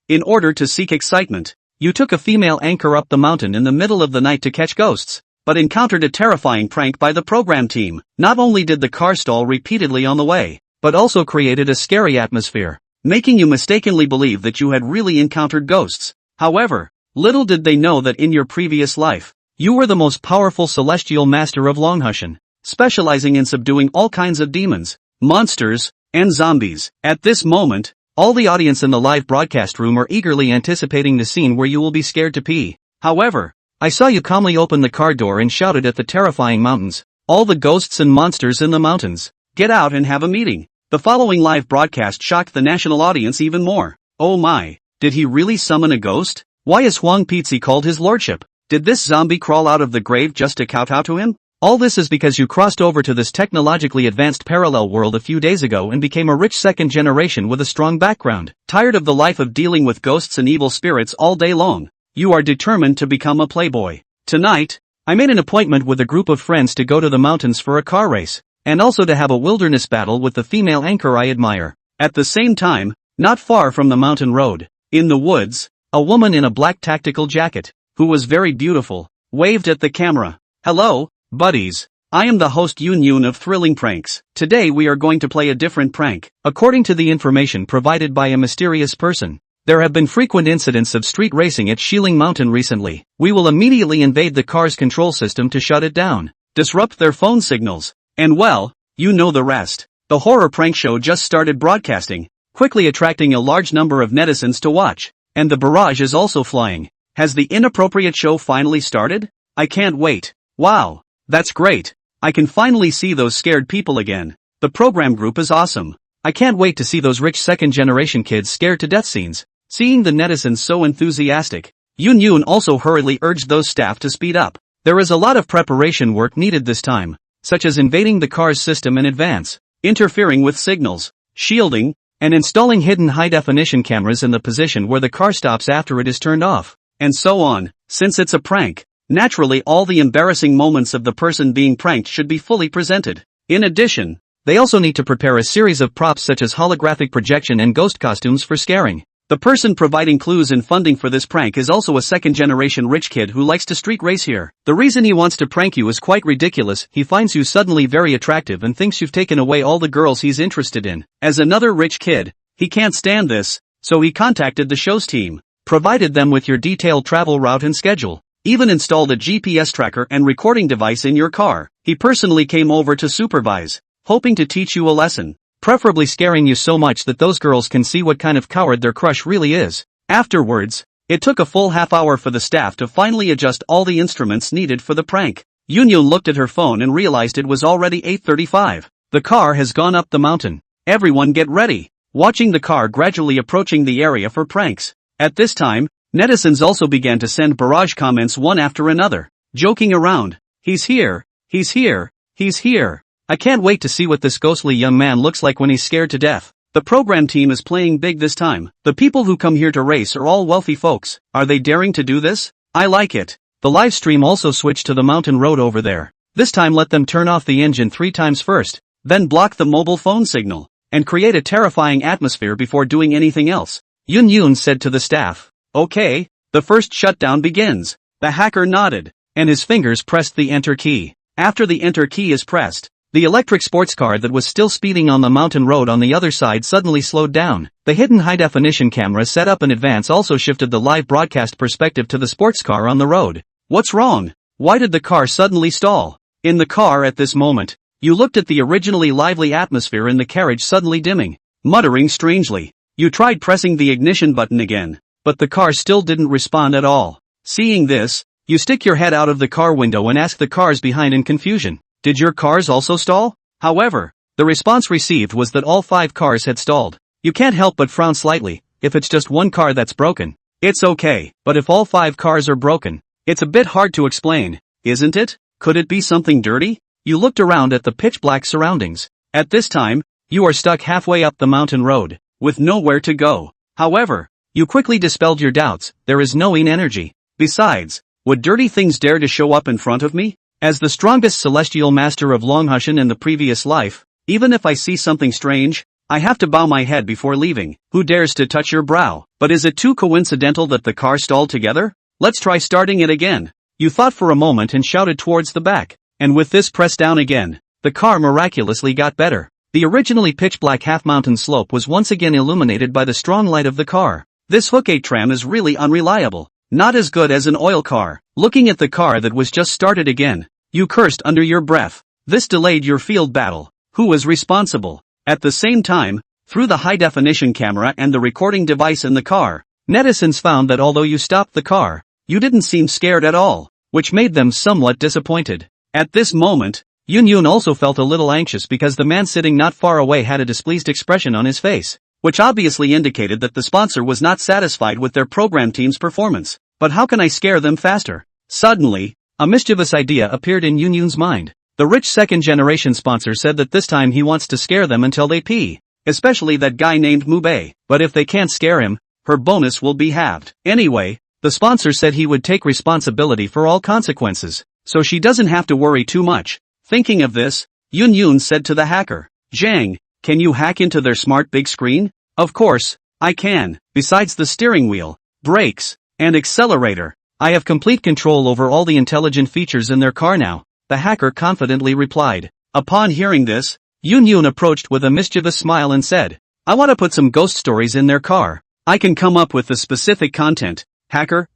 In order to seek excitement, you took a female anchor up the mountain in the middle of the night to catch ghosts, but encountered a terrifying prank by the program team. Not only did the car stall repeatedly on the way, but also created a scary atmosphere, making you mistakenly believe that you had really encountered ghosts. However, little did they know that in your previous life, you were the most powerful celestial master of Longhushan, specializing in subduing all kinds of demons, monsters, and zombies. At this moment, all the audience in the live broadcast room are eagerly anticipating the scene where you will be scared to pee. However, I saw you calmly open the car door and shouted at the terrifying mountains, all the ghosts and monsters in the mountains, get out and have a meeting. The following live broadcast shocked the national audience even more. Oh my, did he really summon a ghost? Why is Huang Pizzi called his lordship? Did this zombie crawl out of the grave just to kowtow to him? All this is because you crossed over to this technologically advanced parallel world a few days ago and became a rich second generation with a strong background. Tired of the life of dealing with ghosts and evil spirits all day long, you are determined to become a playboy. Tonight, I made an appointment with a group of friends to go to the mountains for a car race, and also to have a wilderness battle with the female anchor I admire. At the same time, not far from the mountain road, in the woods, a woman in a black tactical jacket, who was very beautiful, waved at the camera. Hello, buddies. I am the host Yoon Yoon of Thrilling Pranks. Today we are going to play a different prank. According to the information provided by a mysterious person, there have been frequent incidents of street racing at Shilin Mountain recently. We will immediately invade the car's control system to shut it down, disrupt their phone signals, and well, you know the rest. The horror prank show just started broadcasting, quickly attracting a large number of netizens to watch, and the barrage is also flying. Has the inappropriate show finally started? I can't wait. Wow. That's great. I can finally see those scared people again. The program group is awesome. I can't wait to see those rich second-generation kids scared to death scenes. Seeing the netizens so enthusiastic, Yoon Yoon also hurriedly urged those staff to speed up. There is a lot of preparation work needed this time, such as invading the car's system in advance, interfering with signals, shielding, and installing hidden high-definition cameras in the position where the car stops after it is turned off, and so on. Since it's a prank, naturally all the embarrassing moments of the person being pranked should be fully presented. In addition, they also need to prepare a series of props such as holographic projection and ghost costumes for scaring. The person providing clues and funding for this prank is also a second-generation rich kid who likes to street race here. The reason he wants to prank you is quite ridiculous. He finds you suddenly very attractive and thinks you've taken away all the girls he's interested in. As another rich kid, he can't stand this, so he contacted the show's team, provided them with your detailed travel route and schedule, even installed a GPS tracker and recording device in your car. He personally came over to supervise, hoping to teach you a lesson, preferably scaring you so much that those girls can see what kind of coward their crush really is. Afterwards, it took a full half hour for the staff to finally adjust all the instruments needed for the prank. Yoon Yoon looked at her phone and realized it was already 8:35. The car has gone up the mountain. Everyone get ready. Watching the car gradually approaching the area for pranks. At this time, netizens also began to send barrage comments one after another, joking around. He's here, he's here, he's here. I can't wait to see what this ghostly young man looks like when he's scared to death. The program team is playing big this time. The people who come here to race are all wealthy folks. Are they daring to do this? I like it. The live stream also switched to the mountain road over there. This time let them turn off the engine 3 times first, then block the mobile phone signal, and create a terrifying atmosphere before doing anything else. Yoon Yoon said to the staff. Okay, the first shutdown begins. The hacker nodded, and his fingers pressed the enter key. After the enter key is pressed, the electric sports car that was still speeding on the mountain road on the other side suddenly slowed down. The hidden high-definition camera set up in advance also shifted the live broadcast perspective to the sports car on the road. What's wrong? Why did the car suddenly stall? In the car at this moment, you looked at the originally lively atmosphere in the carriage suddenly dimming, muttering strangely. You tried pressing the ignition button again, but the car still didn't respond at all. Seeing this, you stick your head out of the car window and ask the cars behind in confusion. Did your cars also stall? However, the response received was that all 5 cars had stalled. You can't help but frown slightly. If it's just one car that's broken, it's okay, but if all 5 cars are broken, it's a bit hard to explain, isn't it? Could it be something dirty? You looked around at the pitch-black surroundings. At this time, you are stuck halfway up the mountain road, with nowhere to go. However, you quickly dispelled your doubts. There is no energy. Besides, would dirty things dare to show up in front of me? As the strongest celestial master of Longhushan in the previous life, even if I see something strange, I have to bow my head before leaving. Who dares to touch your brow? But is it too coincidental that the car stalled together? Let's try starting it again. You thought for a moment and shouted towards the back. And with this pressed down again, the car miraculously got better. The originally pitch-black half-mountain slope was once again illuminated by the strong light of the car. This Hook-8 tram is really unreliable. Not as good as an oil car. Looking at the car that was just started again, you cursed under your breath. This delayed your field battle. Who was responsible? At the same time, through the high-definition camera and the recording device in the car, netizens found that although you stopped the car, you didn't seem scared at all, which made them somewhat disappointed. At this moment, Yoon also felt a little anxious because the man sitting not far away had a displeased expression on his face, which obviously indicated that the sponsor was not satisfied with their program team's performance. But how can I scare them faster? Suddenly, a mischievous idea appeared in Yoon's mind. The rich second-generation sponsor said that this time he wants to scare them until they pee, especially that guy named Mubei. But if they can't scare him, her bonus will be halved. Anyway, the sponsor said he would take responsibility for all consequences, so she doesn't have to worry too much. Thinking of this, Yoon said to the hacker, "Zhang, can you hack into their smart big screen?" "Of course, I can. Besides the steering wheel, brakes, and accelerator, I have complete control over all the intelligent features in their car now," the hacker confidently replied. Upon hearing this, Yoon approached with a mischievous smile and said, "I want to put some ghost stories in their car. I can come up with the specific content." Hacker, ?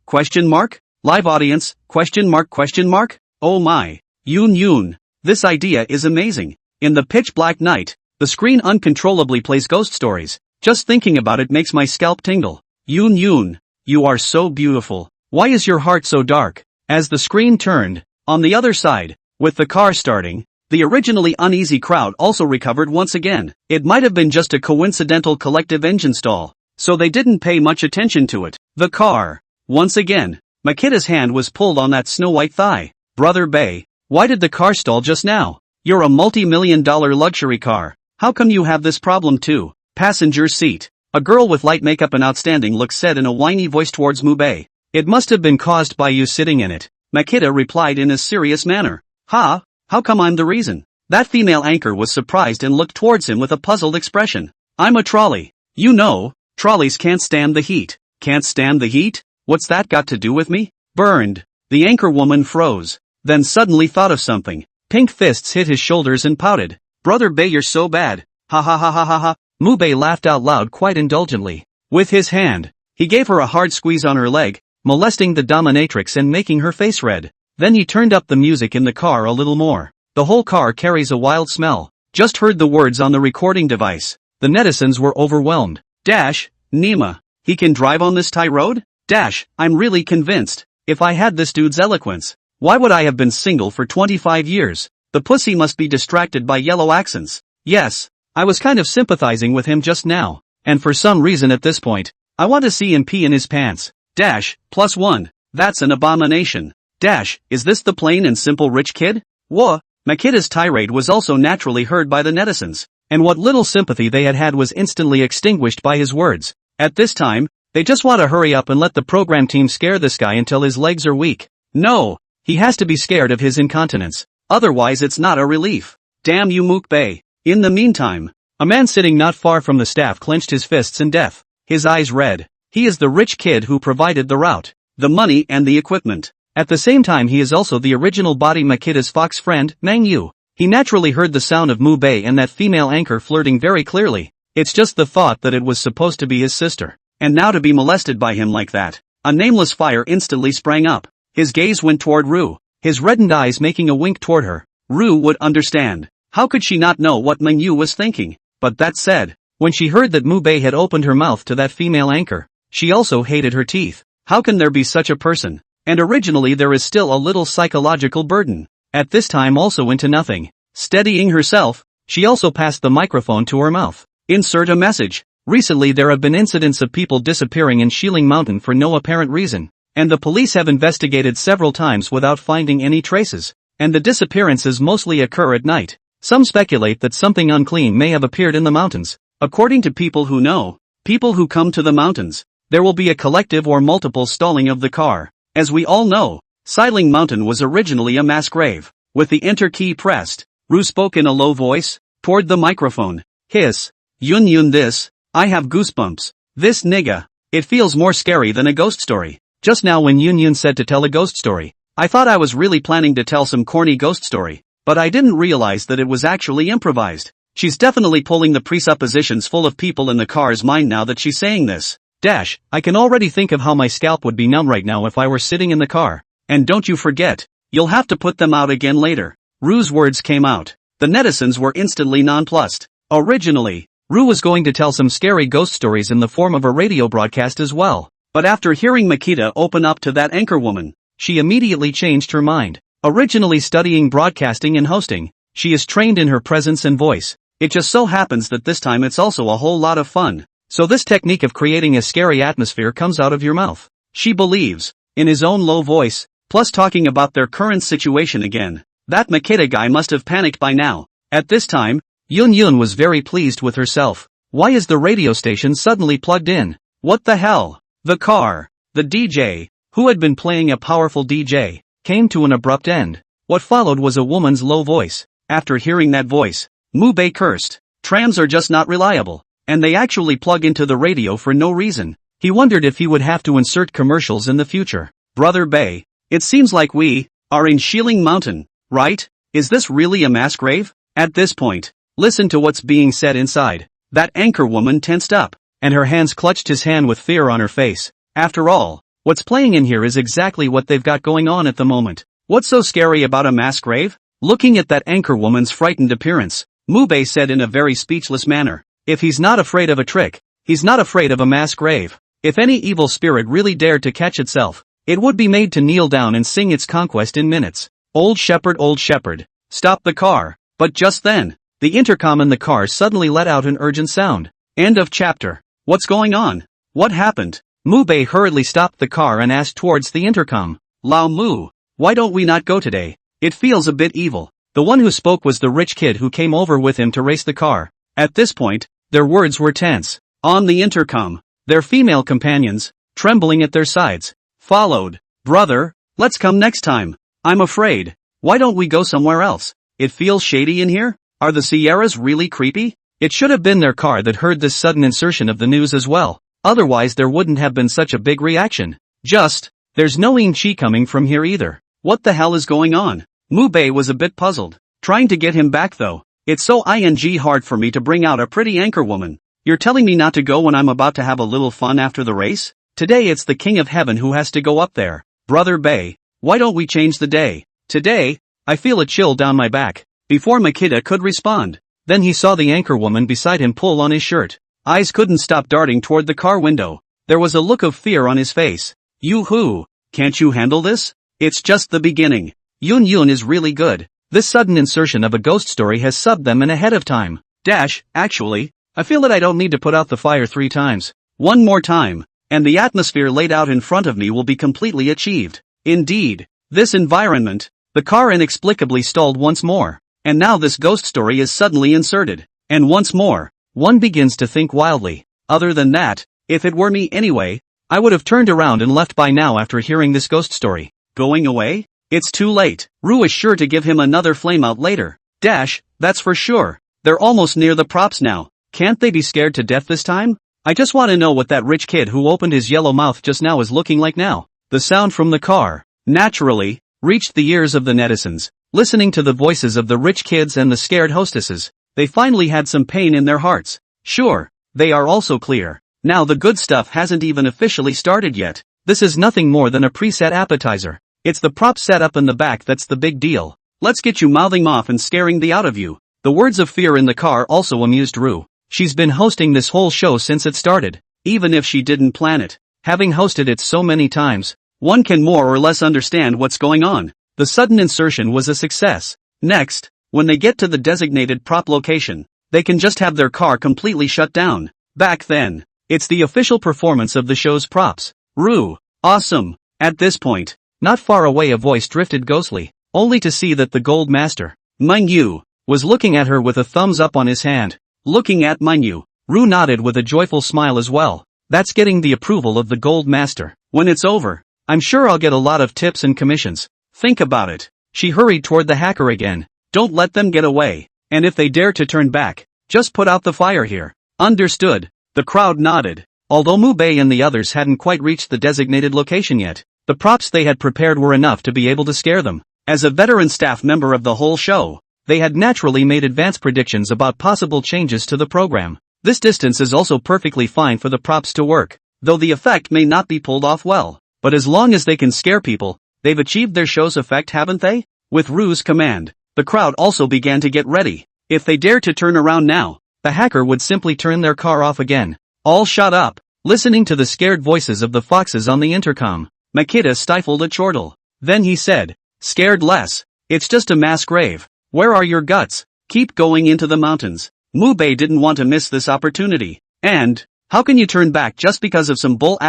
Live audience, ? Oh my. Yoon. This idea is amazing. In the pitch-black night, the screen uncontrollably plays ghost stories. Just thinking about it makes my scalp tingle. Yoon, you are so beautiful. Why is your heart so dark? As the screen turned, on the other side, with the car starting, the originally uneasy crowd also recovered once again. It might have been just a coincidental collective engine stall, so they didn't pay much attention to it. The car. Once again, Makida's hand was pulled on that snow-white thigh. "Brother Bay, why did the car stall just now? You're a multi-million-dollar luxury car. How come you have this problem too?" Passenger seat. A girl with light makeup and outstanding looks said in a whiny voice towards Mubei. "It must have been caused by you sitting in it," Makida replied in a serious manner. "Ha? How come I'm the reason?" That female anchor was surprised and looked towards him with a puzzled expression. "I'm a trolley. You know, trolleys can't stand the heat." "Can't stand the heat? What's that got to do with me?" "Burned." The anchor woman froze, then suddenly thought of something. Pink fists hit his shoulders and pouted. "Brother Bay, you're so bad. Ha ha ha ha ha ha." Mubei laughed out loud quite indulgently. With his hand, he gave her a hard squeeze on her leg, molesting the dominatrix and making her face red. Then he turned up the music in the car a little more. The whole car carries a wild smell. Just heard the words on the recording device. The netizens were overwhelmed. Nima, he can drive on this Thai road? I'm really convinced. If I had this dude's eloquence, why would I have been single for 25 years? The pussy must be distracted by yellow accents. Yes, I was kind of sympathizing with him just now, and for some reason at this point, I want to see him pee in his pants. +1. That's an abomination. Is this the plain and simple rich kid? Wha? Makida's tirade was also naturally heard by the netizens, and what little sympathy they had had was instantly extinguished by his words. At this time, they just want to hurry up and let the program team scare this guy until his legs are weak. No, he has to be scared of his incontinence. Otherwise it's not a relief. Damn you Mukbay. In the meantime, a man sitting not far from the staff clenched his fists in death, his eyes red. He is the rich kid who provided the route, the money and the equipment. At the same time he is also the original body Makida's fox friend, Mang Yu. He naturally heard the sound of Mubei and that female anchor flirting very clearly. It's just the thought that it was supposed to be his sister. And now to be molested by him like that. A nameless fire instantly sprang up. His gaze went toward Rue, his reddened eyes making a wink toward her. Rue would understand. How could she not know what Mang Yu was thinking? But that said, when she heard that Mubei had opened her mouth to that female anchor, she also hated her teeth. How can there be such a person? And originally there is still a little psychological burden. At this time also into nothing. Steadying herself, she also passed the microphone to her mouth. Insert a message. Recently there have been incidents of people disappearing in Xiling Mountain for no apparent reason, and the police have investigated several times without finding any traces, and the disappearances mostly occur at night. Some speculate that something unclean may have appeared in the mountains. According to people who know, people who come to the mountains, there will be a collective or multiple stalling of the car. As we all know, Xiling Mountain was originally a mass grave. With the enter key pressed, Rue spoke in a low voice, toward the microphone. Hiss. Yun this, I have goosebumps. This nigga. It feels more scary than a ghost story. Just now when Yun said to tell a ghost story, I thought I was really planning to tell some corny ghost story, but I didn't realize that it was actually improvised. She's definitely pulling the presuppositions full of people in the car's mind now that she's saying this. I can already think of how my scalp would be numb right now if I were sitting in the car. And don't you forget, you'll have to put them out again later. Rue's words came out. The netizens were instantly nonplussed. Originally, Rue was going to tell some scary ghost stories in the form of a radio broadcast as well. But after hearing Makita open up to that anchorwoman, she immediately changed her mind. Originally studying broadcasting and hosting, she is trained in her presence and voice. It just so happens that this time it's also a whole lot of fun. So this technique of creating a scary atmosphere comes out of your mouth. She believes, in his own low voice, plus talking about their current situation again. That Makita guy must have panicked by now. At this time, Yun was very pleased with herself. Why is the radio station suddenly plugged in? What the hell? The car, the DJ, who had been playing a powerful DJ, came to an abrupt end. What followed was a woman's low voice. After hearing that voice, Mubei cursed. Trams are just not reliable. And they actually plug into the radio for no reason. He wondered if he would have to insert commercials in the future. Brother Bay, it seems like we are in Shilling Mountain, right? Is this really a mass grave? At this point, listen to what's being said inside. That anchor woman tensed up, and her hands clutched his hand with fear on her face. After all, what's playing in here is exactly what they've got going on at the moment. What's so scary about a mass grave? Looking at that anchor woman's frightened appearance, Mubei said in a very speechless manner. If he's not afraid of a trick, he's not afraid of a mass grave. If any evil spirit really dared to catch itself, it would be made to kneel down and sing its conquest in minutes. Old shepherd, stop the car. But just then, the intercom in the car suddenly let out an urgent sound. End of chapter. What's going on? What happened? Mubei hurriedly stopped the car and asked towards the intercom. Lao Mu, why don't we not go today? It feels a bit evil. The one who spoke was the rich kid who came over with him to race the car. At this point, their words were tense. On the intercom, their female companions, trembling at their sides, followed. Brother, let's come next time. I'm afraid. Why don't we go somewhere else? It feels shady in here? Are the Sierras really creepy? It should have been their car that heard this sudden insertion of the news as well. Otherwise there wouldn't have been such a big reaction. There's no Chi coming from here either. What the hell is going on? Mubei was a bit puzzled. Trying to get him back though. It's so hard for me to bring out a pretty anchor woman. You're telling me not to go when I'm about to have a little fun after the race? Today it's the King of Heaven who has to go up there. Brother Bay, why don't we change the day? Today, I feel a chill down my back. Before Makita could respond, then he saw the anchor woman beside him pull on his shirt. Eyes couldn't stop darting toward the car window. There was a look of fear on his face. You can't you handle this? It's just the beginning. Yun is really good. This sudden insertion of a ghost story has subbed them in ahead of time. Actually, I feel that I don't need to put out the fire 3 times. One more time, and the atmosphere laid out in front of me will be completely achieved. Indeed, this environment, the car inexplicably stalled once more. And now this ghost story is suddenly inserted. And once more, one begins to think wildly. Other than that, if it were me anyway, I would have turned around and left by now after hearing this ghost story. Going away? It's too late. Rue is sure to give him another flameout later. That's for sure. They're almost near the props now. Can't they be scared to death this time? I just want to know what that rich kid who opened his yellow mouth just now is looking like now. The sound from the car, naturally, reached the ears of the netizens. Listening to the voices of the rich kids and the scared hostesses, they finally had some pain in their hearts. Sure, they are also clear. Now the good stuff hasn't even officially started yet. This is nothing more than a preset appetizer. It's the prop setup in the back that's the big deal. Let's get you mouthing off and scaring the out of you. The words of fear in the car also amused Rue. She's been hosting this whole show since it started, even if she didn't plan it. Having hosted it so many times, one can more or less understand what's going on. The sudden insertion was a success. Next, when they get to the designated prop location, they can just have their car completely shut down. Back then, it's the official performance of the show's props. Rue, awesome. At this point, not far away a voice drifted ghostly, only to see that the Gold Master, Manhwa, was looking at her with a thumbs up on his hand. Looking at Manhwa, Rue nodded with a joyful smile as well. That's getting the approval of the Gold Master. When it's over, I'm sure I'll get a lot of tips and commissions. Think about it. She hurried toward the hacker again. Don't let them get away. And if they dare to turn back, just put out the fire here. Understood. The crowd nodded. Although Mubei and the others hadn't quite reached the designated location yet, the props they had prepared were enough to be able to scare them. As a veteran staff member of the whole show, they had naturally made advanced predictions about possible changes to the program. This distance is also perfectly fine for the props to work, though the effect may not be pulled off well. But as long as they can scare people, they've achieved their show's effect, haven't they? With Rue's command, the crowd also began to get ready. If they dared to turn around now, the hacker would simply turn their car off again. All shut up, listening to the scared voices of the foxes on the intercom. Makita stifled a chortle. Then he said, "Scared less. It's just a mass grave. Where are your guts? Keep going into the mountains." Mubei didn't want to miss this opportunity. And, how can you turn back just because of some bull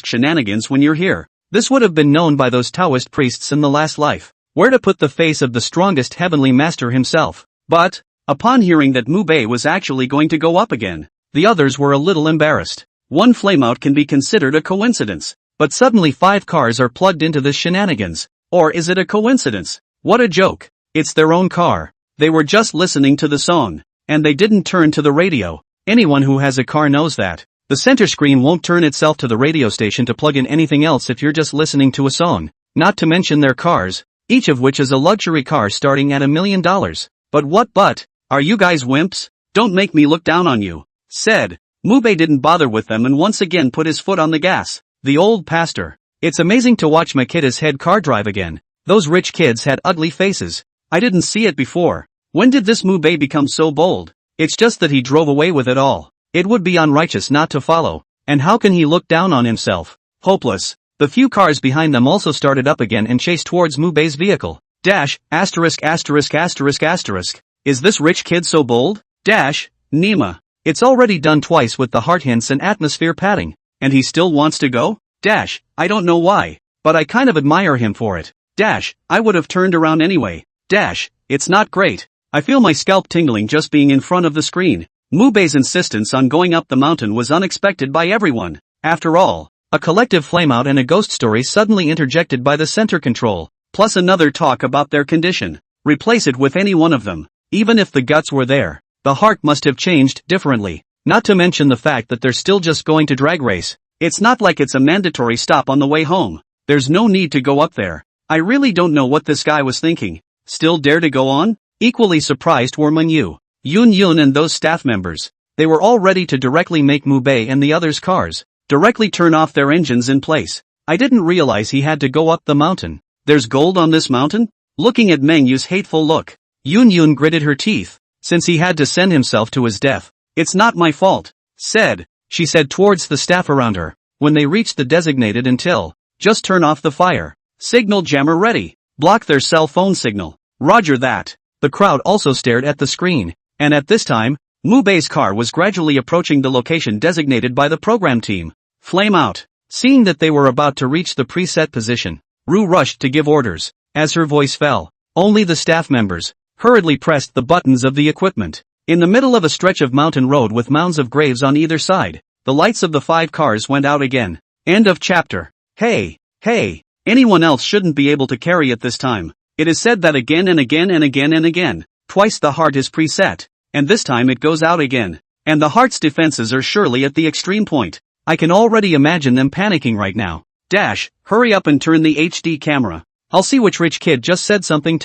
shenanigans when you're here? This would have been known by those Taoist priests in the last life. Where to put the face of the strongest heavenly master himself. But, upon hearing that Mubei was actually going to go up again, the others were a little embarrassed. One flameout can be considered a coincidence. But suddenly 5 cars are plugged into this shenanigans. Or is it a coincidence? What a joke. It's their own car. They were just listening to the song. And they didn't turn to the radio. Anyone who has a car knows that. The center screen won't turn itself to the radio station to plug in anything else if you're just listening to a song. Not to mention their cars, each of which is a luxury car starting at $1 million. But, are you guys wimps? Don't make me look down on you. Said. Mubei didn't bother with them and once again put his foot on the gas. The old pastor. It's amazing to watch Makita's head car drive again. Those rich kids had ugly faces. I didn't see it before. When did this Mubei become so bold? It's just that he drove away with it all. It would be unrighteous not to follow. And how can he look down on himself? Hopeless. The few cars behind them also started up again and chased towards Mubei's vehicle. Is this rich kid so bold? Nima. It's already done twice with the heart hints and atmosphere padding. And he still wants to go? I don't know why. But I kind of admire him for it. I would have turned around anyway. It's not great. I feel my scalp tingling just being in front of the screen. Mubei's insistence on going up the mountain was unexpected by everyone. After all, a collective flameout and a ghost story suddenly interjected by the center control, plus another talk about their condition. Replace it with any one of them. Even if the guts were there, the heart must have changed differently. Not to mention the fact that they're still just going to drag race. It's not like it's a mandatory stop on the way home. There's no need to go up there. I really don't know what this guy was thinking. Still dare to go on? Equally surprised were Manhwa, Yun and those staff members. They were all ready to directly make Mubei and the others' cars directly turn off their engines in place. I didn't realize he had to go up the mountain. There's gold on this mountain? Looking at Manhwa's hateful look, Yun gritted her teeth, since he had to send himself to his death. It's not my fault, she said towards the staff around her. When they reached the designated until, just turn off the fire. Signal jammer ready. Block their cell phone signal. Roger that. The crowd also stared at the screen, and at this time, Mubei's car was gradually approaching the location designated by the program team. Flame out. Seeing that they were about to reach the preset position, Rue rushed to give orders. As her voice fell, only the staff members hurriedly pressed the buttons of the equipment. In the middle of a stretch of mountain road with mounds of graves on either side, the lights of the 5 cars went out again. End of chapter. Hey, anyone else shouldn't be able to carry it this time. It is said that again and again and again and again. Twice the heart is preset. And this time it goes out again. And the heart's defenses are surely at the extreme point. I can already imagine them panicking right now. Hurry up and turn the HD camera. I'll see which rich kid just said something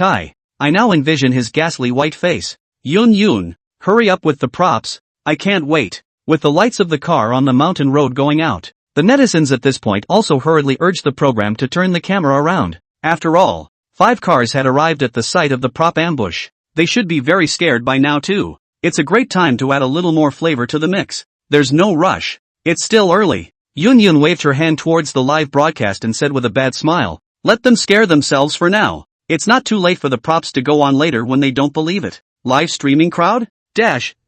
I now envision his ghastly white face. Yun, hurry up with the props. I can't wait. With the lights of the car on the mountain road going out, the netizens at this point also hurriedly urged the program to turn the camera around. After all, 5 cars had arrived at the site of the prop ambush. They should be very scared by now too. It's a great time to add a little more flavor to the mix. There's no rush. It's still early. Yun waved her hand towards the live broadcast and said with a bad smile, let them scare themselves for now. It's not too late for the props to go on later when they don't believe it. Live streaming crowd?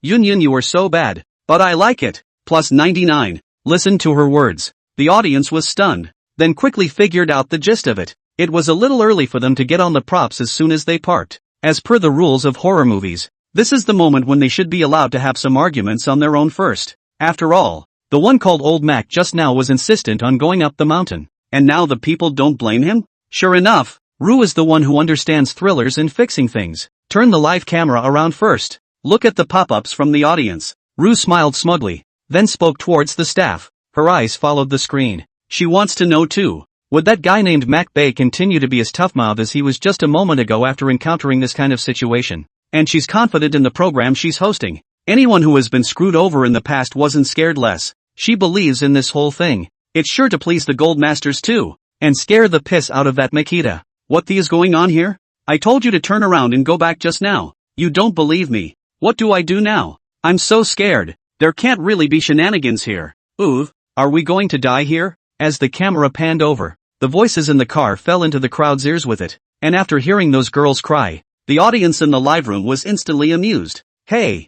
Yun you are so bad. But I like it. Plus 99. Listen to her words. The audience was stunned, then quickly figured out the gist of it. It was a little early for them to get on the props as soon as they parked. As per the rules of horror movies, this is the moment when they should be allowed to have some arguments on their own first. After all, the one called Old Mac just now was insistent on going up the mountain. And now the people don't blame him? Sure enough, Rue is the one who understands thrillers and fixing things. Turn the live camera around first. Look at the pop-ups from the audience. Rue smiled smugly, then spoke towards the staff. Her eyes followed the screen. She wants to know too. Would that guy named Mac Bay continue to be as tough-mouthed as he was just a moment ago after encountering this kind of situation? And she's confident in the program she's hosting. Anyone who has been screwed over in the past wasn't scared less. She believes in this whole thing. It's sure to please the Gold Masters too. And scare the piss out of that Makita. What the is going on here? I told you to turn around and go back just now. You don't believe me. What do I do now? I'm so scared. There can't really be shenanigans here. Ooh, are we going to die here? As the camera panned over, the voices in the car fell into the crowd's ears with it. And after hearing those girls cry, the audience in the live room was instantly amused. Hey,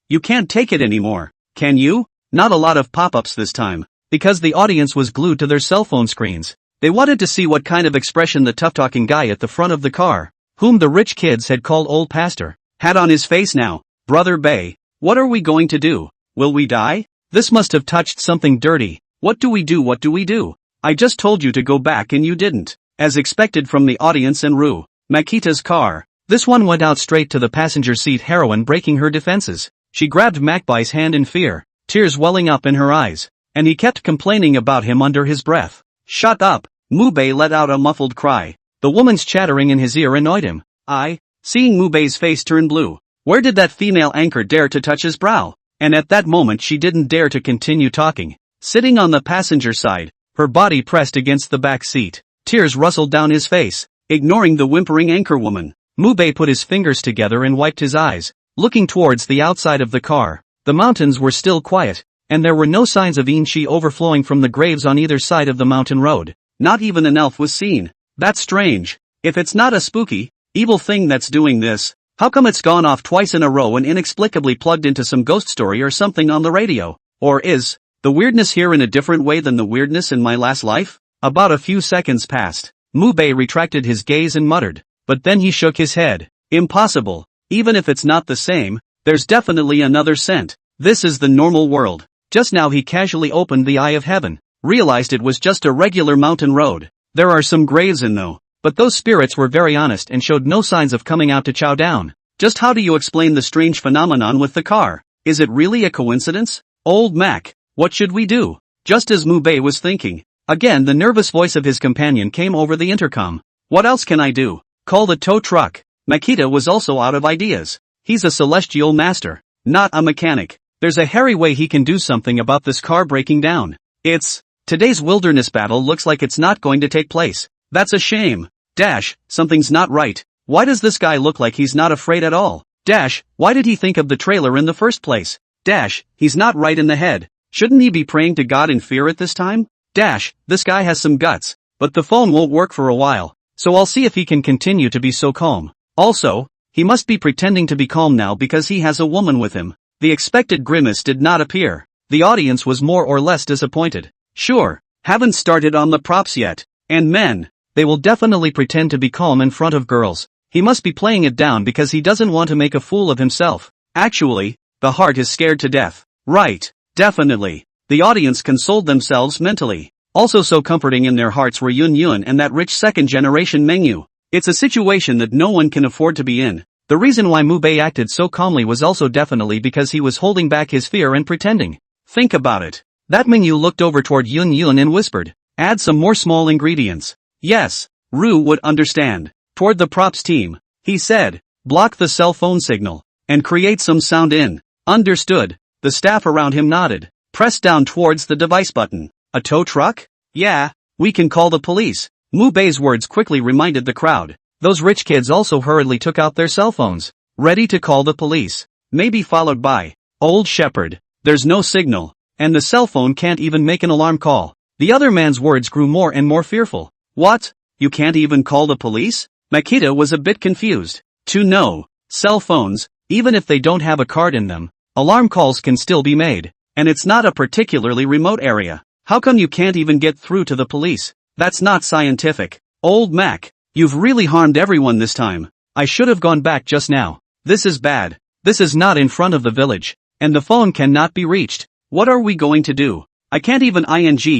you can't take it anymore, can you? Not a lot of pop-ups this time, because the audience was glued to their cell phone screens. They wanted to see what kind of expression the tough-talking guy at the front of the car, whom the rich kids had called Old Pastor, had on his face now. Brother Bay, what are we going to do? Will we die? This must have touched something dirty. What do we do? I just told you to go back and you didn't. As expected from the audience and Rue, Makita's car. This one went out straight to the passenger seat, heroine breaking her defenses. She grabbed Macbai's hand in fear, tears welling up in her eyes, and he kept complaining about him under his breath. Shut up! Mubei let out a muffled cry. The woman's chattering in his ear annoyed him. Seeing Mubei's face turn blue. Where did that female anchor dare to touch his brow? And at that moment she didn't dare to continue talking. Sitting on the passenger side, her body pressed against the back seat, tears rustled down his face. Ignoring the whimpering anchorwoman, Mubei put his fingers together and wiped his eyes, looking towards the outside of the car. The mountains were still quiet, and there were no signs of Inchi overflowing from the graves on either side of the mountain road. Not even an elf was seen. That's strange. If it's not a spooky, evil thing that's doing this, how come it's gone off twice in a row and inexplicably plugged into some ghost story or something on the radio? Or is the weirdness here in a different way than the weirdness in my last life? About a few seconds passed. Mubei retracted his gaze and muttered, but then he shook his head. Impossible. Even if it's not the same, there's definitely another scent. This is the normal world. Just now he casually opened the eye of heaven, realized it was just a regular mountain road. There are some graves in though, but those spirits were very honest and showed no signs of coming out to chow down. Just how do you explain the strange phenomenon with the car? Is it really a coincidence? Old Mac, what should we do? Just as Mubei was thinking, again the nervous voice of his companion came over the intercom. What else can I do? Call the tow truck. Makita was also out of ideas. He's a celestial master, not a mechanic. There's a hairy way he can do something about this car breaking down. Today's wilderness battle looks like it's not going to take place. That's a shame. Something's not right. Why does this guy look like he's not afraid at all? Why did he think of the trailer in the first place? He's not right in the head. Shouldn't he be praying to God in fear at this time? This guy has some guts, but the phone won't work for a while, so I'll see if he can continue to be so calm. Also, he must be pretending to be calm now because he has a woman with him. The expected grimace did not appear. The audience was more or less disappointed. Sure, haven't started on the props yet. And men, they will definitely pretend to be calm in front of girls. He must be playing it down because he doesn't want to make a fool of himself. Actually, the heart is scared to death. Right, definitely. The audience consoled themselves mentally. Also so comforting in their hearts were Yun Yun and that rich second-generation Mengyu. It's a situation that no one can afford to be in. The reason why Mubei acted so calmly was also definitely because he was holding back his fear and pretending. Think about it. That Mengyu looked over toward Yun Yun and whispered, add some more small ingredients. Yes, Rue would understand. Toward the props team, he said, block the cell phone signal, and create some sound in. Understood. The staff around him nodded. Pressed down towards the device button. A tow truck? Yeah, we can call the police. Mubei's words quickly reminded the crowd. Those rich kids also hurriedly took out their cell phones, ready to call the police. Maybe followed by, Old Shepherd, there's no signal, and the cell phone can't even make an alarm call. The other man's words grew more and more fearful. What? You can't even call the police? Makita was a bit confused. No, cell phones, even if they don't have a card in them, alarm calls can still be made, and it's not a particularly remote area. How come you can't even get through to the police? That's not scientific. Old Mac, you've really harmed everyone this time. I should have gone back just now. This is bad. This is not in front of the village, and the phone cannot be reached. What are we going to do? I can't even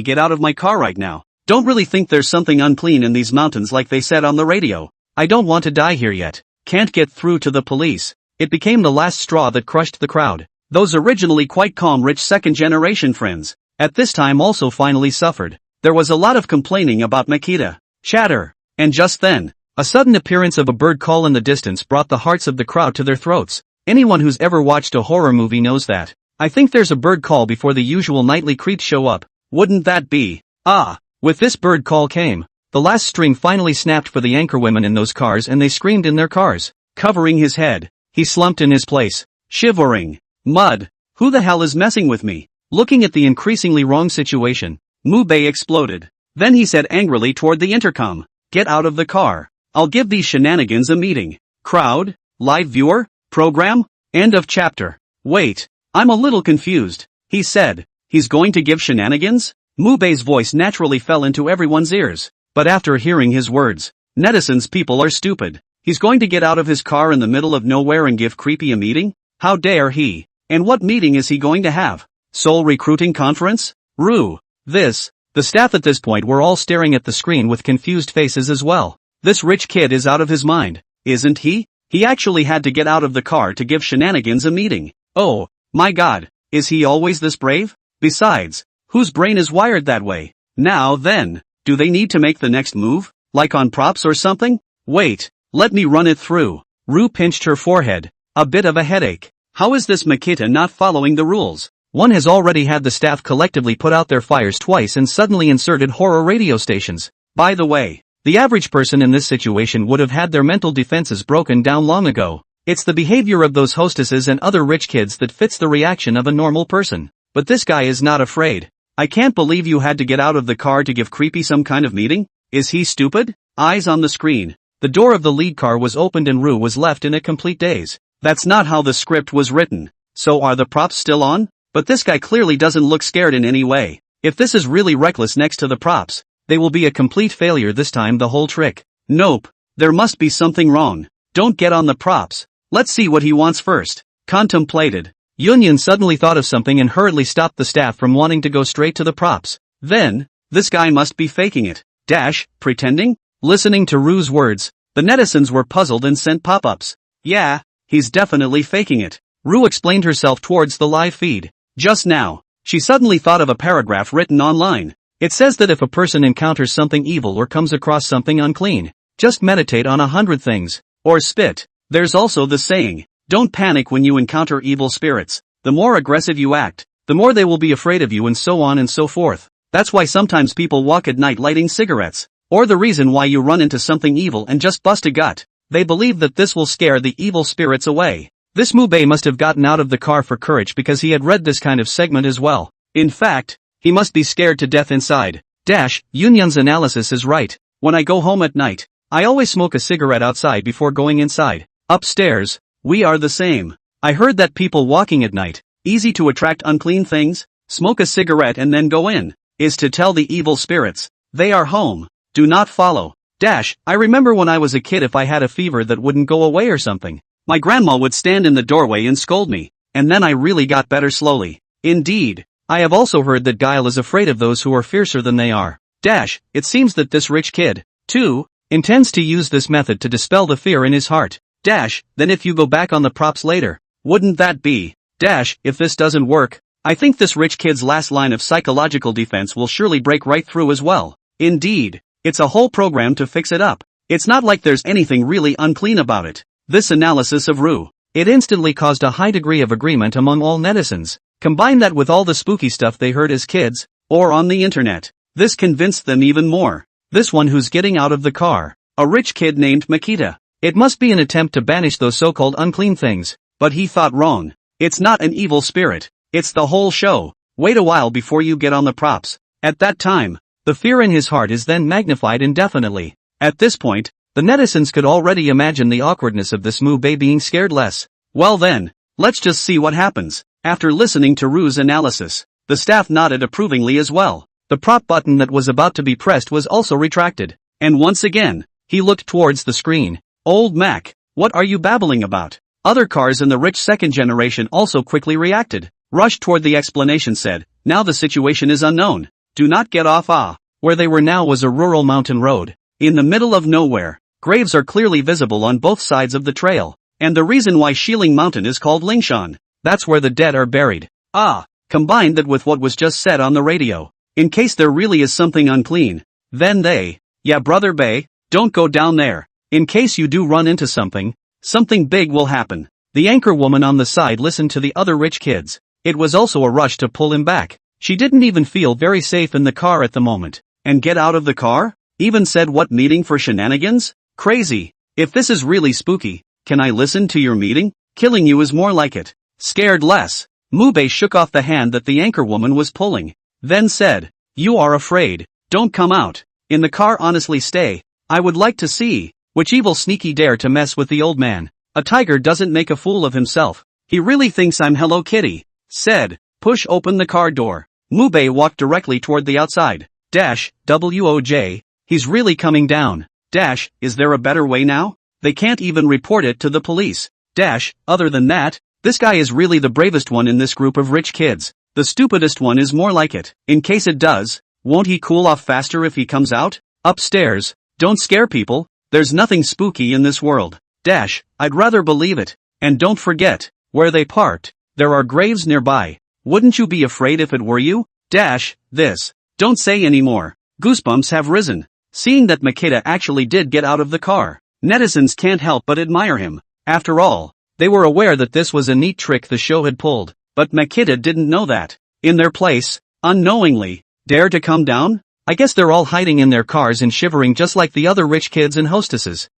get out of my car right now. Don't really think there's something unclean in these mountains like they said on the radio. I don't want to die here yet. Can't get through to the police. it became the last straw that crushed the crowd. Those originally quite calm rich second-generation friends, at this time also finally suffered. There was a lot of complaining about Makita. Chatter. And just then, a sudden appearance of a bird call in the distance brought the hearts of the crowd to their throats. Anyone who's ever watched a horror movie knows that. I think there's a bird call before the usual nightly creeps show up. Wouldn't that be? Ah! With this bird call came. The last string finally snapped for the anchorwomen in those cars and they screamed in their cars. Covering his head, he slumped in his place, shivering. Mud. Who the hell is messing with me? Looking at the increasingly wrong situation, Mubei exploded. Then he said angrily toward the intercom, "Get out of the car. I'll give these shenanigans a meeting." Crowd? Live viewer? Program? End of chapter. Wait. I'm a little confused. He said. He's going to give shenanigans? Mubei's voice naturally fell into everyone's ears. But after hearing his words, netizens people are stupid. He's going to get out of his car in the middle of nowhere and give creepy a meeting? How dare he? And what meeting is he going to have? Seoul Recruiting Conference? Rue. The staff at this point were all staring at the screen with confused faces as well. This rich kid is out of his mind, isn't he? He actually had to get out of the car to give shenanigans a meeting. Oh, my god, is he always this brave? Besides, whose brain is wired that way? Now then, do they need to make the next move? Like on props or something? Wait, let me run it through. Rue pinched her forehead. A bit of a headache. How is this Makita not following the rules? One has already had the staff collectively put out their fires twice and suddenly inserted horror radio stations. By the way, the average person in this situation would have had their mental defenses broken down long ago. It's the behavior of those hostesses and other rich kids that fits the reaction of a normal person. But this guy is not afraid. I can't believe you had to get out of the car to give creepy some kind of meeting. Is he stupid? Eyes on the screen. The door of the lead car was opened and Rue was left in a complete daze. That's not how the script was written. So are the props still on? But this guy clearly doesn't look scared in any way. If this is really reckless next to the props, they will be a complete failure this time the whole trick. Nope. There must be something wrong. Don't get on the props. Let's see what he wants first. Contemplated. Yunyan suddenly thought of something and hurriedly stopped the staff from wanting to go straight to the props. Then, this guy must be faking it. Pretending? Listening to Rue's words, the netizens were puzzled and sent pop-ups. Yeah, he's definitely faking it. Rue explained herself towards the live feed. Just now, she suddenly thought of a paragraph written online. It says that if a person encounters something evil or comes across something unclean, just meditate on 100 things. Or spit. There's also the saying, don't panic when you encounter evil spirits. The more aggressive you act, the more they will be afraid of you and so on and so forth. That's why sometimes people walk at night lighting cigarettes. Or the reason why you run into something evil and just bust a gut. They believe that this will scare the evil spirits away. This Mubei must have gotten out of the car for courage because he had read this kind of segment as well. In fact, he must be scared to death inside. Yunyan's analysis is right. When I go home at night, I always smoke a cigarette outside before going inside. Upstairs, we are the same. I heard that people walking at night, easy to attract unclean things, smoke a cigarette and then go in, is to tell the evil spirits, they are home. Do not follow. I remember when I was a kid if I had a fever that wouldn't go away or something. My grandma would stand in the doorway and scold me, and then I really got better slowly. Indeed, I have also heard that guile is afraid of those who are fiercer than they are. It seems that this rich kid, too, intends to use this method to dispel the fear in his heart. Then if you go back on the props later, wouldn't that be? If this doesn't work, I think this rich kid's last line of psychological defense will surely break right through as well. Indeed, it's a whole program to fix it up. It's not like there's anything really unclean about it. This analysis of Rue, it instantly caused a high degree of agreement among all netizens. Combine that with all the spooky stuff they heard as kids, or on the internet. This convinced them even more. This one who's getting out of the car, a rich kid named Makita. It must be an attempt to banish those so-called unclean things, but he thought wrong. It's not an evil spirit. It's the whole show. Wait a while before you get on the props. At that time, the fear in his heart is then magnified indefinitely. At this point, the netizens could already imagine the awkwardness of this Mubei being scared less. Well then, let's just see what happens. After listening to Rue's analysis, the staff nodded approvingly as well. The prop button that was about to be pressed was also retracted. And once again, he looked towards the screen. Old Mac, what are you babbling about? Other cars in the rich second generation also quickly reacted. Rushed toward the explanation said, now the situation is unknown. Do not get off. Where they were now was a rural mountain road. In the middle of nowhere. Graves are clearly visible on both sides of the trail. And the reason why Shiling Mountain is called Lingshan. That's where the dead are buried. Combine that with what was just said on the radio. In case there really is something unclean. Then yeah brother Bay, don't go down there. In case you do run into something big will happen. The anchor woman on the side listened to the other rich kids. It was also a rush to pull him back. She didn't even feel very safe in the car at the moment. And get out of the car? Even said what meeting for shenanigans? Crazy. If this is really spooky, can I listen to your meeting? Killing you is more like it. Scared less. Mubei shook off the hand that the anchor woman was pulling. Then said, you are afraid. Don't come out. In the car honestly stay. I would like to see. Which evil sneaky dare to mess with the old man. A tiger doesn't make a fool of himself. He really thinks I'm Hello Kitty. Said, push open the car door. Mubei walked directly toward the outside. Woj. He's really coming down. Is there a better way now? They can't even report it to the police. Other than that, this guy is really the bravest one in this group of rich kids. The stupidest one is more like it. In case it does, won't he cool off faster if he comes out? Upstairs. Don't scare people. There's nothing spooky in this world. I'd rather believe it. And don't forget, where they parked, there are graves nearby. Wouldn't you be afraid if it were you? This. Don't say anymore. Goosebumps have risen. Seeing that Makeda actually did get out of the car, netizens can't help but admire him. After all, they were aware that this was a neat trick the show had pulled, but Makeda didn't know that. In their place, unknowingly, dare to come down? I guess they're all hiding in their cars and shivering just like the other rich kids and hostesses.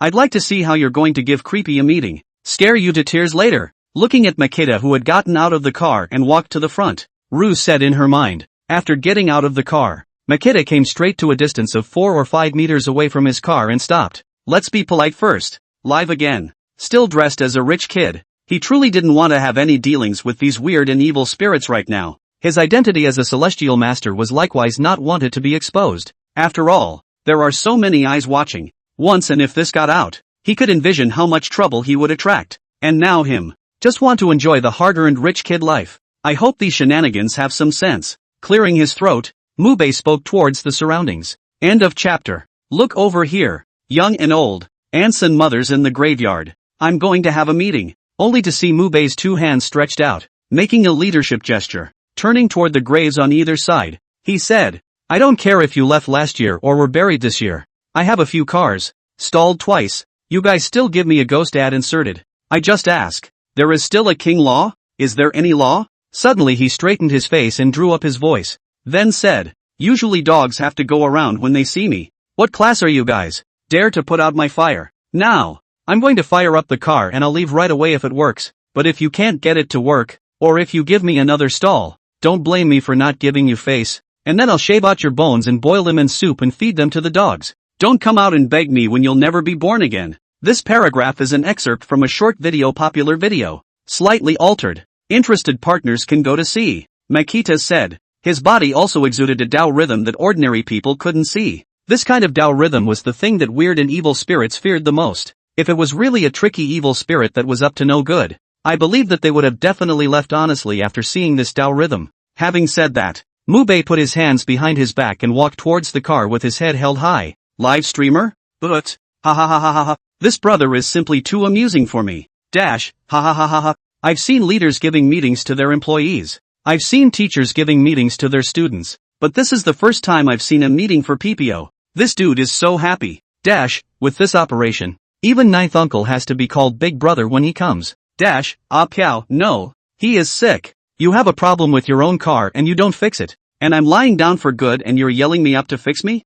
I'd like to see how you're going to give Creepy a meeting. Scare you to tears later. Looking at Makeda who had gotten out of the car and walked to the front, Rue said in her mind. After getting out of the car, Makeda came straight to a distance of 4 or 5 meters away from his car and stopped. Let's be polite first. Live again. Still dressed as a rich kid. He truly didn't want to have any dealings with these weird and evil spirits right now. His identity as a celestial master was likewise not wanted to be exposed. After all, there are so many eyes watching. Once and if this got out, he could envision how much trouble he would attract. And now him. Just want to enjoy the hard-earned rich kid life. I hope these shenanigans have some sense. Clearing his throat, Mubei spoke towards the surroundings. End of chapter. Look over here. Young and old. Aunts and mothers in the graveyard. I'm going to have a meeting. Only to see Mubei's 2 hands stretched out, making a leadership gesture. Turning toward the graves on either side, he said, I don't care if you left last year or were buried this year. I have a few cars. Stalled twice. You guys still give me a ghost ad inserted. I just ask. There is still a king law? Is there any law? Suddenly he straightened his face and drew up his voice. Then said, usually dogs have to go around when they see me. What class are you guys? Dare to put out my fire. Now. I'm going to fire up the car and I'll leave right away if it works. But if you can't get it to work, or if you give me another stall, don't blame me for not giving you face, and then I'll shave out your bones and boil them in soup and feed them to the dogs. Don't come out and beg me when you'll never be born again. This paragraph is an excerpt from a short video, popular video. Slightly altered. Interested partners can go to see. Makita said. His body also exuded a Tao rhythm that ordinary people couldn't see. This kind of Tao rhythm was the thing that weird and evil spirits feared the most. If it was really a tricky evil spirit that was up to no good, I believe that they would have definitely left honestly after seeing this Tao rhythm. Having said that, Mubei put his hands behind his back and walked towards the car with his head held high. Live streamer? But, ha ha ha ha ha ha, this brother is simply too amusing for me. Ha ha ha ha ha. I've seen leaders giving meetings to their employees. I've seen teachers giving meetings to their students. But this is the first time I've seen a meeting for PPO. This dude is so happy. With this operation, even ninth uncle has to be called big brother when he comes. Piao, no. He is sick. You have a problem with your own car and you don't fix it. And I'm lying down for good and you're yelling me up to fix me?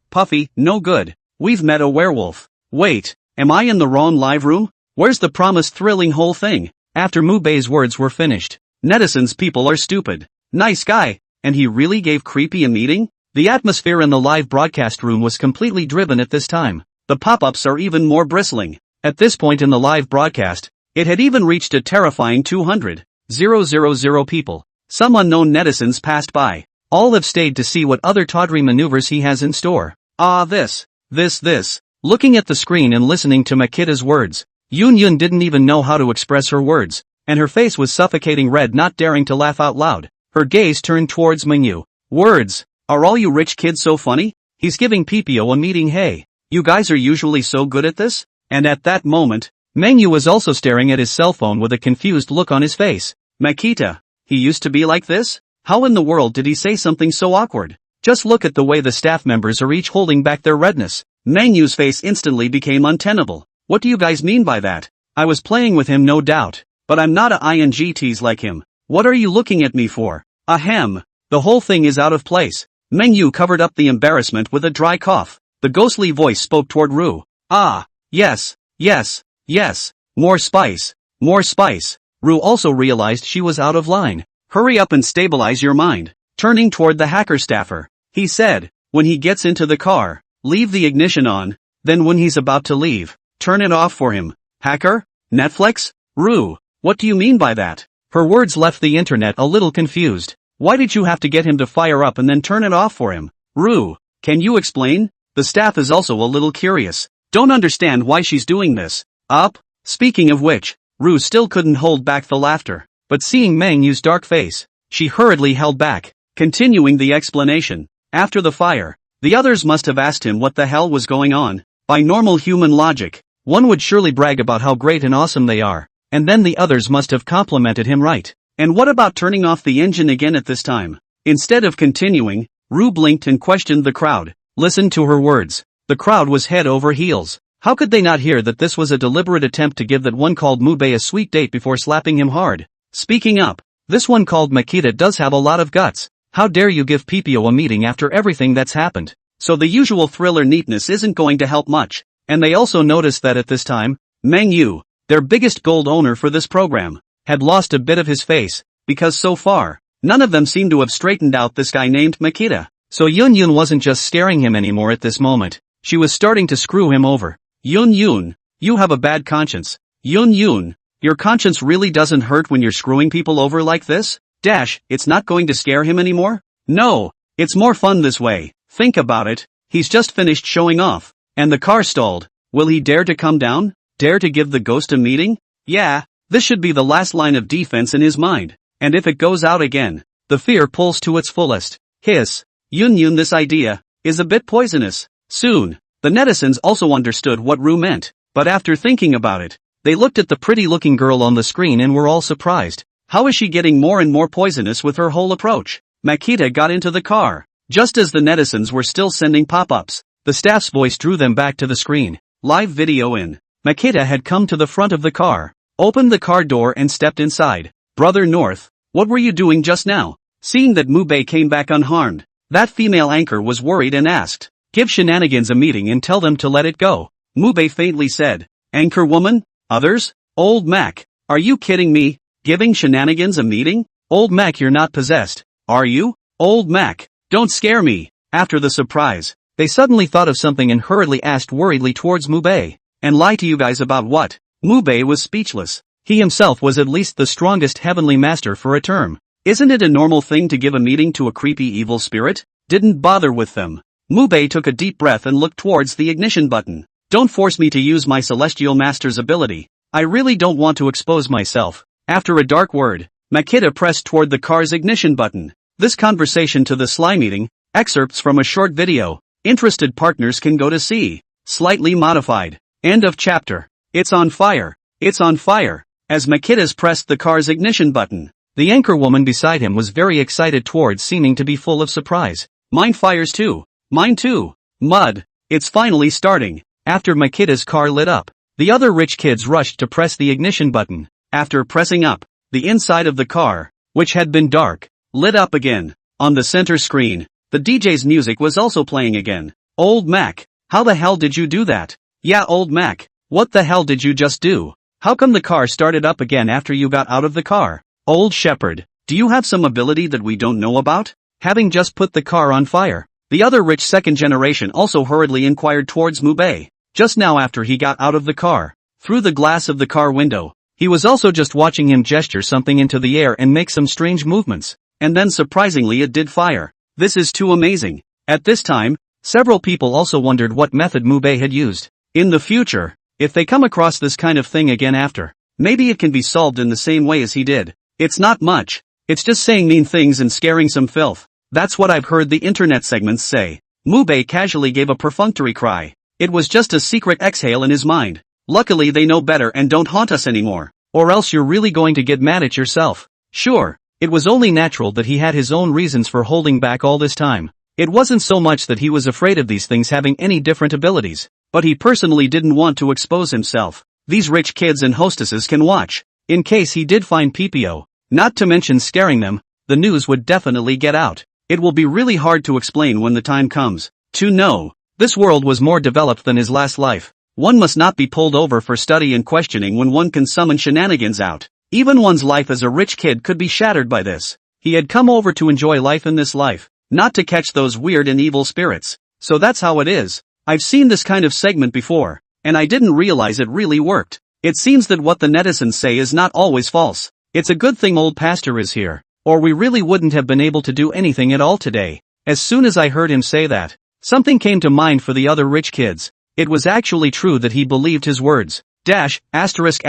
Puffy, no good. We've met a werewolf. Wait, am I in the wrong live room? Where's the promised thrilling whole thing? After Mubei's words were finished, netizens people are stupid. Nice guy. And he really gave Creepy a meeting? The atmosphere in the live broadcast room was completely driven at this time. The pop-ups are even more bristling. At this point in the live broadcast, it had even reached a terrifying 200,000 people. Some unknown netizens passed by. All have stayed to see what other tawdry maneuvers he has in store. This. Looking at the screen and listening to Makida's words, Yun didn't even know how to express her words, and her face was suffocating red, not daring to laugh out loud. Her gaze turned towards Mingyu. Words. Are all you rich kids so funny? He's giving PPO a meeting, hey. You guys are usually so good at this? And at that moment, Mengyu was also staring at his cell phone with a confused look on his face. Makita. He used to be like this? How in the world did he say something so awkward? Just look at the way the staff members are each holding back their redness. Mengyu's face instantly became untenable. What do you guys mean by that? I was playing with him no doubt. But I'm not a ING like him. What are you looking at me for? Ahem. The whole thing is out of place. Mengyu covered up the embarrassment with a dry cough. The ghostly voice spoke toward Ru. Ah, yes, yes, yes. More spice. More spice. Ru also realized she was out of line. Hurry up and stabilize your mind. Turning toward the hacker staffer, he said, when he gets into the car, leave the ignition on, then when he's about to leave, turn it off for him. Hacker? Netflix? Ru, what do you mean by that? Her words left the internet a little confused. Why did you have to get him to fire up and then turn it off for him? Ru, can you explain? The staff is also a little curious. Don't understand why she's doing this. Up? Speaking of which, Ru still couldn't hold back the laughter. But seeing Mengyu's dark face, she hurriedly held back, continuing the explanation. After the fire, the others must have asked him what the hell was going on. By normal human logic, one would surely brag about how great and awesome they are, and then the others must have complimented him, right? And what about turning off the engine again at this time? Instead of continuing, Ru blinked and questioned the crowd. Listen to her words. The crowd was head over heels. How could they not hear that this was a deliberate attempt to give that one called Mubei a sweet date before slapping him hard? Speaking up, this one called Makita does have a lot of guts. How dare you give Pipio a meeting after everything that's happened? So the usual thriller neatness isn't going to help much. And they also noticed that at this time, Mengyu, their biggest gold owner for this program, had lost a bit of his face, because so far, none of them seemed to have straightened out this guy named Makita. So Yun wasn't just scaring him anymore at this moment, she was starting to screw him over. Yun, you have a bad conscience. Yun, your conscience really doesn't hurt when you're screwing people over like this? It's not going to scare him anymore? No, it's more fun this way. Think about it, he's just finished showing off, and the car stalled. Will he dare to come down? Dare to give the ghost a meeting? Yeah, this should be the last line of defense in his mind, and if it goes out again, the fear pulls to its fullest. Hiss. Yun, this idea is a bit poisonous. Soon, the netizens also understood what Ru meant, but after thinking about it, they looked at the pretty-looking girl on the screen and were all surprised. How is she getting more and more poisonous with her whole approach? Makita got into the car. Just as the netizens were still sending pop-ups, the staff's voice drew them back to the screen. Live video in. Makita had come to the front of the car, opened the car door and stepped inside. Brother North, what were you doing just now? Seeing that Mubei came back unharmed, that female anchor was worried and asked, give Shenanigans a meeting and tell them to let it go. Mubei faintly said, Anchor woman? Others? Old Mac, are you kidding me? Giving Shenanigans a meeting? Old Mac, you're not possessed, are you? Old Mac, don't scare me. After the surprise, they suddenly thought of something and hurriedly asked worriedly towards Mubei. And lie to you guys about what? Mubei was speechless. He himself was at least the strongest heavenly master for a term. Isn't it a normal thing to give a meeting to a creepy evil spirit? Didn't bother with them. Mubei took a deep breath and looked towards the ignition button. Don't force me to use my celestial master's ability. I really don't want to expose myself. After a dark word, Makita pressed toward the car's ignition button. This conversation to the Sly meeting, excerpts from a short video. Interested partners can go to see. Slightly modified. End of chapter. It's on fire. It's on fire. As Makita's pressed the car's ignition button, the anchor woman beside him was very excited towards seeming to be full of surprise. Mine fires too. Mine too. Mud. It's finally starting. After Makita's car lit up, the other rich kids rushed to press the ignition button. After pressing up, the inside of the car, which had been dark, lit up again. On the center screen, the DJ's music was also playing again. Old Mac, how the hell did you do that? Yeah, Old Mac, what the hell did you just do? How come the car started up again after you got out of the car? Old Shepherd, do you have some ability that we don't know about? Having just put the car on fire. The other rich second generation also hurriedly inquired towards Mubei. Just now after he got out of the car, through the glass of the car window, he was also just watching him gesture something into the air and make some strange movements, and then surprisingly it did fire. This is too amazing. At this time, several people also wondered what method Mubei had used. In the future, if they come across this kind of thing again after, maybe it can be solved in the same way as he did. It's not much. It's just saying mean things and scaring some filth. That's what I've heard the internet segments say. Mubei casually gave a perfunctory cry. It was just a secret exhale in his mind. Luckily they know better and don't haunt us anymore. Or else you're really going to get mad at yourself. Sure, it was only natural that he had his own reasons for holding back all this time. It wasn't so much that he was afraid of these things having any different abilities, but he personally didn't want to expose himself. These rich kids and hostesses can watch. In case he did find PPO, not to mention scaring them, the news would definitely get out. It will be really hard to explain when the time comes. To know, this world was more developed than his last life. One must not be pulled over for study and questioning when one can summon shenanigans out. Even one's life as a rich kid could be shattered by this. He had come over to enjoy life in this life, not to catch those weird and evil spirits. So that's how it is. I've seen this kind of segment before, and I didn't realize it really worked. It seems that what the netizens say is not always false. It's a good thing old Pastor is here, or we really wouldn't have been able to do anything at all today. As soon as I heard him say that, something came to mind for the other rich kids. It was actually true that he believed his words. Asterisk.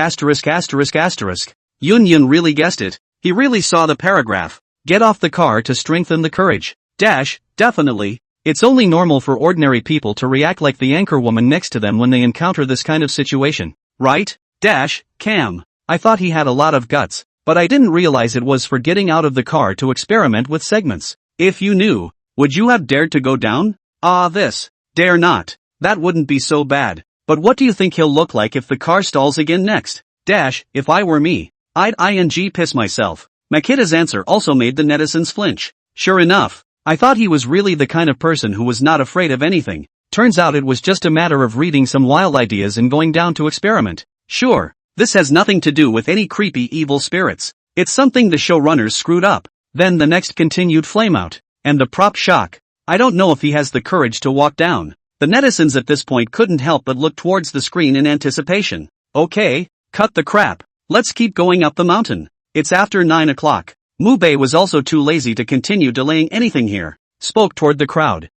Yun Yun really guessed it. He really saw the paragraph. Get off the car to strengthen the courage. Definitely. It's only normal for ordinary people to react like the anchor woman next to them when they encounter this kind of situation. Right? Cam. I thought he had a lot of guts, but I didn't realize it was for getting out of the car to experiment with segments. If you knew, would you have dared to go down? Dare not. That wouldn't be so bad. But what do you think he'll look like if the car stalls again next? If I were me, I'd piss myself. Makida's answer also made the netizens flinch. Sure enough, I thought he was really the kind of person who was not afraid of anything. Turns out it was just a matter of reading some wild ideas and going down to experiment. Sure, this has nothing to do with any creepy evil spirits. It's something the showrunners screwed up. Then the next continued flameout. And the prop shock. I don't know if he has the courage to walk down. The netizens at this point couldn't help but look towards the screen in anticipation. Okay, cut the crap. Let's keep going up the mountain. It's after 9 o'clock. Mubei was also too lazy to continue delaying anything here. Spoke toward the crowd.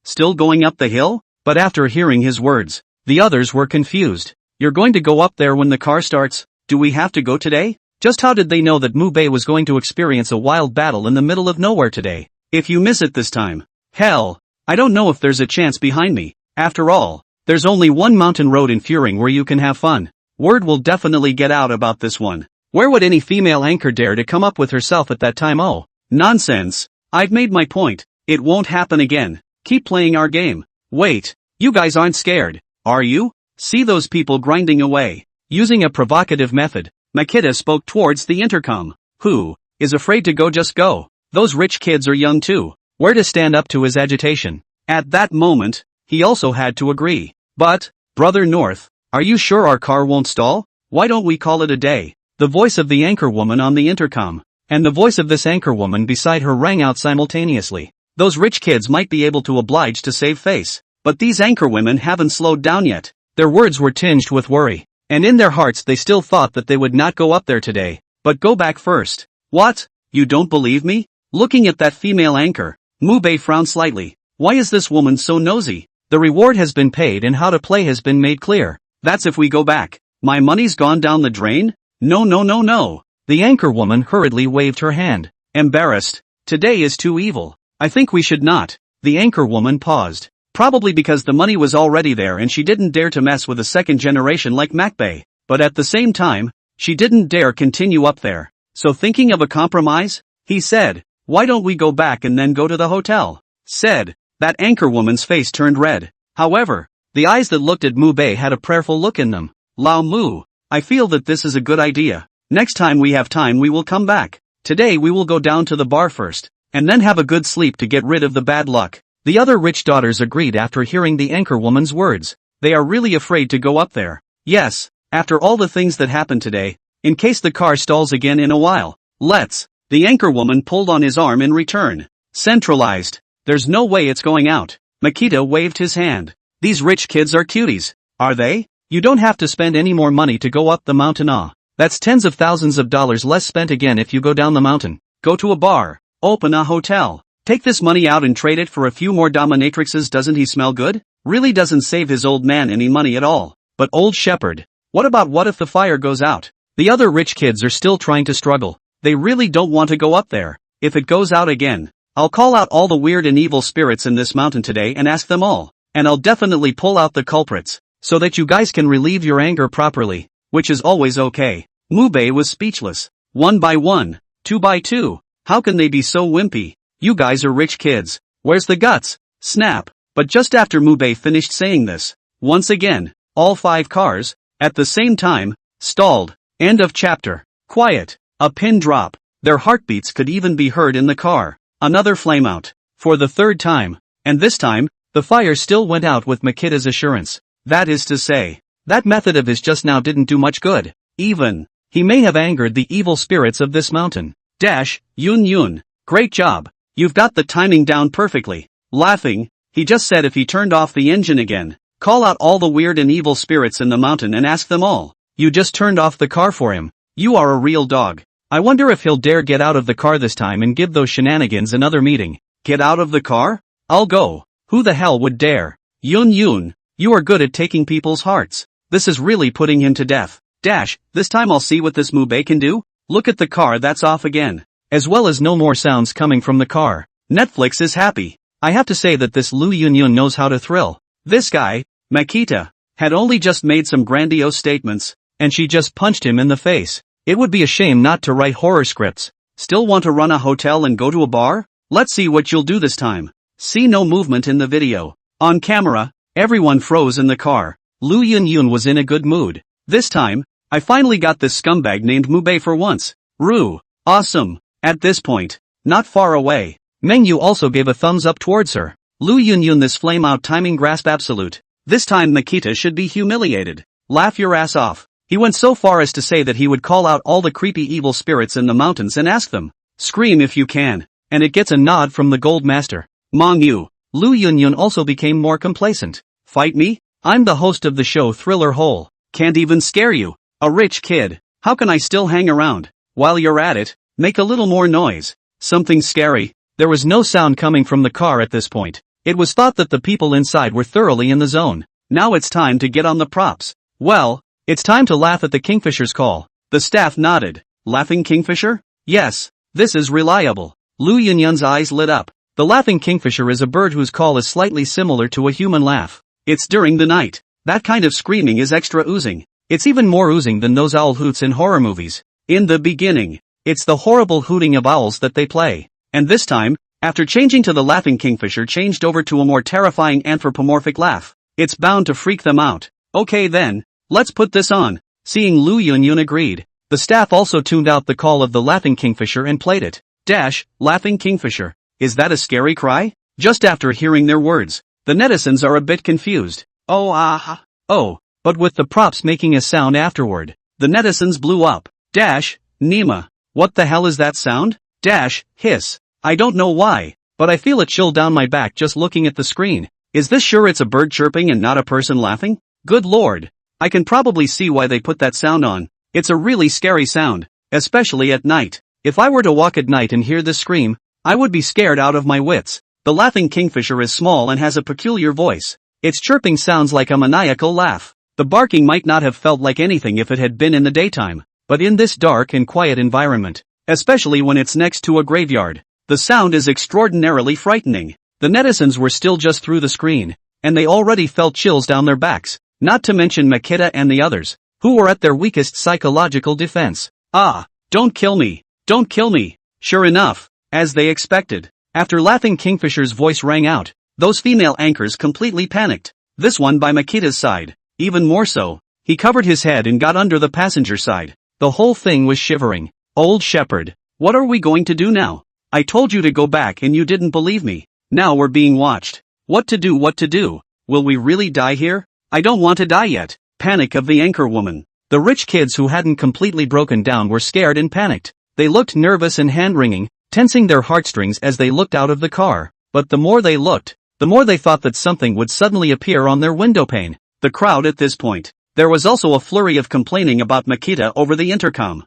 Still going up the hill? But after hearing his words, the others were confused. You're going to go up there when the car starts? Do we have to go today? Just how did they know that Mubei was going to experience a wild battle in the middle of nowhere today? If you miss it this time, hell, I don't know if there's a chance behind me. After all, there's only one mountain road in Furing where you can have fun. Word will definitely get out about this one. Where would any female anchor dare to come up with herself at that time? Oh, nonsense. I've made my point. It won't happen again. Keep playing our game. Wait, you guys aren't scared, are you? See those people grinding away. Using a provocative method, Makita spoke towards the intercom. Who is afraid to go? Just go. Those rich kids are young too. Where to stand up to his agitation. At that moment, he also had to agree. But, Brother North, are you sure our car won't stall? Why don't we call it a day? The voice of the anchor woman on the intercom, and the voice of this anchor woman beside her rang out simultaneously. Those rich kids might be able to oblige to save face, but these anchor women haven't slowed down yet. Their words were tinged with worry, and in their hearts they still thought that they would not go up there today, but go back first. What? You don't believe me? Looking at that female anchor, Mubei frowned slightly. Why is this woman so nosy? The reward has been paid and how to play has been made clear. That's if we go back. My money's gone down the drain? No. The anchor woman hurriedly waved her hand. Embarrassed. Today is too evil. I think we should not. The anchor woman paused. Probably because the money was already there and she didn't dare to mess with a second generation like Macbay. But at the same time, she didn't dare continue up there. So thinking of a compromise? He said, why don't we go back and then go to the hotel? Said. That anchor woman's face turned red. However, the eyes that looked at Mubei had a prayerful look in them. Lao Mu, I feel that this is a good idea. Next time we have time we will come back. Today we will go down to the bar first, and then have a good sleep to get rid of the bad luck. The other rich daughters agreed after hearing the anchor woman's words. They are really afraid to go up there. Yes, after all the things that happened today, in case the car stalls again in a while. Let's. The anchor woman pulled on his arm in return. Centralized. There's no way it's going out. Makita waved his hand. These rich kids are cuties. Are they? You don't have to spend any more money to go up the mountain. That's tens of thousands of dollars less spent again if you go down the mountain. Go to a bar. Open a hotel. Take this money out and trade it for a few more dominatrixes. Doesn't he smell good? Really doesn't save his old man any money at all. But old shepherd. What if the fire goes out? The other rich kids are still trying to struggle. They really don't want to go up there. If it goes out again, I'll call out all the weird and evil spirits in this mountain today and ask them all. And I'll definitely pull out the culprits. so that you guys can relieve your anger properly, which is always okay. Mubei was speechless. 1 by 1, 2 by 2. How can they be so wimpy? You guys are rich kids. Where's the guts? Snap. But just after Mubei finished saying this, once again, all 5 cars, at the same time, stalled. End of chapter. Quiet. A pin drop. Their heartbeats could even be heard in the car. Another flameout. For the 3rd time. And this time, the fire still went out with Makita's assurance. That is to say, that method of his just now didn't do much good. Even, he may have angered the evil spirits of this mountain. Yun. Great job. You've got the timing down perfectly. Laughing, he just said if he turned off the engine again, call out all the weird and evil spirits in the mountain and ask them all. You just turned off the car for him. You are a real dog. I wonder if he'll dare get out of the car this time and give those shenanigans another meeting. Get out of the car? I'll go. Who the hell would dare? Yun, you are good at taking people's hearts. This is really putting him to death. This time I'll see what this Mubei can do. Look at the car that's off again. As well as no more sounds coming from the car. Netflix is happy. I have to say that this Lu Yun knows how to thrill. This guy, Makita, had only just made some grandiose statements, and she just punched him in the face. It would be a shame not to write horror scripts. Still want to run a hotel and go to a bar? Let's see what you'll do this time. See no movement in the video. On camera, everyone froze in the car. Lu Yun was in a good mood. This time, I finally got this scumbag named Mubei for once. Awesome. At this point, not far away, Mengyu also gave a thumbs up towards her. Lu Yun this flame out timing grasp absolute. This time Makita should be humiliated. Laugh your ass off. He went so far as to say that he would call out all the creepy evil spirits in the mountains and ask them. Scream if you can. And it gets a nod from the gold master. Mengyu. Lu Yun also became more complacent. Fight me? I'm the host of the show Thriller Hole. Can't even scare you. A rich kid. How can I still hang around? While you're at it, make a little more noise. Something scary. There was no sound coming from the car at this point. It was thought that the people inside were thoroughly in the zone. Now it's time to get on the props. Well, it's time to laugh at the Kingfisher's call. The staff nodded. Laughing Kingfisher? Yes, this is reliable. Lu Yun's eyes lit up. The laughing kingfisher is a bird whose call is slightly similar to a human laugh. It's during the night. That kind of screaming is extra oozing. It's even more oozing than those owl hoots in horror movies. In the beginning, it's the horrible hooting of owls that they play. And this time, after changing to the laughing kingfisher changed over to a more terrifying anthropomorphic laugh. It's bound to freak them out. Okay then, let's put this on. Seeing Lu Yun agreed. The staff also tuned out the call of the laughing kingfisher and played it. Laughing kingfisher. Is that a scary cry? Just after hearing their words, the netizens are a bit confused. But with the props making a sound afterward, the netizens blew up. Nima. What the hell is that sound? Hiss. I don't know why, but I feel a chill down my back just looking at the screen. Is this sure it's a bird chirping and not a person laughing? Good lord. I can probably see why they put that sound on. It's a really scary sound, especially at night. If I were to walk at night and hear this scream, I would be scared out of my wits. The laughing kingfisher is small and has a peculiar voice. Its chirping sounds like a maniacal laugh. The barking might not have felt like anything if it had been in the daytime, but in this dark and quiet environment, especially when it's next to a graveyard, the sound is extraordinarily frightening. The netizens were still just through the screen, and they already felt chills down their backs, not to mention Makita and the others, who were at their weakest psychological defense. Don't kill me. Don't kill me. Sure enough, as they expected, after laughing kingfisher's voice rang out, those female anchors completely panicked. This one by Makita's side, even more so. He covered his head and got under the passenger side. The whole thing was shivering. Old shepherd, what are we going to do now? I told you to go back and you didn't believe me. Now we're being watched. What to do? Will we really die here? I don't want to die yet. Panic of the anchor woman. The rich kids who hadn't completely broken down were scared and panicked. They looked nervous and hand-wringing, tensing their heartstrings as they looked out of the car. But the more they looked, the more they thought that something would suddenly appear on their windowpane. The crowd at this point. There was also a flurry of complaining about Makita over the intercom.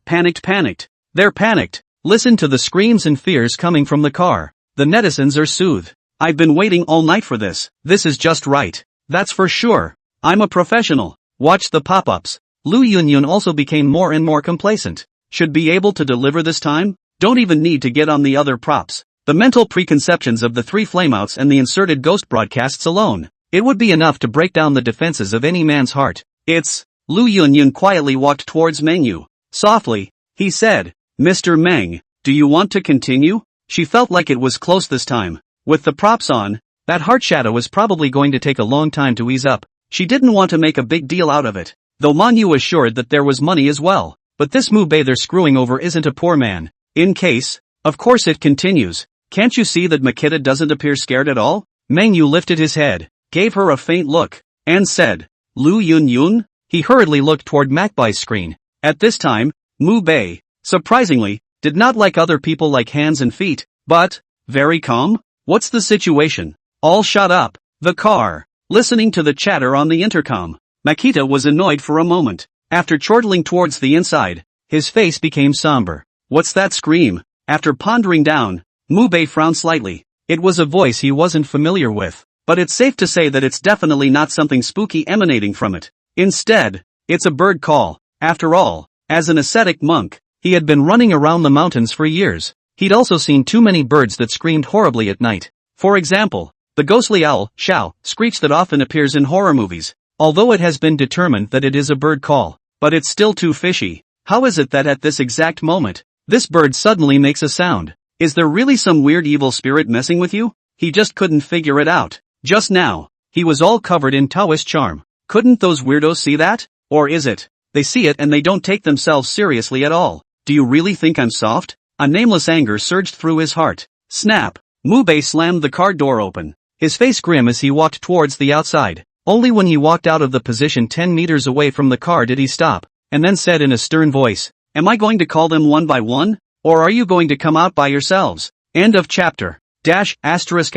Panicked. They're panicked. Listen to the screams and fears coming from the car. The netizens are soothed. I've been waiting all night for this. This is just right. That's for sure. I'm a professional. Watch the pop-ups. Lu Yun also became more and more complacent. Should be able to deliver this time? Don't even need to get on the other props. The mental preconceptions of the 3 flameouts and the inserted ghost broadcasts alone. It would be enough to break down the defenses of any man's heart. It's... Lu Yunyun quietly walked towards Meng Yu. Softly, he said, Mr. Meng, do you want to continue? She felt like it was close this time. With the props on, that heart shadow was probably going to take a long time to ease up. She didn't want to make a big deal out of it. Though Man Yu assured that there was money as well. But this Mu Bei they're screwing over isn't a poor man. In case, of course it continues. Can't you see that Makita doesn't appear scared at all? Meng Yu lifted his head, gave her a faint look, and said, Lu Yunyun? He hurriedly looked toward Macbai's screen. At this time, Mu Bei, surprisingly, did not like other people like hands and feet, but, very calm? What's the situation? All shut up. The car. Listening to the chatter on the intercom, Makita was annoyed for a moment. After chortling towards the inside, his face became somber. What's that scream? After pondering down, Mu Bei frowned slightly. It was a voice he wasn't familiar with, but it's safe to say that it's definitely not something spooky emanating from it. Instead, it's a bird call. After all, as an ascetic monk, he had been running around the mountains for years. He'd also seen too many birds that screamed horribly at night. For example, the ghostly owl, shao, screech that often appears in horror movies. Although it has been determined that it is a bird call, but it's still too fishy. How is it that at this exact moment, this bird suddenly makes a sound? Is there really some weird evil spirit messing with you? He just couldn't figure it out. Just now, he was all covered in Taoist charm. Couldn't those weirdos see that? Or is it? They see it and they don't take themselves seriously at all. Do you really think I'm soft? A nameless anger surged through his heart. Snap! Mu Bei slammed the car door open, his face grim as he walked towards the outside. Only when he walked out of the position 10 meters away from the car did he stop, and then said in a stern voice, Am I going to call them one by one? Or are you going to come out by yourselves? End of chapter. Asterisk.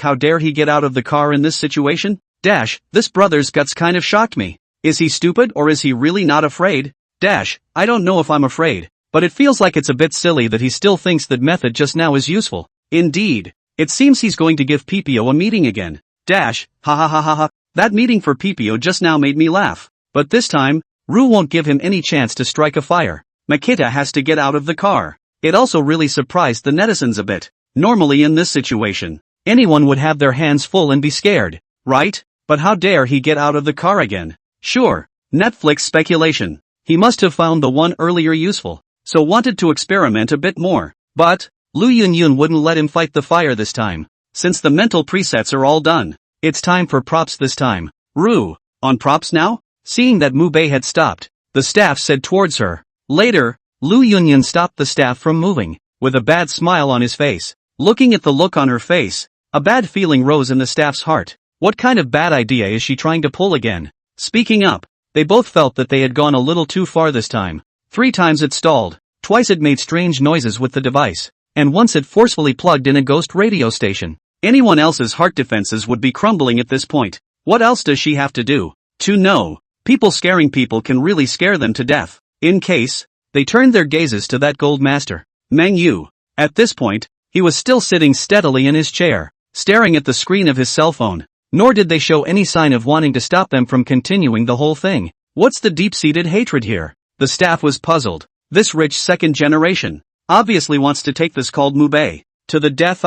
How dare he get out of the car in this situation? This brother's guts kind of shocked me. Is he stupid or is he really not afraid? I don't know if I'm afraid, but it feels like it's a bit silly that he still thinks that method just now is useful. Indeed, it seems he's going to give PPO a meeting again. Ha. That meeting for PPO just now made me laugh. But this time, Ru won't give him any chance to strike a fire. Makita has to get out of the car. It also really surprised the netizens a bit. Normally in this situation, anyone would have their hands full and be scared, right? But how dare he get out of the car again? Sure, Netflix speculation. He must have found the one earlier useful, so wanted to experiment a bit more. But, Lu Yunyun wouldn't let him fight the fire this time. Since the mental presets are all done, it's time for props this time. Ru, on props now? Seeing that Mu Bei had stopped, the staff said towards her. Later, Lu Yunyun stopped the staff from moving, with a bad smile on his face. Looking at the look on her face, a bad feeling rose in the staff's heart. What kind of bad idea is she trying to pull again? Speaking up, they both felt that they had gone a little too far this time. 3 times it stalled, twice it made strange noises with the device, and once it forcefully plugged in a ghost radio station. Anyone else's heart defenses would be crumbling at this point. What else does she have to do? To know, people scaring people can really scare them to death. In case, they turned their gazes to that gold master, Meng Yu. At this point, he was still sitting steadily in his chair, staring at the screen of his cell phone. Nor did they show any sign of wanting to stop them from continuing the whole thing. What's the deep-seated hatred here? The staff was puzzled. This rich second generation obviously wants to take this called Mu Bei to the death.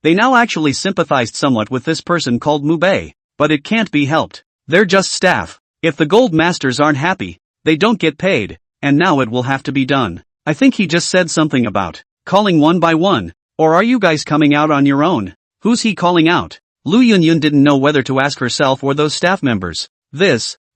They now actually sympathized somewhat with this person called Mu Bei, but it can't be helped. They're just staff. If the gold masters aren't happy, they don't get paid, and now it will have to be done. I think he just said something about calling one by one. Or are you guys coming out on your own? Who's he calling out? Lu Yunyun didn't know whether to ask herself or those staff members.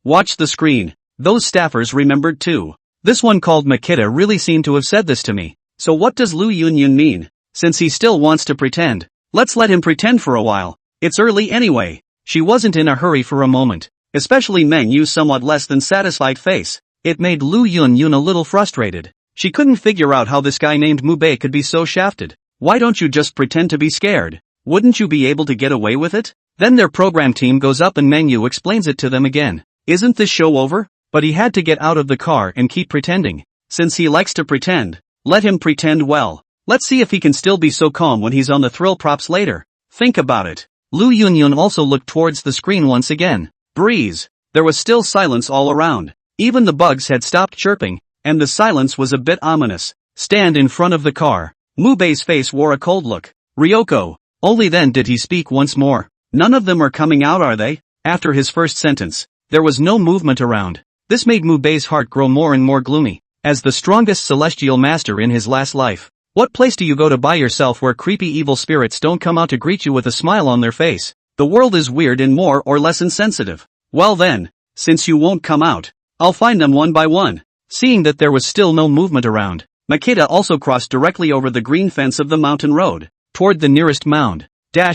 Watch the screen. Those staffers remembered too. This one called Makita really seemed to have said this to me. So what does Lu Yunyun mean? Since he still wants to pretend, let's let him pretend for a while. It's early anyway. She wasn't in a hurry for a moment, especially Meng Yu's somewhat less than satisfied face. It made Lu Yunyun a little frustrated. She couldn't figure out how this guy named Mu Bei could be so shafted. Why don't you just pretend to be scared? Wouldn't you be able to get away with it? Then their program team goes up and Meng Yu explains it to them again. Isn't this show over? But he had to get out of the car and keep pretending. Since he likes to pretend, let him pretend well. Let's see if he can still be so calm when he's on the thrill props later. Think about it. Lu Yunyun also looked towards the screen once again. Breeze. There was still silence all around. Even the bugs had stopped chirping, and the silence was a bit ominous. Stand in front of the car. Mu Bei's face wore a cold look. Ryoko. Only then did he speak once more. None of them are coming out, are they? After his first sentence, there was no movement around. This made Mubei's heart grow more and more gloomy. As the strongest celestial master in his last life, what place do you go to by yourself where creepy evil spirits don't come out to greet you with a smile on their face? The world is weird and more or less insensitive. Well then, since you won't come out, I'll find them one by one. Seeing that there was still no movement around, Makeda also crossed directly over the green fence of the mountain road, toward the nearest mound. What's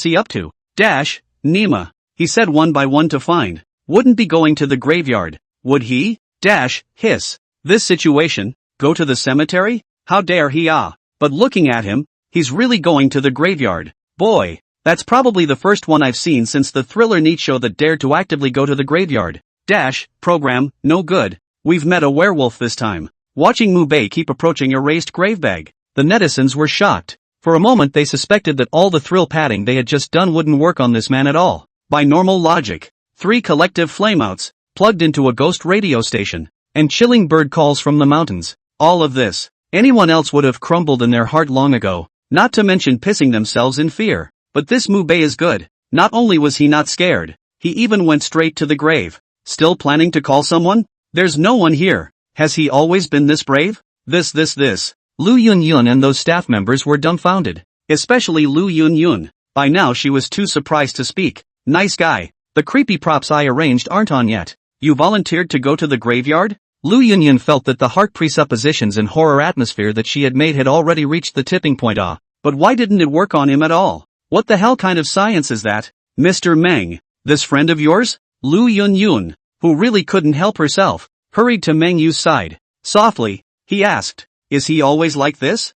he up to? Nima, he said one by one to find. Wouldn't be going to the graveyard, would he? Hiss. This situation, go to the cemetery? How dare he But looking at him, he's really going to the graveyard. Boy, that's probably the first one I've seen since the thriller Neat show that dared to actively go to the graveyard. Program, no good. We've met a werewolf this time. Watching Mubei keep approaching a raised gravebag, the netizens were shocked. For a moment they suspected that all the thrill padding they had just done wouldn't work on this man at all. By normal logic, 3 collective flameouts, plugged into a ghost radio station, and chilling bird calls from the mountains. All of this, anyone else would have crumbled in their heart long ago, not to mention pissing themselves in fear. But this Mubei is good. Not only was he not scared, he even went straight to the grave. Still planning to call someone? There's no one here. Has he always been this brave? This. Lu Yun and those staff members were dumbfounded. Especially Lu Yun. By now she was too surprised to speak. Nice guy. The creepy props I arranged aren't on yet. You volunteered to go to the graveyard? Lu Yun felt that the heart presuppositions and horror atmosphere that she had made had already reached the tipping point. But why didn't it work on him at all? What the hell kind of science is that? Mr. Meng, this friend of yours? Lu Yun, who really couldn't help herself, hurried to Meng Yu's side. Softly, he asked, is he always like this?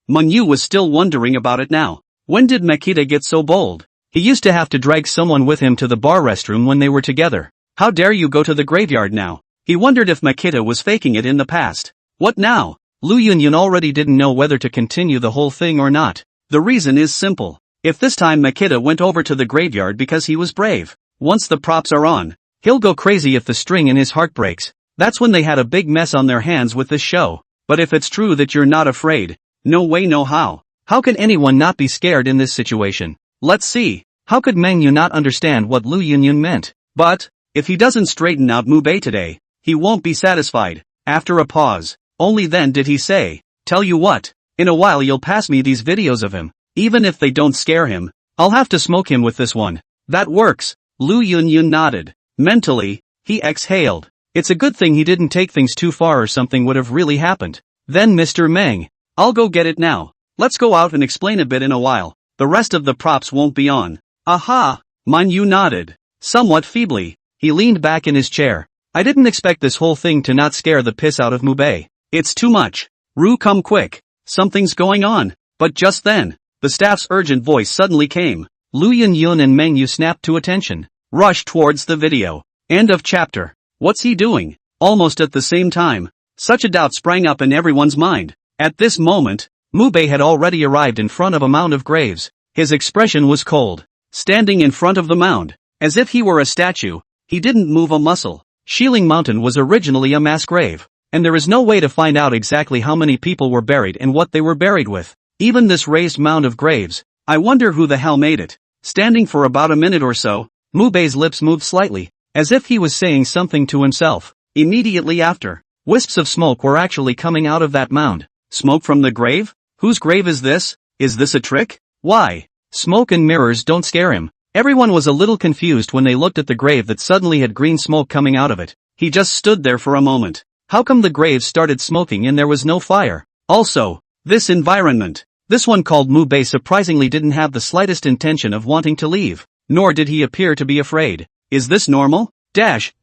Meng Yu was still wondering about it now. When did Makita get so bold? He used to have to drag someone with him to the bar restroom when they were together. How dare you go to the graveyard now? He wondered if Makita was faking it in the past. What now? Lu Yun already didn't know whether to continue the whole thing or not. The reason is simple. If this time Makita went over to the graveyard because he was brave, once the props are on, he'll go crazy if the string in his heart breaks. That's when they had a big mess on their hands with this show. But if it's true that you're not afraid, no way no how. How can anyone not be scared in this situation? Let's see. How could Meng Yu not understand what Lu Yun meant? But, if he doesn't straighten out Mubei today, he won't be satisfied. After a pause, only then did he say, tell you what, in a while you'll pass me these videos of him. Even if they don't scare him, I'll have to smoke him with this one. That works. Lu Yun nodded. Mentally, he exhaled. It's a good thing he didn't take things too far or something would have really happened. Then Mr. Meng, I'll go get it now. Let's go out and explain a bit in a while. The rest of the props won't be on. Aha! Meng Yu nodded. Somewhat feebly, he leaned back in his chair. I didn't expect this whole thing to not scare the piss out of Mubei. It's too much. Ru, come quick. Something's going on. But just then, the staff's urgent voice suddenly came. Lu Yun and Meng Yu snapped to attention, rushed towards the video. End of chapter. What's he doing? Almost at the same time, such a doubt sprang up in everyone's mind. At this moment, Mubei had already arrived in front of a mound of graves. His expression was cold. Standing in front of the mound, as if he were a statue, he didn't move a muscle. Shieling Mountain was originally a mass grave, and there is no way to find out exactly how many people were buried and what they were buried with. Even this raised mound of graves, I wonder who the hell made it. Standing for about a minute or so, Mubei's lips moved slightly, as if he was saying something to himself. Immediately after, wisps of smoke were actually coming out of that mound. Smoke from the grave? Whose grave is this? Is this a trick? Why? Smoke and mirrors don't scare him. Everyone was a little confused when they looked at the grave that suddenly had green smoke coming out of it. He just stood there for a moment. How come the grave started smoking and there was no fire? Also, this environment. This one called Mubei surprisingly didn't have the slightest intention of wanting to leave, nor did he appear to be afraid. Is this normal?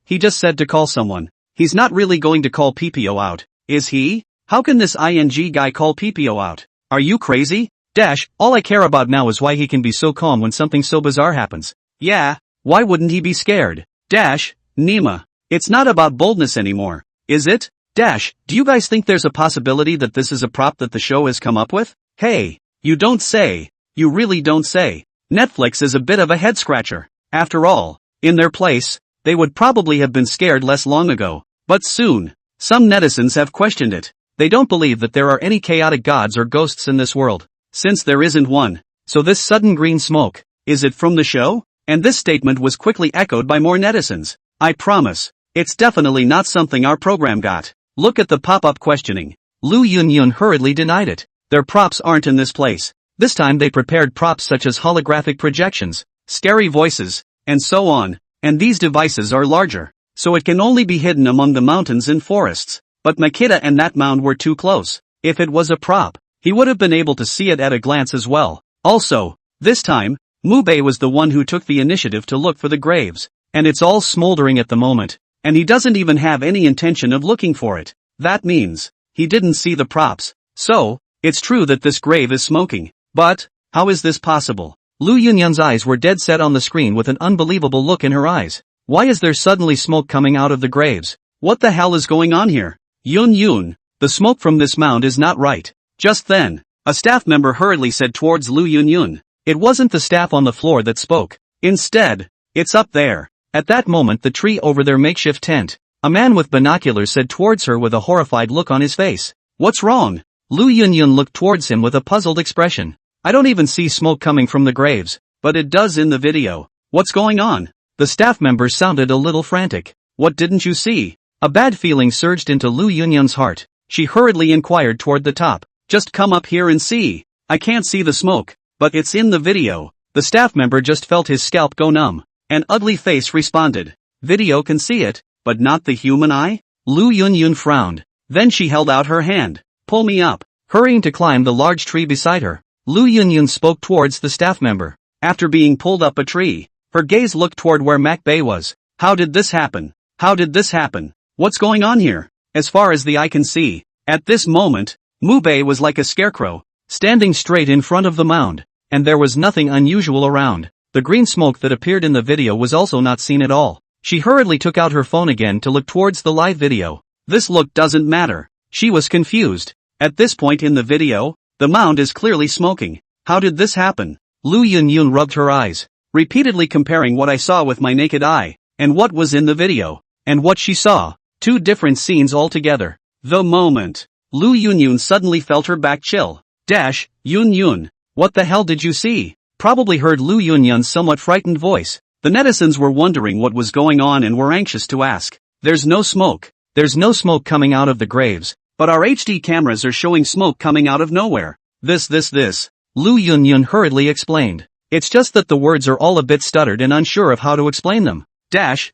He just said to call someone. He's not really going to call PPO out, is he? How can this ING guy call PPO out? Are you crazy? All I care about now is why he can be so calm when something so bizarre happens. Yeah, why wouldn't he be scared? Nima. It's not about boldness anymore, is it? Do you guys think there's a possibility that this is a prop that the show has come up with? Hey, you don't say. You really don't say. Netflix is a bit of a head-scratcher. After all, in their place, they would probably have been scared less long ago. But soon, some netizens have questioned it. They don't believe that there are any chaotic gods or ghosts in this world. Since there isn't one, So this sudden green smoke, is it from the show? And this statement was quickly echoed by more netizens. I promise, it's definitely not something our program got. Look at the pop-up questioning. Loo Yun hurriedly denied it. Their props aren't in this place. This time they prepared props such as holographic projections, scary voices, and so on, and these devices are larger, so it can only be hidden among the mountains and forests. But Makita and that mound were too close. If it was a prop, he would have been able to see it at a glance as well. Also, this time, Mubei was the one who took the initiative to look for the graves, and it's all smoldering at the moment, and he doesn't even have any intention of looking for it. That means, he didn't see the props. So, it's true that this grave is smoking. But, how is this possible? Loo Yunyun's eyes were dead set on the screen with an unbelievable look in her eyes. Why is there suddenly smoke coming out of the graves? What the hell is going on here? Yun, the smoke from this mound is not right. Just then, a staff member hurriedly said towards Loo Yun. It wasn't the staff on the floor that spoke. Instead, it's up there. At that moment the tree over their makeshift tent. A man with binoculars said towards her with a horrified look on his face. What's wrong? Loo Yun looked towards him with a puzzled expression. I don't even see smoke coming from the graves, but it does in the video. What's going on? The staff member sounded a little frantic. What didn't you see? A bad feeling surged into Loo Yun's heart. She hurriedly inquired toward the top. Just come up here and see. I can't see the smoke, but it's in the video. The staff member just felt his scalp go numb. An ugly face responded. Video can see it, but not the human eye? Loo Yun frowned. Then she held out her hand. Pull me up. Hurrying to climb the large tree beside her, Loo Yun spoke towards the staff member. After being pulled up a tree, her gaze looked toward where Mac Bei was. How did this happen? How did this happen? What's going on here? As far as the eye can see, at this moment, Mubei was like a scarecrow, standing straight in front of the mound, and there was nothing unusual around. The green smoke that appeared in the video was also not seen at all. She hurriedly took out her phone again to look towards the live video. This look doesn't matter. She was confused. At this point in the video, the mound is clearly smoking. How did this happen? Loo Yun rubbed her eyes, repeatedly comparing what I saw with my naked eye, and what was in the video, and what she saw. Two different scenes altogether. The moment. Loo Yun suddenly felt her back chill. Yun, what the hell did you see? Probably heard Loo Yun's somewhat frightened voice. The netizens were wondering what was going on and were anxious to ask. There's no smoke. There's no smoke coming out of the graves, but our HD cameras are showing smoke coming out of nowhere. This. Loo Yun hurriedly explained. It's just that the words are all a bit stuttered and unsure of how to explain them.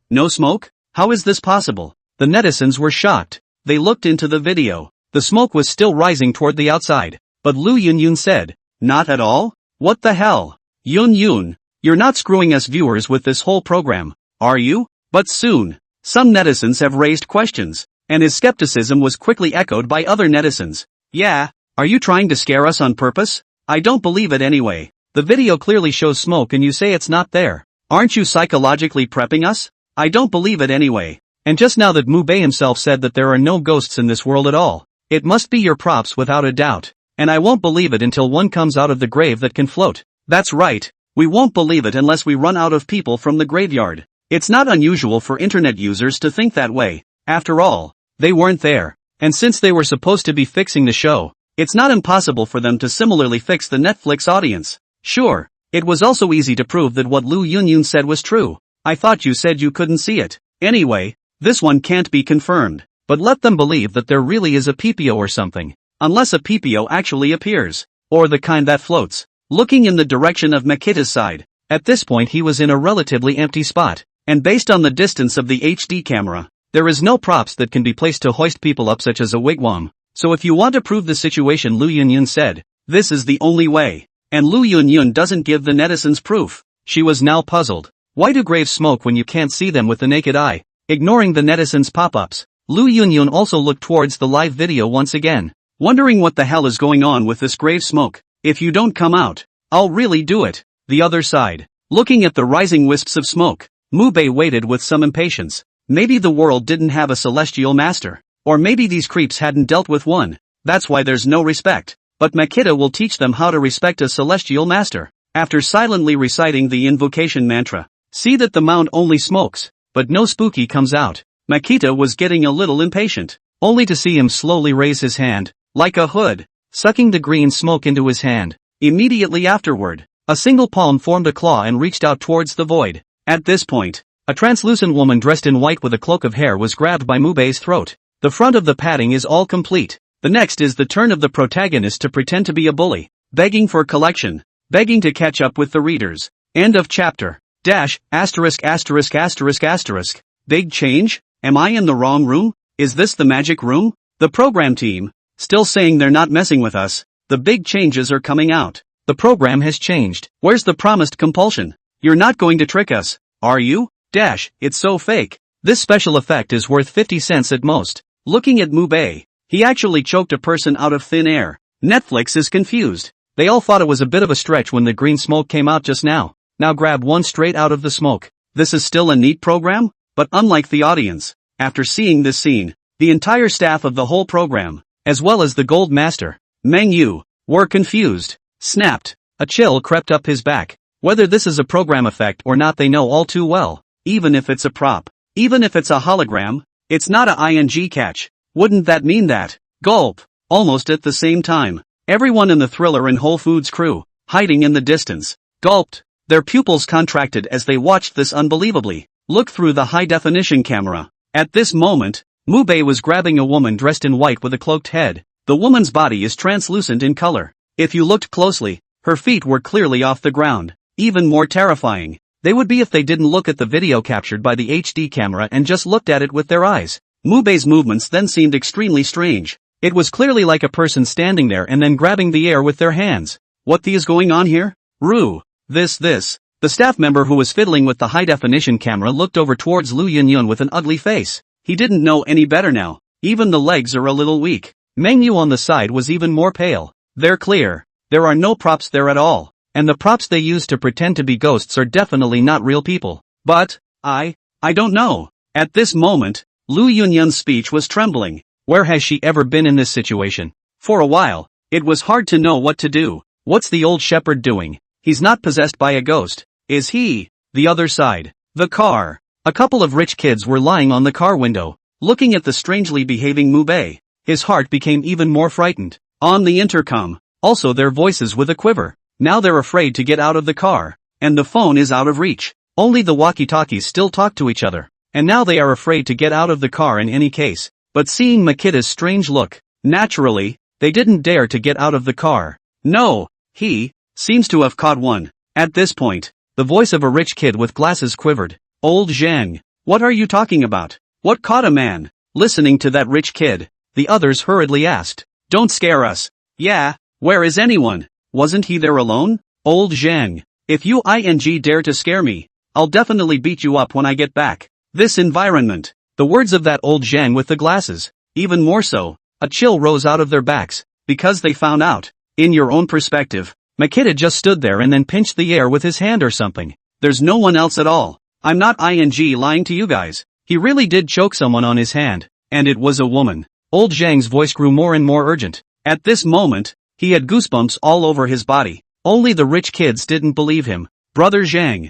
No smoke? How is this possible? The netizens were shocked. They looked into the video. The smoke was still rising toward the outside. But Loo Yun said, not at all? What the hell? Yun, you're not screwing us viewers with this whole program, are you? But soon, some netizens have raised questions, and his skepticism was quickly echoed by other netizens. Yeah, are you trying to scare us on purpose? I don't believe it anyway. The video clearly shows smoke and you say it's not there. Aren't you psychologically prepping us? I don't believe it anyway. And just now that Mubei himself said that there are no ghosts in this world at all. It must be your props without a doubt. And I won't believe it until one comes out of the grave that can float. That's right. We won't believe it unless we run out of people from the graveyard. It's not unusual for internet users to think that way. After all, they weren't there. And since they were supposed to be fixing the show, it's not impossible for them to similarly fix the Netflix audience. Sure, it was also easy to prove that what Loo Yun said was true. I thought you said you couldn't see it. Anyway, this one can't be confirmed. But let them believe that there really is a PPO or something. Unless a PPO actually appears. Or the kind that floats. Looking in the direction of Makita's side. At this point he was in a relatively empty spot. And based on the distance of the HD camera, there is no props that can be placed to hoist people up such as a wigwam. So if you want to prove the situation, Loo Yun said, this is the only way. And Loo Yun doesn't give the netizens proof. She was now puzzled. Why do graves smoke when you can't see them with the naked eye? Ignoring the netizens' pop-ups, Loo Yun also looked towards the live video once again, wondering what the hell is going on with this grave smoke. If you don't come out, I'll really do it. The other side. Looking at the rising wisps of smoke, Mubei waited with some impatience. Maybe the world didn't have a celestial master. Or maybe these creeps hadn't dealt with one. That's why there's no respect. But Makita will teach them how to respect a celestial master. After silently reciting the invocation mantra, see that the mound only smokes, but no spooky comes out. Makita was getting a little impatient, only to see him slowly raise his hand, like a hood, sucking the green smoke into his hand. Immediately afterward, a single palm formed a claw and reached out towards the void. At this point, a translucent woman dressed in white with a cloak of hair was grabbed by Mubei's throat. The front of the padding is all complete. The next is the turn of the protagonist to pretend to be a bully, begging for collection, begging to catch up with the readers. End of chapter. Asterisk. Big change? Am I in the wrong room? Is this the magic room? The program team, still saying they're not messing with us. The big changes are coming out. The program has changed. Where's the promised compulsion? You're not going to trick us, are you? It's so fake. This special effect is worth 50 cents at most. Looking at Mubei, he actually choked a person out of thin air. Netflix is confused. They all thought it was a bit of a stretch when the green smoke came out just now. Now grab one straight out of the smoke. This is still a neat program? But unlike the audience, after seeing this scene, the entire staff of the whole program, as well as the Gold Master, Meng Yu, were confused. Snapped. A chill crept up his back. Whether this is a program effect or not they know all too well. Even if it's a prop, even if it's a hologram, it's not a ing catch. Wouldn't that mean that? Gulp. Almost at the same time, everyone in the Thriller and Whole Foods crew, hiding in the distance, gulped. Their pupils contracted as they watched this unbelievably. Look through the high-definition camera. At this moment, Mubei was grabbing a woman dressed in white with a cloaked head. The woman's body is translucent in color. If you looked closely, her feet were clearly off the ground. Even more terrifying, they would be if they didn't look at the video captured by the HD camera and just looked at it with their eyes. Mubei's movements then seemed extremely strange. It was clearly like a person standing there and then grabbing the air with their hands. What is going on here? This. The staff member who was fiddling with the high-definition camera looked over towards Lu Yunyun with an ugly face. He didn't know any better now. Even the legs are a little weak. Meng Yu on the side was even more pale. They're clear. There are no props there at all. And the props they use to pretend to be ghosts are definitely not real people. But, I don't know. At this moment, Lu Yunyun's speech was trembling. Where has she ever been in this situation? For a while, it was hard to know what to do. What's the old shepherd doing? He's not possessed by a ghost, is he? The other side. The car. A couple of rich kids were lying on the car window, looking at the strangely behaving Mubei. His heart became even more frightened. On the intercom, also their voices with a quiver. Now they're afraid to get out of the car, and the phone is out of reach. Only the walkie-talkies still talk to each other, and now they are afraid to get out of the car in any case. But seeing Makida's strange look, naturally, they didn't dare to get out of the car. No, he seems to have caught one. At this point, the voice of a rich kid with glasses quivered. Old Zhang, what are you talking about? What caught a man? Listening to that rich kid, the others hurriedly asked. Don't scare us. Yeah, where is anyone? Wasn't he there alone? Old Zhang, if you dare to scare me, I'll definitely beat you up when I get back. This environment. The words of that old Zhang with the glasses. Even more so, a chill rose out of their backs, because they found out. In your own perspective, Makita just stood there and then pinched the air with his hand or something. There's no one else at all. I'm not lying to you guys. He really did choke someone on his hand, and it was a woman. Old Zhang's voice grew more and more urgent. At this moment, he had goosebumps all over his body. Only the rich kids didn't believe him. Brother Zhang.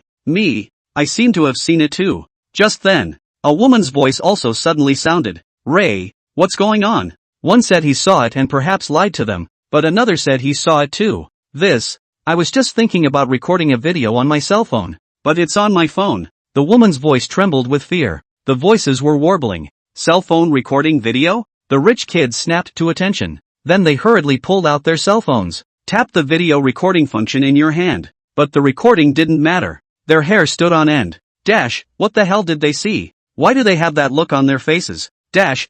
I seem to have seen it too. Just then, a woman's voice also suddenly sounded. Ray, what's going on? One said he saw it and perhaps lied to them, but another said he saw it too. I was just thinking about recording a video on my cell phone. But it's on my phone. The woman's voice trembled with fear. The voices were warbling. Cell phone recording video? The rich kids snapped to attention. Then they hurriedly pulled out their cell phones. Tap the video recording function in your hand. But the recording didn't matter. Their hair stood on end. What the hell did they see? Why do they have that look on their faces?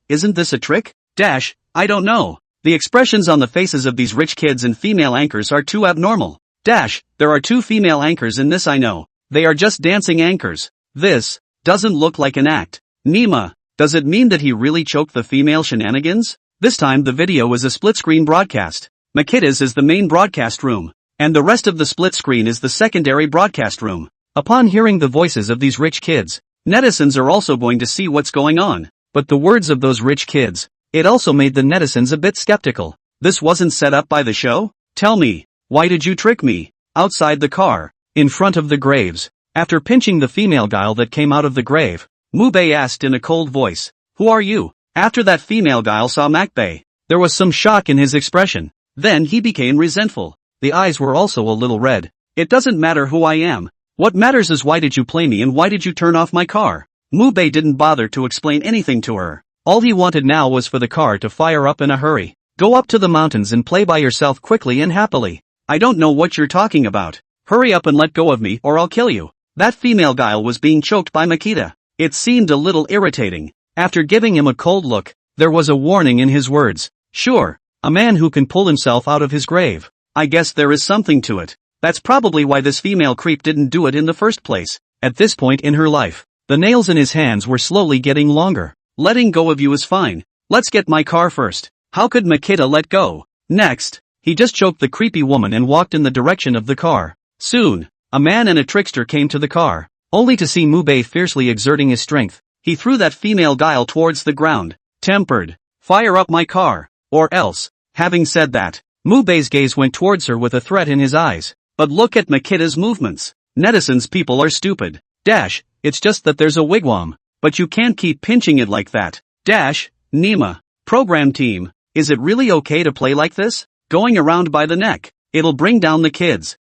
Isn't this a trick? I don't know. The expressions on the faces of these rich kids and female anchors are too abnormal. There are two female anchors in this I know. They are just dancing anchors. This doesn't look like an act. Nima, does it mean that he really choked the female shenanigans? This time the video was a split-screen broadcast. Makida's is the main broadcast room, and the rest of the split screen is the secondary broadcast room. Upon hearing the voices of these rich kids, netizens are also going to see what's going on. But the words of those rich kids, it also made the netizens a bit skeptical. This wasn't set up by the show? Tell me, why did you trick me? Outside the car, in front of the graves. After pinching the female guile that came out of the grave, Mubei asked in a cold voice, who are you? After that female guile saw Makbei, there was some shock in his expression. Then he became resentful. The eyes were also a little red. It doesn't matter who I am. What matters is why did you play me and why did you turn off my car? Mubei didn't bother to explain anything to her. All he wanted now was for the car to fire up in a hurry. Go up to the mountains and play by yourself quickly and happily. I don't know what you're talking about. Hurry up and let go of me or I'll kill you. That female guile was being choked by Makita. It seemed a little irritating. After giving him a cold look, there was a warning in his words. Sure, a man who can pull himself out of his grave. I guess there is something to it. That's probably why this female creep didn't do it in the first place. At this point in her life, the nails in his hands were slowly getting longer. Letting go of you is fine. Let's get my car first. How could Makita let go? Next, he just choked the creepy woman and walked in the direction of the car. Soon, a man and a trickster came to the car, only to see Mubei fiercely exerting his strength. He threw that female guile towards the ground. Tempered. Fire up my car, or else. Having said that, Mubei's gaze went towards her with a threat in his eyes. But look at Makita's movements. Netizens people are stupid. It's just that there's a wigwam. But you can't keep pinching it like that. Nima. Program team. Is it really okay to play like this? Going around by the neck. It'll bring down the kids.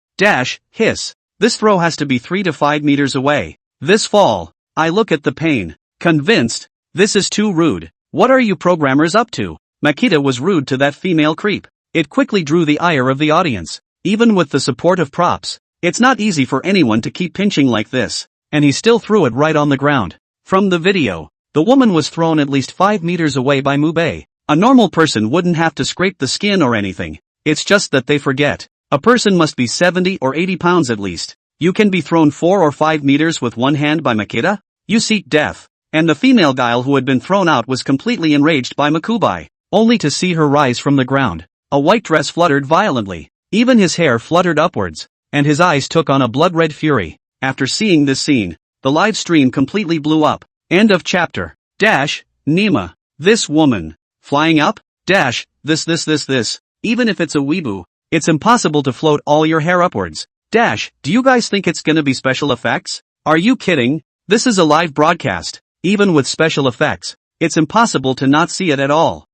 Hiss. This throw has to be 3 to 5 meters away. This fall. I look at the pain. Convinced. This is too rude. What are you programmers up to? Makita was rude to that female creep. It quickly drew the ire of the audience. Even with the support of props, it's not easy for anyone to keep pinching like this. And he still threw it right on the ground. From the video, the woman was thrown at least 5 meters away by Mubei. A normal person wouldn't have to scrape the skin or anything. It's just that they forget. A person must be 70 or 80 pounds at least. You can be thrown 4 or 5 meters with one hand by Makita? You seek death. And the female guile who had been thrown out was completely enraged by Makubai, only to see her rise from the ground. A white dress fluttered violently. Even his hair fluttered upwards, and his eyes took on a blood-red fury. After seeing this scene, the live stream completely blew up. End of chapter. Nima. This woman. Flying up? This. Even if it's a weeboo, it's impossible to float all your hair upwards. Do you guys think it's gonna be special effects? Are you kidding? This is a live broadcast. Even with special effects, it's impossible to not see it at all.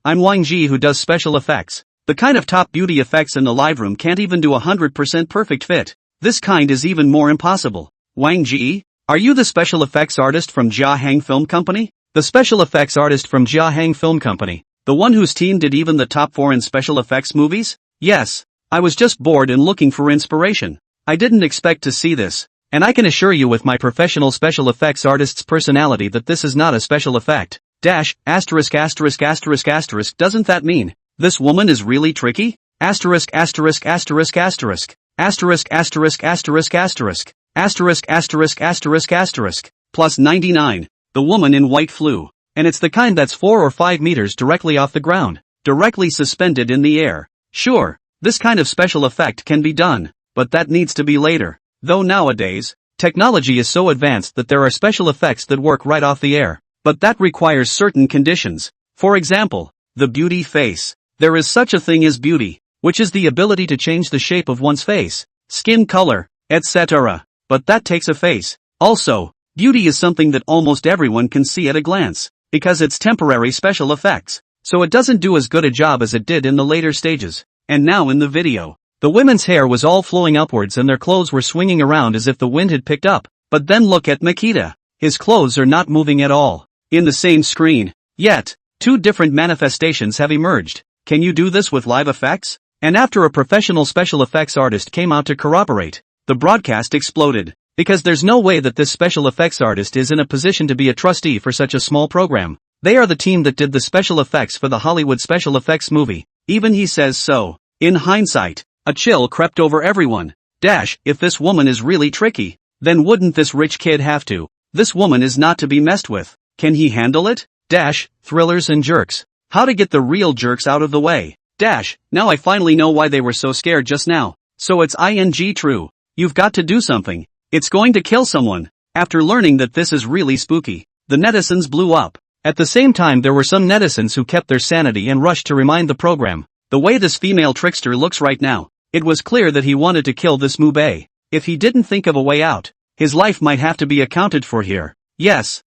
I'm Wang Ji who does special effects. The kind of top beauty effects in the live room can't even do 100% perfect fit. This kind is even more impossible. Wang Ji? Are you the special effects artist from Jia Hang Film Company? The special effects artist from Jia Hang Film Company. The one whose team did even the top foreign special effects movies? Yes. I was just bored and looking for inspiration. I didn't expect to see this. And I can assure you with my professional special effects artist's personality that this is not a special effect. Doesn't that mean this woman is really tricky? Plus 99. The woman in white flew. And it's the kind that's 4 or 5 meters directly off the ground. Directly suspended in the air. Sure, this kind of special effect can be done, but that needs to be later. Though nowadays, technology is so advanced that there are special effects that work right off the air. But that requires certain conditions. For example, the beauty face. There is such a thing as beauty, which is the ability to change the shape of one's face, skin color, etc. But that takes a face. Also, beauty is something that almost everyone can see at a glance, because it's temporary special effects. So it doesn't do as good a job as it did in the later stages. And now in the video, the women's hair was all flowing upwards and their clothes were swinging around as if the wind had picked up. But then look at Makita. His clothes are not moving at all. In the same screen. Yet, 2 different manifestations have emerged. Can you do this with live effects? And after a professional special effects artist came out to corroborate, the broadcast exploded. Because there's no way that this special effects artist is in a position to be a trustee for such a small program. They are the team that did the special effects for the Hollywood special effects movie. Even he says so. In hindsight, a chill crept over everyone. If this woman is really tricky, then wouldn't this rich kid have to? This woman is not to be messed with. Can he handle it? Thrillers and jerks. How to get the real jerks out of the way. Now I finally know why they were so scared just now. So it's true. You've got to do something. It's going to kill someone. After learning that this is really spooky, the netizens blew up. At the same time there were some netizens who kept their sanity and rushed to remind the program. The way this female trickster looks right now, it was clear that he wanted to kill this Mubei. If he didn't think of a way out, his life might have to be accounted for here. Yes.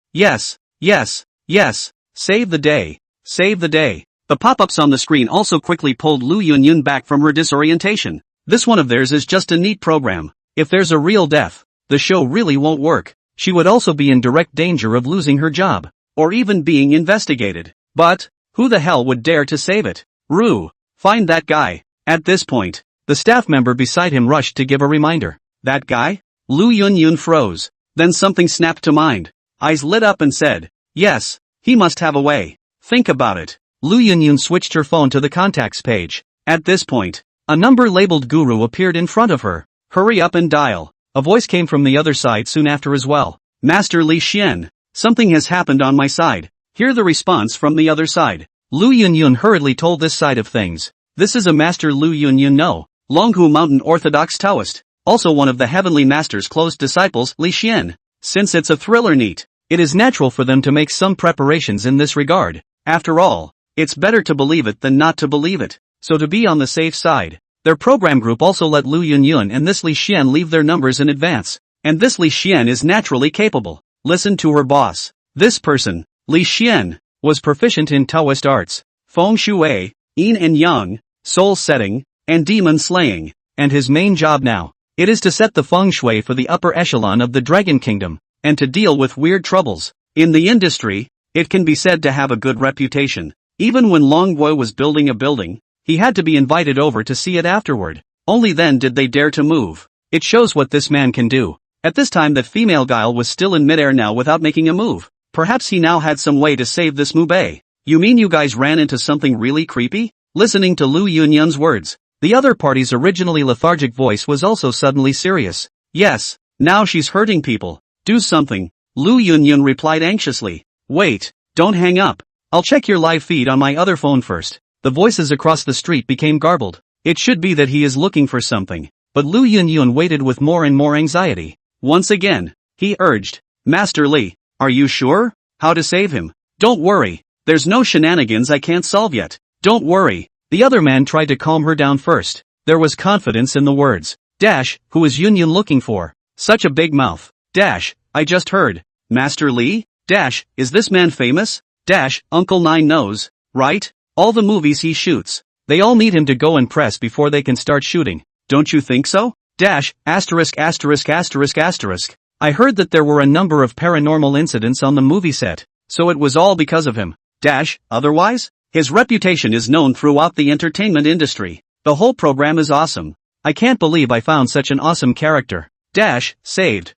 Save the day. Save the day. The pop-ups on the screen also quickly pulled Lu Yunyun back from her disorientation. This one of theirs is just a neat program. If there's a real death, the show really won't work. She would also be in direct danger of losing her job, or even being investigated. But, who the hell would dare to save it? Rue, find that guy. At this point, the staff member beside him rushed to give a reminder. That guy? Lu Yunyun froze. Then something snapped to mind. Eyes lit up and said, yes, he must have a way. Think about it. Lu Yunyun switched her phone to the contacts page. At this point, a number labeled Guru appeared in front of her. Hurry up and dial. A voice came from the other side soon after as well. Master Li Xian, something has happened on my side. Hear the response from the other side. Lu Yunyun hurriedly told this side of things. This is a Master Lu Yunyun no. Longhu Mountain Orthodox Taoist. Also one of the Heavenly Master's close disciples, Li Xian. Since it's a thriller neat, it is natural for them to make some preparations in this regard. After all, it's better to believe it than not to believe it. So to be on the safe side, their program group also let Lu Yunyun and this Li Xian leave their numbers in advance. And this Li Xian is naturally capable. Listen to her boss. This person, Li Xian, was proficient in Taoist arts, feng shui, yin and yang, soul setting, and demon slaying. And his main job now, it is to set the feng shui for the upper echelon of the Dragon Kingdom, and to deal with weird troubles. In the industry, it can be said to have a good reputation. Even when Longboy was building a building, he had to be invited over to see it afterward. Only then did they dare to move. It shows what this man can do. At this time that female Guile was still in midair now without making a move. Perhaps he now had some way to save this Mubei. You mean you guys ran into something really creepy? Listening to Lu Yunyun's words, the other party's originally lethargic voice was also suddenly serious. Yes, now she's hurting people. Do something. Lu Yunyun replied anxiously. Wait, don't hang up. I'll check your live feed on my other phone first. The voices across the street became garbled. It should be that he is looking for something. But Lu Yunyun waited with more and more anxiety. Once again, he urged, Master Li, are you sure? How to save him? Don't worry. There's no shenanigans I can't solve yet. Don't worry. The other man tried to calm her down first. There was confidence in the words. Dash, who is Yunyun looking for? Such a big mouth. Dash, I just heard. Master Li? Dash, is this man famous? Dash, Uncle Nine knows, right? All the movies he shoots. They all need him to go and press before they can start shooting. Don't you think so? Dash, asterisk asterisk asterisk asterisk. I heard that there were a number of paranormal incidents on the movie set, so it was all because of him. Dash, otherwise? His reputation is known throughout the entertainment industry. The whole program is awesome. I can't believe I found such an awesome character. Dash, saved.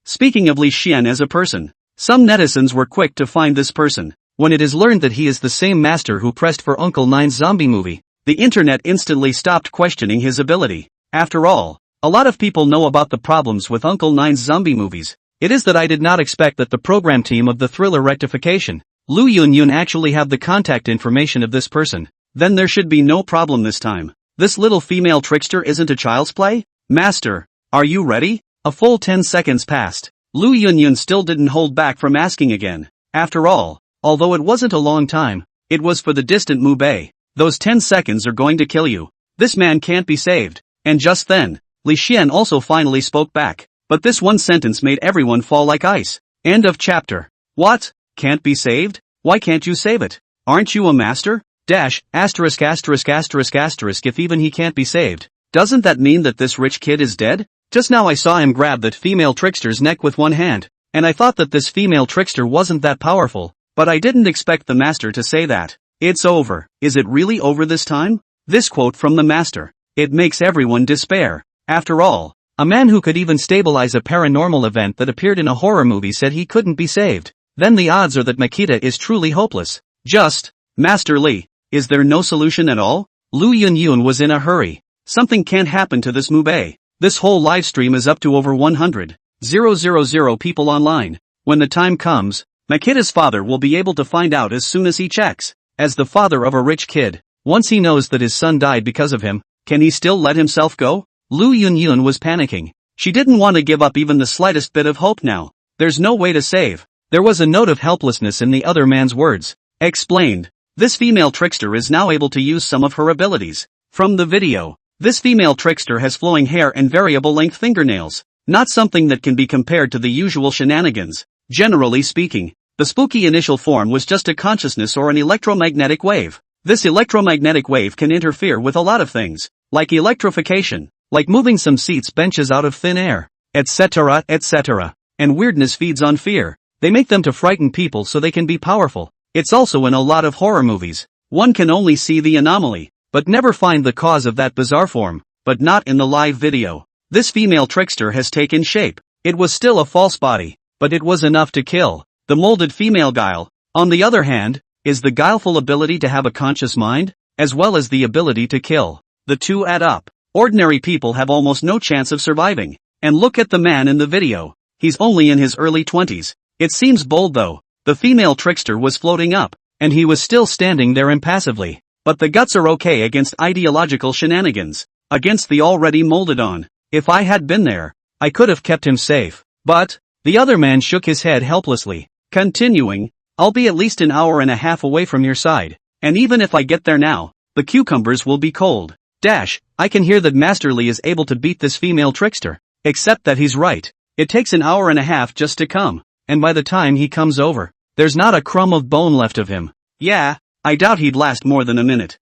Speaking of Li Xian as a person, some netizens were quick to find this person. When it is learned that he is the same master who pressed for Uncle Nine's zombie movie, the internet instantly stopped questioning his ability. After all, a lot of people know about the problems with Uncle Nine's zombie movies. It is that I did not expect that the program team of the thriller Rectification, Lu Yunyun, actually have the contact information of this person. Then there should be no problem this time. This little female trickster isn't a child's play? Master, are you ready? A full 10 seconds passed. Lu Yunyun still didn't hold back from asking again. After all, although it wasn't a long time, it was for the distant Mubei. Those 10 seconds are going to kill you. This man can't be saved. And just then, Li Xian also finally spoke back. But this one sentence made everyone fall like ice. End of chapter. What? Can't be saved? Why can't you save it? Aren't you a master? Dash, asterisk asterisk asterisk asterisk. If even he can't be saved, doesn't that mean that this rich kid is dead? Just now I saw him grab that female trickster's neck with one hand, and I thought that this female trickster wasn't that powerful, but I didn't expect the master to say that. It's over. Is it really over this time? This quote from the master. It makes everyone despair. After all, a man who could even stabilize a paranormal event that appeared in a horror movie said he couldn't be saved. Then the odds are that Makita is truly hopeless. Just, Master Li, is there no solution at all? Lu Yunyun was in a hurry. Something can't happen to this Mubei. This whole live stream is up to over 100,000 people online. When the time comes, Makita's father will be able to find out as soon as he checks. As the father of a rich kid, once he knows that his son died because of him, can he still let himself go? Lu Yunyun was panicking. She didn't want to give up even the slightest bit of hope now. There's no way to save. There was a note of helplessness in the other man's words. Explained. This female trickster is now able to use some of her abilities. From the video, this female trickster has flowing hair and variable length fingernails. Not something that can be compared to the usual shenanigans. Generally speaking, The spooky initial form was just a consciousness or an electromagnetic wave. This electromagnetic wave can interfere with a lot of things, like electrification, like moving some seats benches out of thin air, etc., etc. And weirdness feeds on fear. They make them to frighten people so they can be powerful. It's also in a lot of horror movies. One can only see the anomaly, but never find the cause of that bizarre form, but not in the live video. This female trickster has taken shape. It was still a false body, but it was enough to kill. The molded female guile, on the other hand, is the guileful ability to have a conscious mind, as well as the ability to kill. The two add up. Ordinary people have almost no chance of surviving. And look at the man in the video. He's only in his early 20s. It seems bold though. The female trickster was floating up, and he was still standing there impassively. But the guts are okay against ideological shenanigans. Against the already molded on. If I had been there, I could have kept him safe. But, the other man shook his head helplessly. Continuing, I'll be at least an hour and a half away from your side, and even if I get there now, the cucumbers will be cold. I can hear that Master Lee is able to beat this female trickster, except that he's right. It takes an hour and a half just to come, and by the time he comes over, there's not a crumb of bone left of him. Yeah, I doubt he'd last more than a minute.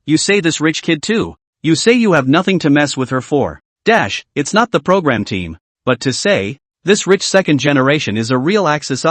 You say this rich kid too. You say you have nothing to mess with her for. It's not the program team, but to say, this rich second generation is a real axis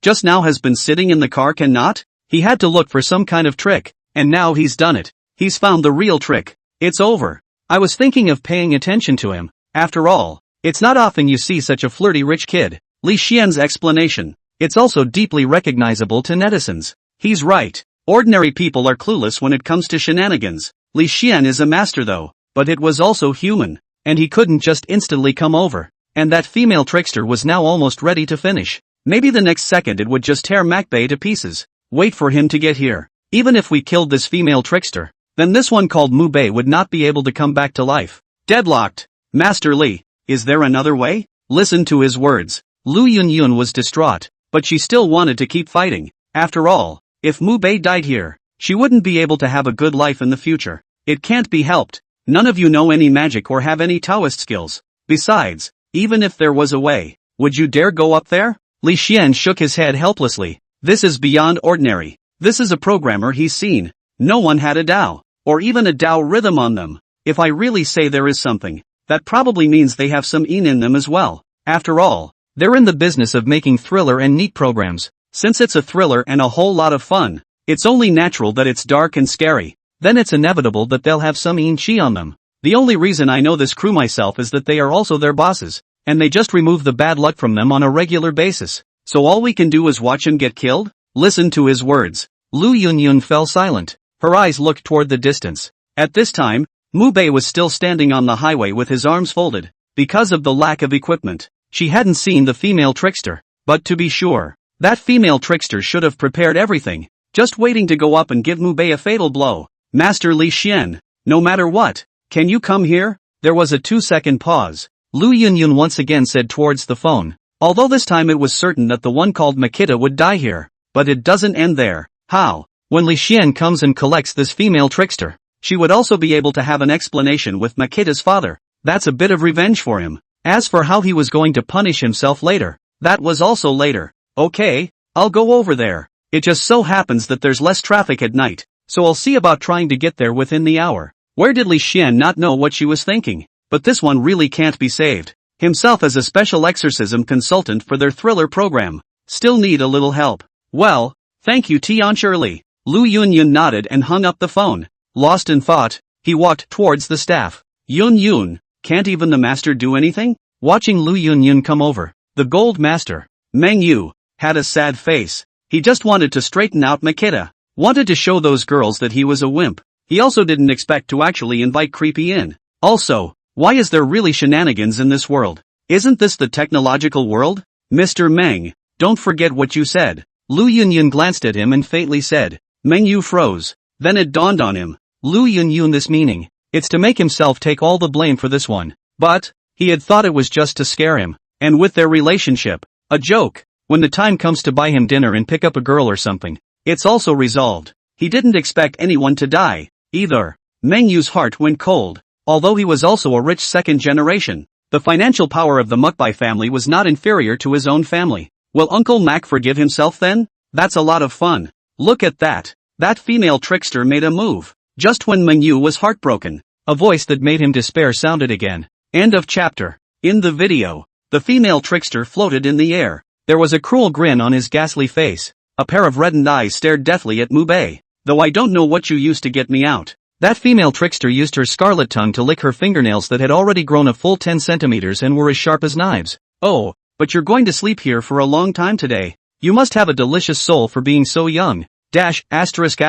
just now has been sitting in the car cannot? He had to look for some kind of trick, and now he's done it. He's found the real trick. It's over. I was thinking of paying attention to him. After all, it's not often you see such a flirty rich kid. Li Xian's explanation. It's also deeply recognizable to netizens. He's right. Ordinary people are clueless when it comes to shenanigans. Li Xian is a master though, but it was also human, and he couldn't just instantly come over. And that female trickster was now almost ready to finish. Maybe the next second it would just tear MacBay to pieces. Wait for him to get here. Even if we killed this female trickster, then this one called Mu Bei would not be able to come back to life. Deadlocked. Master Lee, is there another way? Listen to his words. Lu Yunyun was distraught, but she still wanted to keep fighting. After all, if Mu Bei died here, she wouldn't be able to have a good life in the future. It can't be helped. None of you know any magic or have any Taoist skills. Besides, even if there was a way, would you dare go up there? Li Xian shook his head helplessly. This is beyond ordinary. This is a programmer he's seen. No one had a Dao, or even a Dao rhythm on them. If I really say there is something, that probably means they have some Yin in them as well. After all, they're in the business of making thriller and neat programs. Since it's a thriller and a whole lot of fun, it's only natural that it's dark and scary. Then it's inevitable that they'll have some Yin Chi on them. The only reason I know this crew myself is that they are also their bosses, and they just remove the bad luck from them on a regular basis. So all we can do is watch him get killed? Listen to his words. Lu Yunyun fell silent. Her eyes looked toward the distance. At this time, Mu Bei was still standing on the highway with his arms folded. Because of the lack of equipment, she hadn't seen the female trickster. But to be sure, that female trickster should have prepared everything, just waiting to go up and give Mu Bei a fatal blow. Master Li Xian, no matter what, can you come here? There was a 2-second pause. Lu Yunyun once again said towards the phone. Although this time it was certain that the one called Makita would die here. But it doesn't end there. How? When Li Xian comes and collects this female trickster, she would also be able to have an explanation with Makita's father. That's a bit of revenge for him. As for how he was going to punish himself later, that was also later. Okay, I'll go over there. It just so happens that there's less traffic at night, so I'll see about trying to get there within the hour. Where did Li Xian not know what she was thinking? But this one really can't be saved. Himself as a special exorcism consultant for their thriller program. Still need a little help. Well, thank you Tian Shirley. Lu Yunyun nodded and hung up the phone. Lost in thought, he walked towards the staff. Yunyun, can't even the master do anything? Watching Lu Yunyun come over, the gold master, Meng Yu, had a sad face. He just wanted to straighten out Makita. Wanted to show those girls that he was a wimp. He also didn't expect to actually invite Creepy in. Also, why is there really shenanigans in this world? Isn't this the technological world? Mr. Meng, don't forget what you said. Lu Yunyun glanced at him and faintly said. Meng Yu froze. Then it dawned on him. Lu Yunyun this meaning. It's to make himself take all the blame for this one. But, he had thought it was just to scare him. And with their relationship, a joke. When the time comes to buy him dinner and pick up a girl or something, it's also resolved. He didn't expect anyone to die, either. Meng Yu's heart went cold. Although he was also a rich second generation, the financial power of the Mukbai family was not inferior to his own family. Will Uncle Mac forgive himself then? That's a lot of fun. Look at that. That female trickster made a move. Just when Manhwa was heartbroken. A voice that made him despair sounded again. End of chapter. In the video, the female trickster floated in the air. There was a cruel grin on his ghastly face. A pair of reddened eyes stared deathly at Mubei. Though I don't know what you used to get me out. That female trickster used her scarlet tongue to lick her fingernails that had already grown a full 10 centimeters and were as sharp as knives. Oh, but you're going to sleep here for a long time today. You must have a delicious soul for being so young. Asterisk.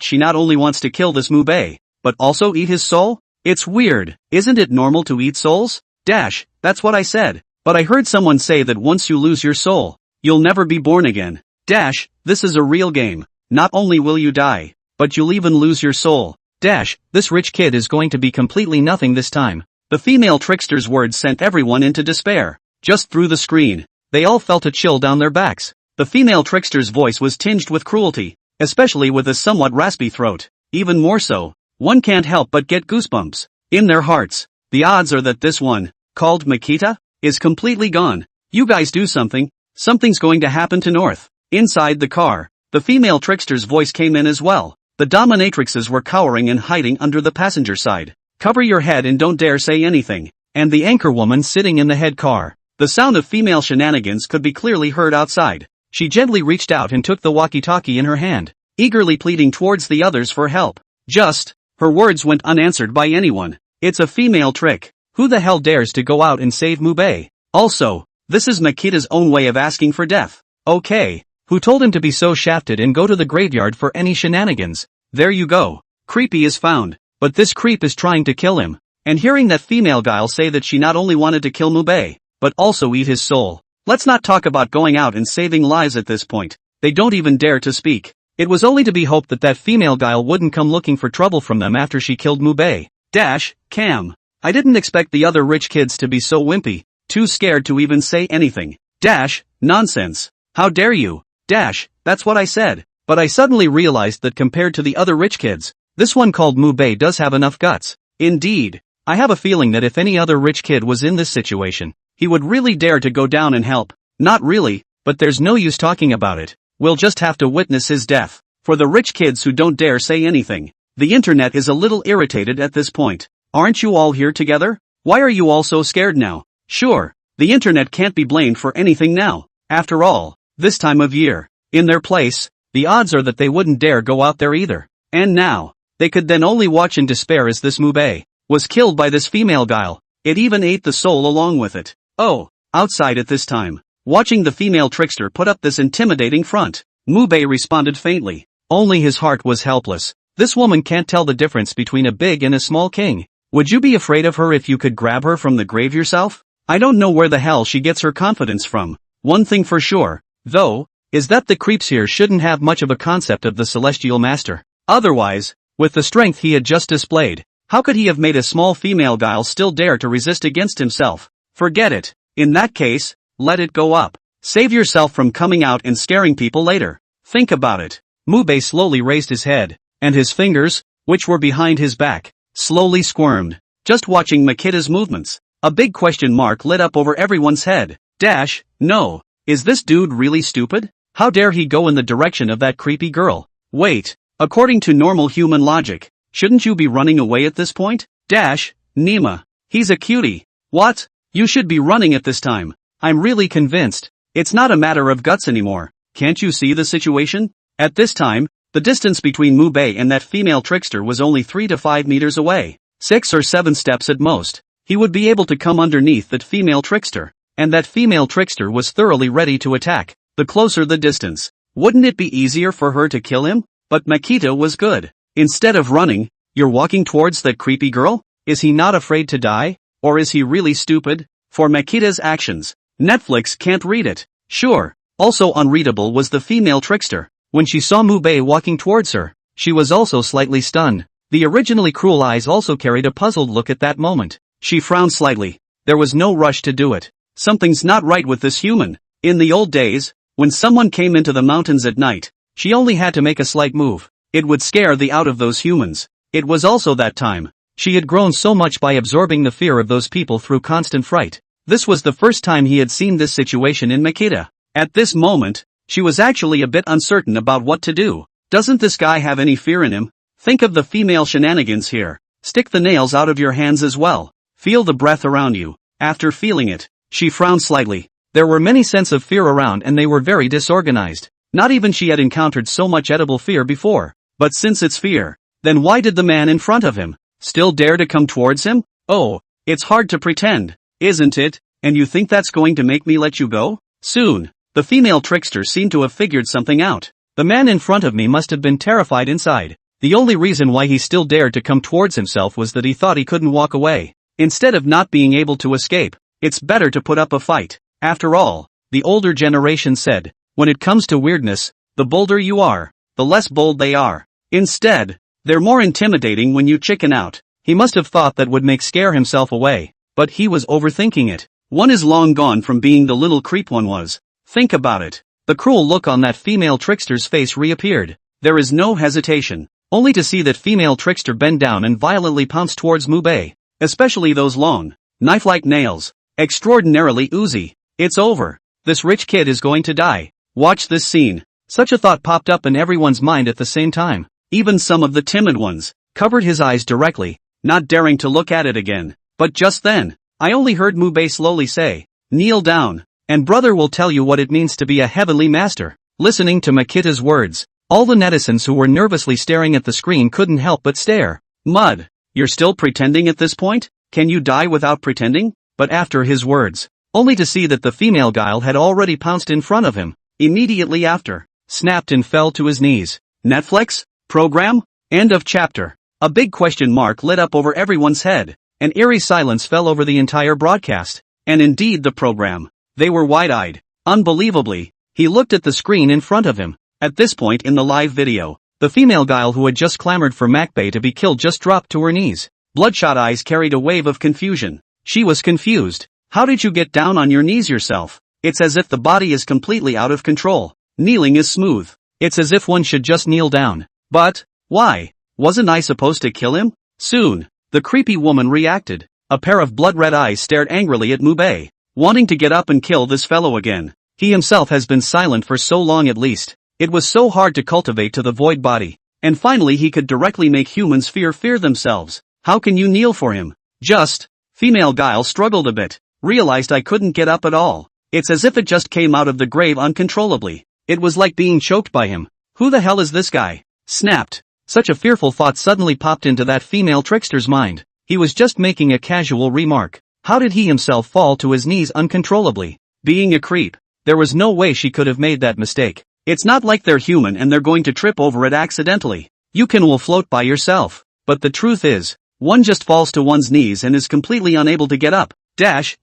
She not only wants to kill this Mubei, but also eat his soul? It's weird, isn't it normal to eat souls? That's what I said. But I heard someone say that once you lose your soul, you'll never be born again. This is a real game. Not only will you die, but you'll even lose your soul. This rich kid is going to be completely nothing this time. The female trickster's words sent everyone into despair. Just through the screen, they all felt a chill down their backs. The female trickster's voice was tinged with cruelty, especially with a somewhat raspy throat. Even more so, one can't help but get goosebumps. In their hearts, the odds are that this one, called Makita, is completely gone. You guys do something. Something's going to happen to North. Inside the car, the female trickster's voice came in as well. The dominatrixes were cowering and hiding under the passenger side. Cover your head and don't dare say anything. And the anchor woman sitting in the head car. The sound of female shenanigans could be clearly heard outside. She gently reached out and took the walkie-talkie in her hand, eagerly pleading towards the others for help. Her words went unanswered by anyone. It's a female trick. Who the hell dares to go out and save Mubei? Also, this is Makita's own way of asking for death. Okay. Who told him to be so shafted and go to the graveyard for any shenanigans? There you go. Creepy is found. But this creep is trying to kill him. And hearing that female guile say that she not only wanted to kill Mubei, but also eat his soul. Let's not talk about going out and saving lives at this point. They don't even dare to speak. It was only to be hoped that that female guile wouldn't come looking for trouble from them after she killed Mubei. Cam. I didn't expect the other rich kids to be so wimpy, too scared to even say anything. Nonsense. How dare you? That's what I said. But I suddenly realized that compared to the other rich kids, this one called Mubei does have enough guts. Indeed. I have a feeling that if any other rich kid was in this situation, he would really dare to go down and help. Not really, but there's no use talking about it. We'll just have to witness his death. For the rich kids who don't dare say anything, the internet is a little irritated at this point. Aren't you all here together? Why are you all so scared now? Sure, the internet can't be blamed for anything now. After all, this time of year, in their place, the odds are that they wouldn't dare go out there either. And now, they could then only watch in despair as this Mubei was killed by this female guile. It even ate the soul along with it. Oh, outside at this time, watching the female trickster put up this intimidating front, Mubei responded faintly. Only his heart was helpless. This woman can't tell the difference between a big and a small king. Would you be afraid of her if you could grab her from the grave yourself? I don't know where the hell she gets her confidence from. One thing for sure, though, is that the creeps here shouldn't have much of a concept of the celestial master. Otherwise, with the strength he had just displayed, how could he have made a small female guile still dare to resist against himself? Forget it. In that case, let it go up. Save yourself from coming out and scaring people later. Think about it. Mubei slowly raised his head, and his fingers, which were behind his back, slowly squirmed. Just watching Makita's movements, a big question mark lit up over everyone's head. No. Is this dude really stupid? How dare he go in the direction of that creepy girl? Wait, according to normal human logic, shouldn't you be running away at this point? Nima. He's a cutie. What? You should be running at this time. I'm really convinced. It's not a matter of guts anymore. Can't you see the situation? At this time, the distance between Mubei and that female trickster was only 3 to 5 meters away. 6 or 7 steps at most. He would be able to come underneath that female trickster. And that female trickster was thoroughly ready to attack. The closer the distance, wouldn't it be easier for her to kill him? But Makita was good. Instead of running, you're walking towards that creepy girl? Is he not afraid to die? Or is he really stupid? For Makita's actions, Netflix can't read it. Sure. Also unreadable was the female trickster. When she saw Mubei walking towards her, she was also slightly stunned. The originally cruel eyes also carried a puzzled look at that moment. She frowned slightly. There was no rush to do it. Something's not right with this human. In the old days, when someone came into the mountains at night, she only had to make a slight move. It would scare the out of those humans. It was also that time. She had grown so much by absorbing the fear of those people through constant fright. This was the first time he had seen this situation in Makita. At this moment, she was actually a bit uncertain about what to do. Doesn't this guy have any fear in him? Think of the female shenanigans here. Stick the nails out of your hands as well. Feel the breath around you. After feeling it, she frowned slightly. There were many scents of fear around and they were very disorganized. Not even she had encountered so much edible fear before. But since it's fear, then why did the man in front of him still dare to come towards him? Oh, it's hard to pretend, isn't it? And you think that's going to make me let you go? Soon, the female trickster seemed to have figured something out. The man in front of me must have been terrified inside. The only reason why he still dared to come towards himself was that he thought he couldn't walk away. Instead of not being able to escape, it's better to put up a fight. After all, the older generation said, when it comes to weirdness, the bolder you are, the less bold they are. Instead, they're more intimidating when you chicken out. He must have thought that would make scare himself away, but he was overthinking it. One is long gone from being the little creep one was. Think about it. The cruel look on that female trickster's face reappeared. There is no hesitation, only to see that female trickster bend down and violently pounce towards Mubei. Especially those long, knife-like nails. Extraordinarily oozy. It's over. This rich kid is going to die. Watch this scene. Such a thought popped up in everyone's mind at the same time. Even some of the timid ones covered his eyes directly, not daring to look at it again. But just then, I only heard Mubei slowly say, "Kneel down, and brother will tell you what it means to be a heavenly master." Listening to Makita's words, all the netizens who were nervously staring at the screen couldn't help but stare. Mud, you're still pretending at this point? Can you die without pretending? But after his words, only to see that the female guile had already pounced in front of him, immediately after, snapped and fell to his knees. Netflix? Program? End of chapter. A big question mark lit up over everyone's head. An eerie silence fell over the entire broadcast. And indeed the program. They were wide-eyed. Unbelievably, he looked at the screen in front of him. At this point in the live video, the female guile who had just clamored for Makbei to be killed just dropped to her knees. Bloodshot eyes carried a wave of confusion. She was confused. How did you get down on your knees yourself? It's as if the body is completely out of control. Kneeling is smooth. It's as if one should just kneel down. But, why? Wasn't I supposed to kill him? Soon, the creepy woman reacted. A pair of blood-red eyes stared angrily at Mubei, wanting to get up and kill this fellow again. He himself has been silent for so long at least. It was so hard to cultivate to the void body. And finally he could directly make humans fear themselves. How can you kneel for him? Just. Female guile struggled a bit. Realized I couldn't get up at all. It's as if it just came out of the grave uncontrollably. It was like being choked by him. Who the hell is this guy? Snapped. Such a fearful thought suddenly popped into that female trickster's mind. He was just making a casual remark. How did he himself fall to his knees uncontrollably? Being a creep. There was no way she could have made that mistake. It's not like they're human and they're going to trip over it accidentally. You will float by yourself. But the truth is, one just falls to one's knees and is completely unable to get up.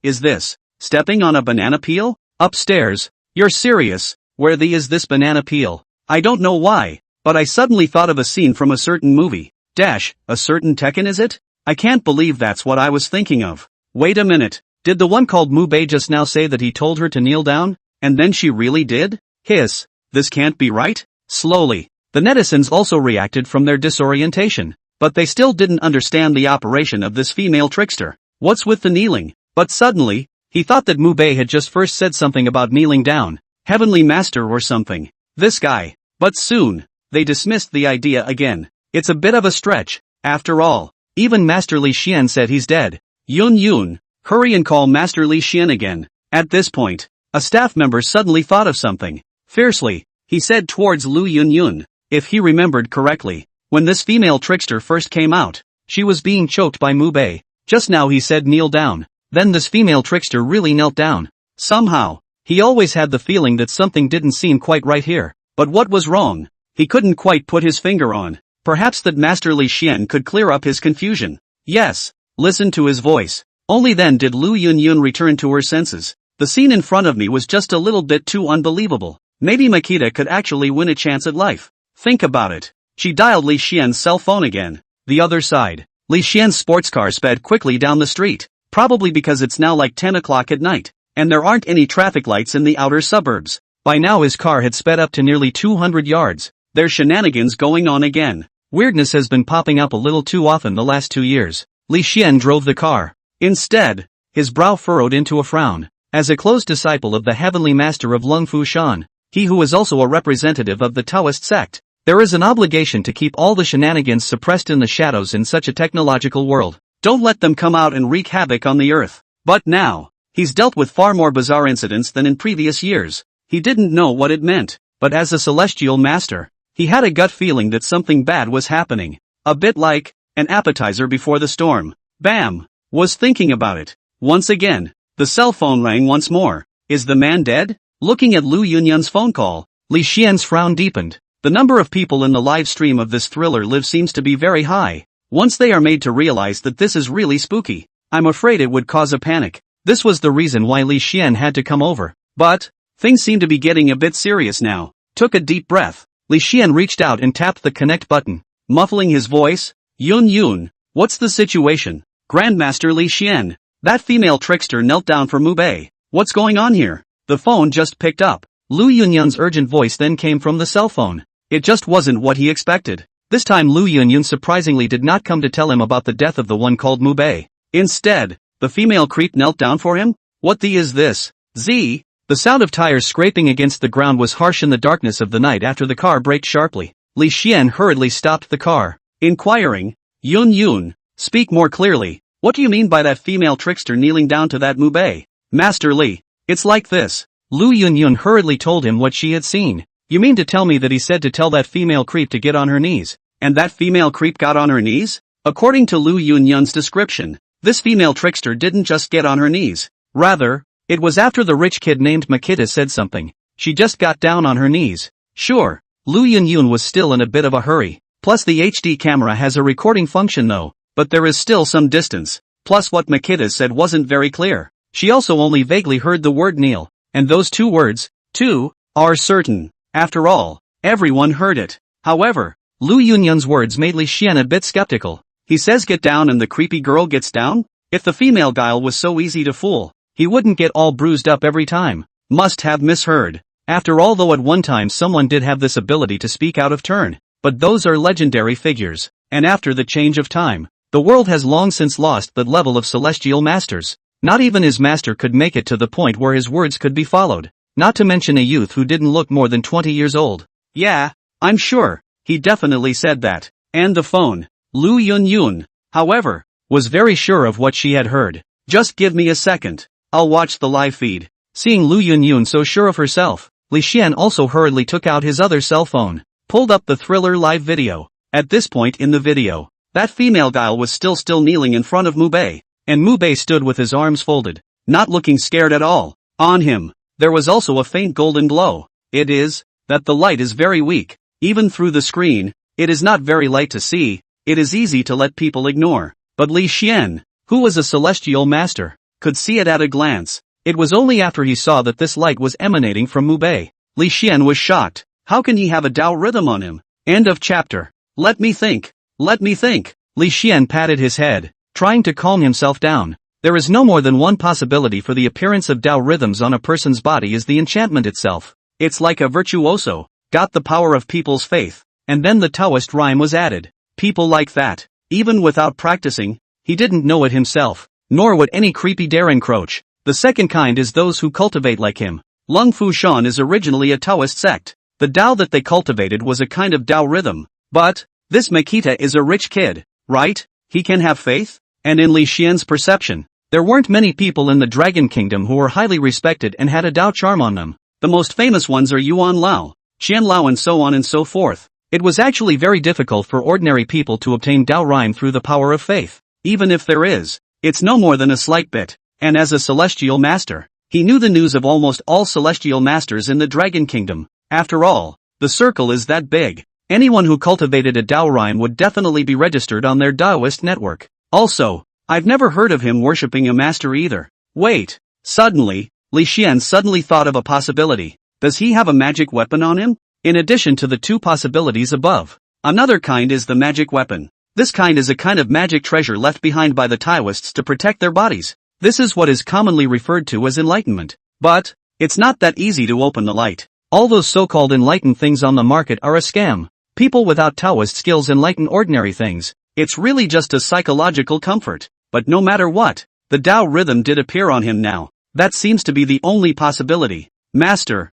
Is this stepping on a banana peel? Upstairs? You're serious? Where is this banana peel? I don't know why, but I suddenly thought of a scene from a certain movie. A certain Tekken is it? I can't believe that's what I was thinking of. Wait a minute, did the one called Mubei just now say that he told her to kneel down, and then she really did? Hiss, this can't be right? Slowly, the netizens also reacted from their disorientation, but they still didn't understand the operation of this female trickster. What's with the kneeling? But suddenly, he thought that Mubei had just first said something about kneeling down, heavenly master or something. This guy. But soon, they dismissed the idea again. It's a bit of a stretch, after all. Even Master Li Xian said he's dead. Yun, hurry and call Master Li Xian again. At this point, a staff member suddenly thought of something. Fiercely, he said towards Lu Yun. If he remembered correctly, when this female trickster first came out, she was being choked by Mubei. Just now he said kneel down. Then this female trickster really knelt down. Somehow, he always had the feeling that something didn't seem quite right here. But what was wrong? He couldn't quite put his finger on. Perhaps that Master Li Xian could clear up his confusion. Yes, listen to his voice. Only then did Lu Yun return to her senses. The scene in front of me was just a little bit too unbelievable. Maybe Makita could actually win a chance at life. Think about it. She dialed Li Xian's cell phone again. The other side. Li Xian's sports car sped quickly down the street. Probably because it's now like 10 o'clock at night, and there aren't any traffic lights in the outer suburbs. By now his car had sped up to nearly 200 yards. There's shenanigans going on again. Weirdness has been popping up a little too often the last 2 years. Li Xian drove the car. Instead, his brow furrowed into a frown. As a close disciple of the heavenly master of Lung Fu Shan, he who is also a representative of the Taoist sect, there is an obligation to keep all the shenanigans suppressed in the shadows in such a technological world. Don't let them come out and wreak havoc on the earth. But now, he's dealt with far more bizarre incidents than in previous years. He didn't know what it meant, but as a celestial master, he had a gut feeling that something bad was happening. A bit like an appetizer before the storm. Bam! Was thinking about it. Once again, the cell phone rang once more. Is the man dead? Looking at Lu Yunyun's phone call, Li Xian's frown deepened. The number of people in the live stream of this thriller live seems to be very high. Once they are made to realize that this is really spooky, I'm afraid it would cause a panic. This was the reason why Li Xian had to come over. But things seem to be getting a bit serious now. Took a deep breath. Li Xian reached out and tapped the connect button, muffling his voice. Yun, what's the situation? Grandmaster Li Xian. That female trickster knelt down for Mu Bei. What's going on here? The phone just picked up. Lu Yunyun's urgent voice then came from the cell phone. It just wasn't what he expected. This time Lu Yunyun surprisingly did not come to tell him about the death of the one called Mu Bei. Instead, the female creep knelt down for him? What the is this? Z? The sound of tires scraping against the ground was harsh in the darkness of the night after the car braked sharply. Li Xian hurriedly stopped the car, inquiring, Yun, speak more clearly. What do you mean by that female trickster kneeling down to that Mu Bei? Master Li, it's like this. Lu Yunyun hurriedly told him what she had seen. You mean to tell me that he said to tell that female creep to get on her knees, and that female creep got on her knees? According to Lu Yunyun's description, this female trickster didn't just get on her knees. Rather, it was after the rich kid named Makita said something. She just got down on her knees. Sure, Lu Yunyun was still in a bit of a hurry. Plus the HD camera has a recording function though, but there is still some distance. Plus what Makita said wasn't very clear. She also only vaguely heard the word kneel, and those two words, too, are certain. After all, everyone heard it. However, Lu Yunyun's words made Li Xian a bit skeptical. He says get down and the creepy girl gets down? If the female guile was so easy to fool, he wouldn't get all bruised up every time. Must have misheard. After all, though at one time someone did have this ability to speak out of turn, but those are legendary figures, and after the change of time, the world has long since lost that level of celestial masters. Not even his master could make it to the point where his words could be followed, not to mention a youth who didn't look more than 20 years old. Yeah, I'm sure, he definitely said that. And the phone, Lu Yunyun, however, was very sure of what she had heard. Just give me a second, I'll watch the live feed. Seeing Lu Yunyun so sure of herself, Li Xian also hurriedly took out his other cell phone, pulled up the thriller live video. At this point in the video, that female guile was still kneeling in front of Mu Bei, and Mu Bei stood with his arms folded, not looking scared at all. On him, there was also a faint golden glow. It is that the light is very weak, even through the screen. It is not very light to see. It is easy to let people ignore. But Li Xian, who was a celestial master, could see it at a glance. It was only after he saw that this light was emanating from Mu Bei. Li Xian was shocked. How can he have a Tao rhythm on him? End of chapter. Let me think. Li Xian patted his head, trying to calm himself down. There is no more than one possibility for the appearance of Tao rhythms on a person's body is the enchantment itself. It's like a virtuoso, got the power of people's faith, and then the Taoist rhyme was added. People like that, even without practicing, he didn't know it himself, nor would any creepy dare encroach. The second kind is those who cultivate like him. Lung Fu Shan is originally a Taoist sect. The Tao that they cultivated was a kind of Tao rhythm. But this Makita is a rich kid, right? He can have faith? And in Li Xian's perception, there weren't many people in the Dragon Kingdom who were highly respected and had a Tao charm on them. The most famous ones are Yuan Lao, Qian Lao and so on and so forth. It was actually very difficult for ordinary people to obtain Tao rhyme through the power of faith. Even if there is, it's no more than a slight bit. And as a celestial master, he knew the news of almost all celestial masters in the Dragon Kingdom. After all, the circle is that big. Anyone who cultivated a Tao rhyme would definitely be registered on their Taoist network. Also, I've never heard of him worshipping a master either. Wait, suddenly, Li Xian suddenly thought of a possibility. Does he have a magic weapon on him? In addition to the two possibilities above, another kind is the magic weapon. This kind is a kind of magic treasure left behind by the Taoists to protect their bodies. This is what is commonly referred to as enlightenment. But it's not that easy to open the light. All those so-called enlightened things on the market are a scam. People without Taoist skills enlighten ordinary things. It's really just a psychological comfort. But no matter what, The Tao rhythm did appear on him now. That seems to be the only possibility. Master,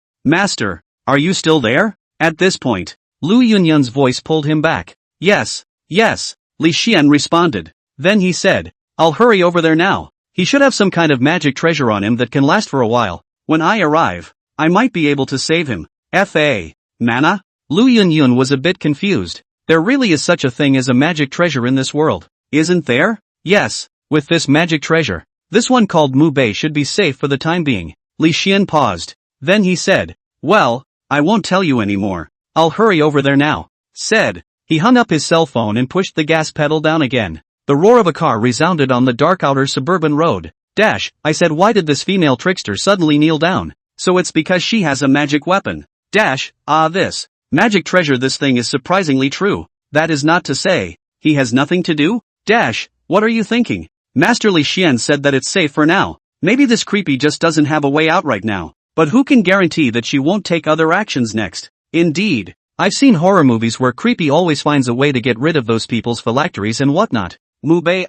are you still there? At this point, Lu Yunyun's voice pulled him back. Yes, Li Xian responded. Then he said, I'll hurry over there now. He should have some kind of magic treasure on him that can last for a while. When I arrive, I might be able to save him. F.A. Mana? Lu Yunyun was a bit confused. There really is such a thing as a magic treasure in this world, isn't there? Yes, with this magic treasure. This one called Mu Bei should be safe for the time being. Li Xian paused. Then he said, well, I won't tell you anymore. I'll hurry over there now. Said. He hung up his cell phone and pushed the gas pedal down again. The roar of a car resounded on the dark outer suburban road. I said, why did this female trickster suddenly kneel down? So it's because she has a magic weapon. This magic treasure, this thing is surprisingly true. That is not to say, he has nothing to do? What are you thinking? Master Li Xian said that it's safe for now. Maybe this creepy just doesn't have a way out right now. But who can guarantee that she won't take other actions next? Indeed. I've seen horror movies where creepy always finds a way to get rid of those people's phylacteries and whatnot. Mu Bei,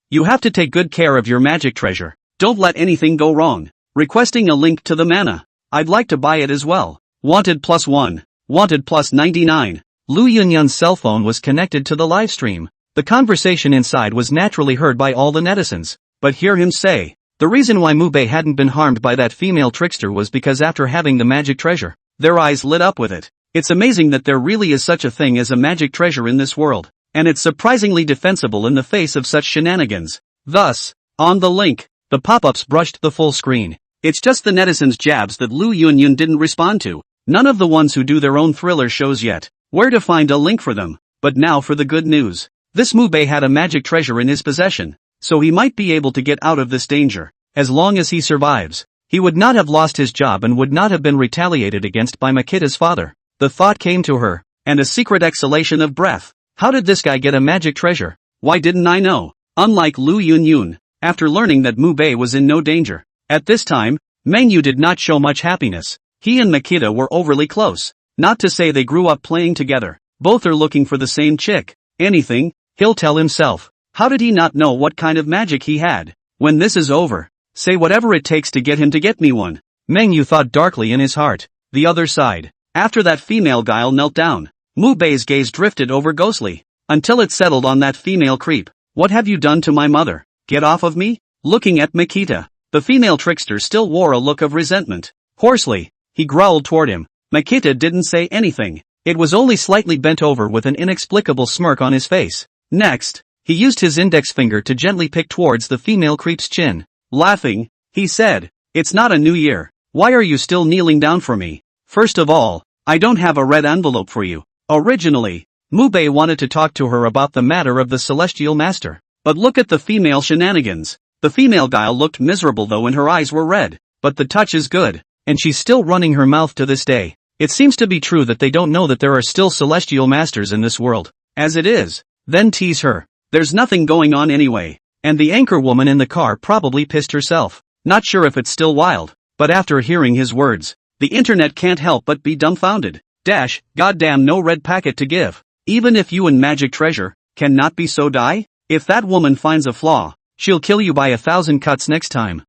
you have to take good care of your magic treasure. Don't let anything go wrong. Requesting a link to the mana. I'd like to buy it as well. Wanted +1. Wanted +99. Lu Yunyun's cell phone was connected to the live stream. The conversation inside was naturally heard by all the netizens. But hear him say, the reason why Mu Bei hadn't been harmed by that female trickster was because after having the magic treasure, their eyes lit up with it. It's amazing that there really is such a thing as a magic treasure in this world, and it's surprisingly defensible in the face of such shenanigans. Thus, on the link, the pop-ups brushed the full screen. It's just the netizens' jabs that Lu Yunyun didn't respond to. None of the ones who do their own thriller shows yet. Where to find a link for them? But now for the good news. This Mu Bei had a magic treasure in his possession, so he might be able to get out of this danger. As long as he survives, he would not have lost his job and would not have been retaliated against by Makita's father. The thought came to her, and a secret exhalation of breath. How did this guy get a magic treasure? Why didn't I know? Unlike Lu Yunyun, after learning that Mu Bei was in no danger. At this time, Mengyu did not show much happiness. He and Makita were overly close. Not to say they grew up playing together. Both are looking for the same chick. Anything, he'll tell himself. How did he not know what kind of magic he had? When this is over, say whatever it takes to get him to get me one. Mengyu thought darkly in his heart. The other side. After that female guile knelt down, Mu Bei's gaze drifted over ghostly, until it settled on that female creep. What have you done to my mother? Get off of me? Looking at Makita, the female trickster still wore a look of resentment. Hoarsely, he growled toward him. Makita didn't say anything. It was only slightly bent over with an inexplicable smirk on his face. Next, he used his index finger to gently pick towards the female creep's chin. Laughing, he said, "It's not a new year. Why are you still kneeling down for me? First of all, I don't have a red envelope for you." Originally, Mu Bei wanted to talk to her about the matter of the celestial master. But look at the female shenanigans. The female guile looked miserable though and her eyes were red. But the touch is good, and she's still running her mouth to this day. It seems to be true that they don't know that there are still celestial masters in this world. As it is, then tease her. There's nothing going on anyway. And the anchor woman in the car probably pissed herself. Not sure if it's still wild, but after hearing his words, the internet can't help but be dumbfounded. Goddamn no red packet to give. Even if you and magic treasure cannot be so die? If that woman finds a flaw, she'll kill you by 1,000 cuts next time.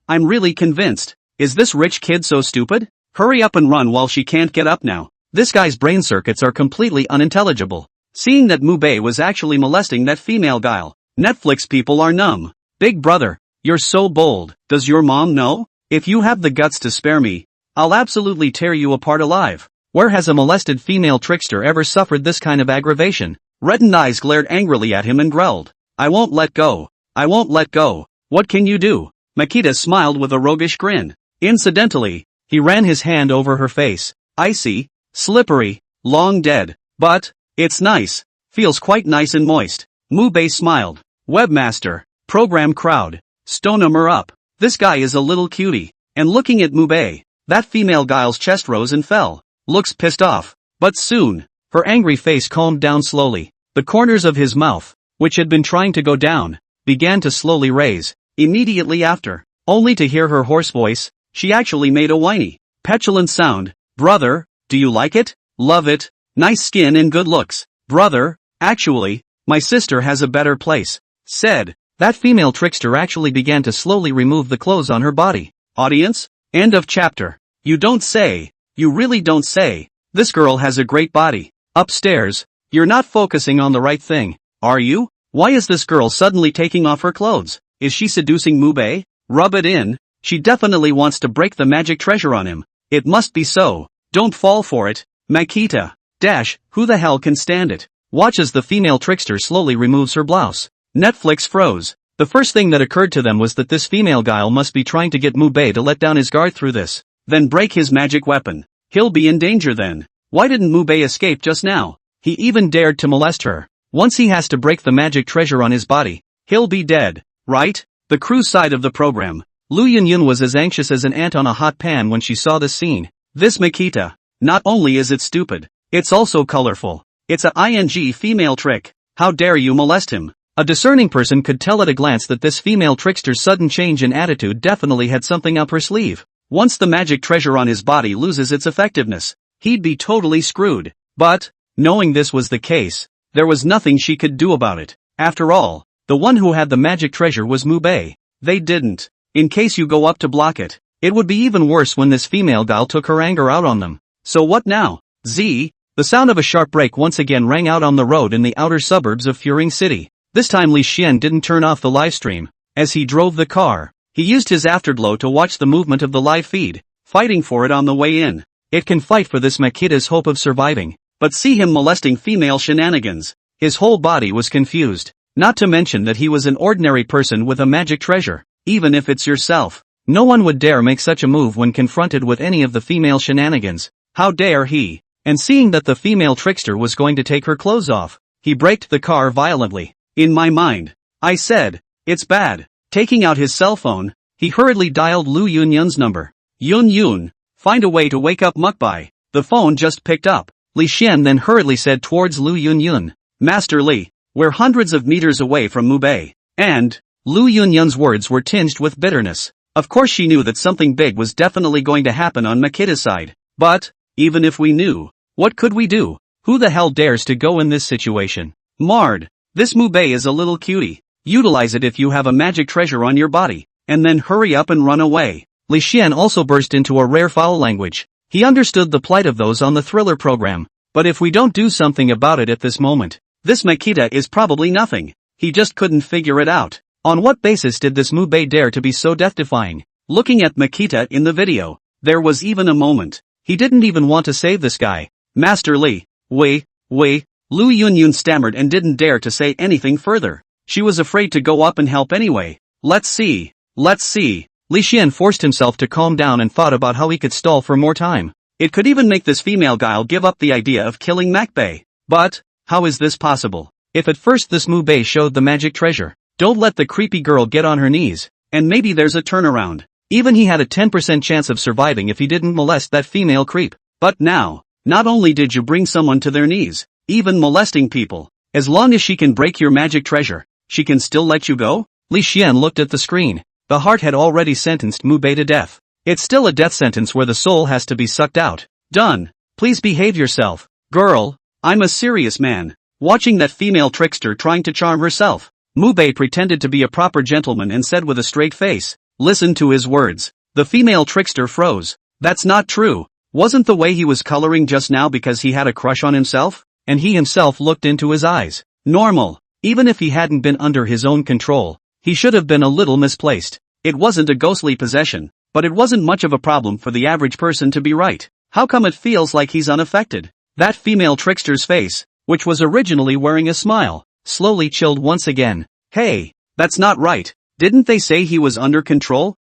I'm really convinced. Is this rich kid so stupid? Hurry up and run while she can't get up now. This guy's brain circuits are completely unintelligible. Seeing that Mu Bei was actually molesting that female guile. Netflix people are numb. Big brother, you're so bold. Does your mom know? If you have the guts to spare me, I'll absolutely tear you apart alive. Where has a molested female trickster ever suffered this kind of aggravation? Reddened eyes glared angrily at him and growled. I won't let go. I won't let go. What can you do? Makita smiled with a roguish grin. Incidentally, he ran his hand over her face. Icy, slippery, long dead. But, it's nice. Feels quite nice and moist. Mu Bei smiled. Webmaster, program crowd, stone 'em up. This guy is a little cutie. And looking at Mu Bei, that female guile's chest rose and fell. Looks pissed off. But soon, her angry face calmed down slowly. The corners of his mouth, which had been trying to go down, began to slowly raise. Immediately after, only to hear her hoarse voice, she actually made a whiny, petulant sound. Brother, do you like it? Love it. Nice skin and good looks. Brother, actually, my sister has a better place. Said. that female trickster actually began to slowly remove the clothes on her body. Audience? End of chapter. You don't say. You really don't say. This girl has a great body. Upstairs. You're not focusing on the right thing, are you? Why is this girl suddenly taking off her clothes? Is she seducing Mubei? Rub it in. She definitely wants to break the magic treasure on him. It must be so. Don't fall for it. Makita. Who the hell can stand it? Watch as the female trickster slowly removes her blouse. Netflix froze. The first thing that occurred to them was that this female guile must be trying to get Mubei to let down his guard through this. Then break his magic weapon. He'll be in danger then. Why didn't Mubei escape just now? He even dared to molest her. Once he has to break the magic treasure on his body, he'll be dead, right? The crew side of the program. Lu Yunyun was as anxious as an ant on a hot pan when she saw this scene. This Makita. Not only is it stupid, it's also colorful. It's a ing female trick. How dare you molest him? A discerning person could tell at a glance that this female trickster's sudden change in attitude definitely had something up her sleeve. Once the magic treasure on his body loses its effectiveness, he'd be totally screwed. But, knowing this was the case, there was nothing she could do about it. After all, the one who had the magic treasure was Mubei. They didn't. In case you go up to block it, it would be even worse when this female gal took her anger out on them. So what now? The sound of a sharp brake once again rang out on the road in the outer suburbs of Furing City. This time Li Xian didn't turn off the live stream. As he drove the car, he used his afterglow to watch the movement of the live feed, fighting for it on the way in. It can fight for this Makita's hope of surviving, but see him molesting female shenanigans. His whole body was confused. Not to mention that he was an ordinary person with a magic treasure. Even if it's yourself, no one would dare make such a move when confronted with any of the female shenanigans. How dare he? And seeing that the female trickster was going to take her clothes off, he braked the car violently. In my mind, I said, it's bad. Taking out his cell phone, he hurriedly dialed Lu Yunyun's number. Yun, find a way to wake up Mukbai. The phone just picked up. Li Xian then hurriedly said towards Lu Yunyun, Master Li, we're hundreds of meters away from Mubei. And, Lu Yunyun's words were tinged with bitterness. Of course she knew that something big was definitely going to happen on Makita's side. But, even if we knew, what could we do? Who the hell dares to go in this situation? Mard, this Mubei is a little cutie. Utilize it if you have a magic treasure on your body, and then hurry up and run away. Li Xian also burst into a rare foul language. He understood the plight of those on the thriller program. But if we don't do something about it at this moment, this Makita is probably nothing. He just couldn't figure it out. On what basis did this Mubei dare to be so death-defying? Looking at Makita in the video, there was even a moment. He didn't even want to save this guy. Master Li, wait, Lu Yunyun stammered and didn't dare to say anything further. She was afraid to go up and help anyway. Let's see. Li Xian forced himself to calm down and thought about how he could stall for more time. It could even make this female guile give up the idea of killing Makbei. But, how is this possible? If at first this Mubei showed the magic treasure, don't let the creepy girl get on her knees, and maybe there's a turnaround. Even he had a 10% chance of surviving if he didn't molest that female creep. But now, not only did you bring someone to their knees, even molesting people, as long as she can break your magic treasure, she can still let you go? Li Xian looked at the screen. The heart had already sentenced Mubei to death. It's still a death sentence where the soul has to be sucked out. Done. Please behave yourself. Girl, I'm a serious man. Watching that female trickster trying to charm herself, Mubei pretended to be a proper gentleman and said with a straight face, listen to his words. The female trickster froze. That's not true. Wasn't the way he was coloring just now because he had a crush on himself? And he himself looked into his eyes. Normal. Even if he hadn't been under his own control, he should have been a little misplaced. It wasn't a ghostly possession, but it wasn't much of a problem for the average person to be right. How come it feels like he's unaffected? That female trickster's face, which was originally wearing a smile, slowly chilled once again. Hey, that's not right. Didn't they say he was under control?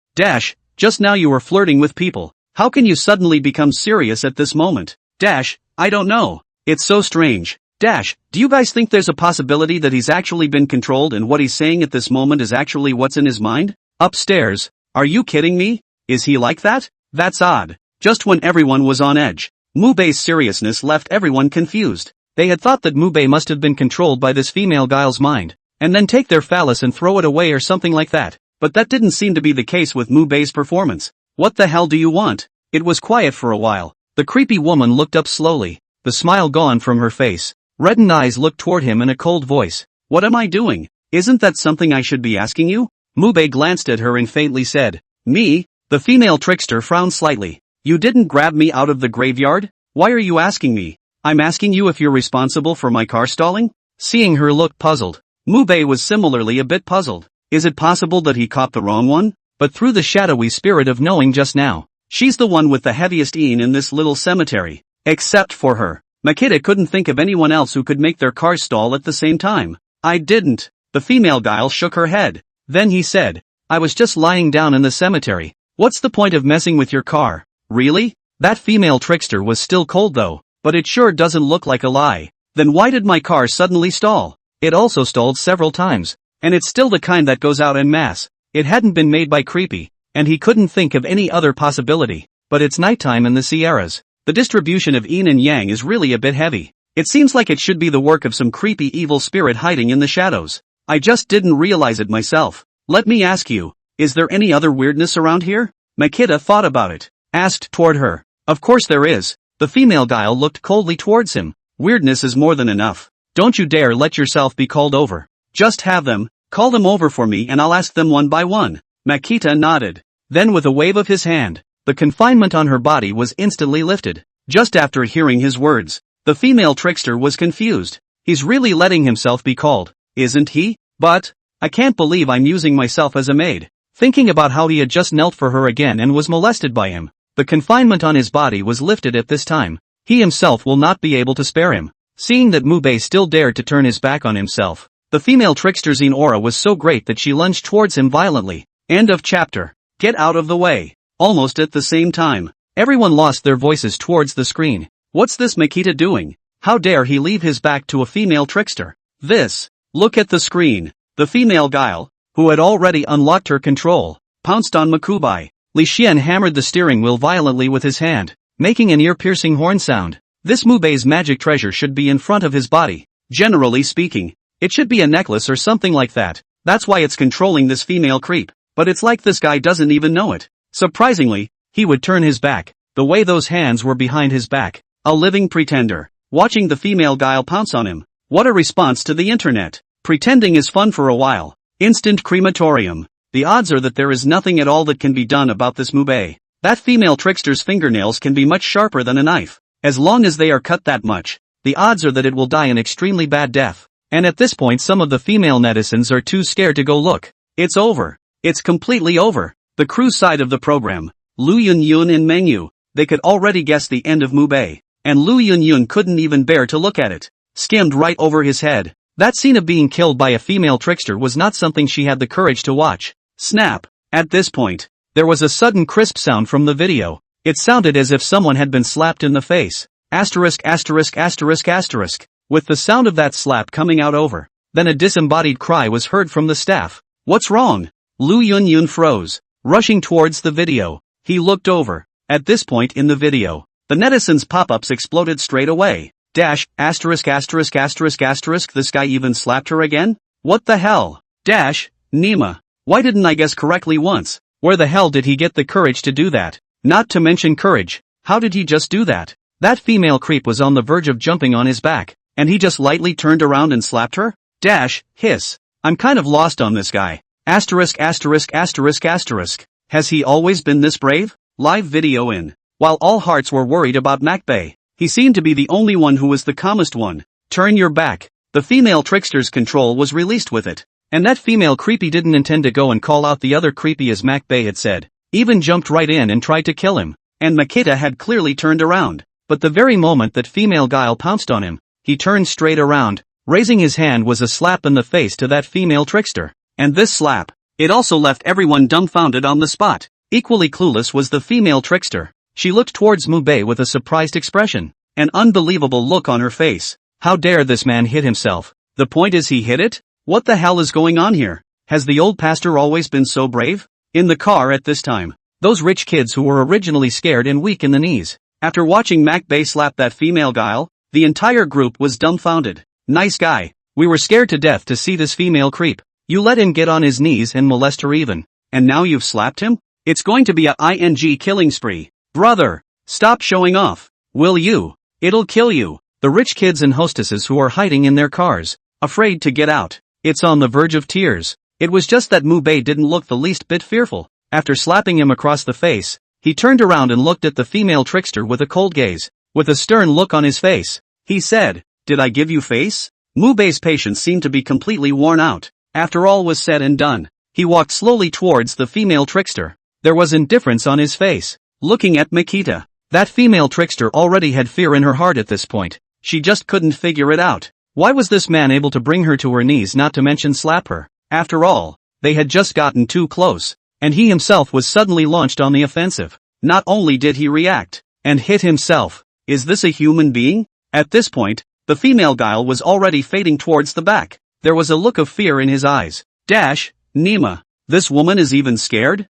Just now you were flirting with people. How can you suddenly become serious at this moment? I don't know. It's so strange. Do you guys think there's a possibility that he's actually been controlled and what he's saying at this moment is actually what's in his mind? Upstairs. Are you kidding me? Is he like that? That's odd. Just when everyone was on edge, Mubei's seriousness left everyone confused. They had thought that Mubei must have been controlled by this female guile's mind, and then take their phallus and throw it away or something like that. But that didn't seem to be the case with Mubei's performance. What the hell do you want? It was quiet for a while. The creepy woman looked up slowly, the smile gone from her face. Reddened eyes looked toward him in a cold voice. What am I doing? Isn't that something I should be asking you? Mubei glanced at her and faintly said, Me? The female trickster frowned slightly. You didn't grab me out of the graveyard? Why are you asking me? I'm asking you if you're responsible for my car stalling? Seeing her look puzzled, Mubei was similarly a bit puzzled. Is it possible that he caught the wrong one? But through the shadowy spirit of knowing just now, she's the one with the heaviest een in this little cemetery. Except for her, Makita couldn't think of anyone else who could make their car stall at the same time. I didn't. The female guile shook her head. Then he said, I was just lying down in the cemetery. What's the point of messing with your car? Really? That female trickster was still cold though, but it sure doesn't look like a lie. Then why did my car suddenly stall? It also stalled several times, and it's still the kind that goes out en masse. It hadn't been made by Creepy, and he couldn't think of any other possibility. But it's nighttime in the Sierras. The distribution of yin and yang is really a bit heavy. It seems like it should be the work of some creepy evil spirit hiding in the shadows. I just didn't realize it myself. Let me ask you, is there any other weirdness around here? Makita thought about it, asked toward her. Of course there is. The female guile looked coldly towards him. Weirdness is more than enough. Don't you dare let yourself be called over. Just have them, call them over for me and I'll ask them one by one. Makita nodded. Then with a wave of his hand, the confinement on her body was instantly lifted. Just after hearing his words, the female trickster was confused. He's really letting himself be called, isn't he? But, I can't believe I'm using myself as a maid. Thinking about how he had just knelt for her again and was molested by him. The confinement on his body was lifted at this time. He himself will not be able to spare him. Seeing that Mubei still dared to turn his back on himself, the female trickster's aura was so great that she lunged towards him violently. End of chapter. Get out of the way. Almost at the same time, everyone lost their voices towards the screen. What's this Makita doing? How dare he leave his back to a female trickster? This. Look at the screen. The female guile, who had already unlocked her control, pounced on Makubai. Li Xian hammered the steering wheel violently with his hand, making an ear-piercing horn sound. This Mubei's magic treasure should be in front of his body. Generally speaking, it should be a necklace or something like that. That's why it's controlling this female creep. But it's like this guy doesn't even know it. Surprisingly, he would turn his back, the way those hands were behind his back. A living pretender, watching the female guile pounce on him. What a response to the internet. Pretending is fun for a while. Instant crematorium. The odds are that there is nothing at all that can be done about this Mubei. That female trickster's fingernails can be much sharper than a knife. As long as they are cut that much, the odds are that it will die an extremely bad death. And at this point some of the female netizens are too scared to go look. It's over. It's completely over. The crew side of the program, Lu Yunyun and Mengyu, they could already guess the end of Mubei. And Lu Yunyun couldn't even bear to look at it. Skimmed right over his head. That scene of being killed by a female trickster was not something she had the courage to watch. Snap. At this point, there was a sudden crisp sound from the video. It sounded as if someone had been slapped in the face. Asterisk asterisk asterisk asterisk. With the sound of that slap coming out over. Then a disembodied cry was heard from the staff. What's wrong? Lu Yunyun froze. Rushing towards the video, he looked over. At this point in the video, the netizens' pop-ups exploded straight away. Dash, asterisk asterisk asterisk asterisk, this guy even slapped her again? What the hell? Dash, Nima. Why didn't I guess correctly once? Where the hell did he get the courage to do that? Not to mention courage, how did he just do that? That female creep was on the verge of jumping on his back, and he just lightly turned around and slapped her? Dash, hiss. I'm kind of lost on this guy. Asterisk asterisk asterisk asterisk. Has he always been this brave? Live video in. While all hearts were worried about Makbei, he seemed to be the only one who was the calmest one. Turn your back. The female trickster's control was released with it. And that female creepy didn't intend to go and call out the other creepy as Makbei had said. Even jumped right in and tried to kill him. And Makita had clearly turned around. But the very moment that female guile pounced on him, he turned straight around. Raising his hand was a slap in the face to that female trickster. And this slap, it also left everyone dumbfounded on the spot. Equally clueless was the female trickster. She looked towards Mubei with a surprised expression. An unbelievable look on her face. How dare this man hit himself? The point is he hit it? What the hell is going on here? Has the old pastor always been so brave? In the car at this time, those rich kids who were originally scared and weak in the knees. After watching Makbei slap that female guile, the entire group was dumbfounded. Nice guy. We were scared to death to see this female creep. You let him get on his knees and molest her even. And now you've slapped him? It's going to be a ing killing spree. Brother, stop showing off. Will you? It'll kill you. The rich kids and hostesses who are hiding in their cars, afraid to get out. It's on the verge of tears. It was just that Mubei didn't look the least bit fearful. After slapping him across the face, he turned around and looked at the female trickster with a cold gaze. With a stern look on his face, he said, "Did I give you face?" Mubei's patience seemed to be completely worn out. After all was said and done, he walked slowly towards the female trickster. There was indifference on his face. Looking at Makita, that female trickster already had fear in her heart at this point. She just couldn't figure it out. Why was this man able to bring her to her knees, not to mention slap her? After all, they had just gotten too close, and he himself was suddenly launched on the offensive. Not only did he react and hit himself, is this a human being? At this point, the female guile was already fading towards the back. There was a look of fear in his eyes. Nima. This woman is even scared?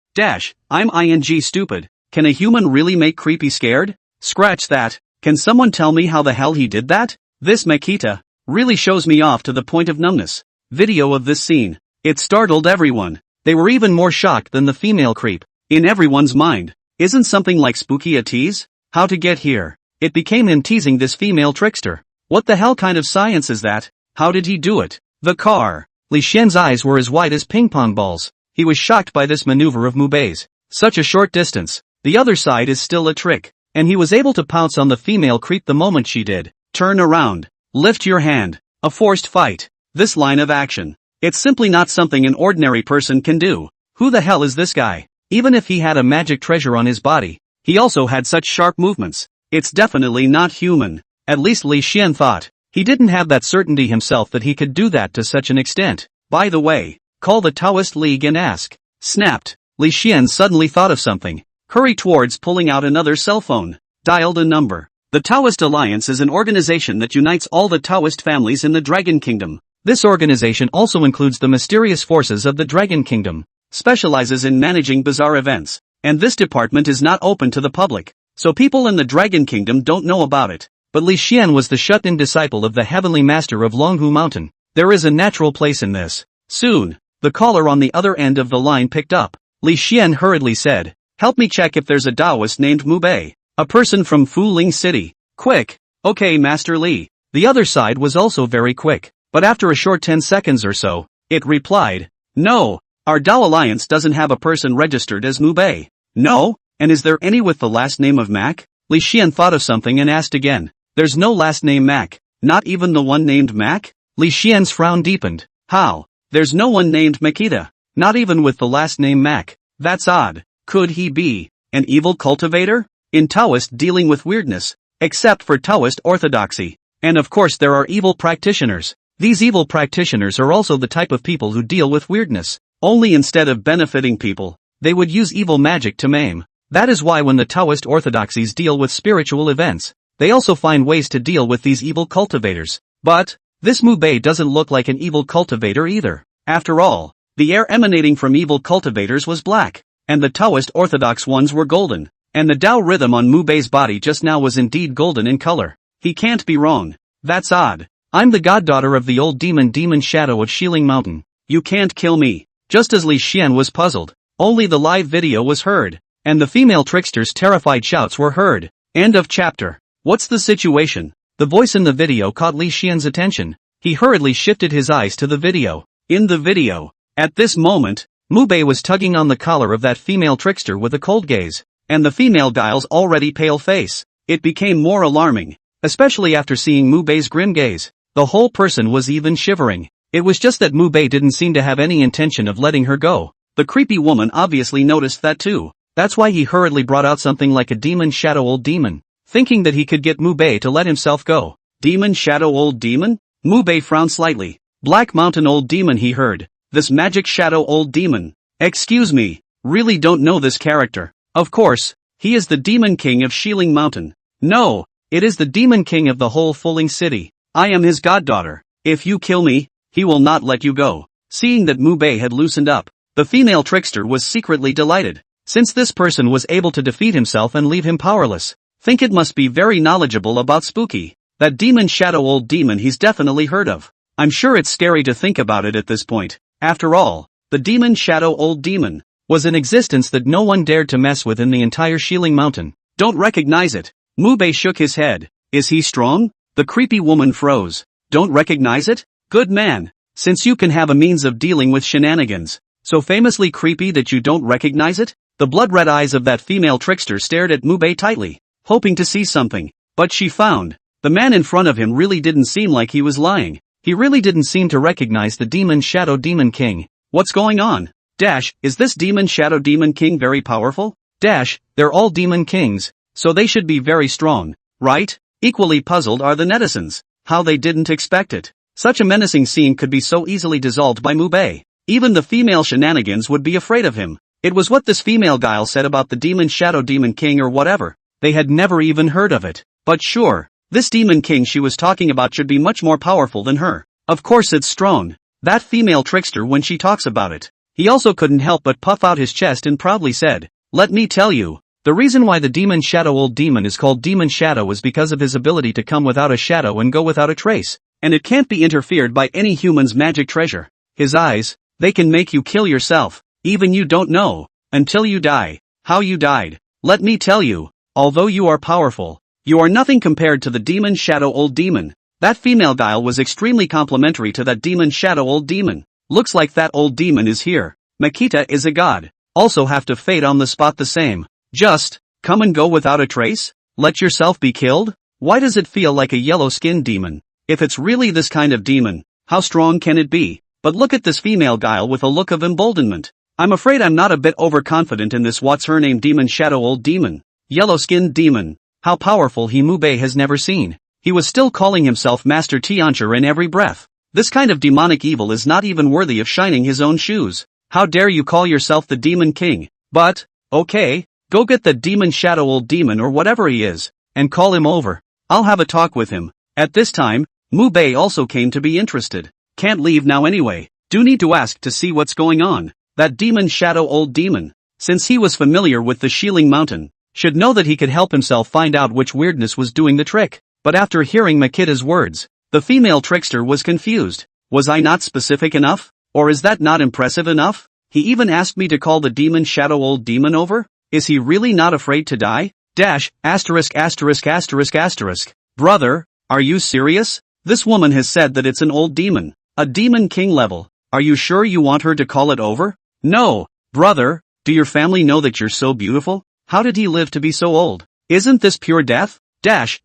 I'm ing stupid. Can a human really make creepy scared? Scratch that. Can someone tell me how the hell he did that? This Makita really shows me off to the point of numbness. Video of this scene. It startled everyone. They were even more shocked than the female creep. In everyone's mind, isn't something like spooky a tease? How to get here? It became him teasing this female trickster. What the hell kind of science is that? How did he do it? The car. Li Xian's eyes were as wide as ping pong balls. He was shocked by this maneuver of Mubei's. Such a short distance. The other side is still a trick. And he was able to pounce on the female creep the moment she did. Turn around. Lift your hand. A forced fight. This line of action. It's simply not something an ordinary person can do. Who the hell is this guy? Even if he had a magic treasure on his body, he also had such sharp movements. It's definitely not human. At least Li Xian thought. He didn't have that certainty himself that he could do that to such an extent. By the way, call the Taoist League and ask. Snapped. Li Xian suddenly thought of something. Hurry towards pulling out another cell phone. Dialed a number. The Taoist Alliance is an organization that unites all the Taoist families in the Dragon Kingdom. This organization also includes the mysterious forces of the Dragon Kingdom, specializes in managing bizarre events, and this department is not open to the public, so people in the Dragon Kingdom don't know about it. But Li Xian was the shut-in disciple of the Heavenly Master of Longhu Mountain. There is a natural place in this. Soon, the caller on the other end of the line picked up. Li Xian hurriedly said, "Help me check if there's a Taoist named Mubei, a person from Fuling City. Quick." "Okay, Master Li." The other side was also very quick, but after a short 10 seconds or so, it replied, "No, our Dao Alliance doesn't have a person registered as Mubei." "No? And is there any with the last name of Mac?" Li Xian thought of something and asked again. "There's no last name Mac, not even the one named Mac?" Li Xian's frown deepened. "How? There's no one named Makita, not even with the last name Mac. That's odd. Could he be an evil cultivator? In Taoist dealing with weirdness, except for Taoist orthodoxy. And of course there are evil practitioners. These evil practitioners are also the type of people who deal with weirdness. Only instead of benefiting people, they would use evil magic to maim. That is why when the Taoist orthodoxies deal with spiritual events, they also find ways to deal with these evil cultivators. But this Mubei doesn't look like an evil cultivator either. After all, the air emanating from evil cultivators was black, and the Taoist orthodox ones were golden. And the Tao rhythm on Mubei's body just now was indeed golden in color. He can't be wrong. That's odd. I'm the goddaughter of the old demon shadow of Xiling Mountain. You can't kill me. Just as Li Xian was puzzled, only the live video was heard, and the female trickster's terrified shouts were heard. End of chapter. What's the situation? The voice in the video caught Li Xian's attention. He hurriedly shifted his eyes to the video. In the video, at this moment, Mubei was tugging on the collar of that female trickster with a cold gaze, and the female guile's already pale face. It became more alarming, especially after seeing Mubei's grim gaze. The whole person was even shivering. It was just that Mubei didn't seem to have any intention of letting her go. The creepy woman obviously noticed that too. That's why he hurriedly brought out something like a demon shadow old demon, thinking that he could get Mubei to let himself go. Demon shadow old demon? Mubei frowned slightly. Black mountain old demon, he heard. This magic shadow old demon. Excuse me, really don't know this character. Of course, he is the demon king of Xiling Mountain. No, it is the demon king of the whole Fuling City. I am his goddaughter. If you kill me, he will not let you go. Seeing that Mubei had loosened up, the female trickster was secretly delighted. Since this person was able to defeat himself and leave him powerless, think it must be very knowledgeable about spooky. That demon shadow old demon he's definitely heard of. I'm sure it's scary to think about it at this point. After all, the demon shadow old demon was an existence that no one dared to mess with in the entire Xiling Mountain. Don't recognize it. Mubei shook his head. Is he strong? The creepy woman froze. Don't recognize it? Good man. since you can have a means of dealing with shenanigans so famously creepy that you don't recognize it? The blood-red eyes of that female trickster stared at Mubei tightly, hoping to see something, but she found the man in front of him really didn't seem like he was lying. He really didn't seem to recognize the demon shadow demon king. What's going on? Is this demon shadow demon king very powerful? They're all demon kings, so they should be very strong, right? Equally puzzled are the netizens, how they didn't expect it. Such a menacing scene could be so easily dissolved by Mubei. Even the female shenanigans would be afraid of him. It was what this female guile said about the demon shadow demon king or whatever. They had never even heard of it. But sure, this demon king she was talking about should be much more powerful than her. Of course it's strong. That female trickster when she talks about it. He also couldn't help but puff out his chest and proudly said, "Let me tell you, the reason why the demon shadow old demon is called demon shadow is because of his ability to come without a shadow and go without a trace, and it can't be interfered by any human's magic treasure. His eyes, they can make you kill yourself, even you don't know, until you die. How you died, let me tell you, although you are powerful, you are nothing compared to the demon shadow old demon." That female guile was extremely complimentary to that demon shadow old demon. Looks like that old demon is here. Makita is a god. Also have to fade on the spot the same. Just, come and go without a trace? Let yourself be killed? Why does it feel like a yellow-skinned demon? If it's really this kind of demon, how strong can it be? But look at this female guile with a look of emboldenment. I'm afraid I'm not a bit overconfident in this what's her name demon shadow old demon. Yellow-skinned demon. How powerful Mubei has never seen. He was still calling himself Master Tiancher in every breath. This kind of demonic evil is not even worthy of shining his own shoes. How dare you call yourself the demon king? But, okay, go get the demon shadow old demon or whatever he is, and call him over. I'll have a talk with him. At this time, Mubei also came to be interested. Can't leave now anyway. Do need to ask to see what's going on. That demon shadow old demon, since he was familiar with the Shieling Mountain, should know that he could help himself find out which weirdness was doing the trick. But after hearing Makita's words, the female trickster was confused. Was I not specific enough? Or is that not impressive enough? He even asked me to call the demon shadow old demon over? Is he really not afraid to die? Brother, are you serious? This woman has said that it's an old demon. A demon king level. Are you sure you want her to call it over? No, brother, do your family know that you're so beautiful? How did he live to be so old? Isn't this pure death?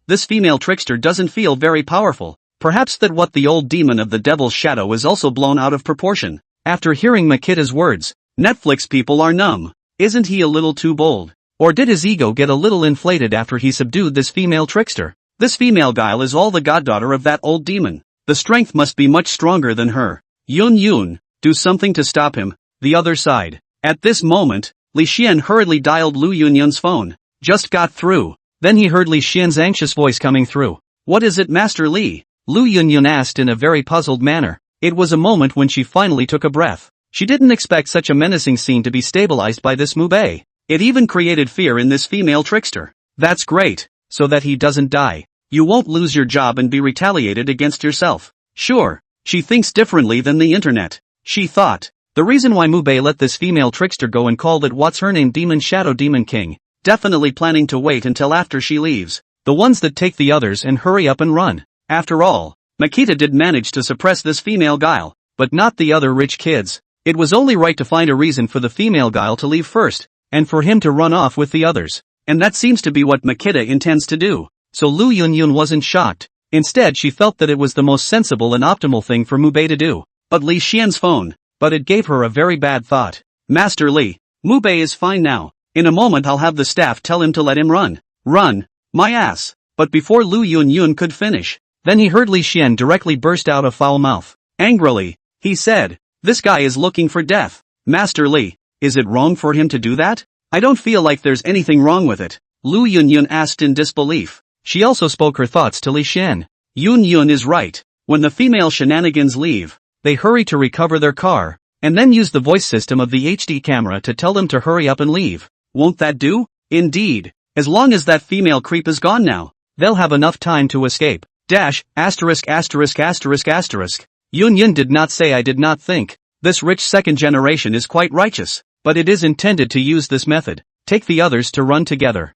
This female trickster doesn't feel very powerful. Perhaps that what the old demon of the devil's shadow is also blown out of proportion. After hearing Makita's words, Netflix people are numb. Isn't he a little too bold? Or did his ego get a little inflated after he subdued this female trickster? This female guile is all the goddaughter of that old demon. The strength must be much stronger than her. Yun, do something to stop him. The other side. At this moment, Li Xian hurriedly dialed Lu Yunyun's phone. Just got through. Then he heard Li Xian's anxious voice coming through. What is it, Master Li? Lu Yunyun asked in a very puzzled manner. It was a moment when she finally took a breath. She didn't expect such a menacing scene to be stabilized by this Mubei. It even created fear in this female trickster. That's great, so that he doesn't die. You won't lose your job and be retaliated against yourself. Sure, she thinks differently than the internet. She thought. The reason why Mubei let this female trickster go and called it what's her name demon shadow demon king. Definitely planning to wait until after she leaves. The ones that take the others and hurry up and run. After all, Makita did manage to suppress this female guile, but not the other rich kids. It was only right to find a reason for the female guile to leave first, and for him to run off with the others. And that seems to be what Makita intends to do. So Lu Yunyun wasn't shocked. Instead she felt that it was the most sensible and optimal thing for Mubei to do. But Li Xian's phone. But it gave her a very bad thought. Master Li, Mubei is fine now. In a moment I'll have the staff tell him to let him run. Run, my ass. But before Lu Yunyun could finish, then he heard Li Xian directly burst out of foul mouth. Angrily, he said, this guy is looking for death. Master Li, is it wrong for him to do that? I don't feel like there's anything wrong with it. Lu Yunyun asked in disbelief. She also spoke her thoughts to Li Xian. Yunyun is right. When the female shenanigans leave, they hurry to recover their car, and then use the voice system of the HD camera to tell them to hurry up and leave. Won't that do? Indeed. As long as that female creep is gone now, they'll have enough time to escape. Yunyun did not say I did not think. This rich second generation is quite righteous, but it is intended to use this method. Take the others to run together.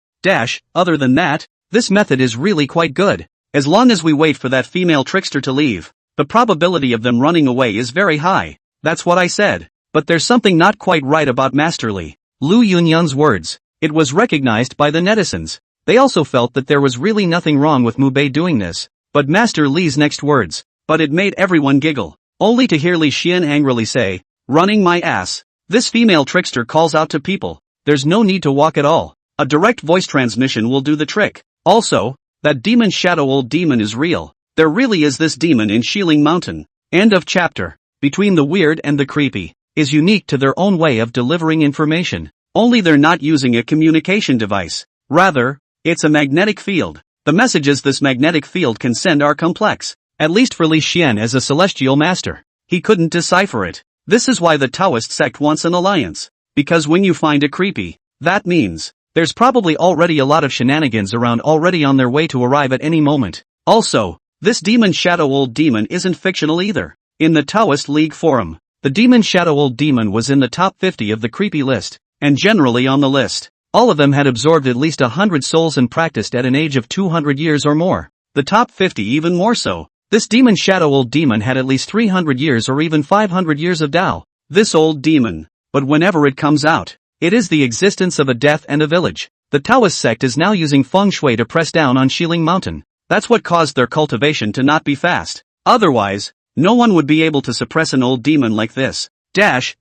Other than that, this method is really quite good. As long as we wait for that female trickster to leave, the probability of them running away is very high. That's what I said. But there's something not quite right about Master Lee. Lu Yunyun's words. It was recognized by the netizens. They also felt that there was really nothing wrong with Mubei doing this. But Master Lee's next words. But it made everyone giggle. Only to hear Li Xian angrily say, "Running my ass." This female trickster calls out to people. There's no need to walk at all. A direct voice transmission will do the trick. Also, that demon shadow old demon is real. There really is this demon in Xiling Mountain. End of chapter. Between the weird and the creepy is unique to their own way of delivering information. Only they're not using a communication device. Rather, it's a magnetic field. The messages this magnetic field can send are complex. At least for Li Xian as a celestial master. He couldn't decipher it. This is why the Taoist sect wants an alliance. Because when you find a creepy, that means there's probably already a lot of shenanigans around already on their way to arrive at any moment. Also, this demon shadow old demon isn't fictional either. In the Taoist League forum, the demon shadow old demon was in the top 50 of the creepy list, and generally on the list. All of them had absorbed at least 100 souls and practiced at an age of 200 years or more. The top 50 even more so. This demon shadow old demon had at least 300 years or even 500 years of Tao. This old demon. But whenever it comes out, it is the existence of a death and a village. The Taoist sect is now using feng shui to press down on Xiling Mountain. That's what caused their cultivation to not be fast. Otherwise, no one would be able to suppress an old demon like this.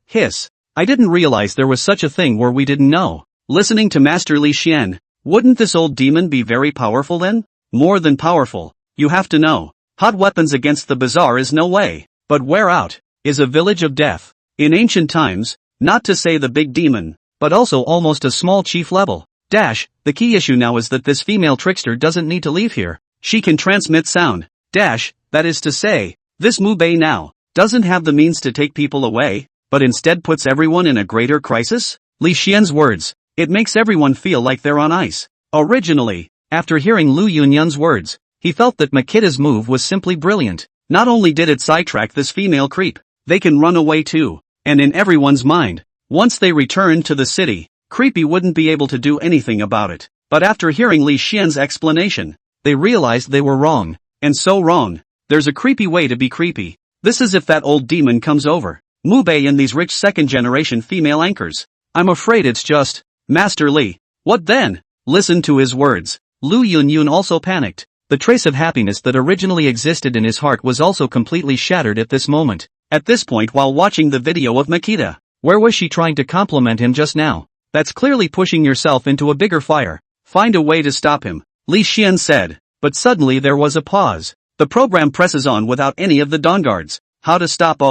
Hiss. I didn't realize there was such a thing where we didn't know. Listening to Master Li Xian, wouldn't this old demon be very powerful then? More than powerful. You have to know. Hot weapons against the bazaar is no way. But where out is a village of death. In ancient times, not to say the big demon, but also almost a small chief level. The key issue now is that this female trickster doesn't need to leave here. She can transmit sound. That is to say, this Mubei now doesn't have the means to take people away, but instead puts everyone in a greater crisis? Li Xian's words. It makes everyone feel like they're on ice. Originally, after hearing Lu Yunyun's words, he felt that Makida's move was simply brilliant. Not only did it sidetrack this female creep, they can run away too. And in everyone's mind, once they returned to the city, Creepy wouldn't be able to do anything about it. But after hearing Li Xian's explanation, they realized they were wrong. And so wrong. There's a creepy way to be creepy. This is if that old demon comes over. Mubei and these rich second-generation female anchors. I'm afraid it's just Master Li. What then? Listen to his words. Lu Yunyun also panicked. The trace of happiness that originally existed in his heart was also completely shattered at this moment. At this point while watching the video of Makita, where was she trying to compliment him just now? That's clearly pushing yourself into a bigger fire. Find a way to stop him, Li Xian said. But suddenly there was a pause. The program presses on without any of the Dawn Guards. How to stop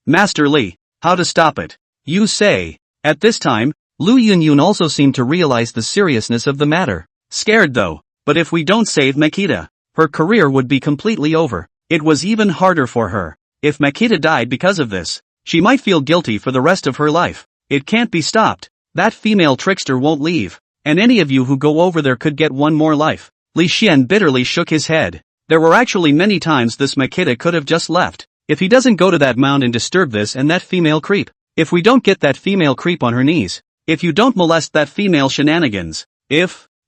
Master Li, how to stop it? You say. At this time, Lu Yunyun also seemed to realize the seriousness of the matter. Scared though. But if we don't save Makita, her career would be completely over. It was even harder for her. If Makita died because of this, she might feel guilty for the rest of her life. It can't be stopped. That female trickster won't leave. And any of you who go over there could get one more life. Li Xian bitterly shook his head. There were actually many times this Makita could have just left. If he doesn't go to that mound and disturb this and that female creep. If we don't get that female creep on her knees. If you don't molest that female shenanigans.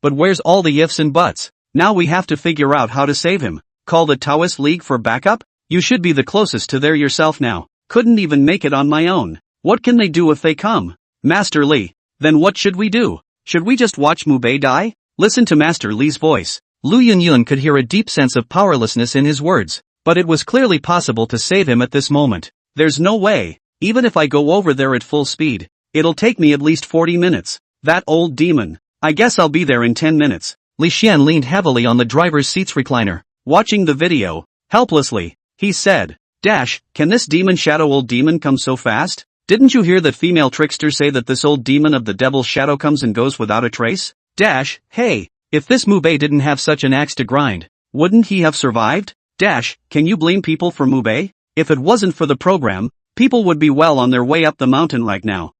But where's all the ifs and buts? Now we have to figure out how to save him. Call the Taoist League for backup? You should be the closest to there yourself now. Couldn't even make it on my own. What can they do if they come? Master Li. Then what should we do? Should we just watch Mubei die? Listen to Master Li's voice. Lu Yunyun could hear a deep sense of powerlessness in his words. But it was clearly possible to save him at this moment. There's no way. Even if I go over there at full speed, it'll take me at least 40 minutes. That old demon. I guess I'll be there in 10 minutes. Li Xian leaned heavily on the driver's seat's recliner, watching the video. Helplessly, he said, Can this demon shadow old demon come so fast? Didn't you hear that female trickster say that this old demon of the devil's shadow comes and goes without a trace? Hey, if this Mubei didn't have such an axe to grind, wouldn't he have survived? Can you blame people for Mubei? If it wasn't for the program, people would be well on their way up the mountain right now.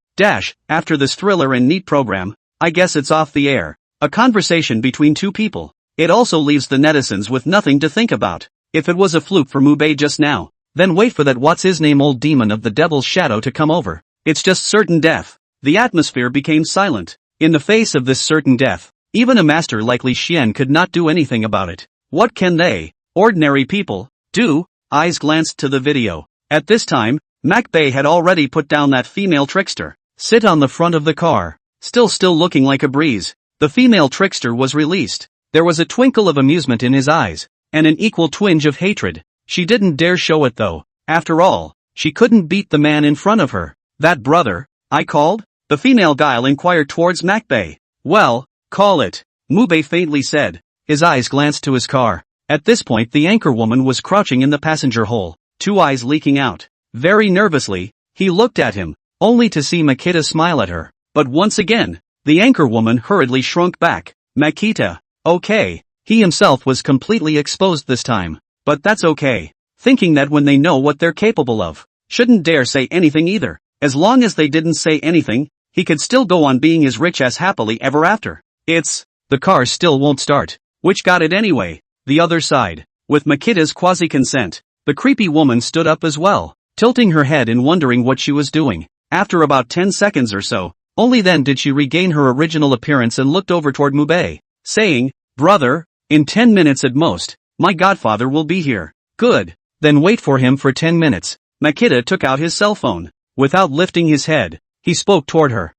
After this thriller and neat program, I guess it's off the air. A conversation between two people. It also leaves the netizens with nothing to think about. If it was a fluke for Mubei just now, then wait for that what's-his-name old demon of the devil's shadow to come over. It's just certain death. The atmosphere became silent. In the face of this certain death, even a master like Li Xian could not do anything about it. What can they, ordinary people, do? eyes glanced to the video. At this time, Macbeth had already put down that female trickster. Sit on the front of the car. Still looking like a breeze. The female trickster was released. There was a twinkle of amusement in his eyes, and an equal twinge of hatred. She didn't dare show it though. After all, she couldn't beat the man in front of her. That brother, I called? The female guile inquired towards Macbeth. Well, call it, Mube faintly said. His eyes glanced to his car. At this point the anchorwoman was crouching in the passenger hole, 2 eyes leaking out. Very nervously, he looked at him, only to see Makita smile at her. But once again, the anchorwoman hurriedly shrunk back. Makita, okay. He himself was completely exposed this time. But that's okay. Thinking that when they know what they're capable of, shouldn't dare say anything either. As long as they didn't say anything, he could still go on being as rich as happily ever after. The car still won't start. Which got it anyway. The other side. With Makita's quasi-consent, the creepy woman stood up as well, tilting her head and wondering what she was doing. After about 10 seconds or so, only then did she regain her original appearance and looked over toward Mube, saying, Brother, in 10 minutes at most, my godfather will be here. Good. Then wait for him for 10 minutes. Makita took out his cell phone. Without lifting his head, he spoke toward her.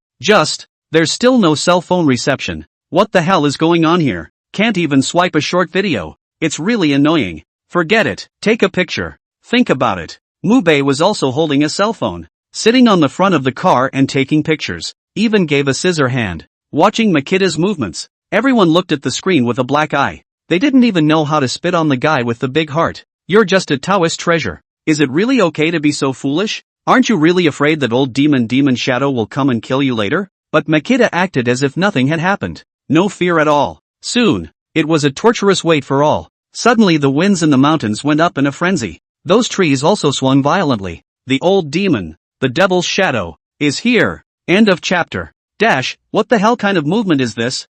There's still no cell phone reception. What the hell is going on here? Can't even swipe a short video. It's really annoying. Forget it. Take a picture. Think about it. Mube was also holding a cell phone, sitting on the front of the car and taking pictures. Even gave a scissor hand. Watching Makita's movements, everyone looked at the screen with a black eye. They didn't even know how to spit on the guy with the big heart. You're just a Taoist treasure. Is it really okay to be so foolish? Aren't you really afraid that old demon shadow will come and kill you later? But Makita acted as if nothing had happened. No fear at all. Soon, it was a torturous wait for all. Suddenly the winds in the mountains went up in a frenzy. Those trees also swung violently. The old demon, the devil's shadow, is here. End of chapter. What the hell kind of movement is this?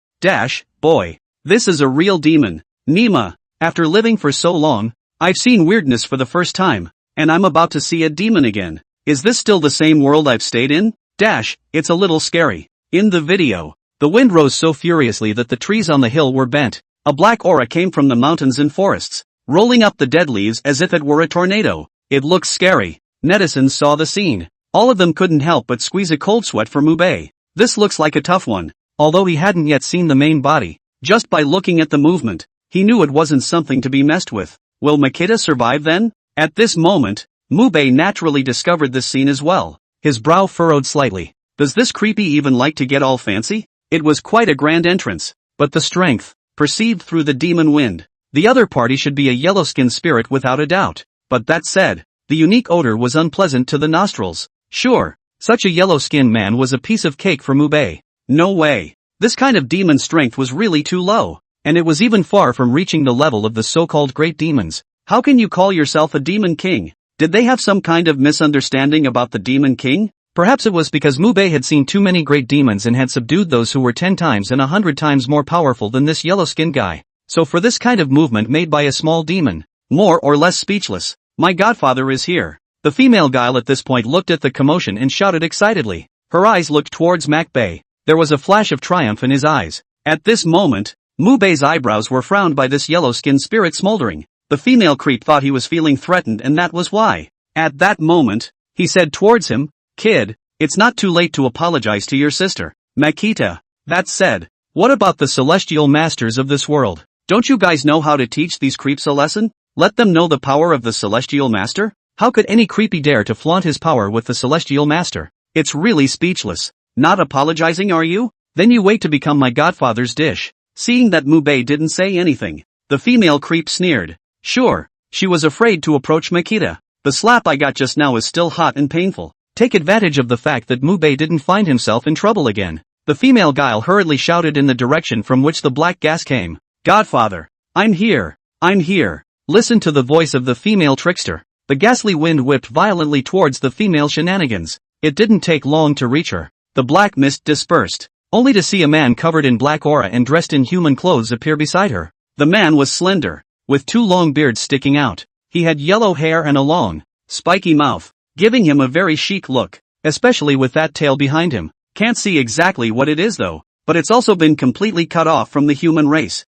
Boy. This is a real demon. Nima, after living for so long, I've seen weirdness for the first time, and I'm about to see a demon again. Is this still the same world I've stayed in? It's a little scary. In the video, the wind rose so furiously that the trees on the hill were bent. A black aura came from the mountains and forests, rolling up the dead leaves as if it were a tornado. It looked scary. Netizens saw the scene. All of them couldn't help but squeeze a cold sweat for Mube. This looks like a tough one. Although he hadn't yet seen the main body, just by looking at the movement, he knew it wasn't something to be messed with. Will Makita survive then? At this moment, Mube naturally discovered this scene as well. His brow furrowed slightly. Does this creepy even like to get all fancy? It was quite a grand entrance, but the strength, perceived through the demon wind. The other party should be a yellow-skinned spirit without a doubt. But that said, the unique odor was unpleasant to the nostrils. Sure, such a yellow-skinned man was a piece of cake for Mube. No way. This kind of demon strength was really too low, and it was even far from reaching the level of the so-called great demons. How can you call yourself a demon king? Did they have some kind of misunderstanding about the demon king? Perhaps it was because Mube had seen too many great demons and had subdued those who were 10 times and 100 times more powerful than this yellow-skinned guy. So for this kind of movement made by a small demon, more or less speechless, my godfather is here. The female guile at this point looked at the commotion and shouted excitedly. Her eyes looked towards Macbeth. There was a flash of triumph in his eyes. At this moment, Mube's eyebrows were frowned by this yellow-skinned spirit smoldering. The female creep thought he was feeling threatened and that was why. At that moment, he said towards him, Kid, it's not too late to apologize to your sister, Makita. That said, what about the celestial masters of this world? Don't you guys know how to teach these creeps a lesson? Let them know the power of the celestial master? How could any creepy dare to flaunt his power with the celestial master? It's really speechless. Not apologizing, are you? Then you wait to become my godfather's dish. Seeing that Mube didn't say anything, the female creep sneered. Sure, she was afraid to approach Makita. The slap I got just now is still hot and painful. Take advantage of the fact that Mube didn't find himself in trouble again. The female guile hurriedly shouted in the direction from which the black gas came. Godfather, I'm here. I'm here. Listen to the voice of the female trickster. The ghastly wind whipped violently towards the female shenanigans. It didn't take long to reach her. The black mist dispersed, only to see a man covered in black aura and dressed in human clothes appear beside her. The man was slender, with 2 long beards sticking out. He had yellow hair and a long, spiky mouth, giving him a very chic look, especially with that tail behind him. Can't see exactly what it is though, but it's also been completely cut off from the human race.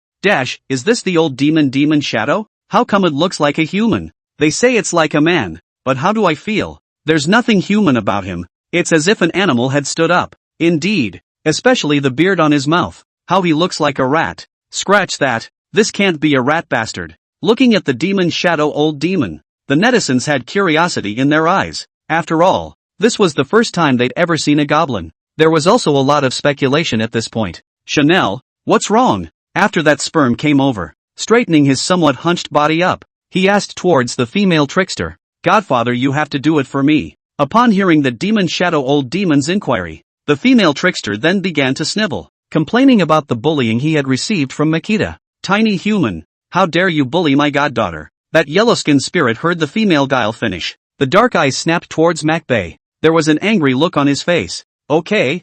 Is this the old demon shadow? How come it looks like a human? They say it's like a man, but how do I feel? There's nothing human about him. It's as if an animal had stood up. Indeed. Especially the beard on his mouth. How he looks like a rat. Scratch that. This can't be a rat bastard. Looking at the demon shadow old demon, the netizens had curiosity in their eyes. After all, this was the first time they'd ever seen a goblin. There was also a lot of speculation at this point. Chanel, what's wrong? After that sperm came over, straightening his somewhat hunched body up, he asked towards the female trickster. Godfather, you have to do it for me. Upon hearing the demon shadow old demon's inquiry, the female trickster then began to snivel, complaining about the bullying he had received from Makita. Tiny human, how dare you bully my goddaughter? That yellow-skinned spirit heard the female guile finish. The dark eyes snapped towards Macbay. There was an angry look on his face. Okay,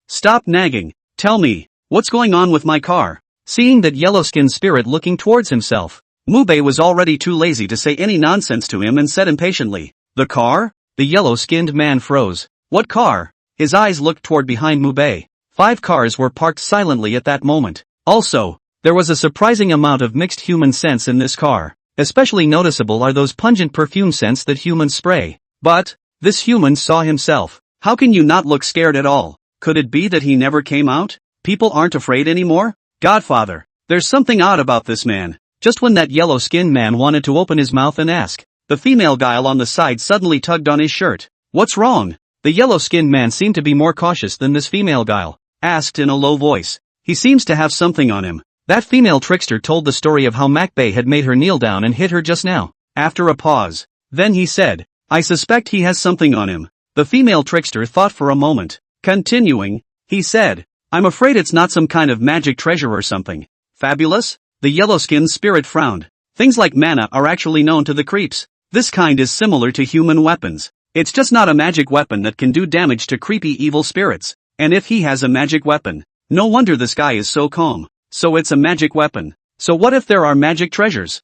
stop nagging. Tell me, what's going on with my car? Seeing that yellow-skinned spirit looking towards himself, Mubei was already too lazy to say any nonsense to him and said impatiently, the car? The yellow-skinned man froze. What car? His eyes looked toward behind Mubei. 5 cars were parked silently at that moment. Also, there was a surprising amount of mixed human scents in this car. Especially noticeable are those pungent perfume scents that humans spray. But, this human saw himself. How can you not look scared at all? Could it be that he never came out? People aren't afraid anymore? Godfather, there's something odd about this man. Just when that yellow-skinned man wanted to open his mouth and ask, the female guile on the side suddenly tugged on his shirt. What's wrong? The yellow-skinned man seemed to be more cautious than this female guile. Asked in a low voice. He seems to have something on him. That female trickster told the story of how Macbay had made her kneel down and hit her just now. After a pause, then he said, I suspect he has something on him. The female trickster thought for a moment. Continuing, he said, I'm afraid it's not some kind of magic treasure or something. Fabulous? The yellow-skinned spirit frowned. Things like mana are actually known to the creeps. This kind is similar to human weapons. It's just not a magic weapon that can do damage to creepy evil spirits. And if he has a magic weapon, no wonder this guy is so calm. So it's a magic weapon. So what if there are magic treasures?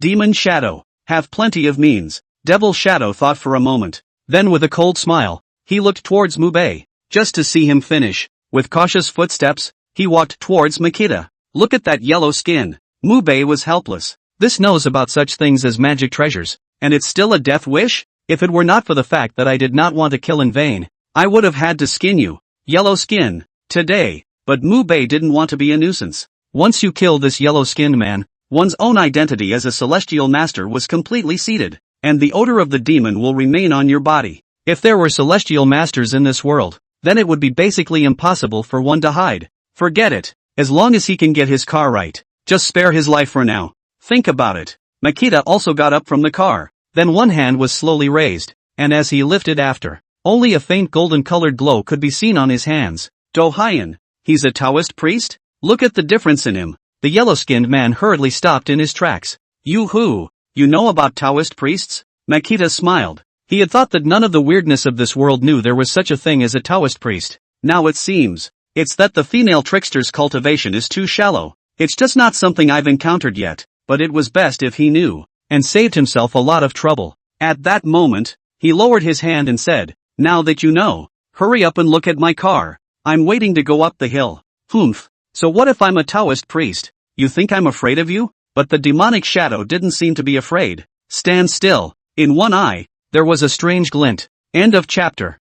Demon Shadow, have plenty of means. Devil Shadow thought for a moment. Then with a cold smile, he looked towards Mubei, just to see him finish. With cautious footsteps, he walked towards Makita. Look at that yellow skin. Mubei was helpless. This knows about such things as magic treasures. And it's still a death wish? If it were not for the fact that I did not want to kill in vain, I would have had to skin you. Yellow skin. Today. But Mubei didn't want to be a nuisance. Once you kill this yellow-skinned man, one's own identity as a celestial master was completely seated, and the odor of the demon will remain on your body. If there were celestial masters in this world, then it would be basically impossible for one to hide. Forget it. As long as he can get his car right, just spare his life for now. Think about it. Makita also got up from the car. Then one hand was slowly raised, and as he lifted after, only a faint golden-colored glow could be seen on his hands. Do-Hyen. He's a Taoist priest? Look at the difference in him. The yellow-skinned man hurriedly stopped in his tracks. You who? You know about Taoist priests? Makita smiled. He had thought that none of the weirdness of this world knew there was such a thing as a Taoist priest. Now it seems. It's that the female trickster's cultivation is too shallow. It's just not something I've encountered yet, but it was best if he knew, and saved himself a lot of trouble. At that moment, he lowered his hand and said, now that you know, hurry up and look at my car. I'm waiting to go up the hill. Humph. So what if I'm a Taoist priest? You think I'm afraid of you? But the demonic shadow didn't seem to be afraid. Stand still. In one eye, there was a strange glint. End of chapter.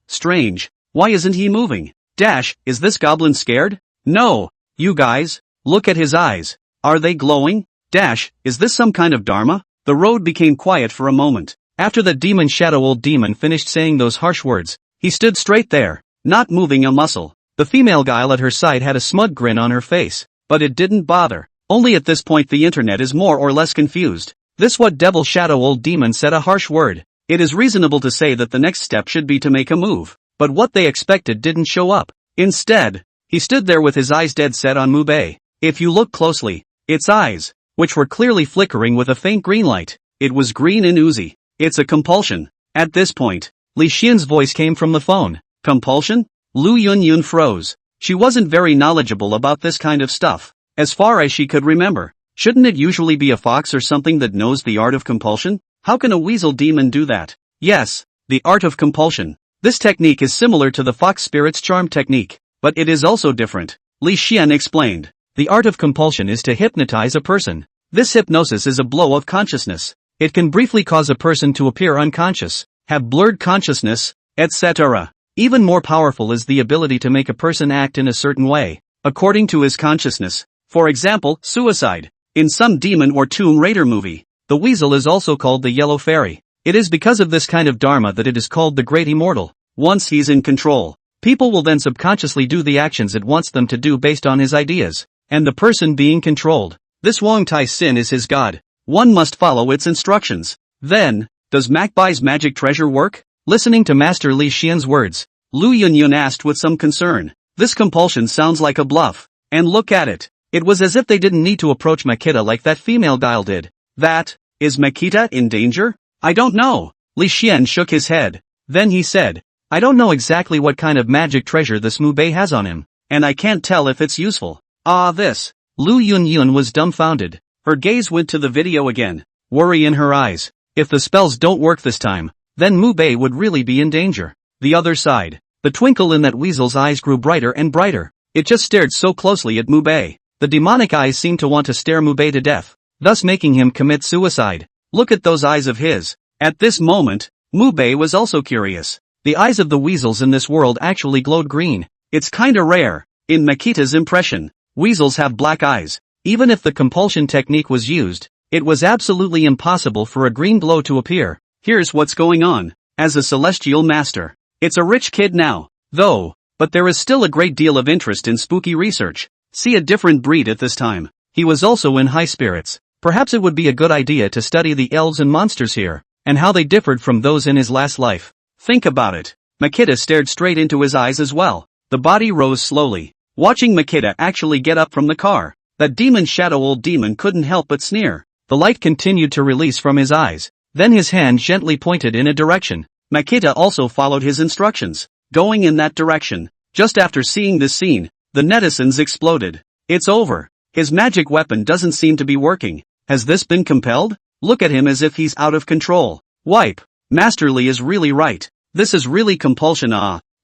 Strange. Why isn't he moving? Is this goblin scared? No. You guys, look at his eyes. Are they glowing? Is this some kind of dharma? The road became quiet for a moment. After the demon shadow old demon finished saying those harsh words, he stood straight there, not moving a muscle. The female guile at her side had a smug grin on her face, but it didn't bother. Only at this point the internet is more or less confused. This what devil shadow old demon said a harsh word. It is reasonable to say that the next step should be to make a move, but what they expected didn't show up. Instead, he stood there with his eyes dead set on Mubei. If you look closely, its eyes, which were clearly flickering with a faint green light, it was green and oozy. It's a compulsion. At this point, Li Xian's voice came from the phone. Compulsion? Lu Yunyun froze. She wasn't very knowledgeable about this kind of stuff. As far as she could remember, shouldn't it usually be a fox or something that knows the art of compulsion? How can a weasel demon do that? Yes, the art of compulsion. This technique is similar to the fox spirit's charm technique, but it is also different. Li Xian explained. The art of compulsion is to hypnotize a person. This hypnosis is a blow of consciousness. It can briefly cause a person to appear unconscious, have blurred consciousness, etc. Even more powerful is the ability to make a person act in a certain way, according to his consciousness. For example, suicide. In some demon or Tomb Raider movie, the weasel is also called the Yellow Fairy. It is because of this kind of dharma that it is called the Great Immortal. Once he's in control, people will then subconsciously do the actions it wants them to do based on his ideas, and the person being controlled. This Wong Tai Sin is his god. One must follow its instructions. Then, does Macbai's magic treasure work? Listening to Master Li Xian's words, Lu Yunyun asked with some concern. This compulsion sounds like a bluff. And look at it. It was as if they didn't need to approach Makita like that female guile did. Is Makita in danger? I don't know. Li Xian shook his head. Then he said, I don't know exactly what kind of magic treasure this Mubei has on him, and I can't tell if it's useful. This. Lu Yunyun was dumbfounded. Her gaze went to the video again, worry in her eyes. If the spells don't work this time, then Mubei would really be in danger. The other side. The twinkle in that weasel's eyes grew brighter and brighter. It just stared so closely at Mubei. The demonic eyes seemed to want to stare Mubei to death, thus making him commit suicide. Look at those eyes of his. At this moment, Mubei was also curious. The eyes of the weasels in this world actually glowed green. It's kinda rare. In Makita's impression, weasels have black eyes. Even if the compulsion technique was used, it was absolutely impossible for a green glow to appear. Here's what's going on. As a celestial master, it's a rich kid now, though, but there is still a great deal of interest in spooky research. See a different breed at this time. He was also in high spirits. Perhaps it would be a good idea to study the elves and monsters here, and how they differed from those in his last life. Think about it. Makita stared straight into his eyes as well. The body rose slowly. Watching Makita actually get up from the car, that demon shadow old demon couldn't help but sneer. The light continued to release from his eyes. Then his hand gently pointed in a direction. Makita also followed his instructions, going in that direction. Just after seeing this scene, the netizens exploded. It's over. His magic weapon doesn't seem to be working. Has this been compelled? Look at him as if he's out of control. Wipe. Master Li is really right. This is really compulsion.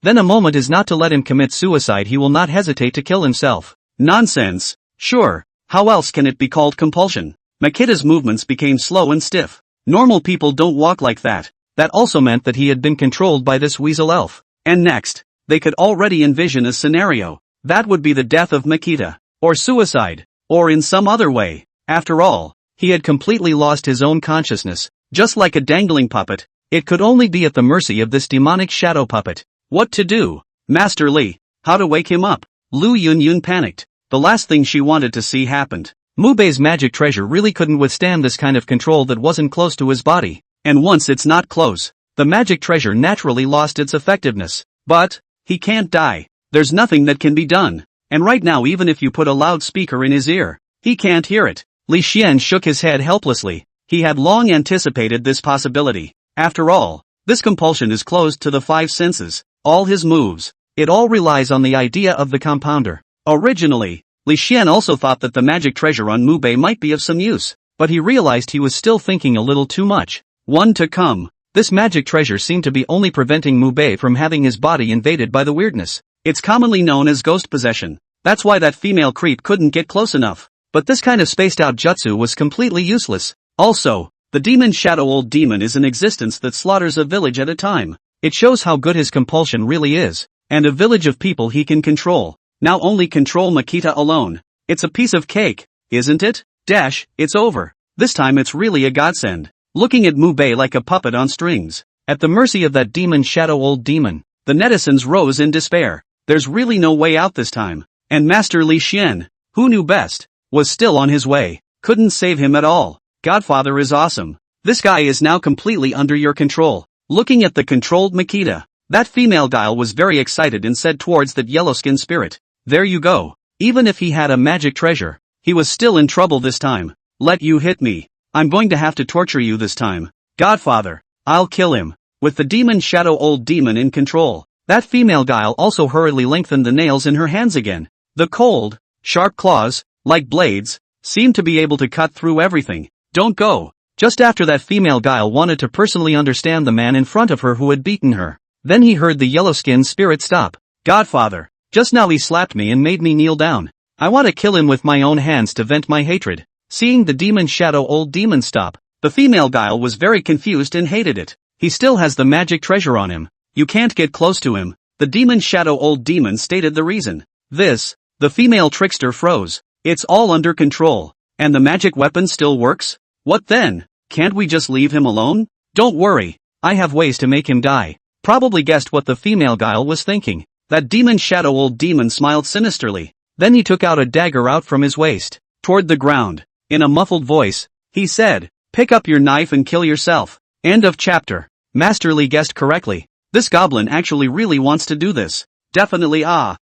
Then a moment is not to let him commit suicide. He will not hesitate to kill himself. Nonsense. Sure. How else can it be called compulsion? Makita's movements became slow and stiff. Normal people don't walk like that. That also meant that he had been controlled by this weasel elf. And next, they could already envision a scenario. That would be the death of Makita, or suicide, or in some other way. After all, he had completely lost his own consciousness, just like a dangling puppet. It could only be at the mercy of this demonic shadow puppet. What to do? Master Li, how to wake him up? Lu Yunyun panicked. The last thing she wanted to see happened. Mubei's magic treasure really couldn't withstand this kind of control that wasn't close to his body. And once it's not close, the magic treasure naturally lost its effectiveness. But, he can't die. There's nothing that can be done. And right now even if you put a loudspeaker in his ear, he can't hear it. Li Xian shook his head helplessly. He had long anticipated this possibility. After all, this compulsion is closed to the five senses. All his moves, it all relies on the idea of the compounder. Originally, Li Xian also thought that the magic treasure on Mubei might be of some use, but he realized he was still thinking a little too much. One to come. This magic treasure seemed to be only preventing Mubei from having his body invaded by the weirdness. It's commonly known as ghost possession. That's why that female creep couldn't get close enough. But this kind of spaced out jutsu was completely useless. Also, the demon shadow old demon is an existence that slaughters a village at a time. It shows how good his compulsion really is. And a village of people he can control. Now only control Makita alone. It's a piece of cake, isn't it? It's over. This time it's really a godsend. Looking at Mubei like a puppet on strings, at the mercy of that demon shadow old demon, the netizens rose in despair. There's really no way out this time. And Master Li Xian, who knew best, was still on his way, couldn't save him at all. Godfather is awesome. This guy is now completely under your control. Looking at the controlled Makita, that female dial was very excited and said towards that yellow-skinned spirit, there you go. Even if he had a magic treasure, he was still in trouble this time. Let you hit me. I'm going to have to torture you this time. Godfather, I'll kill him. With the demon shadow old demon in control, that female guile also hurriedly lengthened the nails in her hands again. The cold, sharp claws, like blades, seemed to be able to cut through everything. Don't go. Just after that female guile wanted to personally understand the man in front of her who had beaten her. Then he heard the yellow-skinned spirit stop. Godfather, just now he slapped me and made me kneel down. I want to kill him with my own hands to vent my hatred. Seeing the demon shadow old demon stop, the female guile was very confused and hated it. He still has the magic treasure on him. You can't get close to him. The demon shadow old demon stated the reason. The female trickster froze. It's all under control. And the magic weapon still works? What then? Can't we just leave him alone? Don't worry. I have ways to make him die. Probably guessed what the female guile was thinking. That demon shadow old demon smiled sinisterly. Then he took out a dagger out from his waist, toward the ground. In a muffled voice, he said, "Pick up your knife and kill yourself." End of chapter. Master Lee guessed correctly. This goblin actually really wants to do this. Definitely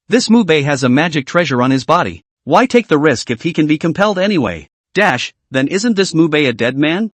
this Mubei has a magic treasure on his body. Why take the risk if he can be compelled anyway? Then isn't this Mubei a dead man?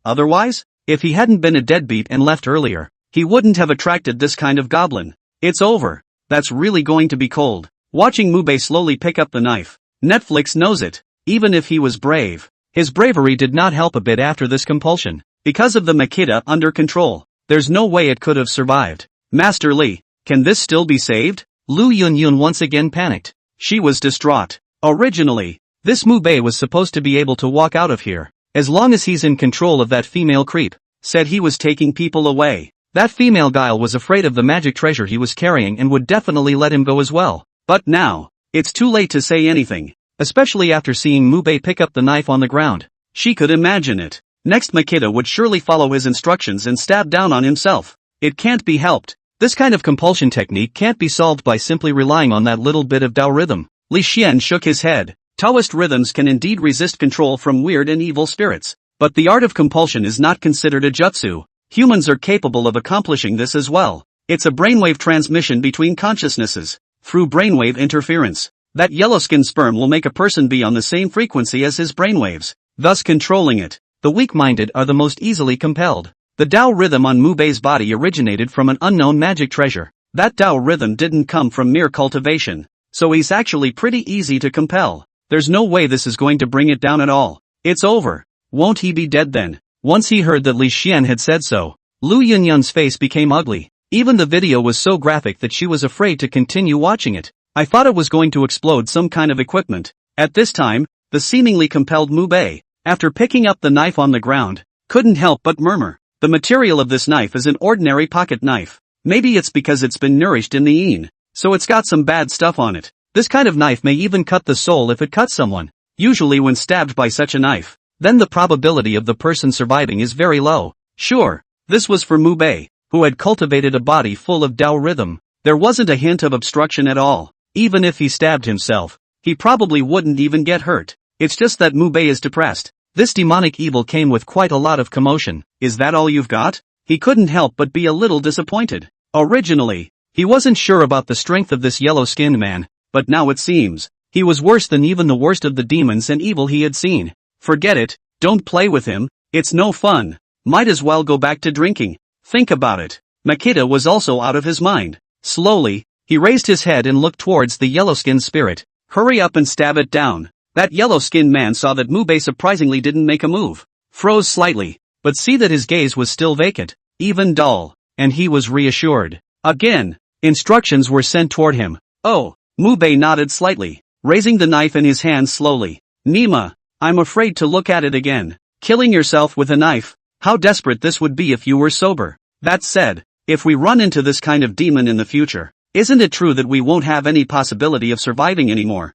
Otherwise? If he hadn't been a deadbeat and left earlier, he wouldn't have attracted this kind of goblin. It's over. That's really going to be cold. Watching Mubei slowly pick up the knife. Netflix knows it. Even if he was brave, his bravery did not help a bit after this compulsion. Because of the Makita under control, there's no way it could have survived. Master Lee, can this still be saved? Lu Yunyun once again panicked. She was distraught. Originally, this Mubei was supposed to be able to walk out of here, as long as he's in control of that female creep. Said he was taking people away. That female guile was afraid of the magic treasure he was carrying and would definitely let him go as well. But now, it's too late to say anything. Especially after seeing Mubei pick up the knife on the ground. She could imagine it. Next Makita would surely follow his instructions and stab down on himself. It can't be helped. This kind of compulsion technique can't be solved by simply relying on that little bit of Tao rhythm. Li Xian shook his head. Taoist rhythms can indeed resist control from weird and evil spirits. But the art of compulsion is not considered a jutsu. Humans are capable of accomplishing this as well. It's a brainwave transmission between consciousnesses. Through brainwave interference. That yellow-skinned sperm will make a person be on the same frequency as his brainwaves, thus controlling it. The weak-minded are the most easily compelled. The Tao rhythm on Mubei's body originated from an unknown magic treasure. That Tao rhythm didn't come from mere cultivation, so he's actually pretty easy to compel. There's no way this is going to bring it down at all. It's over. Won't he be dead then? Once he heard that Li Xian had said so, Lu Yunyun's face became ugly. Even the video was so graphic that she was afraid to continue watching it. I thought it was going to explode some kind of equipment. At this time, the seemingly compelled Mubei, after picking up the knife on the ground, couldn't help but murmur. The material of this knife is an ordinary pocket knife. Maybe it's because it's been nourished in the yin, so it's got some bad stuff on it. This kind of knife may even cut the soul if it cuts someone. Usually when stabbed by such a knife, then the probability of the person surviving is very low. Sure, this was for Mubei, who had cultivated a body full of Tao rhythm. There wasn't a hint of obstruction at all. Even if he stabbed himself, he probably wouldn't even get hurt. It's just that Mubei is depressed. This demonic evil came with quite a lot of commotion. Is that all you've got? He couldn't help but be a little disappointed. Originally, he wasn't sure about the strength of this yellow-skinned man, but now it seems, he was worse than even the worst of the demons and evil he had seen. Forget it, don't play with him, it's no fun. Might as well go back to drinking. Think about it. Makita was also out of his mind. Slowly, he raised his head and looked towards the yellow-skinned spirit. Hurry up and stab it down. That yellow-skinned man saw that Mubei surprisingly didn't make a move. Froze slightly, but see that his gaze was still vacant, even dull, and he was reassured. Again, instructions were sent toward him. Oh, Mubei nodded slightly, raising the knife in his hand slowly. Nima, I'm afraid to look at it again. Killing yourself with a knife? How desperate this would be if you were sober. That said, if we run into this kind of demon in the future, isn't it true that we won't have any possibility of surviving anymore?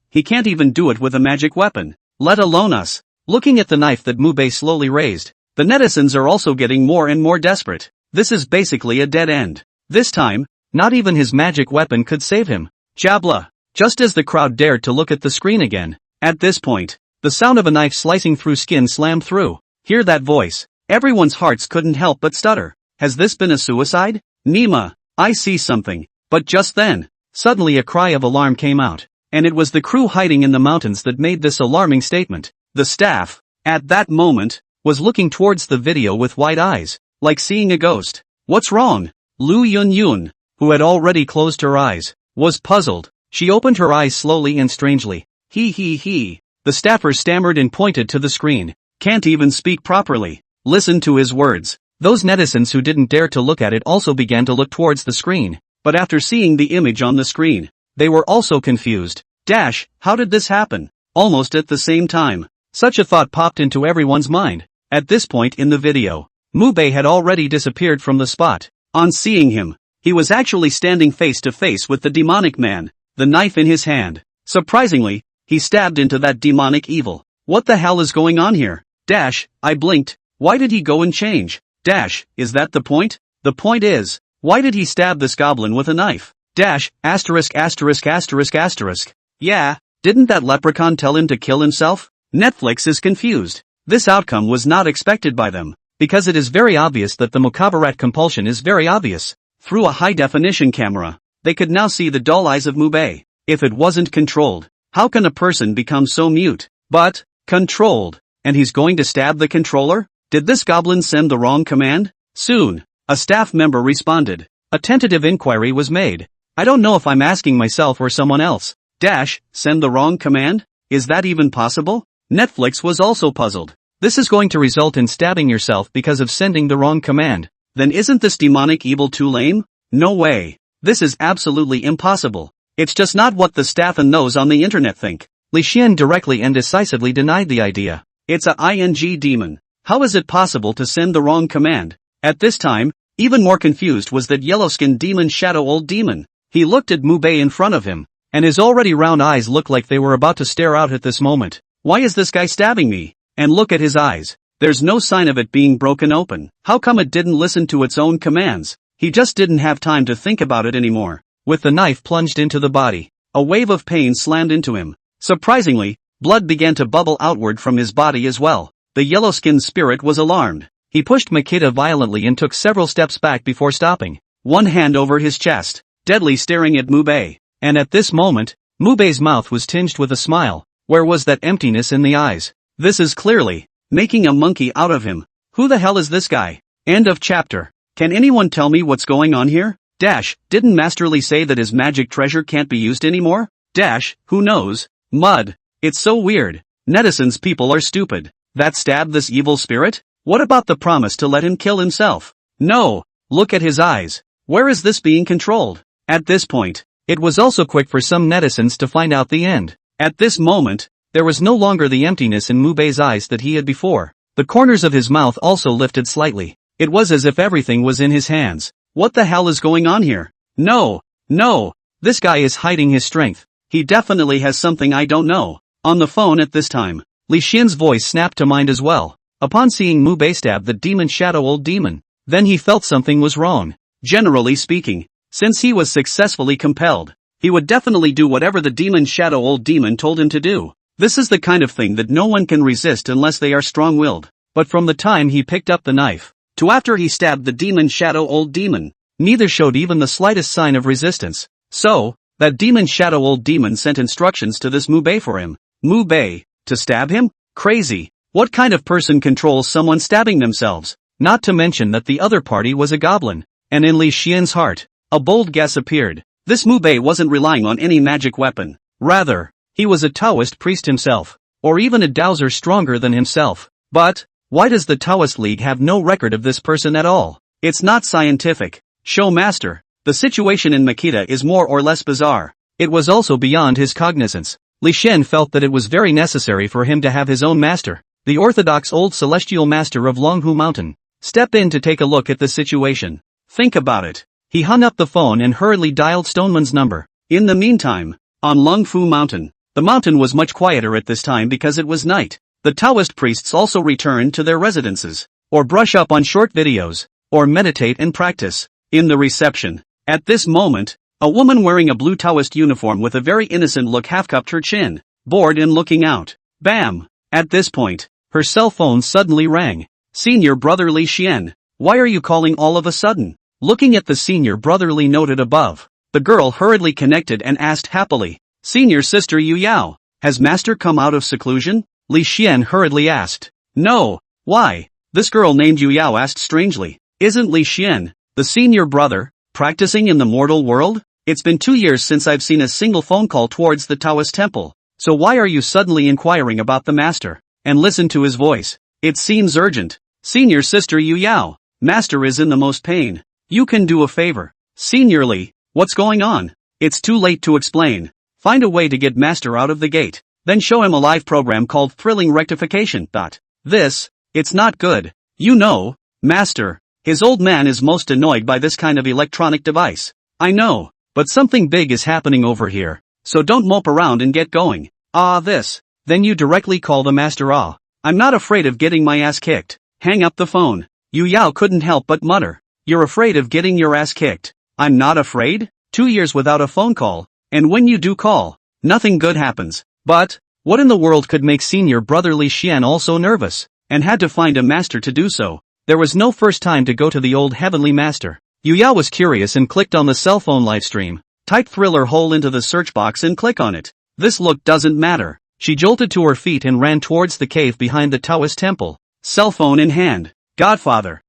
He can't even do it with a magic weapon, let alone us. Looking at the knife that Mubei slowly raised, the netizens are also getting more and more desperate. This is basically a dead end. This time, not even his magic weapon could save him. Jabla! Just as the crowd dared to look at the screen again. At this point, the sound of a knife slicing through skin slammed through. Hear that voice. Everyone's hearts couldn't help but stutter. Has this been a suicide? Nima, I see something. But just then, suddenly a cry of alarm came out. And it was the crew hiding in the mountains that made this alarming statement. The staff, at that moment, was looking towards the video with wide eyes, like seeing a ghost. What's wrong? Lu Yunyun, who had already closed her eyes, was puzzled. She opened her eyes slowly and strangely. He. The staffer stammered and pointed to the screen. Can't even speak properly. Listen to his words. Those netizens who didn't dare to look at it also began to look towards the screen. But after seeing the image on the screen, they were also confused. How did this happen? almost at the same time. Such a thought popped into everyone's mind. At this point in the video, Mubei had already disappeared from the spot. On seeing him, he was actually standing face to face with the demonic man, the knife in his hand. Surprisingly, he stabbed into that demonic evil. What the hell is going on here? I blinked. Why did he go and change? Is that the point? The point is, why did he stab this goblin with a knife? Yeah, didn't that leprechaun tell him to kill himself? Netflix is confused. This outcome was not expected by them, because it is very obvious that the Mukabarat compulsion is very obvious. Through a high-definition camera, they could now see the dull eyes of Mubei. If it wasn't controlled, how can a person become so mute? But, controlled. And he's going to stab the controller? Did this goblin send the wrong command? Soon, a staff member responded. A tentative inquiry was made. I don't know if I'm asking myself or someone else. Send the wrong command? Is that even possible? Netflix was also puzzled. This is going to result in stabbing yourself because of sending the wrong command. Then isn't this demonic evil too lame? No way. This is absolutely impossible. It's just not what the staff and those on the internet think. Li Xian directly and decisively denied the idea. It's a ING demon. How is it possible to send the wrong command? At this time, even more confused was that yellow-skinned demon shadow old demon. He looked at Mubei in front of him, and his already round eyes looked like they were about to stare out at this moment. Why is this guy stabbing me? And look at his eyes. There's no sign of it being broken open. How come it didn't listen to its own commands? He just didn't have time to think about it anymore. With the knife plunged into the body, a wave of pain slammed into him. Surprisingly, blood began to bubble outward from his body as well. The yellow-skinned spirit was alarmed. He pushed Makita violently and took several steps back before stopping. One hand over his chest, deadly staring at Mubei. And at this moment, Mubei's mouth was tinged with a smile. Where was that emptiness in the eyes? This is clearly making a monkey out of him. Who the hell is this guy? End of chapter. Can anyone tell me what's going on here? Didn't Master Lee say that his magic treasure can't be used anymore? Who knows? Mud. It's so weird. Netizens people are stupid. That stabbed this evil spirit? What about the promise to let him kill himself? No. Look at his eyes. Where is this being controlled? At this point, it was also quick for some netizens to find out the end. At this moment, there was no longer the emptiness in Mubei's eyes that he had before. The corners of his mouth also lifted slightly. It was as if everything was in his hands. What the hell is going on here? No. This guy is hiding his strength. He definitely has something I don't know. On the phone at this time, Li Xian's voice snapped to mind as well. Upon seeing Mubei stab the demon shadow old demon, then he felt something was wrong. Generally speaking, since he was successfully compelled, he would definitely do whatever the demon shadow old demon told him to do. This is the kind of thing that no one can resist unless they are strong-willed. But from the time he picked up the knife, to after he stabbed the demon shadow old demon, neither showed even the slightest sign of resistance. So, that demon shadow old demon sent instructions to this Mubei for him. Mubei, to stab him? Crazy. What kind of person controls someone stabbing themselves? Not to mention that the other party was a goblin. And in Li Xian's heart, a bold guess appeared. This Mubei wasn't relying on any magic weapon. Rather, he was a Taoist priest himself. Or even a dowser stronger than himself. But, why does the Taoist League have no record of this person at all? It's not scientific. Show master. The situation in Makita is more or less bizarre. It was also beyond his cognizance. Li Xian felt that it was very necessary for him to have his own master, the orthodox old celestial master of Longhu Mountain, step in to take a look at the situation. Think about it. He hung up the phone and hurriedly dialed Stoneman's number. In the meantime, on Longfu Mountain, the mountain was much quieter at this time because it was night. The Taoist priests also returned to their residences, or brush up on short videos, or meditate and practice. In the reception, at this moment, a woman wearing a blue Taoist uniform with a very innocent look half-cupped her chin, bored and looking out. Bam! At this point, her cell phone suddenly rang. Senior Brother Li Xian, why are you calling all of a sudden? Looking at the senior brotherly noted above, the girl hurriedly connected and asked happily, Senior Sister Yu Yao, has Master come out of seclusion? Li Xian hurriedly asked. No, why? This girl named Yu Yao asked strangely. Isn't Li Xian, the senior brother, practicing in the mortal world? It's been 2 years since I've seen a single phone call towards the Taoist temple. So why are you suddenly inquiring about the master? And listen to his voice. It seems urgent. Senior Sister Yu Yao, Master is in the most pain. You can do a favor. Senior Li, what's going on? It's too late to explain. Find a way to get Master out of the gate. then show him a live program called Thrilling Rectification. It's not good. You know, Master. His old man is most annoyed by this kind of electronic device. I know, but something big is happening over here, so don't mope around and get going. Then you directly call the master. I'm not afraid of getting my ass kicked. Hang up the phone. Yu Yao couldn't help but mutter. You're afraid of getting your ass kicked. I'm not afraid? 2 years without a phone call, and when you do call, nothing good happens. But, what in the world could make senior brother Li Xian all so nervous, and had to find a master to do so? There was no first time to go to the old heavenly master. Yu Yao was curious and clicked on the cell phone livestream. Type thriller hole into the search box and click on it. This look doesn't matter. She jolted to her feet and ran towards the cave behind the Taoist temple. Cell phone in hand. Godfather.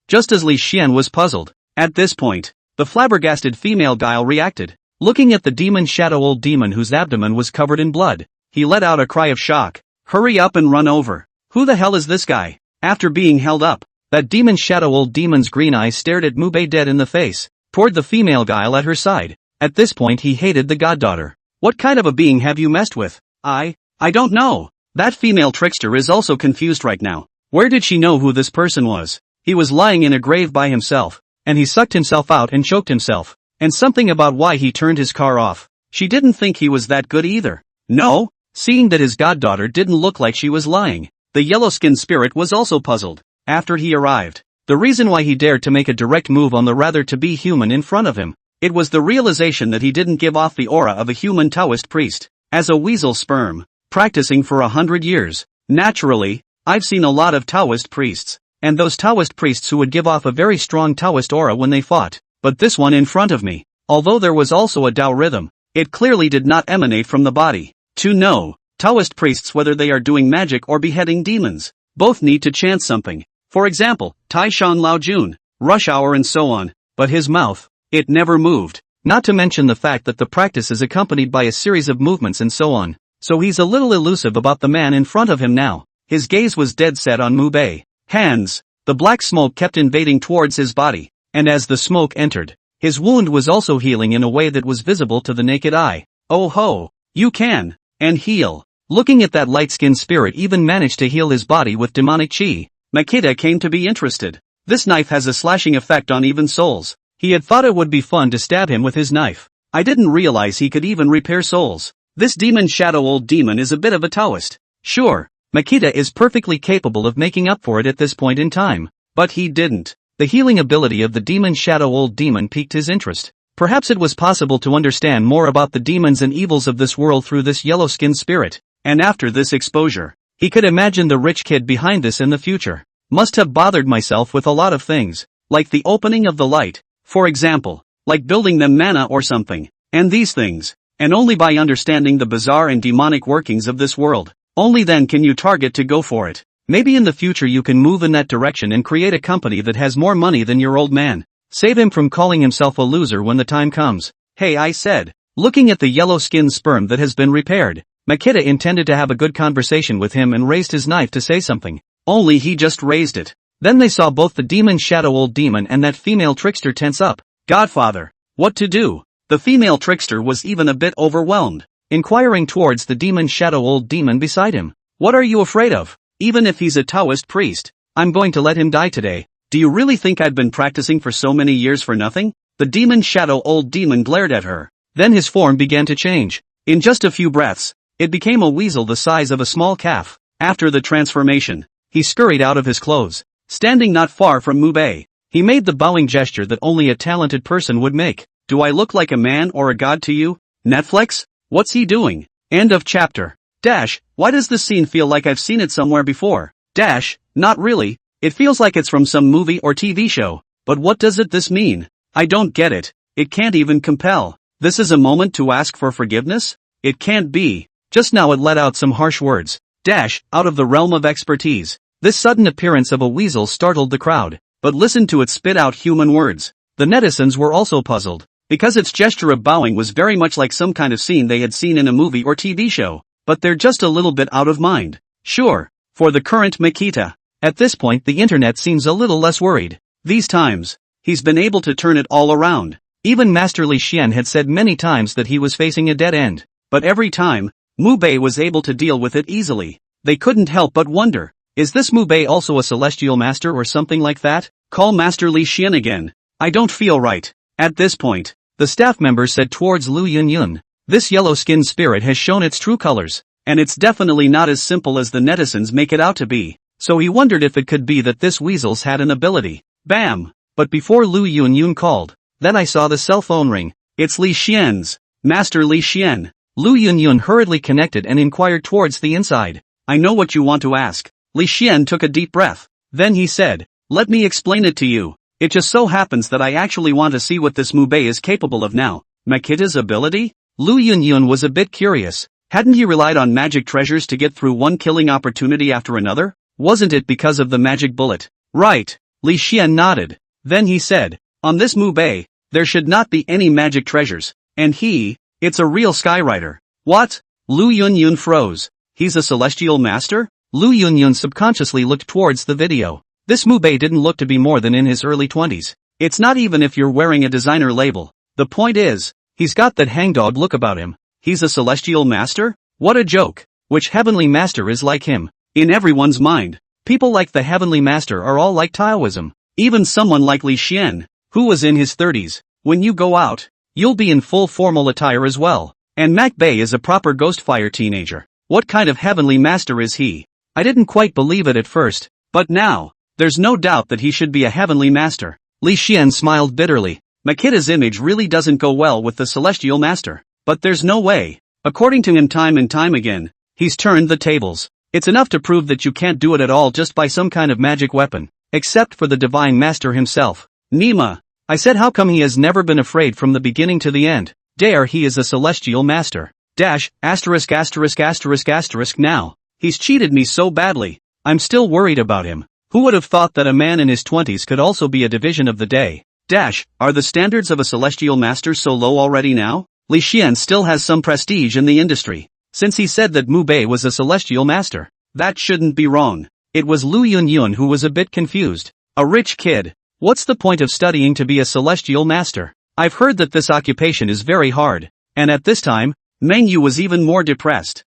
Just as Li Xian was puzzled. At this point, the flabbergasted female guile reacted. Looking at the demon shadow old demon whose abdomen was covered in blood, he let out a cry of shock. Hurry up and run over. Who the hell is this guy? After being held up, that demon shadow old demon's green eyes stared at Mubei dead in the face, toward the female guile at her side. At this point he hated the goddaughter. What kind of a being have you messed with? I don't know. That female trickster is also confused right now. Where did she know who this person was? He was lying in a grave by himself, and he sucked himself out and choked himself. And something about why he turned his car off. She didn't think he was that good either. No? Seeing that his goddaughter didn't look like she was lying, the yellow-skinned spirit was also puzzled. After he arrived, the reason why he dared to make a direct move on the rather-to-be human in front of him, it was the realization that he didn't give off the aura of a human Taoist priest, as a weasel sperm, practicing for 100 years. Naturally, I've seen a lot of Taoist priests, and those Taoist priests who would give off a very strong Taoist aura when they fought, but this one in front of me, although there was also a Tao rhythm, it clearly did not emanate from the body. To know, Taoist priests, whether they are doing magic or beheading demons, both need to chant something. For example, Tai Shan Lao Jun, rush hour and so on, but his mouth, it never moved. Not to mention the fact that the practice is accompanied by a series of movements and so on. So he's a little elusive about the man in front of him now. His gaze was dead set on Mubei. Hands. The black smoke kept invading towards his body, and as the smoke entered, his wound was also healing in a way that was visible to the naked eye. Oh ho! You can, and heal. Looking at that light-skinned spirit even managed to heal his body with demonic chi. Makita came to be interested. This knife has a slashing effect on even souls. He had thought it would be fun to stab him with his knife. I didn't realize he could even repair souls. This demon shadow old demon is a bit of a Taoist. Sure, Makita is perfectly capable of making up for it at this point in time. But he didn't. The healing ability of the demon shadow old demon piqued his interest. Perhaps it was possible to understand more about the demons and evils of this world through this yellow-skinned spirit. And after this exposure, he could imagine the rich kid behind this in the future. Must have bothered myself with a lot of things, like the opening of the light, for example, like building them mana or something, and these things. And only by understanding the bizarre and demonic workings of this world, only then can you target to go for it. Maybe in the future you can move in that direction and create a company that has more money than your old man. Save him from calling himself a loser when the time comes. Hey, I said, looking at the yellow-skinned sperm that has been repaired, Makita intended to have a good conversation with him and raised his knife to say something. Only he just raised it. Then they saw both the demon shadow old demon and that female trickster tense up. Godfather, what to do? The female trickster was even a bit overwhelmed, inquiring towards the demon shadow old demon beside him. What are you afraid of? Even if he's a Taoist priest, I'm going to let him die today. Do you really think I've been practicing for so many years for nothing? The demon shadow old demon glared at her. Then his form began to change. In just a few breaths, it became a weasel the size of a small calf. After the transformation, he scurried out of his clothes. Standing not far from Mubei, he made the bowing gesture that only a talented person would make. Do I look like a man or a god to you? Netflix? What's he doing? End of chapter. Why does this scene feel like I've seen it somewhere before? Not really. It feels like it's from some movie or TV show. But what does this mean? I don't get it. It can't even compel. This is a moment to ask for forgiveness? It can't be. Just now it let out some harsh words. Out of the realm of expertise. This sudden appearance of a weasel startled the crowd. But listen to it spit out human words. The netizens were also puzzled, because its gesture of bowing was very much like some kind of scene they had seen in a movie or TV show. But they're just a little bit out of mind. Sure, for the current Makita. At this point the internet seems a little less worried. These times, he's been able to turn it all around. Even Master Li Xian had said many times that he was facing a dead end. But every time, Mubei was able to deal with it easily. They couldn't help but wonder, is this Mubei also a celestial master or something like that? Call Master Li Xian again. I don't feel right. At this point, the staff member said towards Lu Yunyun, this yellow-skinned spirit has shown its true colors, and it's definitely not as simple as the netizens make it out to be. So he wondered if it could be that this weasels had an ability. Bam! But before Lu Yunyun called, then I saw the cell phone ring. It's Li Xian's. Master Li Xian. Lu Yunyun hurriedly connected and inquired towards the inside. I know what you want to ask. Li Xian took a deep breath. Then he said, let me explain it to you. It just so happens that I actually want to see what this Mubei is capable of now. Makita's ability? Lu Yunyun was a bit curious. Hadn't he relied on magic treasures to get through one killing opportunity after another? Wasn't it because of the magic bullet? Right. Li Xian nodded. Then he said, on this Mubei, there should not be any magic treasures. And it's a real Skyrider. What? Lu Yunyun froze. He's a celestial master? Lu Yunyun subconsciously looked towards the video. This Mubei didn't look to be more than in his early 20s. It's not even if you're wearing a designer label. The point is, he's got that hangdog look about him. He's a celestial master? What a joke. Which heavenly master is like him? In everyone's mind, people like the heavenly master are all like Taoism. Even someone like Li Xian, who was in his 30s. When you go out, you'll be in full formal attire as well. And Mac Bei is a proper Ghostfire teenager. What kind of heavenly master is he? I didn't quite believe it at first, but now, there's no doubt that he should be a heavenly master. Li Xian smiled bitterly. Makita's image really doesn't go well with the celestial master. But there's no way. According to him time and time again, he's turned the tables. It's enough to prove that you can't do it at all just by some kind of magic weapon. Except for the divine master himself. Nima. I said how come he has never been afraid from the beginning to the end. Dare he is a celestial master. Dash, asterisk asterisk asterisk asterisk now. He's cheated me so badly. I'm still worried about him. Who would have thought that a man in his 20s could also be a division of the day? Dash, are the standards of a celestial master so low already now? Li Xian still has some prestige in the industry. Since he said that Mubei was a celestial master. That shouldn't be wrong. It was Lu Yunyun who was a bit confused. A rich kid. What's the point of studying to be a celestial master? I've heard that this occupation is very hard. And at this time, Meng Yu was even more depressed.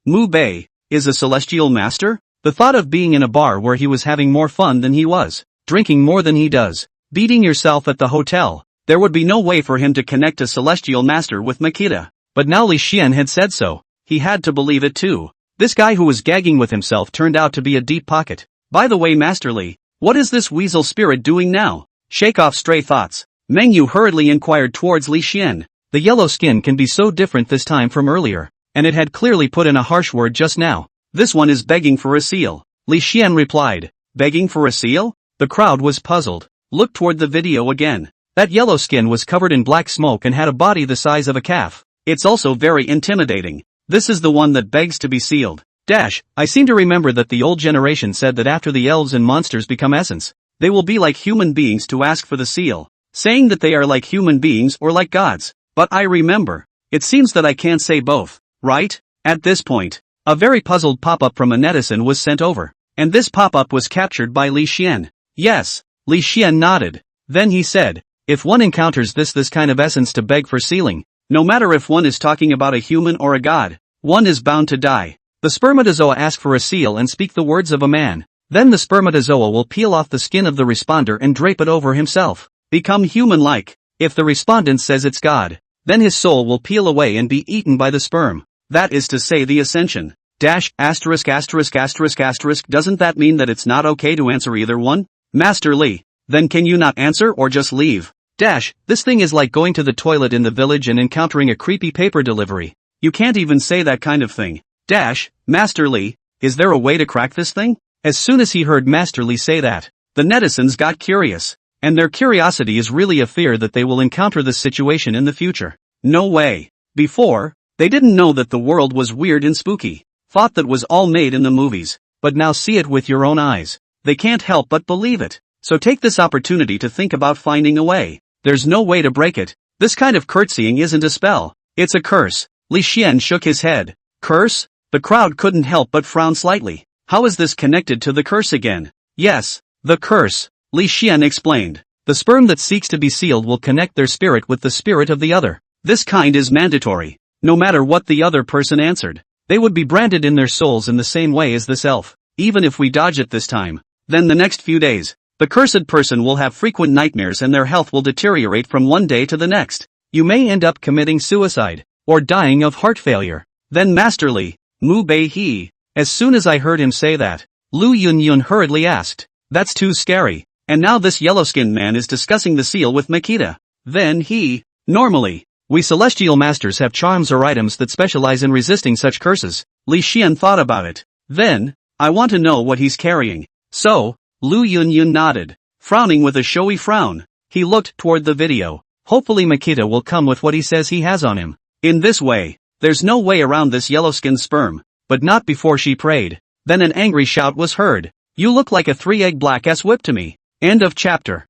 Mubei, is a celestial master? The thought of being in a bar where he was having more fun than he was, drinking more than he does, beating yourself at the hotel, there would be no way for him to connect a celestial master with Makita. But now Li Xian had said so. He had to believe it too. This guy who was gagging with himself turned out to be a deep pocket. By the way, Master Li, what is this weasel spirit doing now? Shake off stray thoughts. Meng Yu hurriedly inquired towards Li Xian. The yellow skin can be so different this time from earlier, and it had clearly put in a harsh word just now. This one is begging for a seal. Li Xian replied. Begging for a seal? The crowd was puzzled. Look toward the video again. That yellow skin was covered in black smoke and had a body the size of a calf. It's also very intimidating. This is the one that begs to be sealed. Dash, I seem to remember that the old generation said that after the elves and monsters become essence, they will be like human beings to ask for the seal, saying that they are like human beings or like gods. But I remember. It seems that I can't say both, right? At this point, a very puzzled pop-up from a netizen was sent over, and this pop-up was captured by Li Xian. Yes, Li Xian nodded. Then he said, if one encounters this kind of essence to beg for sealing, no matter if one is talking about a human or a god, one is bound to die. The spermatozoa ask for a seal and speak the words of a man. Then the spermatozoa will peel off the skin of the responder and drape it over himself. Become human-like. If the respondent says it's God, then his soul will peel away and be eaten by the sperm. That is to say the ascension. Dash, asterisk asterisk asterisk asterisk. Doesn't that mean that it's not okay to answer either one? Master Li, then can you not answer or just leave? Dash, this thing is like going to the toilet in the village and encountering a creepy paper delivery. You can't even say that kind of thing. Dash, Master Li, is there a way to crack this thing? As soon as he heard Master Li say that, the netizens got curious. And their curiosity is really a fear that they will encounter this situation in the future. No way. Before, they didn't know that the world was weird and spooky. Thought that was all made in the movies. But now see it with your own eyes. They can't help but believe it. So take this opportunity to think about finding a way. There's no way to break it. This kind of curtsying isn't a spell. It's a curse. Li Xian shook his head. Curse? The crowd couldn't help but frown slightly. How is this connected to the curse again? Yes, the curse. Li Xian explained. The sperm that seeks to be sealed will connect their spirit with the spirit of the other. This kind is mandatory. no matter what the other person answered. They would be branded in their souls in the same way as this elf. Even if we dodge it this time, then the next few days, the cursed person will have frequent nightmares and their health will deteriorate from one day to the next. You may end up committing suicide, or dying of heart failure. Then Master Lee, Mu Bei he. As soon as I heard him say that, Lu Yun hurriedly asked, "That's too scary." And now this yellow-skinned man is discussing the seal with Makita. Then he, normally, we celestial masters have charms or items that specialize in resisting such curses. Li Xian thought about it. Then, I want to know what he's carrying. So, Lu Yun nodded, frowning with a showy frown. He looked toward the video. Hopefully Makita will come with what he says he has on him. In this way, there's no way around this yellow-skinned sperm. But not before she prayed. Then an angry shout was heard. "You look like a 3-egg black ass whip to me." End of chapter.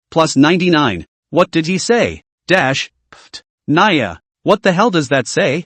Plus 99. What did he say? Pft. Naya. What the hell does that say?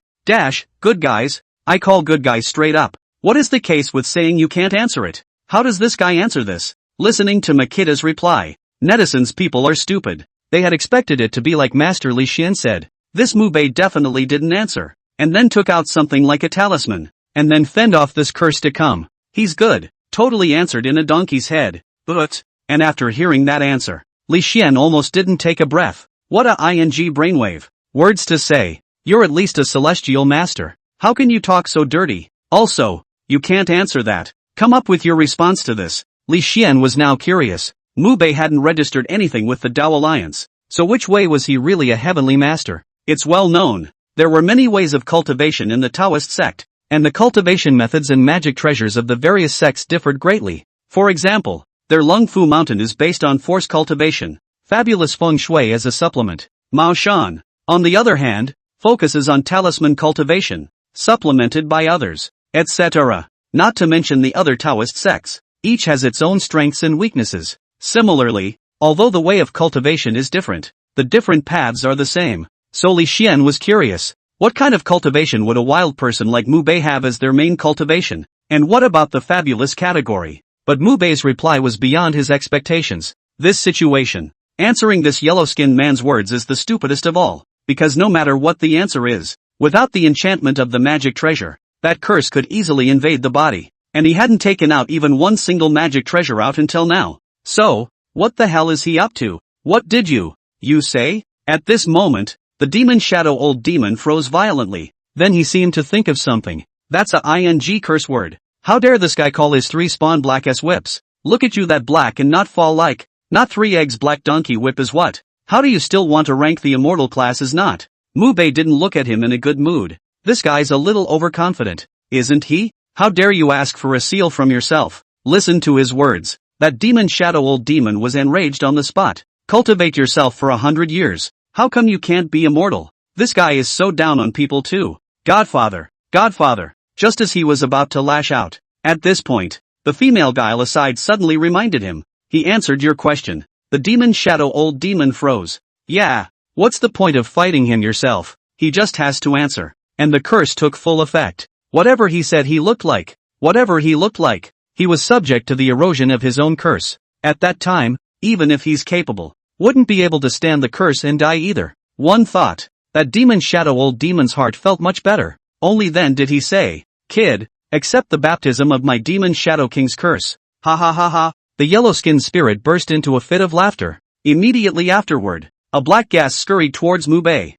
Good guys. I call good guys straight up. What is the case with saying you can't answer it? How does this guy answer this? Listening to Makita's reply. Netizens people are stupid. They had expected it to be like Master Li Xian said. This Mubei definitely didn't answer. And then took out something like a talisman. And then fend off this curse to come. He's good. Totally answered in a donkey's head. But, and after hearing that answer, Li Xian almost didn't take a breath. What a ing brainwave. Words to say. You're at least a celestial master. How can you talk so dirty? Also, you can't answer that. Come up with your response to this. Li Xian was now curious. Mu Bei hadn't registered anything with the Tao Alliance. So which way was he really a heavenly master? It's well known. There were many ways of cultivation in the Taoist sect, and the cultivation methods and magic treasures of the various sects differed greatly. For example, their Lung Fu Mountain is based on force cultivation, fabulous feng shui as a supplement. Mao Shan, on the other hand, focuses on talisman cultivation, supplemented by others, etc. Not to mention the other Taoist sects. Each has its own strengths and weaknesses. Similarly, although the way of cultivation is different, the different paths are the same. So Li Xian was curious. What kind of cultivation would a wild person like Mu Bei have as their main cultivation? And what about the fabulous category? But Mu Bei's reply was beyond his expectations. This situation, answering this yellow-skinned man's words is the stupidest of all, because no matter what the answer is, without the enchantment of the magic treasure, that curse could easily invade the body, and he hadn't taken out even one single magic treasure out until now. So, what the hell is he up to? What did you say? At this moment, the demon shadow old demon froze violently. Then he seemed to think of something. That's a ing curse word. How dare this guy call his 3 spawn black as whips? Look at you that black and not fall like. Not 3 eggs black donkey whip is what? How do you still want to rank the immortal class as not? Mu Bei didn't look at him in a good mood. This guy's a little overconfident, isn't he? How dare you ask for a seal from yourself? Listen to his words. That demon shadow old demon was enraged on the spot. Cultivate yourself for 100 years. How come you can't be immortal? This guy is so down on people too. Godfather. Just as he was about to lash out. At this point, the female guile aside suddenly reminded him. He answered your question. The demon shadow old demon froze. Yeah. What's the point of fighting him yourself? He just has to answer. And the curse took full effect. Whatever he said he looked like. He was subject to the erosion of his own curse. At that time, even if he's capable, wouldn't be able to stand the curse and die either. One thought. That demon shadow old demon's heart felt much better. Only then did he say, "Kid, accept the baptism of my demon shadow king's curse." Ha ha ha ha. The yellow-skinned spirit burst into a fit of laughter. Immediately afterward, a black gas scurried towards Mu Bei.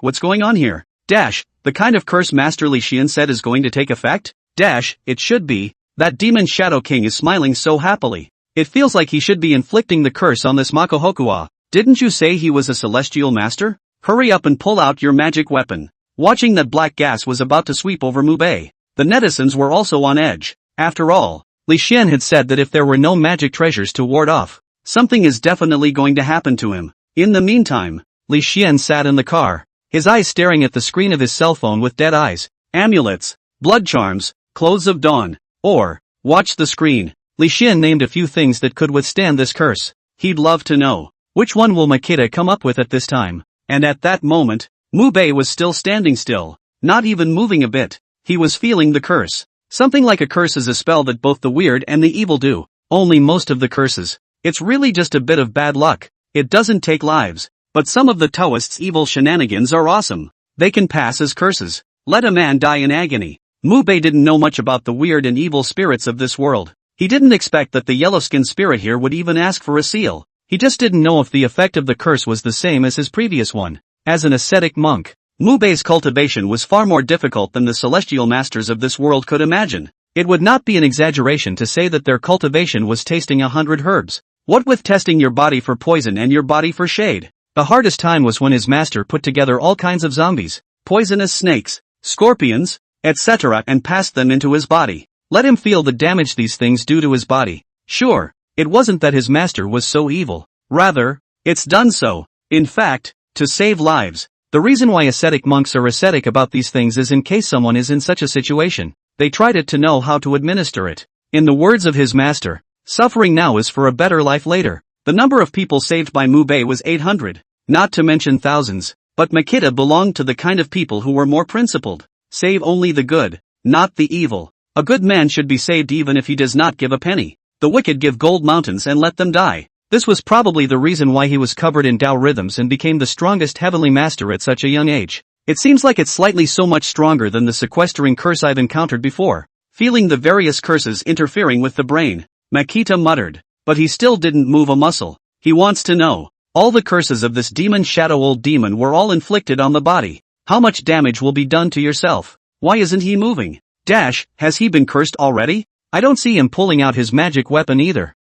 What's going on here? The kind of curse Master Li Xian said is going to take effect? It should be. That demon shadow king is smiling so happily. It feels like he should be inflicting the curse on this Makohokua. Didn't you say he was a celestial master? Hurry up and pull out your magic weapon. Watching that black gas was about to sweep over Mu Bei, the netizens were also on edge. After all, Li Xian had said that if there were no magic treasures to ward off, something is definitely going to happen to him. In the meantime, Li Xian sat in the car, his eyes staring at the screen of his cell phone with dead eyes. Amulets, blood charms, clothes of dawn, or, watch the screen. Li Xian named a few things that could withstand this curse. He'd love to know, which one will Makita come up with at this time? And at that moment, Mu Bei was still standing still, not even moving a bit. He was feeling the curse. Something like a curse is a spell that both the weird and the evil do. Only most of the curses, it's really just a bit of bad luck. It doesn't take lives. But some of the Taoists' evil shenanigans are awesome. They can pass as curses. Let a man die in agony. Mu Bei didn't know much about the weird and evil spirits of this world. He didn't expect that the yellow-skinned spirit here would even ask for a seal. He just didn't know if the effect of the curse was the same as his previous one. As an ascetic monk, Mu Bei's cultivation was far more difficult than the celestial masters of this world could imagine. It would not be an exaggeration to say that their cultivation was tasting 100 herbs. What with testing your body for poison and your body for shade. The hardest time was when his master put together all kinds of zombies, poisonous snakes, scorpions, etc. and passed them into his body. Let him feel the damage these things do to his body. Sure, it wasn't that his master was so evil. Rather, it's done so. In fact, to save lives. The reason why ascetic monks are ascetic about these things is in case someone is in such a situation, they tried it to know how to administer it. In the words of his master, suffering now is for a better life later. The number of people saved by Mu Bei was 800, not to mention thousands, but Makita belonged to the kind of people who were more principled. Save only the good, not the evil. A good man should be saved even if he does not give a penny. The wicked give gold mountains and let them die. This was probably the reason why he was covered in Tao rhythms and became the strongest heavenly master at such a young age. It seems like it's slightly so much stronger than the sequestering curse I've encountered before. Feeling the various curses interfering with the brain, Makita muttered. But he still didn't move a muscle. He wants to know. All the curses of this demon shadow old demon were all inflicted on the body. How much damage will be done to yourself? Why isn't he moving? Has he been cursed already? I don't see him pulling out his magic weapon either.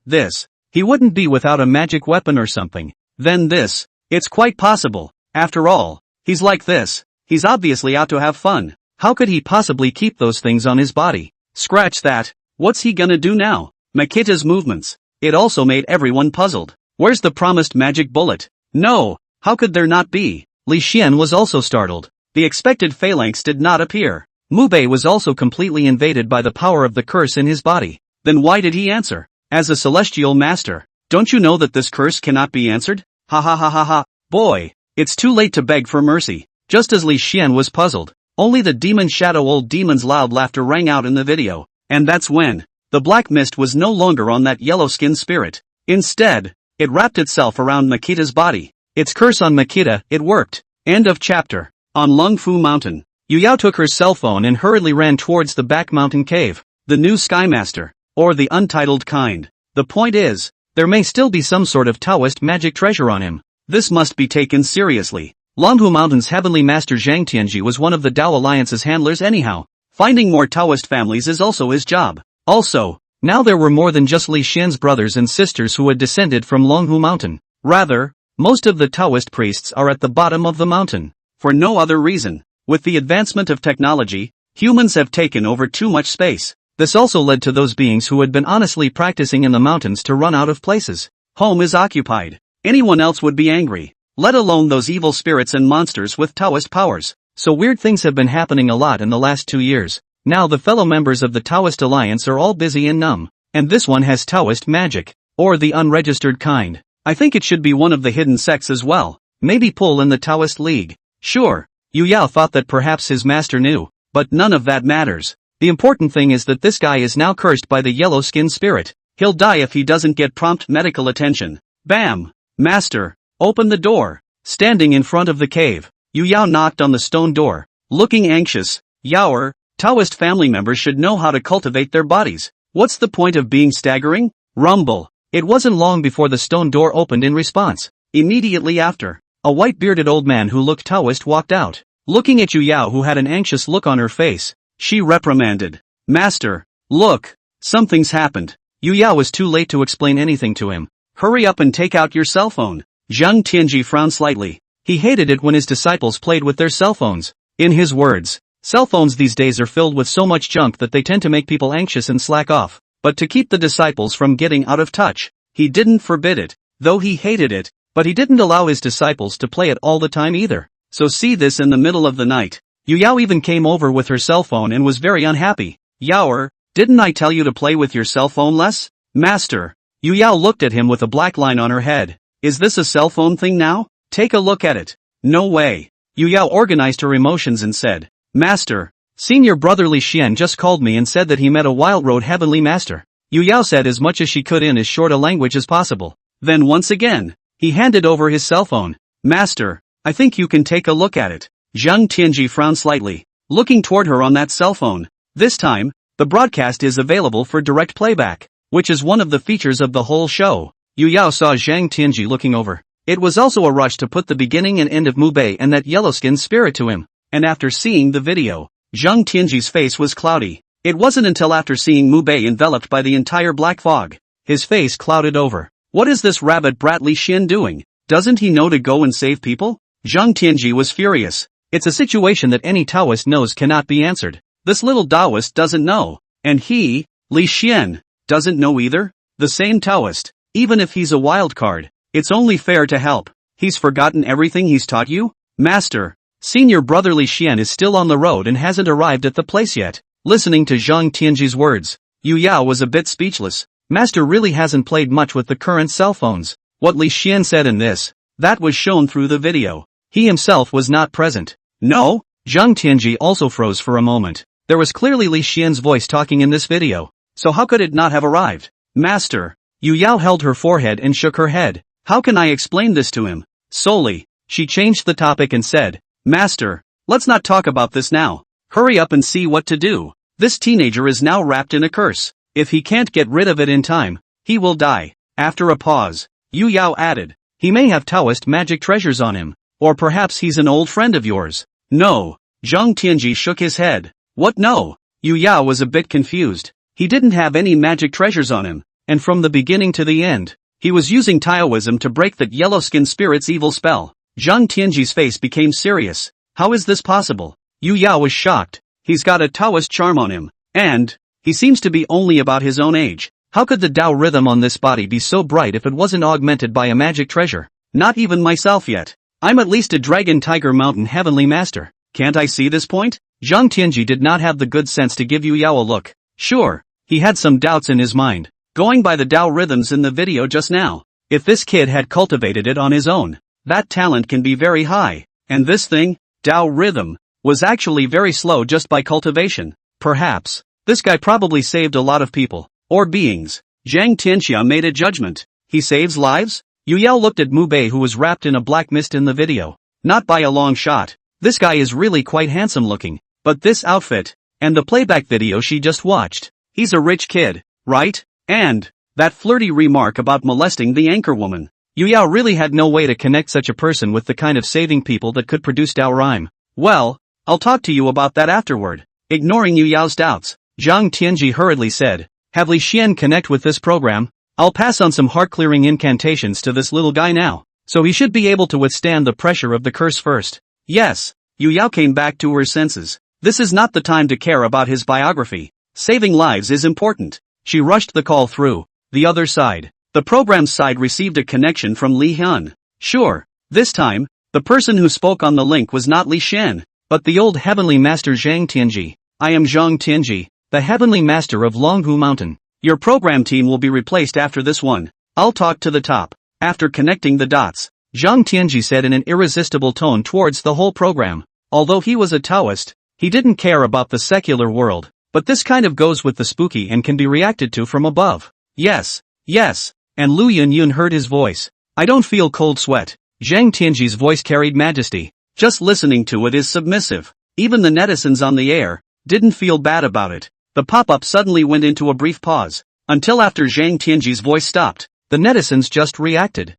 This. He wouldn't be without a magic weapon or something. Then this. It's quite possible. After all, he's like this. He's obviously out to have fun. How could he possibly keep those things on his body? Scratch that. What's he gonna do now? Makita's movements. It also made everyone puzzled. Where's the promised magic bullet? No. How could there not be? Li Xian was also startled. The expected phalanx did not appear. Mu Bei was also completely invaded by the power of the curse in his body. Then why did he answer? As a celestial master, don't you know that this curse cannot be answered? Ha ha ha ha ha. Boy, it's too late to beg for mercy. Just as Li Xian was puzzled, only the demon shadow old demon's loud laughter rang out in the video. And that's when the black mist was no longer on that yellow-skinned spirit. Instead, it wrapped itself around Makita's body. Its curse on Makita, it worked. End of chapter. On Lungfu Mountain, Yu Yao took her cell phone and hurriedly ran towards the back mountain cave. The new Skymaster. Or the untitled kind. The point is, there may still be some sort of Taoist magic treasure on him. This must be taken seriously. Longhu Mountain's heavenly master Zhang Tianji was one of the Tao Alliance's handlers anyhow. Finding more Taoist families is also his job. Also, now there were more than just Li Xian's brothers and sisters who had descended from Longhu Mountain. Rather, most of the Taoist priests are at the bottom of the mountain. For no other reason. With the advancement of technology, humans have taken over too much space. This also led to those beings who had been honestly practicing in the mountains to run out of places. Home is occupied. Anyone else would be angry. Let alone those evil spirits and monsters with Taoist powers. So weird things have been happening a lot in the last 2 years. Now the fellow members of the Taoist Alliance are all busy and numb. And this one has Taoist magic. Or the unregistered kind. I think it should be one of the hidden sects as well. Maybe pull in the Taoist League. Sure. Yu Yao thought that perhaps his master knew. But none of that matters. The important thing is that this guy is now cursed by the yellow-skinned spirit. He'll die if he doesn't get prompt medical attention. Bam! Master, open the door. Standing in front of the cave, Yu Yao knocked on the stone door. Looking anxious, Yaoer, Taoist family members should know how to cultivate their bodies. What's the point of being staggering? Rumble. It wasn't long before the stone door opened in response. Immediately after, a white-bearded old man who looked Taoist walked out. Looking at Yu Yao who had an anxious look on her face, she reprimanded. Master, look, something's happened. Yu Yao was too late to explain anything to him. Hurry up and take out your cell phone. Zhang Tianji frowned slightly. He hated it when his disciples played with their cell phones. In his words, cell phones these days are filled with so much junk that they tend to make people anxious and slack off. But to keep the disciples from getting out of touch, he didn't forbid it, though he hated it, but he didn't allow his disciples to play it all the time either. So see this in the middle of the night. Yu Yao even came over with her cell phone and was very unhappy. Yaoer, didn't I tell you to play with your cell phone less? Master. Yu Yao looked at him with a black line on her head. Is this a cell phone thing now? Take a look at it. No way. Yu Yao organized her emotions and said, Master, Senior Brother Li Xian just called me and said that he met a Wild Road Heavenly Master. Yu Yao said as much as she could in as short a language as possible. Then once again, He handed over his cell phone. Master, I think you can take a look at it. Zhang Tianji frowned slightly, looking toward her on that cell phone. This time, the broadcast is available for direct playback, which is one of the features of the whole show. Yu Yao saw Zhang Tianji looking over. It was also a rush to put the beginning and end of Mu Bei and that yellow-skinned spirit to him, and after seeing the video, Zhang Tianji's face was cloudy. It wasn't until after seeing Mu Bei enveloped by the entire black fog, his face clouded over. What is this rabbit brat Li Xian doing? Doesn't he know to go and save people? Zhang Tianji was furious. It's a situation that any Taoist knows cannot be answered. This little Taoist doesn't know. And he, Li Xian, doesn't know either? The same Taoist. Even if he's a wild card, it's only fair to help. He's forgotten everything he's taught you? Master, senior brother Li Xian is still on the road and hasn't arrived at the place yet. Listening to Zhang Tianji's words, Yu Yao was a bit speechless. Master really hasn't played much with the current cell phones. What Li Xian said in this, that was shown through the video. He himself was not present. No? Zhang Tianji also froze for a moment. There was clearly Li Xian's voice talking in this video. So how could it not have arrived? Master. Yu Yao held her forehead and shook her head. How can I explain this to him? Solely. She changed the topic and said, Master, let's not talk about this now. Hurry up and see what to do. This teenager is now wrapped in a curse. If he can't get rid of it in time, he will die. After a pause, Yu Yao added, he may have Taoist magic treasures on him. Or perhaps he's an old friend of yours. No. Zhang Tianji shook his head. What no? Yu Yao was a bit confused. He didn't have any magic treasures on him, and from the beginning to the end, he was using Taoism to break that yellow-skinned spirit's evil spell. Zhang Tianji's face became serious. How is this possible? Yu Yao was shocked. He's got a Taoist charm on him, and he seems to be only about his own age. How could the Tao rhythm on this body be so bright if it wasn't augmented by a magic treasure? Not even myself yet. I'm at least a Dragon Tiger Mountain Heavenly Master. Can't I see this point? Zhang Tianji did not have the good sense to give Yu Yao a look. Sure, he had some doubts in his mind, going by the Tao rhythms in the video just now. If this kid had cultivated it on his own, that talent can be very high. And this thing, Tao rhythm, was actually very slow just by cultivation. Perhaps, this guy probably saved a lot of people, or beings. Zhang Tianxia made a judgment. He saves lives? Yu Yao looked at Mu Bei, who was wrapped in a black mist in the video. Not by a long shot. This guy is really quite handsome looking. But this outfit, and the playback video she just watched, he's a rich kid, right? And that flirty remark about molesting the anchor woman. Yu Yao really had no way to connect such a person with the kind of saving people that could produce Tao rhyme. Well, I'll talk to you about that afterward. Ignoring Yu Yao's doubts, Zhang Tianji hurriedly said, have Li Xian connect with this program. I'll pass on some heart-clearing incantations to this little guy now, so he should be able to withstand the pressure of the curse first. Yes. Yu Yao came back to her senses. This is not the time to care about his biography. Saving lives is important. She rushed the call through. The other side. The program's side received a connection from Li Hyun. Sure. This time, the person who spoke on the link was not Li Xian, but the old heavenly master Zhang Tianji. I am Zhang Tianji, the heavenly master of Longhu Mountain. Your program team will be replaced after this one. I'll talk to the top. After connecting the dots, Zhang Tianji said in an irresistible tone towards the whole program. Although he was a Taoist, he didn't care about the secular world, but this kind of goes with the spooky and can be reacted to from above. Yes, yes, and Lu Yunyun heard his voice. I don't feel cold sweat. Zhang Tianji's voice carried majesty. Just listening to it is submissive. Even the netizens on the air didn't feel bad about it. The pop-up suddenly went into a brief pause, until after Zhang Tianji's voice stopped, the netizens just reacted.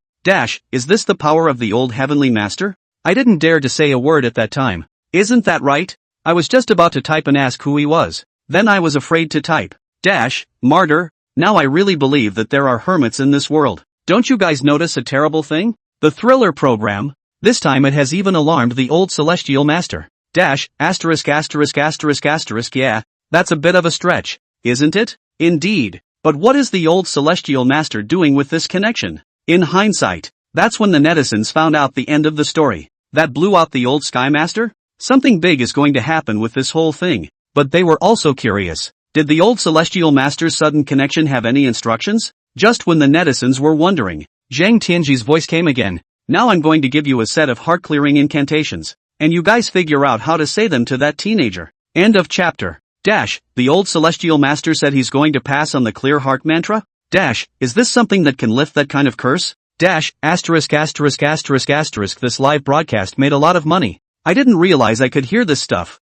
Is this the power of the old heavenly master? I didn't dare to say a word at that time. Isn't that right? I was just about to type and ask who he was. Then I was afraid to type. Martyr. Now I really believe that there are hermits in this world. Don't you guys notice a terrible thing? The thriller program. This time it has even alarmed the old celestial master. Yeah, that's a bit of a stretch, isn't it? Indeed. But what is the old celestial master doing with this connection? In hindsight, that's when the netizens found out the end of the story. That blew out the old sky master? Something big is going to happen with this whole thing. But they were also curious. Did the old celestial master's sudden connection have any instructions? Just when the netizens were wondering, Zhang Tianji's voice came again. Now I'm going to give you a set of heart-clearing incantations, and you guys figure out how to say them to that teenager. End of chapter. The old celestial master said he's going to pass on the clear heart mantra? Is this something that can lift that kind of curse? Asterisk asterisk asterisk asterisk this live broadcast made a lot of money. I didn't realize I could hear this stuff.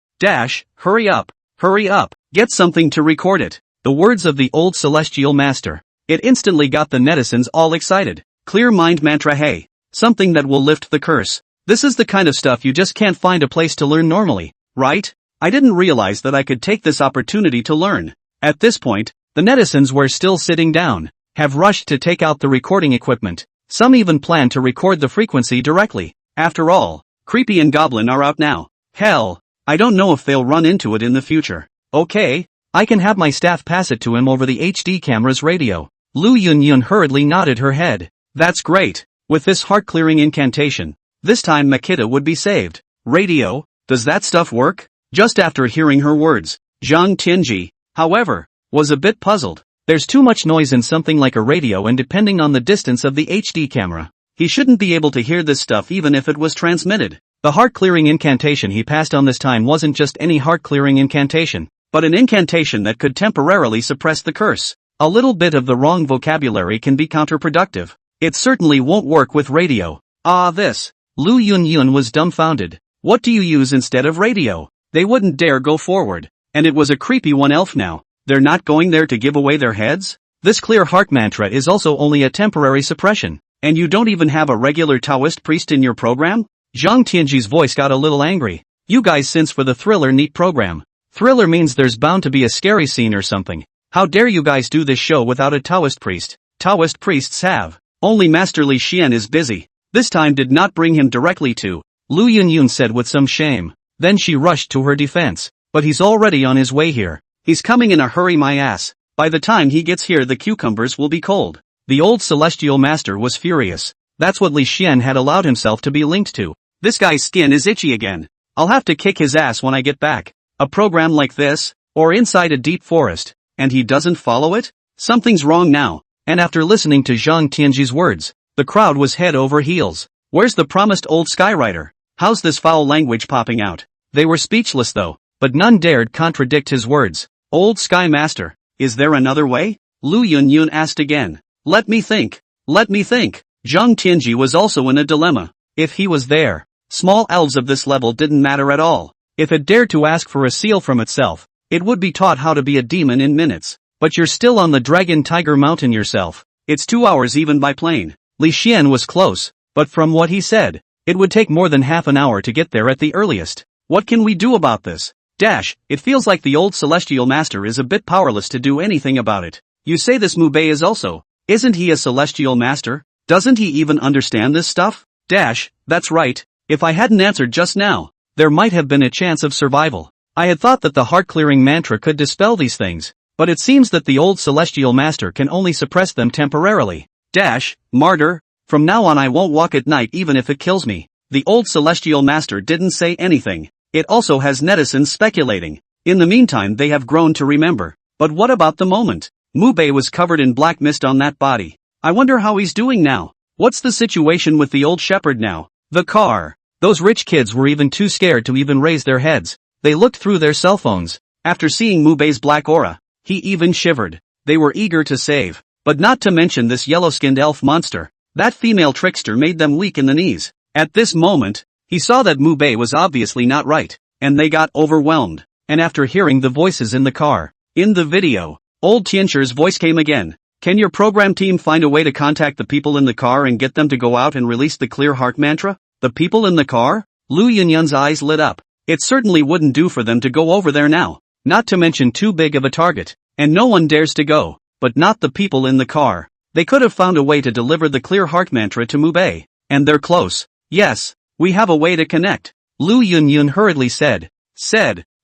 Hurry up. Hurry up. Get something to record it. The words of the old celestial master. It instantly got the netizens all excited. Clear mind mantra, hey. Something that will lift the curse. This is the kind of stuff you just can't find a place to learn normally, right? I didn't realize that I could take this opportunity to learn. At this point, the netizens were still sitting down, have rushed to take out the recording equipment. Some even plan to record the frequency directly. After all, Creepy and Goblin are out now. Hell, I don't know if they'll run into it in the future. Okay, I can have my staff pass it to him over the HD camera's radio. Lu Yun hurriedly nodded her head. That's great. With this heart-clearing incantation, this time Makita would be saved. Radio, does that stuff work? Just after hearing her words, Zhang Tianji, however, was a bit puzzled. There's too much noise in something like a radio, and depending on the distance of the HD camera, he shouldn't be able to hear this stuff even if it was transmitted. The heart-clearing incantation he passed on this time wasn't just any heart-clearing incantation, but an incantation that could temporarily suppress the curse. A little bit of the wrong vocabulary can be counterproductive. It certainly won't work with radio. This. Lu Yun was dumbfounded. What do you use instead of radio? They wouldn't dare go forward. And it was a creepy one elf now. They're not going there to give away their heads? This clear heart mantra is also only a temporary suppression. And you don't even have a regular Taoist priest in your program? Zhang Tianji's voice got a little angry. You guys since for the thriller neat program. Thriller means there's bound to be a scary scene or something. How dare you guys do this show without a Taoist priest? Taoist priests have. Only Master Li Xian is busy. This time did not bring him directly to. Lu Yun said with some shame. Then she rushed to her defense. But he's already on his way here. He's coming in a hurry, my ass. By the time he gets here the cucumbers will be cold. The old celestial master was furious. That's what Li Xian had allowed himself to be linked to. This guy's skin is itchy again. I'll have to kick his ass when I get back. A program like this? Or inside a deep forest? And he doesn't follow it? Something's wrong now. And after listening to Zhang Tianji's words, the crowd was head over heels. Where's the promised old skywriter? How's this foul language popping out? They were speechless though, but none dared contradict his words. Old Sky Master, is there another way? Lu Yun asked again. Let me think. Zhang Tianji was also in a dilemma. If he was there, small elves of this level didn't matter at all. If it dared to ask for a seal from itself, it would be taught how to be a demon in minutes. But you're still on the Dragon Tiger Mountain yourself. It's 2 hours even by plane. Li Xian was close, but from what he said, it would take more than half an hour to get there at the earliest. What can we do about this? It feels like the old celestial master is a bit powerless to do anything about it. You say this Mubei is also. Isn't he a celestial master? Doesn't he even understand this stuff? That's right. If I hadn't answered just now, there might have been a chance of survival. I had thought that the heart-clearing mantra could dispel these things, but it seems that the old celestial master can only suppress them temporarily. Martyr, from now on I won't walk at night even if it kills me. The old celestial master didn't say anything. It also has netizens speculating. In the meantime they have grown to remember. But what about the moment? Mubei was covered in black mist on that body. I wonder how he's doing now. What's the situation with the old shepherd now? The car. Those rich kids were even too scared to even raise their heads. They looked through their cell phones. After seeing Mubei's black aura, he even shivered. They were eager to save. But not to mention this yellow-skinned elf monster. That female trickster made them weak in the knees. At this moment, he saw that Mubei was obviously not right, and they got overwhelmed. And after hearing the voices in the car, in the video, old Tiancher's voice came again. Can your program team find a way to contact the people in the car and get them to go out and release the clear heart mantra? The people in the car? Lu Yun's eyes lit up. It certainly wouldn't do for them to go over there now. Not to mention too big of a target. And no one dares to go. But not the people in the car. They could have found a way to deliver the clear heart mantra to Mubei. And they're close. Yes, we have a way to connect. Lu Yun hurriedly said.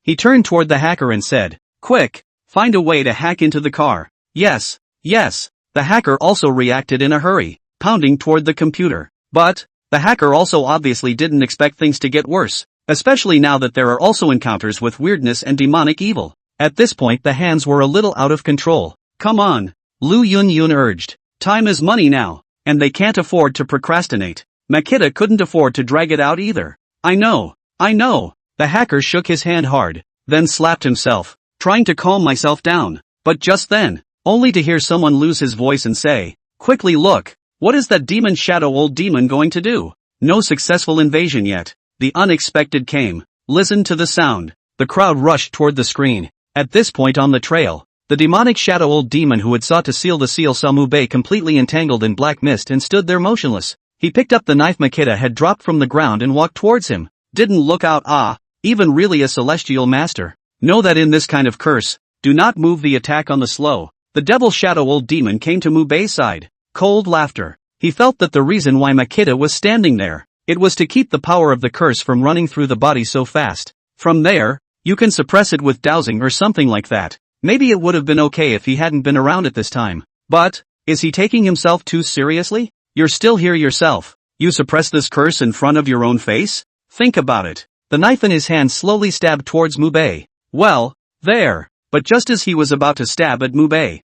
He turned toward the hacker and said, quick, find a way to hack into the car. Yes. The hacker also reacted in a hurry, pounding toward the computer. But, the hacker also obviously didn't expect things to get worse, especially now that there are also encounters with weirdness and demonic evil. At this point the hands were a little out of control. Come on, Lu Yun urged. Time is money now, and they can't afford to procrastinate. Makita couldn't afford to drag it out either. I know. The hacker shook his hand hard, then slapped himself, trying to calm myself down. But just then, only to hear someone lose his voice and say, quickly look, What is that demon shadow old demon going to do? No successful invasion yet. The unexpected came. Listen to the sound. The crowd rushed toward the screen. At this point on the trail, the demonic shadow old demon who had sought to seal the seal saw Mubei completely entangled in black mist and stood there motionless. He picked up the knife Makita had dropped from the ground and walked towards him. Didn't look out, even really a celestial master. Know that in this kind of curse, do not move the attack on the slow. The devil shadow old demon came to Mubei's side. Cold laughter. He felt that the reason why Makita was standing there, it was to keep the power of the curse from running through the body so fast. From there, you can suppress it with dowsing or something like that. Maybe it would have been okay if he hadn't been around at this time. But, is he taking himself too seriously? You're still here yourself. You suppress this curse in front of your own face? Think about it. The knife in his hand slowly stabbed towards Mubei. Well, there. But just as he was about to stab at Mubei,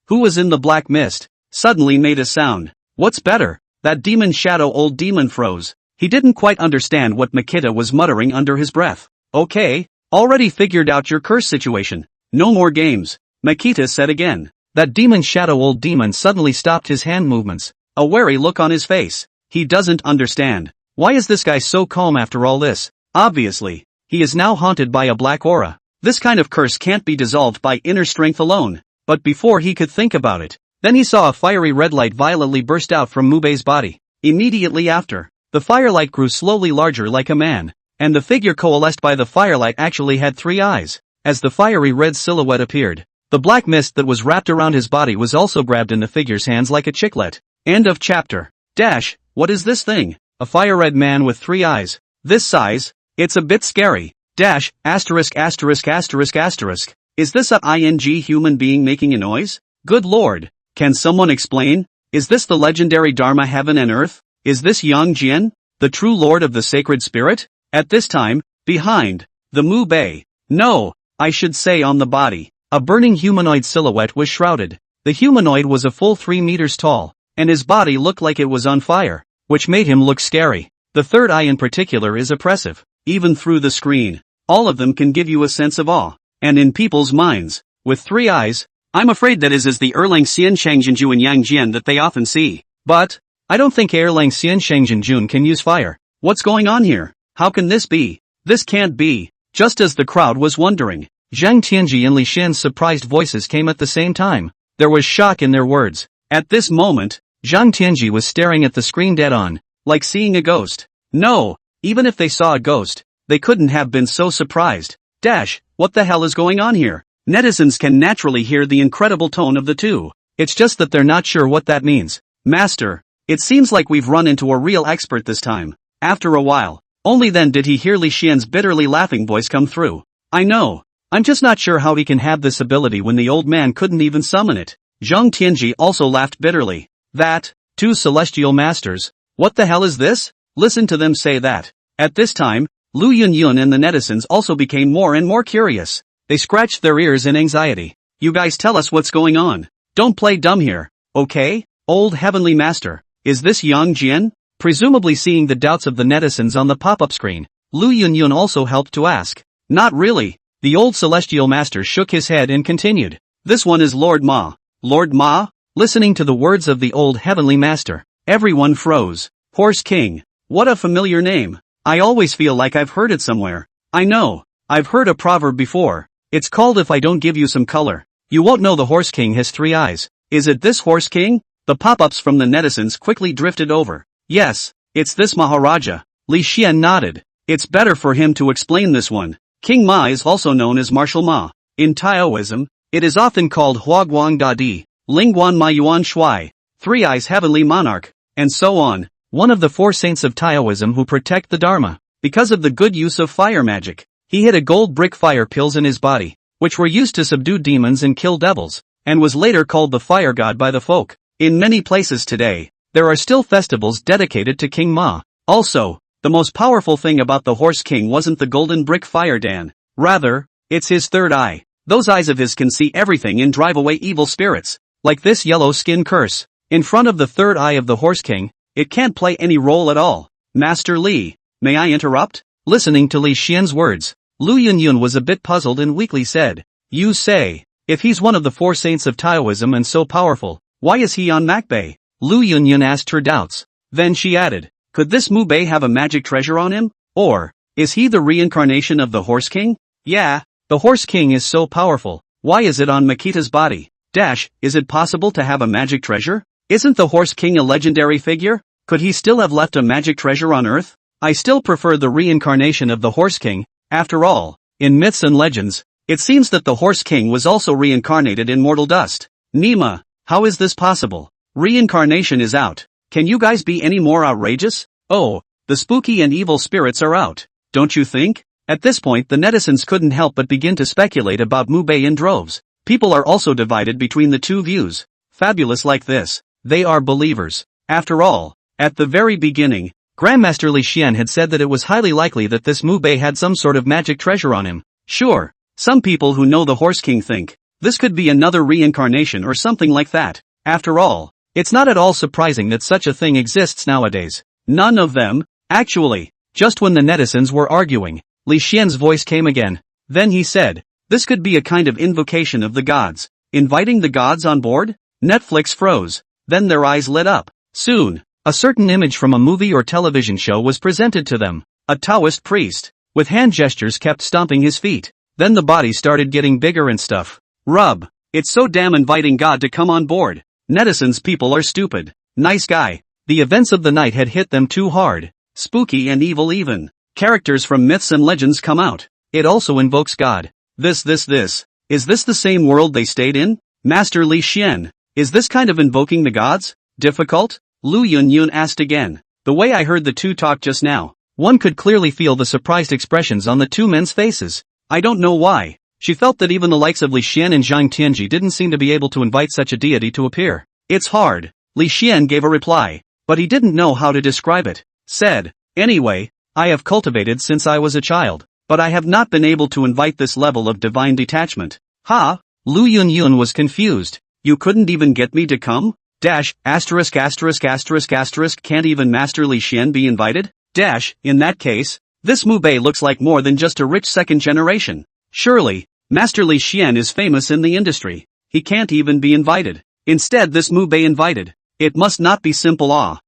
who was in the black mist, suddenly made a sound. What's better? That demon shadow old demon froze. He didn't quite understand what Makita was muttering under his breath. Okay, already figured out your curse situation. No more games, Makita said again. That demon shadow old demon suddenly stopped his hand movements, a wary look on his face. He doesn't understand. Why is this guy so calm after all this? Obviously, he is now haunted by a black aura. This kind of curse can't be dissolved by inner strength alone. But before he could think about it, then he saw a fiery red light violently burst out from Mubei's body. Immediately after, the firelight grew slowly larger like a man, and the figure coalesced by the firelight actually had 3 eyes. As the fiery red silhouette appeared, the black mist that was wrapped around his body was also grabbed in the figure's hands like a chiclet. End of chapter. What is this thing? A fire red man with 3 eyes. This size? It's a bit scary. Asterisk. Is this a ing human being making a noise? Good lord. Can someone explain? Is this the legendary Dharma heaven and earth? Is this Yang Jian, the true lord of the sacred spirit? At this time, behind the Mubei, no, I should say on the body, a burning humanoid silhouette was shrouded. The humanoid was a full 3 meters tall, and his body looked like it was on fire, which made him look scary. The third eye in particular is oppressive. Even through the screen, all of them can give you a sense of awe. And in people's minds, with 3 eyes, I'm afraid that is the Erlang Xian Shangzhenju and Yang Jian that they often see. But, I don't think Erlang Xian Shangzhenjun can use fire. What's going on here? How can this be? This can't be. Just as the crowd was wondering, Zhang Tianji and Li Xian's surprised voices came at the same time. There was shock in their words. At this moment, Zhang Tianji was staring at the screen dead on, like seeing a ghost. No, even if they saw a ghost, they couldn't have been so surprised. What the hell is going on here? Netizens can naturally hear the incredible tone of the two. It's just that they're not sure what that means. Master, it seems like we've run into a real expert this time. After a while, only then did he hear Li Xian's bitterly laughing voice come through. I know. I'm just not sure how he can have this ability when the old man couldn't even summon it. Zhang Tianji also laughed bitterly. That, 2 celestial masters. What the hell is this? Listen to them say that. At this time, Lu Yunyun and the netizens also became more and more curious. They scratched their ears in anxiety. You guys tell us what's going on. Don't play dumb here, okay? Old heavenly master, is this Yang Jian? Presumably seeing the doubts of the netizens on the pop-up screen, Lu Yunyun also helped to ask. Not really. The old celestial master shook his head and continued. This one is Lord Ma. Lord Ma? Listening to the words of the old heavenly master, everyone froze. Horse King. What a familiar name. I always feel like I've heard it somewhere. I know. I've heard a proverb before. It's called if I don't give you some color, you won't know the Horse King has 3 eyes. Is it this Horse King? The pop-ups from the netizens quickly drifted over. Yes, it's this Maharaja. Li Xian nodded. It's better for him to explain this one. King Ma is also known as Martial Ma. In Taoism, it is often called Huaguang Da Di, Lingguan Ma Yuan Shui, 3 eyes heavenly monarch, and so on. One of the 4 saints of Taoism who protect the Dharma. Because of the good use of fire magic, he hid a gold brick fire pills in his body, which were used to subdue demons and kill devils, and was later called the fire god by the folk. In many places today, there are still festivals dedicated to King Ma. Also, the most powerful thing about the Horse King wasn't the golden brick fire dan. Rather, it's his third eye. Those eyes of his can see everything and drive away evil spirits. Like this yellow skin curse. In front of the third eye of the Horse King, it can't play any role at all. Master Li, may I interrupt? Listening to Li Xian's words, Lu Yunyun was a bit puzzled and weakly said, You say, if he's one of the 4 saints of Taoism and so powerful, why is he on Macbay? Lu Yunyun asked her doubts. Then she added, could this Mubei have a magic treasure on him? Or, is he the reincarnation of the Horse King? Yeah, the Horse King is so powerful. Why is it on Makita's body? Is it possible to have a magic treasure? Isn't the Horse King a legendary figure? Could he still have left a magic treasure on Earth? I still prefer the reincarnation of the Horse King. After all, in myths and legends, it seems that the Horse King was also reincarnated in mortal dust. Nima, how is this possible? Reincarnation is out. Can you guys be any more outrageous? Oh, the spooky and evil spirits are out, don't you think? At this point the netizens couldn't help but begin to speculate about Mubei in droves. People are also divided between the two views. Fabulous like this. They are believers. After all, at the very beginning, Grandmaster Li Xian had said that it was highly likely that this Mubei had some sort of magic treasure on him. Sure, some people who know the Horse King think this could be another reincarnation or something like that. After all, it's not at all surprising that such a thing exists nowadays. None of them, actually. Just when the netizens were arguing, Li Xian's voice came again. Then he said, this could be a kind of invocation of the gods. Inviting the gods on board? Netflix froze. Then their eyes lit up. Soon, a certain image from a movie or television show was presented to them. A Taoist priest, with hand gestures, kept stomping his feet. Then the body started getting bigger and stuff. Rub. It's so damn inviting God to come on board. Netizens people are stupid. Nice guy. The events of the night had hit them too hard. Spooky and evil even. Characters from myths and legends come out. It also invokes God. This. Is this the same world they stayed in? Master Li Xian, is this kind of invoking the gods difficult? Lu Yunyun asked again. The way I heard the two talk just now, one could clearly feel the surprised expressions on the two men's faces. I don't know why. She felt that even the likes of Li Xian and Zhang Tianji didn't seem to be able to invite such a deity to appear. It's hard. Li Xian gave a reply, but he didn't know how to describe it. Said, anyway, I have cultivated since I was a child, but I have not been able to invite this level of divine detachment. Ha? Lu Yunyun was confused. You couldn't even get me to come? Can't even Master Li Xian be invited? In that case, this Mubei looks like more than just a rich second generation. Surely, Master Li Xian is famous in the industry. He can't even be invited. Instead this Mubei invited. It must not be simple awe.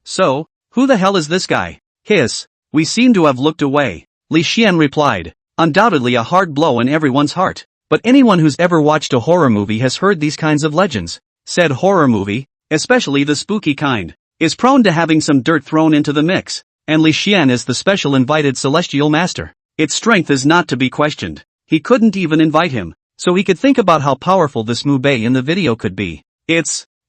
So, who the hell is this guy? Hiss. We seem to have looked away. Li Xian replied. Undoubtedly a hard blow in everyone's heart. But anyone who's ever watched a horror movie has heard these kinds of legends. Said horror movie, especially the spooky kind, is prone to having some dirt thrown into the mix. And Li Xian is the special invited celestial master. Its strength is not to be questioned. He couldn't even invite him, so he could think about how powerful this Mubei in the video could be.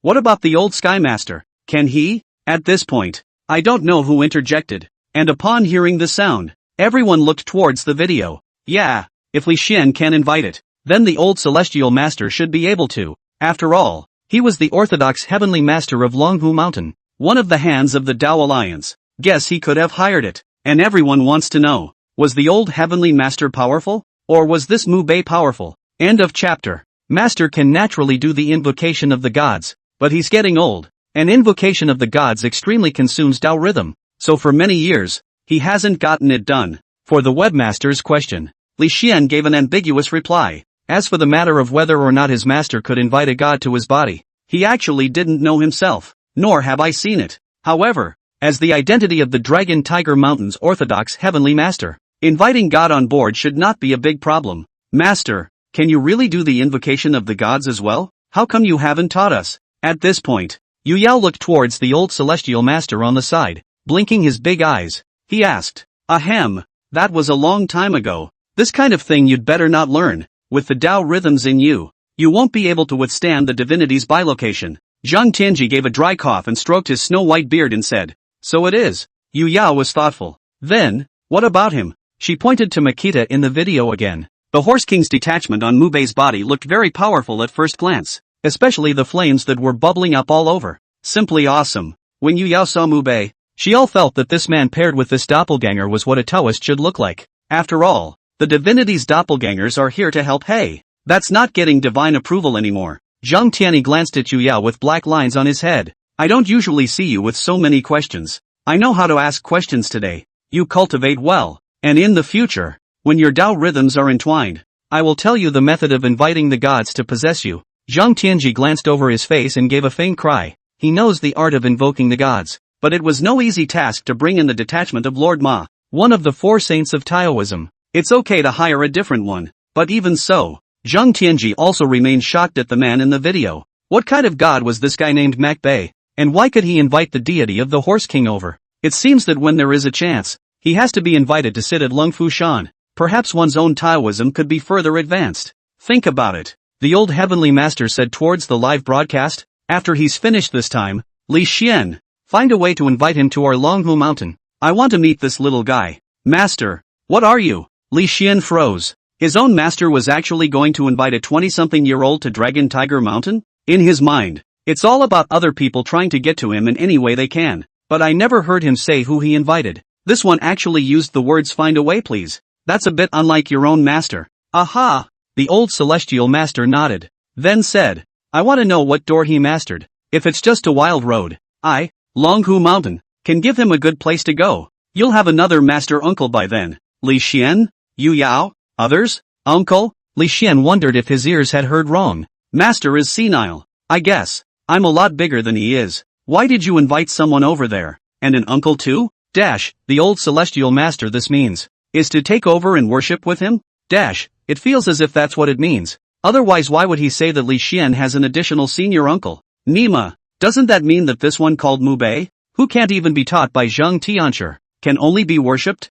What about the old Sky Master? Can he? At this point, I don't know who interjected. And upon hearing the sound, everyone looked towards the video. Yeah, if Li Xian can invite it, then the old celestial master should be able to. After all, he was the orthodox heavenly master of Longhu Mountain, one of the hands of the Tao Alliance. Guess he could have hired it. And everyone wants to know, was the old heavenly master powerful? Or was this Mubei powerful? End of chapter. Master can naturally do the invocation of the gods, but he's getting old. An invocation of the gods extremely consumes Tao rhythm, so for many years, he hasn't gotten it done. For the webmaster's question, Li Xian gave an ambiguous reply. As for the matter of whether or not his master could invite a god to his body, he actually didn't know himself, nor have I seen it. However, as the identity of the Dragon Tiger Mountain's orthodox heavenly master, inviting God on board should not be a big problem. Master, can you really do the invocation of the gods as well? How come you haven't taught us? At this point, Yu Yao looked towards the old celestial master on the side, blinking his big eyes. He asked, ahem, that was a long time ago. This kind of thing you'd better not learn. With the Tao rhythms in you, you won't be able to withstand the divinity's bilocation. Zhang Tianji gave a dry cough and stroked his snow-white beard and said, so it is. Yu Yao was thoughtful. Then, what about him? She pointed to Makita in the video again. The Horse King's detachment on Mubei's body looked very powerful at first glance, especially the flames that were bubbling up all over. Simply awesome. When Yu Yao saw Mubei, she all felt that this man paired with this doppelganger was what a Taoist should look like. After all, the divinity's doppelgangers are here to help. Hey, that's not getting divine approval anymore. Zhang Tianyi glanced at Yu Yao with black lines on his head. I don't usually see you with so many questions. I know how to ask questions today. You cultivate well, and in the future, when your Tao rhythms are entwined, I will tell you the method of inviting the gods to possess you. Zhang Tianji glanced over his face and gave a faint cry. he knows the art of invoking the gods. But it was no easy task to bring in the detachment of Lord Ma, one of the four saints of Taoism. It's okay to hire a different one. But even so, Zhang Tianji also remained shocked at the man in the video. What kind of god was this guy named Mac Bei? And why could he invite the deity of the Horse King over? It seems that when there is a chance, he has to be invited to sit at Lung Fu Shan. Perhaps one's own Taoism could be further advanced. Think about it. The old heavenly master said towards the live broadcast. After he's finished this time, Li Xian, find a way to invite him to our Longhu mountain. I want to meet this little guy. Master, what are you? Li Xian froze. His own master was actually going to invite a 20-something-year-old to Dragon Tiger Mountain? In his mind, it's all about other people trying to get to him in any way they can. But I never heard him say who he invited. This one actually used the words find a way please. That's a bit unlike your own master. Aha! The old celestial master nodded. Then said, I want to know what door he mastered. If it's just a wild road, I, Longhu Mountain, can give him a good place to go. You'll have another master uncle by then. Li Xian? Yu Yao? Others? Uncle? Li Xian wondered if his ears had heard wrong. Master is senile. I guess. I'm a lot bigger than he is. Why did you invite someone over there? And an uncle too? The old celestial master this means, is to take over and worship with him? It feels as if that's what it means. Otherwise why would he say that Li Xian has an additional senior uncle? Nima, doesn't that mean that this one called Mu Bei, who can't even be taught by Zhang Tianchi, can only be worshipped?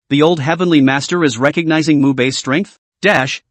The old heavenly master is recognizing Mu Bei's strength?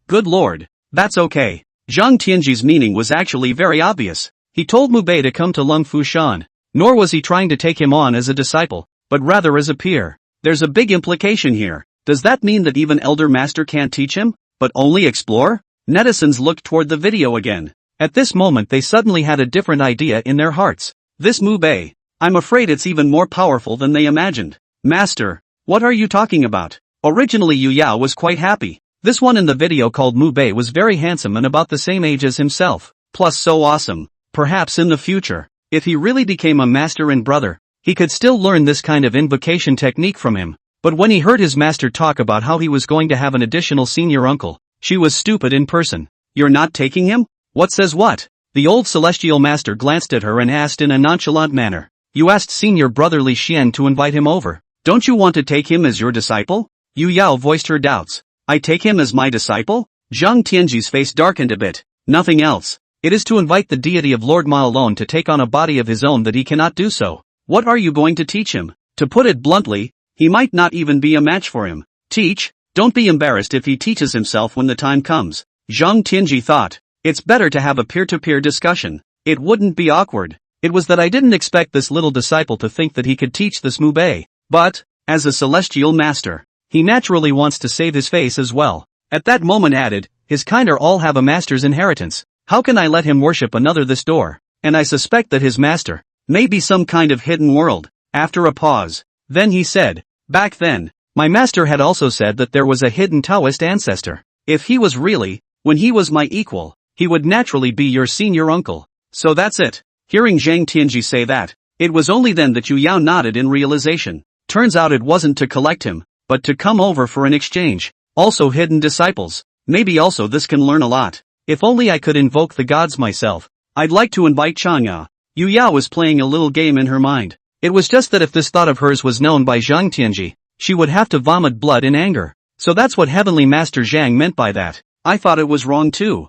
Good lord. That's okay. Zhang Tianji's meaning was actually very obvious. He told Mu Bei to come to Lung Fu Shan. Nor was he trying to take him on as a disciple, but rather as a peer. There's a big implication here. Does that mean that even Elder Master can't teach him, but only explore? Netizens looked toward the video again. At this moment they suddenly had a different idea in their hearts. This Mu Bei, I'm afraid it's even more powerful than they imagined. Master, what are you talking about? Originally Yu Yao was quite happy. This one in the video called Mu Bei was very handsome and about the same age as himself, plus so awesome. Perhaps in the future, if he really became a master and brother, he could still learn this kind of invocation technique from him. But when he heard his master talk about how he was going to have an additional senior uncle, she was stupid in person. You're not taking him? What says what? The old celestial master glanced at her and asked in a nonchalant manner. You asked senior brother Li Xian to invite him over. Don't you want to take him as your disciple? Yu Yao voiced her doubts. I take him as my disciple? Zhang Tianji's face darkened a bit. Nothing else. It is to invite the deity of Lord Ma alone to take on a body of his own that he cannot do so. What are you going to teach him? To put it bluntly, he might not even be a match for him. Teach? Don't be embarrassed if he teaches himself when the time comes. Zhang Tianji thought. It's better to have a peer-to-peer discussion. It wouldn't be awkward. It was that I didn't expect this little disciple to think that he could teach this Mu Bei. But, as a celestial master, he naturally wants to save his face as well. At that moment added, his kind are all have a master's inheritance. How can I let him worship another this door? And I suspect that his master may be some kind of hidden world. After a pause, then he said, back then, my master had also said that there was a hidden Taoist ancestor. If he was really, when he was my equal, he would naturally be your senior uncle. So that's it. Hearing Zhang Tianji say that, it was only then that Yu Yao nodded in realization. Turns out it wasn't to collect him, but to come over for an exchange. Also hidden disciples. Maybe also this can learn a lot. If only I could invoke the gods myself. I'd like to invite Chang'e. Yu Yao was playing a little game in her mind. It was just that if this thought of hers was known by Zhang Tianji, she would have to vomit blood in anger. So that's what Heavenly Master Zhang meant by that. I thought it was wrong too.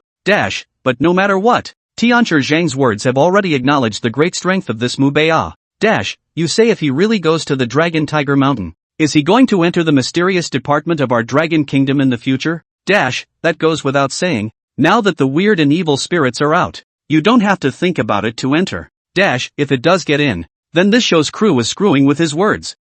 But no matter what, Tianchi Zhang's words have already acknowledged the great strength of this Mu Bei. You say if he really goes to the Dragon Tiger Mountain, is he going to enter the mysterious department of our Dragon Kingdom in the future? That goes without saying. Now that the weird and evil spirits are out, you don't have to think about it to enter. If it does get in, then this show's crew is screwing with his words.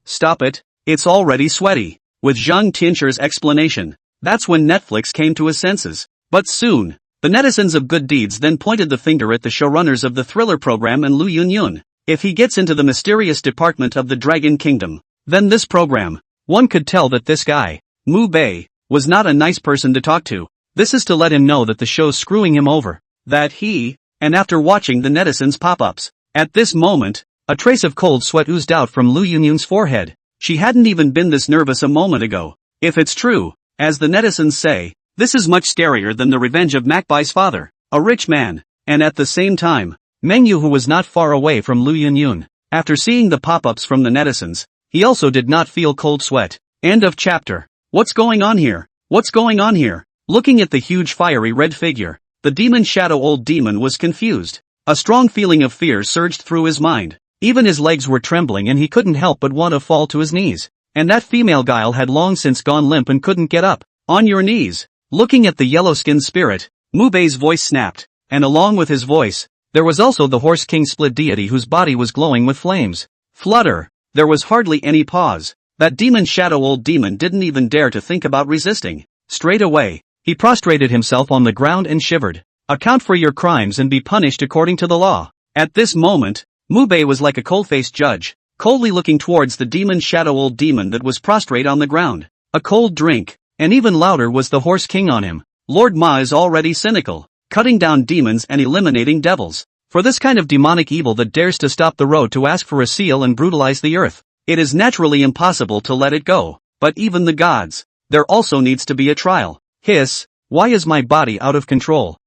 Stop it. It's already sweaty. With Zhang Tianchi's explanation, that's when Netflix came to his senses. But soon, the netizens of good deeds then pointed the finger at the showrunners of the thriller program and Lu Yunyun. If he gets into the mysterious department of the Dragon Kingdom, then this program, one could tell that this guy, Mu Bei, was not a nice person to talk to. This is to let him know that the show's screwing him over. That he, and after watching the netizens pop-ups, at this moment, a trace of cold sweat oozed out from Lu Yunyun's forehead. She hadn't even been this nervous a moment ago. If it's true, as the netizens say, this is much scarier than the revenge of Mac Bai's father. a rich man, and at the same time, Mengyu, who was not far away from Lu Yunyun. After seeing the pop-ups from the netizens, he also did not feel cold sweat. End of chapter. What's going on here? What's going on here? Looking at the huge fiery red figure, the demon shadow old demon was confused. A strong feeling of fear surged through his mind. Even his legs were trembling and he couldn't help but want to fall to his knees. And that female guile had long since gone limp and couldn't get up. On your knees. Looking at the yellow-skinned spirit, Mubei's voice snapped. And along with his voice, there was also the Horse King split deity whose body was glowing with flames. Flutter. There was hardly any pause. That demon shadow old demon didn't even dare to think about resisting. Straight away, he prostrated himself on the ground and shivered. Account for your crimes and be punished according to the law. At this moment, Mubei was like a cold-faced judge, coldly looking towards the demon shadow old demon that was prostrate on the ground. A cold drink, and even louder was the Horse King on him. Lord Ma is already cynical, cutting down demons and eliminating devils. For this kind of demonic evil that dares to stop the road to ask for a seal and brutalize the earth, it is naturally impossible to let it go. But even the gods, there also needs to be a trial. Hiss, why is my body out of control?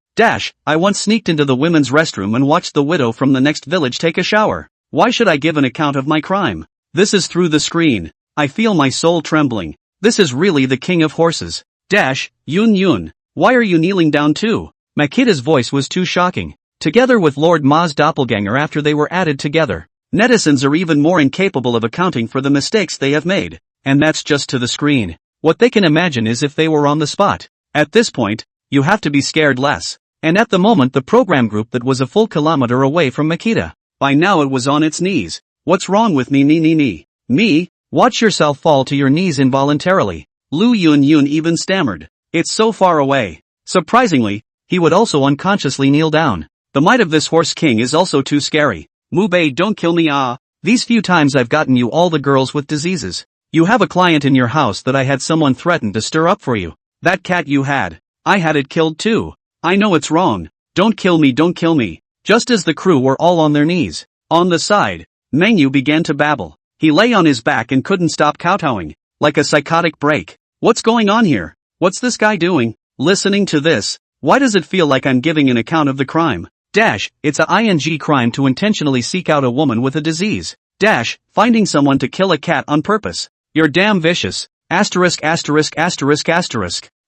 I once sneaked into the women's restroom and watched the widow from the next village take a shower. Why should I give an account of my crime? This is through the screen. I feel my soul trembling. This is really the king of horses. Yun, why are you kneeling down too? Makida's voice was too shocking. Together with Lord Ma's doppelganger after they were added together, netizens are even more incapable of accounting for the mistakes they have made. And that's just to the screen. What they can imagine is if they were on the spot. At this point, you have to be scared less. And at the moment the program group that was a full kilometer away from Makita. By now it was on its knees. What's wrong with me? Me? Watch yourself fall to your knees involuntarily. Lu Yunyun even stammered. It's so far away. Surprisingly, he would also unconsciously kneel down. The might of this Horse King is also too scary. Mubei, don't kill me. These few times I've gotten you all the girls with diseases. You have a client in your house that I had someone threaten to stir up for you. That cat you had. I had it killed too. I know it's wrong. Don't kill me. Just as the crew were all on their knees. On the side, Mengyu began to babble. He lay on his back and couldn't stop kowtowing. Like a psychotic break. What's going on here? What's this guy doing? Listening to this, why does it feel like I'm giving an account of the crime? It's a ing crime to intentionally seek out a woman with a disease. Finding someone to kill a cat on purpose. You're damn vicious. Asterisk.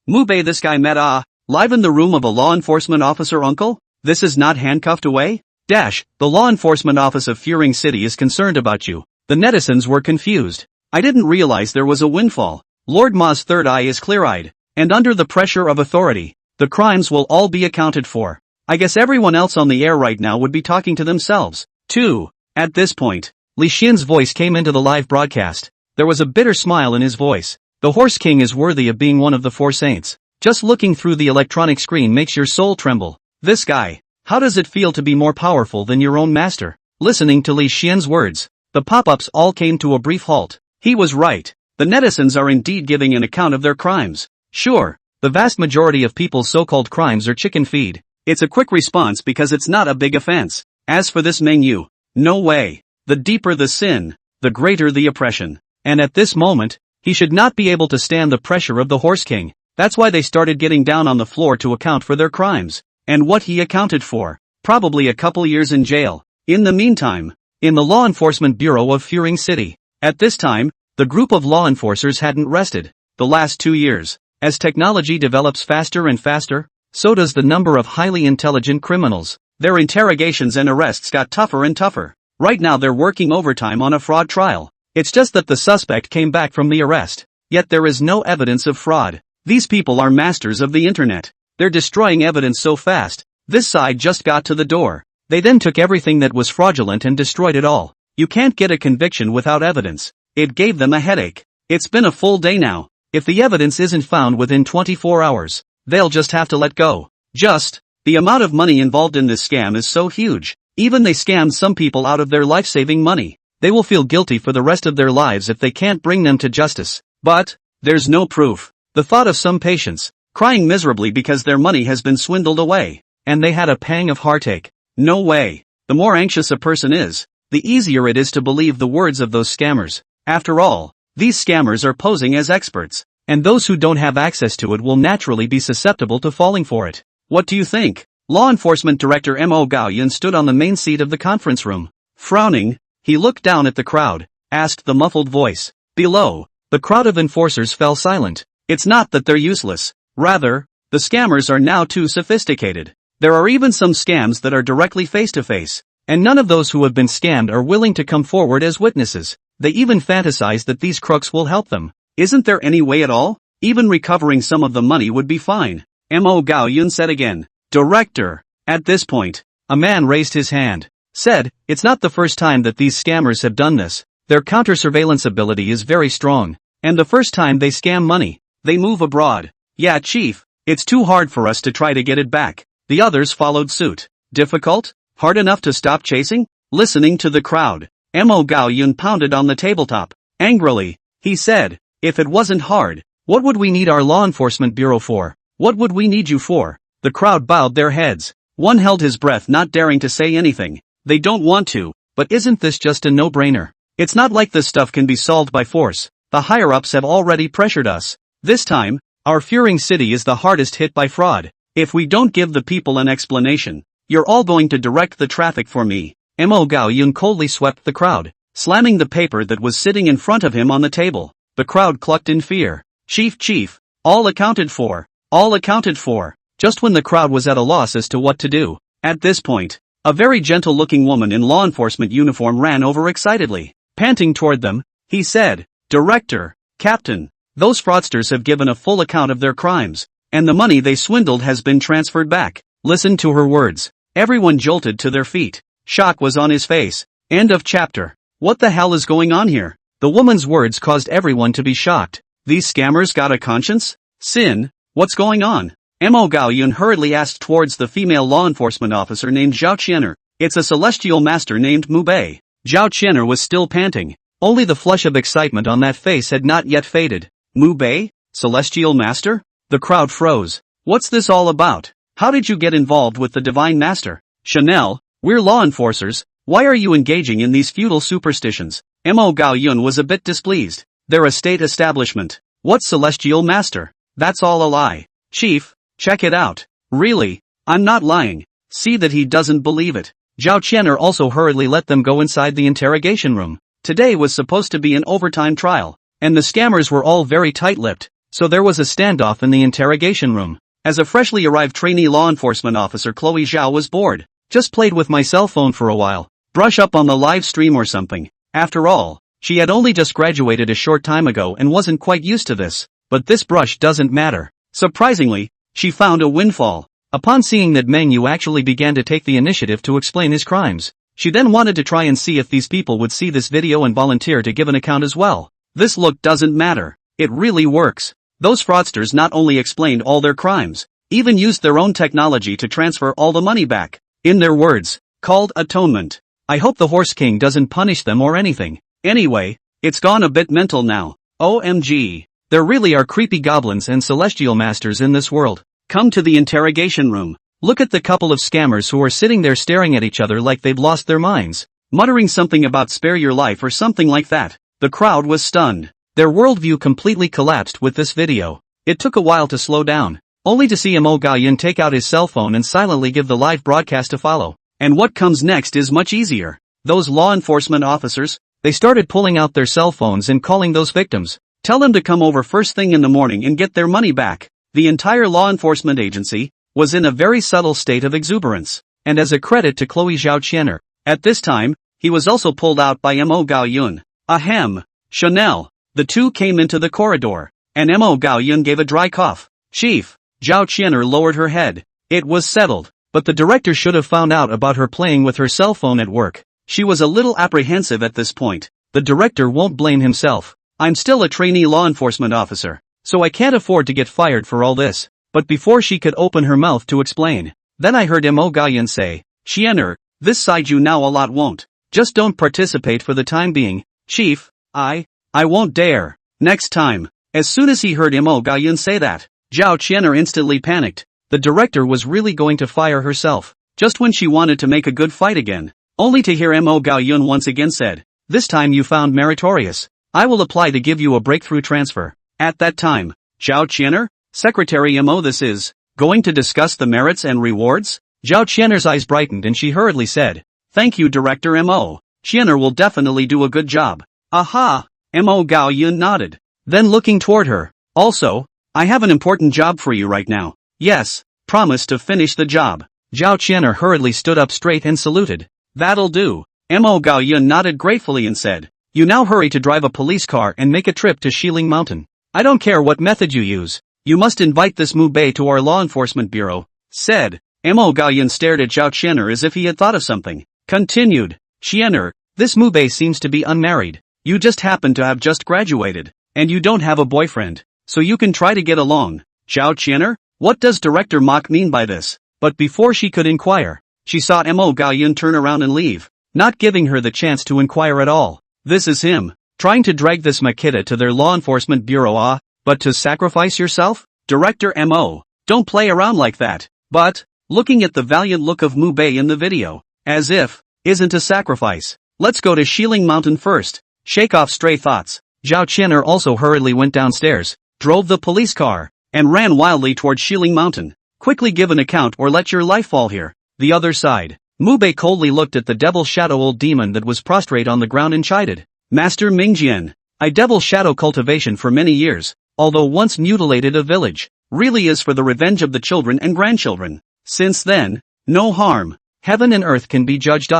Mubei, this guy met live in the room of a law enforcement officer uncle? This is not handcuffed away? The law enforcement office of Furing City is concerned about you. The netizens were confused. I didn't realize there was a windfall. Lord Ma's third eye is clear-eyed. And under the pressure of authority, the crimes will all be accounted for. I guess everyone else on the air right now would be talking to themselves, too. At this point, Li Xian's voice came into the live broadcast. There was a bitter smile in his voice. The Horse King is worthy of being one of the four saints. Just looking through the electronic screen makes your soul tremble. This guy, how does it feel to be more powerful than your own master? Listening to Li Xian's words, the pop-ups all came to a brief halt. He was right. The netizens are indeed giving an account of their crimes. Sure, the vast majority of people's so-called crimes are chicken feed. It's a quick response because it's not a big offense. As for this Mengyu, no way. The deeper the sin, the greater the oppression. And at this moment, he should not be able to stand the pressure of the Horse King. That's why they started getting down on the floor to account for their crimes. And what he accounted for? Probably a couple years in jail. In the meantime, in the Law Enforcement Bureau of Furing City. At this time, the group of law enforcers hadn't rested. The last 2 years. As technology develops faster and faster, so does the number of highly intelligent criminals. Their interrogations and arrests got tougher and tougher. Right now they're working overtime on a fraud trial. It's just that the suspect came back from the arrest. Yet there is no evidence of fraud. These people are masters of the internet. They're destroying evidence so fast. This side just got to the door. They then took everything that was fraudulent and destroyed it all. You can't get a conviction without evidence. It gave them a headache. It's been a full day now. If the evidence isn't found within 24 hours, they'll just have to let go. The amount of money involved in this scam is so huge. Even they scammed some people out of their life-saving money. They will feel guilty for the rest of their lives if they can't bring them to justice. But there's no proof. The thought of some patients crying miserably because their money has been swindled away, and they had a pang of heartache. No way. The more anxious a person is, the easier it is to believe the words of those scammers. After all, these scammers are posing as experts, and those who don't have access to it will naturally be susceptible to falling for it. What do you think? Law Enforcement Director Mo Gaoyun stood on the main seat of the conference room. Frowning, he looked down at the crowd, asked the muffled voice. Below, the crowd of enforcers fell silent. It's not that they're useless. Rather, the scammers are now too sophisticated. There are even some scams that are directly face-to-face. And none of those who have been scammed are willing to come forward as witnesses. They even fantasize that these crooks will help them. Isn't there any way at all? Even recovering some of the money would be fine. Mo Gaoyun said again. Director. At this point, a man raised his hand. Said, it's not the first time that these scammers have done this. Their counter-surveillance ability is very strong. And the first time they scam money, they move abroad. Yeah, Chief, it's too hard for us to try to get it back. The others followed suit. Difficult? Hard enough to stop chasing? Listening to the crowd, Mo Gaoyun pounded on the tabletop. Angrily, he said, if it wasn't hard, what would we need our law enforcement bureau for? What would we need you for? The crowd bowed their heads. One held his breath, not daring to say anything. They don't want to, but isn't this just a no-brainer? It's not like this stuff can be solved by force. The higher-ups have already pressured us. This time, our Furing City is the hardest hit by fraud. If we don't give the people an explanation, you're all going to direct the traffic for me. Mo Gaoyun coldly swept the crowd, slamming the paper that was sitting in front of him on the table. The crowd clucked in fear. Chief, all accounted for. All accounted for. Just when the crowd was at a loss as to what to do. At this point, a very gentle-looking woman in law enforcement uniform ran over excitedly. Panting toward them, he said, Director, Captain, those fraudsters have given a full account of their crimes, and the money they swindled has been transferred back. Listen to her words. Everyone jolted to their feet. Shock was on his face. End of chapter. What the hell is going on here? The woman's words caused everyone to be shocked. These scammers got a conscience? Sin? What's going on? Mo Gaoyun hurriedly asked towards the female law enforcement officer named Zhao Qianer. It's a celestial master named Mu Bei. Zhao Qianer was still panting. Only the flush of excitement on that face had not yet faded. Mu Bei? Celestial master? The crowd froze. What's this all about? How did you get involved with the Divine Master? Chanel, we're law enforcers. Why are you engaging in these feudal superstitions? Mo Gaoyun was a bit displeased. They're a state establishment. What celestial master? That's all a lie. Chief, check it out. Really? I'm not lying. See that he doesn't believe it. Zhao Qianer also hurriedly let them go inside the interrogation room. Today was supposed to be an overtime trial, and the scammers were all very tight-lipped, so there was a standoff in the interrogation room. As a freshly arrived trainee law enforcement officer, Chloe Zhao was bored. Just played with my cell phone for a while. Brush up on the live stream or something. After all, she had only just graduated a short time ago and wasn't quite used to this. But this brush doesn't matter. Surprisingly, she found a windfall. Upon seeing that Meng Yu actually began to take the initiative to explain his crimes, she then wanted to try and see if these people would see this video and volunteer to give an account as well. This look doesn't matter. It really works. Those fraudsters not only explained all their crimes, even used their own technology to transfer all the money back. In their words, called atonement. I hope the Horse King doesn't punish them or anything. Anyway, it's gone a bit mental now. OMG. There really are creepy goblins and celestial masters in this world. Come to the interrogation room. Look at the couple of scammers who are sitting there staring at each other like they've lost their minds, muttering something about spare your life or something like that. The crowd was stunned. Their worldview completely collapsed with this video. It took a while to slow down, only to see Mo Gaoyun take out his cell phone and silently give the live broadcast a follow. And what comes next is much easier. Those law enforcement officers, they started pulling out their cell phones and calling those victims. Tell them to come over first thing in the morning and get their money back. The entire law enforcement agency was in a very subtle state of exuberance. And as a credit to Chloe Zhao Qianer, at this time, he was also pulled out by Mo Gaoyun. Ahem. Chanel. The two came into the corridor, and Mo Gaoyun gave a dry cough. Chief, Zhao Qianer lowered her head. It was settled, but the director should have found out about her playing with her cell phone at work. She was a little apprehensive at this point. The director won't blame himself. I'm still a trainee law enforcement officer, so I can't afford to get fired for all this. But before she could open her mouth to explain, then I heard Mo Gaoyun say, Qianer, this side you now a lot won't. Just don't participate for the time being. Chief, I won't dare. Next time. As soon as he heard Mo Gaoyun say that, Zhao Qianer instantly panicked. The director was really going to fire herself, just when she wanted to make a good fight again, only to hear Mo Gaoyun once again said, this time you found meritorious. I will apply to give you a breakthrough transfer. At that time, Zhao Qianer, Secretary Mo, this is, going to discuss the merits and rewards? Zhao Qian'er's eyes brightened and she hurriedly said, "Thank you, Director Mo. Qian'er will definitely do a good job." "Aha!" Mo Gao Yun nodded. Then looking toward her, "Also, I have an important job for you right now." "Yes, promise to finish the job." Zhao Qian'er hurriedly stood up straight and saluted. "That'll do." Mo Gao Yun nodded gratefully and said, "You now hurry to drive a police car and make a trip to Xiling Mountain. I don't care what method you use. You must invite this Mu Bei to our law enforcement bureau," said. Mo Gao Yun stared at Zhao Qian'er as if he had thought of something. Continued, "Qian'er, this Mu Bei seems to be unmarried. You just happen to have just graduated, and you don't have a boyfriend, so you can try to get along." "Zhao Qian'er, what does Director Mok mean by this?" But before she could inquire, she saw Mo Gao Yun turn around and leave, not giving her the chance to inquire at all. This is him, trying to drag this Makita to their law enforcement bureau, but to sacrifice yourself? Director Mo, don't play around like that. But, looking at the valiant look of Mu Bei in the video, as if, isn't a sacrifice. "Let's go to Xiling Mountain first. Shake off stray thoughts." Zhao Qian'er also hurriedly went downstairs, drove the police car, and ran wildly toward Xiling Mountain. "Quickly give an account or let your life fall here." The other side. Mu Bei coldly looked at the devil shadow old demon that was prostrate on the ground and chided. "Master Mingjian, I devil shadow cultivation for many years, although once mutilated a village, really is for the revenge of the children and grandchildren. Since then, no harm. Heaven and earth can be judged."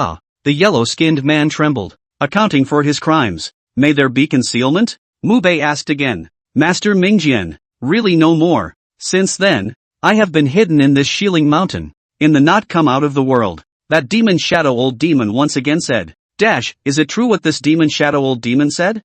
The yellow-skinned man trembled, accounting for his crimes. "May there be concealment?" Mu Bei asked again. "Master Mingjian, really no more. Since then, I have been hidden in this Xiling Mountain, in the not come out of the world." That demon shadow old demon once again said. Is it true what this demon shadow old demon said?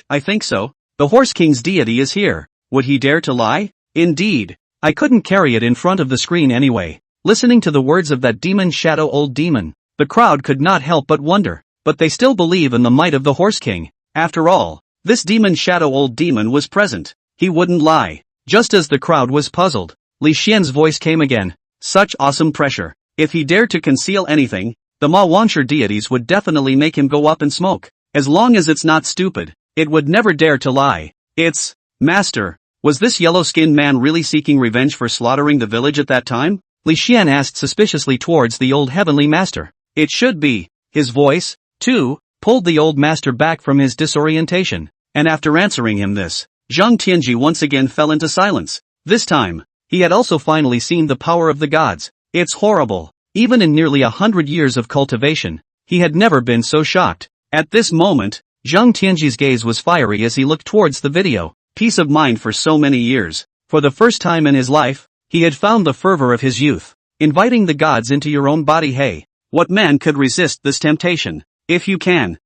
I think so. The Horse King's deity is here. Would he dare to lie? Indeed. I couldn't carry it in front of the screen anyway. Listening to the words of that demon shadow old demon, the crowd could not help but wonder, but they still believe in the might of the Horse King. After all, this demon shadow old demon was present. He wouldn't lie. Just as the crowd was puzzled, Li Xian's voice came again. Such awesome pressure. If he dared to conceal anything, the Ma Wanshur deities would definitely make him go up in smoke. As long as it's not stupid, it would never dare to lie. It's, Master, was this yellow-skinned man really seeking revenge for slaughtering the village at that time? Li Xian asked suspiciously towards the old heavenly master. It should be. His voice, too, pulled the old master back from his disorientation, and after answering him this, Zhang Tianji once again fell into silence. This time, he had also finally seen the power of the gods. It's horrible. Even in nearly 100 years of cultivation, he had never been so shocked. At this moment, Zhang Tianji's gaze was fiery as he looked towards the video. Peace of mind for so many years. For the first time in his life, he had found the fervor of his youth. Inviting the gods into your own body. Hey, what man could resist this temptation? If you can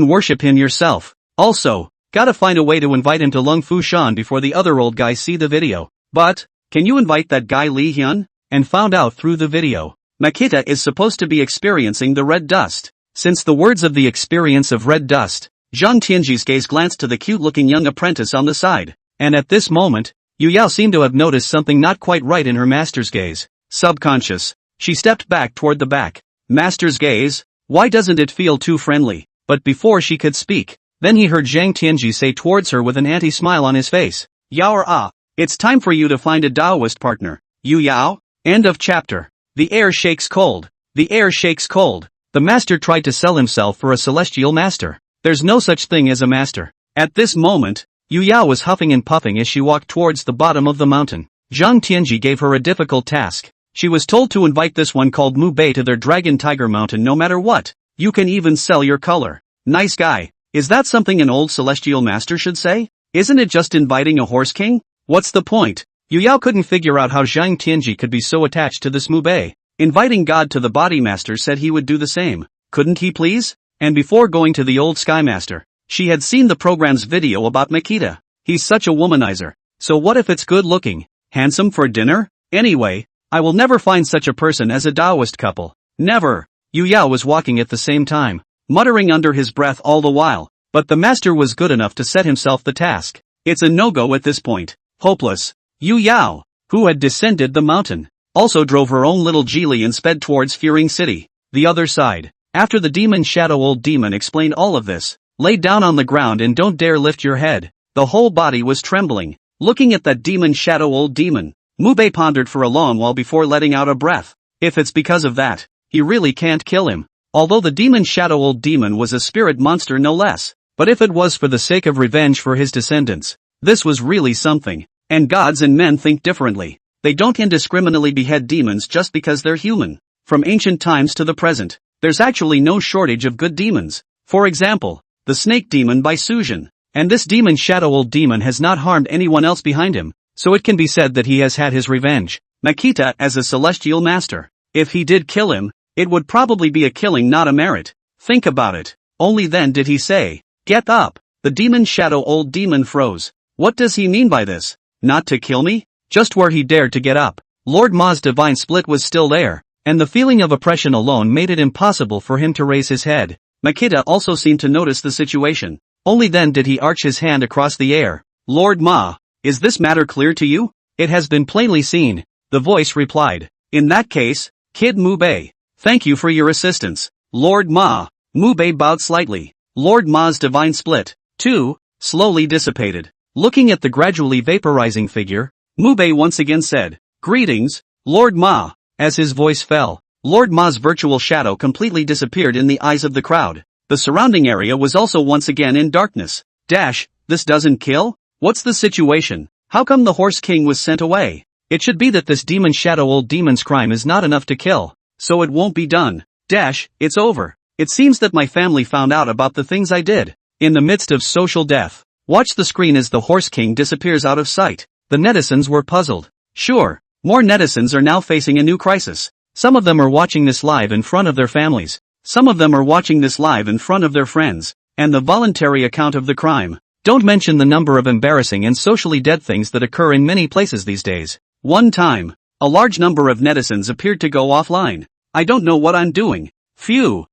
worship him yourself. Also, gotta find a way to invite him to Lung Fu Shan before the other old guys see the video. But, can you invite that guy Li Hyun? And found out through the video. Makita is supposed to be experiencing the red dust. Since the words of the experience of red dust, Zhang Tianji's gaze glanced to the cute-looking young apprentice on the side. And at this moment, Yu Yao seemed to have noticed something not quite right in her master's gaze. Subconscious. She stepped back toward the back. Master's gaze? Why doesn't it feel too friendly? But before she could speak, then he heard Zhang Tianji say towards her with an anti-smile on his face. Yao it's time for you to find a Taoist partner. Yu Yao? End of chapter. The air shakes cold. The air shakes cold. The master tried to sell himself for a celestial master. There's no such thing as a master. At this moment, Yu Yao was huffing and puffing as she walked towards the bottom of the mountain. Zhang Tianji gave her a difficult task. She was told to invite this one called Mu Bei to their Dragon Tiger Mountain no matter what. You can even sell your color. Nice guy. Is that something an old celestial master should say? Isn't it just inviting a horse king? What's the point? Yu Yao couldn't figure out how Zhang Tianji could be so attached to this Mu Bei. Inviting God to the body master said he would do the same. Couldn't he please? And before going to the old Sky Master, she had seen the program's video about Makita. He's such a womanizer. So what if it's good looking, handsome for dinner? Anyway, I will never find such a person as a Taoist couple. Never. Yu Yao was walking at the same time, muttering under his breath all the while, but the master was good enough to set himself the task. It's a no-go at this point. Hopeless. Yu Yao, who had descended the mountain, also drove her own little geely and sped towards Fearing City. The other side, after the demon shadow old demon explained all of this, lay down on the ground and don't dare lift your head. The whole body was trembling. Looking at that demon shadow old demon, Mu Bei pondered for a long while before letting out a breath. If it's because of that, he really can't kill him. Although the demon shadow old demon was a spirit monster no less. But if it was for the sake of revenge for his descendants, this was really something. And gods and men think differently. They don't indiscriminately behead demons just because they're human. From ancient times to the present, there's actually no shortage of good demons. For example, the snake demon by Sujin. And this demon shadow old demon has not harmed anyone else behind him, so it can be said that he has had his revenge. Makita as a celestial master. If he did kill him, it would probably be a killing not a merit. Think about it. Only then did he say, "Get up." The demon shadow old demon froze. What does he mean by this? Not to kill me? Just where he dared to get up. Lord Ma's divine split was still there, and the feeling of oppression alone made it impossible for him to raise his head. Makita also seemed to notice the situation. Only then did he arch his hand across the air. "Lord Ma, is this matter clear to you?" "It has been plainly seen," the voice replied. "In that case, Kid Mubei, thank you for your assistance." Lord Ma. Mubei bowed slightly. Lord Ma's divine split, too, slowly dissipated. Looking at the gradually vaporizing figure, Mubei once again said, "Greetings, Lord Ma." As his voice fell, Lord Ma's virtual shadow completely disappeared in the eyes of the crowd. The surrounding area was also once again in darkness. This doesn't kill? What's the situation? How come the Horse King was sent away? It should be that this demon shadow old demon's crime is not enough to kill, so it won't be done. It's over. It seems that my family found out about the things I did. In the midst of social death, watch the screen as the Horse King disappears out of sight. The netizens were puzzled. Sure, more netizens are now facing a new crisis. Some of them are watching this live in front of their families. Some of them are watching this live in front of their friends, and the voluntary account of the crime. Don't mention the number of embarrassing and socially dead things that occur in many places these days. One time, a large number of netizens appeared to go offline. "I don't know what I'm doing." Phew.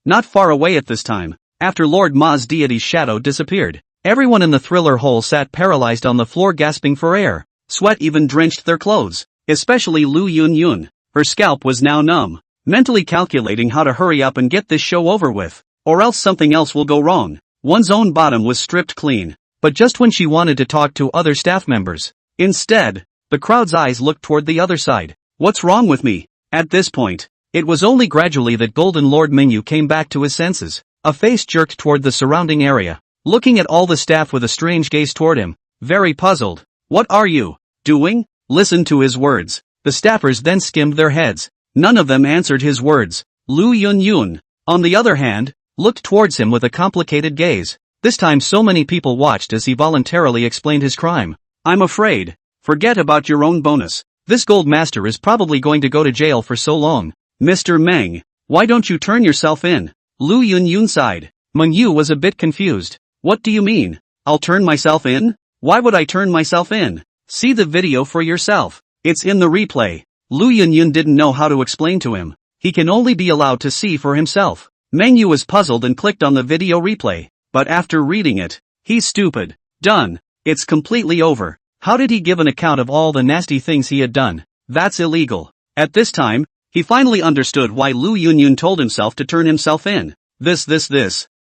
Not far away at this time, after Lord Ma's deity's shadow disappeared, everyone in the thriller hole sat paralyzed on the floor gasping for air. Sweat even drenched their clothes, especially Lu Yun. Her scalp was now numb, mentally calculating how to hurry up and get this show over with, or else something else will go wrong. One's own bottom was stripped clean, but just when she wanted to talk to other staff members. Instead, the crowd's eyes looked toward the other side. What's wrong with me? At this point, it was only gradually that Golden Lord Mingyu came back to his senses. A face jerked toward the surrounding area, looking at all the staff with a strange gaze toward him, very puzzled. "What are you doing?" Listen to his words. The staffers then skimmed their heads. None of them answered his words. Lu Yun, on the other hand, looked towards him with a complicated gaze. This time so many people watched as he voluntarily explained his crime. "I'm afraid. Forget about your own bonus. This gold master is probably going to go to jail for so long. Mr. Meng, why don't you turn yourself in?" Lu Yun sighed. Meng Yu was a bit confused. "What do you mean? I'll turn myself in? Why would I turn myself in? See the video for yourself. It's in the replay." Lu Yun didn't know how to explain to him. He can only be allowed to see for himself. Meng Yu was puzzled and clicked on the video replay, but after reading it, he's stupid. Done. It's completely over. How did he give an account of all the nasty things he had done? That's illegal. At this time, he finally understood why Lu Yun told himself to turn himself in. This.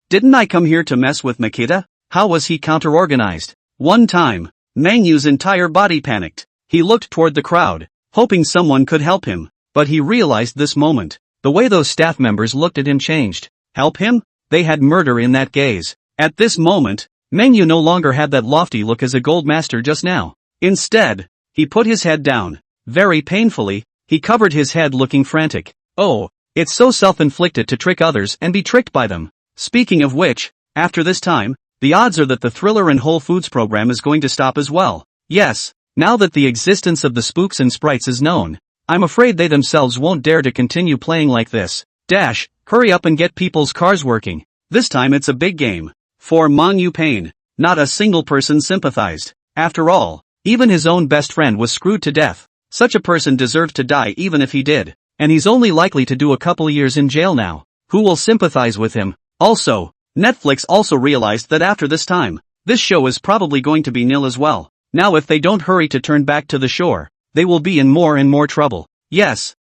Didn't I come here to mess with Makita? How was he counter-organized? One time, Meng Yu's entire body panicked. He looked toward the crowd, hoping someone could help him, but he realized this moment. The way those staff members looked at him changed. Help him? They had murder in that gaze. At this moment, Meng Yu no longer had that lofty look as a gold master just now. Instead, he put his head down. Very painfully, he covered his head looking frantic. Oh, it's so self-inflicted to trick others and be tricked by them. Speaking of which, after this time, the odds are that the Thriller and Whole Foods program is going to stop as well. Yes, now that the existence of the spooks and sprites is known, I'm afraid they themselves won't dare to continue playing like this. Hurry up and get people's cars working. This time it's a big game. For Mang Yu Pain, not a single person sympathized. After all, even his own best friend was screwed to death. Such a person deserved to die even if he did. And he's only likely to do a couple years in jail now. Who will sympathize with him? Also, Netflix also realized that after this time, this show is probably going to be nil as well. Now if they don't hurry to turn back to the shore, they will be in more and more trouble. Yes.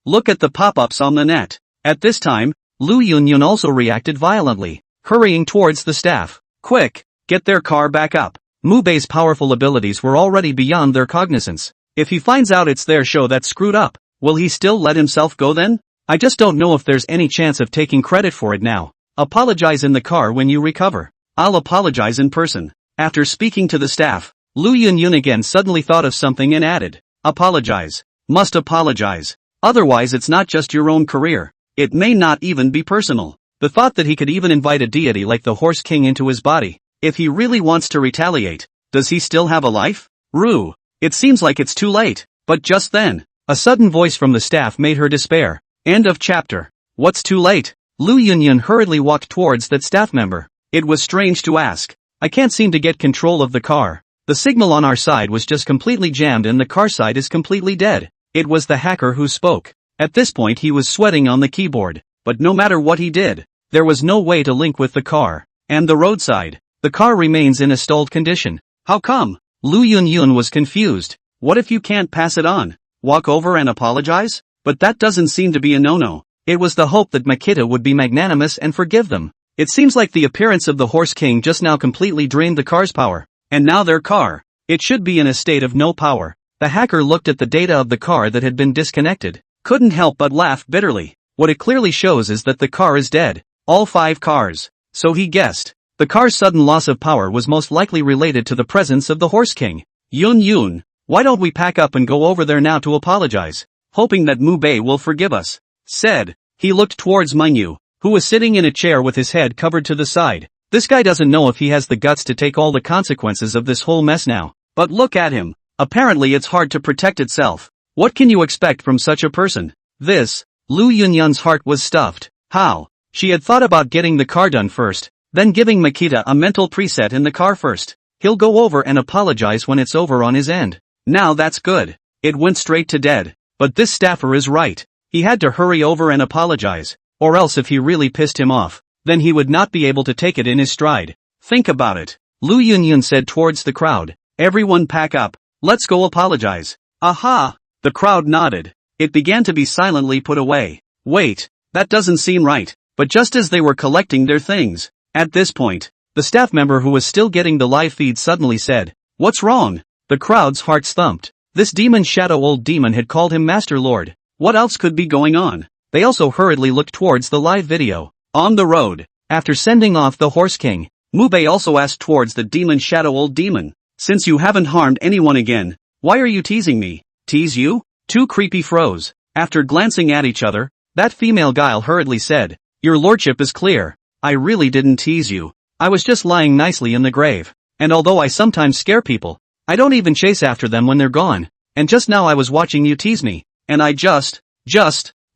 Look at the pop-ups on the net. At this time, Lu Yun also reacted violently, hurrying towards the staff. Quick, get their car back up. Mubei's powerful abilities were already beyond their cognizance. If he finds out it's their show that's screwed up, Will he still let himself go then? I just don't know if there's any chance of taking credit for it now. Apologize in the car when you recover. I'll apologize in person. After speaking to the staff, Lu Yunyun again suddenly thought of something and added, apologize. Must apologize. Otherwise it's not just your own career. It may not even be personal. The thought that he could even invite a deity like the Horse King into his body. If he really wants to retaliate, does he still have a life? Rue. It seems like it's too late. But just then, a sudden voice from the staff made her despair. End of chapter. What's too late? Lu Yunyun hurriedly walked towards that staff member. It was strange to ask. I can't seem to get control of the car. The signal on our side was just completely jammed and the car side is completely dead. It was the hacker who spoke. At this point he was sweating on the keyboard. But no matter what he did, there was no way to link with the car. And the roadside. The car remains in a stalled condition. How come? Lu Yunyun was confused. What if you can't pass it on? Walk over and apologize? But that doesn't seem to be a no-no. It was the hope that Makita would be magnanimous and forgive them. It seems like the appearance of the Horse King just now completely drained the car's power. And now their car. It should be in a state of no power. The hacker looked at the data of the car that had been disconnected. Couldn't help but laugh bitterly. What it clearly shows is that the car is dead. All 5 cars. So he guessed. The car's sudden loss of power was most likely related to the presence of the Horse King. Yun, why don't we pack up and go over there now to apologize? Hoping that Mu Bei will forgive us. Said. He looked towards Manhwa, who was sitting in a chair with his head covered to the side. This guy doesn't know if he has the guts to take all the consequences of this whole mess now. But look at him. Apparently it's hard to protect itself. What can you expect from such a person? Lu Yunyun's heart was stuffed. How? She had thought about getting the car done first, then giving Makita a mental preset in the car first. He'll go over and apologize when it's over on his end. Now that's good. It went straight to dead. But this staffer is right. He had to hurry over and apologize. Or else if he really pissed him off, then he would not be able to take it in his stride. Think about it. Lu Yunyun said towards the crowd. Everyone pack up. Let's go apologize. Aha! The crowd nodded. It began to be silently put away. Wait, that doesn't seem right. But just as they were collecting their things, at this point, the staff member who was still getting the live feed suddenly said, what's wrong? The crowd's hearts thumped. This demon shadow old demon had called him Master Lord. What else could be going on? They also hurriedly looked towards the live video. On the road, after sending off the Horse King, Mu Bei also asked towards the demon shadow old demon. Since you haven't harmed anyone again, why are you teasing me? Tease you? Two creepy froze. After glancing at each other, that female guile hurriedly said, your lordship is clear. I really didn't tease you. I was just lying nicely in the grave. And although I sometimes scare people, I don't even chase after them when they're gone. And just now I was watching you tease me. And I just,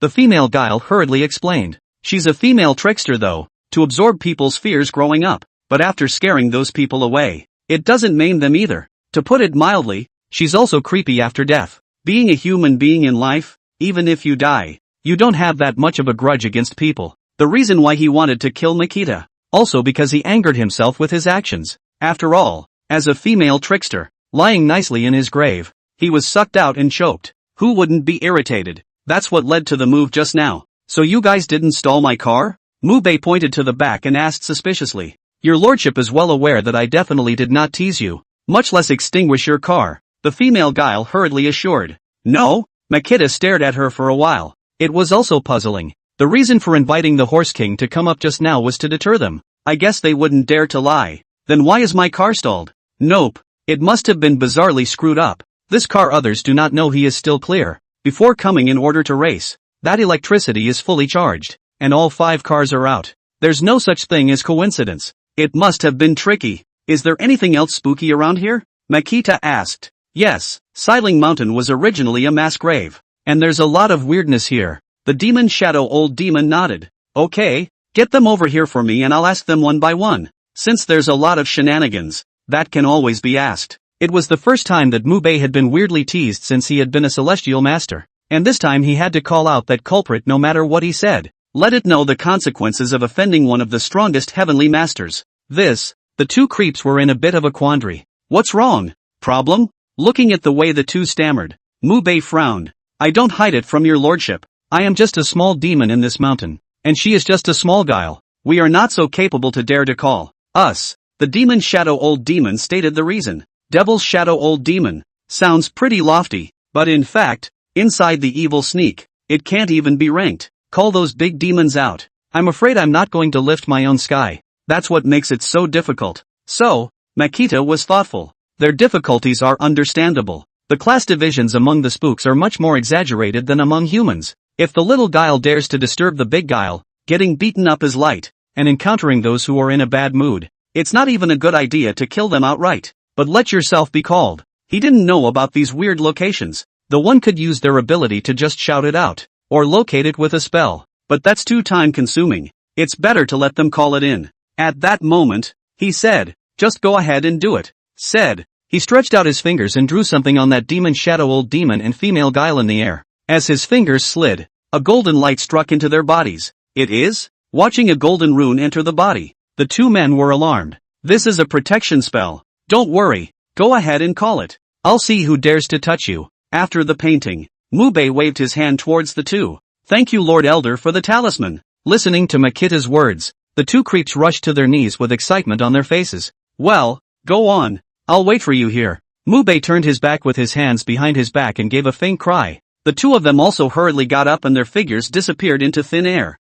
the female guile hurriedly explained. She's a female trickster though, to absorb people's fears growing up. But after scaring those people away, it doesn't maim them either. To put it mildly, she's also creepy after death. Being a human being in life, even if you die, you don't have that much of a grudge against people. The reason why he wanted to kill Makita. Also because he angered himself with his actions. After all, as a female trickster, lying nicely in his grave, he was sucked out and choked. Who wouldn't be irritated? That's what led to the move just now. So you guys didn't stall my car? Mu Bei pointed to the back and asked suspiciously. Your lordship is well aware that I definitely did not tease you, much less extinguish your car. The female guile hurriedly assured. No? Makita stared at her for a while. It was also puzzling. The reason for inviting the Horse King to come up just now was to deter them. I guess they wouldn't dare to lie. Then why is my car stalled? Nope. It must have been bizarrely screwed up. This car others do not know he is still clear. Before coming in order to race, that electricity is fully charged, and all 5 cars are out. There's no such thing as coincidence. It must have been tricky. Is there anything else spooky around here? Makita asked. Yes, Siling Mountain was originally a mass grave. And there's a lot of weirdness here. The demon shadow old demon nodded. Okay, get them over here for me and I'll ask them one by one. Since there's a lot of shenanigans, that can always be asked. It was the first time that Mu Bei had been weirdly teased since he had been a celestial master. And this time he had to call out that culprit no matter what he said. Let it know the consequences of offending one of the strongest heavenly masters. The 2 creeps were in a bit of a quandary. What's wrong? Problem? Looking at the way the 2 stammered, Mu Bei frowned. I don't hide it from your lordship. I am just a small demon in this mountain. And she is just a small guile. We are not so capable to dare to call us. The demon shadow old demon stated the reason. Devil's shadow old demon. Sounds pretty lofty, but in fact, Inside the evil sneak. It can't even be ranked. Call those big demons out. I'm afraid I'm not going to lift my own sky. That's what makes it so difficult. So, Makita was thoughtful. Their difficulties are understandable. The class divisions among the spooks are much more exaggerated than among humans. If the little guile dares to disturb the big guile, getting beaten up is light, and encountering those who are in a bad mood, it's not even a good idea to kill them outright. But let yourself be called. He didn't know about these weird locations. The one could use their ability to just shout it out, or locate it with a spell. But that's too time-consuming. It's better to let them call it in. At that moment, he said, just go ahead and do it. Said. He stretched out his fingers and drew something on that demon shadow old demon and female guile in the air. As his fingers slid, a golden light struck into their bodies. It is? Watching a golden rune enter the body, the two men were alarmed. This is a protection spell. Don't worry. Go ahead and call it. I'll see who dares to touch you. After the painting, Mubei waved his hand towards the two. Thank you Lord Elder for the talisman. Listening to Makita's words, the two creeps rushed to their knees with excitement on their faces. Well, go on. I'll wait for you here. Mubei turned his back with his hands behind his back and gave a faint cry. The two of them also hurriedly got up and their figures disappeared into thin air.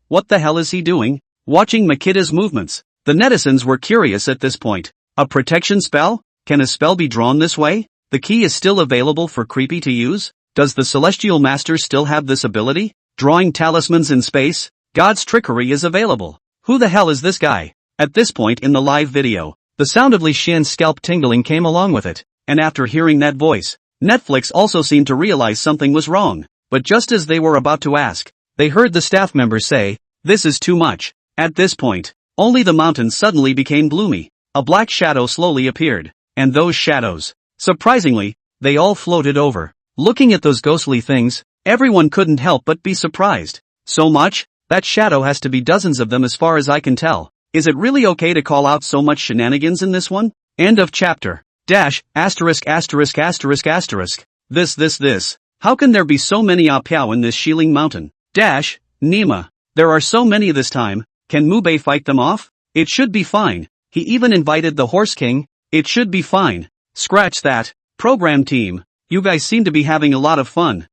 What the hell is he doing? Watching Makita's movements, the netizens were curious at this point. A protection spell? Can a spell be drawn this way? The key is still available for Creepy to use? Does the Celestial Master still have this ability? Drawing talismans in space? God's trickery is available. Who the hell is this guy? At this point in the live video, the sound of Li Xian's scalp tingling came along with it, and after hearing that voice, Netflix also seemed to realize something was wrong, but just as they were about to ask, they heard the staff member say, "This is too much." At this point, only the mountain suddenly became gloomy. A black shadow slowly appeared, and those shadows, surprisingly, they all floated over. Looking at those ghostly things, everyone couldn't help but be surprised. So much? That shadow has to be dozens of them as far as I can tell. Is it really okay to call out so much shenanigans in this one? End of chapter. This. How can there be so many Apiao in this Shiling Mountain? Nima. There are so many this time. Can Mubei fight them off? It should be fine. He even invited the Horse King. It should be fine. Scratch that. Program team. You guys seem to be having a lot of fun.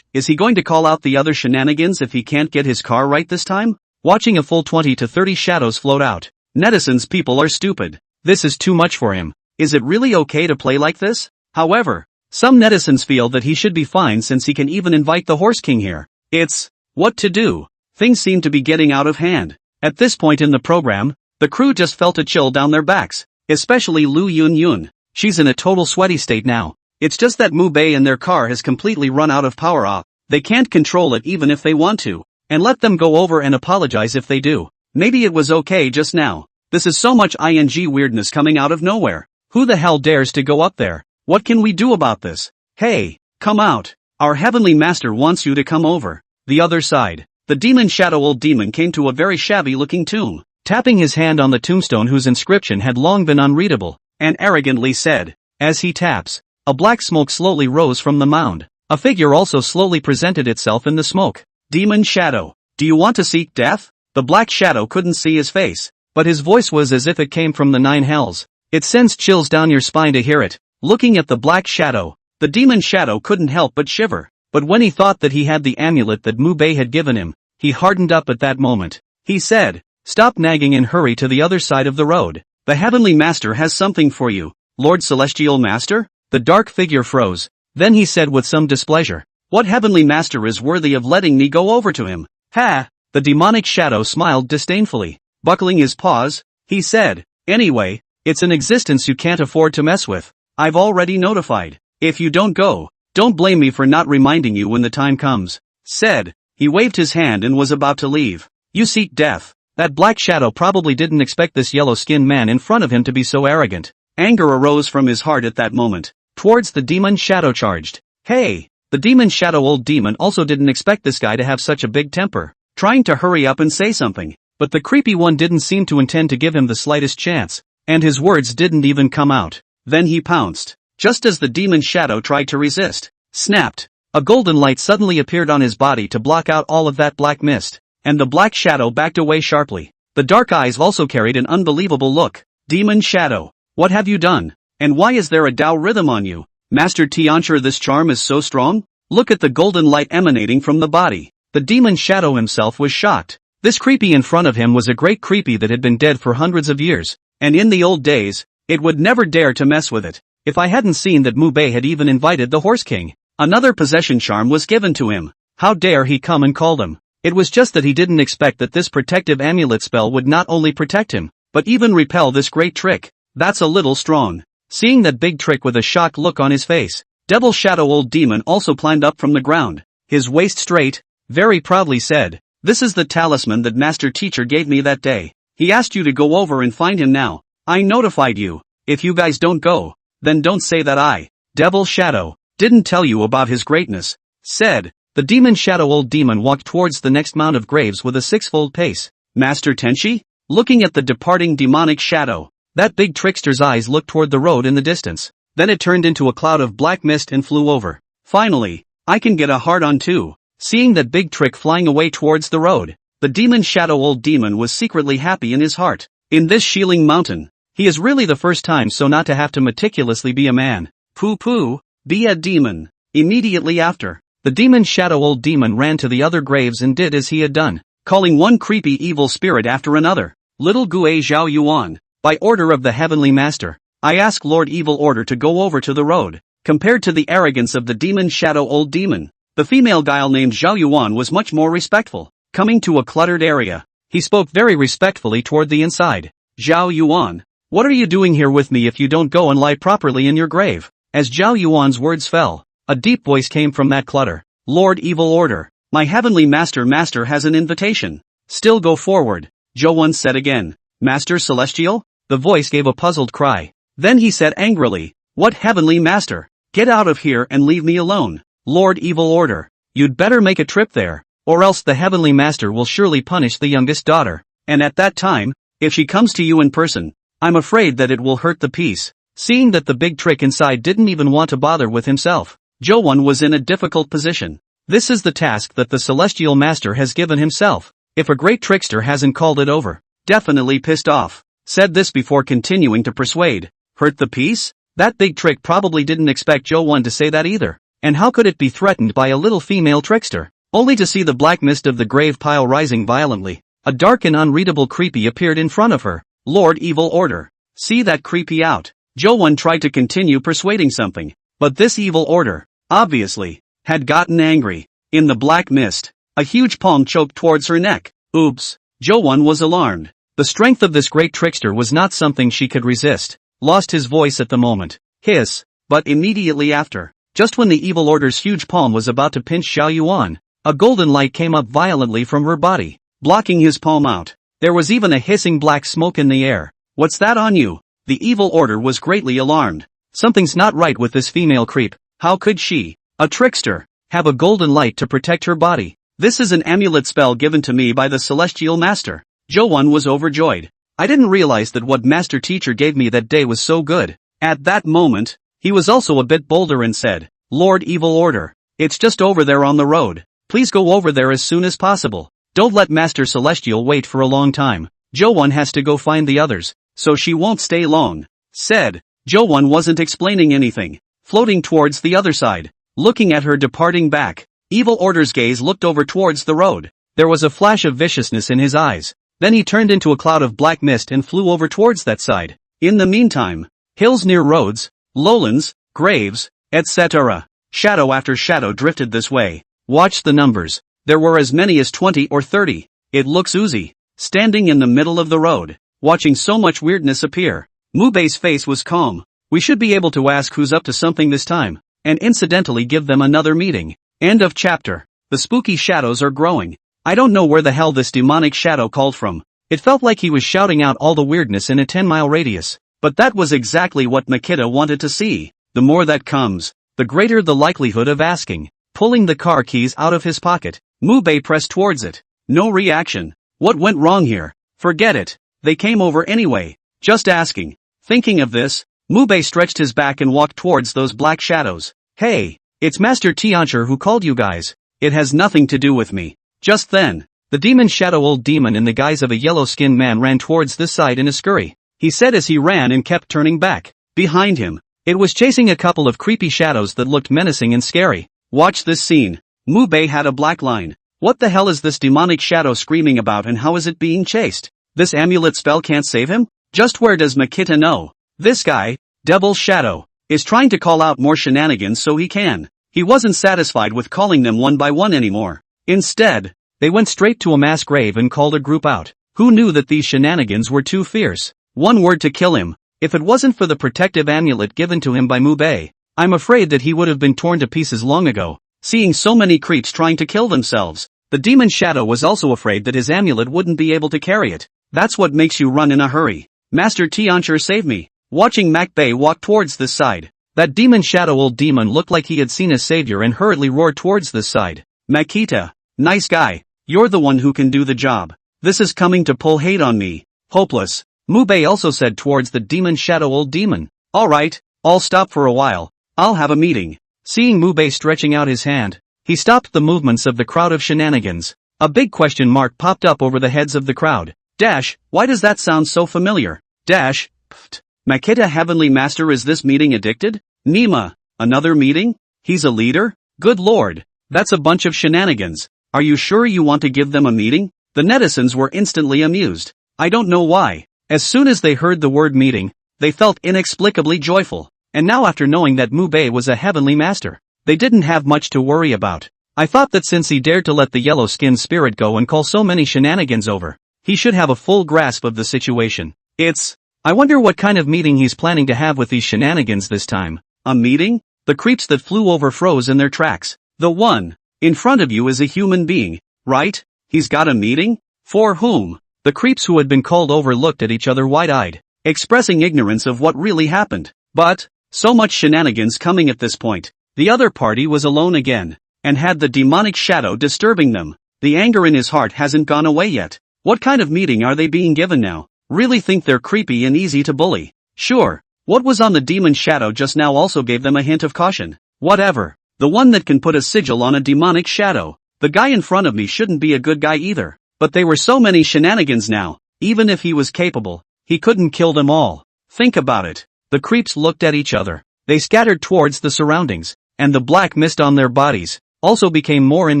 Is he going to call out the other shenanigans if he can't get his car right this time? Watching a full 20 to 30 shadows float out. Netizens people are stupid. This is too much for him. Is it really okay to play like this? However, some netizens feel that he should be fine since he can even invite the Horse King here. It's what to do. Things seem to be getting out of hand. At this point in the program, the crew just felt a chill down their backs, especially Lu Yun. She's in a total sweaty state now. It's just that Mubei and their car has completely run out of power. They can't control it even if they want to. And let them go over and apologize if they do. Maybe it was okay just now. This is so much ing weirdness coming out of nowhere. Who the hell dares to go up there? What can we do about this? Hey, come out. Our Heavenly Master wants you to come over. The other side. The demon shadow old demon came to a very shabby looking tomb, tapping his hand on the tombstone whose inscription had long been unreadable, and arrogantly said, as he taps, a black smoke slowly rose from the mound. A figure also slowly presented itself in the smoke. Demon shadow, do you want to seek death? The black shadow couldn't see his face, but his voice was as if it came from the nine hells. It sends chills down your spine to hear it. Looking at the black shadow, the demon shadow couldn't help but shiver. But when he thought that he had the amulet that Mubei had given him, he hardened up at that moment. He said, stop nagging and hurry to the other side of the road. The Heavenly Master has something for you. Lord Celestial Master? The dark figure froze. Then he said with some displeasure, what Heavenly Master is worthy of letting me go over to him? Ha! The demonic shadow smiled disdainfully. Buckling his paws, he said, anyway, it's an existence you can't afford to mess with. I've already notified. If you don't go, don't blame me for not reminding you when the time comes. Said. He waved his hand and was about to leave. You seek death. That black shadow probably didn't expect this yellow-skinned man in front of him to be so arrogant. Anger arose from his heart at that moment. Towards the demon shadow charged. Hey! The demon shadow old demon also didn't expect this guy to have such a big temper. Trying to hurry up and say something. But the creepy one didn't seem to intend to give him the slightest chance. And his words didn't even come out. Then he pounced. Just as the demon shadow tried to resist. Snapped. A golden light suddenly appeared on his body to block out all of that black mist. And the black shadow backed away sharply. The dark eyes also carried an unbelievable look. Demon shadow. What have you done? And why is there a Tao rhythm on you? Master Tiancher, this charm is so strong? Look at the golden light emanating from the body. The demon shadow himself was shocked. This creepy in front of him was a great creepy that had been dead for hundreds of years, and in the old days, it would never dare to mess with it. If I hadn't seen that Mubei had even invited the Horse King. Another possession charm was given to him. How dare he come and call them? It was just that he didn't expect that this protective amulet spell would not only protect him, but even repel this great trick. That's a little strong. Seeing that big trick with a shocked look on his face, Devil Shadow Old Demon also climbed up from the ground, his waist straight, very proudly said, "This is the talisman that Master Teacher gave me that day. He asked you to go over and find him now. I notified you. If you guys don't go, then don't say that I, Devil Shadow, didn't tell you about his greatness," said. The Demon Shadow Old Demon walked towards the next mount of graves with a six-fold pace. Master Tenshi? Looking at the departing demonic shadow, that big trickster's eyes looked toward the road in the distance. Then it turned into a cloud of black mist and flew over. Finally, I can get a hard-on too. Seeing that big trick flying away towards the road, the Demon Shadow Old Demon was secretly happy in his heart. In this Shieling Mountain, he is really the first time so not to have to meticulously be a man. Pooh, be a demon. Immediately after, the Demon Shadow Old Demon ran to the other graves and did as he had done, calling one creepy evil spirit after another. Little Gue Zhao Yuan, by order of the Heavenly Master, I ask Lord Evil Order to go over to the road. Compared to the arrogance of the Demon Shadow Old Demon, the female guile named Zhao Yuan was much more respectful. Coming to a cluttered area, he spoke very respectfully toward the inside. Zhao Yuan, what are you doing here with me if you don't go and lie properly in your grave? As Zhao Yuan's words fell, a deep voice came from that clutter. Lord Evil Order, my Heavenly Master has an invitation. Still go forward, Zhou Wan said again. Master Celestial? The voice gave a puzzled cry. Then he said angrily, what Heavenly Master? Get out of here and leave me alone. Lord Evil Order, you'd better make a trip there, or else the Heavenly Master will surely punish the youngest daughter. And at that time, if she comes to you in person, I'm afraid that it will hurt the peace. Seeing that the big trick inside didn't even want to bother with himself, Zhou Wan was in a difficult position. This is the task that the Celestial Master has given himself. If a great trickster hasn't called it over, definitely pissed off. Said this before continuing to persuade. Hurt the peace? That big trick probably didn't expect Zhou Wan to say that either. And how could it be threatened by a little female trickster? Only to see the black mist of the grave pile rising violently, a dark and unreadable creepy appeared in front of her. Lord Evil Order, see that creepy out. Zhou Wan tried to continue persuading something, but this evil order, obviously, had gotten angry. In the black mist, a huge palm choked towards her neck. Oops, Zhou Wan was alarmed. The strength of this great trickster was not something she could resist. Lost his voice at the moment. Hiss, but immediately after, just when the evil order's huge palm was about to pinch Zhao Yuan, a golden light came up violently from her body, blocking his palm out. There was even a hissing black smoke in the air. What's that on you? The evil order was greatly alarmed. Something's not right with this female creep. How could she, a trickster, have a golden light to protect her body? This is an amulet spell given to me by the Celestial Master. Zhou Wan was overjoyed. I didn't realize that what Master Teacher gave me that day was so good. At that moment, he was also a bit bolder and said, Lord Evil Order, it's just over there on the road. Please go over there as soon as possible. Don't let Master Celestial wait for a long time. Zhou Wan has to go find the others, so she won't stay long. Said. Zhou Wan wasn't explaining anything, floating towards the other side, looking at her departing back. Evil Order's gaze looked over towards the road. There was a flash of viciousness in his eyes. Then he turned into a cloud of black mist and flew over towards that side. In the meantime, hills near roads, lowlands, graves, etc. Shadow after shadow drifted this way. Watch the numbers. There were as many as 20 or 30. It looks oozy. Standing in the middle of the road, watching so much weirdness appear. Mubei's face was calm. We should be able to ask who's up to something this time, and incidentally give them another meeting. End of chapter. The spooky shadows are growing. I don't know where the hell this demonic shadow called from. It felt like he was shouting out all the weirdness in a 10-mile radius. But that was exactly what Makita wanted to see. The more that comes, the greater the likelihood of asking. Pulling the car keys out of his pocket, Mubei pressed towards it. No reaction. What went wrong here? Forget it. They came over anyway. Just asking. Thinking of this, Mubei stretched his back and walked towards those black shadows. Hey, it's Master Tiancher who called you guys. It has nothing to do with me. Just then, the Demon Shadow Old Demon in the guise of a yellow-skinned man ran towards this side in a scurry. He said as he ran and kept turning back. Behind him, it was chasing a couple of creepy shadows that looked menacing and scary. Watch this scene. Mu Bei had a black line. What the hell is this demonic shadow screaming about and how is it being chased? This amulet spell can't save him? Just where does Makita know? This guy, Devil's Shadow, is trying to call out more shenanigans so he can. He wasn't satisfied with calling them one by one anymore. Instead, they went straight to a mass grave and called a group out. Who knew that these shenanigans were too fierce? One word to kill him. If it wasn't for the protective amulet given to him by Mu Bei, I'm afraid that he would have been torn to pieces long ago. Seeing so many creeps trying to kill themselves, the demon shadow was also afraid that his amulet wouldn't be able to carry it. That's what makes you run in a hurry. Master Tiancher, save me. Watching Mak Bei walk towards this side, that demon shadow old demon looked like he had seen a savior and hurriedly roared towards this side. Makita, nice guy, you're the one who can do the job. This is coming to pull hate on me. Hopeless. Mu Bei also said towards the demon shadow old demon. Alright, I'll stop for a while. I'll have a meeting. Seeing Mu Bei stretching out his hand, he stopped the movements of the crowd of shenanigans. A big question mark popped up over the heads of the crowd. Dash, why does that sound so familiar? Dash, pfft. Makita Heavenly Master, is this meeting addicted? Nima, another meeting? He's a leader? Good lord, that's a bunch of shenanigans. Are you sure you want to give them a meeting? The netizens were instantly amused. I don't know why. As soon as they heard the word meeting, they felt inexplicably joyful. And now after knowing that Mu Bei was a heavenly master, they didn't have much to worry about. I thought that since he dared to let the yellow-skinned spirit go and call so many shenanigans over, he should have a full grasp of the situation. I wonder what kind of meeting he's planning to have with these shenanigans this time. A meeting? The creeps that flew over froze in their tracks. The one in front of you is a human being, right? He's got a meeting? For whom? The creeps who had been called over looked at each other wide-eyed, expressing ignorance of what really happened. But so much shenanigans coming at this point. The other party was alone again, and had the demonic shadow disturbing them. The anger in his heart hasn't gone away yet. What kind of meeting are they being given now? Really think they're creepy and easy to bully. Sure, what was on the demon shadow just now also gave them a hint of caution. Whatever. The one that can put a sigil on a demonic shadow. The guy in front of me shouldn't be a good guy either. But they were so many shenanigans now. Even if he was capable, he couldn't kill them all. Think about it. The creeps looked at each other. They scattered towards the surroundings, and the black mist on their bodies also became more and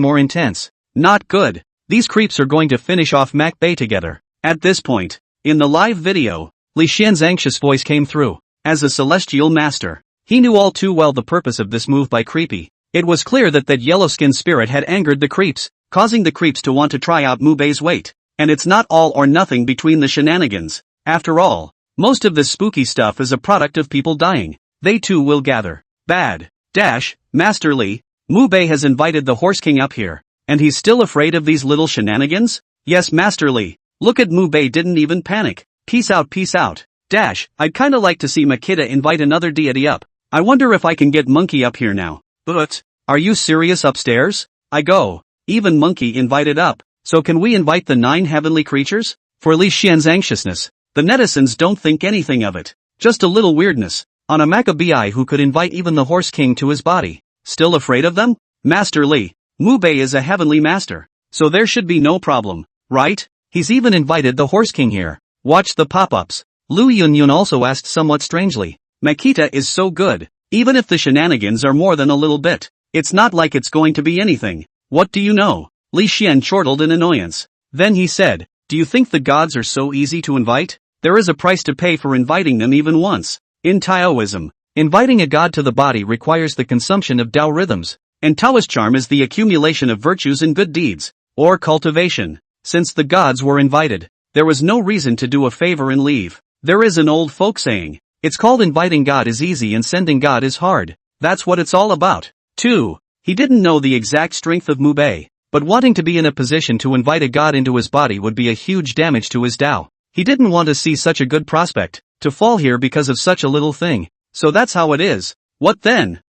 more intense. Not good. These creeps are going to finish off Mak Bei together. At this point, in the live video, Li Xian's anxious voice came through. As a celestial master, he knew all too well the purpose of this move by Creepy. It was clear that yellow-skinned spirit had angered the creeps, causing the creeps to want to try out Mu Bei's weight. And it's not all or nothing between the shenanigans. After all, most of this spooky stuff is a product of people dying. They too will gather. Bad. Dash, Master Li, Mu Bei has invited the Horse King up here, and he's still afraid of these little shenanigans? Yes, Master Li. Look at Mu Bei didn't even panic. Peace out, peace out. Dash, I'd kinda like to see Makita invite another deity up. I wonder if I can get Monkey up here now. But, are you serious upstairs? I go. Even Monkey invited up. So can we invite the 9 heavenly creatures? For Li Xian's anxiousness, the netizens don't think anything of it. Just a little weirdness. On a Maccabi who could invite even the Horse King to his body. Still afraid of them? Master Li, Mu Bei is a heavenly master. So there should be no problem, right? He's even invited the Horse King here. Watch the pop-ups. Lu Yunyun also asked somewhat strangely. Makita is so good. Even if the shenanigans are more than a little bit, it's not like it's going to be anything. What do you know? Li Xian chortled in annoyance. Then he said, do you think the gods are so easy to invite? There is a price to pay for inviting them even once. In Taoism, inviting a god to the body requires the consumption of Tao rhythms, and Taoist charm is the accumulation of virtues and good deeds, or cultivation. Since the gods were invited, there was no reason to do a favor and leave. There is an old folk saying, it's called inviting God is easy and sending God is hard. That's what it's all about. 2. He didn't know the exact strength of Mu Bei, but wanting to be in a position to invite a god into his body would be a huge damage to his Tao. He didn't want to see such a good prospect to fall here because of such a little thing. So that's how it is. What then?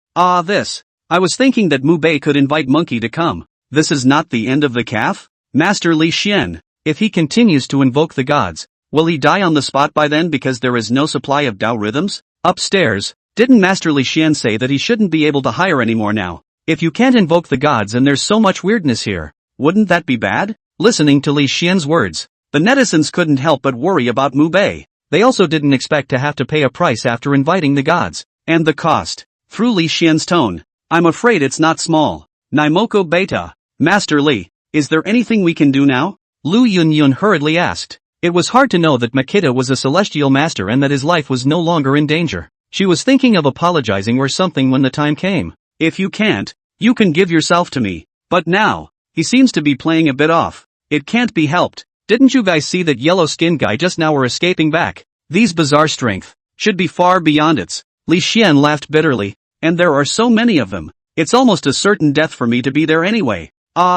This. I was thinking that Mu Bei could invite Monkey to come. This is not the end of the calf? Master Li Xian, if he continues to invoke the gods, will he die on the spot by then because there is no supply of Tao rhythms? Upstairs, didn't Master Li Xian say that he shouldn't be able to hire anymore now? If you can't invoke the gods and there's so much weirdness here, wouldn't that be bad? Listening to Li Xian's words, the netizens couldn't help but worry about Mu Bei. They also didn't expect to have to pay a price after inviting the gods. And the cost. Through Li Xian's tone, I'm afraid it's not small. Naimoko Beta. Master Lee, is there anything we can do now? Lu Yunyun hurriedly asked. It was hard to know that Makita was a celestial master and that his life was no longer in danger. She was thinking of apologizing or something when the time came. If you can't, you can give yourself to me. But now, he seems to be playing a bit off. It can't be helped. Didn't you guys see that yellow-skinned guy just now were escaping back? These bizarre strength should be far beyond its. Li Xian laughed bitterly. And there are so many of them. It's almost a certain death for me to be there anyway.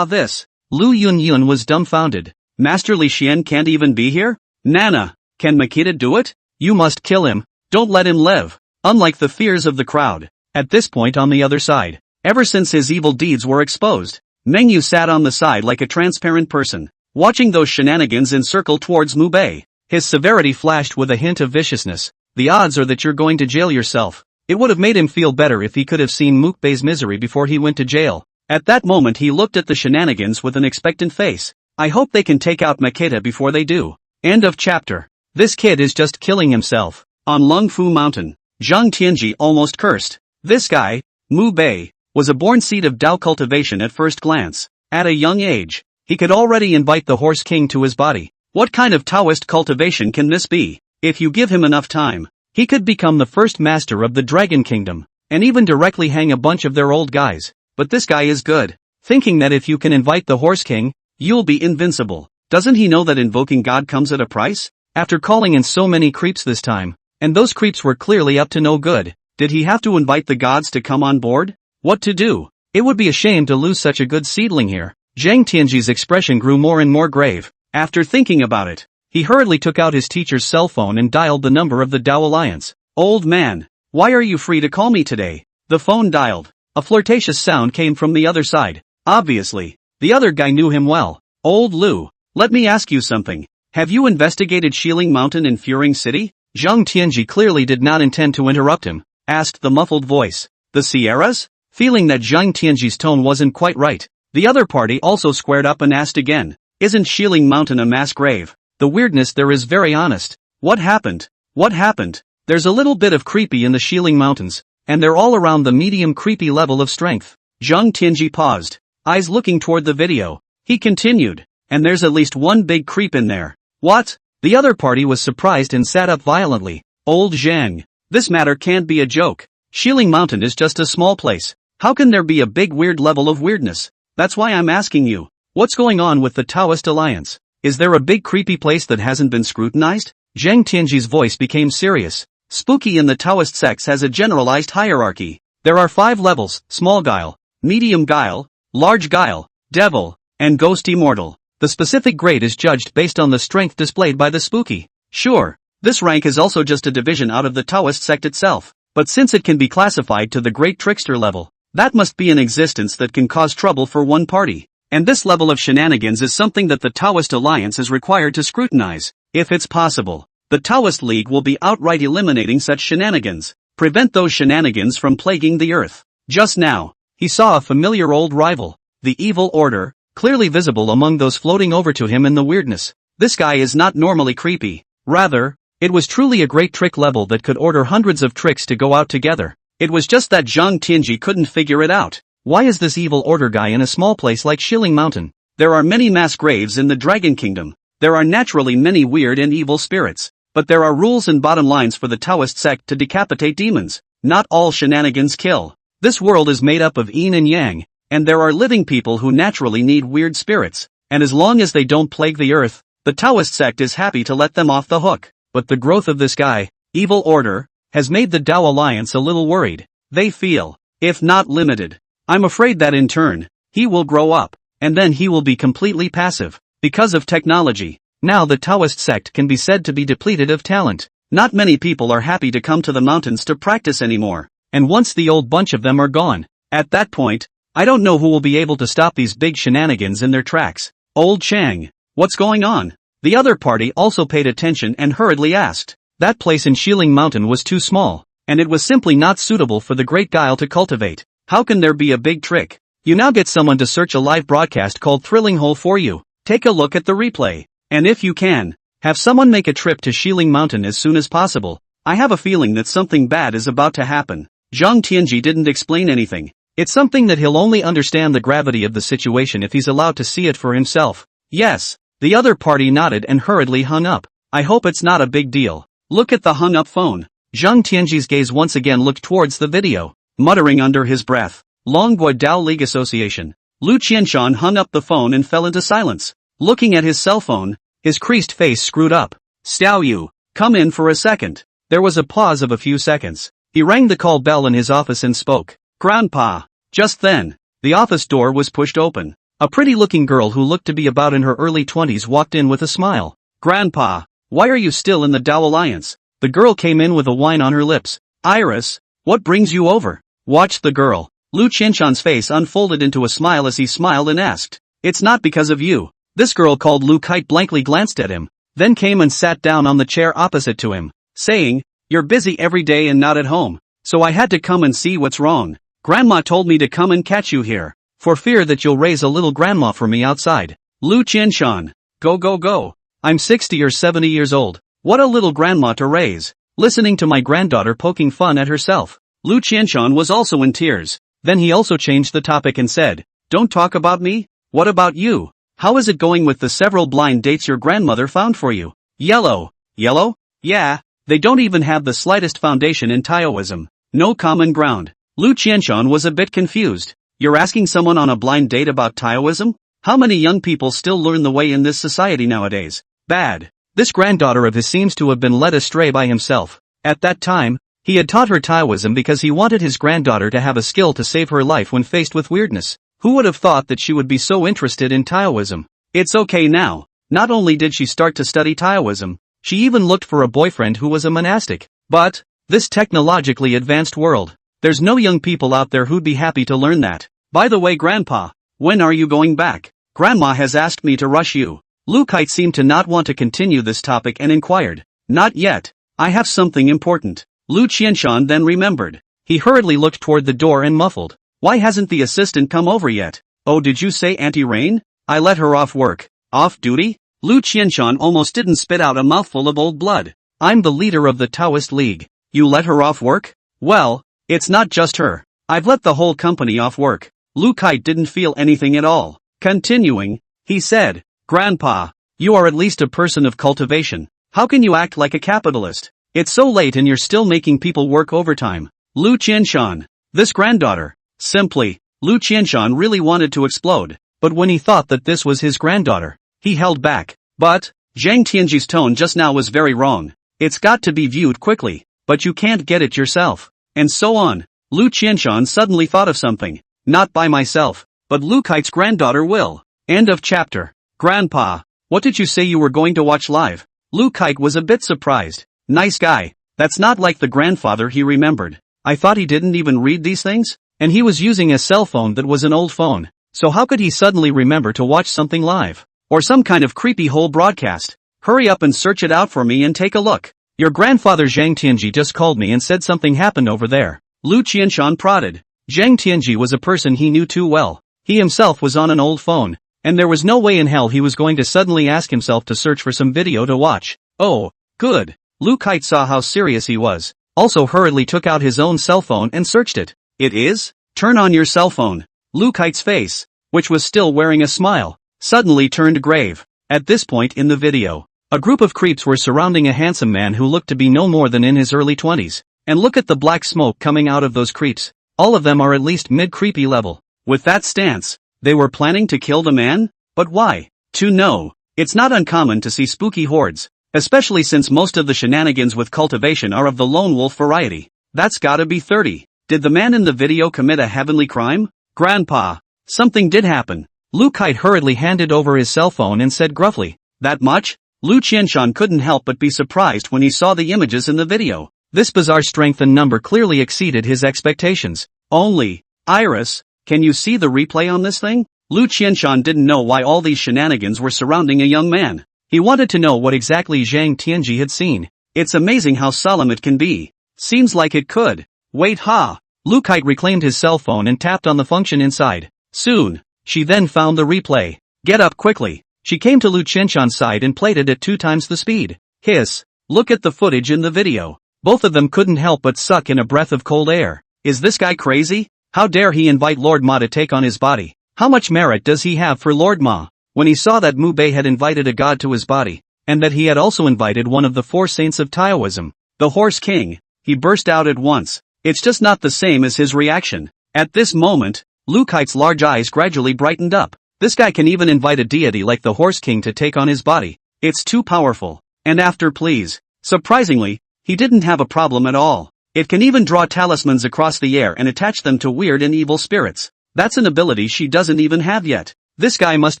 This. Lu Yunyun was dumbfounded. Master Li Xian can't even be here? Nana, can Makita do it? You must kill him. Don't let him live. Unlike the fears of the crowd. At this point on the other side, ever since his evil deeds were exposed, Mengyu sat on the side like a transparent person, watching those shenanigans encircle towards Mu Bei. His severity flashed with a hint of viciousness. The odds are that you're going to jail yourself. It would have made him feel better if he could have seen Mukbei's misery before he went to jail. At that moment he looked at the shenanigans with an expectant face. I hope they can take out Makita before they do. End of chapter. This kid is just killing himself. On Lungfu Mountain, Zhang Tianji almost cursed. This guy, Mu Bei, was a born seed of Dao cultivation at first glance. At a young age, he could already invite the Horse King to his body. What kind of Taoist cultivation can this be? If you give him enough time, he could become the first master of the Dragon Kingdom, and even directly hang a bunch of their old guys. But this guy is good, thinking that if you can invite the Horse King, you'll be invincible. Doesn't he know that invoking God comes at a price? After calling in so many creeps this time, and those creeps were clearly up to no good, did he have to invite the gods to come on board? What to do? It would be a shame to lose such a good seedling here. Zhang Tianji's expression grew more and more grave. After thinking about it, he hurriedly took out his teacher's cell phone and dialed the number of the Dao Alliance. Old man, why are you free to call me today? The phone dialed. A flirtatious sound came from the other side. Obviously, the other guy knew him well. Old Lu, let me ask you something. Have you investigated Shieling Mountain in Furing City? Zhang Tianji clearly did not intend to interrupt him, asked the muffled voice. The Sierras? Feeling that Zhang Tianji's tone wasn't quite right, the other party also squared up and asked again. Isn't Shieling Mountain a mass grave? The weirdness there is very honest. What happened? What happened? There's a little bit of creepy in the Shieling Mountains, and they're all around the medium creepy level of strength. Zhang Tianji paused, eyes looking toward the video. He continued, and there's at least one big creep in there. What? The other party was surprised and sat up violently. Old Zhang, this matter can't be a joke. Shieling Mountain is just a small place. How can there be a big weird level of weirdness? That's why I'm asking you. What's going on with the Taoist Alliance? Is there a big creepy place that hasn't been scrutinized? Zhang Tianji's voice became serious. Spooky in the Taoist sects has a generalized hierarchy. There are 5 levels: small guile, medium guile, large guile, devil, and ghost immortal. The specific grade is judged based on the strength displayed by the spooky. Sure, this rank is also just a division out of the Taoist sect itself, but since it can be classified to the great trickster level, that must be an existence that can cause trouble for one party. And this level of shenanigans is something that the Taoist Alliance is required to scrutinize. If it's possible, the Taoist League will be outright eliminating such shenanigans. Prevent those shenanigans from plaguing the earth. Just now, he saw a familiar old rival, the Evil Order, clearly visible among those floating over to him in the weirdness. This guy is not normally creepy. Rather, it was truly a great trick level that could order hundreds of tricks to go out together. It was just that Zhang Tianji couldn't figure it out. Why is this Evil Order guy in a small place like Shieling Mountain? There are many mass graves in the Dragon Kingdom. There are naturally many weird and evil spirits. But there are rules and bottom lines for the Taoist sect to decapitate demons. Not all shenanigans kill. This world is made up of yin and yang, and there are living people who naturally need weird spirits. And as long as they don't plague the earth, the Taoist sect is happy to let them off the hook. But the growth of this guy, Evil Order, has made the Dao Alliance a little worried. They feel, if not limited, I'm afraid that in turn, he will grow up, and then he will be completely passive. Because of technology, now the Taoist sect can be said to be depleted of talent. Not many people are happy to come to the mountains to practice anymore, and once the old bunch of them are gone, at that point, I don't know who will be able to stop these big shenanigans in their tracks. Old Chang, what's going on? The other party also paid attention and hurriedly asked. That place in Shieling Mountain was too small, and it was simply not suitable for the great guile to cultivate. How can there be a big trick? You now get someone to search a live broadcast called Thrilling Hole for you. Take a look at the replay. And if you can, have someone make a trip to Shieling Mountain as soon as possible. I have a feeling that something bad is about to happen. Zhang Tianji didn't explain anything. It's something that he'll only understand the gravity of the situation if he's allowed to see it for himself. Yes. The other party nodded and hurriedly hung up. I hope it's not a big deal. Look at the hung up phone. Zhang Tianji's gaze once again looked towards the video, muttering under his breath. Longboy Dao League Association. Lu Qianshan hung up the phone and fell into silence. Looking at his cell phone, his creased face screwed up. Xiao Yu, come in for a second. There was a pause of a few seconds. He rang the call bell in his office and spoke. Grandpa. Just then, the office door was pushed open. A pretty-looking girl who looked to be about in her early 20s walked in with a smile. Grandpa, why are you still in the Dao Alliance? The girl came in with a whine on her lips. Iris, what brings you over? Watched the girl. Lu Qianshan's face unfolded into a smile as he smiled and asked. It's not because of you. This girl called Lu Kite blankly glanced at him, then came and sat down on the chair opposite to him, saying, You're busy every day and not at home, so I had to come and see what's wrong. Grandma told me to come and catch you here, for fear that you'll raise a little grandma for me outside. Lu Qianshan. Go go go. I'm 60 or 70 years old. What a little grandma to raise. Listening to my granddaughter poking fun at herself. Lu Qianshan was also in tears. Then he also changed the topic and said, Don't talk about me. What about you? How is it going with the several blind dates your grandmother found for you? Yellow. Yellow? Yeah, they don't even have the slightest foundation in Taoism. No common ground. Lu Qianshan was a bit confused. You're asking someone on a blind date about Taoism? How many young people still learn the way in this society nowadays? Bad. This granddaughter of his seems to have been led astray by himself. At that time, he had taught her Taoism because he wanted his granddaughter to have a skill to save her life when faced with weirdness. Who would have thought that she would be so interested in Taoism? It's okay now. Not only did she start to study Taoism, she even looked for a boyfriend who was a monastic. But, this technologically advanced world, there's no young people out there who'd be happy to learn that. By the way, Grandpa, when are you going back? Grandma has asked me to rush you. Lu Kite seemed to not want to continue this topic and inquired. Not yet. I have something important. Lu Qianshan then remembered. He hurriedly looked toward the door and muffled. Why hasn't the assistant come over yet? Oh, did you say Auntie Rain? I let her off work. Off duty? Lu Qianshan almost didn't spit out a mouthful of old blood. I'm the leader of the Taoist League. You let her off work? Well, it's not just her. I've let the whole company off work. Lu Kite didn't feel anything at all. Continuing, he said, Grandpa, you are at least a person of cultivation. How can you act like a capitalist? It's so late and you're still making people work overtime. Lu Qianshan. This granddaughter. Simply, Lu Qianshan really wanted to explode, but when he thought that this was his granddaughter, he held back. But, Zhang Tianji's tone just now was very wrong. It's got to be viewed quickly, but you can't get it yourself. And so on. Lu Qianshan suddenly thought of something. Not by myself, but Lu Kite's granddaughter will. End of chapter. Grandpa, what did you say you were going to watch live? Lu Kite was a bit surprised. Nice guy. That's not like the grandfather he remembered. I thought he didn't even read these things? And he was using a cell phone that was an old phone. So how could he suddenly remember to watch something live? Or some kind of creepy whole broadcast? Hurry up and search it out for me and take a look. Your grandfather Zhang Tianji just called me and said something happened over there. Lu Qianshan prodded. Zhang Tianji was a person he knew too well. He himself was on an old phone, and there was no way in hell he was going to suddenly ask himself to search for some video to watch. Oh, good. Lu Kite saw how serious he was, also hurriedly took out his own cell phone and searched it. It is? Turn on your cell phone. Lu Kite's face, which was still wearing a smile, suddenly turned grave. At this point in the video, a group of creeps were surrounding a handsome man who looked to be no more than in his early 20s. And look at the black smoke coming out of those creeps. All of them are at least mid-creepy level. With that stance, they were planning to kill the man? But why? To know, it's not uncommon to see spooky hordes, especially since most of the shenanigans with cultivation are of the lone wolf variety. That's gotta be 30. Did the man in the video commit a heavenly crime? Grandpa, something did happen. Lu Kite hurriedly handed over his cell phone and said gruffly, That much? Lu Qianshan couldn't help but be surprised when he saw the images in the video. This bizarre strength and number clearly exceeded his expectations. Only, Iris, can you see the replay on this thing? Lu Qianshan didn't know why all these shenanigans were surrounding a young man. He wanted to know what exactly Zhang Tianji had seen. It's amazing how solemn it can be. Seems like it could. Wait, ha! Lu Kite reclaimed his cell phone and tapped on the function inside. Soon, she then found the replay. Get up quickly. She came to Lu Qianshan's side and played it at 2 times the speed. Hiss. Look at the footage in the video. Both of them couldn't help but suck in a breath of cold air. Is this guy crazy? How dare he invite Lord Ma to take on his body? How much merit does he have for Lord Ma? When he saw that Mu Bei had invited a god to his body, and that he had also invited one of the 4 saints of Taoism, the Horse King, he burst out at once. It's just not the same as his reaction. At this moment, Lu Kite's large eyes gradually brightened up. This guy can even invite a deity like the Horse King to take on his body. It's too powerful. And after please. Surprisingly, he didn't have a problem at all. It can even draw talismans across the air and attach them to weird and evil spirits. That's an ability she doesn't even have yet. This guy must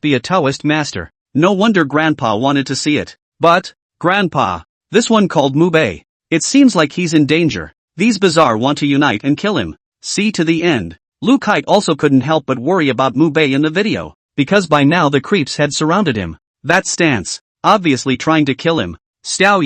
be a Taoist master. No wonder Grandpa wanted to see it. But, Grandpa, this one called Mu Bei. It seems like he's in danger. These Bazaar want to unite and kill him. See to the end. Lu Kite also couldn't help but worry about Mu Bei in the video, because by now the creeps had surrounded him. That stance, obviously trying to kill him. Xiao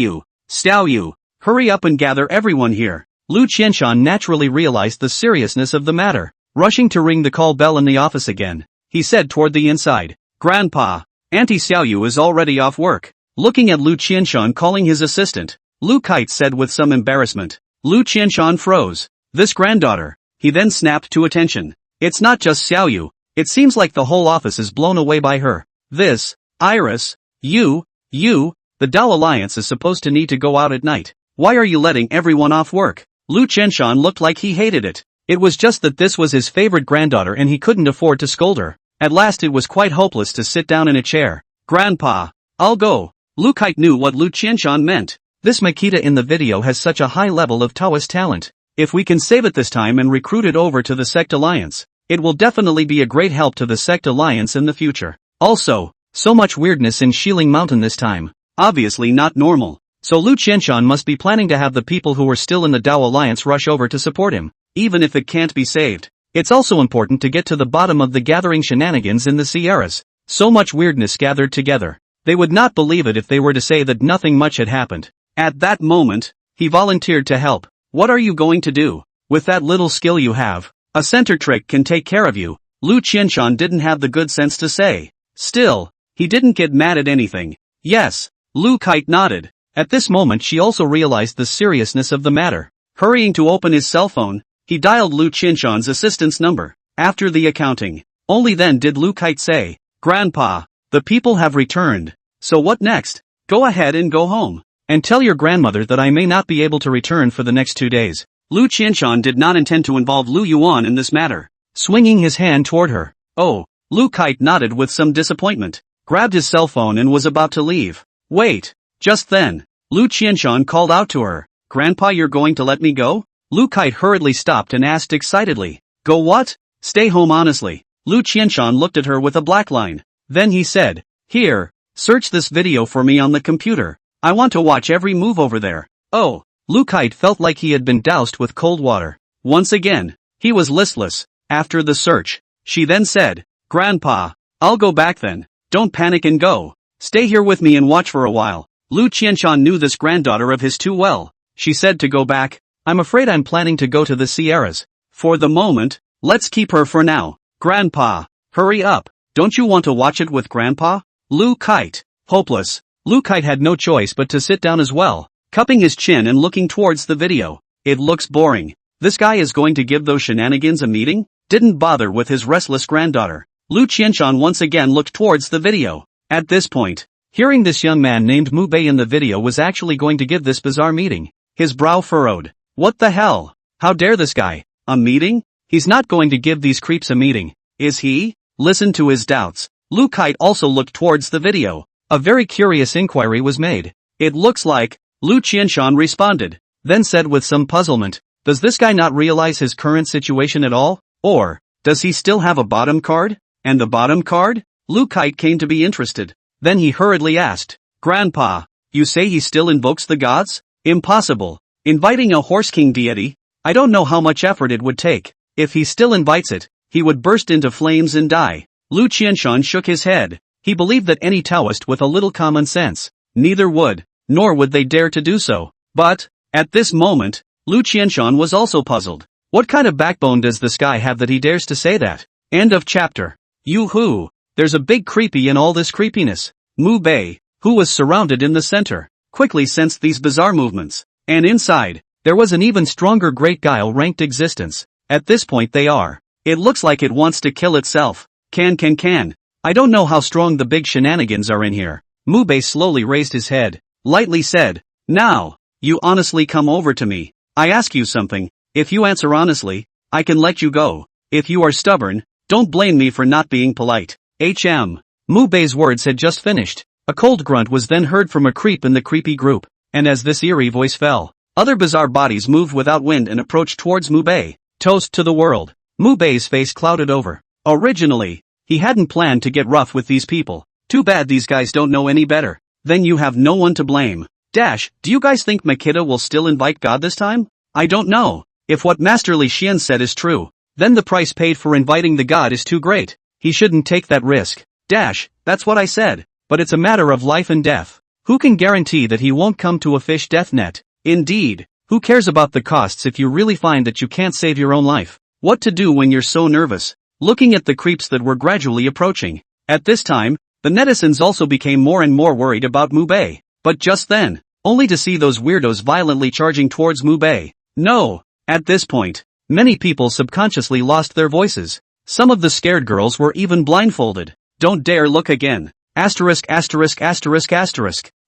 Yu, hurry up and gather everyone here. Lu Qianshan naturally realized the seriousness of the matter. Rushing to ring the call bell in the office again, he said toward the inside, Grandpa, Auntie Xiao Yu is already off work. Looking at Lu Qianshan calling his assistant, Lu Kite said with some embarrassment. Lu Qianshan froze. This granddaughter. He then snapped to attention. It's not just Xiao Yu. It seems like the whole office is blown away by her. This, Iris, you, the Dao Alliance is supposed to need to go out at night. Why are you letting everyone off work? Lu Qianshan looked like he hated it. It was just that this was his favorite granddaughter and he couldn't afford to scold her. At last it was quite hopeless to sit down in a chair. Grandpa, I'll go. Lu Kite knew what Lu Qianshan meant. This Makita in the video has such a high level of Taoist talent. If we can save it this time and recruit it over to the Sect Alliance, it will definitely be a great help to the Sect Alliance in the future. Also, so much weirdness in Shiling Mountain this time. Obviously not normal. So Lu Qianshan must be planning to have the people who are still in the Dao Alliance rush over to support him, even if it can't be saved. It's also important to get to the bottom of the gathering shenanigans in the Sierras. So much weirdness gathered together. They would not believe it if they were to say that nothing much had happened. At that moment, he volunteered to help. What are you going to do? With that little skill you have, a center trick can take care of you. Lu Qianshan didn't have the good sense to say. Still, he didn't get mad at anything. Yes, Lu Kite nodded. At this moment she also realized the seriousness of the matter. Hurrying to open his cell phone, he dialed Lu Qianshan's assistant's number. After the accounting, only then did Lu Kite say, Grandpa, the people have returned. So what next? Go ahead and go home. And tell your grandmother that I may not be able to return for the next 2 days. Lu Qianshan did not intend to involve Lu Yuan in this matter. Swinging his hand toward her. Oh, Lu Kite nodded with some disappointment, grabbed his cell phone and was about to leave. Wait. Just then, Lu Qianshan called out to her. Grandpa, you're going to let me go? Lu Kite hurriedly stopped and asked excitedly. Go what? Stay home honestly. Lu Qianshan looked at her with a black line. Then he said, Here, search this video for me on the computer. I want to watch every move over there. Oh, Lu Kite felt like he had been doused with cold water. Once again, he was listless. After the search, she then said, Grandpa, I'll go back then. Don't panic and go. Stay here with me and watch for a while. Lu Qianshan knew this granddaughter of his too well. She said to go back. I'm afraid I'm planning to go to the Sierras. For the moment, let's keep her for now. Grandpa, hurry up. Don't you want to watch it with Grandpa? Lu Kite. Hopeless. Lu Kite had no choice but to sit down as well, cupping his chin and looking towards the video. It looks boring. This guy is going to give those shenanigans a meeting? Didn't bother with his restless granddaughter. Lu Qianshan once again looked towards the video. At this point, hearing this young man named Mu Bei in the video was actually going to give this bizarre meeting, his brow furrowed. What the hell? How dare this guy? A meeting? He's not going to give these creeps a meeting, is he? Listen to his doubts. Lu Kite also looked towards the video. A very curious inquiry was made. It looks like, Lu Qianshan responded, then said with some puzzlement, does this guy not realize his current situation at all? Or, does he still have a bottom card? And the bottom card? Lu Kite came to be interested. Then he hurriedly asked, Grandpa, you say he still invokes the gods? Impossible. Inviting a Horse King deity? I don't know how much effort it would take. If he still invites it, he would burst into flames and die. Lu Qianshan shook his head. He believed that any Taoist with a little common sense, neither would, nor would they dare to do so. But, at this moment, Lu Qianshan was also puzzled. What kind of backbone does this guy have that he dares to say that? End of chapter. Yoo-hoo! There's a big creepy in all this creepiness. Mu Bei, who was surrounded in the center, quickly sensed these bizarre movements. And inside, there was an even stronger Great Guile-ranked existence. At this point they are. It looks like it wants to kill itself. Can. I don't know how strong the big shenanigans are in here. Mubei slowly raised his head, lightly said, "Now, you honestly come over to me. I ask you something. If you answer honestly, I can let you go. If you are stubborn, don't blame me for not being polite." Mubei's words had just finished. A cold grunt was then heard from a creep in the creepy group, and as this eerie voice fell, other bizarre bodies moved without wind and approached towards Mubei. Toast to the world. Mubei's face clouded over. Originally, he hadn't planned to get rough with these people. Too bad these guys don't know any better. Then you have no one to blame. Do you guys think Makita will still invite God this time? I don't know. If what Master Li Xian said is true, then the price paid for inviting the god is too great. He shouldn't take that risk. That's what I said. But it's a matter of life and death. Who can guarantee that he won't come to a fish death net? Indeed. Who cares about the costs if you really find that you can't save your own life? What to do when you're so nervous? Looking at the creeps that were gradually approaching. At this time, the netizens also became more and more worried about Mubei. But just then, only to see those weirdos violently charging towards Mubei. No. At this point, many people subconsciously lost their voices. Some of the scared girls were even blindfolded. Don't dare look again.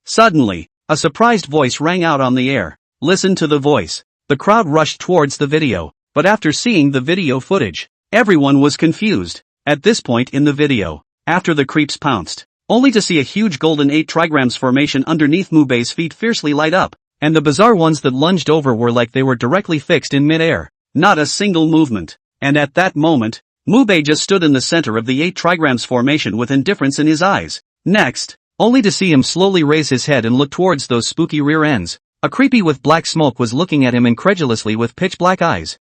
Suddenly, a surprised voice rang out on the air. Listen to the voice. The crowd rushed towards the video, but after seeing the video footage, everyone was confused. At this point in the video, after the creeps pounced, only to see a huge golden 8 trigrams formation underneath Mubei's feet fiercely light up, and the bizarre ones that lunged over were like they were directly fixed in midair. Not a single movement. And at that moment, Mubei just stood in the center of the 8 trigrams formation with indifference in his eyes. Next, only to see him slowly raise his head and look towards those spooky rear ends. A creepy with black smoke was looking at him incredulously with pitch black eyes.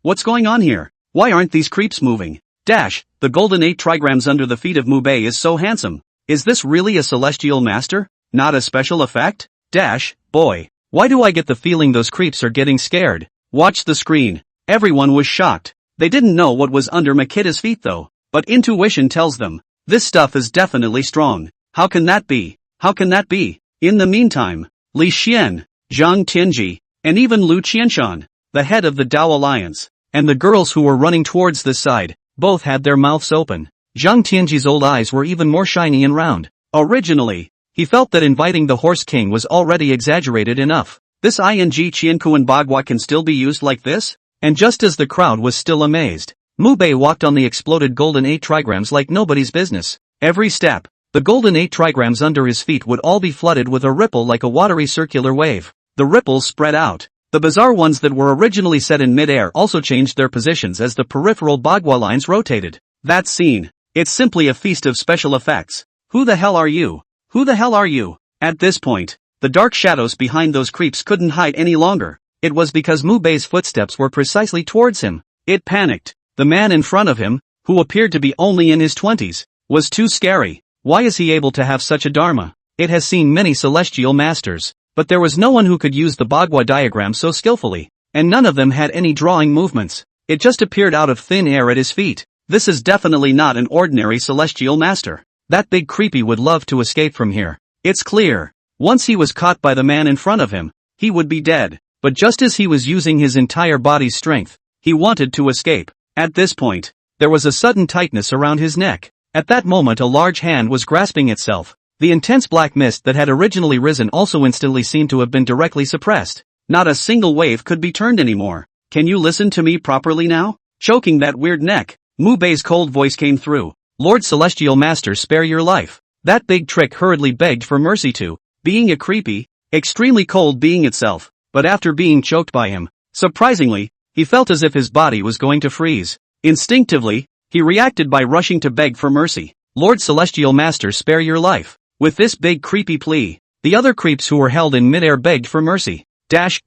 What's going on here? Why aren't these creeps moving? The golden 8 trigrams under the feet of Mubei is so handsome. Is this really a celestial master? Not a special effect? Boy, why do I get the feeling those creeps are getting scared? Watch the screen. Everyone was shocked. They didn't know what was under Makita's feet though, but intuition tells them, this stuff is definitely strong. How can that be? In the meantime, Li Xian, Zhang Tianji, and even Lu Qianshan, the head of the Dao Alliance, and the girls who were running towards this side, both had their mouths open. Zhang Tianji's old eyes were even more shiny and round. Originally, he felt that inviting the Horse King was already exaggerated enough. This ing Qiankuan Bagua can still be used like this? And just as the crowd was still amazed, Mubei walked on the exploded golden 8 trigrams like nobody's business. Every step, the golden 8 trigrams under his feet would all be flooded with a ripple like a watery circular wave. The ripples spread out. The bizarre ones that were originally set in midair also changed their positions as the peripheral Bagua lines rotated. That scene. It's simply a feast of special effects. Who the hell are you? At this point, the dark shadows behind those creeps couldn't hide any longer. It was because Mubei's footsteps were precisely towards him. It panicked. The man in front of him, who appeared to be only in his 20s, was too scary. Why is he able to have such a dharma? It has seen many celestial masters, but there was no one who could use the Bagua diagram so skillfully, and none of them had any drawing movements. It just appeared out of thin air at his feet. This is definitely not an ordinary celestial master. That big creepy would love to escape from here. It's clear. Once he was caught by the man in front of him, he would be dead. But just as he was using his entire body's strength, he wanted to escape. At this point, there was a sudden tightness around his neck. At that moment a large hand was grasping itself. The intense black mist that had originally risen also instantly seemed to have been directly suppressed. Not a single wave could be turned anymore. Can you listen to me properly now? Choking that weird neck, Mubei's cold voice came through. Lord Celestial Master, spare your life. That big trick hurriedly begged for mercy to, being a creepy, extremely cold being itself. But after being choked by him, surprisingly, he felt as if his body was going to freeze. Instinctively, he reacted by rushing to beg for mercy. Lord Celestial Master, spare your life. With this big creepy plea, the other creeps who were held in midair begged for mercy. That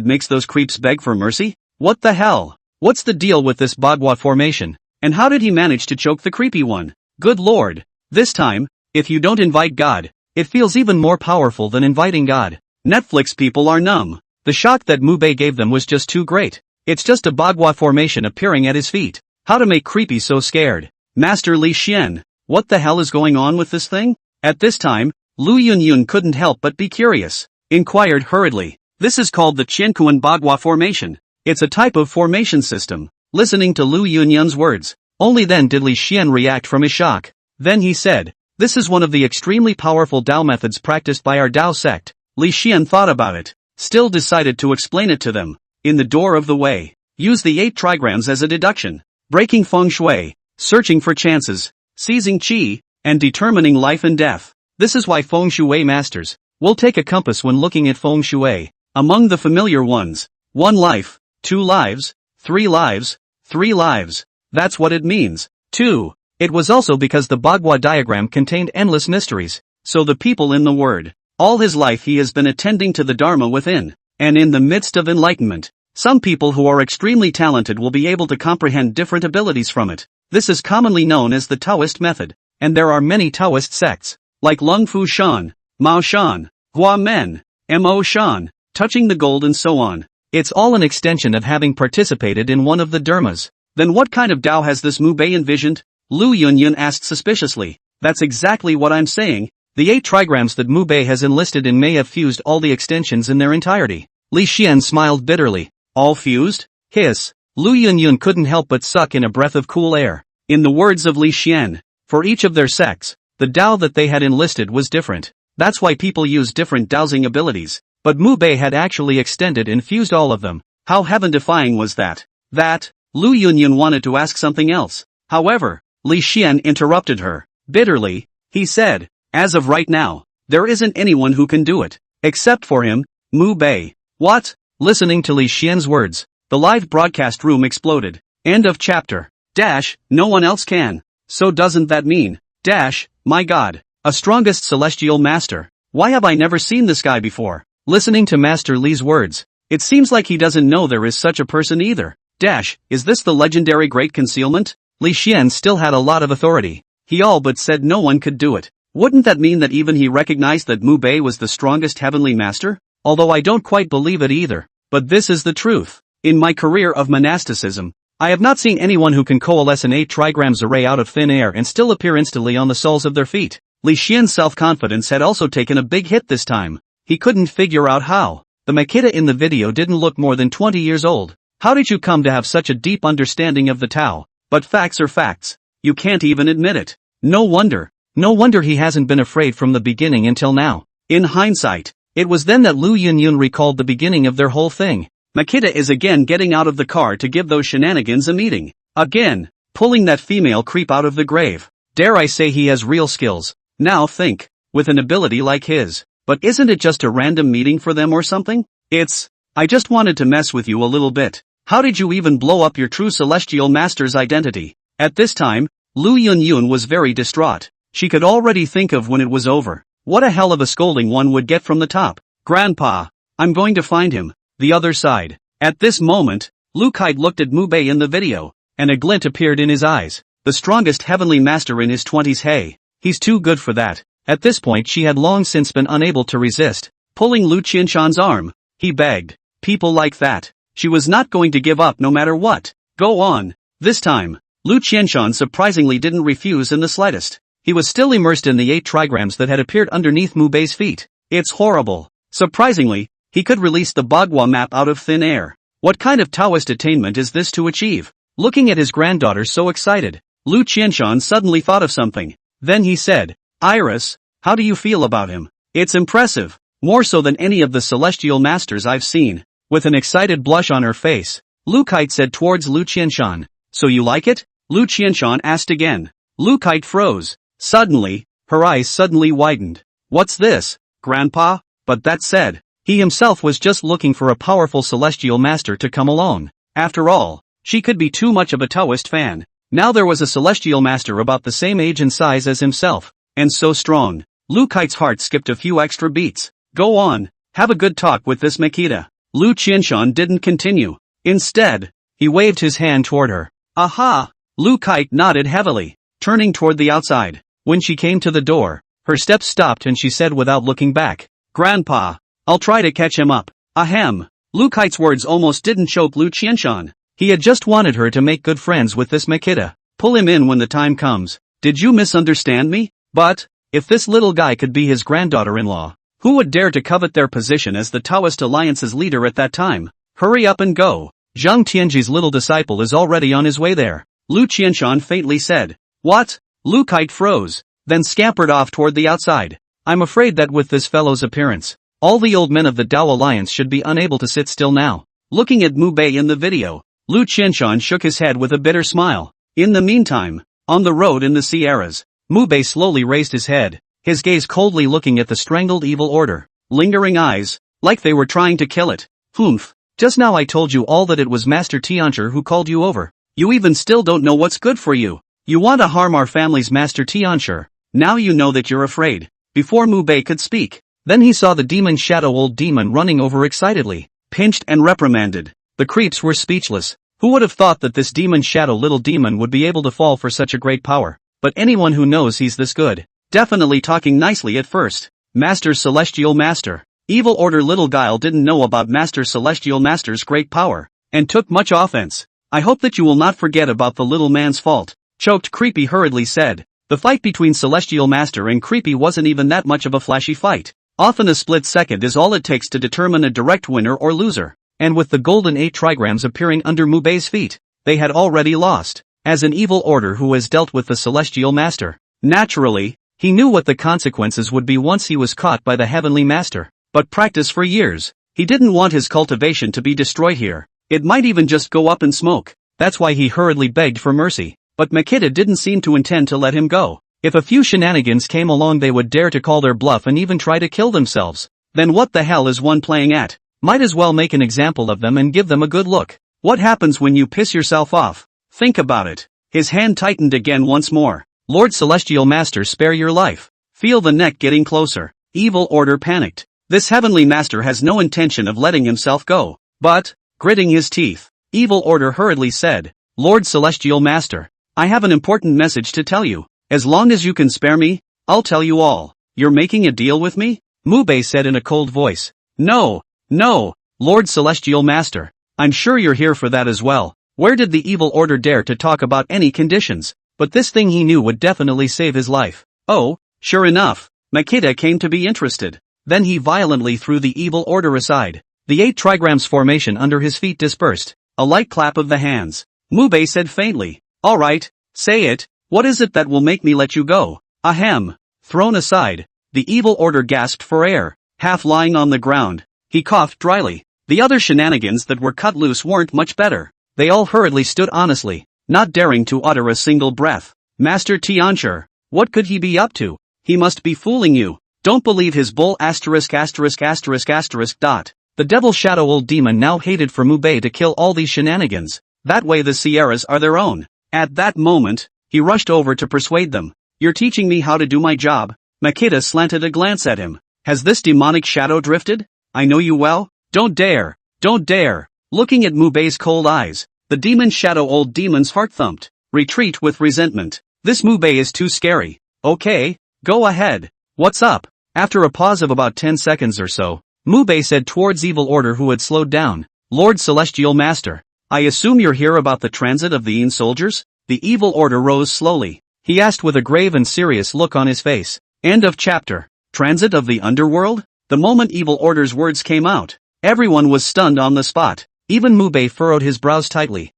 makes those creeps beg for mercy? What the hell? What's the deal with this Bagua formation? And how did he manage to choke the creepy one? Good lord. This time, if you don't invite God, it feels even more powerful than inviting God. Netflix people are numb. The shock that Mubei gave them was just too great. It's just a Bagua formation appearing at his feet. How to make creepy so scared? Master Li Xian, what the hell is going on with this thing? At this time, Lu Yunyun couldn't help but be curious. Inquired hurriedly. This is called the Qiankuan Bagua formation. It's a type of formation system. Listening to Lu Yunyun's words, only then did Li Xian react from his shock. Then he said, "This is one of the extremely powerful Dao methods practiced by our Dao sect." Li Xian thought about it, still decided to explain it to them. In the door of the way, use the 8 trigrams as a deduction. Breaking feng shui, searching for chances, seizing qi, and determining life and death. This is why feng shui masters will take a compass when looking at feng shui. Among the familiar ones, 1 life, 2 lives, 3 lives, 3 lives. That's what it means. 2. It was also because the Bagua diagram contained endless mysteries. So the people in the word, all his life he has been attending to the Dharma within, and in the midst of enlightenment. Some people who are extremely talented will be able to comprehend different abilities from it. This is commonly known as the Taoist method, and there are many Taoist sects, like Lung Fu Shan, Mao Shan, Hua Men, Mo Shan, touching the gold and so on. It's all an extension of having participated in one of the dharmas. Then what kind of Dao has this Mu Bei envisioned? Lu Yunyun asked suspiciously. That's exactly what I'm saying. The 8 trigrams that Mu Bei has enlisted in may have fused all the extensions in their entirety. Li Xian smiled bitterly. All fused? Hiss. Lu Yunyun couldn't help but suck in a breath of cool air. In the words of Li Xian, for each of their sects, the Dao that they had enlisted was different. That's why people use different dowsing abilities. But Mu Bei had actually extended and fused all of them. How heaven-defying was that? Lu Yunyun wanted to ask something else. However, Li Xian interrupted her. Bitterly, he said, as of right now, there isn't anyone who can do it. Except for him, Mu Bei. What? Listening to Li Xian's words, the live broadcast room exploded. End of chapter. No one else can. So doesn't that mean, my God, a strongest celestial master? Why have I never seen this guy before? Listening to Master Li's words, it seems like he doesn't know there is such a person either. Is this the legendary Great Concealment? Li Xian still had a lot of authority. He all but said no one could do it. Wouldn't that mean that even he recognized that Mu Bei was the strongest heavenly master? Although I don't quite believe it either. But this is the truth. In my career of monasticism, I have not seen anyone who can coalesce an 8 trigrams array out of thin air and still appear instantly on the soles of their feet. Li Xian's self-confidence had also taken a big hit this time. He couldn't figure out how. The Makita in the video didn't look more than 20 years old. How did you come to have such a deep understanding of the Tao? But facts are facts. You can't even admit it. No wonder he hasn't been afraid from the beginning until now. In hindsight, it was then that Lu Yunyun recalled the beginning of their whole thing. Makita is again getting out of the car to give those shenanigans a meeting. Again, pulling that female creep out of the grave. Dare I say he has real skills. Now think, with an ability like his. But isn't it just a random meeting for them or something? I just wanted to mess with you a little bit. How did you even blow up your true celestial master's identity? At this time, Lu Yunyun was very distraught. She could already think of when it was over. What a hell of a scolding one would get from the top. Grandpa, I'm going to find him. The other side. At this moment, Lu Kite looked at Mu Bei in the video, and a glint appeared in his eyes. The strongest heavenly master in his 20s, hey. He's too good for that. At this point she had long since been unable to resist. Pulling Lu Qianshan's arm, he begged. People like that. She was not going to give up no matter what. Go on. This time, Lu Qianshan surprisingly didn't refuse in the slightest. He was still immersed in the 8 trigrams that had appeared underneath Mu Bei's feet. It's horrible. Surprisingly, he could release the Bagua map out of thin air. What kind of Taoist attainment is this to achieve? Looking at his granddaughter so excited, Lu Qianshan suddenly thought of something. Then he said, Iris, how do you feel about him? It's impressive. More so than any of the celestial masters I've seen. With an excited blush on her face, Lu Kite said towards Lu Qianshan. So you like it? Lu Qianshan asked again. Lu Kite froze. Suddenly, her eyes suddenly widened. What's this, Grandpa? But that said, he himself was just looking for a powerful celestial master to come along. After all, she could be too much of a Taoist fan. Now there was a celestial master about the same age and size as himself, and so strong. Lu Kite's heart skipped a few extra beats. Go on, have a good talk with this Makita. Lu Qianshan didn't continue. Instead, he waved his hand toward her. Aha! Lu Kite nodded heavily, turning toward the outside. When she came to the door, her steps stopped and she said without looking back, Grandpa, I'll try to catch him up. Ahem. Lu Kite's words almost didn't choke Lu Qianshan. He had just wanted her to make good friends with this Makita. Pull him in when the time comes. Did you misunderstand me? But, if this little guy could be his granddaughter-in-law, who would dare to covet their position as the Taoist Alliance's leader at that time? Hurry up and go. Zhang Tianji's little disciple is already on his way there. Lu Qianshan faintly said. What? Lu Kite froze, then scampered off toward the outside. I'm afraid that with this fellow's appearance, all the old men of the Dao Alliance should be unable to sit still now. Looking at Mu Bei in the video, Lu Qianshan shook his head with a bitter smile. In the meantime, on the road in the Sierras, Mu Bei slowly raised his head, his gaze coldly looking at the strangled evil order. Lingering eyes, like they were trying to kill it. Humph. Just now I told you all that it was Master Tianchi who called you over. You even still don't know what's good for you. You want to harm our family's Master Tianchi. Now you know that you're afraid. Before Mu Bei could speak, then he saw the demon shadow old demon running over excitedly, pinched and reprimanded. The creeps were speechless. Who would have thought that this demon shadow little demon would be able to fall for such a great power? But anyone who knows he's this good, definitely talking nicely at first. Master Celestial Master. Evil Order Little Guile didn't know about Master Celestial Master's great power, and took much offense. I hope that you will not forget about the little man's fault. Choked Creepy hurriedly said. The fight between Celestial Master and Creepy wasn't even that much of a flashy fight. Often a split second is all it takes to determine a direct winner or loser. And with the golden 8 trigrams appearing under Mu Bei's feet, they had already lost. As an evil order who has dealt with the Celestial Master, naturally, he knew what the consequences would be once he was caught by the Heavenly Master. But practice for years. He didn't want his cultivation to be destroyed here. It might even just go up in smoke. That's why he hurriedly begged for mercy. But Makita didn't seem to intend to let him go. If a few shenanigans came along they would dare to call their bluff and even try to kill themselves. Then what the hell is one playing at? Might as well make an example of them and give them a good look. What happens when you piss yourself off? Think about it. His hand tightened again once more. Lord Celestial Master, spare your life. Feel the neck getting closer. Evil Order panicked. This Heavenly Master has no intention of letting himself go. But, gritting his teeth, Evil Order hurriedly said, Lord Celestial Master, I have an important message to tell you. As long as you can spare me, I'll tell you all. You're making a deal with me? Mu Bei said in a cold voice. No, Lord Celestial Master. I'm sure you're here for that as well. Where did the Evil Order dare to talk about any conditions? But this thing he knew would definitely save his life. Oh, sure enough, Makita came to be interested. Then he violently threw the Evil Order aside. The 8 trigrams formation under his feet dispersed. A light clap of the hands. Mu Bei said faintly, all right, say it, what is it that will make me let you go? Ahem. Thrown aside. The Evil Order gasped for air, half lying on the ground. He coughed dryly. The other shenanigans that were cut loose weren't much better. They all hurriedly stood honestly, not daring to utter a single breath. Master Tianchi, what could he be up to? He must be fooling you. Don't believe his bull *******. The devil shadow old demon now hated for Mu Bei to kill all these shenanigans. That way the Sierras are their own. At that moment, he rushed over to persuade them. You're teaching me how to do my job? Makita slanted a glance at him. Has this demonic shadow drifted? I know you well. Don't dare. Looking at Mu Bei's cold eyes, the demon shadow old demon's heart thumped. Retreat with resentment. This Mu Bei is too scary. Okay, go ahead. What's up? After a pause of about 10 seconds or so, Mu Bei said towards Evil Order who had slowed down. Lord Celestial Master, I assume you're here about the transit of the Yin soldiers? The Evil Order rose slowly. He asked with a grave and serious look on his face. End of chapter. Transit of the underworld? The moment Evil Order's words came out, everyone was stunned on the spot. Even Mu Bei furrowed his brows tightly.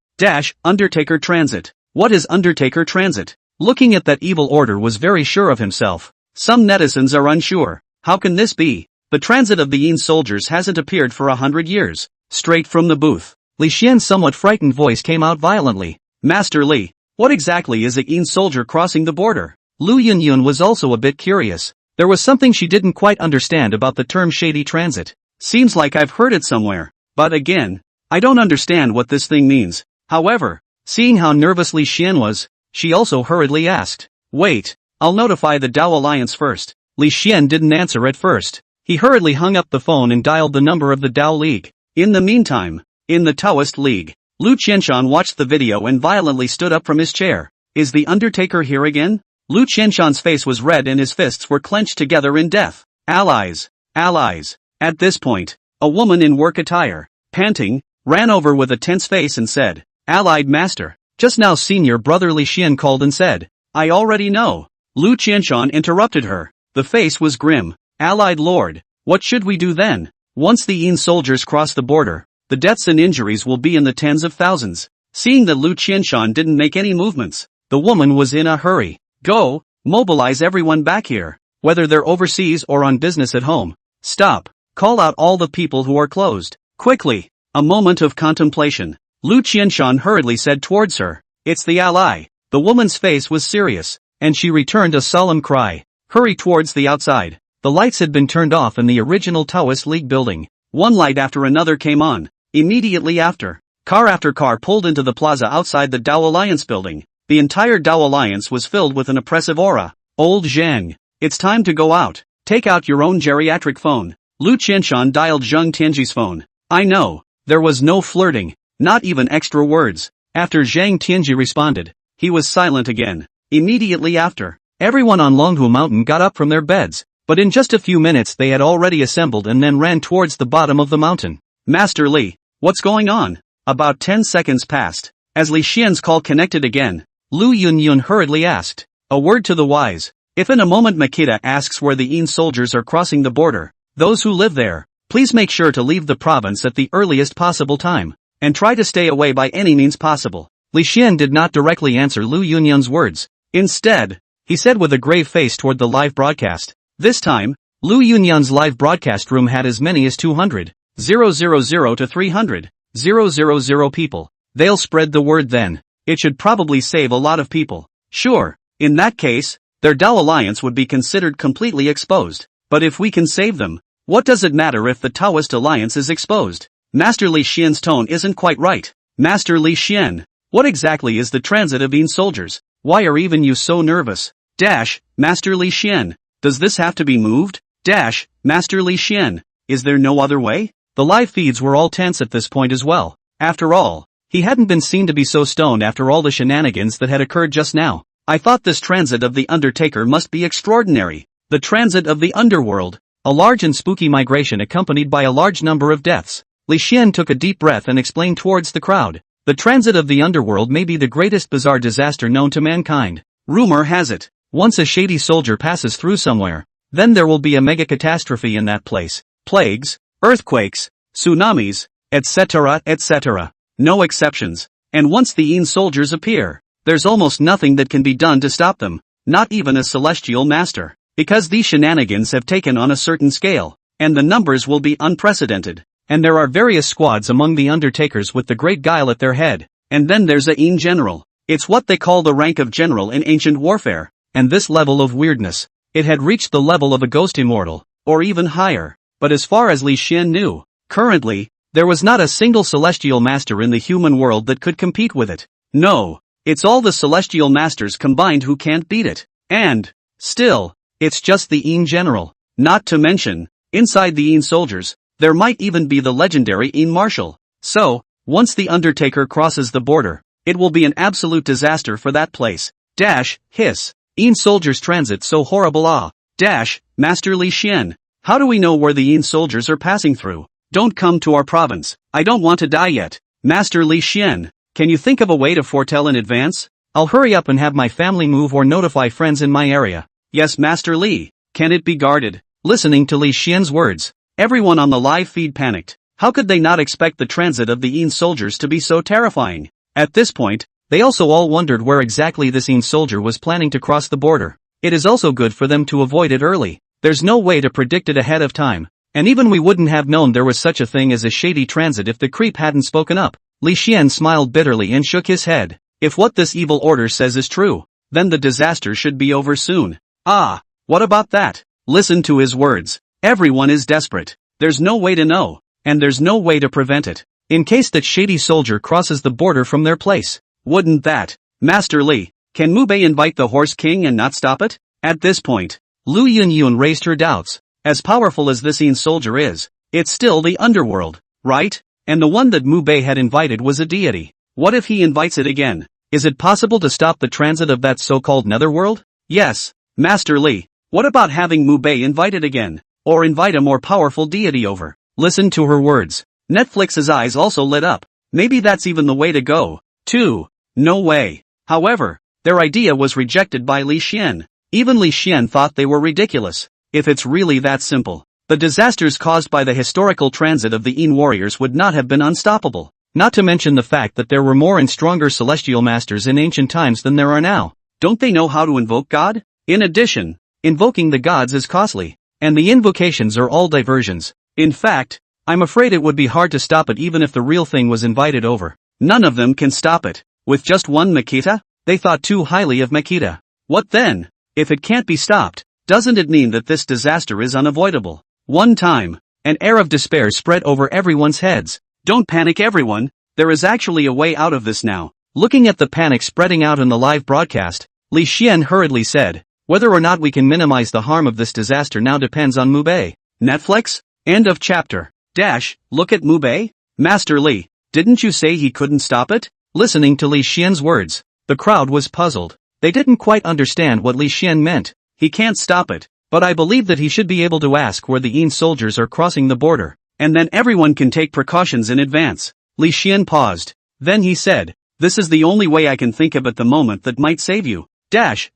Undertaker Transit. What is Undertaker Transit? Looking at that Evil Order was very sure of himself. Some netizens are unsure. How can this be? The transit of the Yin soldiers hasn't appeared for 100 years. Straight from the booth, Li Xian's somewhat frightened voice came out violently. Master Li, what exactly is a Yin soldier crossing the border? Lu Yunyun was also a bit curious. There was something she didn't quite understand about the term shady transit. Seems like I've heard it somewhere. But again, I don't understand what this thing means. However, seeing how nervous Li Xian was, she also hurriedly asked. Wait, I'll notify the Dao Alliance first. Li Xian didn't answer at first. He hurriedly hung up the phone and dialed the number of the Dao League. In the meantime, in the Taoist League, Lu Qianshan watched the video and violently stood up from his chair. Is the Undertaker here again? Lu Qianshan's face was red and his fists were clenched together in death. Allies. At this point, a woman in work attire, panting, ran over with a tense face and said, Allied Master, just now Senior Brother Li Xian called and said, I already know. Lu Qianshan interrupted her. The face was grim. Allied Lord, what should we do then? Once the Yin soldiers cross the border, the deaths and injuries will be in the tens of thousands. Seeing that Lu Qianshan didn't make any movements, the woman was in a hurry. Go, mobilize everyone back here, whether they're overseas or on business at home. Stop, call out all the people who are closed. Quickly. A moment of contemplation. Lu Qianshan hurriedly said towards her, "It's the ally." The woman's face was serious, and she returned a solemn cry. Hurry towards the outside. The lights had been turned off in the original Taoist League building. One light after another came on. Immediately after, car after car pulled into the plaza outside the Dao Alliance building. The entire Dao Alliance was filled with an oppressive aura. Old Zhang, it's time to go out. Take out your own geriatric phone. Lu Qianshan dialed Zheng Tianji's phone. I know. There was no flirting, not even extra words. After Zhang Tianji responded, he was silent again. Immediately after, everyone on Longhu Mountain got up from their beds, but in just a few minutes they had already assembled and then ran towards the bottom of the mountain. Master Li, what's going on? About 10 seconds passed. As Li Xian's call connected again, Lu Yunyun hurriedly asked, a word to the wise. If in a moment Makita asks where the Yin soldiers are crossing the border, those who live there, please make sure to leave the province at the earliest possible time, and try to stay away by any means possible. Li Xian did not directly answer Lu Yunyun's words. Instead, he said with a grave face toward the live broadcast. This time, Lu Yunyun's live broadcast room had as many as 200, 000 to 300, 000 people. They'll spread the word then. It should probably save a lot of people. Sure, in that case, their Dao Alliance would be considered completely exposed. But if we can save them, what does it matter if the Taoist Alliance is exposed? Master Li Xian's tone isn't quite right. Master Li Xian, what exactly is the transit of Yin soldiers? Why are even you so nervous? Master Li Xian, does this have to be moved? Master Li Xian, is there no other way? The live feeds were all tense at this point as well. After all, he hadn't been seen to be so stoned after all the shenanigans that had occurred just now. I thought this transit of the Undertaker must be extraordinary. The transit of the underworld. A large and spooky migration accompanied by a large number of deaths. Li Xian took a deep breath and explained towards the crowd. The transit of the underworld may be the greatest bizarre disaster known to mankind. Rumor has it, once a shady soldier passes through somewhere, then there will be a mega catastrophe in that place. Plagues, earthquakes, tsunamis, etc., etc. No exceptions. And once the Yin soldiers appear, there's almost nothing that can be done to stop them, not even a celestial master. Because these shenanigans have taken on a certain scale, and the numbers will be unprecedented, and there are various squads among the Undertakers with the Great Guile at their head, and then there's a Yin general. It's what they call the rank of general in ancient warfare, and this level of weirdness, it had reached the level of a ghost immortal, or even higher, but as far as Li Xian knew, currently, there was not a single celestial master in the human world that could compete with it. No, it's all the celestial masters combined who can't beat it, and, still, it's just the Yin general. Not to mention, inside the Yin soldiers, there might even be the legendary Yin marshal. So, once the Undertaker crosses the border, it will be an absolute disaster for that place. Hiss. Yin soldiers transit so horrible Master Li Xian, how do we know where the Yin soldiers are passing through? Don't come to our province. I don't want to die yet. Master Li Xian, can you think of a way to foretell in advance? I'll hurry up and have my family move or notify friends in my area. Yes, Master Li, can it be guarded? Listening to Li Xian's words, everyone on the live feed panicked. How could they not expect the transit of the Yin soldiers to be so terrifying? At this point, they also all wondered where exactly this Yin soldier was planning to cross the border. It is also good for them to avoid it early. There's no way to predict it ahead of time, and even we wouldn't have known there was such a thing as a shady transit if the creep hadn't spoken up. Li Xian smiled bitterly and shook his head. If what this evil order says is true, then the disaster should be over soon. What about that? Listen to his words. Everyone is desperate. There's no way to know, and there's no way to prevent it. In case that shady soldier crosses the border from their place. Wouldn't that, Master Li, can Mu Bei invite the Horse King and not stop it? At this point, Lu Yunyun raised her doubts. As powerful as this Yin soldier is, it's still the underworld, right? And the one that Mu Bei had invited was a deity. What if he invites it again? Is it possible to stop the transit of that so-called netherworld? Yes. Master Li, what about having Mu Bei invited again? Or invite a more powerful deity over? Listen to her words. Netflix's eyes also lit up. Maybe that's even the way to go. No way. However, their idea was rejected by Li Xian. Even Li Xian thought they were ridiculous. If it's really that simple, the disasters caused by the historical transit of the Leen warriors would not have been unstoppable. Not to mention the fact that there were more and stronger celestial masters in ancient times than there are now. Don't they know how to invoke God? In addition, invoking the gods is costly, and the invocations are all diversions. In fact, I'm afraid it would be hard to stop it even if the real thing was invited over. None of them can stop it. With just one Makita? They thought too highly of Makita. What then? If it can't be stopped, doesn't it mean that this disaster is unavoidable? One time, an air of despair spread over everyone's heads. Don't panic everyone, there is actually a way out of this now. Looking at the panic spreading out in the live broadcast, Li Xian hurriedly said, whether or not we can minimize the harm of this disaster now depends on Mubei. Netflix? End of chapter. Look at Mubei? Master Li, didn't you say he couldn't stop it? Listening to Li Xian's words, the crowd was puzzled. They didn't quite understand what Li Xian meant. He can't stop it, but I believe that he should be able to ask where the Leen soldiers are crossing the border, and then everyone can take precautions in advance. Li Xian paused. Then he said, this is the only way I can think of at the moment that might save you.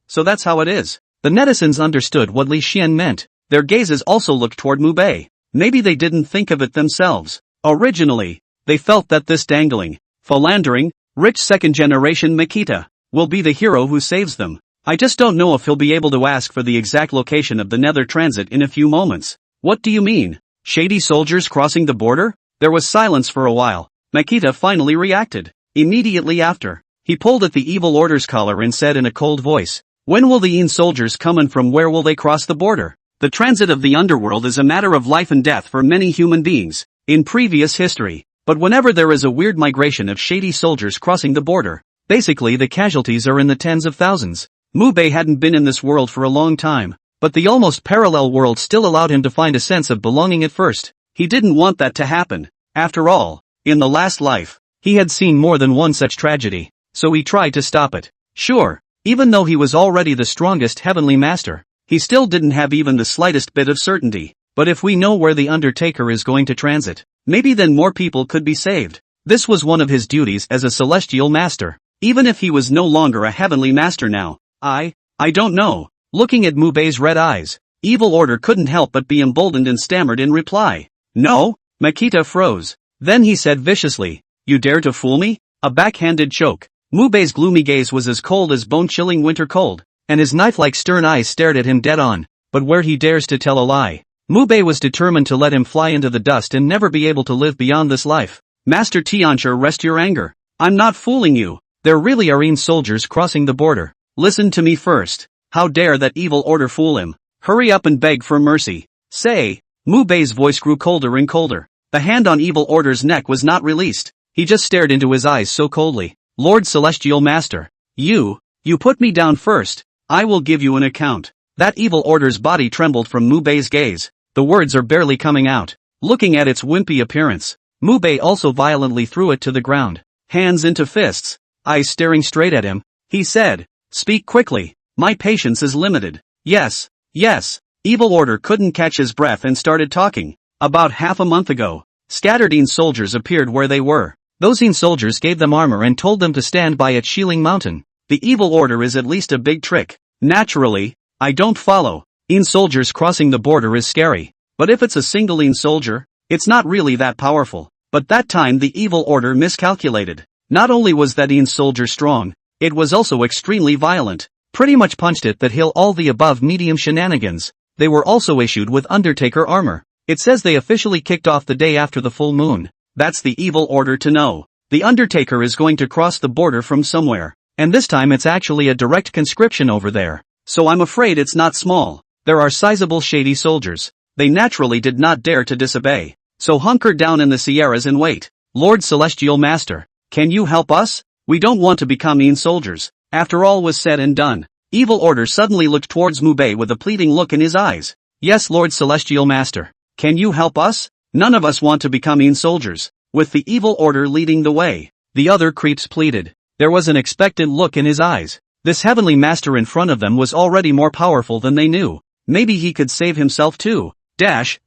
So that's how it is. The netizens understood what Li Xian meant. Their gazes also looked toward Mubei. Maybe they didn't think of it themselves. Originally, they felt that this dangling, philandering, rich second-generation Makita will be the hero who saves them. I just don't know if he'll be able to ask for the exact location of the Nether Transit in a few moments. What do you mean? Shady soldiers crossing the border? There was silence for a while. Makita finally reacted. Immediately after, he pulled at the evil order's collar and said in a cold voice, when will the Leen soldiers come and from where will they cross the border? The transit of the underworld is a matter of life and death for many human beings, in previous history. But whenever there is a weird migration of shady soldiers crossing the border, basically the casualties are in the tens of thousands. Mubei hadn't been in this world for a long time, but the almost parallel world still allowed him to find a sense of belonging at first. He didn't want that to happen. After all, in the last life, he had seen more than one such tragedy, so he tried to stop it. Sure, even though he was already the strongest heavenly master, he still didn't have even the slightest bit of certainty. But if we know where the Undertaker is going to transit, maybe then more people could be saved. This was one of his duties as a celestial master, even if he was no longer a heavenly master now. I don't know. Looking at Mubei's red eyes, Evil Order couldn't help but be emboldened and stammered in reply. No? Makita froze. Then he said viciously, you dare to fool me? A backhanded choke. Mubei's gloomy gaze was as cold as bone-chilling winter cold, and his knife-like stern eyes stared at him dead on. But where he dares to tell a lie. Mubei was determined to let him fly into the dust and never be able to live beyond this life. Master Tianxia, rest your anger. I'm not fooling you. There really are Leen soldiers crossing the border. Listen to me first. How dare that evil order fool him? Hurry up and beg for mercy. Say. Mubei's voice grew colder and colder. The hand on evil order's neck was not released. He just stared into his eyes so coldly. Lord Celestial Master. You put me down first. I will give you an account. That evil order's body trembled from Mubei's gaze. The words are barely coming out. Looking at its wimpy appearance, Mubei also violently threw it to the ground. Hands into fists. Eyes staring straight at him. He said, speak quickly. My patience is limited. Yes. Evil Order couldn't catch his breath and started talking. About half a month ago, scattered Leen soldiers appeared where they were. Those Leen soldiers gave them armor and told them to stand by at Shieling Mountain. The Evil Order is at least a big trick. Naturally, I don't follow. Leen soldiers crossing the border is scary. But if it's a single Leen soldier, it's not really that powerful. But that time the Evil Order miscalculated. Not only was that Leen soldier strong, it was also extremely violent. Pretty much punched it that hill all the above medium shenanigans. They were also issued with Undertaker armor. It says they officially kicked off the day after the full moon. That's the Evil Order to know. The Undertaker is going to cross the border from somewhere. And this time it's actually a direct conscription over there. So I'm afraid it's not small. There are sizable shady soldiers. They naturally did not dare to disobey. So hunker down in the Sierras and wait. Lord Celestial Master, can you help us? We don't want to become Leen soldiers. After all was said and done, Evil Order suddenly looked towards Mubei with a pleading look in his eyes. Yes, Lord Celestial Master. Can you help us? None of us want to become Leen soldiers. With the Evil Order leading the way, the other creeps pleaded. There was an expectant look in his eyes. This heavenly master in front of them was already more powerful than they knew. Maybe he could save himself too.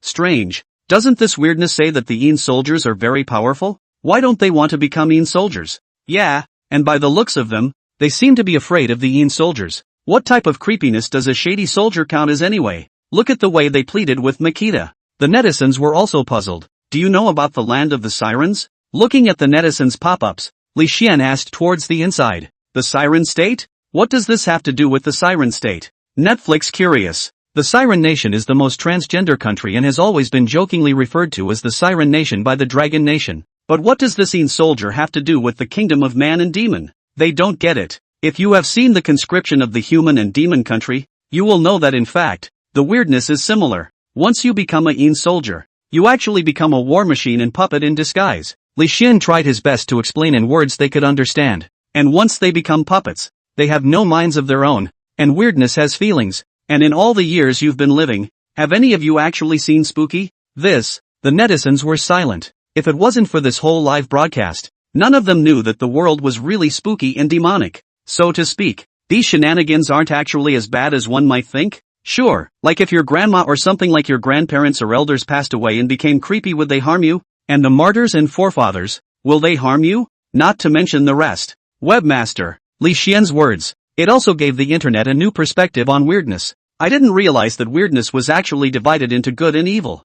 Strange. Doesn't this weirdness say that the Leen soldiers are very powerful? Why don't they want to become Leen soldiers? Yeah, and by the looks of them, they seem to be afraid of the Leen soldiers. What type of creepiness does a shady soldier count as anyway? Look at the way they pleaded with Makita. The netizens were also puzzled. Do you know about the land of the sirens? Looking at the netizens' pop-ups, Li Xian asked towards the inside. The siren state? What does this have to do with the siren state? Netflix curious. The Siren Nation is the most transgender country and has always been jokingly referred to as the Siren Nation by the Dragon Nation. But what does this Een soldier have to do with the kingdom of man and demon? They don't get it. If you have seen the conscription of the human and demon country, you will know that in fact, the weirdness is similar. Once you become a Een soldier, you actually become a war machine and puppet in disguise. Li Xian tried his best to explain in words they could understand. And once they become puppets, they have no minds of their own, and weirdness has feelings. And in all the years you've been living, have any of you actually seen Spooky? The netizens were silent. If it wasn't for this whole live broadcast, none of them knew that the world was really spooky and demonic. So to speak, these shenanigans aren't actually as bad as one might think. Sure, like if your grandma or something like your grandparents or elders passed away and became creepy, would they harm you? And the martyrs and forefathers, will they harm you? Not to mention the rest. Webmaster, Li Xian's words. It also gave the internet a new perspective on weirdness. I didn't realize that weirdness was actually divided into good and evil.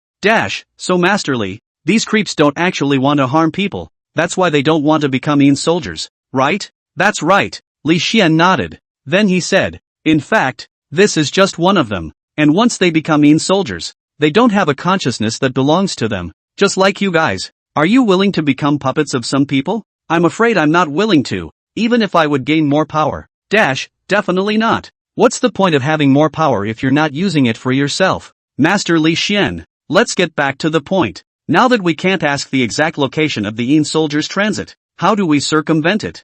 So Master Li, these creeps don't actually want to harm people. That's why they don't want to become Een soldiers, right? That's right. Li Xian nodded. Then he said, in fact, this is just one of them. And once they become Een soldiers, they don't have a consciousness that belongs to them. Just like you guys. Are you willing to become puppets of some people? I'm afraid I'm not willing to, even if I would gain more power. Definitely not. What's the point of having more power if you're not using it for yourself? Master Li Xian, let's get back to the point. Now that we can't ask the exact location of the Een soldiers' transit, how do we circumvent it?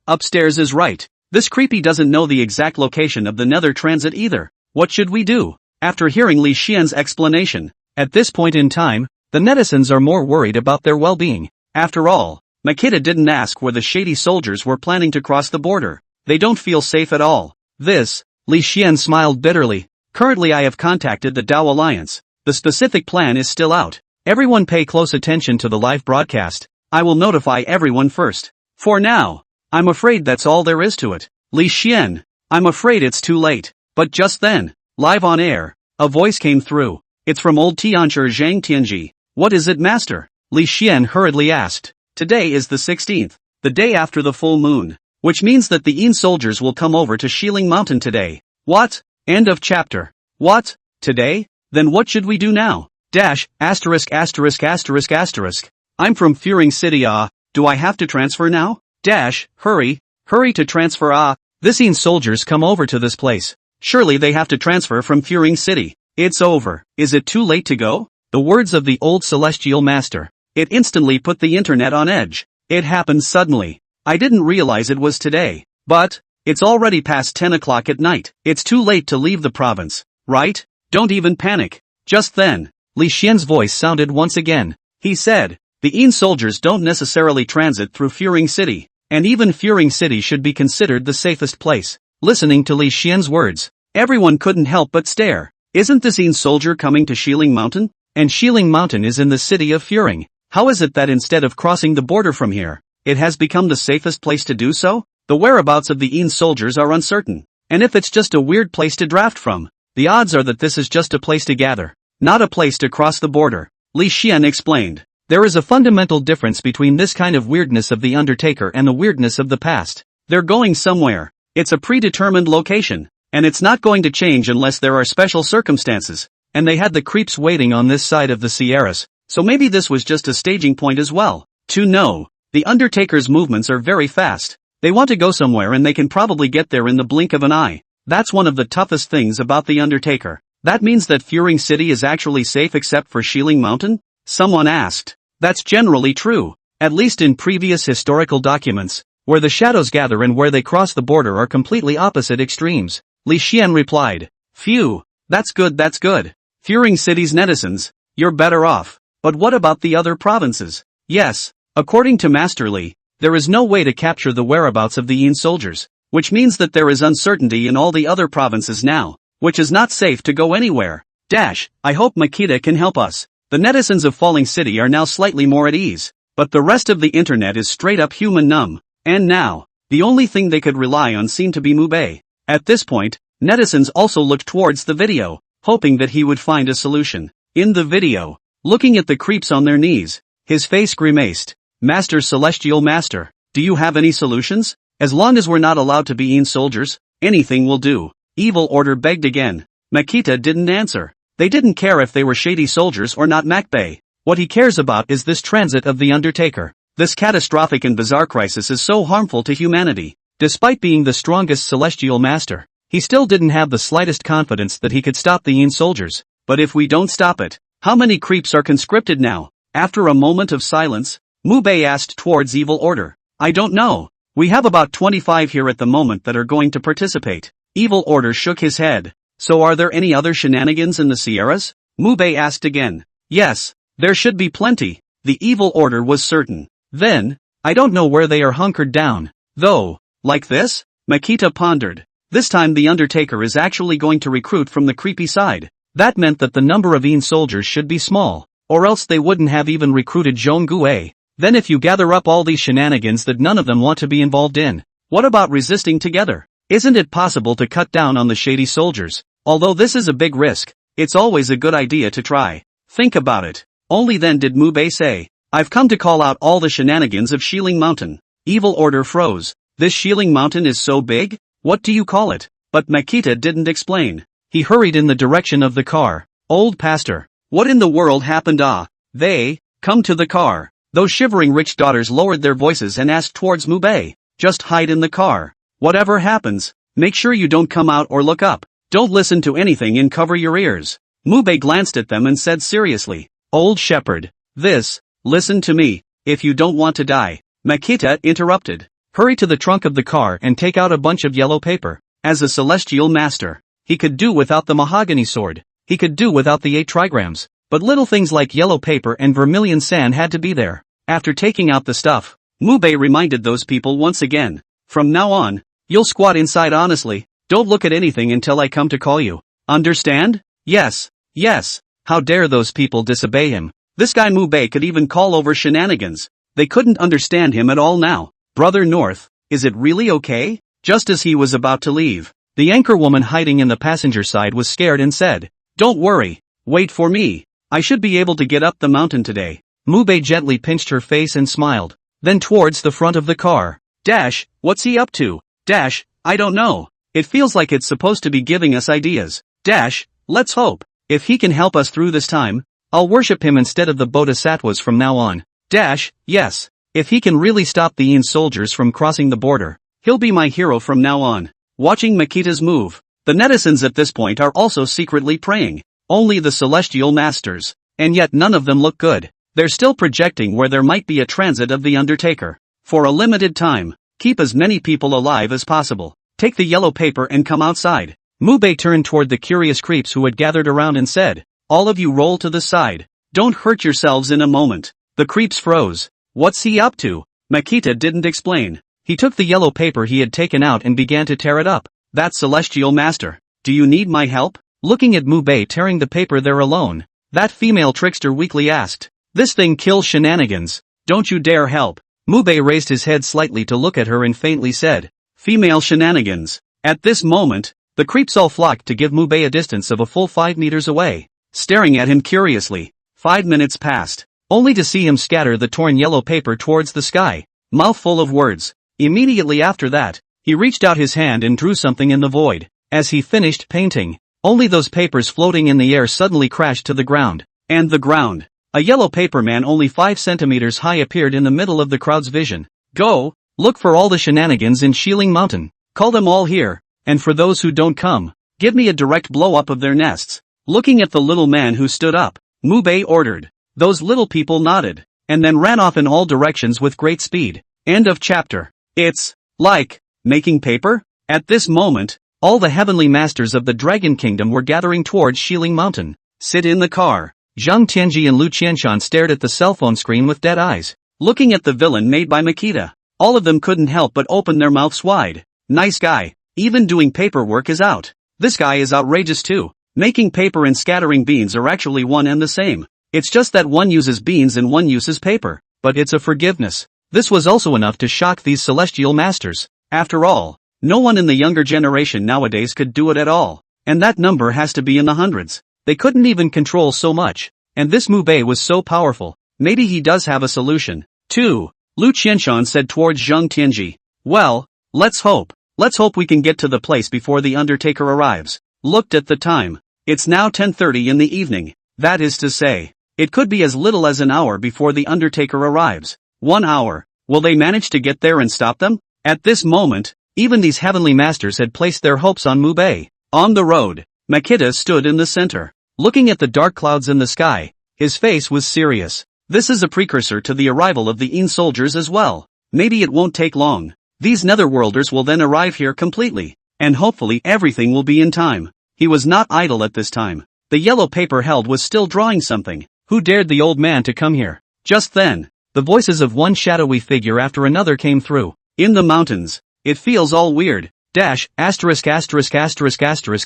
Upstairs is right. This creepy doesn't know the exact location of the nether transit either. What should we do? After hearing Li Xian's explanation, at this point in time, the netizens are more worried about their well-being. After all, Makita didn't ask where the shady soldiers were planning to cross the border. They don't feel safe at all. Li Xian smiled bitterly. Currently I have contacted the Dao Alliance. The specific plan is still out. Everyone pay close attention to the live broadcast. I will notify everyone first. For now, I'm afraid that's all there is to it. Li Xian, I'm afraid it's too late. But just then, live on air, a voice came through. It's from old Tianchi Zhang Tianji. What is it, master? Li Xian hurriedly asked. Today is the 16th, the day after the full moon. Which means that the Een soldiers will come over to Shilin Mountain today. What? End of chapter. What? Today? Then what should we do now? Asterisk. I'm from Fearing City. Do I have to transfer now? Hurry to transfer. This Een soldiers come over to this place. Surely they have to transfer from Fearing City. It's over. Is it too late to go? The words of the old celestial master. It instantly put the internet on edge. It happened suddenly. I didn't realize it was today. But, it's already past 10 o'clock at night. It's too late to leave the province, right? Don't even panic. Just then, Li Xian's voice sounded once again. He said, the Een soldiers don't necessarily transit through Fearing City, and even Fearing City should be considered the safest place. Listening to Li Xian's words, everyone couldn't help but stare. Isn't this Een soldier coming to Shilin Mountain? And Shilin Mountain is in the city of Fearing. How is it that instead of crossing the border from here, it has become the safest place to do so? The whereabouts of the Een soldiers are uncertain. And if it's just a weird place to draft from, the odds are that this is just a place to gather, not a place to cross the border. Li Xian explained. There is a fundamental difference between this kind of weirdness of the Undertaker and the weirdness of the past. They're going somewhere. It's a predetermined location. And it's not going to change unless there are special circumstances. And they had the creeps waiting on this side of the Sierras. So maybe this was just a staging point as well. The Undertaker's movements are very fast. They want to go somewhere and they can probably get there in the blink of an eye. That's one of the toughest things about the Undertaker. That means that Fearing City is actually safe except for Shilin Mountain? Someone asked. That's generally true. At least in previous historical documents, where the shadows gather and where they cross the border are completely opposite extremes. Li Xian replied. Phew. That's good. Fearing City's netizens, you're better off. But what about the other provinces? Yes. According to Master Li, there is no way to capture the whereabouts of the Een soldiers, which means that there is uncertainty in all the other provinces now, which is not safe to go anywhere. I hope Makita can help us. The netizens of Falling City are now slightly more at ease, but the rest of the internet is straight up human numb. And now, the only thing they could rely on seemed to be Mubei. At this point, netizens also looked towards the video, hoping that he would find a solution. In the video, looking at the creeps on their knees, his face grimaced. Master Celestial Master, do you have any solutions? As long as we're not allowed to be soldiers, anything will do. Evil Order begged again. Makita didn't answer. They didn't care if they were shady soldiers or not Makbei. What he cares about is this transit of the Undertaker. This catastrophic and bizarre crisis is so harmful to humanity. Despite being the strongest Celestial Master, he still didn't have the slightest confidence that he could stop the soldiers. But if we don't stop it, how many creeps are conscripted now? After a moment of silence, Mubei asked towards Evil Order. I don't know. We have about 25 here at the moment that are going to participate. Evil Order shook his head. So are there any other shenanigans in the Sierras? Mubei asked again. Yes, there should be plenty. The Evil Order was certain. Then, I don't know where they are hunkered down. Though, like this? Makita pondered. This time the Undertaker is actually going to recruit from the creepy side. That meant that the number of soldiers should be small, or else they wouldn't have even recruited Zhongguei. Then if you gather up all these shenanigans that none of them want to be involved in, what about resisting together? Isn't it possible to cut down on the shady soldiers? Although this is a big risk, it's always a good idea to try. Think about it. Only then did Mubei say, I've come to call out all the shenanigans of Shieling Mountain. Evil Order froze. This Shieling Mountain is so big? What do you call it? But Makita didn't explain. He hurried in the direction of the car. Old pastor. What in the world happened? They, come to the car. Those shivering rich daughters lowered their voices and asked towards Mubei. Just hide in the car. Whatever happens, make sure you don't come out or look up. Don't listen to anything and cover your ears. Mubei glanced at them and said seriously. Old shepherd. Listen to me. If you don't want to die. Makita interrupted. Hurry to the trunk of the car and take out a bunch of yellow paper. As a Celestial Master, he could do without the mahogany sword. He could do without the 8 trigrams. But little things like yellow paper and vermilion sand had to be there. After taking out the stuff, Mubei reminded those people once again. From now on, you'll squat inside honestly. Don't look at anything until I come to call you. Understand? Yes. How dare those people disobey him? This guy Mubei could even call over shenanigans. They couldn't understand him at all now. Brother North, is it really okay? Just as he was about to leave, the anchor woman hiding in the passenger side was scared and said, Don't worry, wait for me. I should be able to get up the mountain today. Mubei gently pinched her face and smiled. Then towards the front of the car. What's he up to? I don't know. It feels like it's supposed to be giving us ideas. Let's hope. If he can help us through this time, I'll worship him instead of the bodhisattvas from now on. Yes. If he can really stop the soldiers from crossing the border, he'll be my hero from now on. Watching Makita's move, the netizens at this point are also secretly praying. Only the Celestial Masters. And yet none of them look good. They're still projecting where there might be a transit of the Undertaker. For a limited time, keep as many people alive as possible. Take the yellow paper and come outside. Mubei turned toward the curious creeps who had gathered around and said, All of you roll to the side. Don't hurt yourselves in a moment. The creeps froze. What's he up to? Makita didn't explain. He took the yellow paper he had taken out and began to tear it up. That Celestial Master. Do you need my help? Looking at Mubei tearing the paper there alone, that female trickster weakly asked. This thing kills shenanigans. Don't you dare help. Mubei raised his head slightly to look at her and faintly said, Female shenanigans. At this moment, the creeps all flocked to give Mubei a distance of a full 5 meters away, staring at him curiously. 5 minutes passed, only to see him scatter the torn yellow paper towards the sky, mouth full of words. Immediately after that, he reached out his hand and drew something in the void. As he finished painting, only those papers floating in the air suddenly crashed to the ground. And the ground. A yellow paper man only 5 centimeters high appeared in the middle of the crowd's vision. Go, look for all the shenanigans in Shieling Mountain. Call them all here, and for those who don't come, give me a direct blow-up of their nests. Looking at the little man who stood up, Mubei ordered. Those little people nodded, and then ran off in all directions with great speed. End of chapter. It's like making paper? At this moment, all the heavenly masters of the Dragon Kingdom were gathering towards Shieling Mountain. Sit in the car. Zhang Tianji and Lu Qianshan stared at the cell phone screen with dead eyes, looking at the villain made by Makita. All of them couldn't help but open their mouths wide. Nice guy. Even doing paperwork is out. This guy is outrageous too. Making paper and scattering beans are actually one and the same. It's just that one uses beans and one uses paper. But it's a forgiveness. This was also enough to shock these celestial masters. After all, no one in the younger generation nowadays could do it at all. And that number has to be in the hundreds. They couldn't even control so much. And this Mubei was so powerful. Maybe he does have a solution. 2. Lu Qianshan said towards Zheng Tianji. Well, let's hope. Let's hope we can get to the place before the Undertaker arrives. Looked at the time. It's now 10:30 in the evening. That is to say, it could be as little as an hour before the Undertaker arrives. 1 hour. Will they manage to get there and stop them? At this moment, even these heavenly masters had placed their hopes on Mubei. On the road, Makita stood in the center, looking at the dark clouds in the sky. His face was serious. This is a precursor to the arrival of the Yin soldiers as well. Maybe it won't take long. These netherworlders will then arrive here completely, and hopefully everything will be in time. He was not idle at this time. The yellow paper held was still drawing something. Who dared the old man to come here? Just then, the voices of one shadowy figure after another came through. In the mountains. It feels all weird. *******,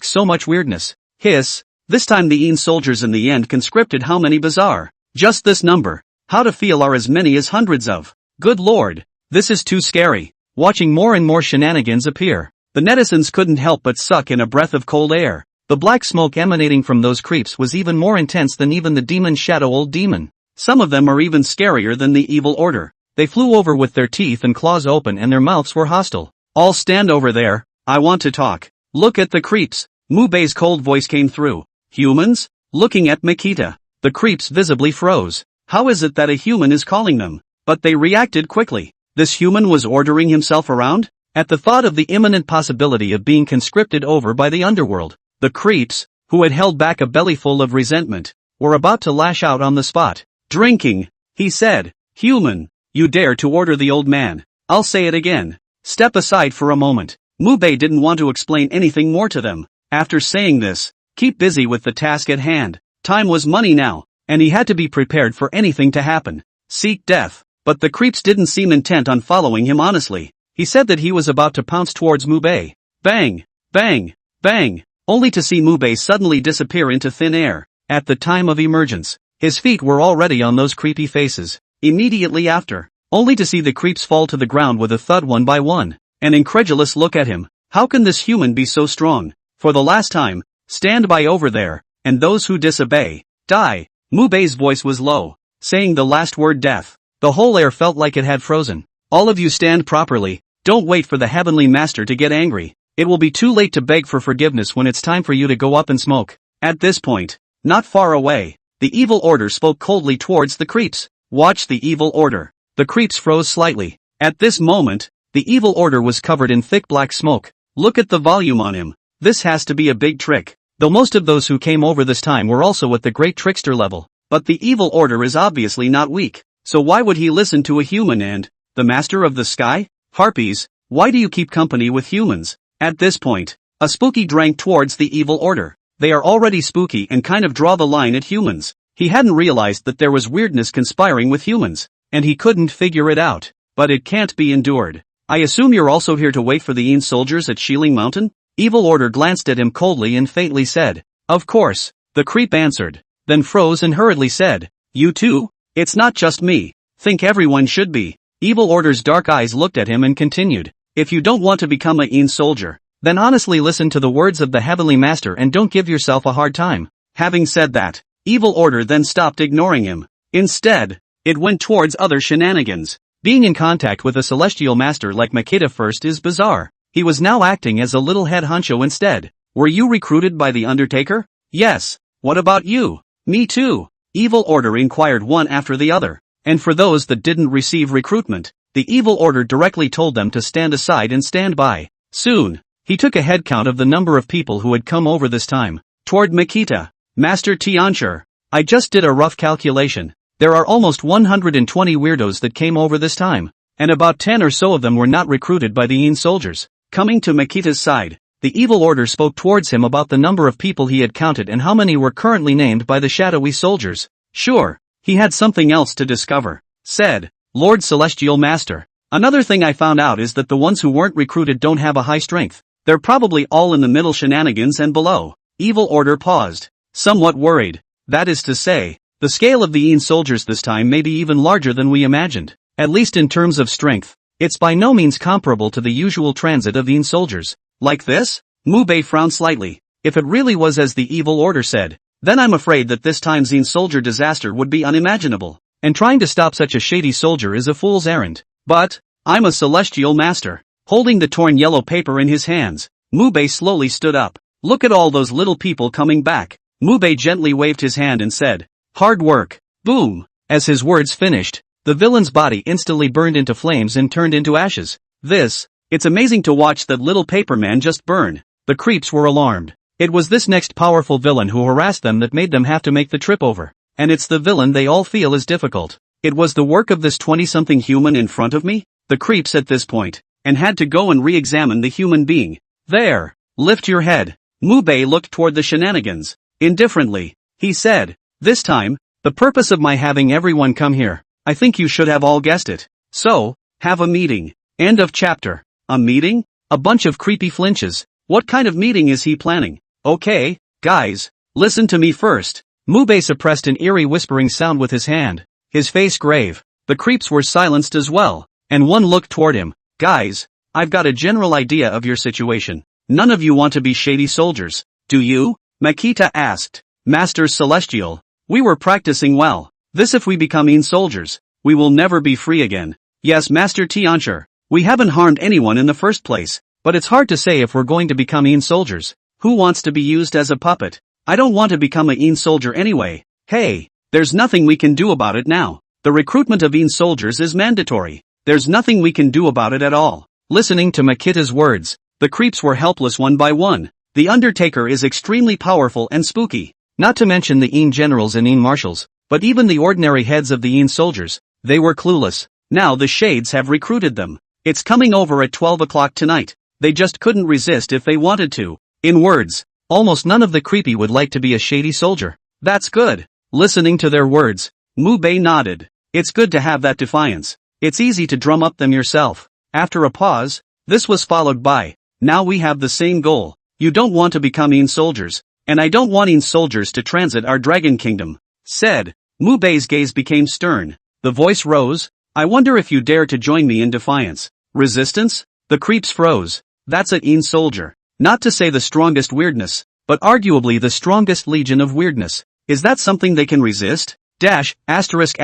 so much weirdness. Hiss. This time the Yin soldiers in the end conscripted how many bizarre. Just this number. How to feel are as many as hundreds of. Good lord. This is too scary. Watching more and more shenanigans appear. The netizens couldn't help but suck in a breath of cold air. The black smoke emanating from those creeps was even more intense than even the demon shadow old demon. Some of them are even scarier than the evil order. They flew over with their teeth and claws open and their mouths were hostile. All stand over there. I want to talk. Look at the creeps. Mubei's cold voice came through. Humans? Looking at Makita. The creeps visibly froze. How is it that a human is calling them? But they reacted quickly. This human was ordering himself around? At the thought of the imminent possibility of being conscripted over by the underworld, the creeps, who had held back a bellyful of resentment, were about to lash out on the spot. Drinking, he said. Human, you dare to order the old man. I'll say it again. Step aside for a moment. Mubei didn't want to explain anything more to them. After saying this, keep busy with the task at hand. Time was money now, and he had to be prepared for anything to happen. Seek death. But the creeps didn't seem intent on following him honestly. He said that he was about to pounce towards Mubei. Bang! Bang! Bang! Only to see Mubei suddenly disappear into thin air. At the time of emergence, his feet were already on those creepy faces. Immediately after, only to see the creeps fall to the ground with a thud one by one. An incredulous look at him. How can this human be so strong? For the last time, stand by over there, and those who disobey, die. Mubei's voice was low, saying the last word death. The whole air felt like it had frozen. All of you stand properly. Don't wait for the heavenly master to get angry. It will be too late to beg for forgiveness when it's time for you to go up and smoke. At this point, not far away, the evil order spoke coldly towards the creeps. Watch the evil order. The creeps froze slightly. At this moment, the evil order was covered in thick black smoke. Look at the volume on him. This has to be a big trick. Though most of those who came over this time were also at the great trickster level. But the evil order is obviously not weak. So why would he listen to a human and the master of the sky? Harpies, why do you keep company with humans? At this point, a spooky drank towards the evil order. They are already spooky and kind of draw the line at humans. He hadn't realized that there was weirdness conspiring with humans, and he couldn't figure it out. But it can't be endured. I assume you're also here to wait for the Yin soldiers at Shilin Mountain? Evil order glanced at him coldly and faintly said, of course. The creep answered, then froze and hurriedly said, you too? It's not just me. Think everyone should be. Evil order's dark eyes looked at him and continued. If you don't want to become a Yin soldier, then honestly listen to the words of the heavenly master and don't give yourself a hard time. Having said that, evil order then stopped ignoring him. Instead, it went towards other shenanigans. Being in contact with a celestial master like Makita first is bizarre. He was now acting as a little head honcho instead. Were you recruited by the Undertaker? Yes. What about you? Me too. Evil order inquired one after the other. And for those that didn't receive recruitment, the evil order directly told them to stand aside and stand by. Soon, he took a head count of the number of people who had come over this time. Toward Makita. Master Tiancher. I just did a rough calculation. There are almost 120 weirdos that came over this time. And about 10 or so of them were not recruited by the Yin soldiers. Coming to Makita's side, the evil order spoke towards him about the number of people he had counted and how many were currently named by the shadowy soldiers. Sure, he had something else to discover. Said, Lord Celestial Master. Another thing I found out is that the ones who weren't recruited don't have a high strength. They're probably all in the middle shenanigans and below. Evil order paused. Somewhat worried. That is to say, the scale of the Yin soldiers this time may be even larger than we imagined. At least in terms of strength. It's by no means comparable to the usual transit of Yin soldiers. Like this? Mubei frowned slightly. If it really was as the evil order said, then I'm afraid that this time's Leen soldier disaster would be unimaginable. And trying to stop such a shady soldier is a fool's errand. But I'm a celestial master. Holding the torn yellow paper in his hands, Mubei slowly stood up. Look at all those little people coming back. Mubei gently waved his hand and said, hard work. Boom! As his words finished, the villain's body instantly burned into flames and turned into ashes. It's amazing to watch that little paper man just burn. The creeps were alarmed. It was this next powerful villain who harassed them that made them have to make the trip over. And it's the villain they all feel is difficult. It was the work of this 20-something human in front of me? The creeps at this point, and had to go and re-examine the human being. There! Lift your head. Mubei looked toward the shenanigans. Indifferently, he said, this time, the purpose of my having everyone come here, I think you should have all guessed it. So, have a meeting. End of chapter. A meeting? A bunch of creepy flinches. What kind of meeting is he planning? Okay, guys, listen to me first. Mubei suppressed an eerie whispering sound with his hand, his face grave. The creeps were silenced as well, and one looked toward him. Guys, I've got a general idea of your situation. None of you want to be shady soldiers, do you? Makita asked. Master Celestial, we were practicing well. This if we become Leen soldiers, we will never be free again. Yes, Master Tiancher, we haven't harmed anyone in the first place, but it's hard to say if we're going to become Leen soldiers. Who wants to be used as a puppet? I don't want to become a Leen soldier anyway. Hey, there's nothing we can do about it now. The recruitment of Leen soldiers is mandatory. There's nothing we can do about it at all. Listening to Makita's words, the creeps were helpless one by one. The Undertaker is extremely powerful and spooky. Not to mention the Leen generals and Leen marshals, but even the ordinary heads of the Leen soldiers, they were clueless. Now the Shades have recruited them. It's coming over at 12 o'clock tonight. They just couldn't resist if they wanted to. In words, almost none of the creepy would like to be a shady soldier. That's good. Listening to their words, Mubei nodded. It's good to have that defiance. It's easy to drum up them yourself. After a pause, this was followed by, now we have the same goal. You don't want to become Leen soldiers, and I don't want Leen soldiers to transit our dragon kingdom. Said. Mubei's gaze became stern. The voice rose. I wonder if you dare to join me in defiance. Resistance? The creeps froze. That's a Leen soldier. Not to say the strongest weirdness, but arguably the strongest legion of weirdness. Is that something they can resist? Asterisk.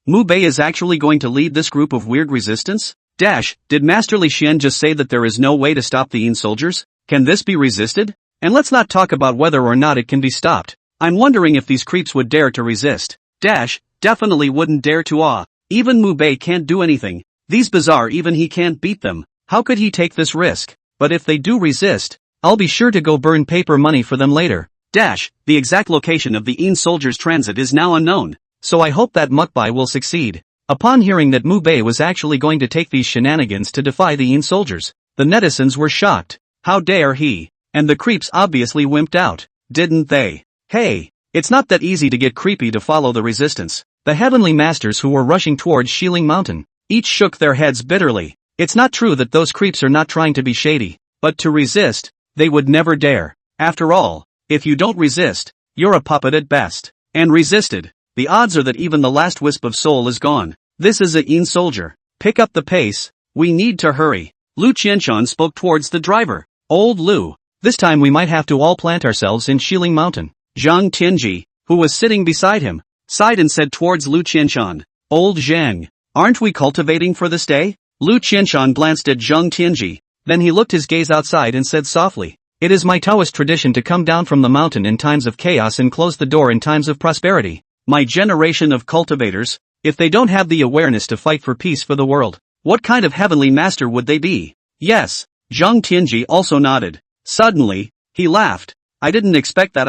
Mubei is actually going to lead this group of weird resistance? Did Master Li Xian just say that there is no way to stop the Leen soldiers? Can this be resisted? And let's not talk about whether or not it can be stopped. I'm wondering if these creeps would dare to resist. Definitely wouldn't dare to. Even Mubei can't do anything. These bizarre even he can't beat them. How could he take this risk? But if they do resist, I'll be sure to go burn paper money for them later. The exact location of the Leen soldiers' transit is now unknown, so I hope that Mukbai will succeed. Upon hearing that Mubei was actually going to take these shenanigans to defy the Leen soldiers, the netizens were shocked. How dare he? And the creeps obviously wimped out, didn't they? Hey, it's not that easy to get creepy to follow the resistance. The heavenly masters who were rushing towards Shieling Mountain, each shook their heads bitterly. It's not true that those creeps are not trying to be shady, but to resist, they would never dare. After all, if you don't resist, you're a puppet at best. And resisted, the odds are that even the last wisp of soul is gone. This is a Leen soldier. Pick up the pace, we need to hurry. Lu Qianshan spoke towards the driver. Old Lu, this time we might have to all plant ourselves in Shieling Mountain. Zhang Tianji, who was sitting beside him, sighed and said towards Lu Qianshan, Old Zhang, aren't we cultivating for this day? Lu Qianshan glanced at Zhang Tianji, then he looked his gaze outside and said softly, it is my Taoist tradition to come down from the mountain in times of chaos and close the door in times of prosperity. My generation of cultivators, if they don't have the awareness to fight for peace for the world, what kind of heavenly master would they be? Yes, Zhang Tianji also nodded. Suddenly, he laughed. I didn't expect that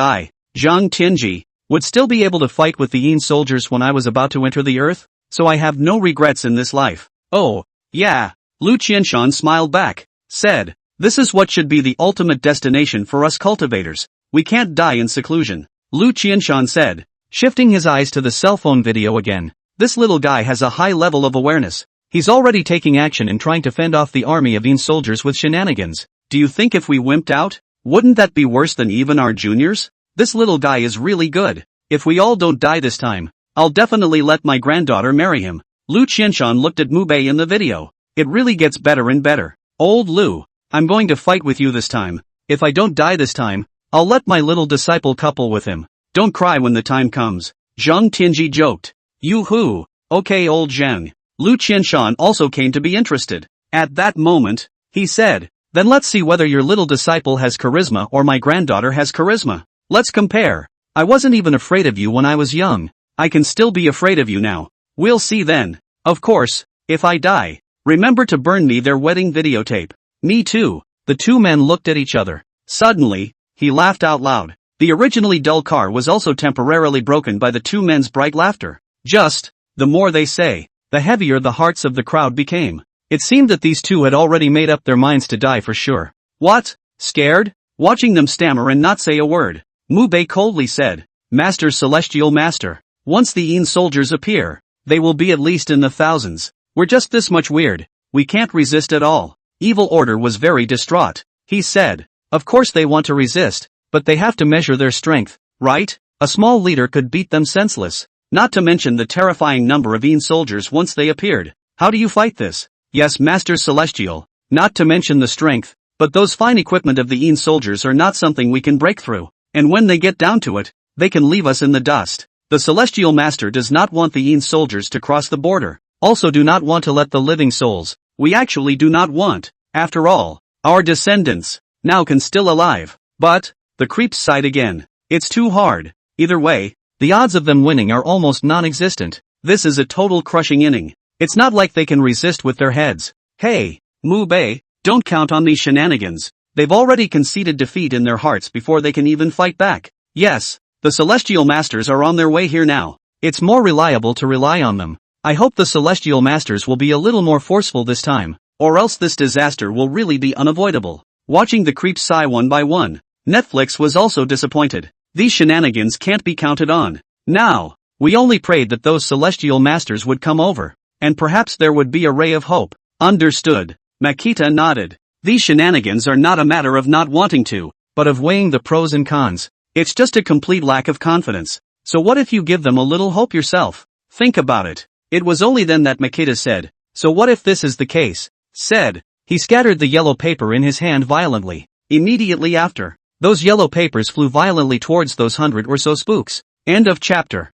Zhang Tianji, would still be able to fight with the Leen soldiers when I was about to enter the earth, so I have no regrets in this life. Oh, yeah, Lu Qianshan smiled back, said, this is what should be the ultimate destination for us cultivators. We can't die in seclusion. Lu Qianshan said, shifting his eyes to the cell phone video again. This little guy has a high level of awareness. He's already taking action and trying to fend off the army of Leen soldiers with shenanigans. Do you think if we wimped out, wouldn't that be worse than even our juniors? This little guy is really good. If we all don't die this time, I'll definitely let my granddaughter marry him. Lu Qianshan looked at Mubei in the video. It really gets better and better. Old Lu, I'm going to fight with you this time. If I don't die this time, I'll let my little disciple couple with him. Don't cry when the time comes. Zhang Tianji joked. Yoo-hoo. Okay old Zhang. Lu Qianshan also came to be interested. At that moment, he said, then let's see whether your little disciple has charisma or my granddaughter has charisma. Let's compare. I wasn't even afraid of you when I was young. I can still be afraid of you now. We'll see then. Of course, if I die, remember to burn me their wedding videotape. Me too. The two men looked at each other. Suddenly, he laughed out loud. The originally dull car was also temporarily broken by the two men's bright laughter. Just, the more they say, the heavier the hearts of the crowd became. It seemed that these two had already made up their minds to die for sure. What? Scared? Watching them stammer and not say a word, Mu Bei coldly said, Master Celestial Master, once the Yin soldiers appear, they will be at least in the thousands. We're just this much weird. We can't resist at all. Evil Order was very distraught. He said, of course they want to resist, but they have to measure their strength, right? A small leader could beat them senseless. Not to mention the terrifying number of Yin soldiers once they appeared. How do you fight this? Yes, Master Celestial. Not to mention the strength, but those fine equipment of the Yin soldiers are not something we can break through. And when they get down to it, they can leave us in the dust. The Celestial Master does not want the Yin soldiers to cross the border. Also do not want to let the living souls. We actually do not want. After all, our descendants, now can still alive. But, the creeps sighed again. It's too hard. Either way, the odds of them winning are almost non-existent. This is a total crushing inning. It's not like they can resist with their heads. Hey, Mu Bei, don't count on these shenanigans. They've already conceded defeat in their hearts before they can even fight back. Yes, the Celestial Masters are on their way here now. It's more reliable to rely on them. I hope the Celestial Masters will be a little more forceful this time, or else this disaster will really be unavoidable. Watching the creeps sigh one by one, Netflix was also disappointed. These shenanigans can't be counted on. Now, we only prayed that those Celestial Masters would come over, and perhaps there would be a ray of hope. Understood. Makita nodded. These shenanigans are not a matter of not wanting to, but of weighing the pros and cons. It's just a complete lack of confidence. So what if you give them a little hope yourself? Think about it. It was only then that Makita said, so what if this is the case? Said. He scattered the yellow paper in his hand violently. Immediately after, those yellow papers flew violently towards those 100 or so spooks. End of chapter.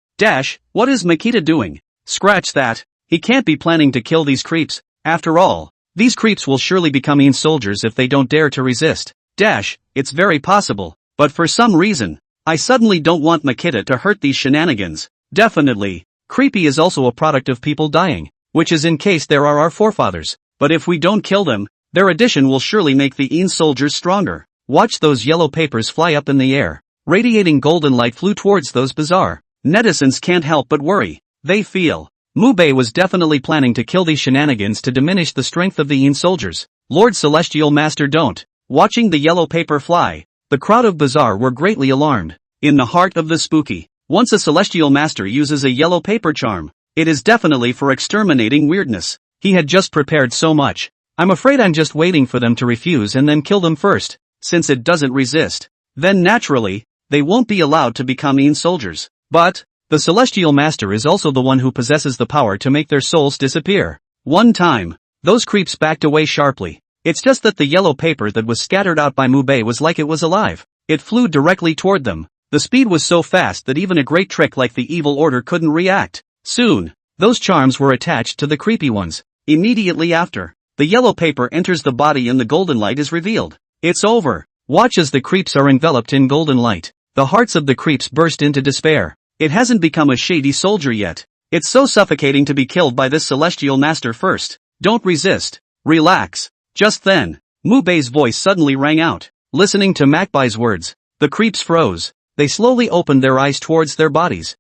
What is Makita doing? Scratch that. He can't be planning to kill these creeps. After all, these creeps will surely become Yin soldiers if they don't dare to resist. It's very possible, but for some reason, I suddenly don't want Makita to hurt these shenanigans. Definitely, creepy is also a product of people dying, which is in case there are our forefathers. But if we don't kill them, their addition will surely make the Yin soldiers stronger. Watch those yellow papers fly up in the air. Radiating golden light flew towards those bizarre. Netizens can't help but worry. They feel Mu Bei was definitely planning to kill these shenanigans to diminish the strength of the Yin soldiers. Lord Celestial Master don't. Watching the yellow paper fly, the crowd of Bazaar were greatly alarmed. In the heart of the spooky, once a Celestial Master uses a yellow paper charm, it is definitely for exterminating weirdness. He had just prepared so much. I'm afraid I'm just waiting for them to refuse and then kill them first. Since it doesn't resist, then naturally, they won't be allowed to become Yin soldiers. But, the Celestial Master is also the one who possesses the power to make their souls disappear. One time, those creeps backed away sharply. It's just that the yellow paper that was scattered out by Mu Bei was like it was alive. It flew directly toward them. The speed was so fast that even a great trick like the Evil Order couldn't react. Soon, those charms were attached to the creepy ones. Immediately after, the yellow paper enters the body and the golden light is revealed. It's over. Watch as the creeps are enveloped in golden light. The hearts of the creeps burst into despair. It hasn't become a shady soldier yet. It's so suffocating to be killed by this Celestial Master first. Don't resist. Relax. Just then, Mu Bei's voice suddenly rang out. Listening to Makbai's words, the creeps froze. They slowly opened their eyes towards their bodies.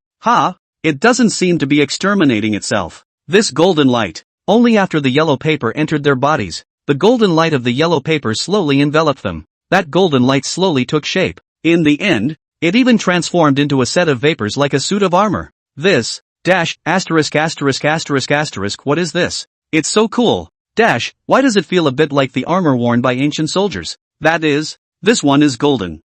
It doesn't seem to be exterminating itself. This golden light. Only after the yellow paper entered their bodies, the golden light of the yellow paper slowly enveloped them. That golden light slowly took shape. In the end, it even transformed into a set of vapors like a suit of armor. This, what is this? It's so cool. Why does it feel a bit like the armor worn by ancient soldiers? That is, this one is golden.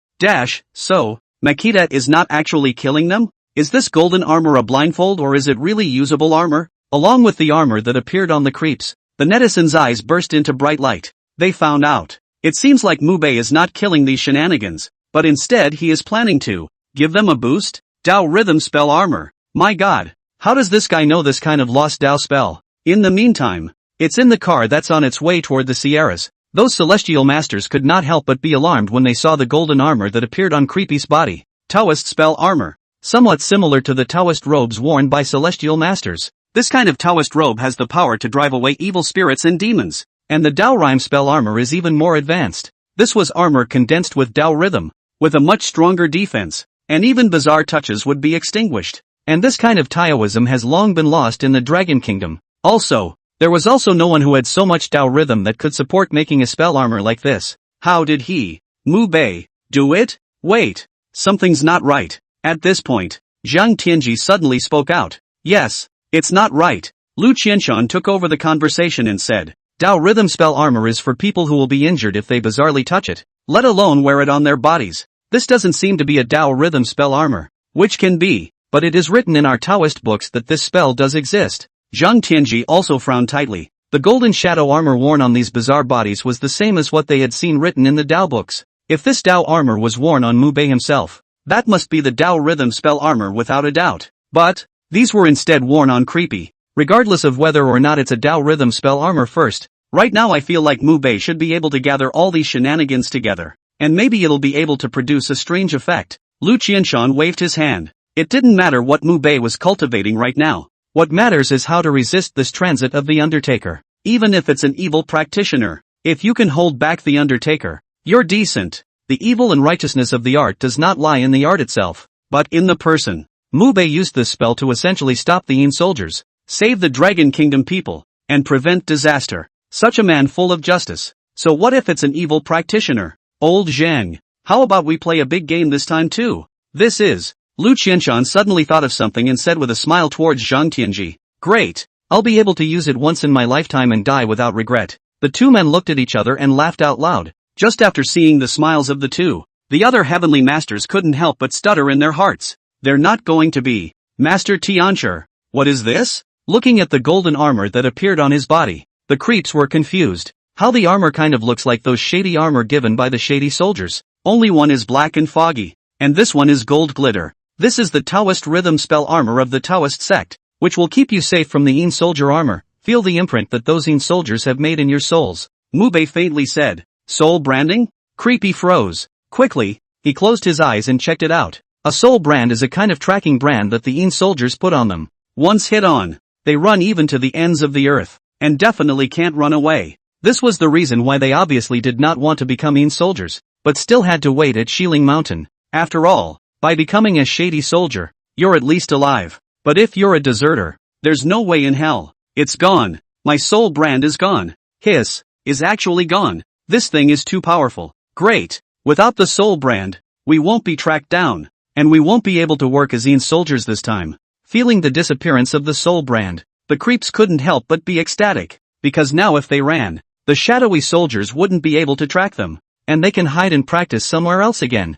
So, Makita is not actually killing them? Is this golden armor a blindfold or is it really usable armor? Along with the armor that appeared on the creeps, the netizens' eyes burst into bright light. They found out. It seems like Mu Bei is not killing these shenanigans. but instead he is planning to give them a boost? Dao rhythm spell armor. My god. How does this guy know this kind of lost Dao spell? In the meantime, it's in the car that's on its way toward the Sierras. Those celestial masters could not help but be alarmed when they saw the golden armor that appeared on Creepy's body. Taoist spell armor. Somewhat similar to the Taoist robes worn by celestial masters. This kind of Taoist robe has the power to drive away evil spirits and demons. And the Dao rhyme spell armor is even more advanced. This was armor condensed with Dao rhythm, with a much stronger defense, and even bizarre touches would be extinguished. And this kind of Taoism has long been lost in the Dragon Kingdom. Also, there was also no one who had so much Dao rhythm that could support making a spell armor like this. How did he, Mu Bei, do it? Wait, something's not right. At this point, Zhang Tianji suddenly spoke out. Yes, it's not right. Lu Qianshan took over the conversation and said, Dao rhythm spell armor is for people who will be injured if they bizarrely touch it, let alone wear it on their bodies. This doesn't seem to be a Dao rhythm spell armor. Which can be, but it is written in our Taoist books that this spell does exist. Zhang Tianji also frowned tightly. The golden shadow armor worn on these bizarre bodies was the same as what they had seen written in the Dao books. If this Dao armor was worn on Mu Bei himself, that must be the Dao rhythm spell armor without a doubt. But these were instead worn on Creepy. Regardless of whether or not it's a Dao rhythm spell armor first, right now I feel like Mu Bei should be able to gather all these shenanigans together, and maybe it'll be able to produce a strange effect. Lu Qianshan waved his hand. It didn't matter what Mu Bei was cultivating right now. What matters is how to resist this transit of the Undertaker. Even if it's an evil practitioner, if you can hold back the Undertaker, you're decent. The evil and righteousness of the art does not lie in the art itself, but in the person. Mu Bei used this spell to essentially stop the Yin soldiers, save the Dragon Kingdom people, and prevent disaster. Such a man full of justice. So what if it's an evil practitioner? Old Zhang, how about we play a big game this time too? This is. Lu Qianshan suddenly thought of something and said with a smile towards Zhang Tianji. Great, I'll be able to use it once in my lifetime and die without regret. The two men looked at each other and laughed out loud. Just after seeing the smiles of the two, the other heavenly masters couldn't help but stutter in their hearts. They're not going to be. Master Tianchi, what is this? Looking at the golden armor that appeared on his body, the creeps were confused. How the armor kind of looks like those shady armor given by the shady soldiers. Only one is black and foggy, and this one is gold glitter. This is the Taoist rhythm spell armor of the Taoist sect, which will keep you safe from the Yin soldier armor. Feel the imprint that those Yin soldiers have made in your souls. Mu Bei faintly said. Soul branding? Creepy froze. Quickly, he closed his eyes and checked it out. A soul brand is a kind of tracking brand that the Yin soldiers put on them. Once hit on, they run even to the ends of the earth, and definitely can't run away. This was the reason why they obviously did not want to become Yin soldiers, but still had to wait at Shiling Mountain. After all, by becoming a shady soldier, you're at least alive. But if you're a deserter, there's no way in hell. It's gone. My soul brand is gone. His is actually gone. This thing is too powerful. Great. Without the soul brand, we won't be tracked down, and we won't be able to work as Yin soldiers this time. Feeling the disappearance of the soul brand, the creeps couldn't help but be ecstatic, because now if they ran, the shadowy soldiers wouldn't be able to track them, and they can hide and practice somewhere else again.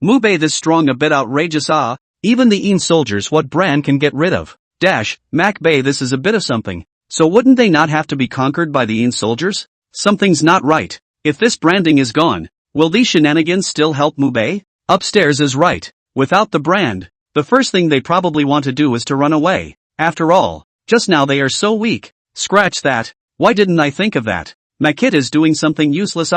Mu Bei this strong a bit outrageous even the Yin soldiers what brand can get rid of. Mac Bei this is a bit of something. So wouldn't they not have to be conquered by the Yin soldiers? Something's not right. If this branding is gone, will these shenanigans still help Mu Bei? Upstairs is right. Without the brand, the first thing they probably want to do is to run away. After all, just now they are so weak. Scratch that. Why didn't I think of that? My kid is doing something useless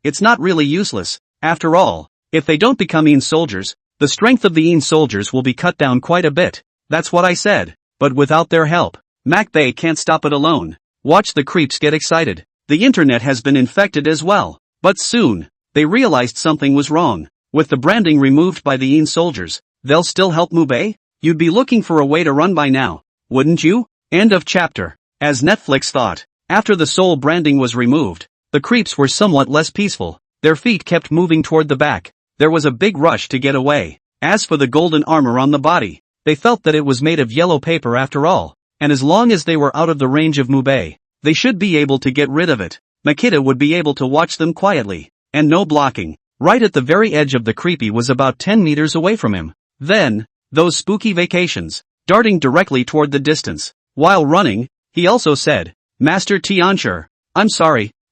it's not really useless. After all, if they don't become Yin soldiers, the strength of the Yin soldiers will be cut down quite a bit. That's what I said. But without their help, Mac Bei can't stop it alone. Watch the creeps get excited. The internet has been infected as well. But soon, they realized something was wrong. With the branding removed by the Yin soldiers, they'll still help Mu Bei? You'd be looking for a way to run by now, wouldn't you? End of chapter. As Netflix thought, after the soul branding was removed, the creeps were somewhat less peaceful. Their feet kept moving toward the back. There was a big rush to get away. As for the golden armor on the body, they felt that it was made of yellow paper after all, and as long as they were out of the range of Mu Bei, they should be able to get rid of it. Makita would be able to watch them quietly, and no blocking. Right at the very edge of the creepy was about 10 meters away from him. Then, those spooky vacations, darting directly toward the distance. While running, he also said, Master Tianchi, I'm sorry,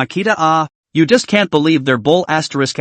Makita, you just can't believe their bull asterisk.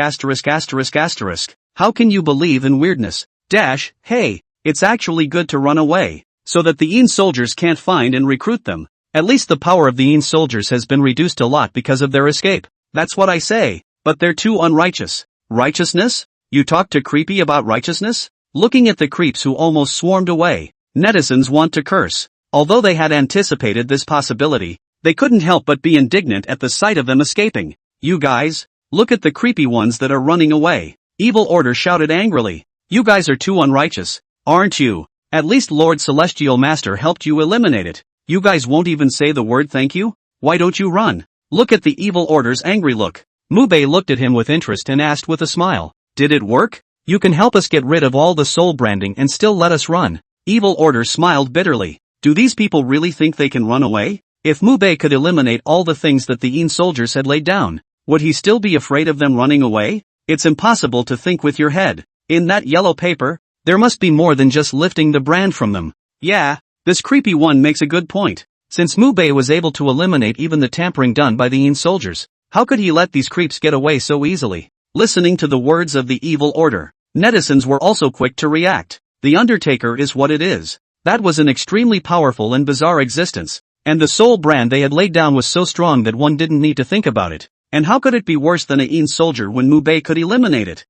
How can you believe in weirdness? Hey, it's actually good to run away, so that the Een soldiers can't find and recruit them. At least the power of the Een soldiers has been reduced a lot because of their escape. That's what I say, but they're too unrighteous. Righteousness? You talk to Creepy about righteousness? Looking at the creeps who almost swarmed away, netizens want to curse. Although they had anticipated this possibility, they couldn't help but be indignant at the sight of them escaping. You guys, look at the creepy ones that are running away. Evil Order shouted angrily. You guys are too unrighteous, aren't you? At least Lord Celestial Master helped you eliminate it. You guys won't even say the word thank you? Why don't you run? Look at the Evil Order's angry look. Mubei looked at him with interest and asked with a smile. Did it work? You can help us get rid of all the soul branding and still let us run. Evil Order smiled bitterly. Do these people really think they can run away? If Mubei could eliminate all the things that the Een soldiers had laid down, would he still be afraid of them running away? It's impossible to think with your head. In that yellow paper, there must be more than just lifting the brand from them. Yeah, this creepy one makes a good point. Since Mubei was able to eliminate even the tampering done by the Een soldiers, how could he let these creeps get away so easily? Listening to the words of the Evil Order, netizens were also quick to react. The Undertaker is what it is. That was an extremely powerful and bizarre existence, and the soul brand they had laid down was so strong that one didn't need to think about it. And how could it be worse than a Een soldier when Mubei could eliminate it?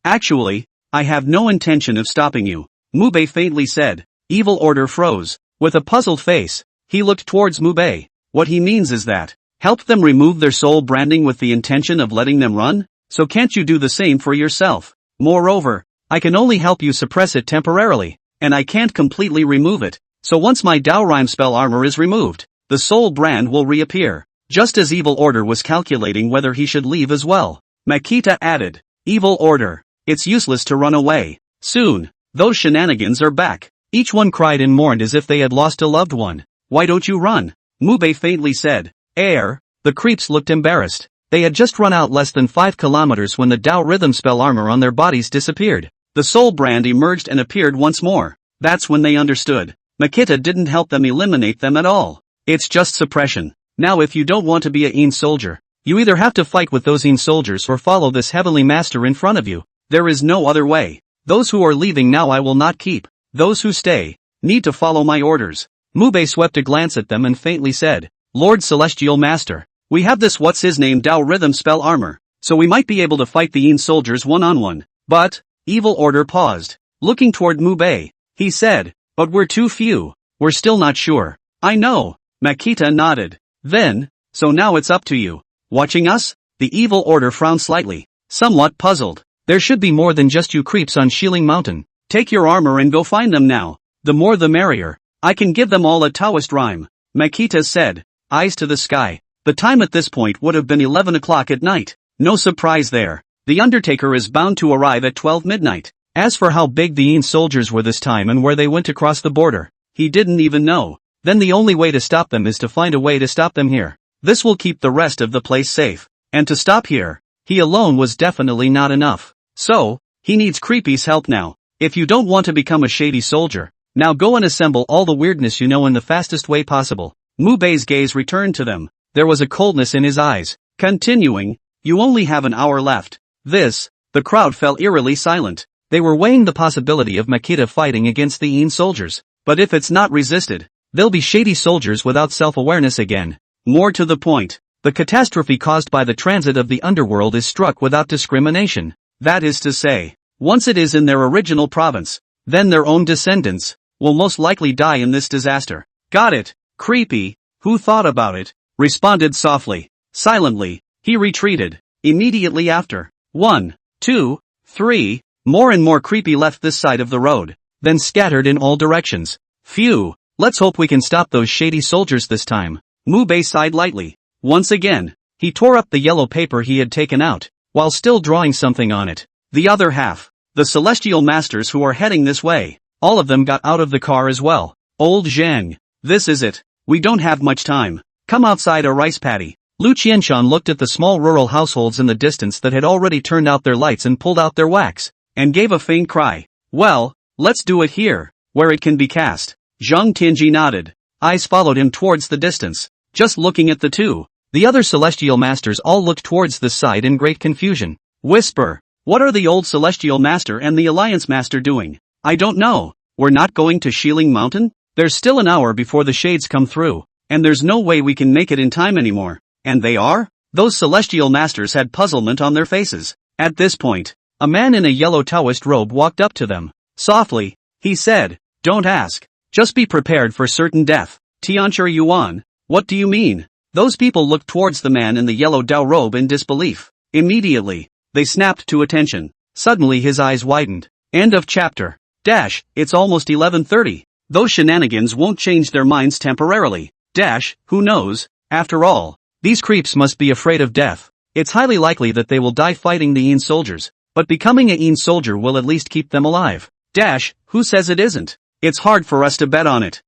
Actually, I have no intention of stopping you, Mubei faintly said. Evil Order froze. With a puzzled face, he looked towards Mubei. What he means is that, help them remove their soul branding with the intention of letting them run? So can't you do the same for yourself? Moreover, I can only help you suppress it temporarily, and I can't completely remove it. So once my Dao Rhyme spell armor is removed, the soul brand will reappear. Just as Evil Order was calculating whether he should leave as well, Makita added, Evil Order, it's useless to run away. Soon, those shenanigans are back. Each one cried and mourned as if they had lost a loved one. Why don't you run? Mubei faintly said. The creeps looked embarrassed. They had just run out less than 5 kilometers when the Dao rhythm spell armor on their bodies disappeared. The soul brand emerged and appeared once more. That's when they understood. Makita didn't help them eliminate them at all. It's just suppression. Now if you don't want to be a Een soldier, you either have to fight with those Een soldiers or follow this heavenly master in front of you. There is no other way. Those who are leaving now I will not keep. Those who stay need to follow my orders. Mubei swept a glance at them and faintly said, Lord Celestial Master, we have this what's-his-name Dao rhythm spell armor, so we might be able to fight the Een soldiers one-on-one. But, Evil Order paused. Looking toward Mubei, he said, but we're too few. We're still not sure. I know. Makita nodded. Then, so now it's up to you. Watching us? The Evil Order frowned slightly, somewhat puzzled. There should be more than just you creeps on Shilling Mountain. Take your armor and go find them now. The more the merrier. I can give them all a Taoist rhyme. Makita said, eyes to the sky. The time at this point would have been 11 o'clock at night. No surprise there. The Undertaker is bound to arrive at 12 midnight. As for how big the Een soldiers were this time and where they went across the border, he didn't even know. Then the only way to stop them is to find a way to stop them here. This will keep the rest of the place safe. And to stop here, he alone was definitely not enough. So, he needs Creepy's help now. If you don't want to become a shady soldier, now go and assemble all the weirdness you know in the fastest way possible. Mubei's gaze returned to them. There was a coldness in his eyes. Continuing, you only have an hour left. The crowd fell eerily silent. They were weighing the possibility of Makita fighting against the Een soldiers. But if it's not resisted, they'll be shady soldiers without self-awareness again. More to the point, the catastrophe caused by the transit of the underworld is struck without discrimination. That is to say, once it is in their original province, then their own descendants will most likely die in this disaster. Got it, Creepy, who thought about it, responded softly. Silently, he retreated. Immediately after, 1, 2, 3, more and more Creepy left this side of the road, then scattered in all directions. Phew, let's hope we can stop those shady soldiers this time. Mubei sighed lightly. Once again, he tore up the yellow paper he had taken out, while still drawing something on it. The other half, the celestial masters who are heading this way, all of them got out of the car as well. Old Zhang, this is it. We don't have much time. Come outside a rice paddy. Lu Qianshan looked at the small rural households in the distance that had already turned out their lights and pulled out their wax, and gave a faint cry. Well, let's do it here, where it can be cast. Zhang Tianji nodded. Eyes followed him towards the distance. Just looking at the two, the other celestial masters all looked towards this side in great confusion. Whisper. What are the old celestial master and the alliance master doing? I don't know. We're not going to Shilling Mountain? There's still an hour before the shades come through, and there's no way we can make it in time anymore. And they are? Those celestial masters had puzzlement on their faces. At this point, a man in a yellow Taoist robe walked up to them. Softly, he said, don't ask. Just be prepared for certain death. Tianchi Yuan, what do you mean? Those people looked towards the man in the yellow Dao robe in disbelief. Immediately, they snapped to attention. Suddenly his eyes widened. End of chapter. It's almost 11:30. Those shenanigans won't change their minds temporarily. Who knows? After all, these creeps must be afraid of death. It's highly likely that they will die fighting the Yin soldiers, but becoming a Yin soldier will at least keep them alive. Who says it isn't? It's hard for us to bet on it.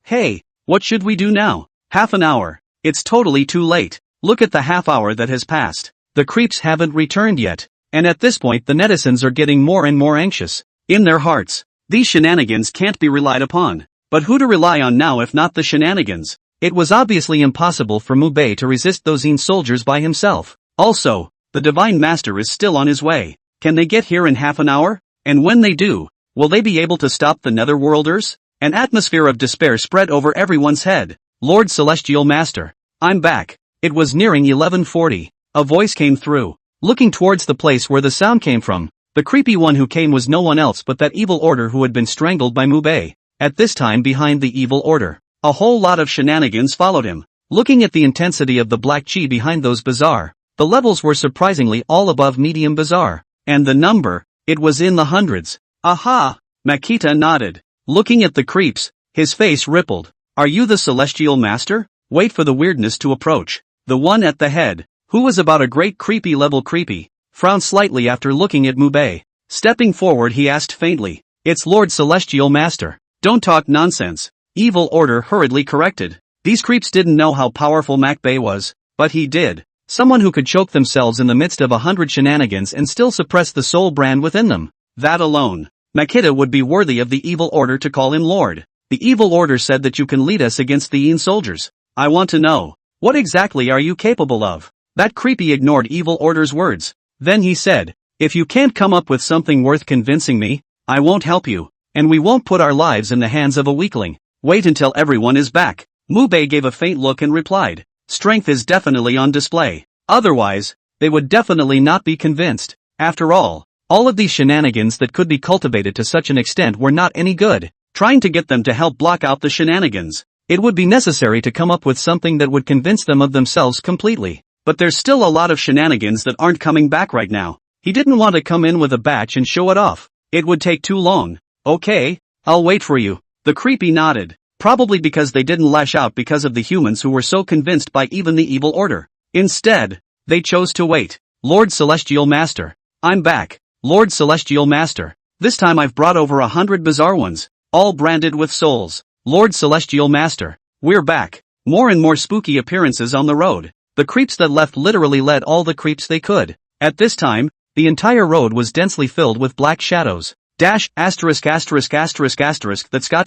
Hey, what should we do now? Half an hour. It's totally too late. Look at the half hour that has passed. The creeps haven't returned yet. And at this point the netizens are getting more and more anxious. In their hearts, these shenanigans can't be relied upon. But who to rely on now if not the shenanigans? It was obviously impossible for Mu Bei to resist those Yin soldiers by himself. Also, the Divine Master is still on his way. Can they get here in half an hour? And when they do, will they be able to stop the Netherworlders? An atmosphere of despair spread over everyone's head. Lord Celestial Master, I'm back. It was nearing 11:40. A voice came through. Looking towards the place where the sound came from, the creepy one who came was no one else but that evil order who had been strangled by Mu Bei. At this time behind the evil order, a whole lot of shenanigans followed him. Looking at the intensity of the black chi behind those bizarre, the levels were surprisingly all above medium bizarre. And the number, it was in the hundreds. Aha! Makita nodded. Looking at the creeps, his face rippled. Are you the Celestial Master? Wait for the weirdness to approach. The one at the head, who was about a great creepy level creepy, frowned slightly after looking at Mu Bei. Stepping forward he asked faintly, it's Lord Celestial Master. Don't talk nonsense. Evil Order hurriedly corrected. These creeps didn't know how powerful Mac Bei was, but he did. Someone who could choke themselves in the midst of 100 shenanigans and still suppress the soul brand within them. That alone, Makita would be worthy of the Evil Order to call him Lord. The Evil Order said that you can lead us against the Yin soldiers. I want to know, what exactly are you capable of? That creepy ignored Evil Order's words. Then he said, if you can't come up with something worth convincing me, I won't help you. And we won't put our lives in the hands of a weakling. Wait until everyone is back. Mu Bei gave a faint look and replied, strength is definitely on display. Otherwise, they would definitely not be convinced. After all of these shenanigans that could be cultivated to such an extent were not any good. Trying to get them to help block out the shenanigans, it would be necessary to come up with something that would convince them of themselves completely. But there's still a lot of shenanigans that aren't coming back right now. He didn't want to come in with a batch and show it off. It would take too long. Okay, I'll wait for you. The creepy nodded, probably because they didn't lash out because of the humans who were so convinced by even the Evil Order. Instead, they chose to wait. Lord Celestial Master, I'm back. Lord Celestial Master, this time I've brought over 100 bizarre ones, all branded with souls. Lord Celestial Master, we're back. More and more spooky appearances on the road. The creeps that left literally led all the creeps they could. At this time, the entire road was densely filled with black shadows. That's got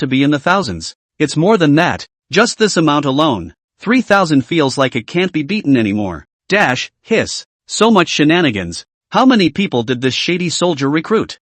to be in the thousands. It's more than that. Just this amount alone. 3,000 feels like it can't be beaten anymore. Hiss. So much shenanigans. How many people did this shady soldier recruit?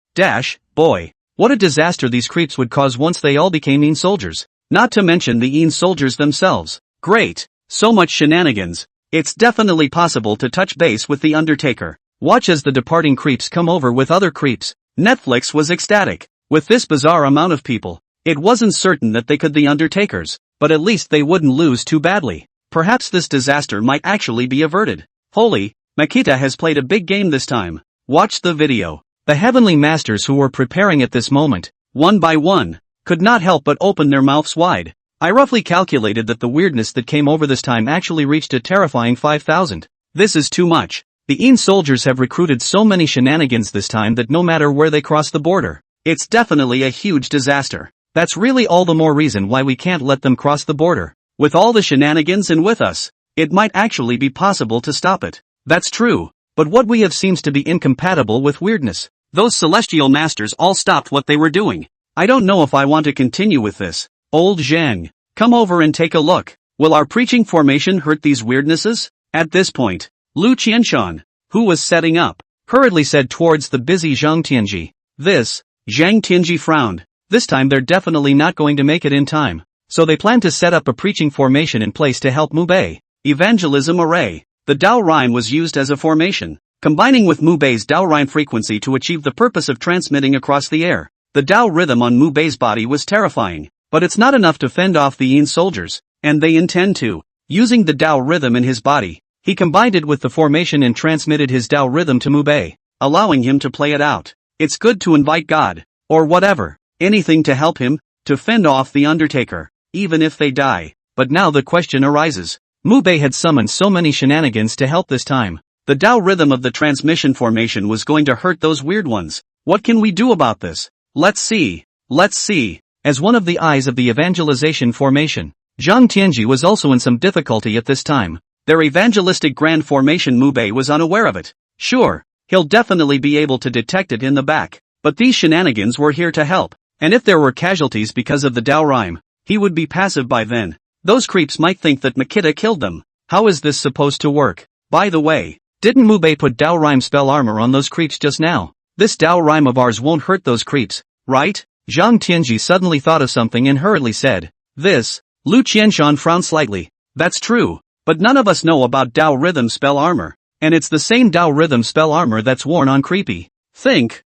Boy. What a disaster these creeps would cause once they all became Yin soldiers. Not to mention the Yin soldiers themselves. Great. So much shenanigans. It's definitely possible to touch base with the Undertaker. Watch as the departing creeps come over with other creeps. Netflix was ecstatic. With this bizarre amount of people, it wasn't certain that they could the Undertakers, but at least they wouldn't lose too badly. Perhaps this disaster might actually be averted. Holy, Makita has played a big game this time. Watch the video. The heavenly masters who were preparing at this moment, one by one, could not help but open their mouths wide. I roughly calculated that the weirdness that came over this time actually reached a terrifying 5,000. This is too much. The Yin soldiers have recruited so many shenanigans this time that no matter where they cross the border, it's definitely a huge disaster. That's really all the more reason why we can't let them cross the border. With all the shenanigans and with us, it might actually be possible to stop it. That's true, but what we have seems to be incompatible with weirdness. Those celestial masters all stopped what they were doing. I don't know if I want to continue with this. Old Zhang, come over and take a look. Will our preaching formation hurt these weirdnesses? At this point, Lu Qianshan, who was setting up, hurriedly said towards the busy Zhang Tianji. Zhang Tianji frowned. This time they're definitely not going to make it in time. So they plan to set up a preaching formation in place to help Mu Bei. Evangelism array. The Dao rhyme was used as a formation, combining with Mu Bei's Dao rhyme frequency to achieve the purpose of transmitting across the air. The Dao rhythm on Mu Bei's body was terrifying, but it's not enough to fend off the Yin soldiers, and they intend to. Using the Dao rhythm in his body, he combined it with the formation and transmitted his Dao rhythm to Mu Bei, allowing him to play it out. It's good to invite God, or whatever, anything to help him, to fend off the Undertaker, even if they die. But now the question arises. Mu Bei had summoned so many shenanigans to help this time. The Dao rhythm of the transmission formation was going to hurt those weird ones. What can we do about this? Let's see. As one of the eyes of the evangelization formation, Zhang Tianji was also in some difficulty at this time. Their evangelistic grand formation Mu Bei was unaware of it. Sure, he'll definitely be able to detect it in the back, but these shenanigans were here to help, and if there were casualties because of the Dao rhyme, he would be passive by then. Those creeps might think that Makita killed them. How is this supposed to work? By the way, didn't Mu Bei put Dao rhyme spell armor on those creeps just now? This Dao rhyme of ours won't hurt those creeps, right? Zhang Tianji suddenly thought of something and hurriedly said. Lu Qianshan frowned slightly. That's true, but none of us know about Dao rhythm spell armor, and it's the same Dao rhythm spell armor that's worn on creepy. Think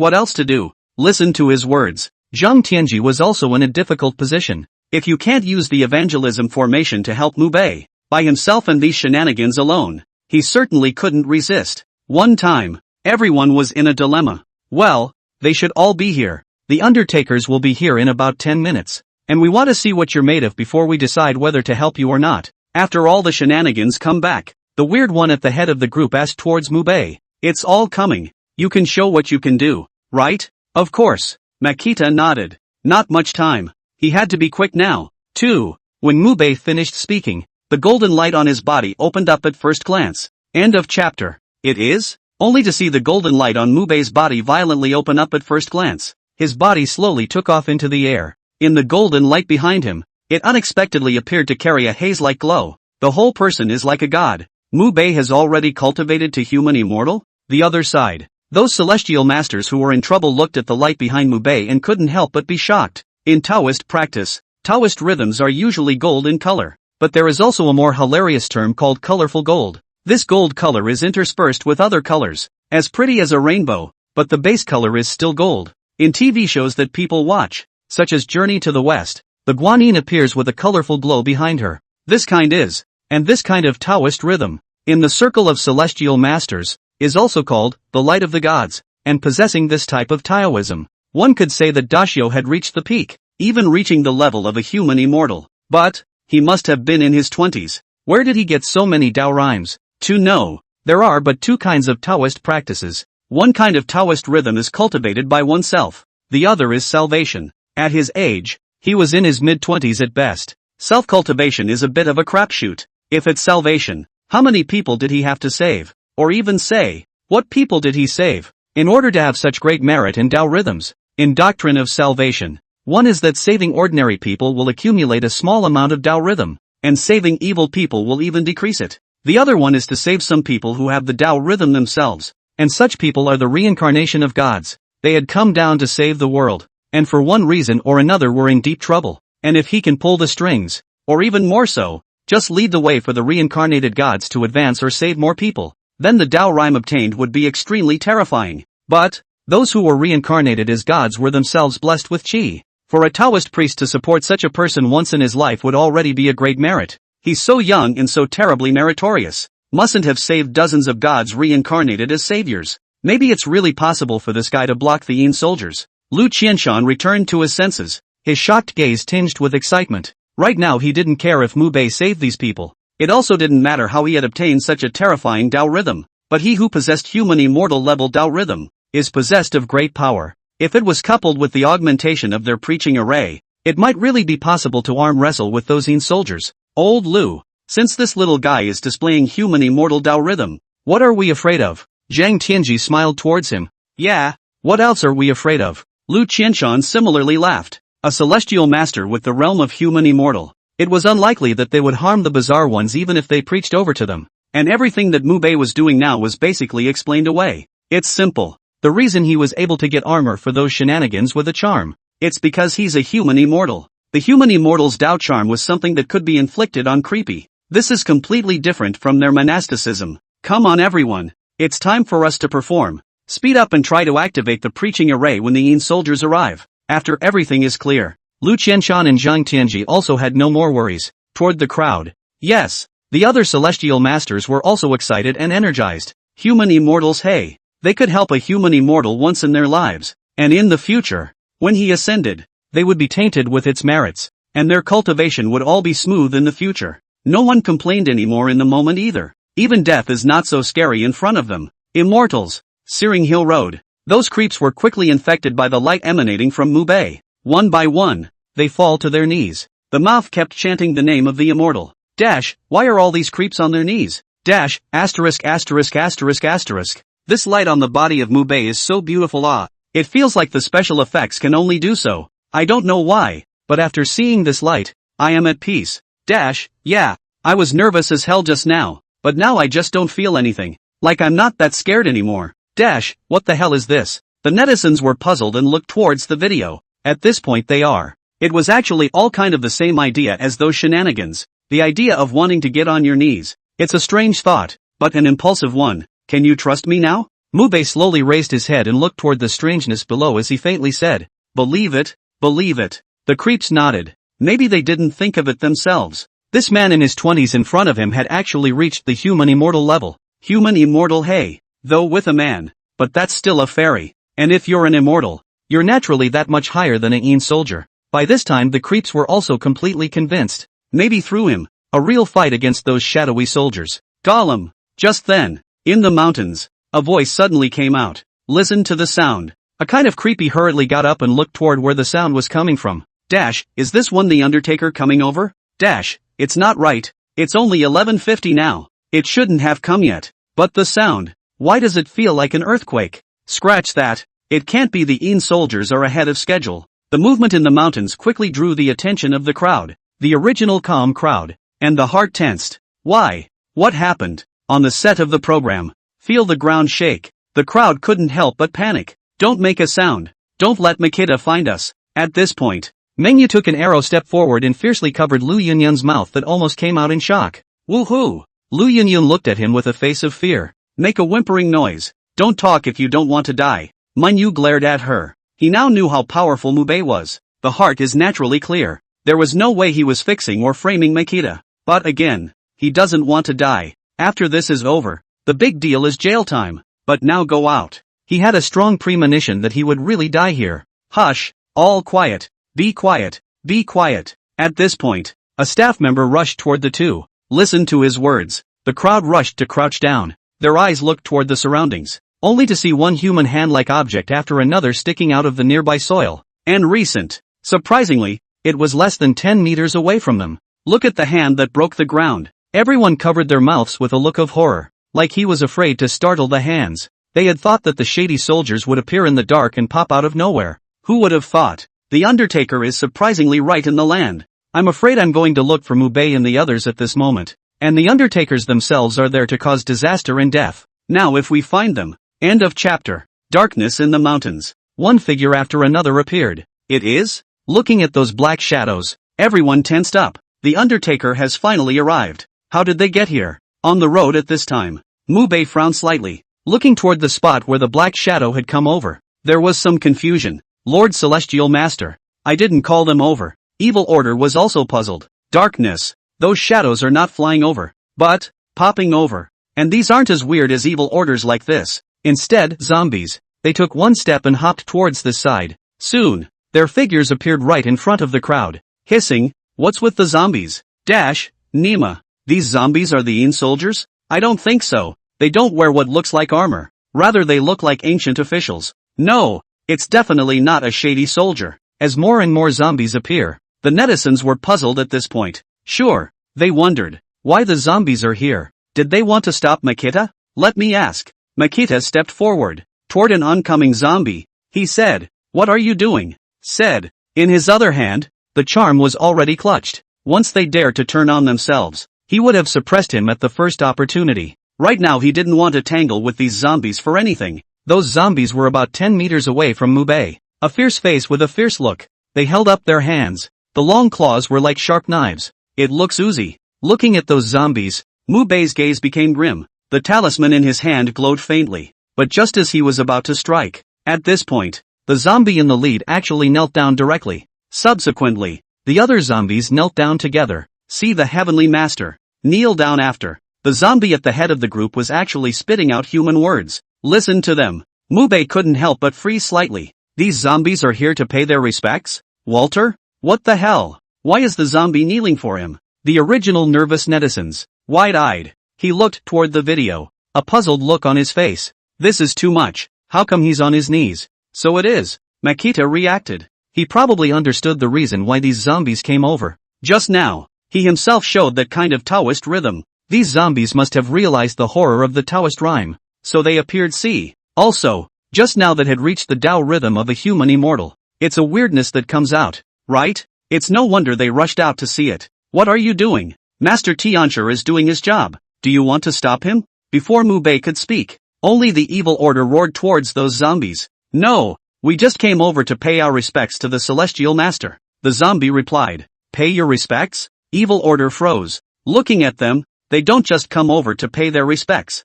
what else to do. Listen to his words. Zhang Tianji was also in a difficult position. If you can't use the evangelism formation to help Mu Bei, by himself and these shenanigans alone, he certainly couldn't resist. One time, everyone was in a dilemma. Well, they should all be here. The Undertakers will be here in about 10 minutes. And we want to see what you're made of before we decide whether to help you or not. After all the shenanigans come back, the weird one at the head of the group asked towards Mu Bei. It's all coming. You can show what you can do, right? Of course. Makita nodded. Not much time. He had to be quick now, too. When Mu Bei finished speaking, the golden light on his body opened up at first glance. End of chapter. It is? Only to see the golden light on Mu Bei's body violently open up at first glance. His body slowly took off into the air. In the golden light behind him, it unexpectedly appeared to carry a haze-like glow. The whole person is like a god. Mu Bei has already cultivated to human immortal? The other side. Those celestial masters who were in trouble looked at the light behind Mu Bei and couldn't help but be shocked. In Taoist practice, Taoist rhythms are usually gold in color, but there is also a more hilarious term called colorful gold. This gold color is interspersed with other colors, as pretty as a rainbow, but the base color is still gold. In TV shows that people watch, such as Journey to the West, the Guanyin appears with a colorful glow behind her. This kind of Taoist rhythm, in the circle of celestial masters, is also called the light of the gods, and possessing this type of Taoism, one could say that Dashio had reached the peak, even reaching the level of a human immortal. But, he must have been in his 20s. Where did he get so many Dao rhymes? To know, there are but two kinds of Taoist practices. One kind of Taoist rhythm is cultivated by oneself. The other is salvation. At his age, he was in his mid-20s at best. Self-cultivation is a bit of a crapshoot. If it's salvation, how many people did he have to save? Or even say, what people did he save, in order to have such great merit in Dao rhythms? In doctrine of salvation, one is that saving ordinary people will accumulate a small amount of Dao rhythm, and saving evil people will even decrease it. The other one is to save some people who have the Dao rhythm themselves, and such people are the reincarnation of gods. They had come down to save the world, and for one reason or another were in deep trouble, and if he can pull the strings, or even more so, just lead the way for the reincarnated gods to advance or save more people, then the Dao rhyme obtained would be extremely terrifying. But, those who were reincarnated as gods were themselves blessed with qi. For a Taoist priest to support such a person once in his life would already be a great merit. He's so young and so terribly meritorious. Mustn't have saved dozens of gods reincarnated as saviors. Maybe it's really possible for this guy to block the Yin soldiers. Lu Qianshan returned to his senses, his shocked gaze tinged with excitement. Right now he didn't care if Mu Bei saved these people. It also didn't matter how he had obtained such a terrifying Dao rhythm. But he who possessed human immortal level Dao rhythm is possessed of great power. If it was coupled with the augmentation of their preaching array, It might really be possible to arm wrestle with those Leen soldiers. Old Lu. Since this little guy is displaying human immortal Dao rhythm, what are we afraid of? Zhang Tianji smiled towards him. Yeah, what else are we afraid of? Lu Qianshan similarly laughed. A celestial master with the realm of human immortal. It was unlikely that they would harm the bizarre ones even if they preached over to them. And everything that Mu Bei was doing now was basically explained away. It's simple. The reason he was able to get armor for those shenanigans with a charm. It's because he's a human immortal. The human immortal's Dao charm was something that could be inflicted on creepy. This is completely different from their monasticism. Come on everyone. It's time for us to perform. Speed up and try to activate the preaching array when the Yin soldiers arrive. After everything is clear. Lu Qianshan and Zhang Tianji also had no more worries. Toward the crowd. Yes. The other celestial masters were also excited and energized. Human immortals, hey. They could help a human immortal once in their lives. And in the future. When he ascended. They would be tainted with its merits. And their cultivation would all be smooth in the future. No one complained anymore in the moment either. Even death is not so scary in front of them. Immortals. Searing Hill Road. Those creeps were quickly infected by the light emanating from Mu Bei. One by one, they fall to their knees. The mouth kept chanting the name of the immortal. Dash, why are all these creeps on their knees? Dash, asterisk asterisk asterisk asterisk. This light on the body of Mu Bei is so beautiful it feels like the special effects can only do so. I don't know why, but after seeing this light, I am at peace. Dash, yeah, I was nervous as hell just now, but now I just don't feel anything. Like I'm not that scared anymore. Dash, what the hell is this? The netizens were puzzled and looked towards the video. At this point they are. It was actually all kind of the same idea as those shenanigans. The idea of wanting to get on your knees. It's a strange thought, but an impulsive one. Can you trust me now? Mu Bei slowly raised his head and looked toward the strangeness below as he faintly said, believe it, believe it. The creeps nodded. Maybe they didn't think of it themselves. This man in his 20s in front of him had actually reached the human immortal level. Human immortal, hey. Though with a man. But that's still a fairy. And if you're an immortal, you're naturally that much higher than a Yin soldier. By this time the creeps were also completely convinced. Maybe through him. A real fight against those shadowy soldiers. Gollum. Just then. In the mountains. A voice suddenly came out. Listen to the sound. A kind of creepy hurriedly got up and looked toward where the sound was coming from. Dash, is this one the Undertaker coming over? Dash, it's not right. It's only 11:50 now. It shouldn't have come yet. But the sound. Why does it feel like an earthquake? Scratch that. It can't be the Yin soldiers are ahead of schedule. The movement in the mountains quickly drew the attention of the crowd. The original calm crowd. And the heart tensed. Why? What happened? On the set of the program. Feel the ground shake. The crowd couldn't help but panic. Don't make a sound. Don't let Makita find us. At this point, Mengyu took an arrow step forward and fiercely covered Lu Yunyun's mouth that almost came out in shock. Woohoo! Lu Yunyun looked at him with a face of fear. Make a whimpering noise. Don't talk if you don't want to die. Mengyu glared at her. He now knew how powerful Mu Bei was. The heart is naturally clear. There was no way he was fixing or framing Makita. But again, he doesn't want to die. After this is over, the big deal is jail time. But now go out. He had a strong premonition that he would really die here. Hush, all quiet. Be quiet, be quiet. At this point, a staff member rushed toward the two. Listen to his words. The crowd rushed to crouch down. Their eyes looked toward the surroundings, only to see one human hand-like object after another sticking out of the nearby soil. And recent. Surprisingly, it was less than 10 meters away from them. Look at the hand that broke the ground. Everyone covered their mouths with a look of horror, like he was afraid to startle the hands. They had thought that the shady soldiers would appear in the dark and pop out of nowhere. Who would have thought? The Undertaker is surprisingly right in the land. I'm afraid I'm going to look for Mu Bei and the others at this moment. And the Undertakers themselves are there to cause disaster and death. Now if we find them. End of chapter. Darkness in the mountains. One figure after another appeared. It is? Looking at those black shadows, everyone tensed up. The Undertaker has finally arrived. How did they get here? On the road at this time. Mu Bei frowned slightly, looking toward the spot where the black shadow had come over. There was some confusion. Lord Celestial Master. I didn't call them over. Evil Order was also puzzled. Darkness. Those shadows are not flying over, but popping over. And these aren't as weird as evil orders like this. Instead, zombies. They took one step and hopped towards this side. Soon, their figures appeared right in front of the crowd. Hissing, what's with the zombies? Dash, Nima. These zombies are the Yin soldiers? I don't think so. They don't wear what looks like armor. Rather they look like ancient officials. No. It's definitely not a shady soldier. as more and more zombies appear. The netizens were puzzled at this point. Sure, they wondered why the zombies are here. Did they want to stop Makita? Let me ask. Makita stepped forward toward an oncoming zombie. He said, "What are you doing?" Said. In his other hand, the charm was already clutched. Once they dared to turn on themselves, he would have suppressed him at the first opportunity. Right now he didn't want to tangle with these zombies for anything. Those zombies were about 10 meters away from Mubei. A fierce face with a fierce look. They held up their hands. The long claws were like sharp knives. It looks oozy. Looking at those zombies, Mubei's gaze became grim. The talisman in his hand glowed faintly. But just as he was about to strike, at this point, the zombie in the lead actually knelt down directly. Subsequently, the other zombies knelt down together. See the Heavenly Master. Kneel down after. The zombie at the head of the group was actually spitting out human words. Listen to them. Mubei couldn't help but freeze slightly. These zombies are here to pay their respects? Walter? What the hell? Why is the zombie kneeling for him? The original nervous netizens. Wide-eyed. He looked toward the video. A puzzled look on his face. This is too much. How come he's on his knees? So it is. Makita reacted. He probably understood the reason why these zombies came over. Just now, he himself showed that kind of Taoist rhythm. These zombies must have realized the horror of the Taoist rhyme. So they appeared also, just now that had reached the Tao rhythm of a human immortal. It's a weirdness that comes out, right? It's no wonder they rushed out to see it. What are you doing? Master Tianxia is doing his job. Do you want to stop him? Before Mubei could speak, only the evil order roared towards those zombies. No, we just came over to pay our respects to the celestial master. The zombie replied. Pay your respects? Evil order froze. Looking at them, they don't just come over to pay their respects.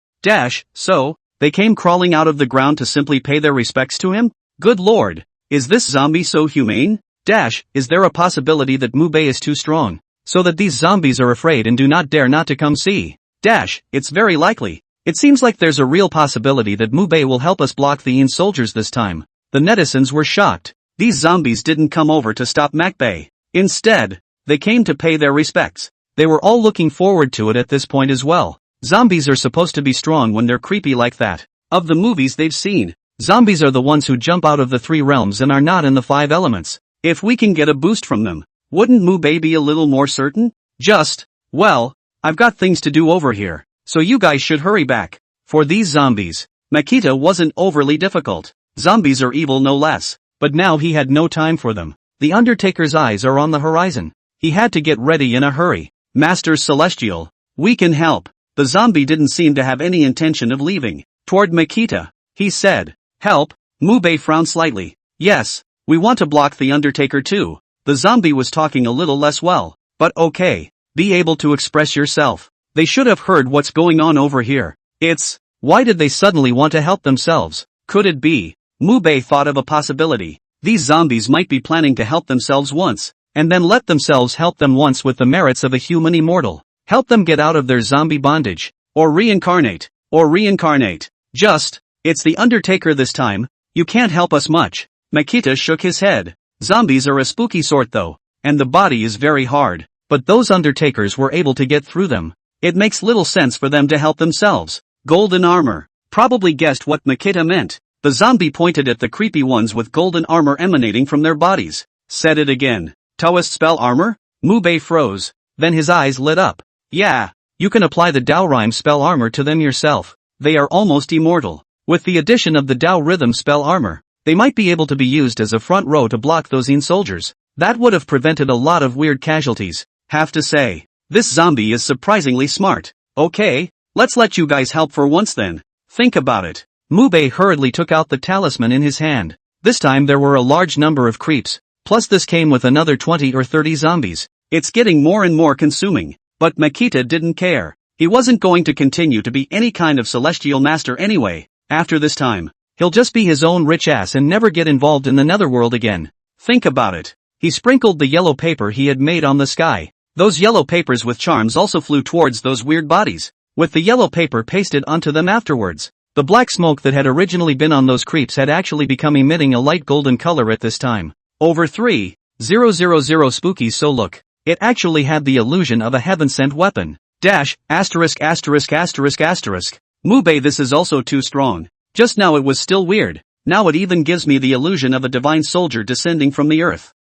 So, they came crawling out of the ground to simply pay their respects to him? Good lord, is this zombie so humane? Is there a possibility that Mubei is too strong, so that these zombies are afraid and do not dare not to come see? It's very likely. It seems like there's a real possibility that Mubei will help us block the Yin soldiers this time. The netizens were shocked. These zombies didn't come over to stop Makbei. Instead, they came to pay their respects. They were all looking forward to it at this point as well. Zombies are supposed to be strong when they're creepy like that. Of the movies they've seen, zombies are the ones who jump out of the 3 realms and are not in the 5 elements. If we can get a boost from them, wouldn't Mubei be a little more certain? Well, I've got things to do over here, so you guys should hurry back. For these zombies, Makita wasn't overly difficult. Zombies are evil no less, but now he had no time for them. The Undertaker's eyes are on the horizon. He had to get ready in a hurry. Master Celestial, we can help. The zombie didn't seem to have any intention of leaving. Toward Makita, he said, help? Mubei frowned slightly. Yes, we want to block the Undertaker too. The zombie was talking a little less well, but okay. Be able to express yourself. They should have heard what's going on over here. Why did they suddenly want to help themselves? Could it be? Mubei thought of a possibility. These zombies might be planning to help themselves once, and then let themselves help them once with the merits of a human immortal. Help them get out of their zombie bondage. Or reincarnate. It's the Undertaker this time. You can't help us much. Makita shook his head. Zombies are a spooky sort though, and the body is very hard. But those Undertakers were able to get through them. It makes little sense for them to help themselves. Golden armor. Probably guessed what Makita meant. The zombie pointed at the creepy ones with golden armor emanating from their bodies. Said it again. Taoist spell armor? Mubei froze. Then his eyes lit up. Yeah, you can apply the Tao rhyme spell armor to them yourself. They are almost immortal. With the addition of the Tao rhythm spell armor, they might be able to be used as a front row to block those Yin soldiers. That would have prevented a lot of weird casualties. Have to say, this zombie is surprisingly smart. Okay, let's let you guys help for once then. Think about it. Mubei hurriedly took out the talisman in his hand. This time there were a large number of creeps, plus this came with another 20 or 30 zombies. It's getting more and more consuming. But Makita didn't care. He wasn't going to continue to be any kind of celestial master anyway. After this time, he'll just be his own rich ass and never get involved in the netherworld again. Think about it. He sprinkled the yellow paper he had made on the sky. Those yellow papers with charms also flew towards those weird bodies, with the yellow paper pasted onto them afterwards. The black smoke that had originally been on those creeps had actually become emitting a light golden color at this time. Over 3,000 spookies, so look. It actually had the illusion of a heaven-sent weapon. Mubei, this is also too strong. Just now it was still weird. now it even gives me the illusion of a divine soldier descending from the earth.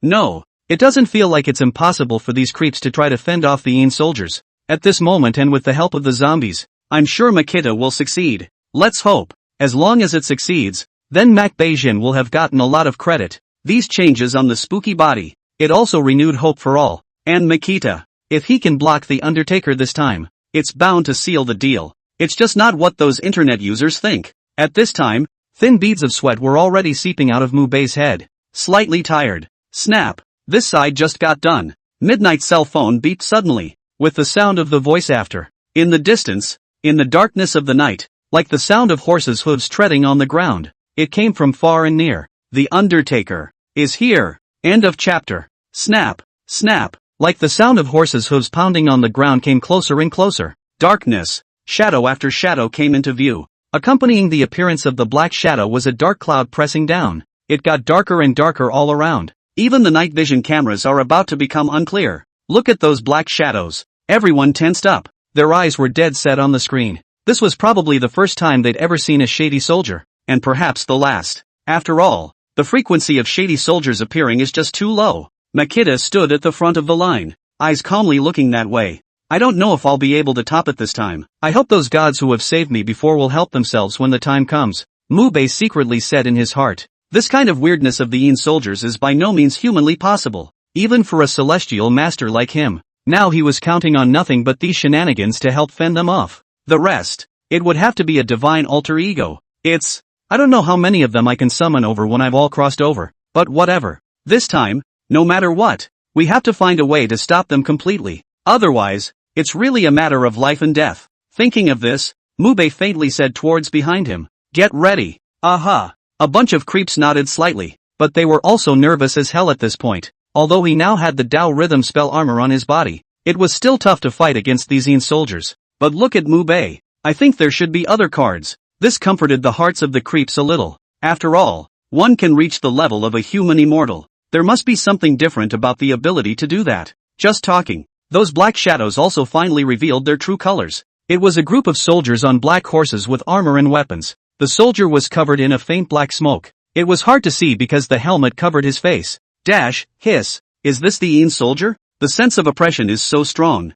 No. It doesn't feel like it's impossible for these creeps to try to fend off the Leen soldiers. At this moment and with the help of the zombies, I'm sure Makita will succeed. Let's hope. As long as it succeeds, then Mak Beijing will have gotten a lot of credit. These changes on the spooky body, it also renewed hope for all. And Makita, if he can block the Undertaker this time, it's bound to seal the deal. It's just not what those internet users think. At this time, thin beads of sweat were already seeping out of Mubei's head. Slightly tired. Snap. This side just got done. Midnight cell phone beeped suddenly, with the sound of the voice after. In the distance, in the darkness of the night, like the sound of horses' hooves treading on the ground, it came from far and near. The Undertaker is here. End of chapter. Snap. Snap. Like the sound of horses' hooves pounding on the ground came closer and closer. Darkness. Shadow after shadow came into view. Accompanying the appearance of the black shadow was a dark cloud pressing down. It got darker and darker all around. Even the night vision cameras are about to become unclear. Look at those black shadows. Everyone tensed up. Their eyes were dead set on the screen. This was probably the first time they'd ever seen a shady soldier, and perhaps the last. After all, the frequency of shady soldiers appearing is just too low. Makita stood at the front of the line, eyes calmly looking that way. I don't know if I'll be able to top it this time. I hope those gods who have saved me before will help themselves when the time comes. Mubei secretly said in his heart. This kind of weirdness of the Leen soldiers is by no means humanly possible, even for a celestial master like him. Now he was counting on nothing but these shenanigans to help fend them off. The rest, it would have to be a divine alter ego. I don't know how many of them I can summon over when I've all crossed over, but whatever. This time, no matter what, we have to find a way to stop them completely. Otherwise, it's really a matter of life and death. Thinking of this, Mubei faintly said towards behind him, "Get ready." Aha! A bunch of creeps nodded slightly, but they were also nervous as hell at this point. Although he now had the Tao rhythm spell armor on his body, it was still tough to fight against these Leen soldiers. But look at Mubei. I think there should be other cards. This comforted the hearts of the creeps a little. After all, one can reach the level of a human immortal. There must be something different about the ability to do that. Just talking. Those black shadows also finally revealed their true colors. It was a group of soldiers on black horses with armor and weapons. The soldier was covered in a faint black smoke. It was hard to see because the helmet covered his face. Hiss. Is this the Leen soldier? The sense of oppression is so strong.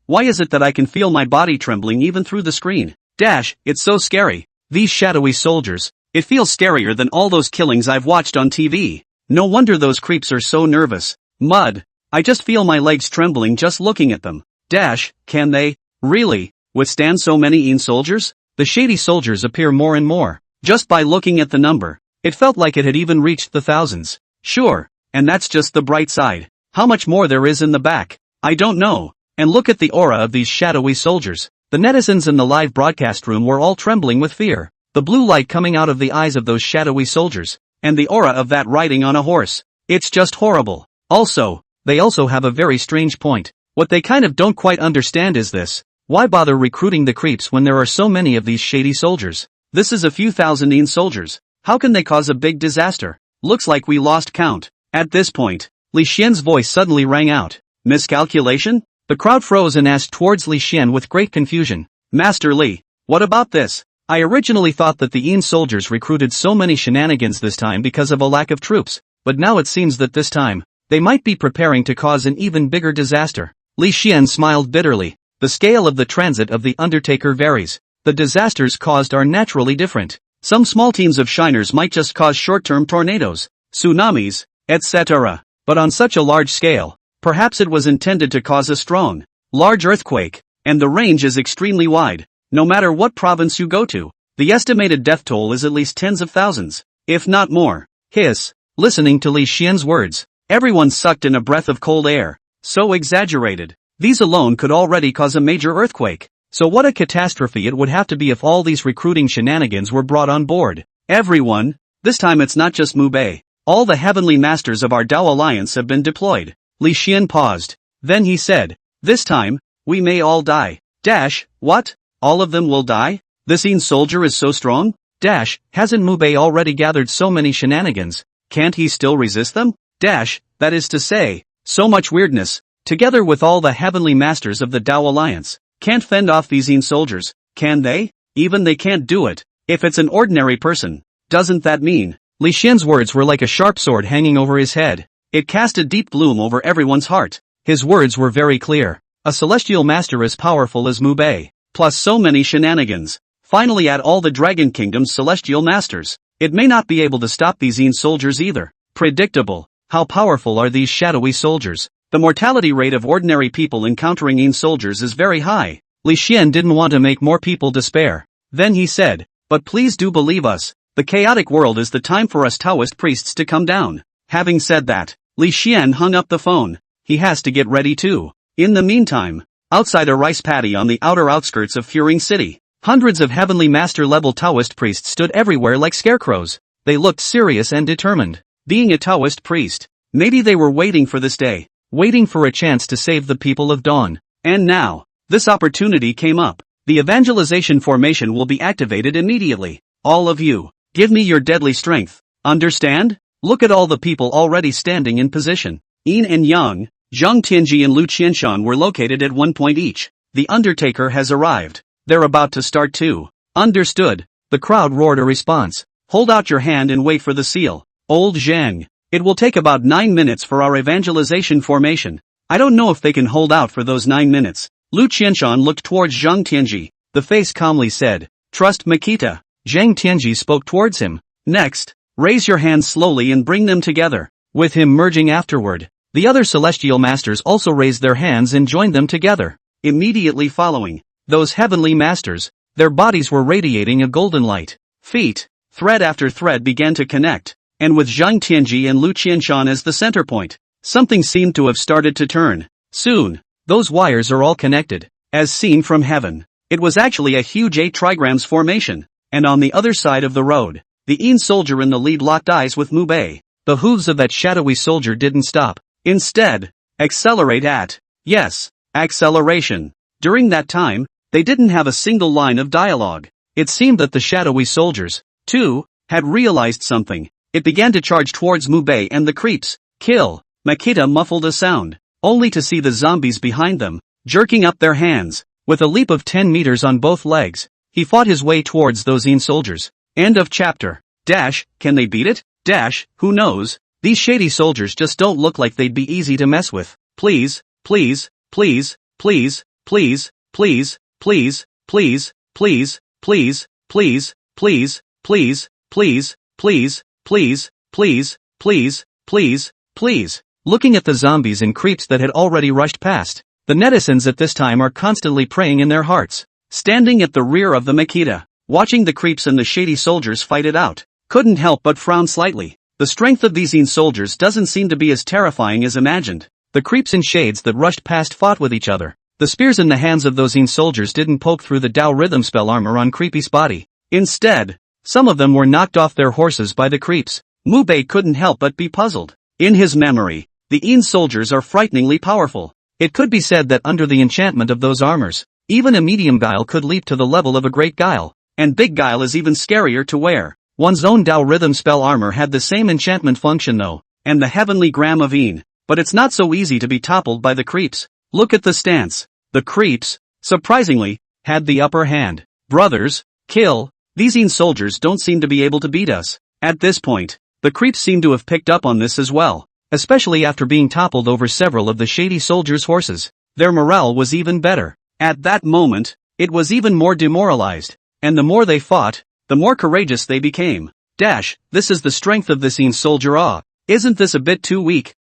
Why is it that I can feel my body trembling even through the screen? It's so scary. These shadowy soldiers. It feels scarier than all those killings I've watched on TV. No wonder those creeps are so nervous. Mud. I just feel my legs trembling just looking at them. Can they, really, withstand so many Leen soldiers? The shady soldiers appear more and more. Just by looking at the number, it felt like it had even reached the thousands. Sure, and that's just the bright side. How much more there is in the back, I don't know. And look at the aura of these shadowy soldiers. The netizens in the live broadcast room were all trembling with fear. The blue light coming out of the eyes of those shadowy soldiers, and the aura of that riding on a horse. It's just horrible. Also, they also have a very strange point. What they kind of don't quite understand is this. Why bother recruiting the creeps when there are so many of these shady soldiers? This is a few thousand Leen soldiers. How can they cause a big disaster? Looks like we lost count. At this point, Li Xian's voice suddenly rang out. Miscalculation? The crowd froze and asked towards Li Xian with great confusion. Master Li, what about this? I originally thought that the Leen soldiers recruited so many shenanigans this time because of a lack of troops, but now it seems that this time, they might be preparing to cause an even bigger disaster. Li Xian smiled bitterly. The scale of the transit of the Undertaker varies. The disasters caused are naturally different. Some small teams of shiners might just cause short-term tornadoes, tsunamis, etc. But on such a large scale, perhaps it was intended to cause a strong, large earthquake, and the range is extremely wide. No matter what province you go to, the estimated death toll is at least tens of thousands, if not more. Hiss. Listening to Li Xian's words, everyone sucked in a breath of cold air. So exaggerated. These alone could already cause a major earthquake. So what a catastrophe it would have to be if all these recruiting shenanigans were brought on board. Everyone. This time it's not just Mubei. All the heavenly masters of our Tao Alliance have been deployed. Li Xian paused. Then he said, this time, we may all die. What? All of them will die? This Leen soldier is so strong? Hasn't Mubei already gathered so many shenanigans? Can't he still resist them? That is to say, so much weirdness, together with all the heavenly masters of the Tao Alliance, can't fend off these Leen soldiers, can they? Even they can't do it. If it's an ordinary person, doesn't that mean? Li Xian's words were like a sharp sword hanging over his head. It cast a deep gloom over everyone's heart. His words were very clear. A celestial master as powerful as Mu Bei, plus so many shenanigans. Finally add all the Dragon Kingdom's celestial masters. It may not be able to stop these Yin soldiers either. Predictable. How powerful are these shadowy soldiers? The mortality rate of ordinary people encountering Yin soldiers is very high. Li Xian didn't want to make more people despair. Then he said, but please do believe us. The chaotic world is the time for us Taoist priests to come down. Having said that, Li Xian hung up the phone. He has to get ready too. In the meantime, outside a rice paddy on the outer outskirts of Furing City, hundreds of heavenly master-level Taoist priests stood everywhere like scarecrows. They looked serious and determined. Being a Taoist priest, maybe they were waiting for this day, waiting for a chance to save the people of Dawn. And now, this opportunity came up. The evangelization formation will be activated immediately. All of you, give me your deadly strength. Understand? Look at all the people already standing in position. Yin and Yang, Zhang Tianji and Lu Qianshan were located at one point each. The Undertaker has arrived. They're about to start too. Understood. The crowd roared a response. Hold out your hand and wait for the seal. Old Zhang. It will take about 9 minutes for our evangelization formation. I don't know if they can hold out for those 9 minutes. Lu Qianshan looked towards Zhang Tianji. The face calmly said, trust Makita. Zhang Tianji spoke towards him. Next, raise your hands slowly and bring them together. With him merging afterward, the other celestial masters also raised their hands and joined them together. Immediately following, those heavenly masters, their bodies were radiating a golden light. Feet, thread after thread began to connect, and with Zhang Tianji and Lu Qianshan as the center point, something seemed to have started to turn. Soon, those wires are all connected, as seen from heaven. It was actually a huge 8 trigrams formation, and on the other side of the road, the Yin soldier in the lead locked eyes with Mu Bei. The hooves of that shadowy soldier didn't stop. Instead, accelerate at. Yes, acceleration. During that time, they didn't have a single line of dialogue. It seemed that the shadowy soldiers, too, had realized something. It began to charge towards Mu Bei and the creeps. Kill. Makita muffled a sound, only to see the zombies behind them, jerking up their hands. With a leap of 10 meters on both legs, he fought his way towards those Yin soldiers. End of chapter. Can they beat it? Who knows? These shady soldiers just don't look like they'd be easy to mess with. Please, please, please, please, please, please, please, please, please, please, please, please, please, please, please, please, please, please, please, please. Looking at the zombies and creeps that had already rushed past, the netizens at this time are constantly praying in their hearts. Standing at the rear of the Makita, watching the creeps and the shady soldiers fight it out, couldn't help but frown slightly. The strength of these Yin soldiers doesn't seem to be as terrifying as imagined. The creeps and shades that rushed past fought with each other. The spears in the hands of those Yin soldiers didn't poke through the Dao rhythm spell armor on Creepy's body. Instead, some of them were knocked off their horses by the creeps. Mu Bei couldn't help but be puzzled. In his memory, the Yin soldiers are frighteningly powerful. It could be said that under the enchantment of those armors, even a medium guile could leap to the level of a great guile, and big guile is even scarier to wear. One's own Dao rhythm spell armor had the same enchantment function though, and the heavenly gram of Yin, but it's not so easy to be toppled by the creeps. Look at the stance. The creeps, surprisingly, had the upper hand. Brothers, kill. These Yin soldiers don't seem to be able to beat us. At this point, the creeps seem to have picked up on this as well, especially after being toppled over several of the shady soldiers' horses. Their morale was even better. At that moment, it was even more demoralized, and the more they fought, the more courageous they became. This is the strength of this Yin soldier. Isn't this a bit too weak?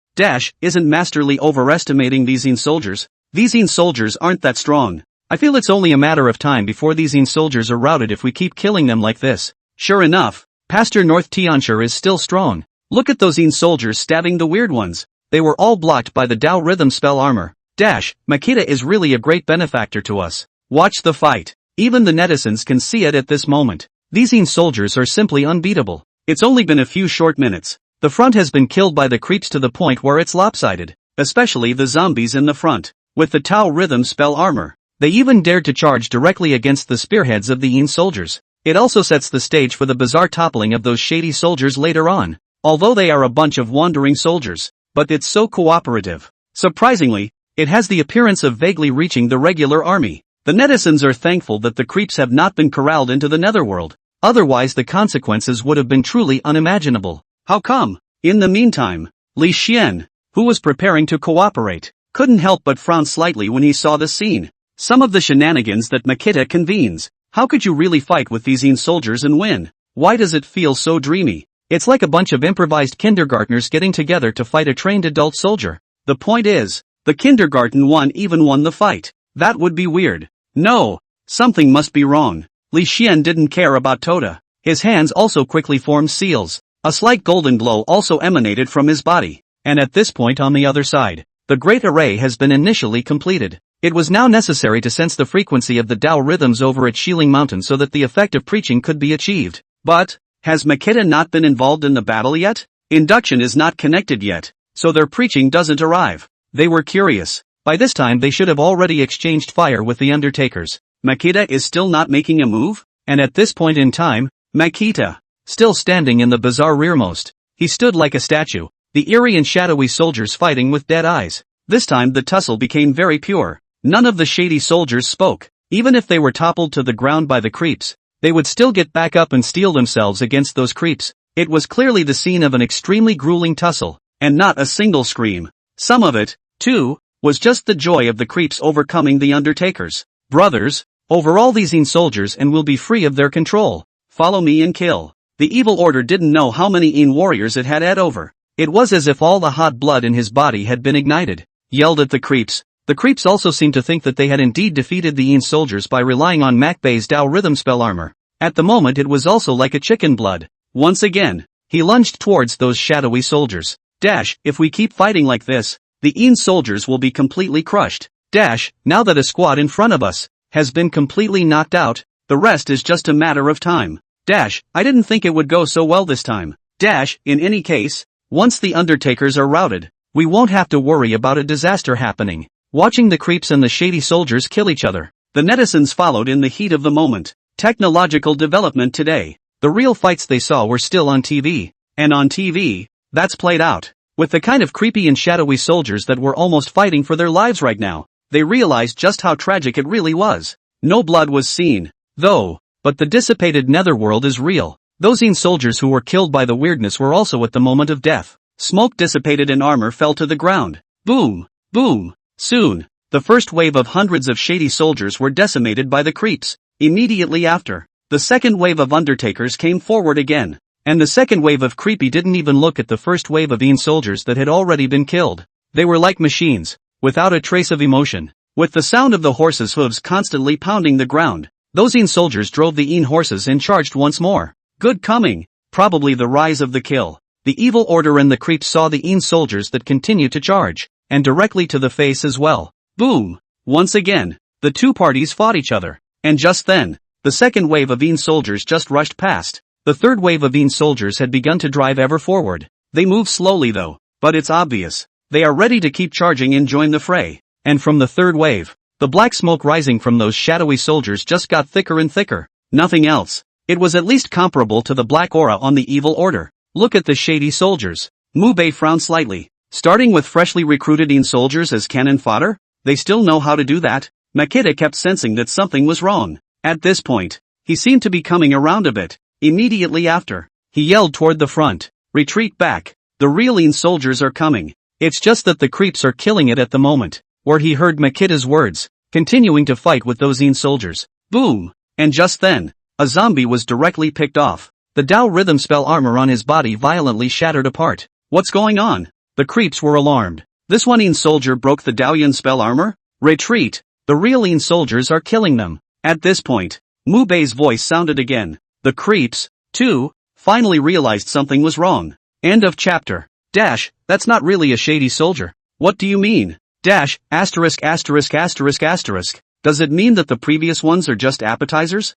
Isn't Masterly overestimating these Yin soldiers? These Yin soldiers aren't that strong. I feel it's only a matter of time before these Yin soldiers are routed if we keep killing them like this. Sure enough, Pastor North Tianshur is still strong. Look at those Yin soldiers stabbing the weird ones. They were all blocked by the Dao rhythm spell armor. Makita is really a great benefactor to us. Watch the fight. Even the netizens can see it at this moment. These Yin soldiers are simply unbeatable. It's only been a few short minutes. The front has been killed by the creeps to the point where it's lopsided, especially the zombies in the front. With the Tao rhythm spell armor, they even dared to charge directly against the spearheads of the Yin soldiers. It also sets the stage for the bizarre toppling of those shady soldiers later on. Although they are a bunch of wandering soldiers, but it's so cooperative. Surprisingly, it has the appearance of vaguely reaching the regular army. The netizens are thankful that the creeps have not been corralled into the netherworld. Otherwise the consequences would have been truly unimaginable. How come? In the meantime, Li Xian, who was preparing to cooperate, couldn't help but frown slightly when he saw the scene. Some of the shenanigans that Makita convenes. How could you really fight with these soldiers and win? Why does it feel so dreamy? It's like a bunch of improvised kindergartners getting together to fight a trained adult soldier. The point is, the kindergarten one even won the fight. That would be weird. No, something must be wrong. Li Xian didn't care about Tota. His hands also quickly formed seals. A slight golden glow also emanated from his body. And at this point on the other side, the great array has been initially completed. It was now necessary to sense the frequency of the Tao rhythms over at Shilin Mountain so that the effect of preaching could be achieved. But, has Makita not been involved in the battle yet? Induction is not connected yet, so their preaching doesn't arrive. They were curious. By this time they should have already exchanged fire with the Undertakers. Makita is still not making a move? And at this point in time, Makita, still standing in the bazaar rearmost, he stood like a statue, the eerie and shadowy soldiers fighting with dead eyes. This time the tussle became very pure. None of the shady soldiers spoke. Even if they were toppled to the ground by the creeps, they would still get back up and steel themselves against those creeps. It was clearly the scene of an extremely grueling tussle, and not a single scream. Some of it, too, was just the joy of the creeps overcoming the Undertakers. Brothers, overall these soldiers and will be free of their control. Follow me and kill. The evil order didn't know how many warriors it had over. It was as if all the hot blood in his body had been ignited. Yelled at the creeps. The creeps also seemed to think that they had indeed defeated the soldiers by relying on Makbei's Tao rhythm spell armor. At the moment it was also like a chicken blood. Once again, he lunged towards those shadowy soldiers. If we keep fighting like this, the soldiers will be completely crushed. Now that a squad in front of us has been completely knocked out, the rest is just a matter of time. I didn't think it would go so well this time. In any case, once the Undertakers are routed, we won't have to worry about a disaster happening. Watching the creeps and the shady soldiers kill each other, the netizens followed in the heat of the moment. Technological development today. The real fights they saw were still on TV. And on TV, that's played out. With the kind of creepy and shadowy soldiers that were almost fighting for their lives right now, they realized just how tragic it really was. No blood was seen, though, but the dissipated netherworld is real. Those soldiers who were killed by the weirdness were also at the moment of death. Smoke dissipated and armor fell to the ground. Boom, boom. Soon, the first wave of hundreds of shady soldiers were decimated by the creeps. Immediately after, the second wave of Undertakers came forward again. And the second wave of creepy didn't even look at the first wave of soldiers that had already been killed. They were like machines, without a trace of emotion. With the sound of the horses' hooves constantly pounding the ground, those soldiers drove the horses and charged once more. Good coming, probably the rise of the kill. The evil order and the creeps saw the soldiers that continued to charge. And directly to the face as well. Boom! Once again, the two parties fought each other. And just then, the second wave of soldiers just rushed past. The third wave of soldiers had begun to drive ever forward. They move slowly though, but it's obvious. They are ready to keep charging and join the fray. And from the third wave, the black smoke rising from those shadowy soldiers just got thicker and thicker. Nothing else. It was at least comparable to the black aura on the evil order. Look at the shady soldiers. Mubei frowned slightly. Starting with freshly recruited soldiers as cannon fodder? They still know how to do that? Makita kept sensing that something was wrong. At this point, he seemed to be coming around a bit. Immediately after, he yelled toward the front. Retreat back. The real soldiers are coming. It's just that the creeps are killing it at the moment. Where he heard Makita's words, continuing to fight with those soldiers. Boom! And just then, a zombie was directly picked off. The Tao rhythm spell armor on his body violently shattered apart. What's going on? The creeps were alarmed. This one soldier broke the Daoyan spell armor? Retreat! The real soldiers are killing them. At this point, Mubei's voice sounded again. The creeps, too, finally realized something was wrong. End of chapter. That's not really a shady soldier. What do you mean? Asterisk. Does it mean that the previous ones are just appetizers?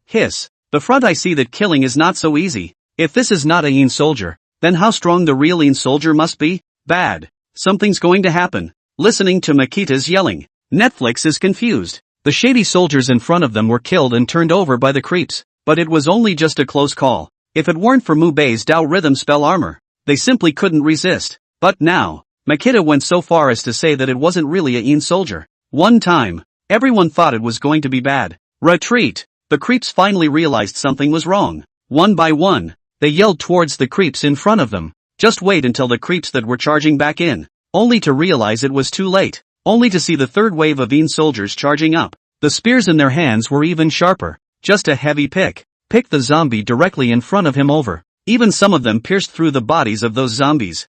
Hiss. The front I see that killing is not so easy. If this is not a soldier, then how strong the real soldier must be? Bad. Something's going to happen. Listening to Makita's yelling, Netflix is confused. The shady soldiers in front of them were killed and turned over by the creeps. But it was only just a close call. If it weren't for Mubei's Tao rhythm spell armor, they simply couldn't resist. But now, Makita went so far as to say that it wasn't really a soldier. One time, everyone thought it was going to be bad. Retreat! the creeps finally realized something was wrong. One by one, they yelled towards the creeps in front of them. Just wait until the creeps that were charging back in. Only to realize it was too late. Only to see the third wave of Leen soldiers charging up. The spears in their hands were even sharper. Just a heavy pick. Picked the zombie directly in front of him over. Even some of them pierced through the bodies of those zombies.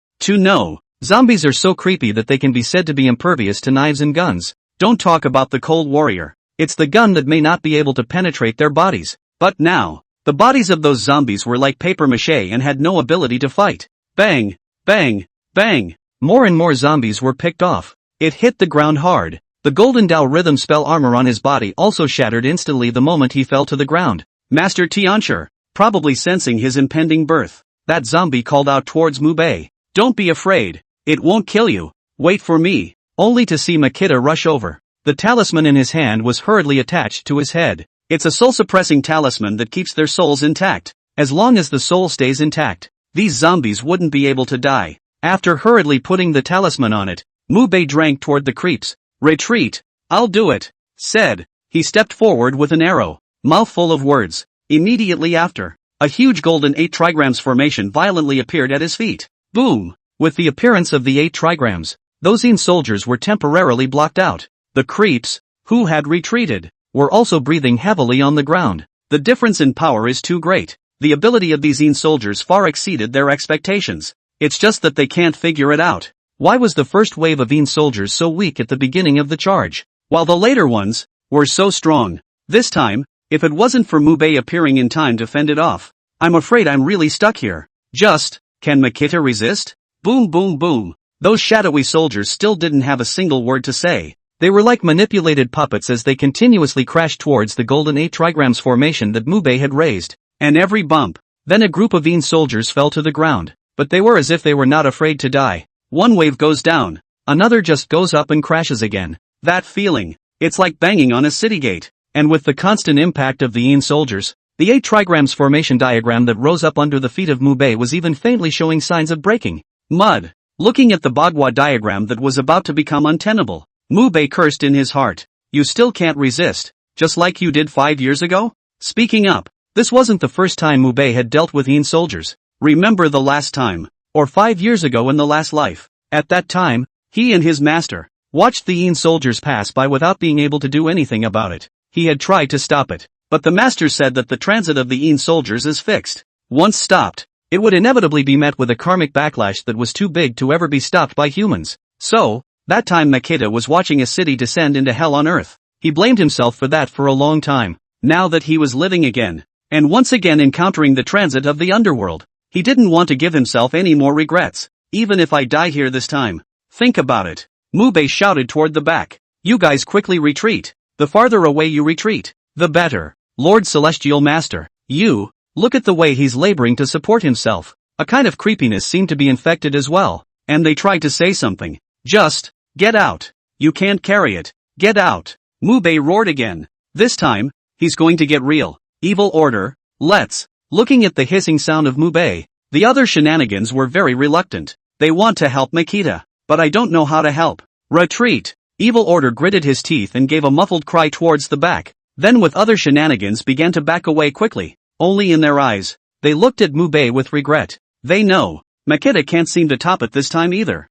Zombies are so creepy that they can be said to be impervious to knives and guns. Don't talk about the cold warrior. It's the gun that may not be able to penetrate their bodies. But now, the bodies of those zombies were like paper mache and had no ability to fight. Bang! Bang! Bang! More and more zombies were picked off. It hit the ground hard. The golden Dao rhythm spell armor on his body also shattered instantly the moment he fell to the ground. Master Tianchi, probably sensing his impending birth, that zombie called out towards Mubei. Don't be afraid. It won't kill you. Wait for me. Only to see Makita rush over. The talisman in his hand was hurriedly attached to his head. It's a soul-suppressing talisman that keeps their souls intact. As long as the soul stays intact, these zombies wouldn't be able to die. After hurriedly putting the talisman on it, Mubei drank toward the creeps. Retreat. I'll do it, said. He stepped forward with an arrow, mouth full of words. Immediately after, a huge golden 8 trigrams formation violently appeared at his feet. Boom! With the appearance of the 8 trigrams, those Leen soldiers were temporarily blocked out. The creeps, who had retreated, were also breathing heavily on the ground. The difference in power is too great. The ability of these Leen soldiers far exceeded their expectations. It's just that they can't figure it out. Why was the first wave of Leen soldiers so weak at the beginning of the charge, while the later ones were so strong? This time, if it wasn't for Mubei appearing in time to fend it off, I'm afraid I'm really stuck here. Can Makita resist? Boom boom boom. Those shadowy soldiers still didn't have a single word to say. They were like manipulated puppets as they continuously crashed towards the golden 8 trigrams formation that Mubei had raised. And every bump, then a group of Leen soldiers fell to the ground. But they were as if they were not afraid to die. One wave goes down, another just goes up and crashes again. That feeling, it's like banging on a city gate. And with the constant impact of the Leen soldiers, the 8 trigrams formation diagram that rose up under the feet of Mubei was even faintly showing signs of breaking. Mud. Looking at the Bagua diagram that was about to become untenable, Mubei cursed in his heart. You still can't resist, just like you did 5 years ago? Speaking up, this wasn't the first time Mubei had dealt with Leen soldiers. Remember the last time, or 5 years ago in the last life. At that time, he and his master watched the Leen soldiers pass by without being able to do anything about it. He had tried to stop it, but the master said that the transit of the Leen soldiers is fixed. Once stopped, it would inevitably be met with a karmic backlash that was too big to ever be stopped by humans. So, that time Makita was watching a city descend into hell on earth. He blamed himself for that for a long time. Now that he was living again, and once again encountering the transit of the underworld, he didn't want to give himself any more regrets. Even if I die here this time, think about it. Mubei shouted toward the back. You guys quickly retreat. The farther away you retreat, the better. Lord Celestial Master, look at the way he's laboring to support himself. A kind of creepiness seemed to be infected as well, and they tried to say something. Just, get out. You can't carry it. Get out. Mubei roared again. This time, he's going to get real. Evil order, let's. Looking at the hissing sound of Mubei, the other shenanigans were very reluctant. They want to help Makita, but I don't know how to help. Retreat. Evil order gritted his teeth and gave a muffled cry towards the back. Then with other shenanigans began to back away quickly. Only in their eyes, they looked at Mubei with regret. They know, Makita can't seem to top it this time either.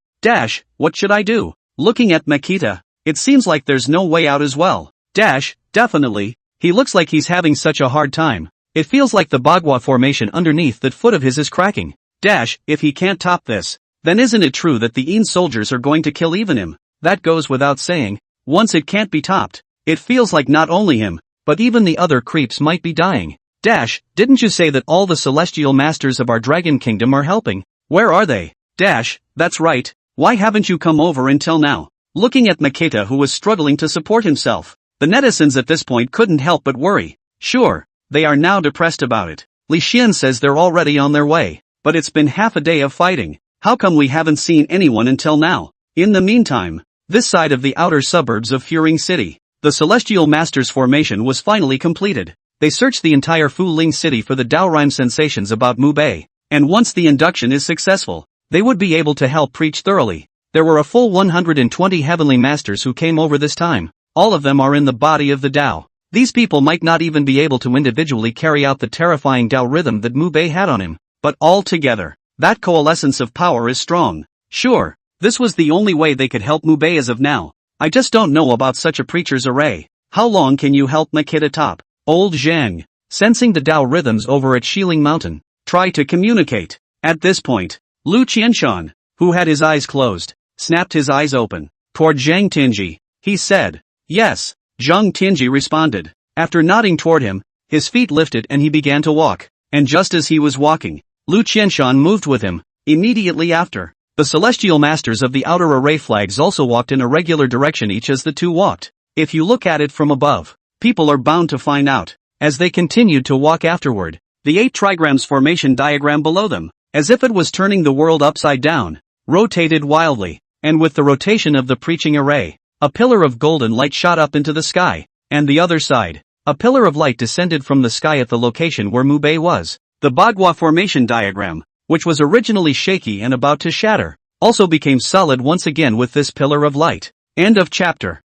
What should I do? Looking at Makita, it seems like there's no way out as well. Definitely, he looks like he's having such a hard time. It feels like the Bagua formation underneath that foot of his is cracking. If he can't top this, then isn't it true that the Leen soldiers are going to kill even him? That goes without saying. Once it can't be topped, it feels like not only him, but even the other creeps might be dying. Didn't you say that all the celestial masters of our dragon kingdom are helping? Where are they? That's right. Why haven't you come over until now? Looking at Makita, who was struggling to support himself, the netizens at this point couldn't help but worry. Sure, they are now depressed about it. Li Xian says they're already on their way, but it's been half a day of fighting. How come we haven't seen anyone until now? In the meantime, this side of the outer suburbs of Furing City, the Celestial Masters formation was finally completed. They searched the entire Fu Ling city for the Daorime sensations about Mubei, and once the induction is successful, they would be able to help preach thoroughly. There were a full 120 heavenly masters who came over this time. All of them are in the body of the Tao. These people might not even be able to individually carry out the terrifying Tao rhythm that Mu Bei had on him, but all together, that coalescence of power is strong. Sure, this was the only way they could help Mu Bei as of now. I just don't know about such a preacher's array. How long can you help Makita top? Old Zhang, sensing the Tao rhythms over at Shiling Mountain, try to communicate. At this point, Lu Qianshan, who had his eyes closed, snapped his eyes open. Toward Zhang Tinji, he said. Yes, Zhang Tinji responded. After nodding toward him, his feet lifted and he began to walk. And just as he was walking, Lu Qianshan moved with him. Immediately after, the celestial masters of the outer array flags also walked in a regular direction each as the two walked. If you look at it from above, people are bound to find out. As they continued to walk afterward, the 8 trigrams formation diagram below them, as if it was turning the world upside down, rotated wildly, and with the rotation of the preaching array, a pillar of golden light shot up into the sky, and the other side, a pillar of light descended from the sky at the location where Mu Bei was. The Bagua formation diagram, which was originally shaky and about to shatter, also became solid once again with this pillar of light. End of chapter.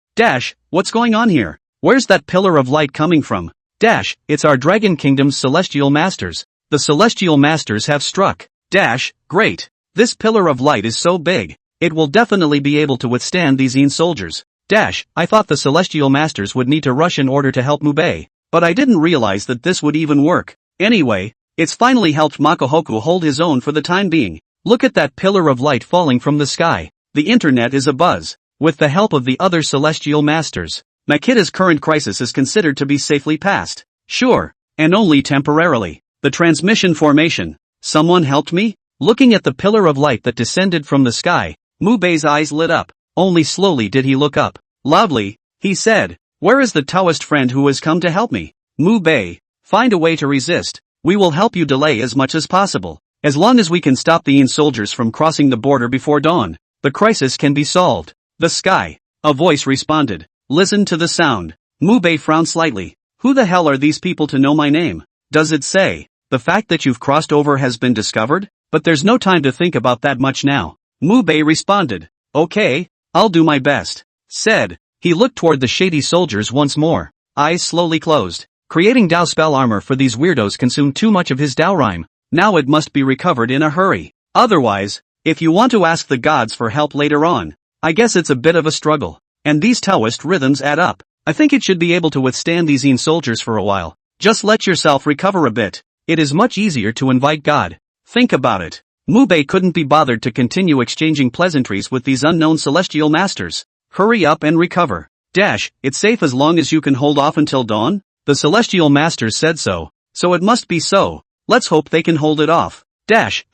What's going on here? Where's that pillar of light coming from? It's our Dragon Kingdom's celestial masters. The celestial masters have struck. Great. This pillar of light is so big, it will definitely be able to withstand these Yin soldiers. I thought the celestial masters would need to rush in order to help Mu Bei, but I didn't realize that this would even work. Anyway, it's finally helped Makohoku hold his own for the time being. Look at that pillar of light falling from the sky. The internet is abuzz. With the help of the other celestial masters, Makita's current crisis is considered to be safely past. Sure, and only temporarily. The transmission formation. Someone helped me? Looking at the pillar of light that descended from the sky, Mu Bei's eyes lit up. Only slowly did he look up. Loudly, he said, "Where is the Taoist friend who has come to help me?" Mu Bei, find a way to resist. We will help you delay as much as possible. As long as we can stop the Yin soldiers from crossing the border before dawn, the crisis can be solved. The sky. A voice responded. Listen to the sound. Mu Bei frowned slightly. Who the hell are these people to know my name? Does it say, the fact that you've crossed over has been discovered? But there's no time to think about that much now. Mu Bei responded. Okay, I'll do my best. Said. He looked toward the shady soldiers once more. Eyes slowly closed. Creating Dao spell armor for these weirdos consumed too much of his Dao rhyme. Now it must be recovered in a hurry. Otherwise, if you want to ask the gods for help later on, I guess it's a bit of a struggle. And these Taoist rhythms add up. I think it should be able to withstand these Yin soldiers for a while. Just let yourself recover a bit. It is much easier to invite God. Think about it. Mu Bei couldn't be bothered to continue exchanging pleasantries with these unknown celestial masters. Hurry up and recover. It's safe as long as you can hold off until dawn? The celestial masters said so. So it must be so. Let's hope they can hold it off.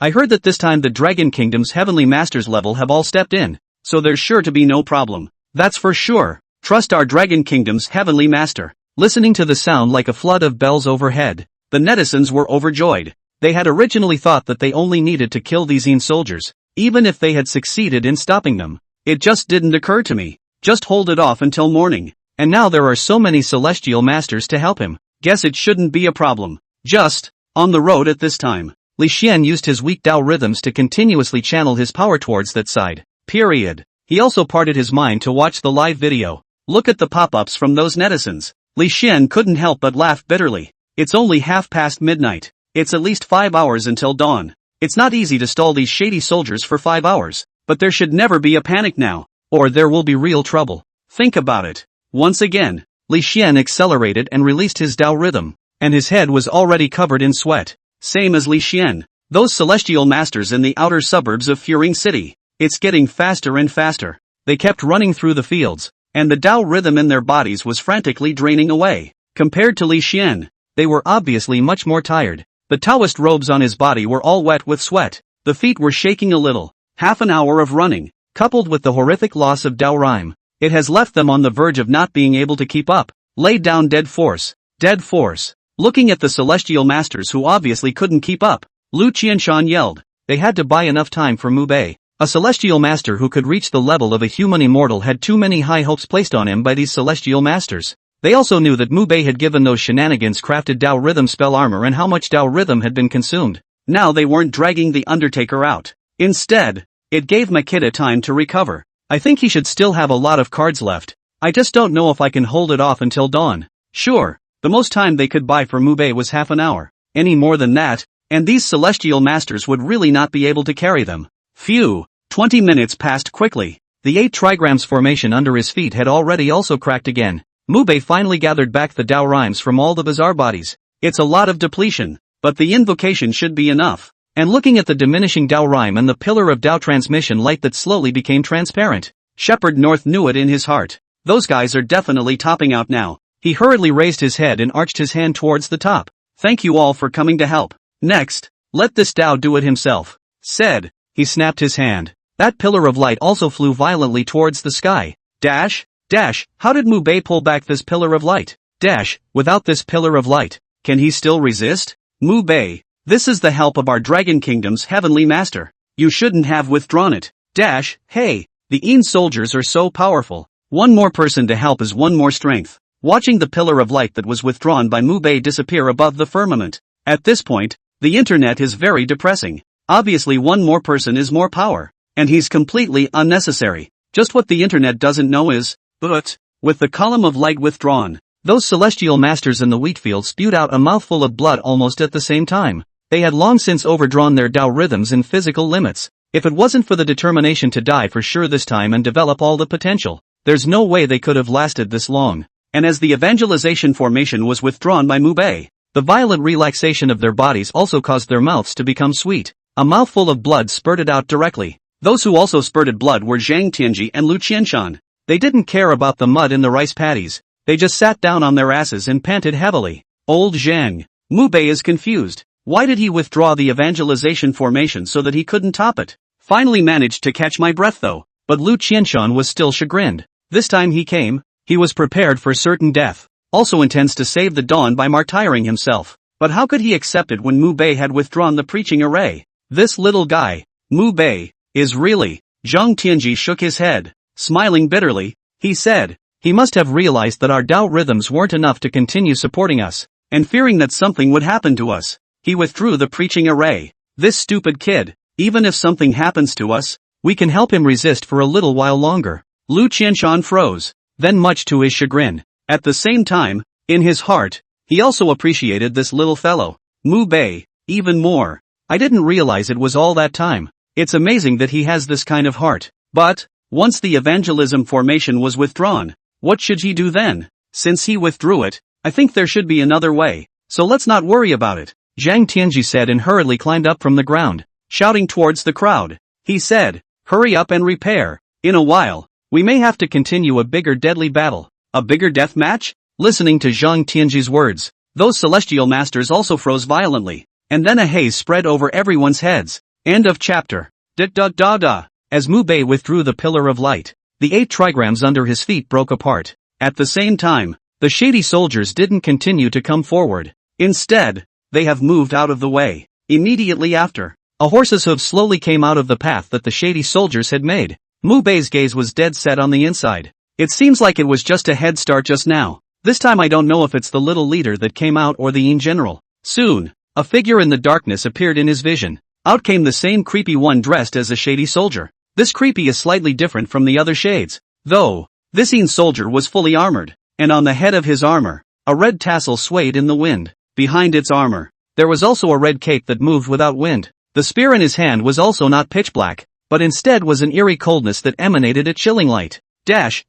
I heard that this time the Dragon Kingdom's heavenly masters level have all stepped in. So there's sure to be no problem. That's for sure. Trust our Dragon Kingdom's heavenly master. Listening to the sound like a flood of bells overhead, the netizens were overjoyed. They had originally thought that they only needed to kill these Yin soldiers, even if they had succeeded in stopping them. It just didn't occur to me. Just hold it off until morning. And now there are so many celestial masters to help him. Guess it shouldn't be a problem. Just, on the road at this time, Li Xian used his weak Dao rhythms to continuously channel his power towards that side. Period. He also parted his mind to watch the live video. Look at the pop-ups from those netizens. Li Xian couldn't help but laugh bitterly. It's only midnight. It's at least 5 hours until dawn. It's not easy to stall these shady soldiers for 5 hours, but there should never be a panic now, or there will be real trouble. Think about it. Once again, Li Xian accelerated and released his Dao rhythm, and his head was already covered in sweat. Same as Li Xian. Those celestial masters in the outer suburbs of Furing City. It's getting faster and faster. They kept running through the fields, and the Dao rhythm in their bodies was frantically draining away. Compared to Li Xian, they were obviously much more tired. The Taoist robes on his body were all wet with sweat. The feet were shaking a little. Half an hour of running, coupled with the horrific loss of Dao rhyme, it has left them on the verge of not being able to keep up. Laid down dead force. Dead force. Looking at the celestial masters who obviously couldn't keep up, Lu Qianshan yelled. They had to buy enough time for Mu Bei. A celestial master who could reach the level of a human immortal had too many high hopes placed on him by these celestial masters. They also knew that Mu Bei had given those shenanigans crafted Dao rhythm spell armor and how much Dao rhythm had been consumed. Now they weren't dragging the Undertaker out. Instead, it gave Makita time to recover. I think he should still have a lot of cards left. I just don't know if I can hold it off until dawn. Sure, the most time they could buy for Mubei was half an hour. Any more than that, and these celestial masters would really not be able to carry them. Phew, 20 minutes passed quickly. The 8 trigrams formation under his feet had already also cracked again. Mubei finally gathered back the Dao rhymes from all the bizarre bodies. It's a lot of depletion, but the invocation should be enough. And looking at the diminishing Dao rhyme and the pillar of Dao transmission light that slowly became transparent, Shepherd North knew it in his heart. Those guys are definitely topping out now. He hurriedly raised his head and arched his hand towards the top. Thank you all for coming to help. Next, let this Dao do it himself. Said, he snapped his hand. That pillar of light also flew violently towards the sky. Dash, how did Mubei pull back this pillar of light? Without this pillar of light, can he still resist? Mubei, this is the help of our Dragon Kingdom's heavenly master. You shouldn't have withdrawn it. Hey, the Een soldiers are so powerful. One more person to help is one more strength. Watching the pillar of light that was withdrawn by Mubei disappear above the firmament. At this point, the internet is very depressing. Obviously one more person is more power. And he's completely unnecessary. Just what the internet doesn't know is, but, with the column of light withdrawn, those celestial masters in the wheat field spewed out a mouthful of blood almost at the same time. They had long since overdrawn their Dao rhythms and physical limits. If it wasn't for the determination to die for sure this time and develop all the potential, there's no way they could have lasted this long. And as the evangelization formation was withdrawn by Mubei, the violent relaxation of their bodies also caused their mouths to become sweet. A mouthful of blood spurted out directly. Those who also spurted blood were Zhang Tianji and Lu Qianshan. They didn't care about the mud in the rice paddies. They just sat down on their asses and panted heavily. Old Zhang. Mubei is confused. Why did he withdraw the evangelization formation so that he couldn't top it? Finally managed to catch my breath though. But Lu Qianshan was still chagrined. This time he was prepared for certain death. Also intends to save the dawn by martyring himself. But how could he accept it when Mubei had withdrawn the preaching array? This little guy, Mubei, is really. Zhang Tianji shook his head. Smiling bitterly, he said, he must have realized that our Dao rhythms weren't enough to continue supporting us, and fearing that something would happen to us, he withdrew the preaching array. This stupid kid, even if something happens to us, we can help him resist for a little while longer. Lu Qianshan froze, then much to his chagrin. At the same time, in his heart, he also appreciated this little fellow, Mubei, even more. I didn't realize it was all that time. It's amazing that he has this kind of heart. But, once the evangelism formation was withdrawn, what should he do then? Since he withdrew it, I think there should be another way, so let's not worry about it. Zhang Tianji said and hurriedly climbed up from the ground, shouting towards the crowd. He said, hurry up and repair. In a while, we may have to continue a bigger deadly battle. A bigger death match? Listening to Zhang Tianji's words, those celestial masters also froze violently, and then a haze spread over everyone's heads. End of chapter. As Mubei withdrew the pillar of light, the 8 trigrams under his feet broke apart. At the same time, the shady soldiers didn't continue to come forward. Instead, they have moved out of the way. Immediately after, a horse's hoof slowly came out of the path that the shady soldiers had made. Mubei's gaze was dead set on the inside. It seems like it was just a head start just now. This time I don't know if it's the little leader that came out or the Een general. Soon, a figure in the darkness appeared in his vision. Out came the same creepy one dressed as a shady soldier. This creepy is slightly different from the other shades, though. This Een soldier was fully armored, and on the head of his armor, a red tassel swayed in the wind. Behind its armor, there was also a red cape that moved without wind. The spear in his hand was also not pitch black, but instead was an eerie coldness that emanated a chilling light.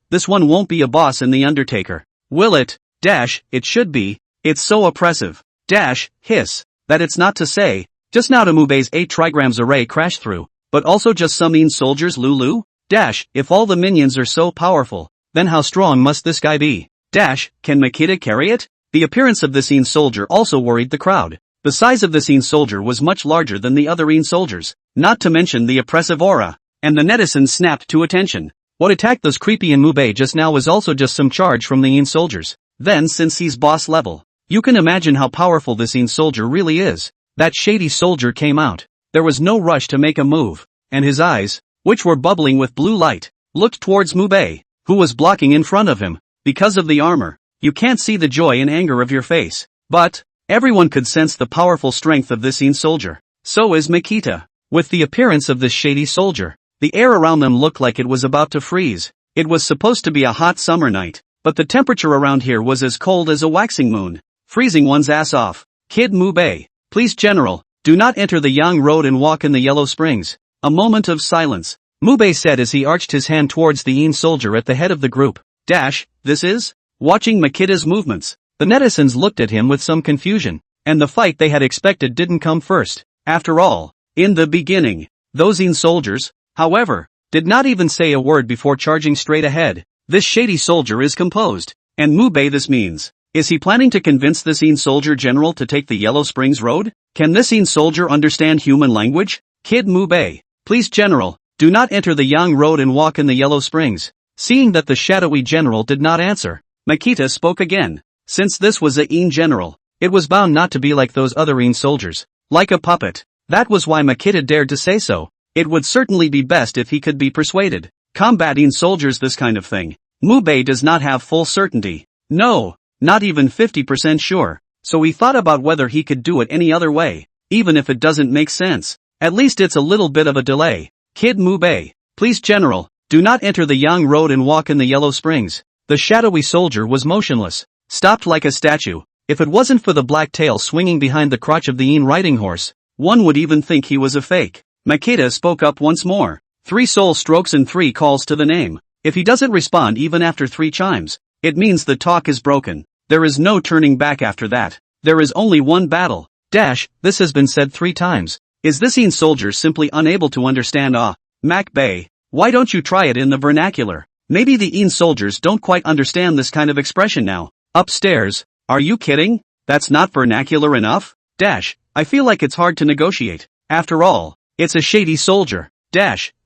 This one won't be a boss in the Undertaker. Will it? It should be. It's so oppressive. Hiss. That it's not to say. Just now to Mubei's 8 trigrams array crashed through, but also just some Een soldiers Lulu? If all the minions are so powerful, then how strong must this guy be? Can Makita carry it? The appearance of this Een soldier also worried the crowd. The size of this Een soldier was much larger than the other Een soldiers, not to mention the oppressive aura, and the netizens snapped to attention. What attacked those creepy in Mubei just now was also just some charge from the Een soldiers. Then since he's boss level, you can imagine how powerful this Een soldier really is. That shady soldier came out. There was no rush to make a move, and his eyes, which were bubbling with blue light, looked towards Mubei, who was blocking in front of him. Because of the armor, you can't see the joy and anger of your face, but everyone could sense the powerful strength of this Een soldier. So is Makita. With the appearance of this shady soldier, the air around them looked like it was about to freeze. It was supposed to be a hot summer night, but but the temperature around here was as cold as a waxing moon, freezing one's ass off. Kid Mubei, please General, do not enter the Yang Road and walk in the Yellow Springs. A moment of silence. Mubei said as he arched his hand towards the Een soldier at the head of the group. This is? Watching Makita's movements, the netizens looked at him with some confusion, and the fight they had expected didn't come first. After all, in the beginning, those Een soldiers, however, did not even say a word before charging straight ahead. This shady soldier is composed, and Mubei this means. Is he planning to convince this Een soldier general to take the Yellow Springs Road? Can this Een soldier understand human language? Kid Mubei, please General, do not enter the Yang Road and walk in the Yellow Springs. Seeing that the shadowy general did not answer, Makita spoke again. Since this was a Een general, it was bound not to be like those other Een soldiers, like a puppet. That was why Makita dared to say so. It would certainly be best if he could be persuaded. Combat Een soldiers, this kind of thing. Mubei does not have full certainty. No, not even 50% sure. So he thought about whether he could do it any other way, even if it doesn't make sense. At least it's a little bit of a delay. Kid Mubei, please General, do not enter the Yang Road and walk in the Yellow Springs. The shadowy soldier was motionless, stopped like a statue. If it wasn't for the black tail swinging behind the crotch of the Een riding horse, one would even think he was a fake. Makita spoke up once more. 3 soul strokes and 3 calls to the name. If he doesn't respond even after 3 chimes, it means the talk is broken. There is no turning back after that. There is only one battle. This has been said 3 times. Is this Een soldier simply unable to understand Mac Bay? Why don't you try it in the vernacular? Maybe the Een soldiers don't quite understand this kind of expression now. Upstairs, are you kidding? That's not vernacular enough? I feel like it's hard to negotiate. After all, it's a shady soldier.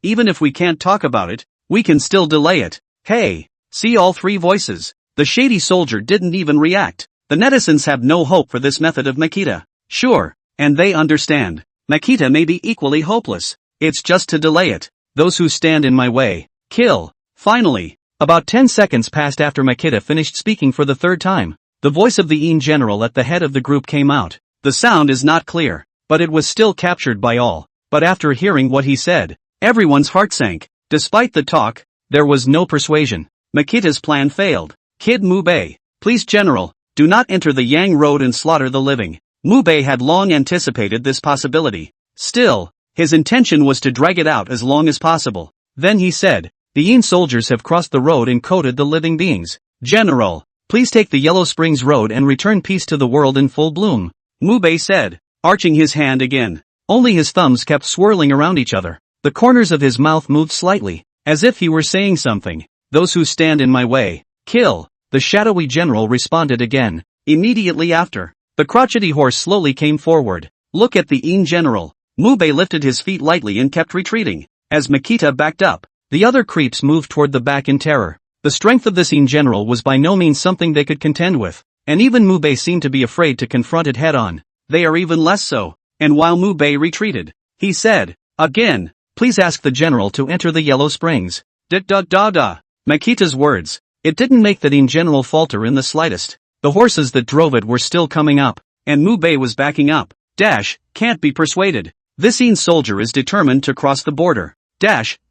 Even if we can't talk about it, we can still delay it. Hey, see all 3 voices. The shady soldier didn't even react. The netizens have no hope for this method of Makita. Sure, and they understand. Makita may be equally hopeless. It's just to delay it. Those who stand in my way, kill. Finally, about 10 seconds passed after Makita finished speaking for the 3rd time. The voice of the Een general at the head of the group came out. The sound is not clear, but it was still captured by all. But after hearing what he said, everyone's heart sank. Despite the talk, there was no persuasion. Makita's plan failed. Kid Mubei, please General, do not enter the Yang Road and slaughter the living. Mubei had long anticipated this possibility. Still, his intention was to drag it out as long as possible. Then he said, the Een soldiers have crossed the road and coated the living beings. General, please take the Yellow Springs Road and return peace to the world in full bloom. Mubei said, arching his hand again. Only his thumbs kept swirling around each other. The corners of his mouth moved slightly, as if he were saying something. Those who stand in my way, kill. The shadowy general responded again. Immediately after, the crotchety horse slowly came forward. Look at the Een general. Mubei lifted his feet lightly and kept retreating. As Makita backed up, the other creeps moved toward the back in terror. The strength of this Een general was by no means something they could contend with, and even Mubei seemed to be afraid to confront it head-on. They are even less so. And while Mubei retreated, he said, again, please ask the general to enter the Yellow Springs. Makita's words. It didn't make the Een general falter in the slightest. The horses that drove it were still coming up, and Mubei was backing up. Can't be persuaded. This Een soldier is determined to cross the border.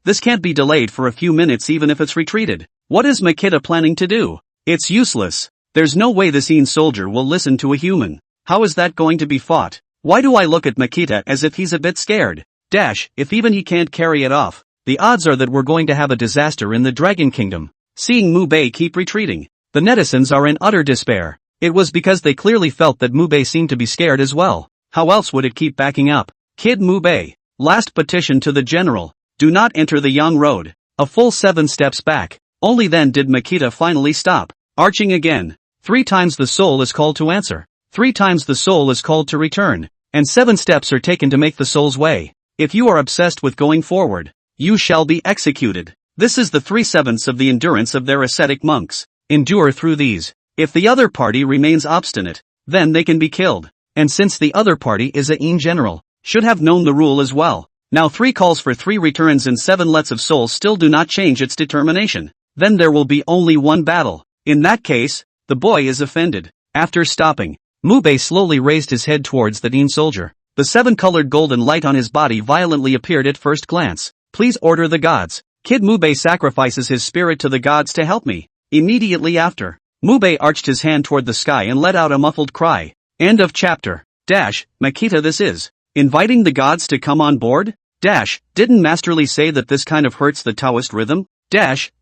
This can't be delayed for a few minutes even if it's retreated. What is Makita planning to do? It's useless. There's no way this Een soldier will listen to a human. How is that going to be fought? Why do I look at Makita as if he's a bit scared? If even he can't carry it off, the odds are that we're going to have a disaster in the Dragon Kingdom. Seeing Mubei keep retreating, the netizens are in utter despair. It was because they clearly felt that Mubei seemed to be scared as well. How else would it keep backing up? Kid Mubei, last petition to the general, do not enter the Yang Road. A full 7 steps back. Only then did Makita finally stop, arching again. 3 times the soul is called to answer. 3 times the soul is called to return. And 7 steps are taken to make the soul's way. If you are obsessed with going forward, you shall be executed. This is the 3/7 of the endurance of their ascetic monks. Endure through these. If the other party remains obstinate, then they can be killed. And since the other party is a Een general, should have known the rule as well. Now 3 calls for 3 returns and 7 lets of soul still do not change its determination. Then there will be only one battle. In that case, the boy is offended. After stopping, Mubei slowly raised his head towards the Een soldier. The 7-colored golden light on his body violently appeared at first glance. Please order the gods. Kid Mubei sacrifices his spirit to the gods to help me. Immediately after, Mubei arched his hand toward the sky and let out a muffled cry. End of chapter. Makita, this is inviting the gods to come on board? Didn't Master Lee say that this kind of hurts the Taoist rhythm?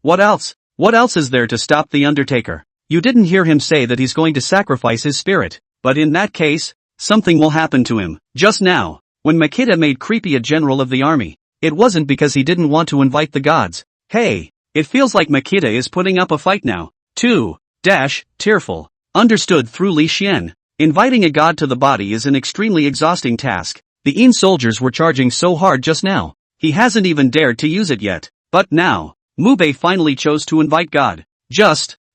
What else? What else is there to stop the Undertaker? You didn't hear him say that he's going to sacrifice his spirit, but in that case, something will happen to him. Just now, when Makita made Creepy a general of the army, it wasn't because he didn't want to invite the gods. Hey, it feels like Makita is putting up a fight now. Too. Tearful. Understood through Li Xian. Inviting a god to the body is an extremely exhausting task. The Yin soldiers were charging so hard just now. He hasn't even dared to use it yet. But now, Mubei finally chose to invite God.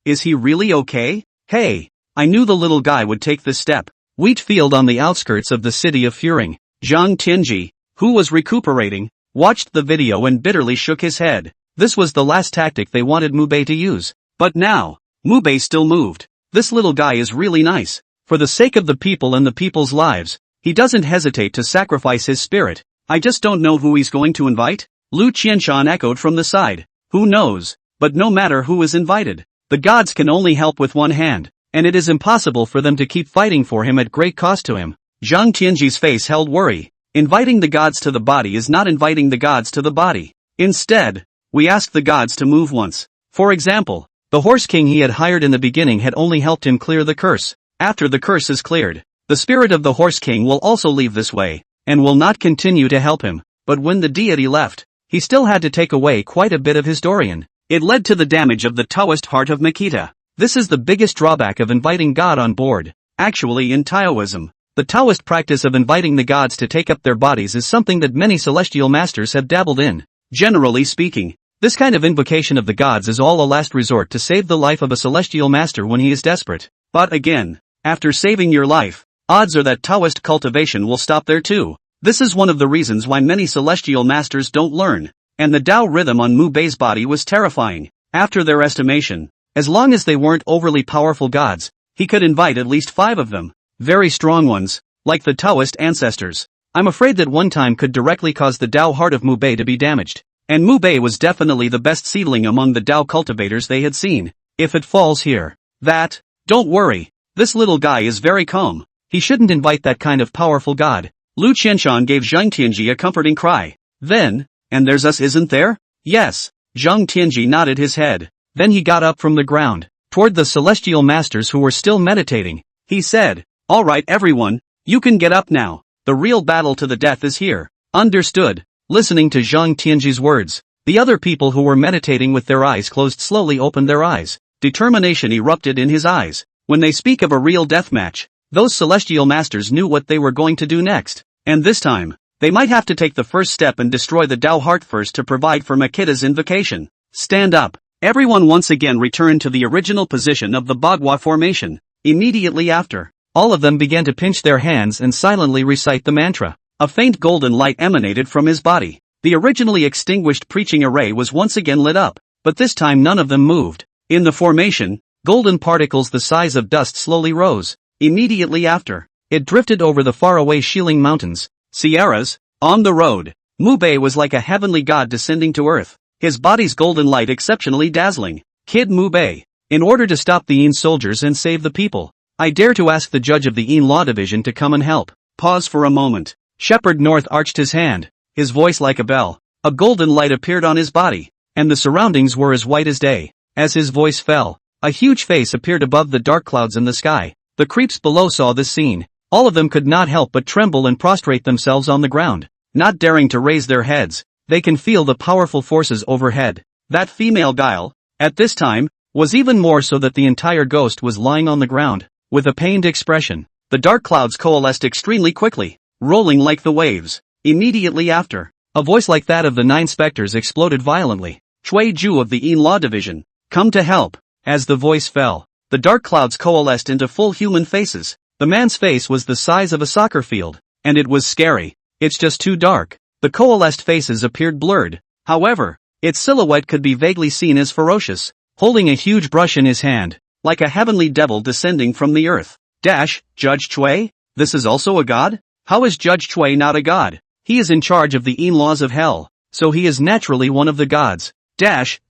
Is he really okay? Hey, I knew the little guy would take this step. Wheat field on the outskirts of the city of Furing. Zhang Tianji, who was recuperating, watched the video and bitterly shook his head. This was the last tactic they wanted Mubei to use. But now, Mubei still moved. This little guy is really nice. For the sake of the people and the people's lives, he doesn't hesitate to sacrifice his spirit. I just don't know who he's going to invite? Lu Qianshan echoed from the side. Who knows? But no matter who is invited, the gods can only help with one hand, and it is impossible for them to keep fighting for him at great cost to him. Zhang Tianji's face held worry. Inviting the gods to the body is not inviting the gods to the body. Instead, we ask the gods to move once. For example, the horse king he had hired in the beginning had only helped him clear the curse. After the curse is cleared, the spirit of the horse king will also leave this way, and will not continue to help him. But when the deity left, he still had to take away quite a bit of his Dorian. It led to the damage of the Taoist heart of Makita. This is the biggest drawback of inviting God on board. Actually, in Taoism, the Taoist practice of inviting the gods to take up their bodies is something that many celestial masters have dabbled in. Generally speaking, this kind of invocation of the gods is all a last resort to save the life of a celestial master when he is desperate. But again, after saving your life, odds are that Taoist cultivation will stop there too. This is one of the reasons why many celestial masters don't learn. And the Tao rhythm on Mubei's body was terrifying. After their estimation, as long as they weren't overly powerful gods, he could invite at least 5 of them. Very strong ones, like the Taoist ancestors. I'm afraid that one time could directly cause the Tao heart of Mubei to be damaged. And Mubei was definitely the best seedling among the Tao cultivators they had seen. If it falls here, don't worry. This little guy is very calm. He shouldn't invite that kind of powerful god. Lu Qianshan gave Zhang Tianji a comforting cry. Then, and there's us, isn't there? Yes. Zhang Tianji nodded his head. Then he got up from the ground, toward the celestial masters who were still meditating. He said, "All right everyone, you can get up now. The real battle to the death is here." Understood. Listening to Zhang Tianji's words, the other people who were meditating with their eyes closed slowly opened their eyes. Determination erupted in his eyes. When they speak of a real deathmatch, those celestial masters knew what they were going to do next. And this time, they might have to take the first step and destroy the Tao heart first to provide for Makita's invocation. Stand up. Everyone once again returned to the original position of the Bagua formation. Immediately after, all of them began to pinch their hands and silently recite the mantra. A faint golden light emanated from his body. The originally extinguished preaching array was once again lit up, but this time none of them moved. In the formation, golden particles the size of dust slowly rose. Immediately after, it drifted over the faraway Shilin Mountains. Sierras, on the road, Mubei was like a heavenly god descending to earth, his body's golden light exceptionally dazzling. Kid Mubei, in order to stop the Yin soldiers and save the people, I dare to ask the judge of the Yin Law Division to come and help. Pause for a moment. Shepherd North arched his hand, his voice like a bell. A golden light appeared on his body, and the surroundings were as white as day. As his voice fell, a huge face appeared above the dark clouds in the sky. The creeps below saw this scene. All of them could not help but tremble and prostrate themselves on the ground, not daring to raise their heads. They can feel the powerful forces overhead. That female guile, at this time, was even more so that the entire ghost was lying on the ground, with a pained expression. The dark clouds coalesced extremely quickly, rolling like the waves. Immediately after, a voice like that of the 9 specters exploded violently. Chui Ju of the Yin Law Division, come to help. As the voice fell, the dark clouds coalesced into full human faces. The man's face was the size of a soccer field, and it was scary. It's just too dark. The coalesced faces appeared blurred. However, its silhouette could be vaguely seen as ferocious, holding a huge brush in his hand, like a heavenly devil descending from the earth. Judge Chui? This is also a god? How is Judge Chui not a god? He is in charge of the Yin laws of hell, so he is naturally one of the gods.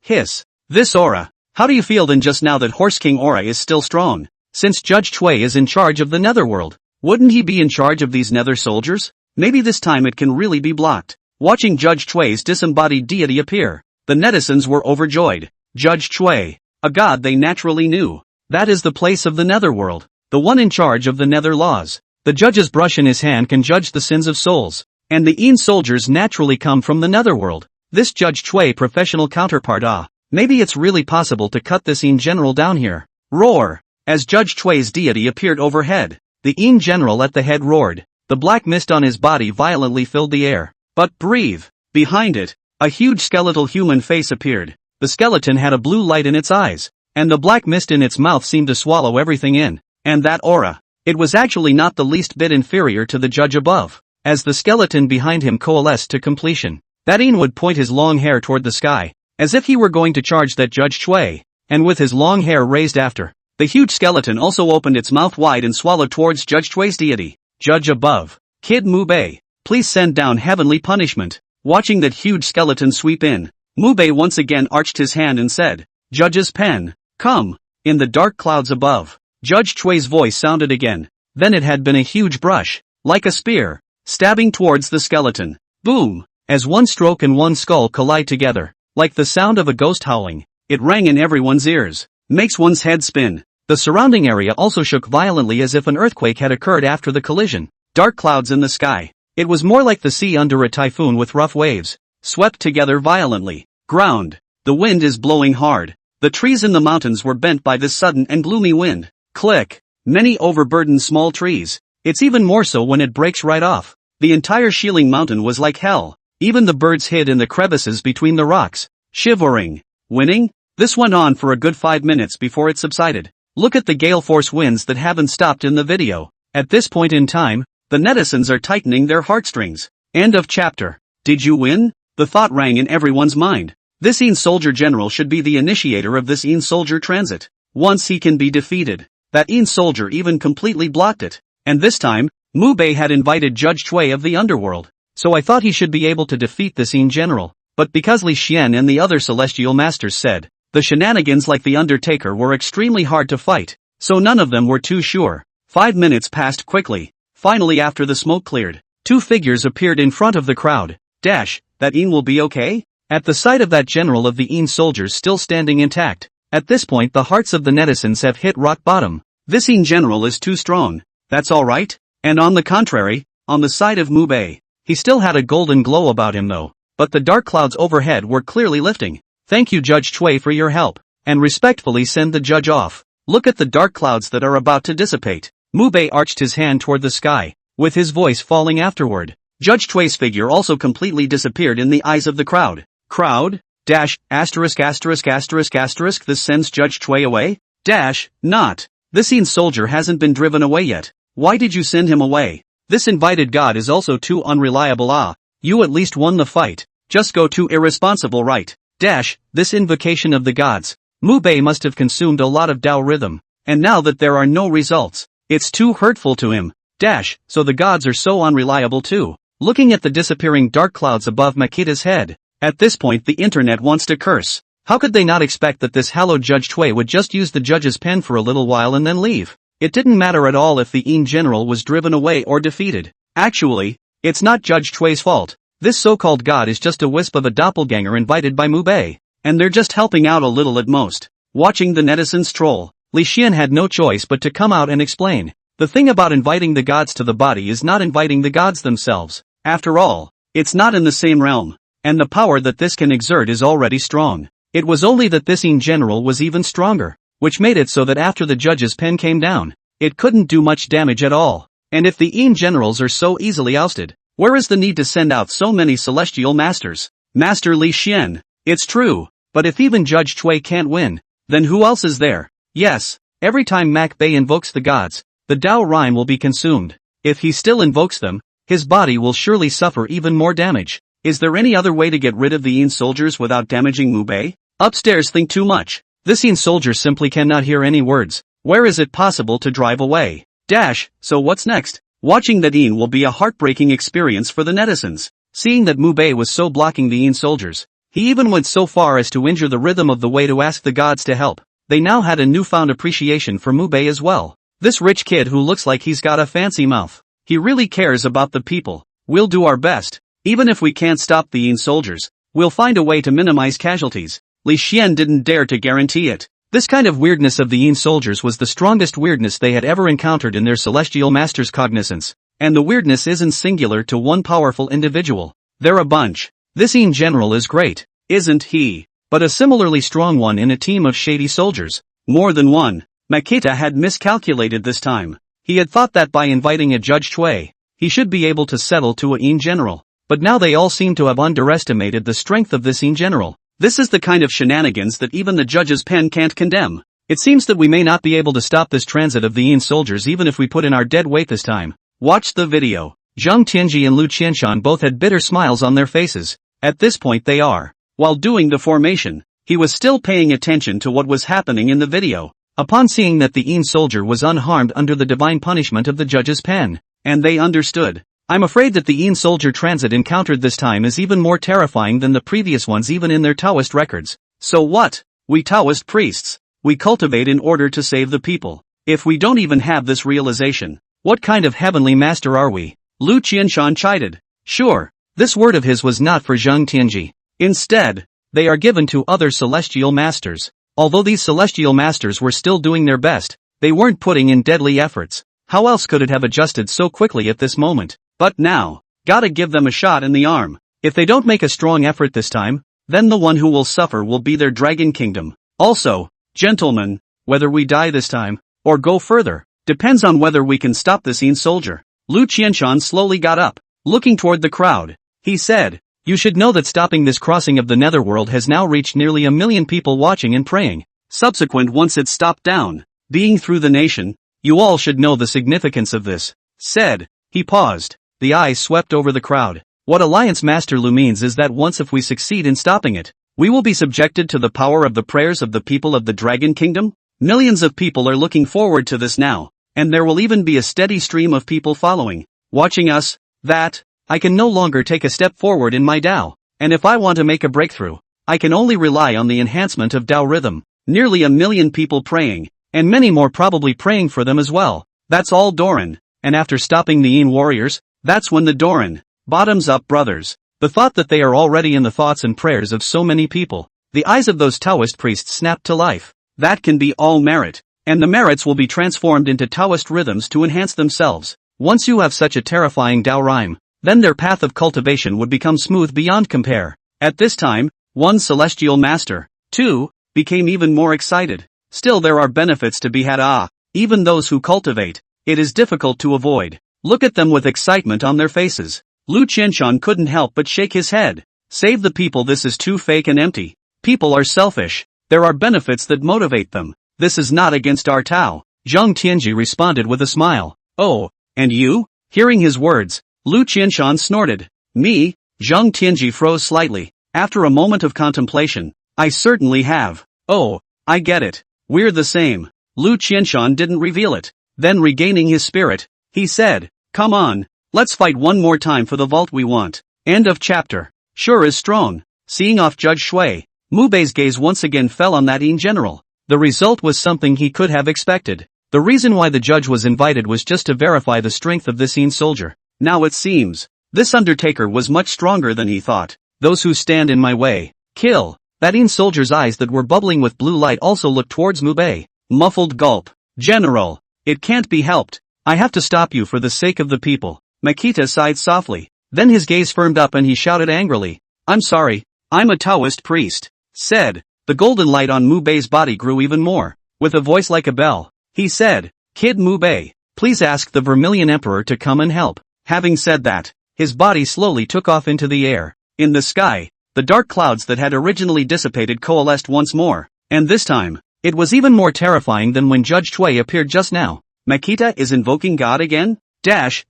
Hiss. This aura, How do you feel then just now that Horse King aura is still strong? Since Judge Chui is in charge of the netherworld, wouldn't he be in charge of these nether soldiers? Maybe this time it can really be blocked. Watching Judge Chui's disembodied deity appear, the netizens were overjoyed. Judge Chui, a god they naturally knew. That is the place of the netherworld, the one in charge of the nether laws. The judge's brush in his hand can judge the sins of souls, and the Een soldiers naturally come from the netherworld. This Judge Chui professional counterpart maybe it's really possible to cut this Een general down here. Roar! As Judge Chui's deity appeared overhead, the Een general at the head roared. The black mist on his body violently filled the air. But breathe! Behind it, a huge skeletal human face appeared. The skeleton had a blue light in its eyes, and the black mist in its mouth seemed to swallow everything in. And that aura, it was actually not the least bit inferior to the judge above. As the skeleton behind him coalesced to completion, that Een would point his long hair toward the sky, as if he were going to charge that Judge Chui, and with his long hair raised after, the huge skeleton also opened its mouth wide and swallowed towards Judge Chui's deity. Judge above, Kid Mu Bei, please send down heavenly punishment. Watching that huge skeleton sweep in, Mu Bei once again arched his hand and said, Judge's pen, come. In the dark clouds above, Judge Chui's voice sounded again. Then it had been a huge brush, like a spear, stabbing towards the skeleton. Boom! As one stroke and one skull collide together, like the sound of a ghost howling, it rang in everyone's ears, makes one's head spin. The surrounding area also shook violently as if an earthquake had occurred after the collision. Dark clouds in the sky. It was more like the sea under a typhoon with rough waves, swept together violently. Ground. The wind is blowing hard. The trees in the mountains were bent by this sudden and gloomy wind. Click. Many overburdened small trees. It's even more so when it breaks right off. The entire Shilling Mountain was like hell. Even the birds hid in the crevices between the rocks, shivering. Winning? This went on for a good 5 minutes before it subsided. Look at the gale force winds that haven't stopped in the video. At this point in time, the netizens are tightening their heartstrings. End of chapter. Did you win? The thought rang in everyone's mind. This Een soldier general should be the initiator of this Een soldier transit. Once he can be defeated, that Een soldier even completely blocked it. And this time, Mu Bei had invited Judge Chui of the underworld. So I thought he should be able to defeat this Een general. But because Li Xian and the other celestial masters said, the shenanigans like the Undertaker were extremely hard to fight, so none of them were too sure. 5 minutes passed quickly. Finally, after the smoke cleared, 2 figures appeared in front of the crowd. Dash, that Een will be okay? At the sight of that general of the Een soldiers still standing intact, at this point the hearts of the netizens have hit rock bottom. This Een general is too strong. That's alright? And on the contrary, on the side of Mu Bei, he still had a golden glow about him though. But the dark clouds overhead were clearly lifting. Thank you Judge Chui for your help. And respectfully send the judge off. Look at the dark clouds that are about to dissipate. Mu Bei arched his hand toward the sky, with his voice falling afterward. Judge Chui's figure also completely disappeared in the eyes of the crowd. Crowd? Dash, asterisk asterisk asterisk asterisk this sends Judge Chui away? Dash, not. This Een soldier hasn't been driven away yet. Why did you send him away? This invited god is also too unreliable. You at least won the fight. Just go too irresponsible right? Dash, this invocation of the gods. Mu Bei must have consumed a lot of Tao rhythm. And now that there are no results, it's too hurtful to him. Dash, so the gods are so unreliable too. Looking at the disappearing dark clouds above Makita's head, at this point the internet wants to curse. How could they not expect that this hallowed Judge Chui would just use the judge's pen for a little while and then leave? It didn't matter at all if the Een general was driven away or defeated. Actually, it's not Judge Chui's fault. This so-called god is just a wisp of a doppelganger invited by Mu Bei, and they're just helping out a little at most. Watching the netizens troll, Li Xian had no choice but to come out and explain. The thing about inviting the gods to the body is not inviting the gods themselves. After all, it's not in the same realm, and the power that this can exert is already strong. It was only that this Een general was even stronger, which made it so that after the judge's pen came down, it couldn't do much damage at all. And if the Een generals are so easily ousted, where is the need to send out so many celestial masters? Master Li Xian, it's true, but if even Judge Chui can't win, then who else is there? Yes, every time Mac Bei invokes the gods, the Tao Rhyme will be consumed. If he still invokes them, his body will surely suffer even more damage. Is there any other way to get rid of the Een soldiers without damaging Mu Bei? Upstairs think too much. This Een soldier simply cannot hear any words. Where is it possible to drive away? Dash, so what's next? Watching that Een will be a heartbreaking experience for the netizens. Seeing that Mu Bei was so blocking the Een soldiers, He even went so far as to injure the rhythm of the way to ask the gods to help. They now had a newfound appreciation for Mubei as well. This rich kid who looks like he's got a fancy mouth. He really cares about the people. We'll do our best. Even if we can't stop the Yin soldiers, we'll find a way to minimize casualties. Li Xian didn't dare to guarantee it. This kind of weirdness of the Yin soldiers was the strongest weirdness they had ever encountered in their celestial master's cognizance. And the weirdness isn't singular to one powerful individual. They're a bunch. This Yin general is great, isn't he? But a similarly strong one in a team of shady soldiers. More than one. Makita had miscalculated this time. He had thought that by inviting a Judge Chui, he should be able to settle to a Yin general. But now they all seem to have underestimated the strength of this Yin general. This is the kind of shenanigans that even the judge's pen can't condemn. It seems that we may not be able to stop this transit of the Yin soldiers even if we put in our dead weight this time. Watch the video. Zhang Tianji and Lu Qianshan both had bitter smiles on their faces. At this point they are. While doing the formation, he was still paying attention to what was happening in the video. Upon seeing that the Yin soldier was unharmed under the divine punishment of the judge's pen, and they understood. I'm afraid that the Yin soldier transit encountered this time is even more terrifying than the previous ones even in their Taoist records. So what? We Taoist priests, we cultivate in order to save the people. If we don't even have this realization, what kind of heavenly master are we? Lu Qianshan chided. Sure, this word of his was not for Zhang Tianji. Instead, they are given to other celestial masters. Although these celestial masters were still doing their best, they weren't putting in deadly efforts. How else could it have adjusted so quickly at this moment? But now, gotta give them a shot in the arm. If they don't make a strong effort this time, then the one who will suffer will be their dragon kingdom. Also, gentlemen, whether we die this time, or go further, depends on whether we can stop this Yin soldier. Lu Qianshan slowly got up, looking toward the crowd. He said, you should know that stopping this crossing of the netherworld has now reached nearly 1 million people watching and praying. Subsequent once it's stopped down, being through the nation, you all should know the significance of this. Said, he paused. The eyes swept over the crowd. What Alliance Master Lu means is that once if we succeed in stopping it, we will be subjected to the power of the prayers of the people of the Dragon Kingdom? Millions of people are looking forward to this now, and there will even be a steady stream of people following, watching us. That, I can no longer take a step forward in my Dao, and if I want to make a breakthrough, I can only rely on the enhancement of Dao rhythm. Nearly 1 million people praying, and many more probably praying for them as well. That's all Doran, and after stopping the Yin warriors, that's when the Doran, bottoms up brothers. The thought that they are already in the thoughts and prayers of so many people. The eyes of those Taoist priests snapped to life. That can be all merit, and the merits will be transformed into Taoist rhythms to enhance themselves. Once you have such a terrifying Dao rhyme, then their path of cultivation would become smooth beyond compare. At this time, one celestial master, too, became even more excited. Still there are benefits to be had. Even those who cultivate, it is difficult to avoid. Look at them with excitement on their faces. Lu Qianshan couldn't help but shake his head. Save the people, this is too fake and empty. People are selfish. There are benefits that motivate them. This is not against our Tao. Zhang Tianji responded with a smile. Oh, and you? Hearing his words, Lu Qianshan snorted. Me? Zhang Tianji froze slightly. After a moment of contemplation, I certainly have. Oh, I get it. We're the same. Lu Qianshan didn't reveal it. Then regaining his spirit, he said, come on, let's fight one more time for the vault we want. End of chapter. Sure is strong. Seeing off Judge Shui, Mubei's gaze once again fell on that Yin general. The result was something he could have expected. The reason why the judge was invited was just to verify the strength of this Yin soldier. Now it seems, this undertaker was much stronger than he thought. Those who stand in my way, kill. That Yin soldier's eyes that were bubbling with blue light also looked towards Mubei. Muffled gulp. General, it can't be helped. I have to stop you for the sake of the people. Makita sighed softly. Then his gaze firmed up and he shouted angrily. I'm sorry, I'm a Taoist priest. Said. The golden light on Mubei's body grew even more. With a voice like a bell, he said, Kid Mubei, please ask the Vermilion Emperor to come and help. Having said that, his body slowly took off into the air. In the sky, the dark clouds that had originally dissipated coalesced once more. And this time, it was even more terrifying than when Judge Chui appeared just now. Makita is invoking God again?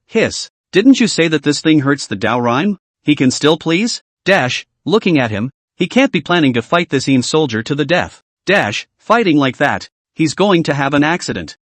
Hiss. Didn't you say that this thing hurts the Dao rhyme? He can still please? Looking at him, he can't be planning to fight this Yin soldier to the death. Fighting like that, he's going to have an accident.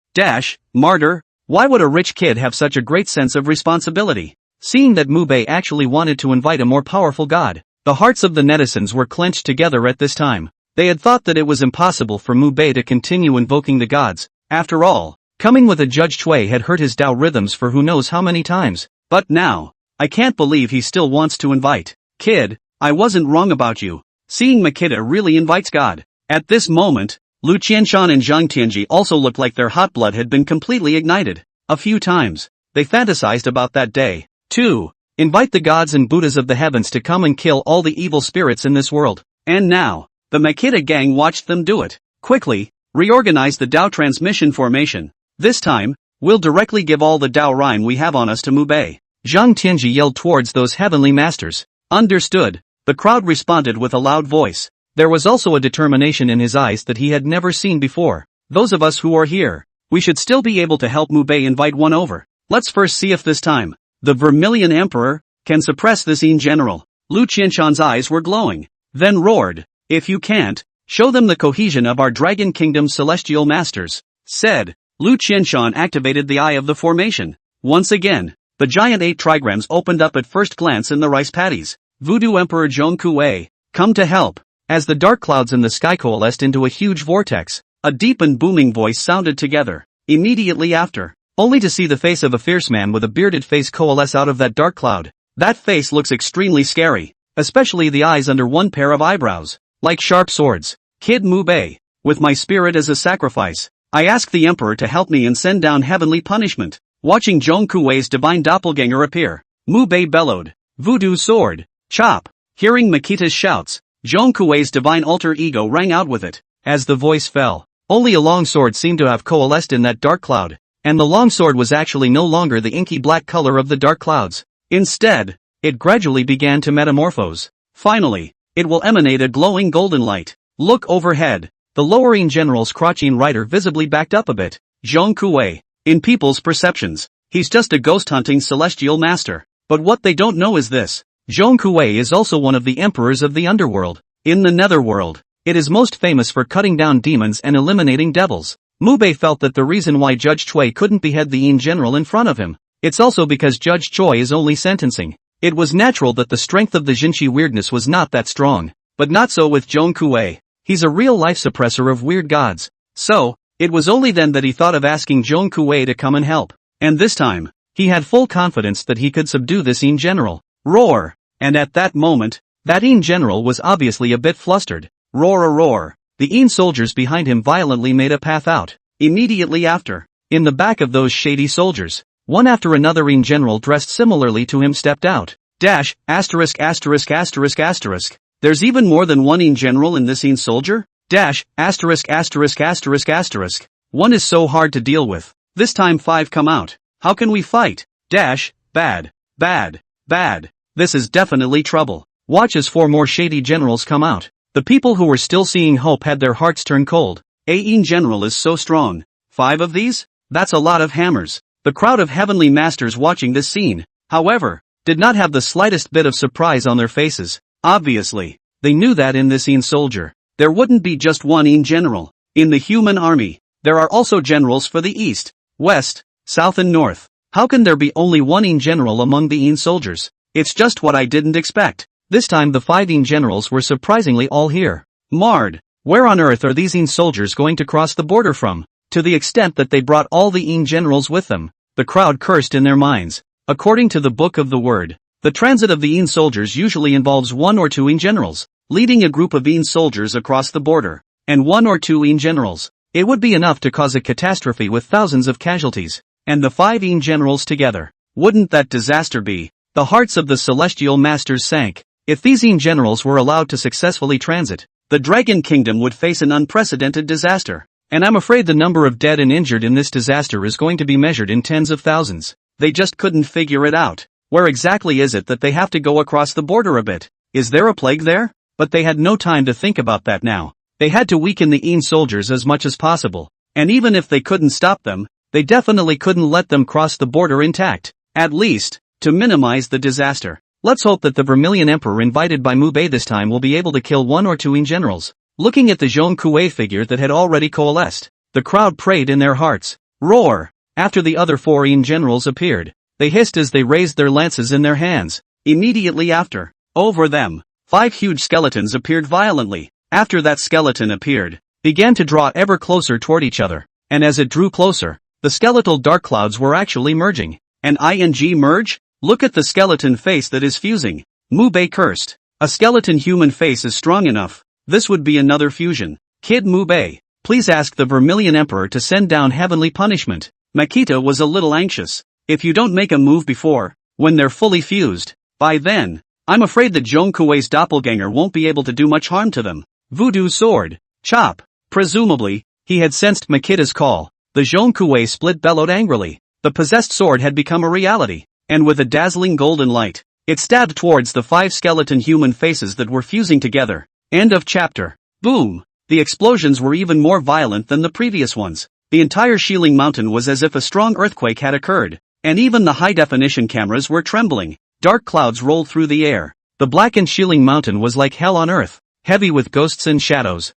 Martyr? Why would a rich kid have such a great sense of responsibility? Seeing that Mubei actually wanted to invite a more powerful god, The hearts of the netizens were clenched together at this time. They had thought that it was impossible for Mubei to continue invoking the gods. After all, coming with a Judge Chui had hurt his Tao rhythms for who knows how many times. But now, I can't believe he still wants to invite. Kid, I wasn't wrong about you. Seeing Makita really invites God. At this moment, Lu Qianshan and Zhang Tianji also looked like their hot blood had been completely ignited. A few times, they fantasized about that day. 2. Invite the gods and Buddhas of the heavens to come and kill all the evil spirits in this world. And now, the Makita gang watched them do it. Quickly, reorganize the Dao transmission formation. This time, we'll directly give all the Dao Rhyme we have on us to Mubei. Zhang Tianji yelled towards those heavenly masters. Understood. The crowd responded with a loud voice. There was also a determination in his eyes that he had never seen before. Those of us who are here, we should still be able to help Mubei invite one over. Let's first see if this time, the Vermilion Emperor, can suppress this in general. Lu Qianshan's eyes were glowing. Then roared, if you can't, show them the cohesion of our Dragon Kingdom's celestial masters. Said, Lu Qianshan activated the eye of the formation. Once again, the giant 8 trigrams opened up at first glance in the rice paddies. Voodoo Emperor Zhong Kuei, come to help. As the dark clouds in the sky coalesced into a huge vortex, a deep and booming voice sounded together. Immediately after, only to see the face of a fierce man with a bearded face coalesce out of that dark cloud. That face looks extremely scary, especially the eyes under one pair of eyebrows, like sharp swords. Kid Mubei, with my spirit as a sacrifice, I ask the Emperor to help me and send down heavenly punishment. Watching Zhong Kuei's divine doppelganger appear, Mubei bellowed, voodoo sword, chop. Hearing Makita's shouts, Zhong Kuei's divine alter ego rang out with it. As the voice fell, only a long sword seemed to have coalesced in that dark cloud, and the long sword was actually no longer the inky black color of the dark clouds. Instead, it gradually began to metamorphose. Finally, it will emanate a glowing golden light. Look overhead. The lowering general's crouching rider visibly backed up a bit. Zhong Kuei, in people's perceptions, he's just a ghost-hunting celestial master. But what they don't know is this. Zhong Kuei is also one of the emperors of the underworld. In the netherworld, it is most famous for cutting down demons and eliminating devils. Mubei felt that the reason why Judge Chui couldn't behead the Yin general in front of him, it's also because Judge Chui is only sentencing. It was natural that the strength of the Jinshi weirdness was not that strong, but not so with Zhong Kuei. He's a real-life suppressor of weird gods. So, it was only then that he thought of asking Zhong Kuei to come and help. And this time, he had full confidence that he could subdue this Yin general. Roar! And at that moment, that Yin general was obviously a bit flustered. Roar a roar. The Yin soldiers behind him violently made a path out. Immediately after, in the back of those shady soldiers, one after another Yin general dressed similarly to him stepped out. Dash, asterisk asterisk asterisk asterisk. There's even more than one Yin general in this Yin soldier? Dash, asterisk asterisk asterisk asterisk. One is so hard to deal with. This time 5 come out. How can we fight? Dash, bad, bad, bad. This is definitely trouble. Watch as 4 more shady generals come out. The people who were still seeing hope had their hearts turn cold. A Yin general is so strong. 5 of these? That's a lot of hammers. The crowd of heavenly masters watching this scene, however, did not have the slightest bit of surprise on their faces. Obviously, they knew that in this Yin soldier, there wouldn't be just one Yin general. In the human army, there are also generals for the east, west, south and north. How can there be only one Yin general among the Yin soldiers? It's just what I didn't expect. This time the 5 Yin generals were surprisingly all here. Marred, where on earth are these Yin soldiers going to cross the border from? To the extent that they brought all the Yin generals with them, the crowd cursed in their minds. According to the Book of the Word, the transit of the Yin soldiers usually involves 1 or 2 Yin generals, leading a group of Yin soldiers across the border, and 1 or 2 Yin generals. It would be enough to cause a catastrophe with thousands of casualties, and the 5 Yin generals together. Wouldn't that disaster be? The hearts of the celestial masters sank. If these Yin generals were allowed to successfully transit, the Dragon Kingdom would face an unprecedented disaster. And I'm afraid the number of dead and injured in this disaster is going to be measured in tens of thousands. They just couldn't figure it out. Where exactly is it that they have to go across the border a bit? Is there a plague there? But they had no time to think about that now. They had to weaken the Yin soldiers as much as possible. And even if they couldn't stop them, they definitely couldn't let them cross the border intact. At least, to minimize the disaster. Let's hope that the Vermilion Emperor invited by Mubei this time will be able to kill 1 or 2 Yin generals. Looking at the Zhong Kuei figure that had already coalesced, the crowd prayed in their hearts. Roar! After the other 4 Yin generals appeared, they hissed as they raised their lances in their hands. Immediately after, over them, 5 huge skeletons appeared violently. After that skeleton appeared, began to draw ever closer toward each other, and as it drew closer, the skeletal dark clouds were actually merging. An ing merge? Look at the skeleton face that is fusing. Mubei cursed. A skeleton human face is strong enough. This would be another fusion. Kid Mubei, please ask the Vermilion Emperor to send down heavenly punishment. Makita was a little anxious. If you don't make a move before, when they're fully fused, by then, I'm afraid that Zhongkuei's doppelganger won't be able to do much harm to them. Voodoo sword. Chop. Presumably, he had sensed Makita's call. The Zhongkuei split bellowed angrily. The possessed sword had become a reality, and with a dazzling golden light, it stabbed towards the 5 skeleton human faces that were fusing together. End of chapter. Boom! The explosions were even more violent than the previous ones. The entire Shieling Mountain was as if a strong earthquake had occurred, and even the high-definition cameras were trembling. Dark clouds rolled through the air. The blackened Shieling Mountain was like hell on earth, heavy with ghosts and shadows.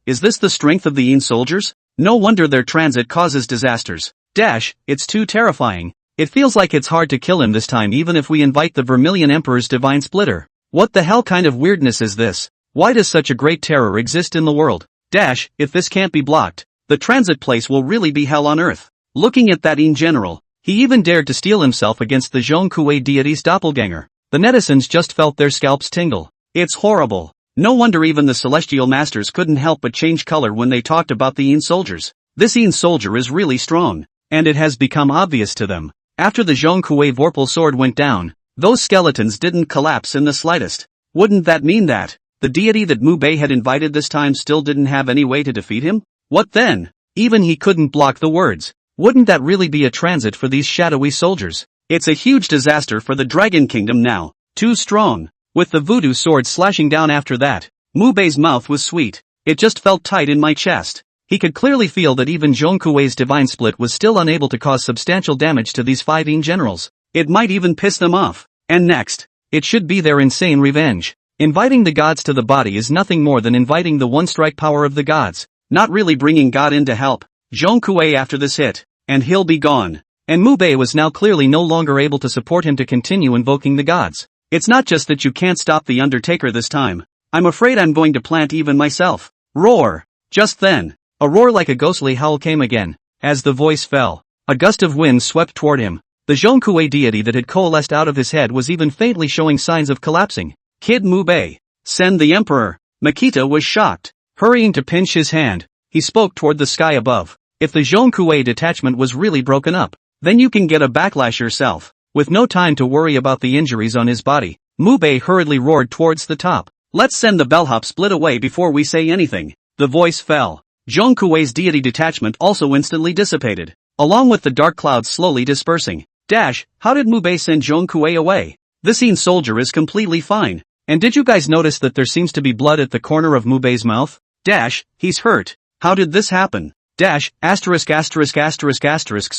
Is this the strength of the Yin soldiers? No wonder their transit causes disasters. It's too terrifying. It feels like it's hard to kill him this time even if we invite the Vermilion Emperor's divine splitter. What the hell kind of weirdness is this? Why does such a great terror exist in the world? If this can't be blocked, the transit place will really be hell on earth. Looking at that Yin general, he even dared to steel himself against the Zhongkuei deity's doppelganger. The netizens just felt their scalps tingle. It's horrible. No wonder even the celestial masters couldn't help but change color when they talked about the Yin soldiers. This Yin soldier is really strong, and it has become obvious to them. After the Zhongkuei Vorpal sword went down, those skeletons didn't collapse in the slightest. Wouldn't that mean that the deity that Mubei had invited this time still didn't have any way to defeat him? What then? Even he couldn't block the words. Wouldn't that really be a transit for these shadowy soldiers? It's a huge disaster for the Dragon Kingdom now. Too strong. With the voodoo sword slashing down after that, Mubei's mouth was sweet. It just felt tight in my chest. He could clearly feel that even Zhongkuei's divine split was still unable to cause substantial damage to these 5 Yin generals. It might even piss them off. And next, it should be their insane revenge. Inviting the gods to the body is nothing more than inviting the one-strike power of the gods, not really bringing God in to help Zhongkuei after this hit, and he'll be gone. And Mubei was now clearly no longer able to support him to continue invoking the gods. It's not just that you can't stop the Undertaker this time. I'm afraid I'm going to plant even myself. Roar! Just then, a roar like a ghostly howl came again. As the voice fell, a gust of wind swept toward him. The Zhongkuei deity that had coalesced out of his head was even faintly showing signs of collapsing. Kid Mubei, send the Emperor. Makita was shocked. Hurrying to pinch his hand, he spoke toward the sky above. If the Zhongkuei detachment was really broken up, then you can get a backlash yourself. With no time to worry about the injuries on his body, Mubei hurriedly roared towards the top. Let's send the bellhop split away before we say anything. The voice fell. Zhongkuei's deity detachment also instantly dissipated, along with the dark clouds slowly dispersing. How did Mubei send Zhongkuei away? This Yin soldier is completely fine. And did you guys notice that there seems to be blood at the corner of Mubei's mouth? He's hurt. How did this happen? So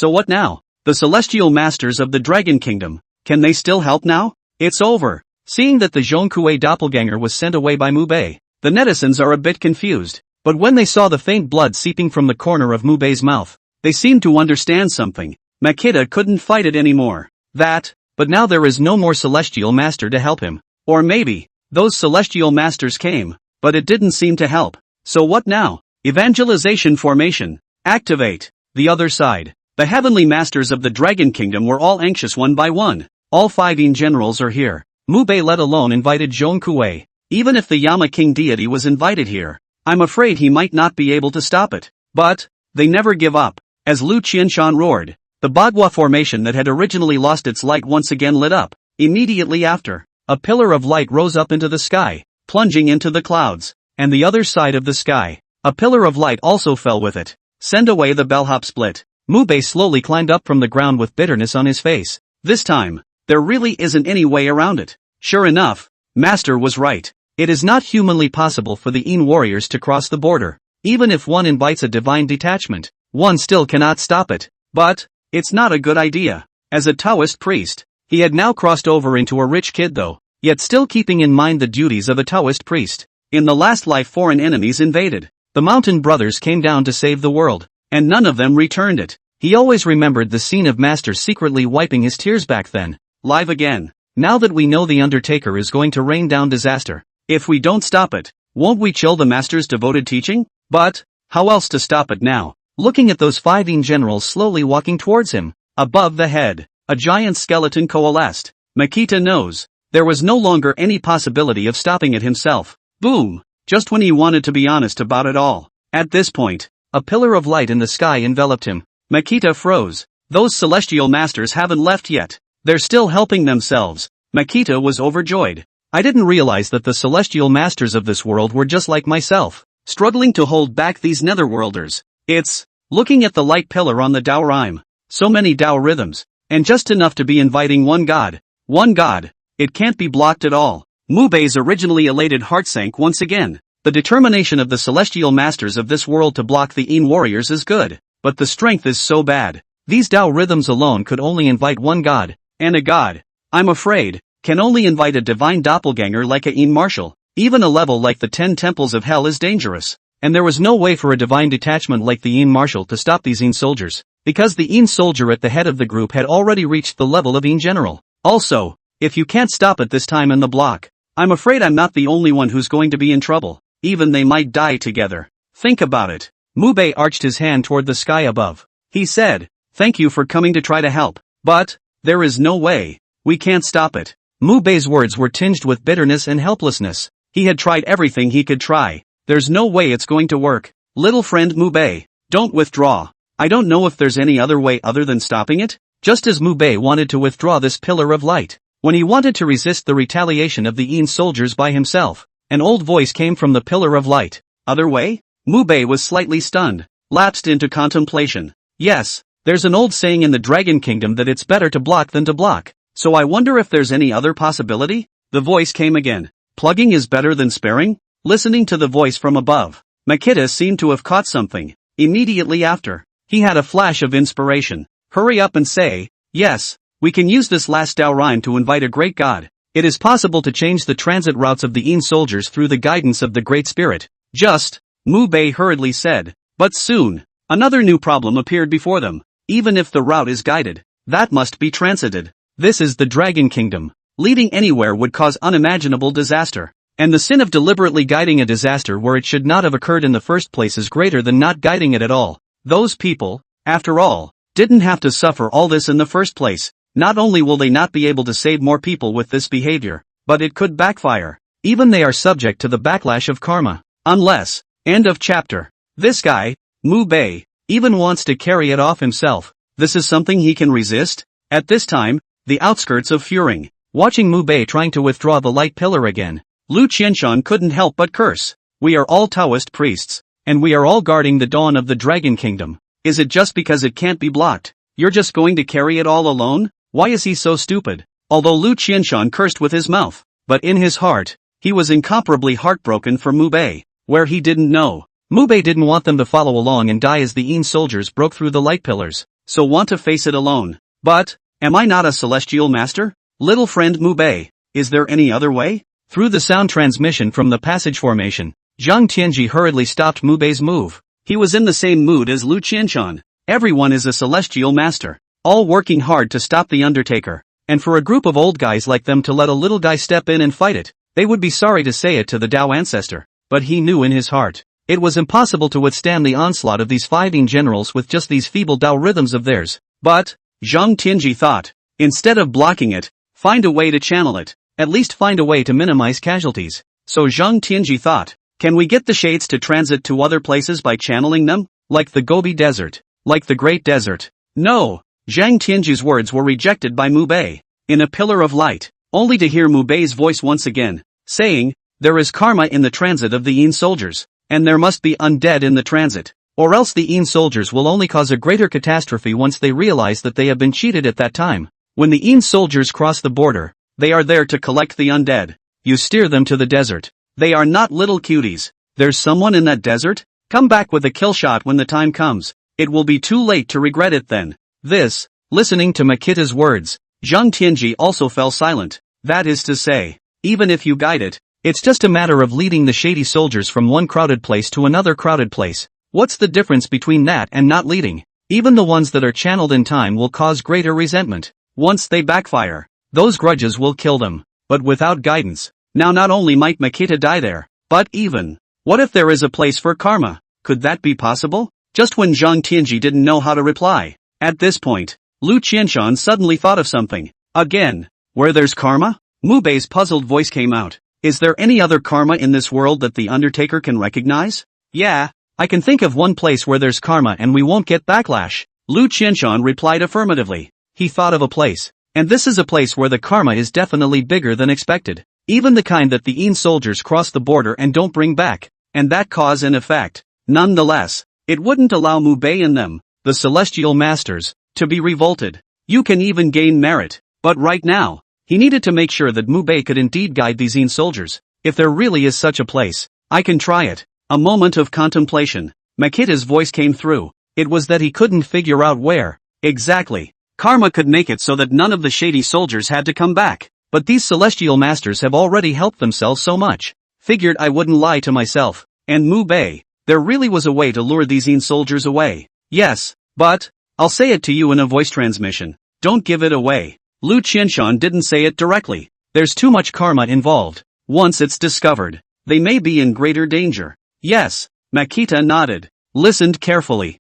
what now? The celestial masters of the Dragon Kingdom, can they still help now? It's over. Seeing that the Zhongkuei doppelganger was sent away by Mubei, the netizens are a bit confused. But when they saw the faint blood seeping from the corner of Mubei's mouth, they seemed to understand something. Makita couldn't fight it anymore. But now there is no more celestial master to help him. Or maybe, those celestial masters came, but it didn't seem to help. So what now? Evangelization formation. Activate. The other side. The heavenly masters of the Dragon Kingdom were all anxious one by one. All 5 Yin generals are here. Mubei let alone invited Zhongkuei. Even if the Yama King deity was invited here, I'm afraid he might not be able to stop it. But they never give up. As Lu Qianshan roared, the Bagua formation that had originally lost its light once again lit up. Immediately after, a pillar of light rose up into the sky, plunging into the clouds. And the other side of the sky, a pillar of light also fell with it. Send away the bellhop split. Mubei slowly climbed up from the ground with bitterness on his face. This time, there really isn't any way around it. Sure enough, Master was right. It is not humanly possible for the Yin warriors to cross the border. Even if one invites a divine detachment, one still cannot stop it. But it's not a good idea. As a Taoist priest, he had now crossed over into a rich kid though, yet still keeping in mind the duties of a Taoist priest. In the last life foreign enemies invaded. The mountain brothers came down to save the world, and none of them returned it. He always remembered the scene of Master secretly wiping his tears back then. Live again. Now that we know the Undertaker is going to rain down disaster, if we don't stop it, won't we chill the master's devoted teaching? But how else to stop it now? Looking at those 5 generals slowly walking towards him, above the head, a giant skeleton coalesced. Makita knows there was no longer any possibility of stopping it himself. Boom! Just when he wanted to be honest about it all. At this point, a pillar of light in the sky enveloped him. Makita froze. Those celestial masters haven't left yet. They're still helping themselves. Makita was overjoyed. I didn't realize that the celestial masters of this world were just like myself, struggling to hold back these netherworlders. It's looking at the light pillar on the Tao rhyme. So many Tao rhythms, and just enough to be inviting one god. One god. It can't be blocked at all. Mubei's originally elated heart sank once again. The determination of the celestial masters of this world to block the Een warriors is good, but the strength is so bad. These Tao rhythms alone could only invite one god, and a god, I'm afraid, can only invite a divine doppelganger like a Een marshal. Even a level like the 10 temples of hell is dangerous, and there was no way for a divine detachment like the Een marshal to stop these Een soldiers, because the Een soldier at the head of the group had already reached the level of Een general. Also, if you can't stop it this time in the block, I'm afraid I'm not the only one who's going to be in trouble. Even they might die together. Think about it. Mubei arched his hand toward the sky above. He said, thank you for coming to try to help, but there is no way. We can't stop it. Mubei's words were tinged with bitterness and helplessness. He had tried everything he could try. There's no way it's going to work. Little friend Mubei, don't withdraw. I don't know if there's any other way other than stopping it. Just as Mubei wanted to withdraw this pillar of light, when he wanted to resist the retaliation of the Een soldiers by himself, an old voice came from the pillar of light. Other way? Mubei was slightly stunned, lapsed into contemplation. Yes, there's an old saying in the Dragon Kingdom that it's better to block than to block, so I wonder if there's any other possibility? The voice came again. Plugging is better than sparing? Listening to the voice from above, Makita seemed to have caught something. Immediately after, he had a flash of inspiration. Hurry up and say, yes, we can use this last Tao rhyme to invite a great god. It is possible to change the transit routes of the Een soldiers through the guidance of the Great Spirit. Just, Mubei hurriedly said. But soon, another new problem appeared before them. Even if the route is guided, that must be transited. This is the Dragon Kingdom. Leading anywhere would cause unimaginable disaster. And the sin of deliberately guiding a disaster where it should not have occurred in the first place is greater than not guiding it at all. Those people, after all, didn't have to suffer all this in the first place. Not only will they not be able to save more people with this behavior, but it could backfire. Even they are subject to the backlash of karma. Unless, end of chapter. This guy, Mubei, even wants to carry it off himself. This is something he can resist? At this time, the outskirts of Furing, watching Mubei trying to withdraw the light pillar again, Lu Qianshan couldn't help but curse. We are all Taoist priests, and we are all guarding the dawn of the Dragon Kingdom. Is it just because it can't be blocked? You're just going to carry it all alone? Why is he so stupid? Although Lu Qianshan cursed with his mouth, but in his heart, he was incomparably heartbroken for Mubei, where he didn't know. Mubei didn't want them to follow along and die as the Een soldiers broke through the light pillars, so want to face it alone. But, am I not a celestial master? Little friend Mubei, is there any other way? Through the sound transmission from the passage formation, Zhang Tianji hurriedly stopped Mubei's move. He was in the same mood as Lu Qianshan. Everyone is a celestial master, all working hard to stop the Undertaker, and for a group of old guys like them to let a little guy step in and fight it, they would be sorry to say it to the Tao ancestor, but he knew in his heart, it was impossible to withstand the onslaught of these 5 Een generals with just these feeble Tao rhythms of theirs. But, Zhang Tianji thought, instead of blocking it, find a way to channel it, at least find a way to minimize casualties. So Zhang Tianji thought, can we get the shades to transit to other places by channeling them? Like the Gobi Desert, like the Great Desert. No. Zhang Tianji's words were rejected by Mubei, in a pillar of light, only to hear Mubei's voice once again, saying, there is karma in the transit of the Een soldiers, and there must be undead in the transit, or else the Een soldiers will only cause a greater catastrophe once they realize that they have been cheated at that time. When the Een soldiers cross the border, they are there to collect the undead. You steer them to the desert. They are not little cuties. There's someone in that desert? Come back with a kill shot when the time comes. It will be too late to regret it then. This, listening to Makita's words, Zhang Tianji also fell silent. That is to say, even if you guide it, it's just a matter of leading the shady soldiers from one crowded place to another crowded place. What's the difference between that and not leading? Even the ones that are channeled in time will cause greater resentment. Once they backfire, those grudges will kill them. But without guidance, now not only might Makita die there, but even, what if there is a place for karma? Could that be possible? Just when Zhang Tianji didn't know how to reply. At this point, Lu Qianshan suddenly thought of something. Again, where there's karma? Mu Bei's puzzled voice came out. Is there any other karma in this world that the Undertaker can recognize? Yeah, I can think of one place where there's karma and we won't get backlash. Lu Qianshan replied affirmatively. He thought of a place. And this is a place where the karma is definitely bigger than expected. Even the kind that the Yin soldiers cross the border and don't bring back. And that cause and effect. Nonetheless, it wouldn't allow Mu Bei and them, the celestial masters, to be revolted. You can even gain merit. But right now, he needed to make sure that Mu Bei could indeed guide these Yin soldiers. If there really is such a place, I can try it. A moment of contemplation. Makita's voice came through. It was that he couldn't figure out where, exactly, karma could make it so that none of the shady soldiers had to come back. But these celestial masters have already helped themselves so much. Figured I wouldn't lie to myself. And Mu Bei, there really was a way to lure these Yin soldiers away. Yes, but, I'll say it to you in a voice transmission. Don't give it away. Lu Qianshan didn't say it directly. There's too much karma involved. Once it's discovered, they may be in greater danger. Yes, Makita nodded, listened carefully,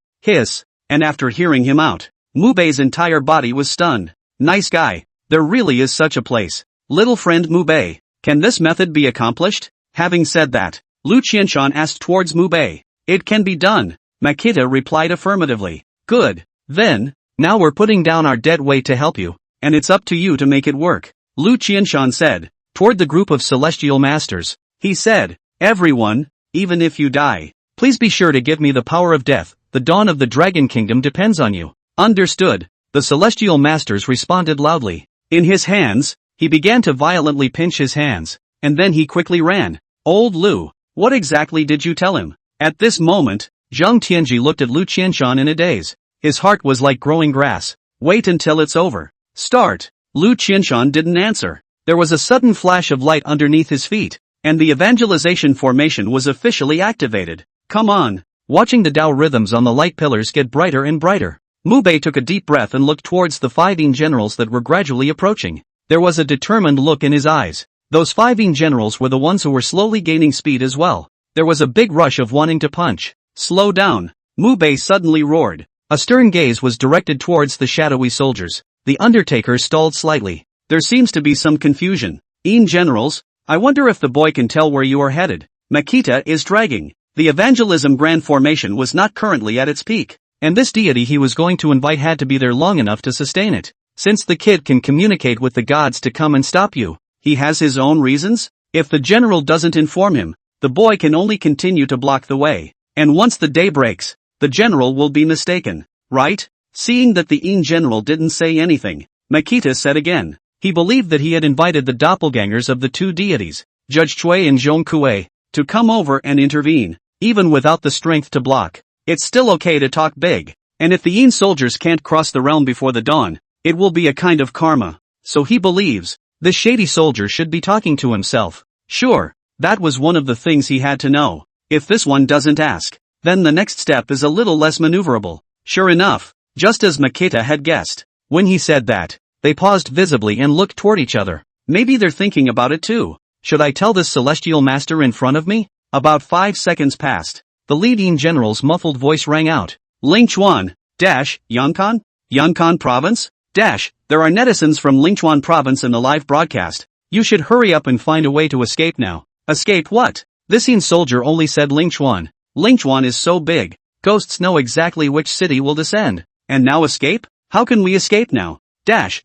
and after hearing him out, Mu Bei's entire body was stunned. Nice guy, there really is such a place. Little friend Mu Bei, can this method be accomplished? Having said that, Lu Qianshan asked towards Mu Bei. It can be done, Makita replied affirmatively. Good, then, now we're putting down our dead weight to help you. And it's up to you to make it work, Lu Qianshan said, toward the group of celestial masters. He said, everyone, even if you die, please be sure to give me the power of death, the dawn of the Dragon Kingdom depends on you. Understood, the celestial masters responded loudly. In his hands, he began to violently pinch his hands, and then he quickly ran. Old Lu, what exactly did you tell him? At this moment, Zhang Tianji looked at Lu Qianshan in a daze. His heart was like growing grass. Wait until it's over. Start. Lu Qianshan didn't answer. There was a sudden flash of light underneath his feet, and the evangelization formation was officially activated. Come on. Watching the Dao rhythms on the light pillars get brighter and brighter, Mu Bei took a deep breath and looked towards the 5 Yin generals that were gradually approaching. There was a determined look in his eyes. Those 5 Yin generals were the ones who were slowly gaining speed as well. There was a big rush of wanting to punch. Slow down. Mu Bei suddenly roared. A stern gaze was directed towards the shadowy soldiers. The Undertaker stalled slightly. There seems to be some confusion. Yin generals, I wonder if the boy can tell where you are headed. Makita is dragging. The evangelism grand formation was not currently at its peak, and this deity he was going to invite had to be there long enough to sustain it. Since the kid can communicate with the gods to come and stop you, he has his own reasons? If the general doesn't inform him, the boy can only continue to block the way. And once the day breaks, the general will be mistaken, right? Seeing that the Yin general didn't say anything, Makita said again. He believed that he had invited the doppelgangers of the 2 deities, Judge Chui and Zhong Kuei, to come over and intervene, even without the strength to block. It's still okay to talk big, and if the Yin soldiers can't cross the realm before the dawn, it will be a kind of karma. So he believes, the shady soldier should be talking to himself. Sure, that was one of the things he had to know. If this one doesn't ask, then the next step is a little less maneuverable. Sure enough, just as Makita had guessed, when he said that, they paused visibly and looked toward each other. Maybe they're thinking about it too. Should I tell this celestial master in front of me? About 5 seconds passed. The leading general's muffled voice rang out. Lingchuan, Yangkan? Yangkan province? There are netizens from Lingchuan province in the live broadcast. You should hurry up and find a way to escape now. Escape what? This Yin soldier only said Lingchuan. Lingchuan is so big. Ghosts know exactly which city will descend. And now escape? How can we escape now?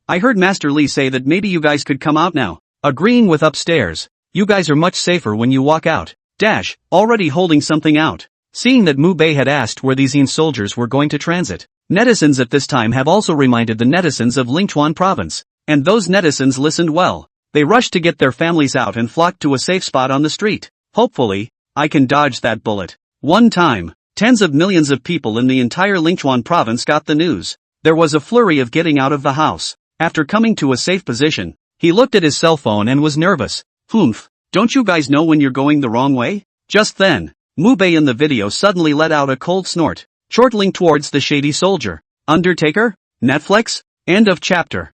I heard Master Lee say that maybe you guys could come out now. Agreeing with upstairs. You guys are much safer when you walk out. Already holding something out. Seeing that Mu Bei had asked where these Yin soldiers were going to transit. Netizens at this time have also reminded the netizens of Lingchuan province. And those netizens listened well. They rushed to get their families out and flocked to a safe spot on the street. Hopefully, I can dodge that bullet. One time, tens of millions of people in the entire Lingchuan province got the news. There was a flurry of getting out of the house. After coming to a safe position, he looked at his cell phone and was nervous. Don't you guys know when you're going the wrong way? Just then, Mu Bei in the video suddenly let out a cold snort, chortling towards the shady soldier. Undertaker? Netflix? End of chapter.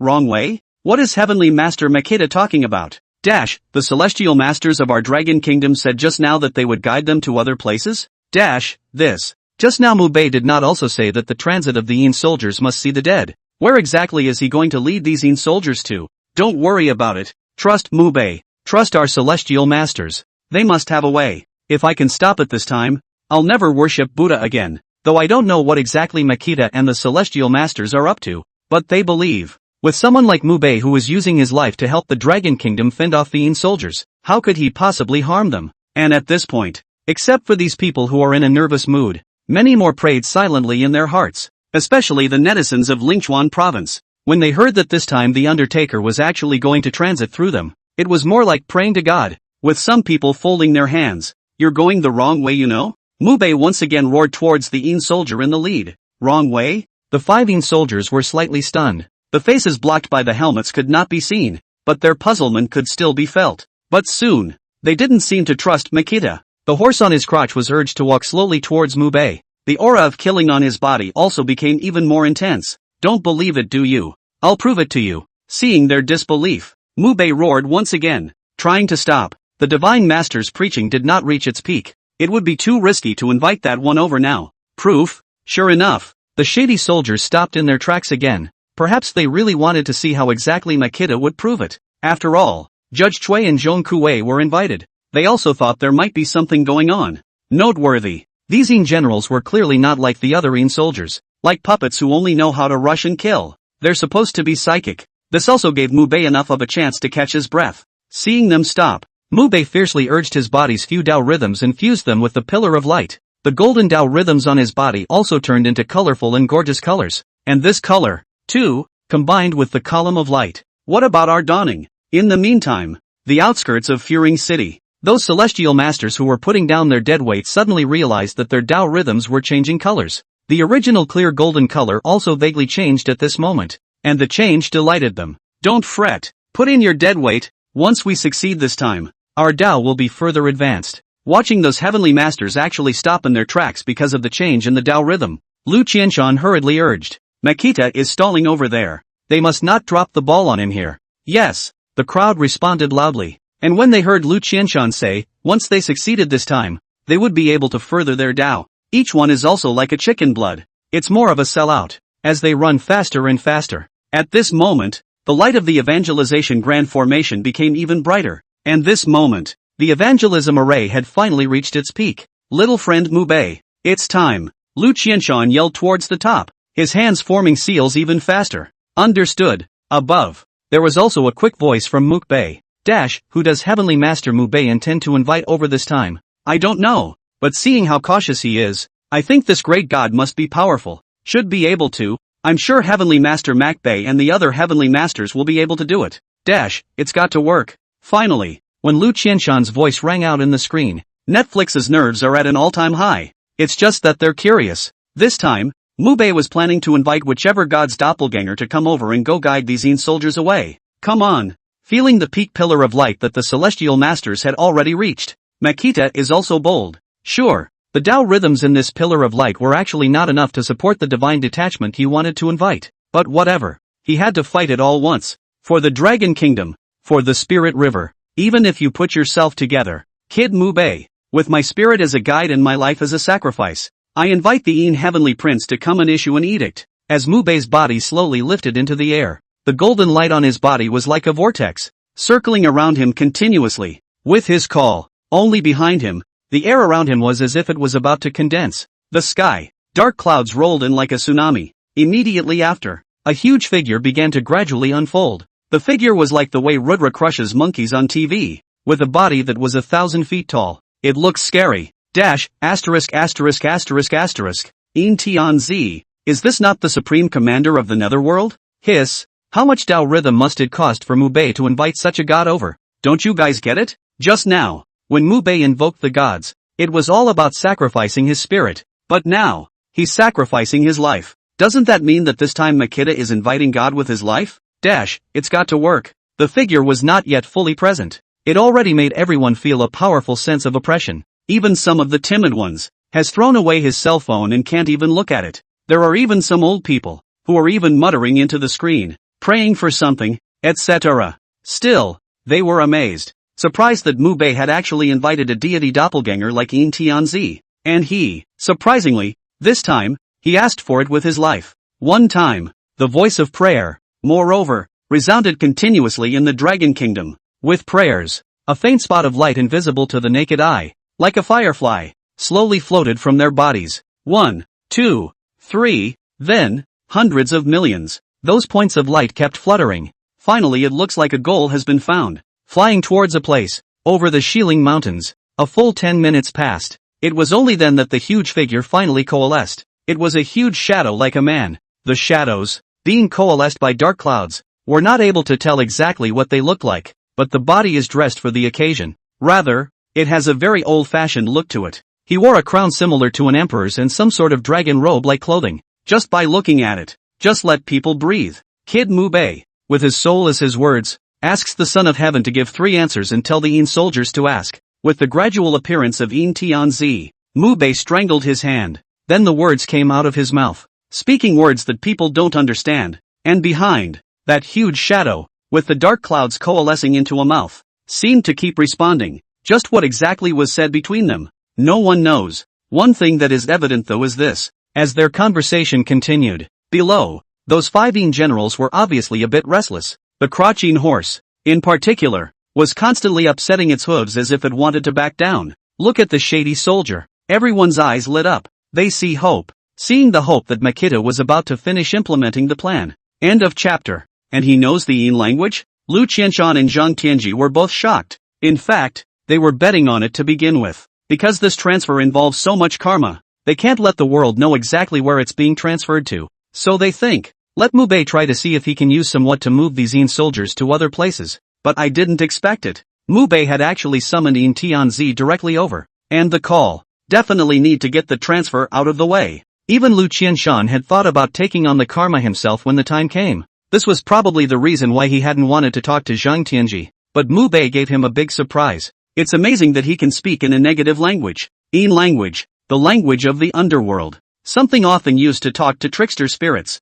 Wrong way? What is Heavenly Master Makita talking about? Dash, the celestial masters of our dragon kingdom said just now that they would guide them to other places? Dash, this. Just now Mubei did not also say that the transit of the Een soldiers must see the dead. Where exactly is he going to lead these Een soldiers to? Don't worry about it. Trust Mubei. Trust our celestial masters. They must have a way. If I can stop it this time, I'll never worship Buddha again. Though I don't know what exactly Makita and the celestial masters are up to, but they believe. With someone like Mubei who is using his life to help the dragon kingdom fend off the Een soldiers, how could he possibly harm them? And at this point, except for these people who are in a nervous mood, many more prayed silently in their hearts, especially the netizens of Lingchuan province. When they heard that this time the Undertaker was actually going to transit through them, it was more like praying to God, with some people folding their hands. You're going the wrong way, you know? Mubei once again roared towards the Een soldier in the lead. Wrong way? The 5 Een soldiers were slightly stunned. The faces blocked by the helmets could not be seen, but their puzzlement could still be felt. But soon, they didn't seem to trust Makita. The horse on his crotch was urged to walk slowly towards Mubei. The aura of killing on his body also became even more intense. Don't believe it, do you? I'll prove it to you. Seeing their disbelief, Mubei roared once again, trying to stop. The Divine Master's preaching did not reach its peak. It would be too risky to invite that one over now. Proof? Sure enough, the shady soldiers stopped in their tracks again. Perhaps they really wanted to see how exactly Makita would prove it. After all, Judge Cui and Zhong Kuei were invited. They also thought there might be something going on. Noteworthy. These Een generals were clearly not like the other Een soldiers, like puppets who only know how to rush and kill. They're supposed to be psychic. This also gave Mubei enough of a chance to catch his breath. Seeing them stop, Mubei fiercely urged his body's few Dao rhythms and fused them with the pillar of light. The golden Dao rhythms on his body also turned into colorful and gorgeous colors. And this color, too, combined with the column of light. What about our dawning? In the meantime, the outskirts of Furing City. Those celestial masters who were putting down their dead weight suddenly realized that their Dao rhythms were changing colors. The original clear golden color also vaguely changed at this moment. And the change delighted them. Don't fret. Put in your dead weight. Once we succeed this time, our Dao will be further advanced. Watching those heavenly masters actually stop in their tracks because of the change in the Dao rhythm, Lu Qianshan hurriedly urged. Makita is stalling over there. They must not drop the ball on him here. Yes, the crowd responded loudly. And when they heard Lu Qianshan say, once they succeeded this time, they would be able to further their Dao. Each one is also like a chicken blood. It's more of a sellout. As they run faster and faster. At this moment, the light of the evangelization grand formation became even brighter. And this moment, the evangelism array had finally reached its peak. Little friend Mubei, it's time. Lu Qianshan yelled towards the top, his hands forming seals even faster. Understood. Above, there was also a quick voice from Mukbei. Dash, who does Heavenly Master Mubei intend to invite over this time? I don't know, but seeing how cautious he is, I think this great god must be powerful. Should be able to. I'm sure Heavenly Master Makbei and the other Heavenly Masters will be able to do it. Dash, it's got to work. Finally, when Lu Qianshan's voice rang out in the screen, Netflix's nerves are at an all-time high. It's just that they're curious. This time, Mubei was planning to invite whichever god's doppelganger to come over and go guide these Een soldiers away. Come on. Feeling the peak pillar of light that the celestial masters had already reached, Makita is also bold. Sure, the Dao rhythms in this pillar of light were actually not enough to support the divine detachment he wanted to invite. But whatever. He had to fight it all once. For the Dragon Kingdom. For the Spirit River. Even if you put yourself together. Kid Mubei. With my spirit as a guide and my life as a sacrifice, I invite the Een Heavenly Prince to come and issue an edict. As Mubei's body slowly lifted into the air, the golden light on his body was like a vortex, circling around him continuously. With his call, only behind him, the air around him was as if it was about to condense. The sky, dark clouds rolled in like a tsunami. Immediately after, a huge figure began to gradually unfold. The figure was like the way Rudra crushes monkeys on TV, with a body that was 1,000 feet tall. It looks scary. Dash, asterisk asterisk asterisk asterisk, Een Tianzi, is this not the supreme commander of the netherworld? Hiss, how much Dao rhythm must it cost for Mubei to invite such a god over? Don't you guys get it? Just now, when Mubei invoked the gods, it was all about sacrificing his spirit. But now, he's sacrificing his life. Doesn't that mean that this time Makita is inviting God with his life? Dash, it's got to work. The figure was not yet fully present. It already made everyone feel a powerful sense of oppression. Even some of the timid ones, has thrown away his cell phone and can't even look at it. There are even some old people, who are even muttering into the screen, praying for something. etc. Still, they were amazed, surprised that Mubei had actually invited a deity doppelganger like Leen Tianzi, and he, surprisingly, this time, he asked for it with his life. One time, the voice of prayer, moreover, resounded continuously in the Dragon Kingdom. With prayers, a faint spot of light invisible to the naked eye, like a firefly, slowly floated from their bodies. 1, 2, 3, then, hundreds of millions. Those points of light kept fluttering. Finally it looks like a goal has been found. Flying towards a place, over the Xiling Mountains. A full 10 minutes passed. It was only then that the huge figure finally coalesced. It was a huge shadow like a man. The shadows, being coalesced by dark clouds, were not able to tell exactly what they looked like, but the body is dressed for the occasion. Rather, it has a very old-fashioned look to it. He wore a crown similar to an emperor's and some sort of dragon robe-like clothing. Just by looking at it, just let people breathe. Kid Mubei, with his soul as his words, asks the Son of Heaven to give 3 answers and tell the Yin soldiers to ask. With the gradual appearance of Yin Tianzi, Mubei strangled his hand. Then the words came out of his mouth, speaking words that people don't understand. And behind, that huge shadow, with the dark clouds coalescing into a mouth, seemed to keep responding. Just what exactly was said between them, no one knows. One thing that is evident though is this. As their conversation continued, below, those 5 Yin generals were obviously a bit restless. The Crochin horse, in particular, was constantly upsetting its hooves as if it wanted to back down. Look at the shady soldier. Everyone's eyes lit up. They see hope. Seeing the hope that Makita was about to finish implementing the plan. End of chapter. And he knows the Yin language? Lu Qianshan and Zhang Tianji were both shocked. In fact, they were betting on it to begin with. Because this transfer involves so much karma, they can't let the world know exactly where it's being transferred to. So they think, let Mubei try to see if he can use somewhat to move these Yin soldiers to other places. But I didn't expect it. Mubei had actually summoned Yin Tianzi directly over. And the call. Definitely need to get the transfer out of the way. Even Lu Qianshan had thought about taking on the karma himself when the time came. This was probably the reason why he hadn't wanted to talk to Zhang Tianji. But Mubei gave him a big surprise. It's amazing that he can speak in a negative language. Yin language. The language of the underworld. Something often used to talk to trickster spirits.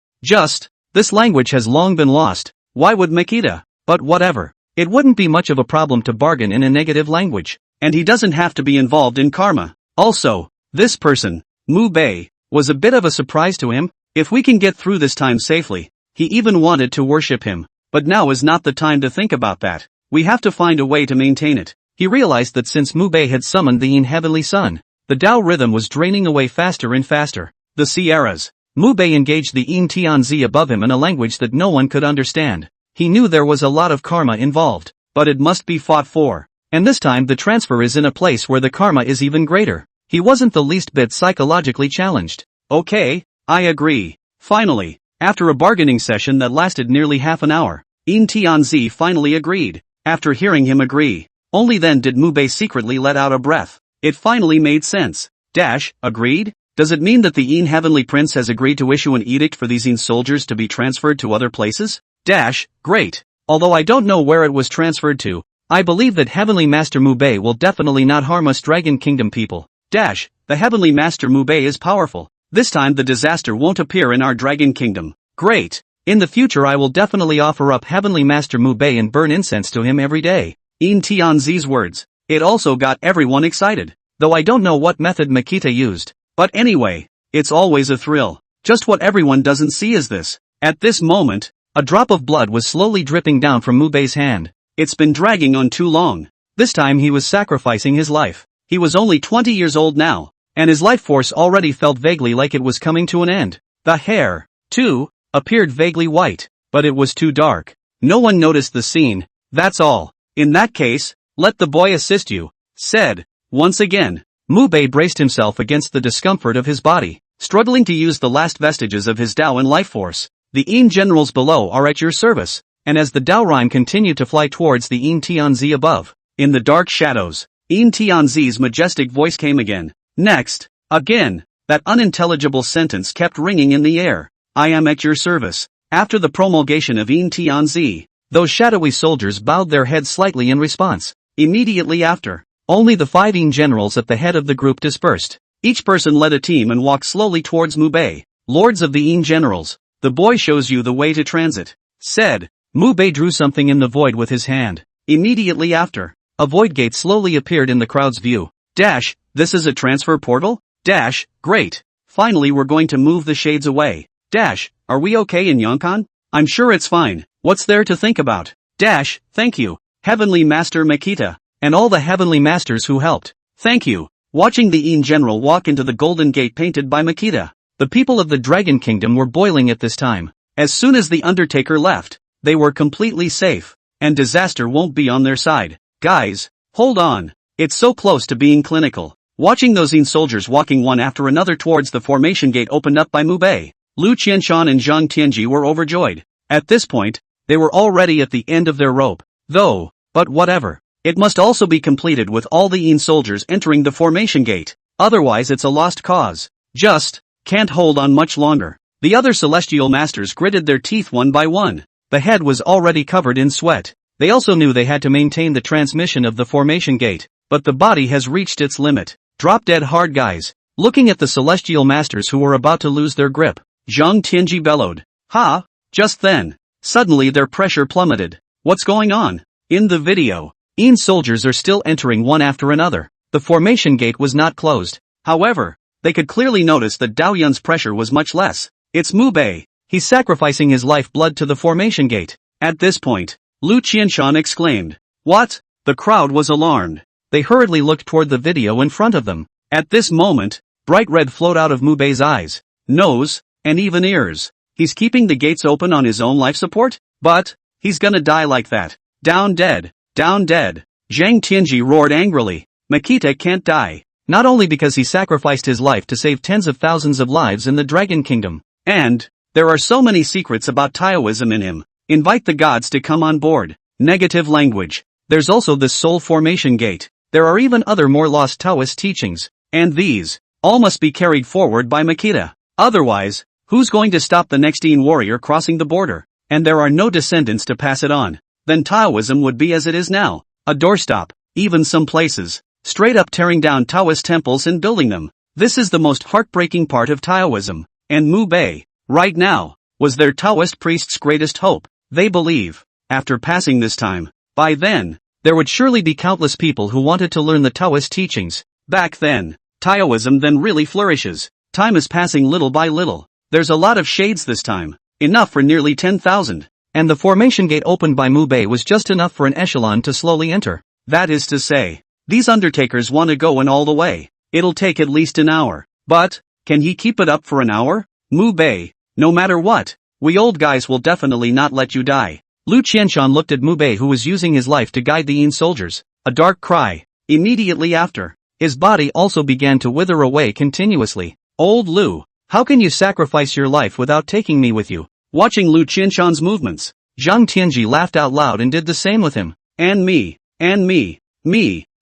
This language has long been lost. Why would Makita? But whatever. It wouldn't be much of a problem to bargain in a negative language. And he doesn't have to be involved in karma. Also, this person, Mubei, was a bit of a surprise to him. If we can get through this time safely, he even wanted to worship him. But now is not the time to think about that. We have to find a way to maintain it. He realized that since Mubei had summoned the Yin Heavenly Sun, the Tao rhythm was draining away faster and faster. The Sierras. Mubei engaged the Yin Tianzi above him in a language that no one could understand. He knew there was a lot of karma involved, but it must be fought for. And this time the transfer is in a place where the karma is even greater. He wasn't the least bit psychologically challenged. Okay, I agree. Finally, after a bargaining session that lasted nearly half an hour, Yin Tianzi finally agreed. After hearing him agree, only then did Mubei secretly let out a breath. It finally made sense. Agreed? Does it mean that the Yin Heavenly Prince has agreed to issue an edict for these Yin soldiers to be transferred to other places? Great. Although I don't know where it was transferred to, I believe that Heavenly Master Mubei will definitely not harm us Dragon Kingdom people. The Heavenly Master Mubei is powerful. This time the disaster won't appear in our Dragon Kingdom. Great. In the future I will definitely offer up Heavenly Master Mubei and burn incense to him every day. Yin Tianzi's words. It also got everyone excited. Though I don't know what method Makita used. But anyway, it's always a thrill. Just what everyone doesn't see is this. At this moment, a drop of blood was slowly dripping down from Mubei's hand. It's been dragging on too long. This time he was sacrificing his life. He was only 20 years old now, and his life force already felt vaguely like it was coming to an end. The hair, too, appeared vaguely white, but it was too dark. No one noticed the scene, that's all. In that case, let the boy assist you, said. Once again, Mubei braced himself against the discomfort of his body, struggling to use the last vestiges of his Tao and life force. The Yin generals below are at your service. And as the Tao rhyme continued to fly towards the Yin Tianzi above, in the dark shadows, Yin Tianzi's majestic voice came again. Next, again, that unintelligible sentence kept ringing in the air. I am at your service. After the promulgation of Yin Tianzi, those shadowy soldiers bowed their heads slightly in response. Immediately after, only the 5 Yin generals at the head of the group dispersed. Each person led a team and walked slowly towards Mubei. Lords of the Yin generals, the boy shows you the way to transit, said. Mu Bei drew something in the void with his hand. Immediately after, a void gate slowly appeared in the crowd's view. This is a transfer portal? Great. Finally we're going to move the shades away. Are we okay in Yonkan? I'm sure it's fine. What's there to think about? Thank you, Heavenly Master Makita, and all the Heavenly Masters who helped. Thank you. Watching the Een General walk into the golden gate painted by Makita, the people of the Dragon Kingdom were boiling at this time. As soon as the Undertaker left, they were completely safe, and disaster won't be on their side. Guys, hold on. It's so close to being clinical. Watching those Een soldiers walking one after another towards the formation gate opened up by Mu Bei, Lu Qianshan and Zhang Tianji were overjoyed. At this point, they were already at the end of their rope. But whatever. It must also be completed with all the Een soldiers entering the formation gate. Otherwise it's a lost cause. Just can't hold on much longer. The other celestial masters gritted their teeth one by one. The head was already covered in sweat. They also knew they had to maintain the transmission of the formation gate, but the body has reached its limit. Drop dead hard, guys. Looking at the celestial masters who were about to lose their grip, Zhang Tianji bellowed. Just then, suddenly their pressure plummeted. What's going on? In the video, Een soldiers are still entering one after another. The formation gate was not closed. However, they could clearly notice that Dao Yun's pressure was much less. It's Mu Bei. He's sacrificing his lifeblood to the formation gate. At this point, Lu Qianshan exclaimed. What? The crowd was alarmed. They hurriedly looked toward the video in front of them. At this moment, bright red flowed out of Mu Bei's eyes, nose, and even ears. He's keeping the gates open on his own life support? But he's gonna die like that. Down dead. Down dead. Zhang Tianji roared angrily. Makita can't die. Not only because he sacrificed his life to save tens of thousands of lives in the Dragon Kingdom. And there are so many secrets about Taoism in him. Invite the gods to come on board. Negative language. There's also this soul formation gate. There are even other more lost Taoist teachings. And these all must be carried forward by Makita. Otherwise, who's going to stop the next Een warrior crossing the border? And there are no descendants to pass it on. Then Taoism would be as it is now, a doorstop, even some places, straight up tearing down Taoist temples and building them. This is the most heartbreaking part of Taoism, and Mu Bei, right now, was their Taoist priest's greatest hope. They believe, after passing this time, by then, there would surely be countless people who wanted to learn the Taoist teachings. Back then, Taoism then really flourishes. Time is passing little by little. There's a lot of shades this time, enough for nearly 10,000. And the formation gate opened by Mu Bei was just enough for an echelon to slowly enter. That is to say, these undertakers want to go in all the way. It'll take at least an hour. But, can he keep it up for an hour? Mu Bei, no matter what, we old guys will definitely not let you die. Lu Qianshan looked at Mu Bei, who was using his life to guide the Een soldiers. A dark cry. Immediately after, his body also began to wither away continuously. Old Lu, how can you sacrifice your life without taking me with you? Watching Lu Qianshan's movements, Zhang Tianji laughed out loud and did the same with him. And me.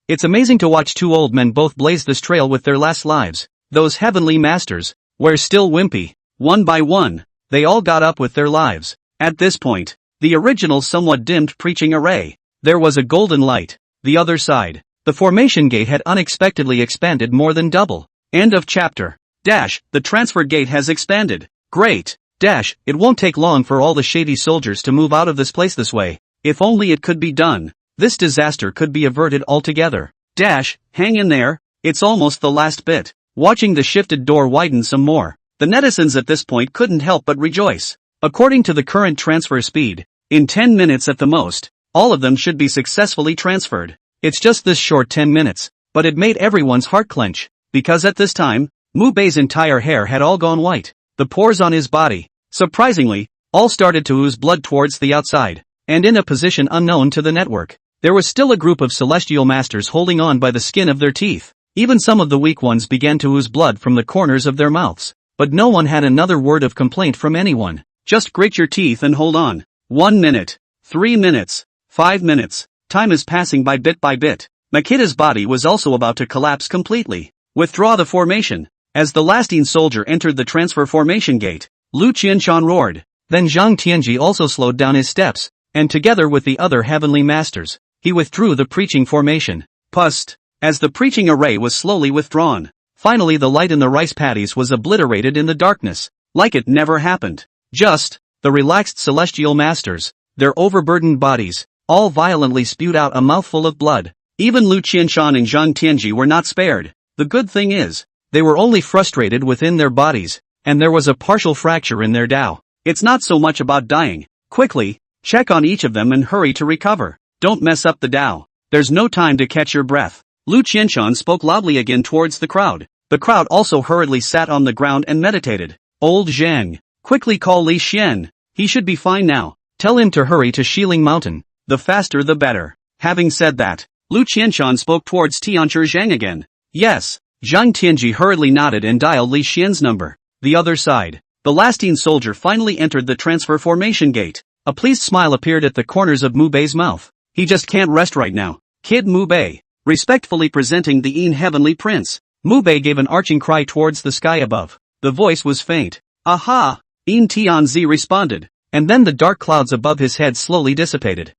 It's amazing to watch two old men both blaze this trail with their last lives. Those heavenly masters were still wimpy. One by one, they all got up with their lives. At this point, the original somewhat dimmed preaching array, there was a golden light. The other side, the formation gate had unexpectedly expanded more than double. End of chapter. The transfer gate has expanded. Great. It won't take long for all the shady soldiers to move out of this place this way. If only it could be done. This disaster could be averted altogether. Hang in there. It's almost the last bit. Watching the shifted door widen some more, the netizens at this point couldn't help but rejoice. According to the current transfer speed, in 10 minutes at the most, all of them should be successfully transferred. It's just this short 10 minutes, but it made everyone's heart clench, because at this time, Mu Bei's entire hair had all gone white. The pores on his body, surprisingly, all started to ooze blood towards the outside, and in a position unknown to the network, there was still a group of celestial masters holding on by the skin of their teeth. Even some of the weak ones began to ooze blood from the corners of their mouths, but no one had another word of complaint from anyone. Just grit your teeth and hold on. 1 minute, 3 minutes, 5 minutes, time is passing by bit by bit. Makita's body was also about to collapse completely. Withdraw the formation. As the last Een soldier entered the transfer formation gate, Lu Qianshan roared. Then Zhang Tianji also slowed down his steps, and together with the other heavenly masters, he withdrew the preaching formation. Pust. As the preaching array was slowly withdrawn, finally the light in the rice paddies was obliterated in the darkness, like it never happened. Just, the relaxed celestial masters, their overburdened bodies, all violently spewed out a mouthful of blood. Even Lu Qianshan and Zhang Tianji were not spared. The good thing is, they were only frustrated within their bodies, and there was a partial fracture in their Dao. It's not so much about dying. Quickly, check on each of them and hurry to recover. Don't mess up the Dao. There's no time to catch your breath. Lu Qianshan spoke loudly again towards the crowd. The crowd also hurriedly sat on the ground and meditated. Old Zhang, quickly call Li Xian. He should be fine now. Tell him to hurry to Xiling Mountain. The faster the better. Having said that, Lu Qianshan spoke towards Tianchi Zhang again. Yes. Zhang Tianji hurriedly nodded and dialed Li Xian's number. The other side. The last teen soldier finally entered the transfer formation gate. A pleased smile appeared at the corners of Mu Bei's mouth. He just can't rest right now. Kid Mu Bei. Respectfully presenting the Yin Heavenly Prince. Mu Bei gave an arching cry towards the sky above. The voice was faint. Aha! Yin Tianzi responded. And then the dark clouds above his head slowly dissipated.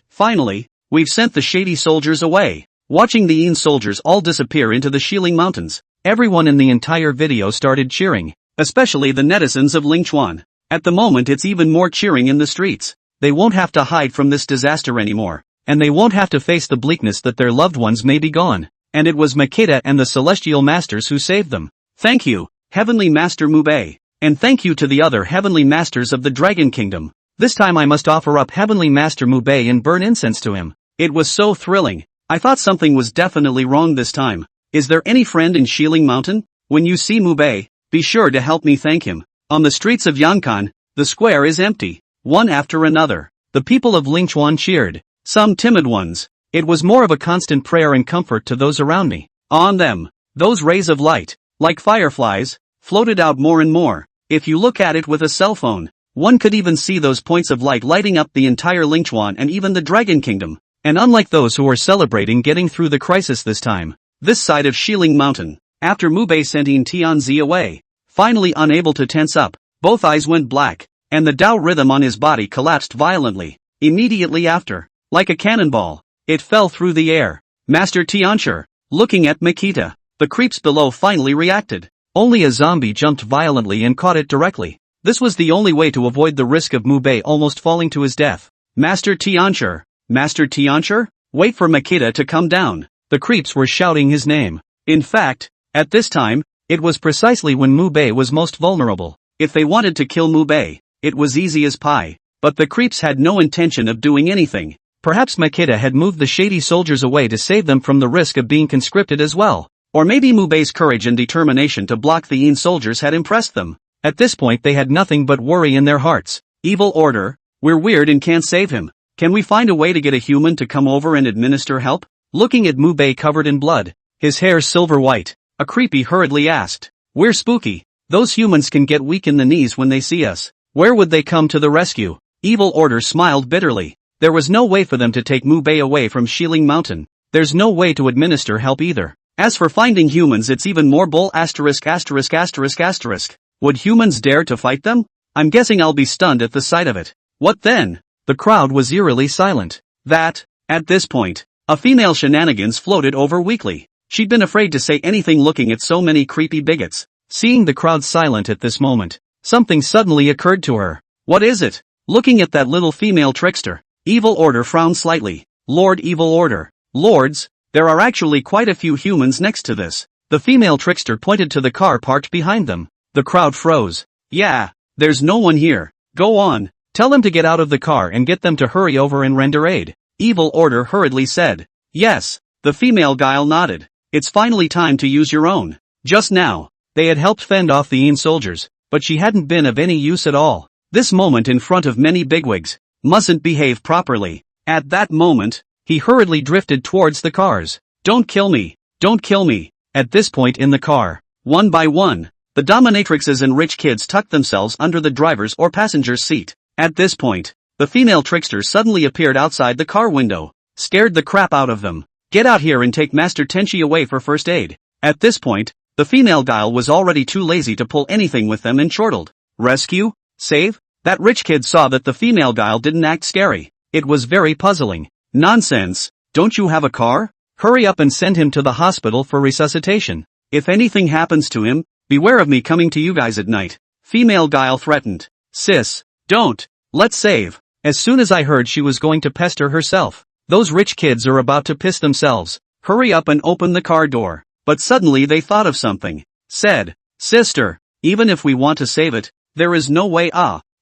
Finally, we've sent the shady soldiers away. Watching the Yin soldiers all disappear into the Xiling Mountains, everyone in the entire video started cheering, especially the netizens of Lingchuan. At the moment it's even more cheering in the streets. They won't have to hide from this disaster anymore, and they won't have to face the bleakness that their loved ones may be gone. And it was Makeda and the Celestial Masters who saved them. Thank you, Heavenly Master Mu Bei. And thank you to the other Heavenly Masters of the Dragon Kingdom. This time I must offer up Heavenly Master Mu Bei and burn incense to him. It was so thrilling. I thought something was definitely wrong this time. Is there any friend in Xiling Mountain? When you see Mu Bei, be sure to help me thank him. On the streets of Yangkan, the square is empty. One after another, the people of Lingchuan cheered. Some timid ones. It was more of a constant prayer and comfort to those around me. On them, those rays of light, like fireflies, floated out more and more. If you look at it with a cell phone, one could even see those points of light lighting up the entire Lingchuan and even the Dragon Kingdom. And unlike those who were celebrating getting through the crisis this time, this side of Xiling Mountain, after Mu Bei sent Yin Tianzi away, finally unable to tense up, both eyes went black, and the Dao rhythm on his body collapsed violently. Immediately after, like a cannonball, it fell through the air. Master Tianchi, looking at Makita, the creeps below finally reacted. Only a zombie jumped violently and caught it directly. This was the only way to avoid the risk of Mu Bei almost falling to his death. Master Tianchi, wait for Makita to come down. The creeps were shouting his name. In fact, at this time, it was precisely when Mu Bei was most vulnerable. If they wanted to kill Mu Bei, it was easy as pie. But the creeps had no intention of doing anything. Perhaps Makita had moved the shady soldiers away to save them from the risk of being conscripted as well. Or maybe Mu Bei's courage and determination to block the Yin soldiers had impressed them. At this point they had nothing but worry in their hearts. Evil order, we're weird and can't save him. Can we find a way to get a human to come over and administer help? Looking at Mu Bei covered in blood, his hair silver white, a creepy hurriedly asked. We're spooky. Those humans can get weak in the knees when they see us. Where would they come to the rescue? Evil order smiled bitterly. There was no way for them to take Mu Bei away from Xiling Mountain. There's no way to administer help either. As for finding humans, it's even more bull ********. Would humans dare to fight them? I'm guessing I'll be stunned at the sight of it. What then? The crowd was eerily silent. At this point, a female shenanigans floated over weakly. She'd been afraid to say anything looking at so many creepy bigots. Seeing the crowd silent at this moment, something suddenly occurred to her. What is it? Looking at that little female trickster, Evil Order frowned slightly. Lord Evil Order. Lords, there are actually quite a few humans next to this. The female trickster pointed to the car parked behind them. The crowd froze. Yeah, there's no one here. Go on. Tell them to get out of the car and get them to hurry over and render aid. Evil Order hurriedly said. Yes, the female guile nodded. It's finally time to use your own. Just now, they had helped fend off the Yin soldiers, but she hadn't been of any use at all. This moment in front of many bigwigs, mustn't behave properly. At that moment, he hurriedly drifted towards the cars. Don't kill me. Don't kill me. At this point in the car, one by one, the dominatrixes and rich kids tucked themselves under the driver's or passenger's seat. At this point, the female trickster suddenly appeared outside the car window, scared the crap out of them. Get out here and take Master Tenchi away for first aid. At this point, the female guile was already too lazy to pull anything with them and chortled. Rescue? Save? That rich kid saw that the female guile didn't act scary. It was very puzzling. Nonsense. Don't you have a car? Hurry up and send him to the hospital for resuscitation. If anything happens to him, beware of me coming to you guys at night. Female guile threatened. Sis, don't. Let's save. As soon as I heard she was going to pester herself. Those rich kids are about to piss themselves. Hurry up and open the car door. But suddenly they thought of something. Said, sister, even if we want to save it, there is no way.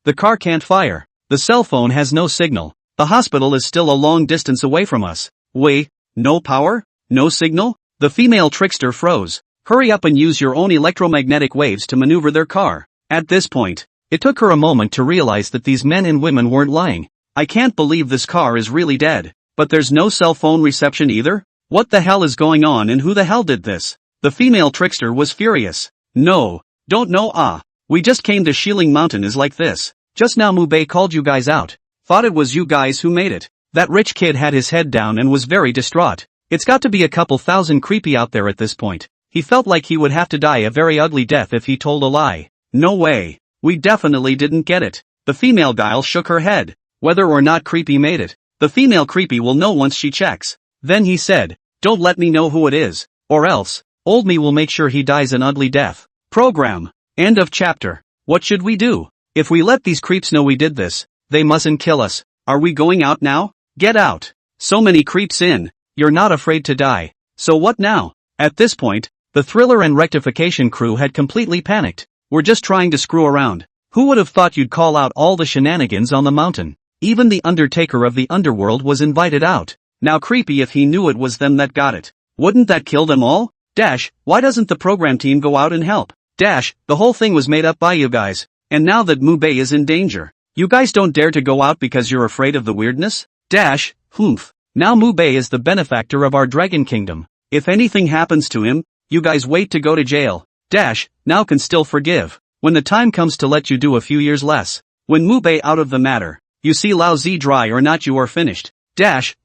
The car can't fire. The cell phone has no signal. The hospital is still a long distance away from us. Wait, no power? No signal? The female trickster froze. Hurry up and use your own electromagnetic waves to maneuver their car. At this point, it took her a moment to realize that these men and women weren't lying. I can't believe this car is really dead. But there's no cell phone reception either? What the hell is going on and who the hell did this? The female trickster was furious. No, don't know. We just came to Shilling Mountain is like this. Just now Mubei called you guys out. Thought it was you guys who made it. That rich kid had his head down and was very distraught. It's got to be a couple thousand creepy out there at this point. He felt like he would have to die a very ugly death if he told a lie. No way. We definitely didn't get it. The female guile shook her head. Whether or not creepy made it, the female creepy will know once she checks. Then he said, don't let me know who it is, or else, old me will make sure he dies an ugly death. Program. End of chapter. What should we do? If we let these creeps know we did this, they mustn't kill us. Are we going out now? Get out. So many creeps in. You're not afraid to die. So what now? At this point, the thriller and rectification crew had completely panicked. We're just trying to screw around. Who would have thought you'd call out all the shenanigans on the mountain? Even the Undertaker of the underworld was invited out. Now creepy if he knew it was them that got it. Wouldn't that kill them all? Why doesn't the program team go out and help? The whole thing was made up by you guys. And now that Mubei is in danger, you guys don't dare to go out because you're afraid of the weirdness? Humph. Now Mubei is the benefactor of our Dragon Kingdom. If anything happens to him, you guys wait to go to jail. Now can still forgive. When the time comes to let you do a few years less. When Mubei out of the matter. You see Lao Zi dry or not you are finished.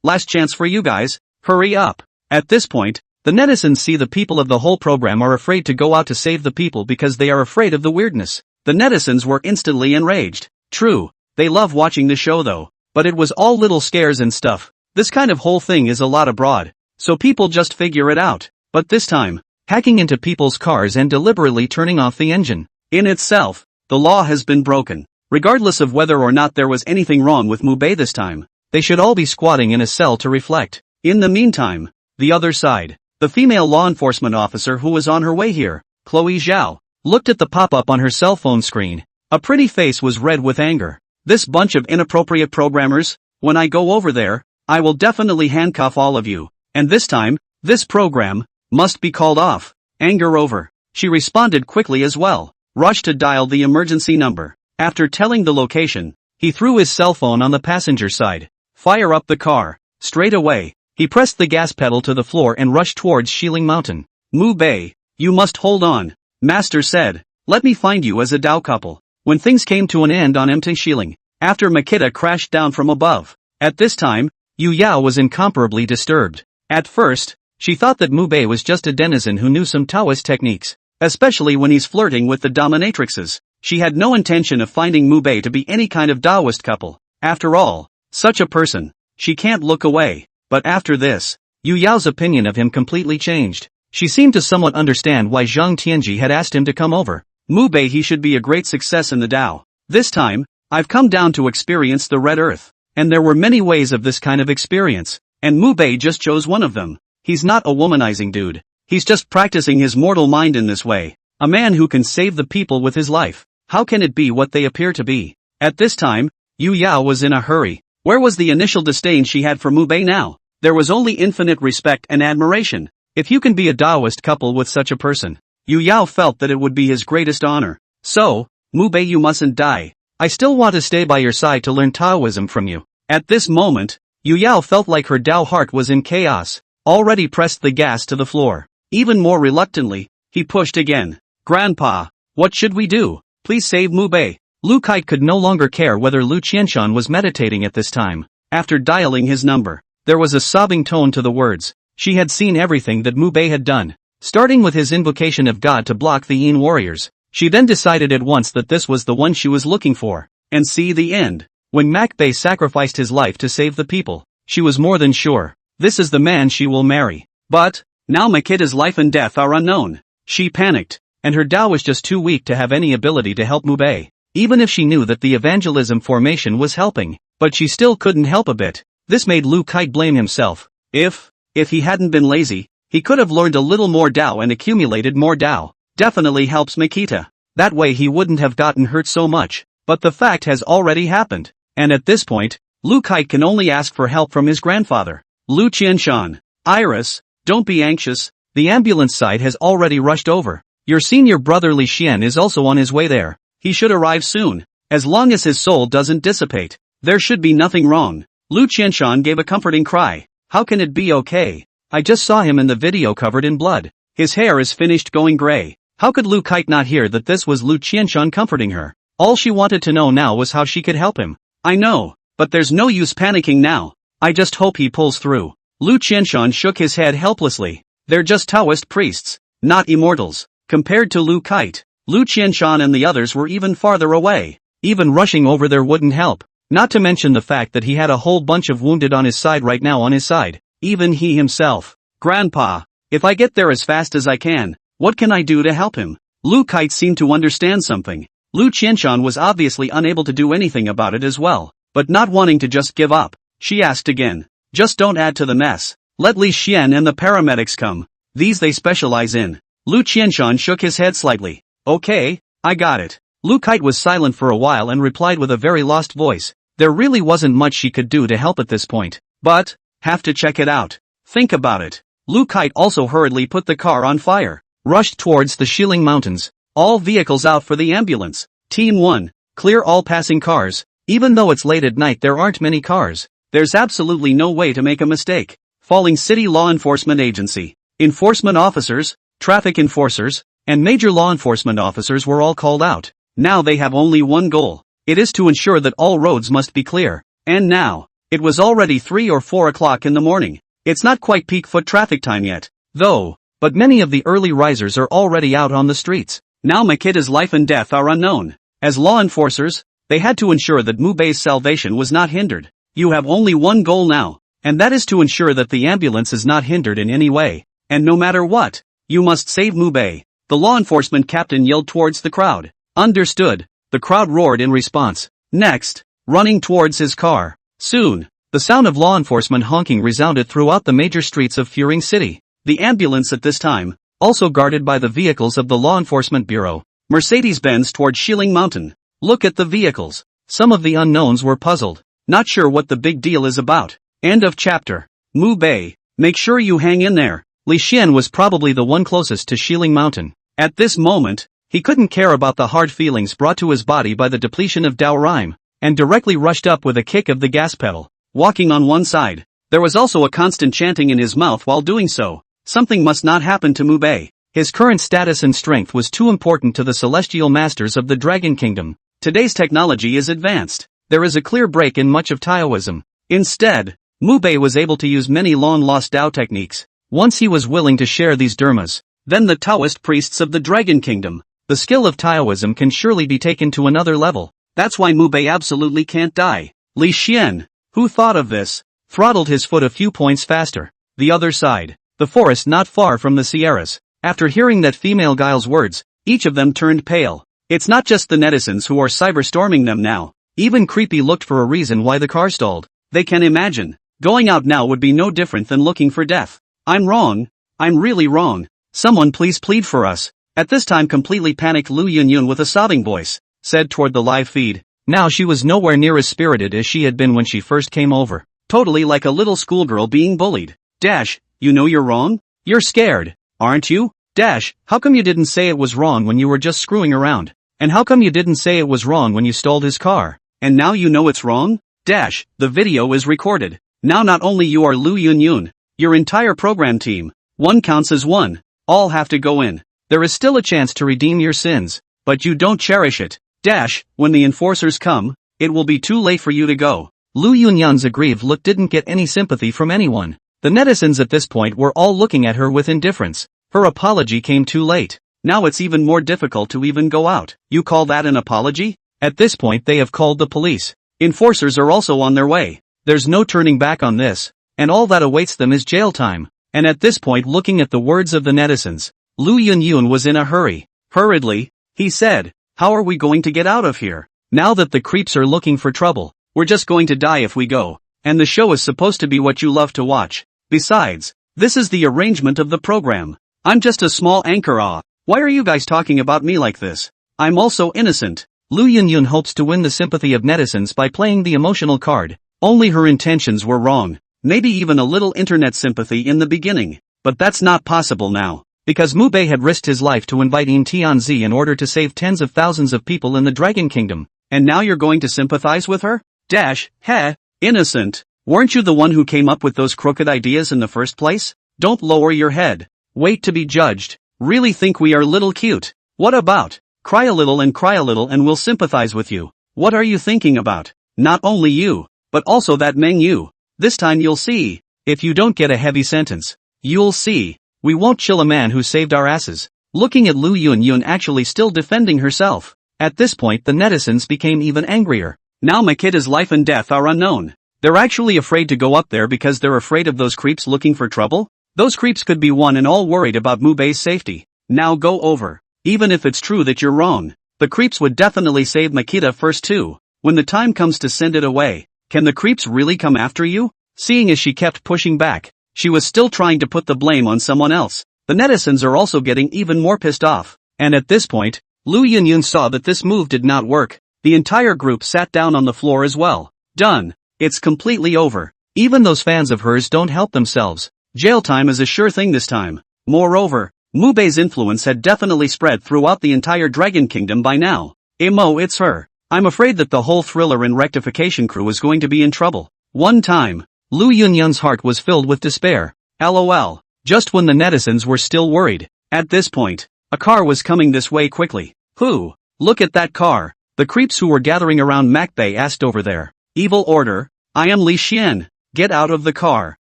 Last chance for you guys. Hurry up. At this point, the netizens see the people of the whole program are afraid to go out to save the people because they are afraid of the weirdness. The netizens were instantly enraged. True, they love watching the show though. But it was all little scares and stuff. This kind of whole thing is a lot abroad. So people just figure it out. But this time, hacking into people's cars and deliberately turning off the engine. In itself, the law has been broken. Regardless of whether or not there was anything wrong with Mubei this time, they should all be squatting in a cell to reflect. In the meantime, the other side, the female law enforcement officer who was on her way here, Chloe Zhao, looked at the pop-up on her cell phone screen. A pretty face was red with anger. This bunch of inappropriate programmers, when I go over there, I will definitely handcuff all of you. And this time, this program must be called off. Anger over. She responded quickly as well. Rushed to dial the emergency number. After telling the location, he threw his cell phone on the passenger side. Fire up the car. Straight away, he pressed the gas pedal to the floor and rushed towards Shilling Mountain. Mubei, you must hold on. Master said, let me find you as a Dao couple. When things came to an end on empty Shilling, after Makita crashed down from above. At this time, Yu Yao was incomparably disturbed. At first, she thought that Mubei was just a denizen who knew some Taoist techniques, especially when he's flirting with the dominatrixes. She had no intention of finding Mubei to be any kind of Taoist couple. After all, such a person, she can't look away. But after this, Yu Yao's opinion of him completely changed. She seemed to somewhat understand why Zhang Tianji had asked him to come over. Mubei he should be a great success in the Dao. This time, I've come down to experience the Red Earth. And there were many ways of this kind of experience, and Mubei just chose one of them. He's not a womanizing dude. He's just practicing his mortal mind in this way. A man who can save the people with his life. How can it be what they appear to be? At this time, Yu Yao was in a hurry. Where was the initial disdain she had for Mubei now? There was only infinite respect and admiration. If you can be a Taoist couple with such a person, Yu Yao felt that it would be his greatest honor. So, Mubei, you mustn't die. I still want to stay by your side to learn Taoism from you. At this moment, Yu Yao felt like her Dao heart was in chaos. Already pressed the gas to the floor. Even more reluctantly, he pushed again. Grandpa, what should we do? Please save Mubei. Lu Kite could no longer care whether Lu Qianshan was meditating at this time. After dialing his number, there was a sobbing tone to the words. She had seen everything that Mubei had done. Starting with his invocation of God to block the Yin warriors. She then decided at once that this was the one she was looking for. And see the end. When Macbei sacrificed his life to save the people, she was more than sure. This is the man she will marry. But, now Makita's life and death are unknown. She panicked, and her Dao was just too weak to have any ability to help Mubei. Even if she knew that the evangelism formation was helping, but she still couldn't help a bit. This made Lu Kite blame himself. If he hadn't been lazy, he could have learned a little more Dao and accumulated more Dao. Definitely helps Makita. That way he wouldn't have gotten hurt so much. But the fact has already happened. And at this point, Lu Kite can only ask for help from his grandfather. Lu Qianshan. Iris, don't be anxious. The ambulance side has already rushed over. Your senior brother Li Xian is also on his way there. He should arrive soon. As long as his soul doesn't dissipate, there should be nothing wrong. Lu Qianshan gave a comforting cry. How can it be okay? I just saw him in the video covered in blood. His hair is finished going gray. How could Lu Kite not hear that this was Lu Qianshan comforting her? All she wanted to know now was how she could help him. I know, but there's no use panicking now. I just hope he pulls through. Lu Qianshan shook his head helplessly. They're just Taoist priests, not immortals. Compared to Lu Kite, Lu Qianshan and the others were even farther away. Even rushing over there wouldn't help. Not to mention the fact that he had a whole bunch of wounded on his side right now on his side. Even he himself. Grandpa, if I get there as fast as I can, what can I do to help him? Lu Kite seemed to understand something. Lu Qianshan was obviously unable to do anything about it as well. But not wanting to just give up, she asked again. Just don't add to the mess. Let Li Xian and the paramedics come. These they specialize in. Lu Qianshan shook his head slightly. Okay, I got it. Lu Kite was silent for a while and replied with a very lost voice. There really wasn't much she could do to help at this point. But, have to check it out. Think about it. Lu Kite also hurriedly put the car on fire. Rushed towards the Shilling Mountains. All vehicles out for the ambulance. Team 1, clear all passing cars. Even though it's late at night there aren't many cars. There's absolutely no way to make a mistake. Falling City Law Enforcement Agency. Enforcement officers, traffic enforcers, and major law enforcement officers were all called out. Now they have only one goal. It is to ensure that all roads must be clear. And now, it was already 3 or 4 o'clock in the morning. It's not quite peak foot traffic time yet, though, but many of the early risers are already out on the streets. Now Makita's life and death are unknown. As law enforcers, they had to ensure that Mubei's salvation was not hindered. You have only one goal now, and that is to ensure that the ambulance is not hindered in any way. And no matter what, you must save Mubei. The law enforcement captain yelled towards the crowd. Understood. The crowd roared in response. Next, running towards his car. Soon, the sound of law enforcement honking resounded throughout the major streets of Furing City. The ambulance at this time, also guarded by the vehicles of the Law Enforcement Bureau. Mercedes-Benz toward Shilling Mountain. Look at the vehicles. Some of the unknowns were puzzled. Not sure what the big deal is about. End of chapter. Mubei, make sure you hang in there. Li Xian was probably the one closest to Shilling Mountain. At this moment, he couldn't care about the hard feelings brought to his body by the depletion of Dao Rime, and directly rushed up with a kick of the gas pedal, walking on one side. There was also a constant chanting in his mouth while doing so. Something must not happen to Mubei. His current status and strength was too important to the celestial masters of the Dragon Kingdom. Today's technology is advanced. There is a clear break in much of Taoism. Instead, Mubei was able to use many long-lost Dao techniques. Once he was willing to share these dharmas, then the Taoist priests of the Dragon Kingdom. The skill of Taoism can surely be taken to another level. That's why Mubei absolutely can't die. Li Xian, who thought of this, throttled his foot a few points faster. The other side, the forest not far from the Sierras. After hearing that female Guile's words, each of them turned pale. It's not just the netizens who are cyberstorming them now. Even Creepy looked for a reason why the car stalled. They can imagine. Going out now would be no different than looking for death. I'm wrong. I'm really wrong. Someone please plead for us. At this time completely panicked Lu Yunyun with a sobbing voice, said toward the live feed. Now she was nowhere near as spirited as she had been when she first came over. Totally like a little schoolgirl being bullied. Dash, you know you're wrong? You're scared, aren't you? Dash, how come you didn't say it was wrong when you were just screwing around? And how come you didn't say it was wrong when you stole his car? And now you know it's wrong? Dash, the video is recorded. Now not only you are Lu Yunyun, your entire program team, one counts as one. All have to go in. There is still a chance to redeem your sins, but you don't cherish it. Dash, when the enforcers come, it will be too late for you to go. Lu Yunyun's aggrieved look didn't get any sympathy from anyone. The netizens at this point were all looking at her with indifference. Her apology came too late. Now it's even more difficult to even go out. You call that an apology? At this point they have called the police. Enforcers are also on their way. There's no turning back on this, and all that awaits them is jail time. And at this point, looking at the words of the netizens, Lu Yunyun was in a hurry. Hurriedly, he said, how are we going to get out of here? Now that the creeps are looking for trouble, We're just going to die if we go. And the show is supposed to be what you love to watch. Besides, this is the arrangement of the program. I'm just a small anchor. Why are you guys talking about me like this? I'm also innocent. Lu Yunyun hopes to win the sympathy of netizens by playing the emotional card. Only her intentions were wrong. Maybe even a little internet sympathy in the beginning. But that's not possible now. Because Mu Bei had risked his life to invite Yin Tianzi in order to save tens of thousands of people in the Dragon Kingdom. And now you're going to sympathize with her? Heh, innocent. Weren't you the one who came up with those crooked ideas in the first place? Don't lower your head. Wait to be judged. Really think we are little cute? What about? Cry a little and we'll sympathize with you. What are you thinking about? Not only you, but also that Meng Yu. This time you'll see. If you don't get a heavy sentence, you'll see. We won't chill a man who saved our asses. Looking at Lu Yunyun actually still defending herself. At this point the netizens became even angrier. Now Makita's life and death are unknown. They're actually afraid to go up there because they're afraid of those creeps looking for trouble? Those creeps could be one and all worried about Mu Bei's safety. Now go over. Even if it's true that you're wrong, the creeps would definitely save Makita first too. When the time comes to send it away, can the creeps really come after you? Seeing as she kept pushing back, she was still trying to put the blame on someone else. The netizens are also getting even more pissed off. And at this point, Lu Yunyun saw that this move did not work. The entire group sat down on the floor as well. Done. It's completely over. Even those fans of hers don't help themselves. Jail time is a sure thing this time. Moreover, Mu Bei's influence had definitely spread throughout the entire Dragon Kingdom by now. It's her. I'm afraid that the whole thriller and rectification crew is going to be in trouble. One time, Lu Yunyun's heart was filled with despair. LOL. Just when the netizens were still worried. At this point, a car was coming this way quickly. Who? Look at that car. The creeps who were gathering around Mac Bei asked over there. Evil Order. I am Li Xian. Get out of the car.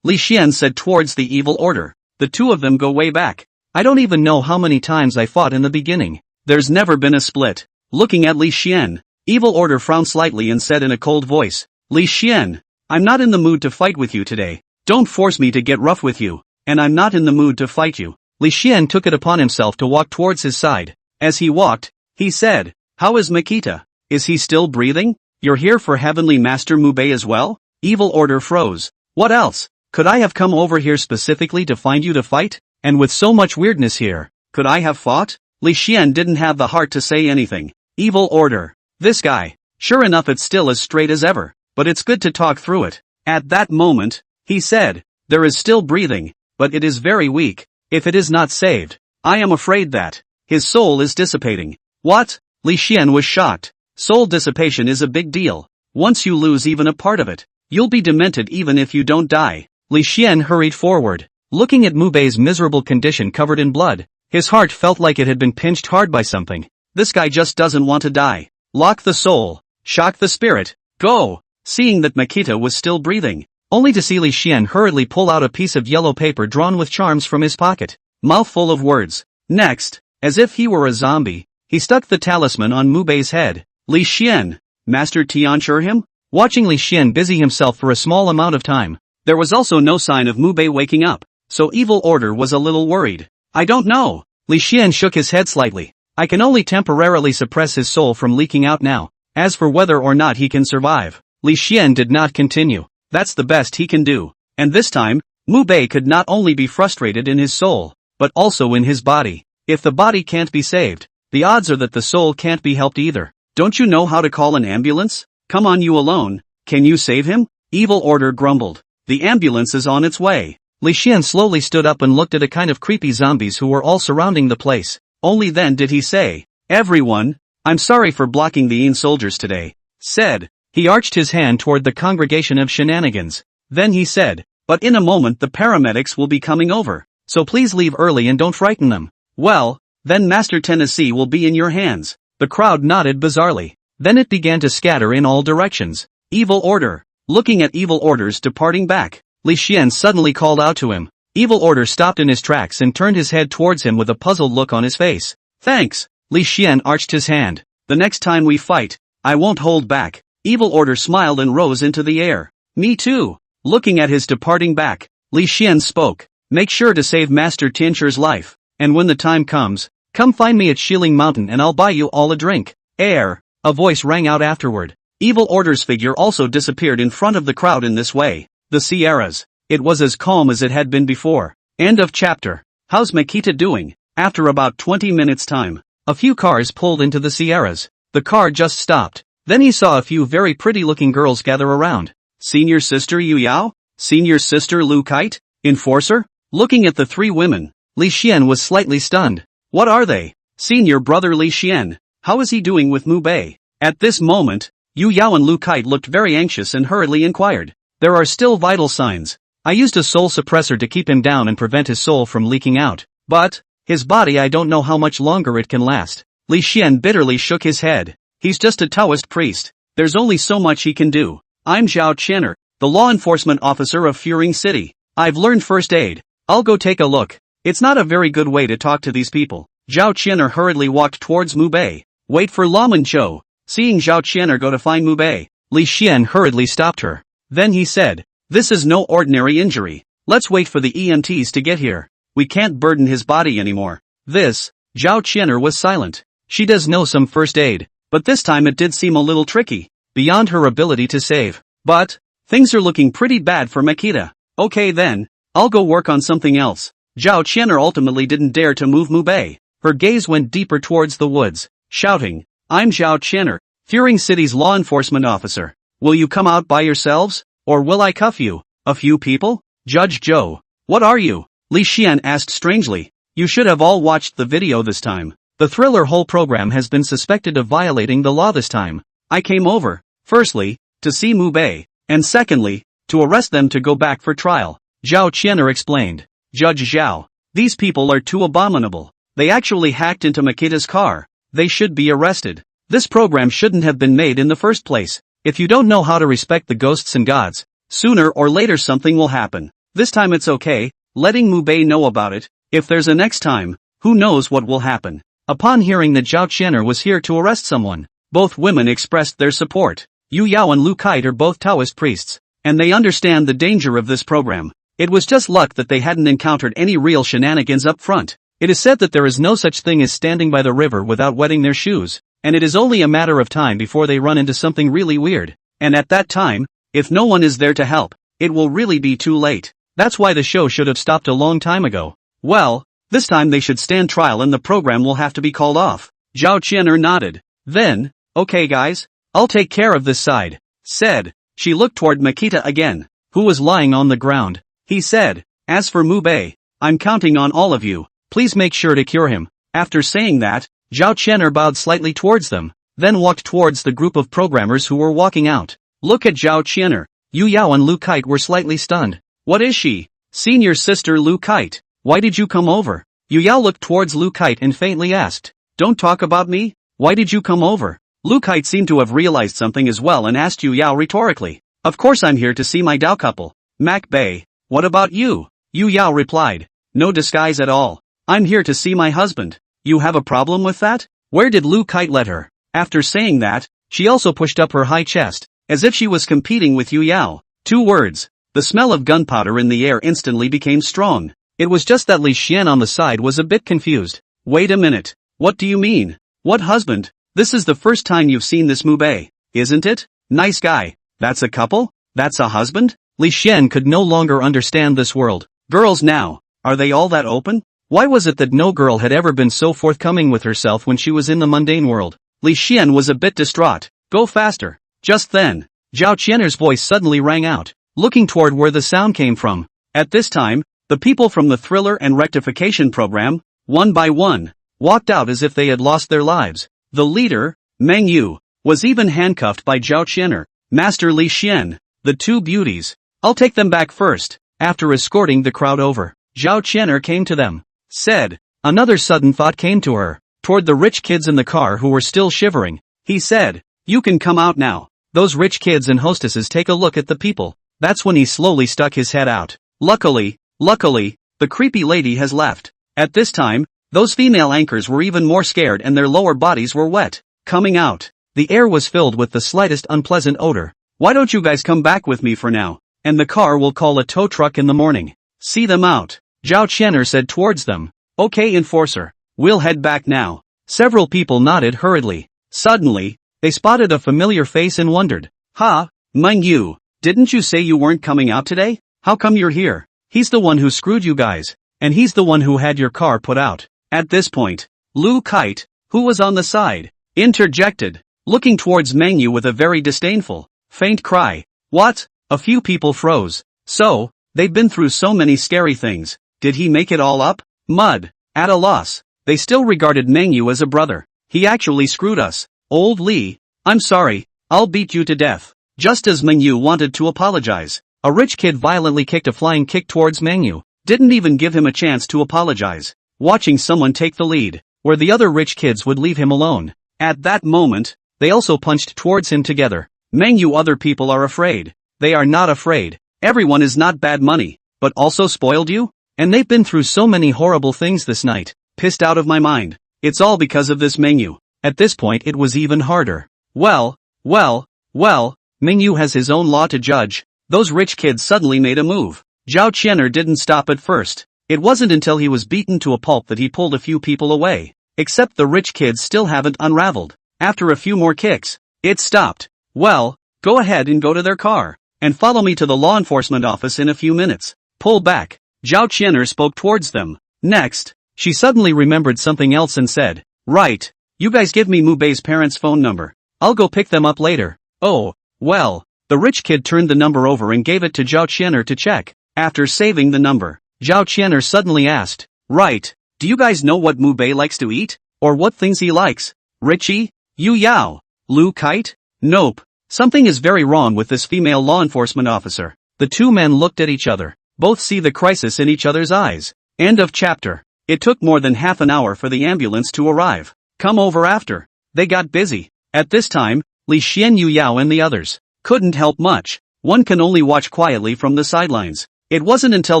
Li Xian said towards the Evil Order. The two of them go way back. I don't even know how many times I fought in the beginning. There's never been a split. Looking at Li Xian, Evil Order frowned slightly and said in a cold voice. Li Xian. I'm not in the mood to fight with you today. Don't force me to get rough with you. And I'm not in the mood to fight you. Li Xian took it upon himself to walk towards his side. As he walked, he said, How is Makita? Is he still breathing? You're here for Heavenly Master Mu Bei as well? Evil Order froze. What else? Could I have come over here specifically to find you to fight? And with so much weirdness here, could I have fought? Li Xian didn't have the heart to say anything. Evil Order. This guy. Sure enough it's still as straight as ever. But it's good to talk through it. At that moment, he said, there is still breathing, but it is very weak. If it is not saved, I am afraid that his soul is dissipating. What? Li Xian was shocked. Soul dissipation is a big deal. Once you lose even a part of it, you'll be demented even if you don't die. Li Xian hurried forward. Looking at Mu Bei's miserable condition covered in blood, his heart felt like it had been pinched hard by something. This guy just doesn't want to die. Lock the soul. Shock the spirit. Go. Seeing that Makita was still breathing, only to see Li Xian hurriedly pull out a piece of yellow paper drawn with charms from his pocket. Mouthful of words. Next, as if he were a zombie, he stuck the talisman on Mu Bei's head. Li Xian. Master Tianshur him? Watching Li Xian busy himself for a small amount of time, there was also no sign of Mu Bei waking up, so Evil Order was a little worried. I don't know. Li Xian shook his head slightly. I can only temporarily suppress his soul from leaking out now. As for whether or not he can survive, Li Xian did not continue. That's the best he can do. And this time, Mu Bei could not only be frustrated in his soul, but also in his body. If the body can't be saved, the odds are that the soul can't be helped either. Don't you know how to call an ambulance? Come on, you alone. Can you save him? Evil Order grumbled. The ambulance is on its way. Li Xian slowly stood up and looked at a kind of creepy zombies who were all surrounding the place. Only then did he say, Everyone, I'm sorry for blocking the Yin soldiers today. Said. He arched his hand toward the congregation of shenanigans. Then he said, but in a moment the paramedics will be coming over, so please leave early and don't frighten them. Well, then Master Tennessee will be in your hands. The crowd nodded bizarrely. Then it began to scatter in all directions. Evil Order. Looking at Evil Order's departing back, Li Xian suddenly called out to him. Evil Order stopped in his tracks and turned his head towards him with a puzzled look on his face. Thanks. Li Xian arched his hand. The next time we fight, I won't hold back. Evil Order smiled and rose into the air. Me too. Looking at his departing back, Li Xian spoke. Make sure to save Master Tianshur's life, and when the time comes, come find me at Shiling Mountain and I'll buy you all a drink. A voice rang out afterward. Evil Order's figure also disappeared in front of the crowd in this way. The Sierras. It was as calm as it had been before. End of chapter. How's Makita doing? After about 20 minutes time, a few cars pulled into the Sierras. The car just stopped. Then he saw a few very pretty looking girls gather around. Senior sister Yu Yao? Senior sister Lu Kite? Enforcer? Looking at the three women, Li Xian was slightly stunned. What are they? Senior brother Li Xian. How is he doing with Mu Bei? At this moment, Yu Yao and Lu Kite looked very anxious and hurriedly inquired. There are still vital signs. I used a soul suppressor to keep him down and prevent his soul from leaking out. But, his body, I don't know how much longer it can last. Li Xian bitterly shook his head. He's just a Taoist priest. There's only so much he can do. I'm Zhao Chenner, the law enforcement officer of Furing City. I've learned first aid. I'll go take a look. It's not a very good way to talk to these people. Zhao Chenner hurriedly walked towards Mu Bei. Wait for Laman Chou. Seeing Zhao Chenner go to find Mu Bei, Li Xian hurriedly stopped her. Then he said, this is no ordinary injury. Let's wait for the EMTs to get here. We can't burden his body anymore. Zhao Chenner was silent. She does know some first aid, but this time it did seem a little tricky, beyond her ability to save. But, things are looking pretty bad for Makita. Okay then, I'll go work on something else. Zhao Chenner ultimately didn't dare to move Mu Bei. Her gaze went deeper towards the woods, shouting, I'm Zhao Chenner, Furing City's law enforcement officer. Will you come out by yourselves, or will I cuff you? A few people? Judge Zhou. What are you? Li Xian asked strangely. You should have all watched the video this time. The thriller whole program has been suspected of violating the law this time. I came over, firstly, to see Mu Bei, and secondly, to arrest them to go back for trial. Zhao Chenner explained. Judge Zhao, these people are too abominable. They actually hacked into Makita's car. They should be arrested. This program shouldn't have been made in the first place. If you don't know how to respect the ghosts and gods, sooner or later something will happen. This time it's okay, letting Mu Bei know about it. If there's a next time, who knows what will happen. Upon hearing that Zhao Chenner was here to arrest someone, both women expressed their support. Yu Yao and Lu Kite are both Taoist priests, and they understand the danger of this program. It was just luck that they hadn't encountered any real shenanigans up front. It is said that there is no such thing as standing by the river without wetting their shoes, and it is only a matter of time before they run into something really weird. And at that time, if no one is there to help, it will really be too late. That's why the show should have stopped a long time ago. Well, this time they should stand trial and the program will have to be called off. Zhao Chenner nodded. Then, okay guys, I'll take care of this side, said. She looked toward Makita again, who was lying on the ground. He said, as for Mu Bei, I'm counting on all of you. Please make sure to cure him. After saying that, Zhao Chenner bowed slightly towards them, then walked towards the group of programmers who were walking out. Look at Zhao Chenner. Yu Yao and Lu Kite were slightly stunned. What is she? Senior sister Lu Kite. Why did you come over? Yu Yao looked towards Lu Kite and faintly asked. Don't talk about me? Why did you come over? Lu Kite seemed to have realized something as well and asked Yu Yao rhetorically. Of course I'm here to see my Dao couple. Mac Bei. What about you? Yu Yao replied. No disguise at all. I'm here to see my husband. You have a problem with that? Where did Lu Kite let her? After saying that, she also pushed up her high chest, as if she was competing with Yu Yao. 2 words. The smell of gunpowder in the air instantly became strong. It was just that Li Xian on the side was a bit confused. Wait a minute. What do you mean? What husband? This is the first time you've seen this Mu Bei, isn't it? Nice guy. That's a couple? That's a husband? Li Xian could no longer understand this world. Girls now, are they all that open? Why was it that no girl had ever been so forthcoming with herself when she was in the mundane world? Li Xian was a bit distraught. Go faster. Just then, Zhao Chenner's voice suddenly rang out, looking toward where the sound came from. At this time, the people from the thriller and rectification program, one by one, walked out as if they had lost their lives. The leader, Meng Yu, was even handcuffed by Zhao Chenner, Master Li Xian, the 2 beauties. I'll take them back first. After escorting the crowd over, Zhao Chenner came to them. Said. Another sudden thought came to her. Toward the rich kids in the car who were still shivering, he said, you can come out now. Those rich kids and hostesses take a look at the people. That's when he slowly stuck his head out. Luckily, the creepy lady has left. At this time, those female anchors were even more scared and their lower bodies were wet. Coming out, the air was filled with the slightest unpleasant odor. Why don't you guys come back with me for now? And the car will call a tow truck in the morning. See them out. Zhao Chenner said towards them. Okay enforcer. We'll head back now. Several people nodded hurriedly. Suddenly, They spotted a familiar face and wondered. Ha, Manhwa, didn't you say you weren't coming out today? How come you're here? He's the one who screwed you guys. And he's the one who had your car put out. At this point, Lu Kite, who was on the side, interjected, looking towards Manhwa with a very disdainful, faint cry. What? A few people froze. So, they'd been through so many scary things. Did he make it all up? Mud. At a loss. They still regarded Manhwa as a brother. He actually screwed us. Old Lee. I'm sorry, I'll beat you to death. Just as Manhwa wanted to apologize, a rich kid violently kicked a flying kick towards Manhwa. Didn't even give him a chance to apologize. Watching someone take the lead, where the other rich kids would leave him alone. At that moment, they also punched towards him together. Manhwa, other people are afraid. They are not afraid. Everyone is not bad money, but also spoiled you? And they've been through so many horrible things this night. Pissed out of my mind. It's all because of this Manhwa. At this point it was even harder. Well, Manhwa has his own law to judge. Those rich kids suddenly made a move. Zhao Qian'er didn't stop at first. It wasn't until he was beaten to a pulp that he pulled a few people away. Except the rich kids still haven't unraveled. After a few more kicks, it stopped. Well, go ahead and go to their car. And follow me to the law enforcement office in a few minutes. Pull back. Zhao Qian'er spoke towards them. Next, she suddenly remembered something else and said, right, you guys give me Mu Bei's parents' phone number. I'll go pick them up later. Oh, well, the rich kid turned the number over and gave it to Zhao Qian'er to check. After saving the number, Zhao Qian'er suddenly asked, right, do you guys know what Mu Bei likes to eat? Or what things he likes? Richie? Yu Yao? Lu Kite? Nope. Something is very wrong with this female law enforcement officer. The two men looked at each other. Both see the crisis in each other's eyes. End of chapter. It took more than half an hour for the ambulance to arrive. Come over after. They got busy. At this time, Li Xian, Yu Yao and the others couldn't help much. One can only watch quietly from the sidelines. It wasn't until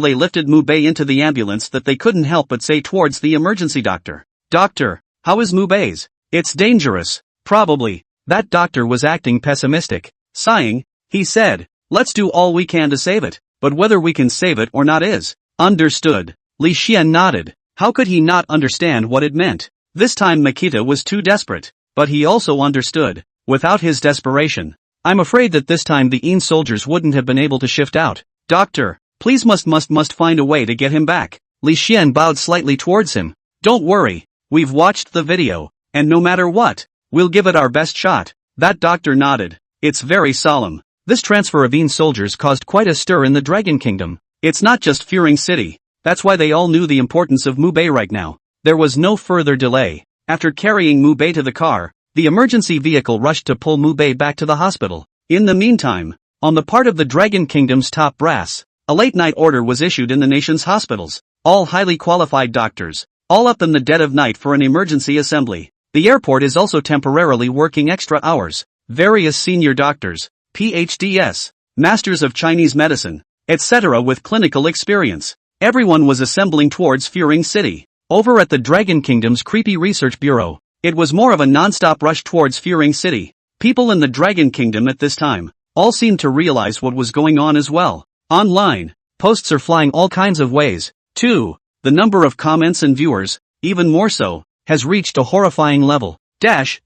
they lifted Mu Bei into the ambulance that they couldn't help but say towards the emergency doctor. Doctor, how is Mu Bei's? It's dangerous. Probably. That doctor was acting pessimistic. Sighing, he said, let's do all we can to save it, but whether we can save it or not is understood. Li Xian nodded. How could he not understand what it meant? This time Makita was too desperate, but he also understood. Without his desperation, I'm afraid that this time the Leen soldiers wouldn't have been able to shift out. Doctor, please must find a way to get him back. Li Xian bowed slightly towards him. Don't worry, we've watched the video, and no matter what, we'll give it our best shot. That doctor nodded. It's very solemn. This transfer of Leen soldiers caused quite a stir in the Dragon Kingdom. It's not just Fearing City. That's why they all knew the importance of Mu Bei right now. There was no further delay. After carrying Mu Bei to the car, the emergency vehicle rushed to pull Mu Bei back to the hospital. In the meantime, on the part of the Dragon Kingdom's top brass, a late-night order was issued in the nation's hospitals. All highly qualified doctors, all up in the dead of night for an emergency assembly. The airport is also temporarily working extra hours. Various senior doctors, PhDs, masters of Chinese medicine, etc. with clinical experience. Everyone was assembling towards Fearing City. Over at the Dragon Kingdom's creepy research bureau, it was more of a non-stop rush towards Fearing City. People in the Dragon Kingdom at this time all seemed to realize what was going on as well. Online, posts are flying all kinds of ways. Too, the number of comments and viewers, even more so, has reached a horrifying level.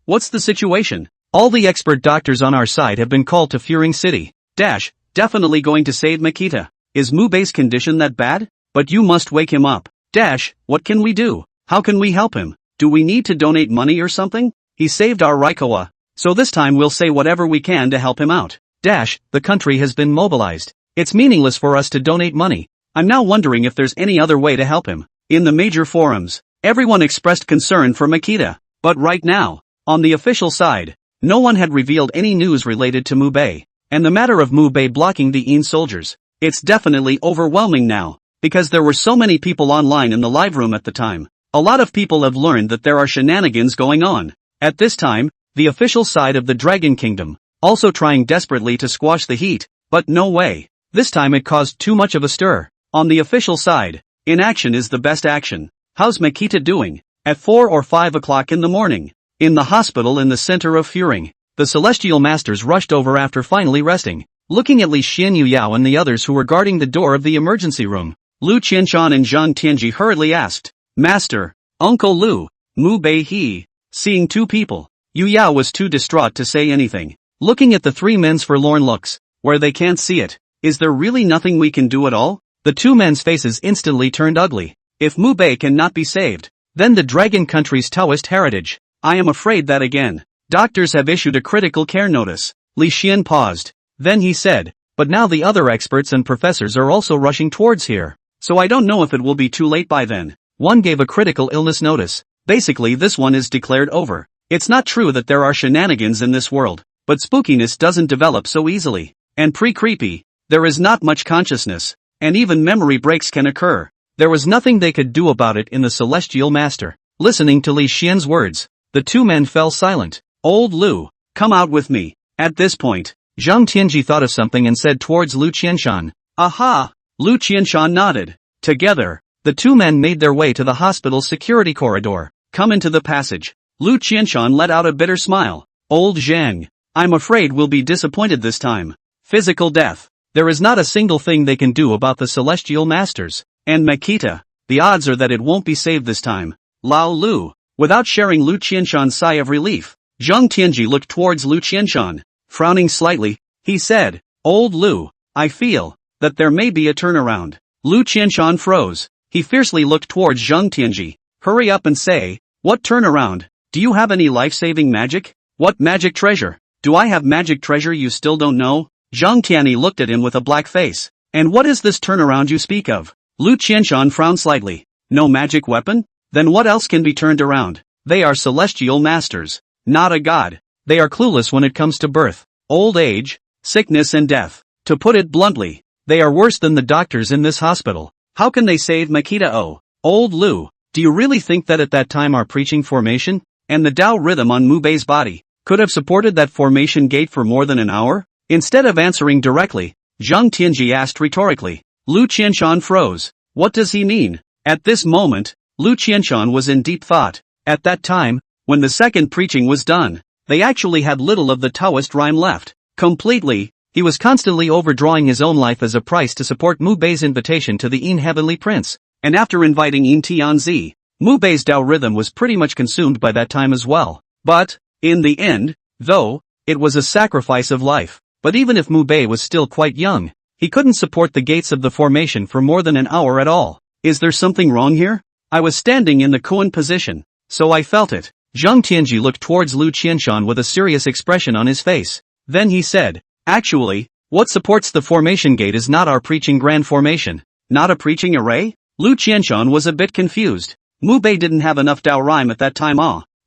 What's the situation? All the expert doctors on our side have been called to Fearing City. Definitely going to save Makita. Is Mu Bei's condition that bad? But you must wake him up. What can we do? How can we help him? Do we need to donate money or something? He saved our Raikawa. So this time we'll say whatever we can to help him out. The country has been mobilized. It's meaningless for us to donate money. I'm now wondering if there's any other way to help him. In the major forums, everyone expressed concern for Makita. But right now, on the official side, no one had revealed any news related to Mu Bei. And the matter of Mu Bei blocking the Leen soldiers, it's definitely overwhelming now. Because there were so many people online in the live room at the time. A lot of people have learned that there are shenanigans going on. At this time, the official side of the Dragon Kingdom, also trying desperately to squash the heat, but no way. This time it caused too much of a stir. On the official side, inaction is the best action. How's Makita doing? At 4 or 5 o'clock in the morning, in the hospital in the center of Fearing, the Celestial Masters rushed over after finally resting. Looking at Li Xian, Yu Yao and the others who were guarding the door of the emergency room, Lu Qianshan and Zhang Tianji hurriedly asked, Master, Uncle Lu, Mu Bei he, seeing two people. Yu Yao was too distraught to say anything. Looking at the three men's forlorn looks, where they can't see it. Is there really nothing we can do at all? The two men's faces instantly turned ugly. If Mu Bei cannot be saved, then the dragon country's Taoist heritage. I am afraid that again. Doctors have issued a critical care notice. Li Xian paused. Then he said, but now the other experts and professors are also rushing towards here. So I don't know if it will be too late by then. One gave a critical illness notice. Basically this one is declared over. It's not true that there are shenanigans in this world, but spookiness doesn't develop so easily. And pre-creepy, there is not much consciousness, and even memory breaks can occur. There was nothing they could do about it in the Celestial Master. Listening to Li Xian's words, the two men fell silent. Old Lu, come out with me. At this point, Zhang Tianji thought of something and said towards Lu Qianshan. Aha! Lu Qianshan nodded. Together, the two men made their way to the hospital's security corridor. Come into the passage. Lu Qianshan let out a bitter smile. Old Zhang, I'm afraid we'll be disappointed this time. Physical death. There is not a single thing they can do about the Celestial Masters. And Makita, the odds are that it won't be saved this time. Lao Lu. Without sharing Lu Qianshan's sigh of relief, Zhang Tianji looked towards Lu Qianshan. Frowning slightly, he said, Old Lu, I feel that there may be a turnaround. Lu Qianshan froze. He fiercely looked towards Zhang Tianji. Hurry up and say, what turnaround? Do you have any life-saving magic? What magic treasure? Do I have magic treasure you still don't know? Zhang Tianyi looked at him with a black face. And what is this turnaround you speak of? Lu Qianshan frowned slightly. No magic weapon? Then what else can be turned around? They are celestial masters, not a god. They are clueless when it comes to birth, old age, sickness and death. To put it bluntly, they are worse than the doctors in this hospital. How can they save Makita? Oh, Old Lu, do you really think that at that time our preaching formation, and the Tao rhythm on Mu Bei's body, could have supported that formation gate for more than an hour? Instead of answering directly, Zhang Tianji asked rhetorically. Lu Qianshan froze. What does he mean? At this moment, Lu Qianshan was in deep thought. At that time, when the second preaching was done, they actually had little of the Taoist rhyme left. Completely, he was constantly overdrawing his own life as a price to support Mu Bei's invitation to the Yin Heavenly Prince. And after inviting Yin Tianzi, Mu Bei's Tao rhythm was pretty much consumed by that time as well. But, in the end, though, it was a sacrifice of life. But even if Mu Bei was still quite young, he couldn't support the gates of the formation for more than an hour at all. Is there something wrong here? I was standing in the koan position, so I felt it. Zhang Tianji looked towards Lu Qianshan with a serious expression on his face. Then he said, actually, what supports the formation gate is not our preaching grand formation. Not a preaching array? Lu Qianshan was a bit confused. Mu Bei didn't have enough Tao rhyme at that time.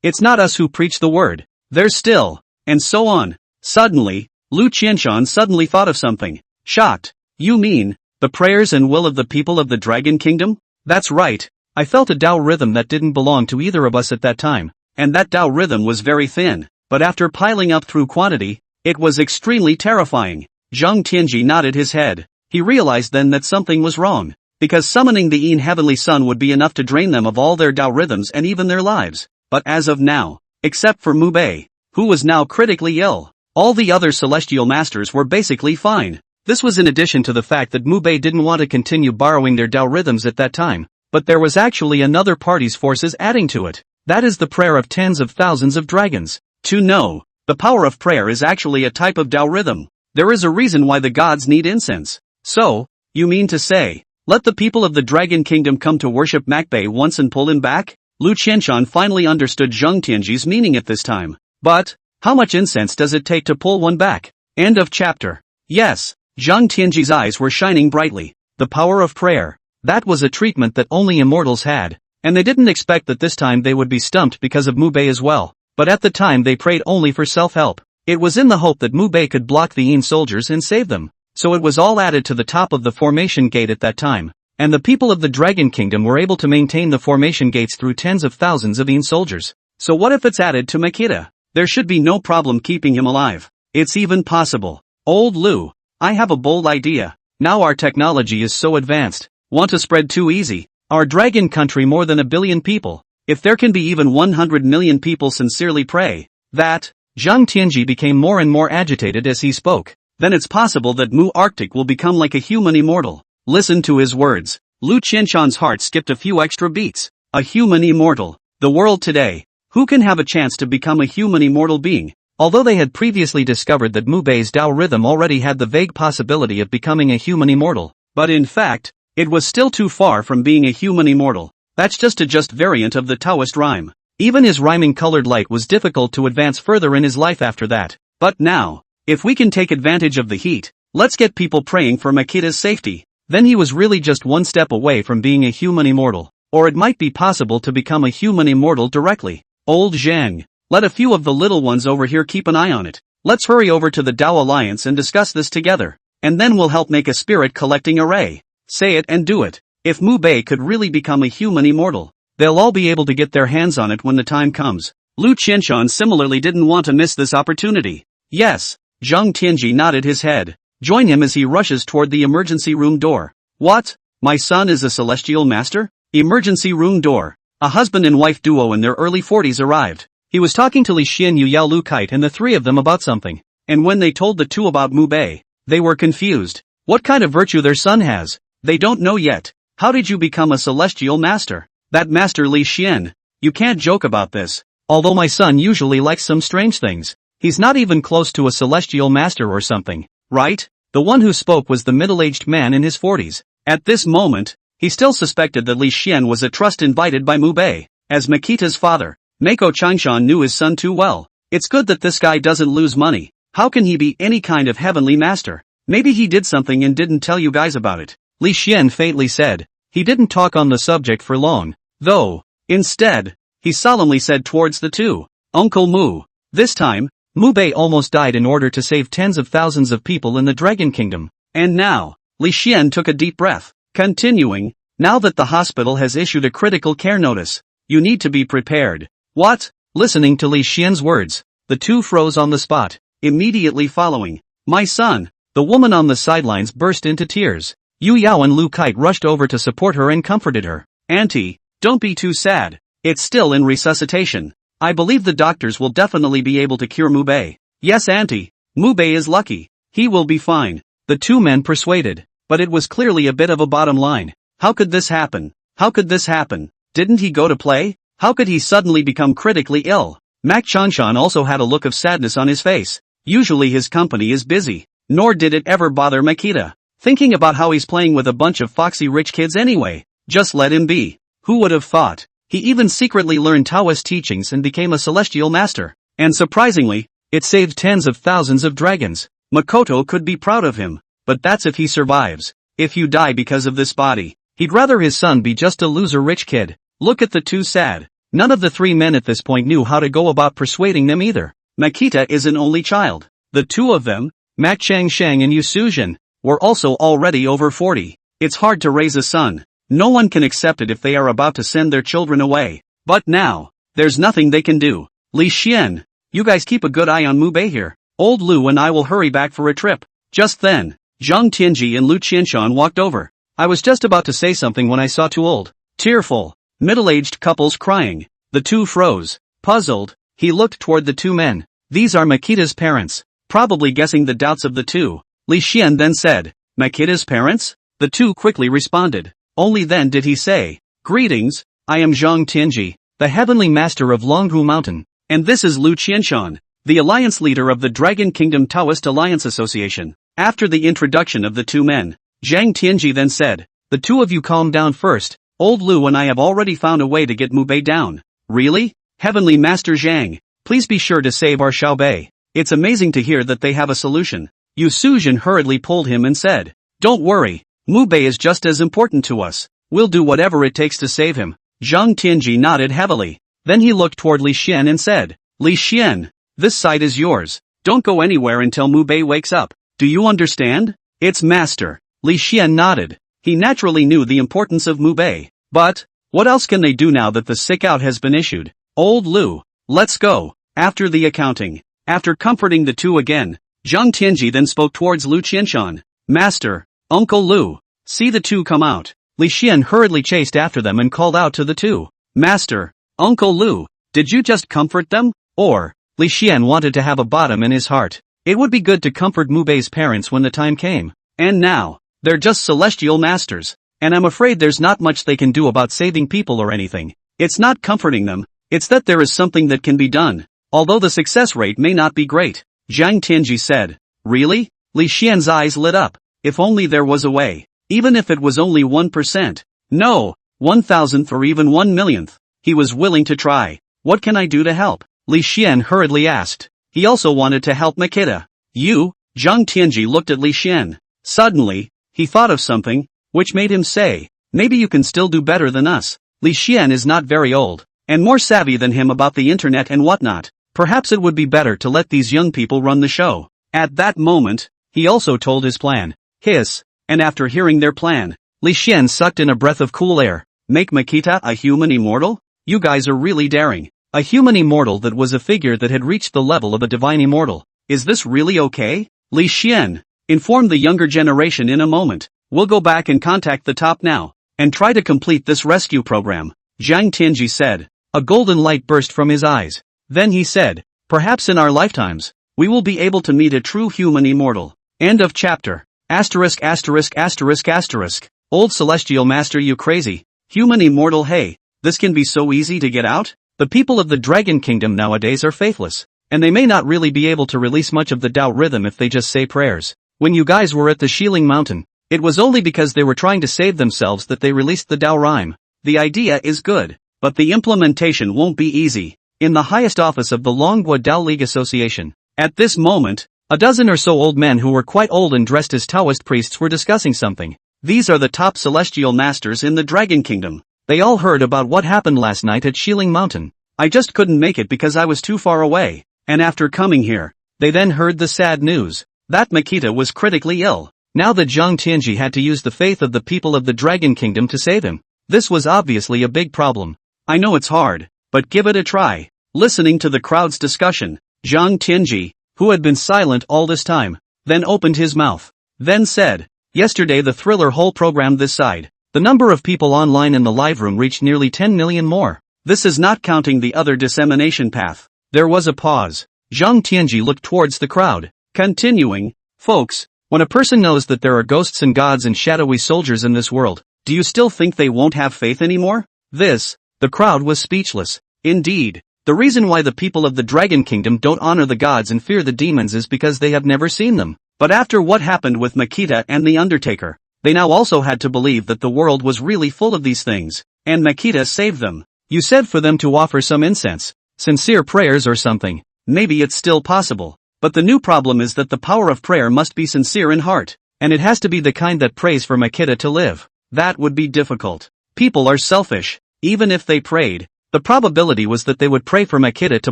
It's not us who preach the word. There's still, and so on. Suddenly, Lu Qianshan suddenly thought of something. Shocked. You mean, the prayers and will of the people of the Dragon Kingdom? That's right. I felt a Tao rhythm that didn't belong to either of us at that time. And that Tao rhythm was very thin. But after piling up through quantity, it was extremely terrifying. Zhang Tianji nodded his head. He realized then that something was wrong. Because summoning the Yin Heavenly Sun would be enough to drain them of all their Tao rhythms and even their lives. But as of now, except for Mu Bei, who was now critically ill, all the other celestial masters were basically fine. This was in addition to the fact that Mu Bei didn't want to continue borrowing their Tao rhythms at that time. But there was actually another party's forces adding to it. That is the prayer of tens of thousands of dragons. To know, the power of prayer is actually a type of Tao rhythm. There is a reason why the gods need incense. So, you mean to say, let the people of the Dragon Kingdom come to worship Makbei once and pull him back? Lu Qianshan finally understood Zhang Tianji's meaning at this time. But, how much incense does it take to pull one back? End of chapter. Yes, Zhang Tianji's eyes were shining brightly. The power of prayer. That was a treatment that only immortals had. And they didn't expect that this time they would be stumped because of Mu Bei as well. But at the time they prayed only for self-help. It was in the hope that Mu Bei could block the Yin soldiers and save them. So it was all added to the top of the formation gate at that time. And the people of the Dragon Kingdom were able to maintain the formation gates through tens of thousands of Yin soldiers. So what if it's added to Makita? There should be no problem keeping him alive. It's even possible. Old Lu, I have a bold idea. Now our technology is so advanced. Want to spread too easy? Our dragon country more than 1 billion people. If there can be even 100 million people sincerely pray, that, Zhang Tianji became more and more agitated as he spoke. Then it's possible that Mu Arctic will become like a human immortal. Listen to his words. Lu Qianshan's heart skipped a few extra beats. A human immortal. The world today, Who can have a chance to become a human immortal being? Although they had previously discovered that Mubei's Tao rhythm already had the vague possibility of becoming a human immortal, but in fact, it was still too far from being a human immortal. That's just a variant of the Taoist rhyme. Even his rhyming colored light was difficult to advance further in his life after that. But now, if we can take advantage of the heat, let's get people praying for Makita's safety. Then he was really just one step away from being a human immortal. Or it might be possible to become a human immortal directly. Old Zhang, let a few of the little ones over here keep an eye on it. Let's hurry over to the Tao Alliance and discuss this together. And then we'll help make a spirit collecting array. Say it and do it. If Mu Bei could really become a human immortal, they'll all be able to get their hands on it when the time comes. Lu Qianshan similarly didn't want to miss this opportunity. Yes, Zhang Tianji nodded his head. Join him as he rushes toward the emergency room door. What? My son is a celestial master? Emergency room door. A husband and wife duo in their early 40s arrived. He was talking to Li Xian, Yu Yao, Lu Kite and the three of them about something. And when they told the two about Mu Bei, they were confused. What kind of virtue their son has? They don't know yet. How did you become a celestial master? That master Li Xian. You can't joke about this. Although my son usually likes some strange things, he's not even close to a celestial master or something, right? The one who spoke was the middle-aged man in his 40s. At this moment, he still suspected that Li Xian was a trust invited by Mu Bei. As Makita's father, Mako Changshan knew his son too well. It's good that this guy doesn't lose money. How can he be any kind of heavenly master? Maybe he did something and didn't tell you guys about it. Li Xian faintly said. He didn't talk on the subject for long, though. Instead, he solemnly said towards the two, Uncle Mu. This time, Mu Bei almost died in order to save tens of thousands of people in the Dragon Kingdom. And now, Li Xian took a deep breath. Continuing, now that the hospital has issued a critical care notice, you need to be prepared. What? Listening to Li Xian's words, the two froze on the spot. Immediately following, my son, the woman on the sidelines burst into tears. Yu Yao and Lu Kite rushed over to support her and comforted her. Auntie, don't be too sad. It's still in resuscitation. I believe the doctors will definitely be able to cure Mu Bei. Yes, Auntie. Mu Bei is lucky. He will be fine. The two men persuaded. But it was clearly a bit of a bottom line. How could this happen? How could this happen? Didn't he go to play? How could he suddenly become critically ill? Mak Changshan also had a look of sadness on his face. Usually his company is busy. Nor did it ever bother Makita. Thinking about how he's playing with a bunch of foxy rich kids anyway. Just let him be. Who would have thought? He even secretly learned Taoist teachings and became a celestial master. And surprisingly, it saved tens of thousands of dragons. Makoto could be proud of him. But that's if he survives. If you die because of this body, he'd rather his son be just a loser rich kid. Look at the two sad. None of the three men at this point knew how to go about persuading them either. Makita is an only child. The two of them, Mak Changsheng and Yu Suzhen, were also already over 40. It's hard to raise a son. No one can accept it if they are about to send their children away. But now, there's nothing they can do. Li Xian, you guys keep a good eye on Mu Bei here. Old Lu and I will hurry back for a trip. Just then, Zhang Tianji and Lu Qianshan walked over. I was just about to say something when I saw two old, tearful, middle-aged couples crying. The two froze. Puzzled, he looked toward the two men. These are Makita's parents. Probably guessing the doubts of the two. Li Xian then said, Makita's parents? The two quickly responded. Only then did he say, Greetings, I am Zhang Tianji, the heavenly master of Longhu Mountain, and this is Lu Qianshan, the alliance leader of the Dragon Kingdom Taoist Alliance Association. After the introduction of the two men, Zhang Tianji then said, the two of you calm down first. Old Lu and I have already found a way to get Mu Bei down. Really? Heavenly Master Zhang, please be sure to save our Xiao Bei. It's amazing to hear that they have a solution. Yu Suzhen hurriedly pulled him and said, Don't worry, Mu Bei is just as important to us. We'll do whatever it takes to save him. Zhang Tianji nodded heavily. Then he looked toward Li Xian and said, Li Xian, this site is yours. Don't go anywhere until Mu Bei wakes up. Do you understand? It's master. Li Xian nodded. He naturally knew the importance of Mu Bei. But, what else can they do now that the sick out has been issued? Old Lu, let's go. After the accounting. After comforting the two again, Zhang Tianji then spoke towards Lu Qianshan. Master, Uncle Lu, see the two come out. Li Xian hurriedly chased after them and called out to the two. Master, Uncle Lu, did you just comfort them? Or, Li Xian wanted to have a bottom in his heart. It would be good to comfort Mu Bei's parents when the time came. And now, they're just celestial masters. And I'm afraid there's not much they can do about saving people or anything. It's not comforting them, It's that there is something that can be done, although the success rate may not be great, Zhang Tianji said. Really? Li Xian's eyes lit up. If only there was a way. Even if it was only 1%. No, 1,000th or even 1 millionth. He was willing to try. What can I do to help? Li Xian hurriedly asked. He also wanted to help Makita. You? Zhang Tianji looked at Li Xian. Suddenly, he thought of something, which made him say, maybe you can still do better than us. Li Xian is not very old, and more savvy than him about the internet and whatnot. Perhaps it would be better to let these young people run the show. At that moment, he also told his plan. Hiss, and after hearing their plan, Li Xian sucked in a breath of cool air. Make Makita a human immortal? You guys are really daring. A human immortal that was a figure that had reached the level of a divine immortal. Is this really okay? Li Xian informed the younger generation in a moment. We'll go back and contact the top now, and try to complete this rescue program, Zhang Tianji said. A golden light burst from his eyes. Then he said, perhaps in our lifetimes, we will be able to meet a true human immortal. End of chapter. Asterisk asterisk asterisk asterisk. Old celestial master, you crazy. Human immortal, hey, this can be so easy to get out? The people of the Dragon Kingdom nowadays are faithless, and they may not really be able to release much of the Tao rhythm if they just say prayers. When you guys were at the Xiling Mountain, it was only because they were trying to save themselves that they released the Tao rhyme. The idea is good, but the implementation won't be easy. In the highest office of the Longhua Tao League Association, at this moment, a dozen or so old men who were quite old and dressed as Taoist priests were discussing something. These are the top celestial masters in the Dragon Kingdom. They all heard about what happened last night at Xiling Mountain. I just couldn't make it because I was too far away, and after coming here, they then heard the sad news that Makita was critically ill. Now that Zhang Tianji had to use the faith of the people of the Dragon Kingdom to save him. This was obviously a big problem. I know it's hard, but give it a try. Listening to the crowd's discussion, Zhang Tianji, who had been silent all this time, then opened his mouth. Then said, yesterday the thriller whole program this side. The number of people online in the live room reached nearly 10 million more. This is not counting the other dissemination path. There was a pause. Zhang Tianji looked towards the crowd, continuing, folks, when a person knows that there are ghosts and gods and shadowy soldiers in this world, do you still think they won't have faith anymore? The crowd was speechless. Indeed, the reason why the people of the Dragon Kingdom don't honor the gods and fear the demons is because they have never seen them. But after what happened with Makita and the Undertaker, they now also had to believe that the world was really full of these things, and Makita saved them. You said for them to offer some incense, sincere prayers or something. Maybe it's still possible. But the new problem is that the power of prayer must be sincere in heart, and it has to be the kind that prays for Makita to live. That would be difficult. People are selfish. Even if they prayed, the probability was that they would pray for Makita to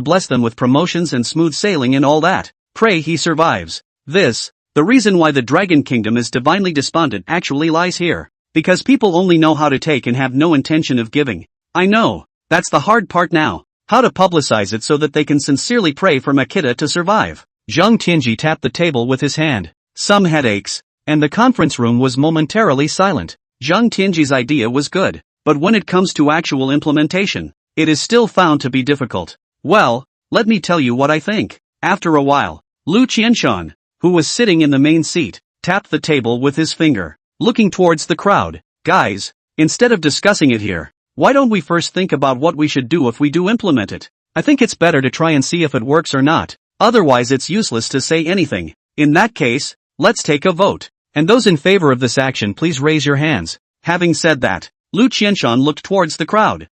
bless them with promotions and smooth sailing and all that. Pray he survives. The reason why the Dragon Kingdom is divinely despondent actually lies here. Because people only know how to take and have no intention of giving. I know. That's the hard part now. How to publicize it so that they can sincerely pray for Makita to survive. Zhang Tianji tapped the table with his hand. Some headaches. And the conference room was momentarily silent. Zhang Tianji's idea was good. But when it comes to actual implementation, it is still found to be difficult. Well, let me tell you what I think. After a while, Lu Qianshan, who was sitting in the main seat, tapped the table with his finger, looking towards the crowd. Guys, instead of discussing it here, why don't we first think about what we should do if we do implement it? I think it's better to try and see if it works or not. Otherwise it's useless to say anything. In that case, let's take a vote. And those in favor of this action please raise your hands. Having said that, Lu Qianshan looked towards the crowd.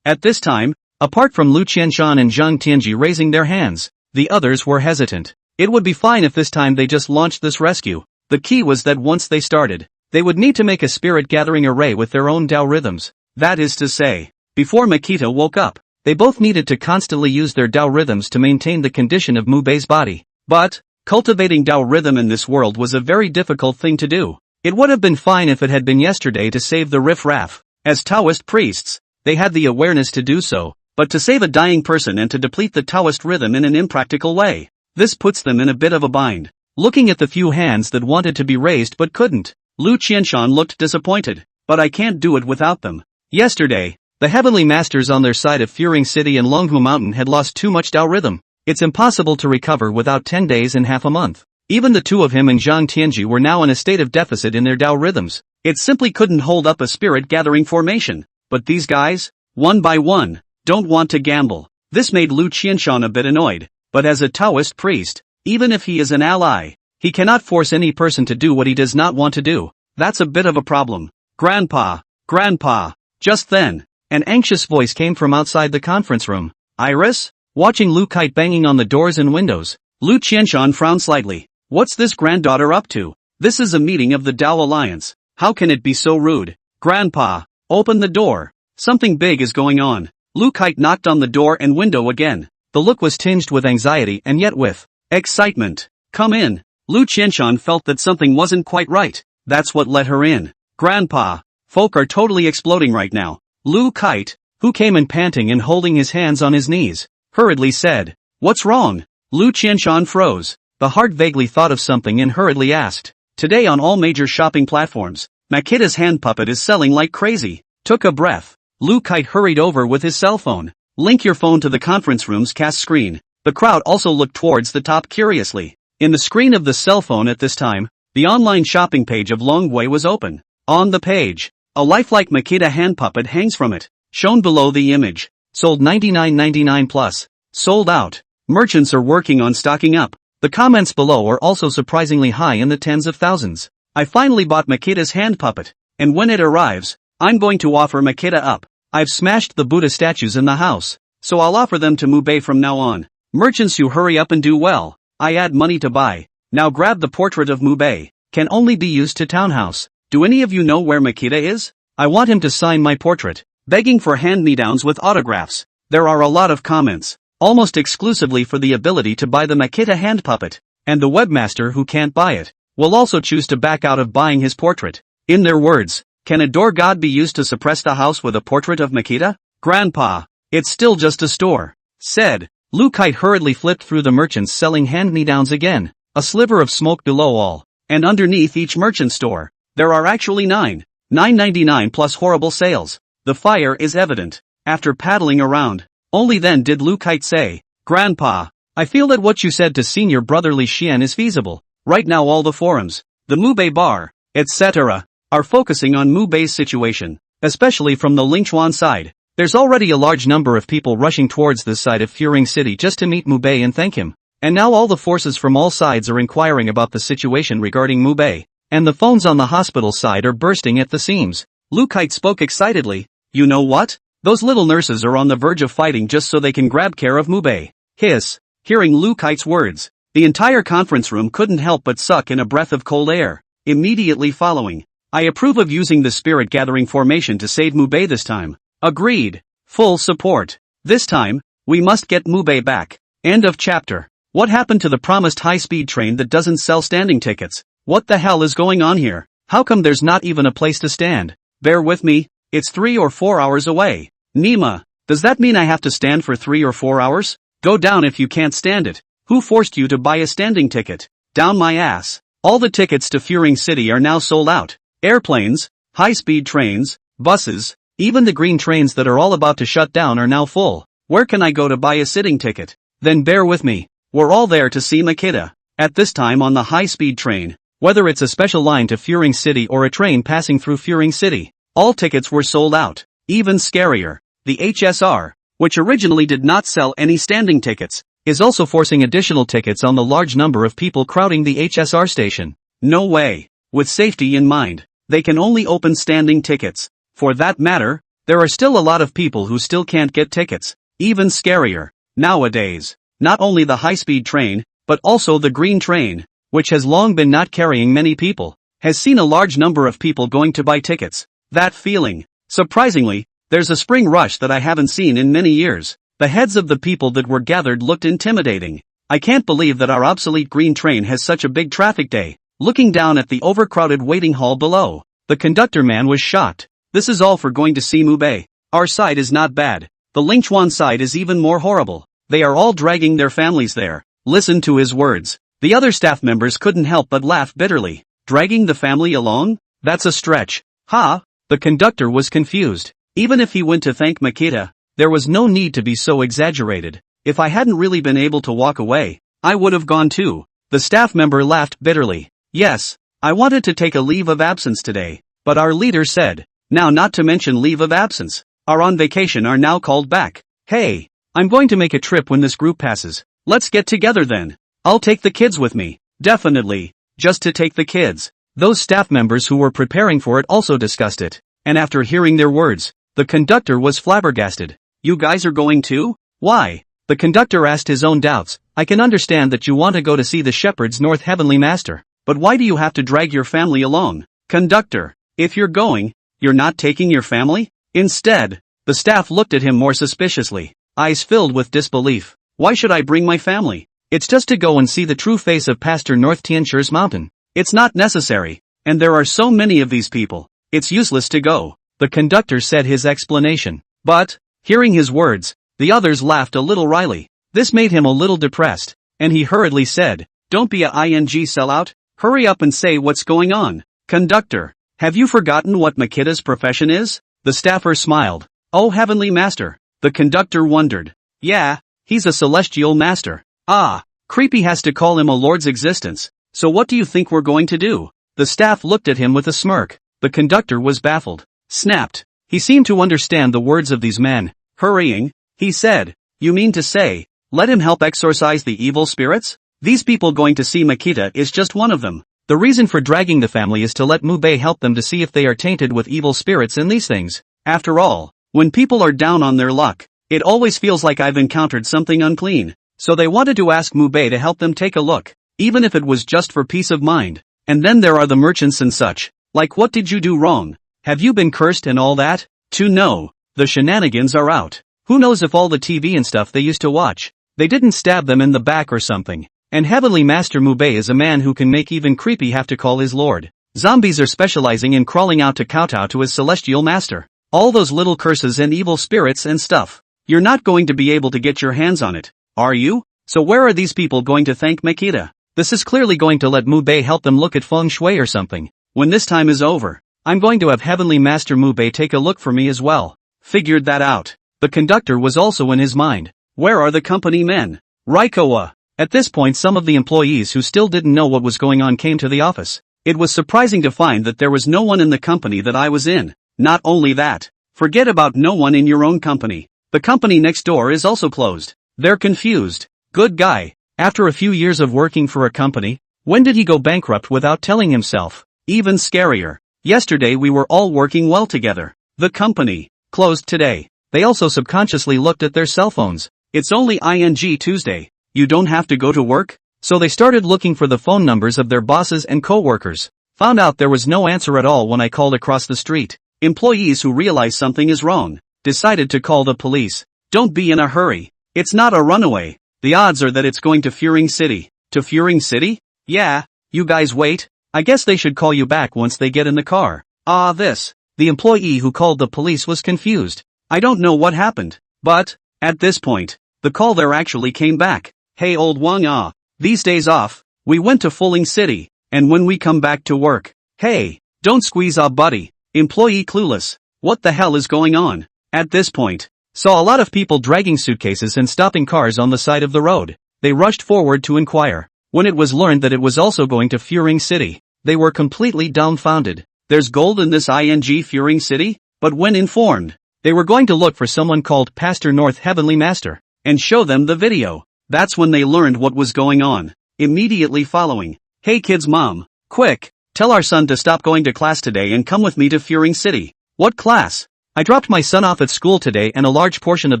At this time, apart from Lu Qianshan and Zhang Tianji raising their hands, the others were hesitant. It would be fine if this time they just launched this rescue. The key was that once they started, they would need to make a spirit gathering array with their own Tao rhythms. That is to say, before Makita woke up, they both needed to constantly use their Tao rhythms to maintain the condition of Mu Bei's body. But, cultivating Tao rhythm in this world was a very difficult thing to do. It would have been fine if it had been yesterday to save the riff-raff. As Taoist priests, they had the awareness to do so, but to save a dying person and to deplete the Taoist rhythm in an impractical way, this puts them in a bit of a bind. Looking at the few hands that wanted to be raised but couldn't, Lu Qianshan looked disappointed. But I can't do it without them. Yesterday, the heavenly masters on their side of Furing City and Longhua Mountain had lost too much Tao rhythm. It's impossible to recover without 10 days and half a month. Even the two of him and Zhang Tianji were now in a state of deficit in their Tao rhythms. It simply couldn't hold up a spirit gathering formation. But these guys, one by one, don't want to gamble. This made Lu Qianshan a bit annoyed, but as a Taoist priest, even if he is an ally, he cannot force any person to do what he does not want to do. That's a bit of a problem. Grandpa, Grandpa. Just then, an anxious voice came from outside the conference room. Iris? Watching Lu Kite banging on the doors and windows, Lu Qianshan frowned slightly. What's this granddaughter up to? This is a meeting of the Dao Alliance. How can it be so rude? Grandpa, open the door. Something big is going on. Lu Kite knocked on the door and window again. The look was tinged with anxiety and yet with excitement. Come in. Lu Qianshan felt that something wasn't quite right. That's what let her in. Grandpa, folk are totally exploding right now. Lu Kite, who came in panting and holding his hands on his knees, hurriedly said, What's wrong? Lu Qianshan froze. The heart vaguely thought of something and hurriedly asked. Today on all major shopping platforms, Makida's hand puppet is selling like crazy. Took a breath. Lu Kite hurried over with his cell phone. Link your phone to the conference room's cast screen. The crowd also looked towards the top curiously. In the screen of the cell phone at this time, the online shopping page of Longwei was open. On the page, a lifelike Makita hand puppet hangs from it. Shown below the image. Sold $99.99 plus. Sold out. Merchants are working on stocking up. The comments below are also surprisingly high in the tens of thousands. I finally bought Makita's hand puppet, and when it arrives, I'm going to offer Makita up. I've smashed the Buddha statues in the house, so I'll offer them to Mubei from now on. Merchants who hurry up and do well, I add money to buy. Now grab the portrait of Mubei. Can only be used to townhouse. Do any of you know where Makita is? I want him to sign my portrait. Begging for hand-me-downs with autographs. There are a lot of comments, almost exclusively for the ability to buy the Makita hand puppet, and the webmaster who can't buy it will also choose to back out of buying his portrait. In their words, can a door god be used to suppress the house with a portrait of Makita? Grandpa, it's still just a store. Said. Lu Kite hurriedly flipped through the merchants selling hand-me-downs again. A sliver of smoke below all, and underneath each merchant store, there are actually $9.99 plus horrible sales. The fire is evident. After paddling around, only then did Lu Kite say, Grandpa, I feel that what you said to senior brother Li Xian is feasible. Right now all the forums, the Mubei bar, etc., are focusing on Mubei's situation, especially from the Lingchuan side. There's already a large number of people rushing towards this side of Furing City just to meet Mubei and thank him. And now all the forces from all sides are inquiring about the situation regarding Mubei, and the phones on the hospital side are bursting at the seams. Lu Kite spoke excitedly. You know what? Those little nurses are on the verge of fighting just so they can grab care of Mubei. Hiss. Hearing Lu Kite's words, the entire conference room couldn't help but suck in a breath of cold air. Immediately following, I approve of using the spirit gathering formation to save Mubei this time. Agreed. Full support. This time, we must get Mubei back. End of chapter. What happened to the promised high-speed train that doesn't sell standing tickets? What the hell is going on here? How come there's not even a place to stand? Bear with me, it's 3 or 4 hours away. Nima, does that mean I have to stand for 3 or 4 hours? Go down if you can't stand it. Who forced you to buy a standing ticket? Down my ass. All the tickets to Furing City are now sold out. Airplanes, high-speed trains, buses, even the green trains that are all about to shut down are now full. Where can I go to buy a sitting ticket? Then bear with me. We're all there to see Makita. At this time on the high-speed train, whether it's a special line to Furing City or a train passing through Furing City, all tickets were sold out. Even scarier, the HSR, which originally did not sell any standing tickets, is also forcing additional tickets on the large number of people crowding the HSR station. No way. With safety in mind, they can only open standing tickets. For that matter, there are still a lot of people who still can't get tickets. Even scarier, nowadays, not only the high-speed train, but also the green train, which has long been not carrying many people, has seen a large number of people going to buy tickets. That feeling. Surprisingly, there's a spring rush that I haven't seen in many years. The heads of the people that were gathered looked intimidating. I can't believe that our obsolete green train has such a big traffic day. Looking down at the overcrowded waiting hall below, the conductor man was shocked. This is all for going to see Mubei. Our side is not bad. The Lingchuan side is even more horrible. They are all dragging their families there. Listen to his words. The other staff members couldn't help but laugh bitterly. Dragging the family along? That's a stretch. Ha! The conductor was confused. Even if he went to thank Makita, there was no need to be so exaggerated. If I hadn't really been able to walk away, I would have gone too. The staff member laughed bitterly. Yes, I wanted to take a leave of absence today, but our leader said, now not to mention leave of absence, are on vacation are now called back. Hey, I'm going to make a trip when this group passes. Let's get together then. I'll take the kids with me. Definitely. Just to take the kids. Those staff members who were preparing for it also discussed it. And after hearing their words, the conductor was flabbergasted. You guys are going too? Why? The conductor asked his own doubts. I can understand that you want to go to see the Shepherd's North Heavenly Master. But why do you have to drag your family along? Conductor, if you're going, you're not taking your family? Instead, the staff looked at him more suspiciously, eyes filled with disbelief. Why should I bring my family? It's just to go and see the true face of Pastor North Tianshir's mountain. It's not necessary. And there are so many of these people. It's useless to go. The conductor said his explanation. But, hearing his words, the others laughed a little wryly. This made him a little depressed, and he hurriedly said, Don't be a ing sellout. Hurry up and say what's going on. Conductor, have you forgotten what Makita's profession is? The staffer smiled. Oh, Heavenly Master. The conductor wondered. Yeah, he's a celestial master. Ah, creepy has to call him a lord's existence. So what do you think we're going to do? The staff looked at him with a smirk. The conductor was baffled. Snapped. He seemed to understand the words of these men. Hurrying, he said. You mean to say, let him help exorcise the evil spirits? These people going to see Makita is just one of them. The reason for dragging the family is to let Mubei help them to see if they are tainted with evil spirits and these things. After all, when people are down on their luck, it always feels like I've encountered something unclean. So they wanted to ask Mubei to help them take a look, even if it was just for peace of mind. And then there are the merchants and such. Like, what did you do wrong? Have you been cursed and all that? No, the shenanigans are out. Who knows if all the TV and stuff they used to watch, they didn't stab them in the back or something. And Heavenly Master Mubei is a man who can make even creepy have to call his lord. Zombies are specializing in crawling out to kowtow to his celestial master. All those little curses and evil spirits and stuff. You're not going to be able to get your hands on it, are you? So where are these people going to thank Makita? This is clearly going to let Mubei help them look at feng shui or something. When this time is over, I'm going to have Heavenly Master Mubei take a look for me as well. Figured that out. The conductor was also in his mind. Where are the company men? Raikoa. At this point some of the employees who still didn't know what was going on came to the office. It was surprising to find that there was no one in the company that I was in. Not only that, forget about no one in your own company. The company next door is also closed. They're confused. Good guy. After a few years of working for a company, when did he go bankrupt without telling himself? Even scarier. Yesterday we were all working well together. The company closed today. They also subconsciously looked at their cell phones. It's only ing Tuesday. You don't have to go to work? So they started looking for the phone numbers of their bosses and co-workers. Found out there was no answer at all when I called across the street. Employees who realize something is wrong decided to call the police. Don't be in a hurry. It's not a runaway. The odds are that it's going to Furing City. To Furing City? Yeah, you guys wait. I guess they should call you back once they get in the car. The employee who called the police was confused. I don't know what happened. But, at this point, the call there actually came back. Hey old Wang these days off, we went to Fuling City, and when we come back to work, hey, don't squeeze buddy. Employee clueless. What the hell is going on? At this point, saw a lot of people dragging suitcases and stopping cars on the side of the road. They rushed forward to inquire. When it was learned that it was also going to Furing City, they were completely dumbfounded. There's gold in this ing Furing City? But when informed, they were going to look for someone called Pastor North Heavenly Master, and show them the video. That's when they learned what was going on. Immediately following, hey kids mom, quick, tell our son to stop going to class today and come with me to Furing City. What class? I dropped my son off at school today and a large portion of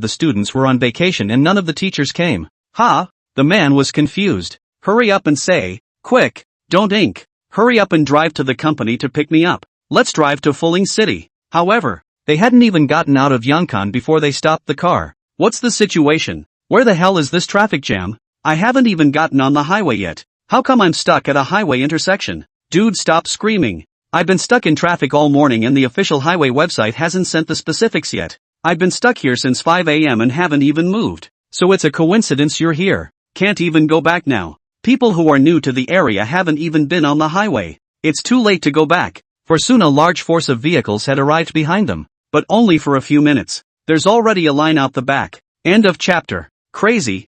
the students were on vacation and none of the teachers came. The man was confused. Hurry up and say, quick, don't ink. Hurry up and drive to the company to pick me up. Let's drive to Fuling City. However, they hadn't even gotten out of Yongkan before they stopped the car. What's the situation? Where the hell is this traffic jam? I haven't even gotten on the highway yet. How come I'm stuck at a highway intersection? Dude, stop screaming. I've been stuck in traffic all morning and the official highway website hasn't sent the specifics yet. I've been stuck here since 5 a.m. and haven't even moved. So it's a coincidence you're here. Can't even go back now. People who are new to the area haven't even been on the highway. It's too late to go back, for soon a large force of vehicles had arrived behind them. But only for a few minutes. There's already a line out the back. End of chapter. Crazy,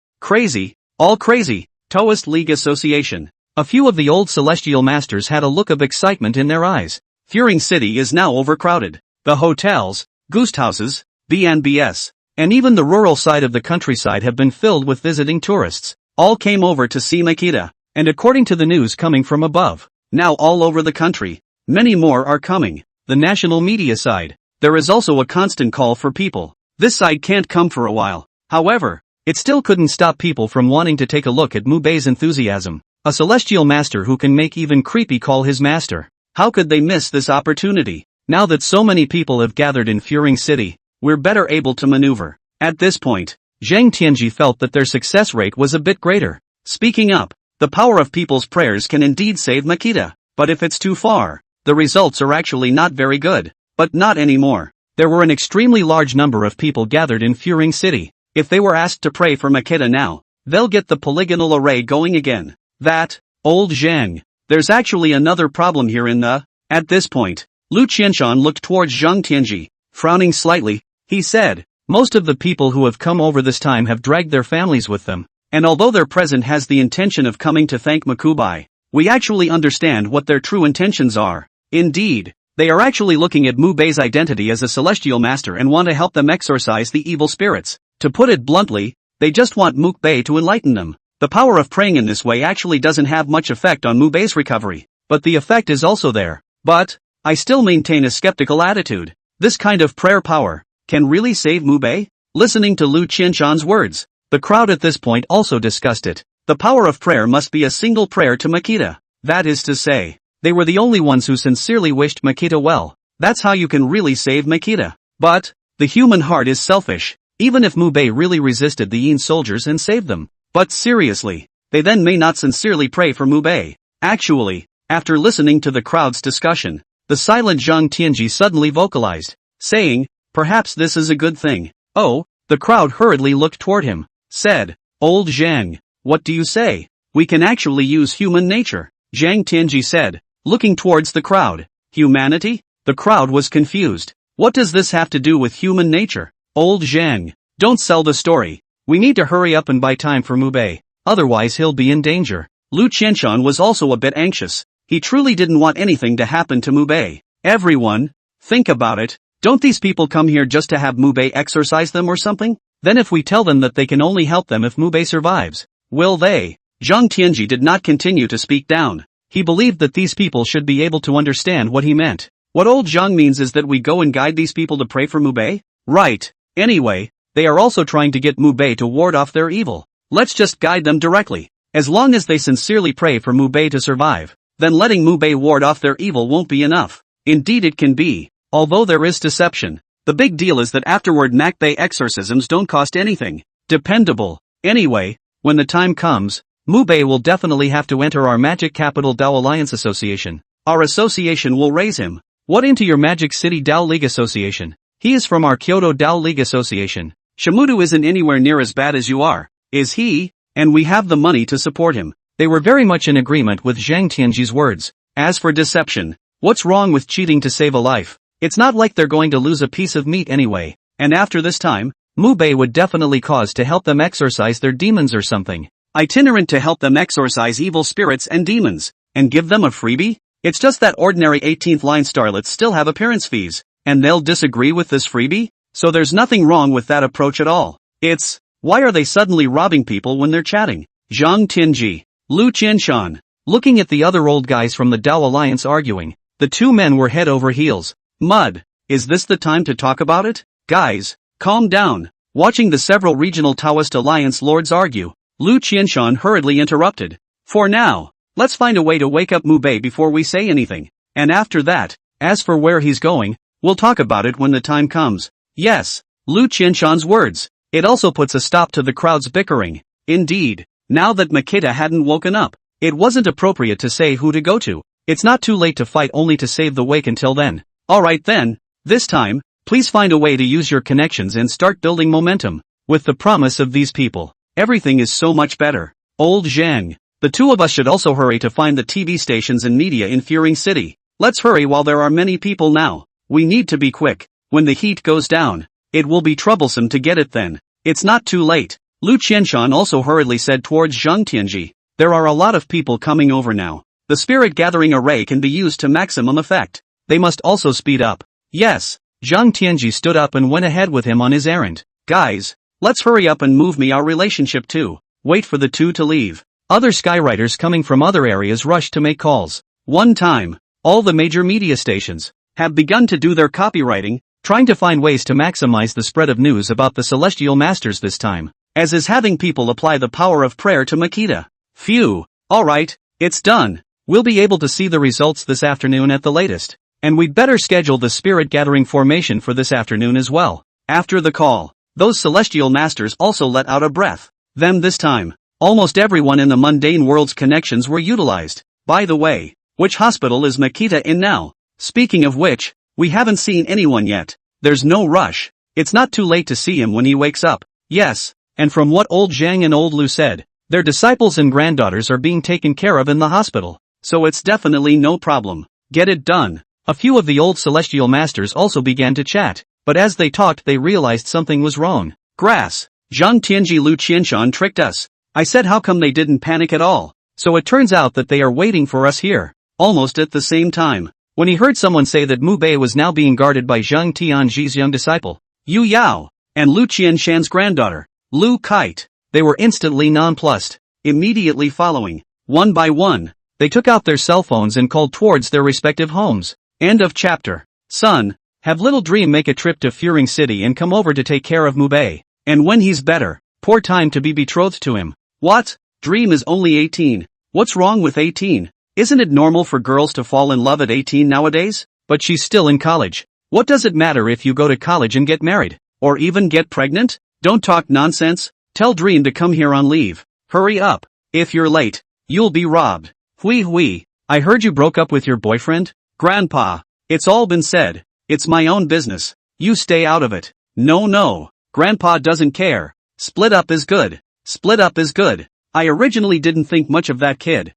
all crazy. Taoist League Association. A few of the old celestial masters had a look of excitement in their eyes. Furing City is now overcrowded. The hotels, guesthouses, B&Bs, and even the rural side of the countryside have been filled with visiting tourists. All came over to see Makita, and according to the news coming from above, now all over the country, many more are coming. The national media side. There is also a constant call for people. This side can't come for a while. However, it still couldn't stop people from wanting to take a look at Mubei's enthusiasm. A celestial master who can make even creepy call his master. How could they miss this opportunity? Now that so many people have gathered in Furing City, we're better able to maneuver. At this point, Zhang Tianji felt that their success rate was a bit greater. Speaking up, the power of people's prayers can indeed save Makita. But if it's too far, the results are actually not very good. But not anymore. There were an extremely large number of people gathered in Furing City. If they were asked to pray for Makita now, they'll get the polygonal array going again. That, old Zhang. There's actually another problem here in the... At this point, Lu Qianshan looked towards Zhang Tianji. Frowning slightly, he said, most of the people who have come over this time have dragged their families with them. And although their present has the intention of coming to thank Makubai, we actually understand what their true intentions are. Indeed, they are actually looking at Mubei's identity as a celestial master and want to help them exorcise the evil spirits. To put it bluntly, they just want Mubei to enlighten them. The power of praying in this way actually doesn't have much effect on Mubei's recovery, but the effect is also there. But, I still maintain a skeptical attitude. This kind of prayer power can really save Mubei? Listening to Lu Qianshan's words, the crowd at this point also discussed it. The power of prayer must be a single prayer to Makita. That is to say, they were the only ones who sincerely wished Makita well. That's how you can really save Makita. But, the human heart is selfish, even if Mubei really resisted the Yin soldiers and saved them. But seriously, they then may not sincerely pray for Mubei. Actually, after listening to the crowd's discussion, the silent Zhang Tianji suddenly vocalized, saying, perhaps this is a good thing. Oh, the crowd hurriedly looked toward him, said, old Zhang, what do you say? We can actually use human nature, Zhang Tianji said, looking towards the crowd. Humanity? The crowd was confused. What does this have to do with human nature? Old Zhang, don't sell the story. We need to hurry up and buy time for Mubei, otherwise he'll be in danger. Lu Qianshan was also a bit anxious. He truly didn't want anything to happen to Mubei. Everyone, think about it. Don't these people come here just to have Mubei exorcise them or something? Then if we tell them that they can only help them if Mubei survives, will they? Zhang Tianji did not continue to speak down. He believed that these people should be able to understand what he meant. What old Zhang means is that we go and guide these people to pray for Mubei? Right. Anyway, they are also trying to get Mubei to ward off their evil. Let's just guide them directly. As long as they sincerely pray for Mubei to survive, then letting Mubei ward off their evil won't be enough. Indeed it can be, although there is deception. The big deal is that afterward Makbei exorcisms don't cost anything. Dependable. Anyway, when the time comes, Mubei will definitely have to enter our Magic Capital Dao Alliance Association. Our association will raise him. What into your Magic City Dao League Association? He is from our Kyoto Dao League Association. Shimudu isn't anywhere near as bad as you are, is he? And we have the money to support him. They were very much in agreement with Zhang Tianji's words. As for deception, what's wrong with cheating to save a life? It's not like they're going to lose a piece of meat anyway. And after this time, Mubei would definitely cause to help them exorcise their demons or something. Itinerant to help them exorcise evil spirits and demons. And give them a freebie? It's just that ordinary 18th line starlets still have appearance fees. And they'll disagree with this freebie? So there's nothing wrong with that approach at all. It's, why are they suddenly robbing people when they're chatting? Zhang Tianji, Lu Qianshan. Looking at the other old guys from the Dao Alliance arguing, the two men were head over heels. Mud, is this the time to talk about it? Guys, calm down. Watching the several regional Taoist Alliance lords argue, Lu Qianshan hurriedly interrupted. For now, let's find a way to wake up Mubei before we say anything. And after that, as for where he's going, we'll talk about it when the time comes. Yes, Lu Qianshan's words. It also puts a stop to the crowd's bickering. Indeed, now that Makita hadn't woken up, it wasn't appropriate to say who to go to. It's not too late to fight only to save the wake until then. Alright then, this time, please find a way to use your connections and start building momentum. With the promise of these people, everything is so much better. Old Zhang, the two of us should also hurry to find the TV stations and media in Furing City. Let's hurry while there are many people now. We need to be quick. When the heat goes down, it will be troublesome to get it then. It's not too late. Lu Qianshan also hurriedly said towards Zhang Tianji. There are a lot of people coming over now. The spirit gathering array can be used to maximum effect. They must also speed up. Yes. Zhang Tianji stood up and went ahead with him on his errand. Guys, let's hurry up and move me our relationship too. Wait for the two to leave. Other skywriters coming from other areas rushed to make calls. One time, all the major media stations have begun to do their copywriting, trying to find ways to maximize the spread of news about the celestial masters this time, as is having people apply the power of prayer to Makita. Phew, alright, it's done. We'll be able to see the results this afternoon at the latest. And we'd better schedule the spirit gathering formation for this afternoon as well. After the call, those celestial masters also let out a breath. This time, almost everyone in the mundane world's connections were utilized. By the way, which hospital is Makita in now? Speaking of which, we haven't seen anyone yet. There's no rush. It's not too late to see him when he wakes up. Yes, and from what old Zhang and old Lu said, their disciples and granddaughters are being taken care of in the hospital. So it's definitely no problem. Get it done. A few of the old celestial masters also began to chat, but as they talked they realized something was wrong. Grass. Zhang Tianji Lu Qianshan tricked us. I said how come they didn't panic at all? So it turns out that they are waiting for us here. Almost at the same time, when he heard someone say that Mu Bei was now being guarded by Zhang Tianji's young disciple, Yu Yao, and Lu Qianshan's granddaughter, Lu Kite, they were instantly nonplussed. Immediately following, one by one, they took out their cell phones and called towards their respective homes. End of chapter. Son, have little Dream make a trip to Furing City and come over to take care of Mu Bei. And when he's better, poor time to be betrothed to him. What? Dream is only 18. What's wrong with 18? Isn't it normal for girls to fall in love at 18 nowadays? But she's still in college. What does it matter if you go to college and get married? Or even get pregnant? Don't talk nonsense. Tell Dream to come here on leave. Hurry up. If you're late, you'll be robbed. Hui, I heard you broke up with your boyfriend? Grandpa, it's all been said. It's my own business. You stay out of it. No. Grandpa doesn't care. Split up is good. Split up is good. I originally didn't think much of that kid.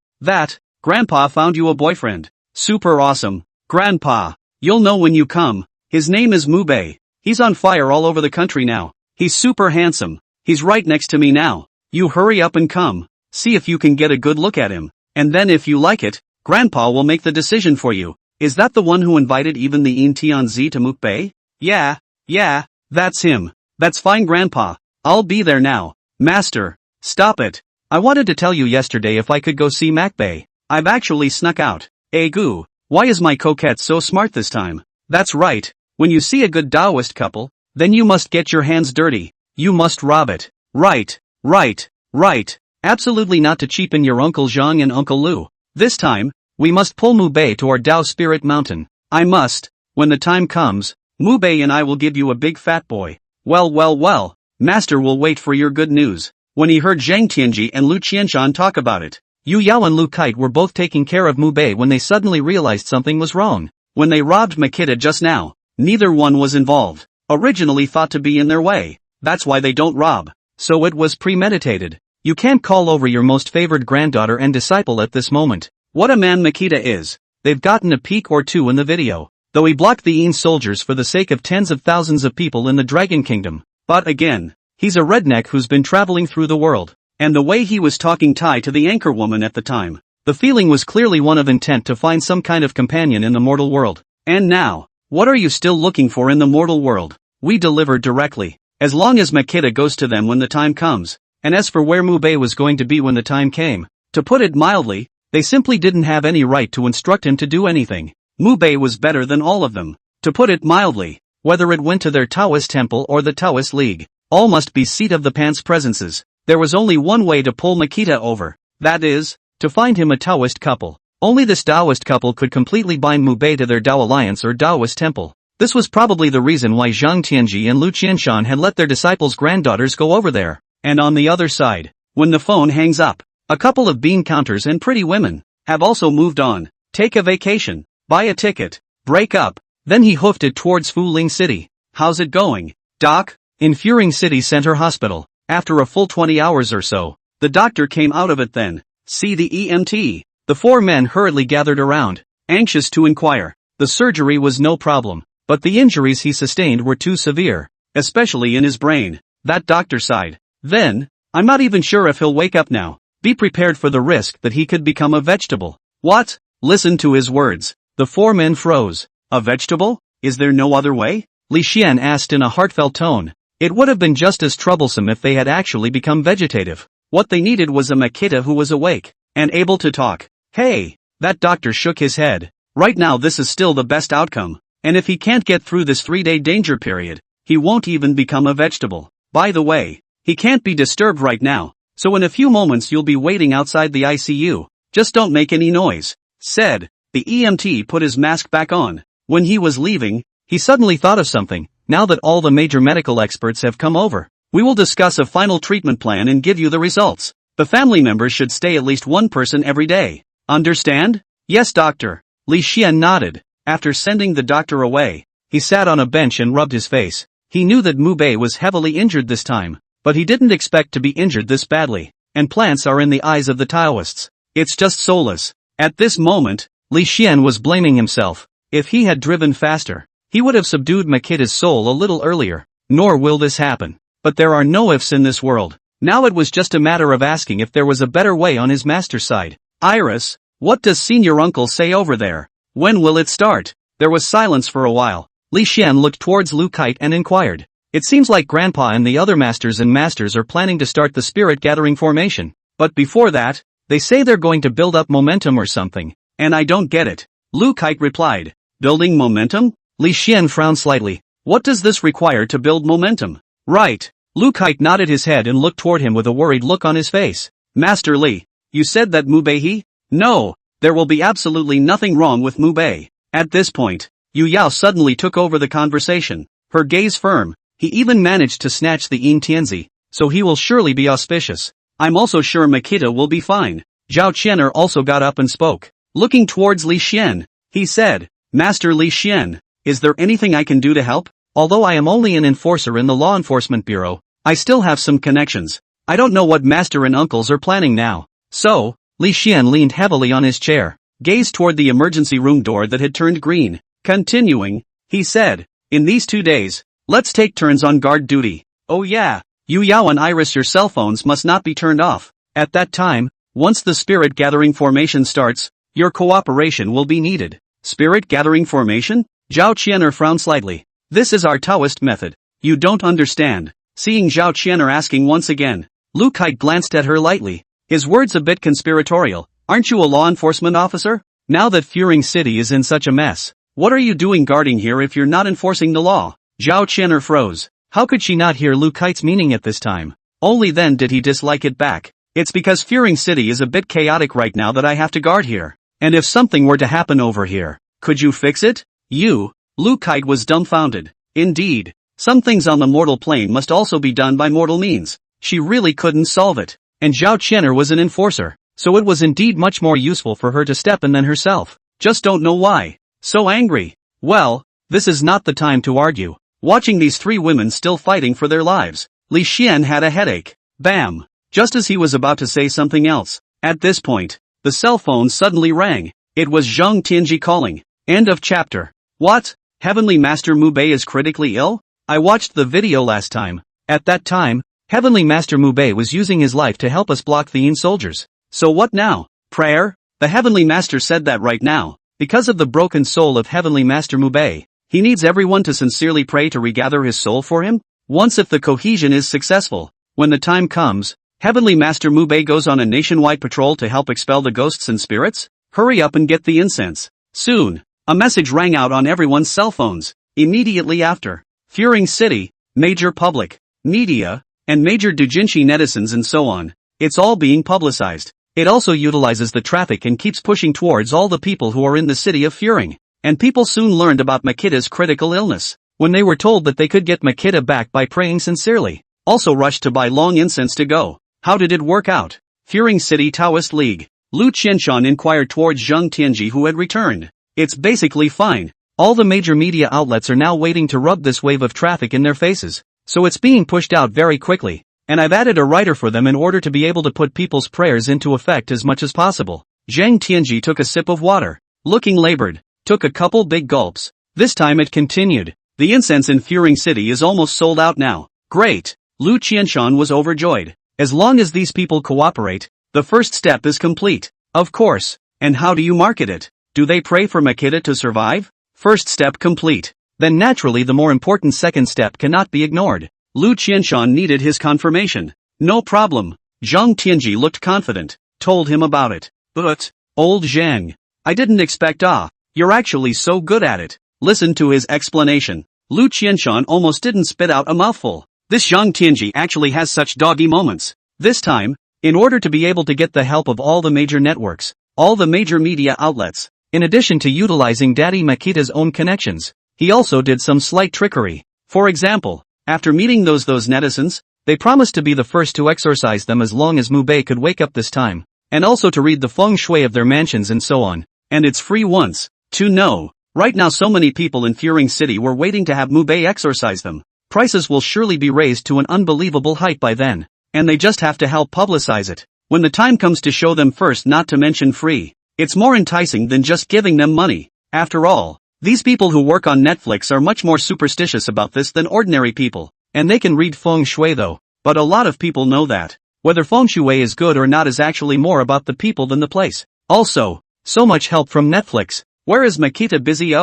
Grandpa found you a boyfriend. Super awesome. Grandpa, you'll know when you come. His name is Mu Bei. He's on fire all over the country now. He's super handsome. He's right next to me now. You hurry up and come. See if you can get a good look at him. And then if you like it, Grandpa will make the decision for you. Is that the one who invited even the Yin Tianzi to Mu Bei? Yeah, that's him. That's fine Grandpa. I'll be there now. Master, stop it. I wanted to tell you yesterday if I could go see Mac Bei. I've actually snuck out. Goo, why is my coquette so smart this time? That's right. When you see a good Taoist couple, then you must get your hands dirty. You must rob it. Right. Absolutely not to cheapen your Uncle Zhang and Uncle Lu. This time, we must pull Mu Bei to our Dao Spirit Mountain. I must. When the time comes, Mu Bei and I will give you a big fat boy. Well, Master will wait for your good news. When he heard Zhang Tianji and Lu Qianshan talk about it, Yu Yao and Lu Kite were both taking care of Mu Bei when they suddenly realized something was wrong. When they robbed Makita just now, neither one was involved. Originally thought to be in their way. That's why they don't rob. So it was premeditated. You can't call over your most favored granddaughter and disciple at this moment. What a man Makita is. They've gotten a peek or two in the video. Though he blocked the Yin soldiers for the sake of tens of thousands of people in the Dragon Kingdom. But again, he's a redneck who's been traveling through the world. And the way he was talking Thai to the anchor woman at the time, the feeling was clearly one of intent to find some kind of companion in the mortal world. And now, what are you still looking for in the mortal world? We deliver directly. As long as Makita goes to them when the time comes. And as for where Mu Bei was going to be when the time came, to put it mildly, they simply didn't have any right to instruct him to do anything. Mu Bei was better than all of them. To put it mildly, whether it went to their Taoist temple or the Taoist League, all must be seat of the pants presences. There was only one way to pull Makita over. That is, to find him a Taoist couple. Only this Taoist couple could completely bind Mu Bei to their Tao Alliance or Taoist temple. This was probably the reason why Zhang Tianji and Lu Qianshan had let their disciples' granddaughters go over there. And on the other side, when the phone hangs up, a couple of bean counters and pretty women have also moved on. Take a vacation, buy a ticket, break up. Then he hoofed it towards Fuling City. How's it going, Doc? In Furing City Center Hospital. After a full 20 hours or so, the doctor came out of it then. See the EMT. The four men hurriedly gathered around, anxious to inquire. The surgery was no problem, but the injuries he sustained were too severe, especially in his brain. That doctor sighed. Then, I'm not even sure if he'll wake up now. Be prepared for the risk that he could become a vegetable. What? Listen to his words. The four men froze. A vegetable? Is there no other way? Li Xian asked in a heartfelt tone. It would have been just as troublesome if they had actually become vegetative. What they needed was a Makita who was awake and able to talk. Hey, that doctor shook his head. Right now this is still the best outcome, and if he can't get through this 3-day danger period, he won't even become a vegetable. By the way, he can't be disturbed right now, so in a few moments you'll be waiting outside the ICU. Just don't make any noise, said. The EMT put his mask back on. When he was leaving, he suddenly thought of something. Now that all the major medical experts have come over, we will discuss a final treatment plan and give you the results. The family members should stay at least one person every day. Understand? Yes, doctor. Li Xian nodded. After sending the doctor away, he sat on a bench and rubbed his face. He knew that Mu Bei was heavily injured this time, but he didn't expect to be injured this badly. And plants are in the eyes of the Taoists. It's just soulless. At this moment, Li Xian was blaming himself. If he had driven faster, he would have subdued Makita's soul a little earlier. Nor will this happen. But there are no ifs in this world. Now it was just a matter of asking if there was a better way on his master's side. Iris, what does senior uncle say over there? When will it start? There was silence for a while. Li Xian looked towards Lu Kite and inquired. It seems like Grandpa and the other masters are planning to start the spirit gathering formation. But before that, they say they're going to build up momentum or something. And I don't get it. Lu Kite replied. Building momentum? Li Xian frowned slightly. What does this require to build momentum? Right. Lu Kite nodded his head and looked toward him with a worried look on his face. Master Li, you said that Mu Bei he? No, there will be absolutely nothing wrong with Mu Bei. At this point, Yu Yao suddenly took over the conversation, her gaze firm. He even managed to snatch the Yin Tianzi, so he will surely be auspicious. I'm also sure Makita will be fine. Zhao Qianer also got up and spoke. Looking towards Li Xian, he said, Master Li Xian, is there anything I can do to help? Although I am only an enforcer in the law enforcement bureau, I still have some connections. I don't know what master and uncles are planning now. So, Li Xian leaned heavily on his chair, gazed toward the emergency room door that had turned green. Continuing, he said, in these 2 days, let's take turns on guard duty. Oh yeah, Yu Yao and Iris, your cell phones must not be turned off. At that time, once the spirit gathering formation starts, your cooperation will be needed. Spirit gathering formation? Zhao Qianer frowned slightly. This is our Taoist method. You don't understand. Seeing Zhao Qianer asking once again, Lu Kite glanced at her lightly. His words a bit conspiratorial. Aren't you a law enforcement officer? Now that Furing City is in such a mess, what are you doing guarding here if you're not enforcing the law? Zhao Qianer froze. How could she not hear Lu Kite's meaning at this time? Only then did he dislike it back. It's because Furing City is a bit chaotic right now that I have to guard here. And if something were to happen over here, could you fix it? Lu Kite was dumbfounded. Indeed, some things on the mortal plane must also be done by mortal means. She really couldn't solve it. And Zhao Qianer was an enforcer, so it was indeed much more useful for her to step in than herself. Just don't know why. So angry. Well, this is not the time to argue. Watching these 3 women still fighting for their lives, Li Xian had a headache. Bam! Just as he was about to say something else. At this point, the cell phone suddenly rang. It was Zhang Tianji calling. End of chapter. What? Heavenly Master Mu Bei is critically ill? I watched the video last time. At that time, Heavenly Master Mu Bei was using his life to help us block the Yin soldiers. So what now? Prayer? The Heavenly Master said that right now, because of the broken soul of Heavenly Master Mu Bei, he needs everyone to sincerely pray to regather his soul for him? Once if the cohesion is successful, when the time comes, Heavenly Master Mu Bei goes on a nationwide patrol to help expel the ghosts and spirits? Hurry up and get the incense. Soon. A message rang out on everyone's cell phones. Immediately after, Furing City, major public, media, and major doujinshi netizens and so on. It's all being publicized. It also utilizes the traffic and keeps pushing towards all the people who are in the city of Furing. And people soon learned about Makita's critical illness. When they were told that they could get Makita back by praying sincerely, also rushed to buy long incense to go. How did it work out? Furing City Taoist League. Lu Qianshan inquired towards Zhang Tianji who had returned. It's basically fine. All the major media outlets are now waiting to rub this wave of traffic in their faces, so it's being pushed out very quickly, and I've added a writer for them in order to be able to put people's prayers into effect as much as possible. Zhang Tianji took a sip of water, looking labored, took a couple big gulps. This time it continued. The incense in Furing City is almost sold out now. Great! Lu Qianshan was overjoyed. As long as these people cooperate, the first step is complete. Of course. And how do you market it? Do they pray for Makita to survive? First step complete. Then naturally the more important second step cannot be ignored. Lu Qianshan needed his confirmation. No problem. Zhang Tianji looked confident, told him about it. But, old Zhang, I didn't expect you're actually so good at it. Listen to his explanation. Lu Qianshan almost didn't spit out a mouthful. This Zhang Tianji actually has such doggy moments. This time, in order to be able to get the help of all the major networks, all the major media outlets, in addition to utilizing Daddy Makita's own connections, he also did some slight trickery. For example, after meeting those netizens, they promised to be the first to exorcise them as long as Mubei could wake up this time, and also to read the feng shui of their mansions and so on. And it's free once. To know. Right now so many people in Furing City were waiting to have Mubei exorcise them. Prices will surely be raised to an unbelievable height by then. And they just have to help publicize it. When the time comes to show them first, not to mention free, it's more enticing than just giving them money. After all, these people who work on Netflix are much more superstitious about this than ordinary people. And they can read feng shui though. But a lot of people know that. Whether feng shui is good or not is actually more about the people than the place. Also, so much help from Netflix. Where is Makita busy?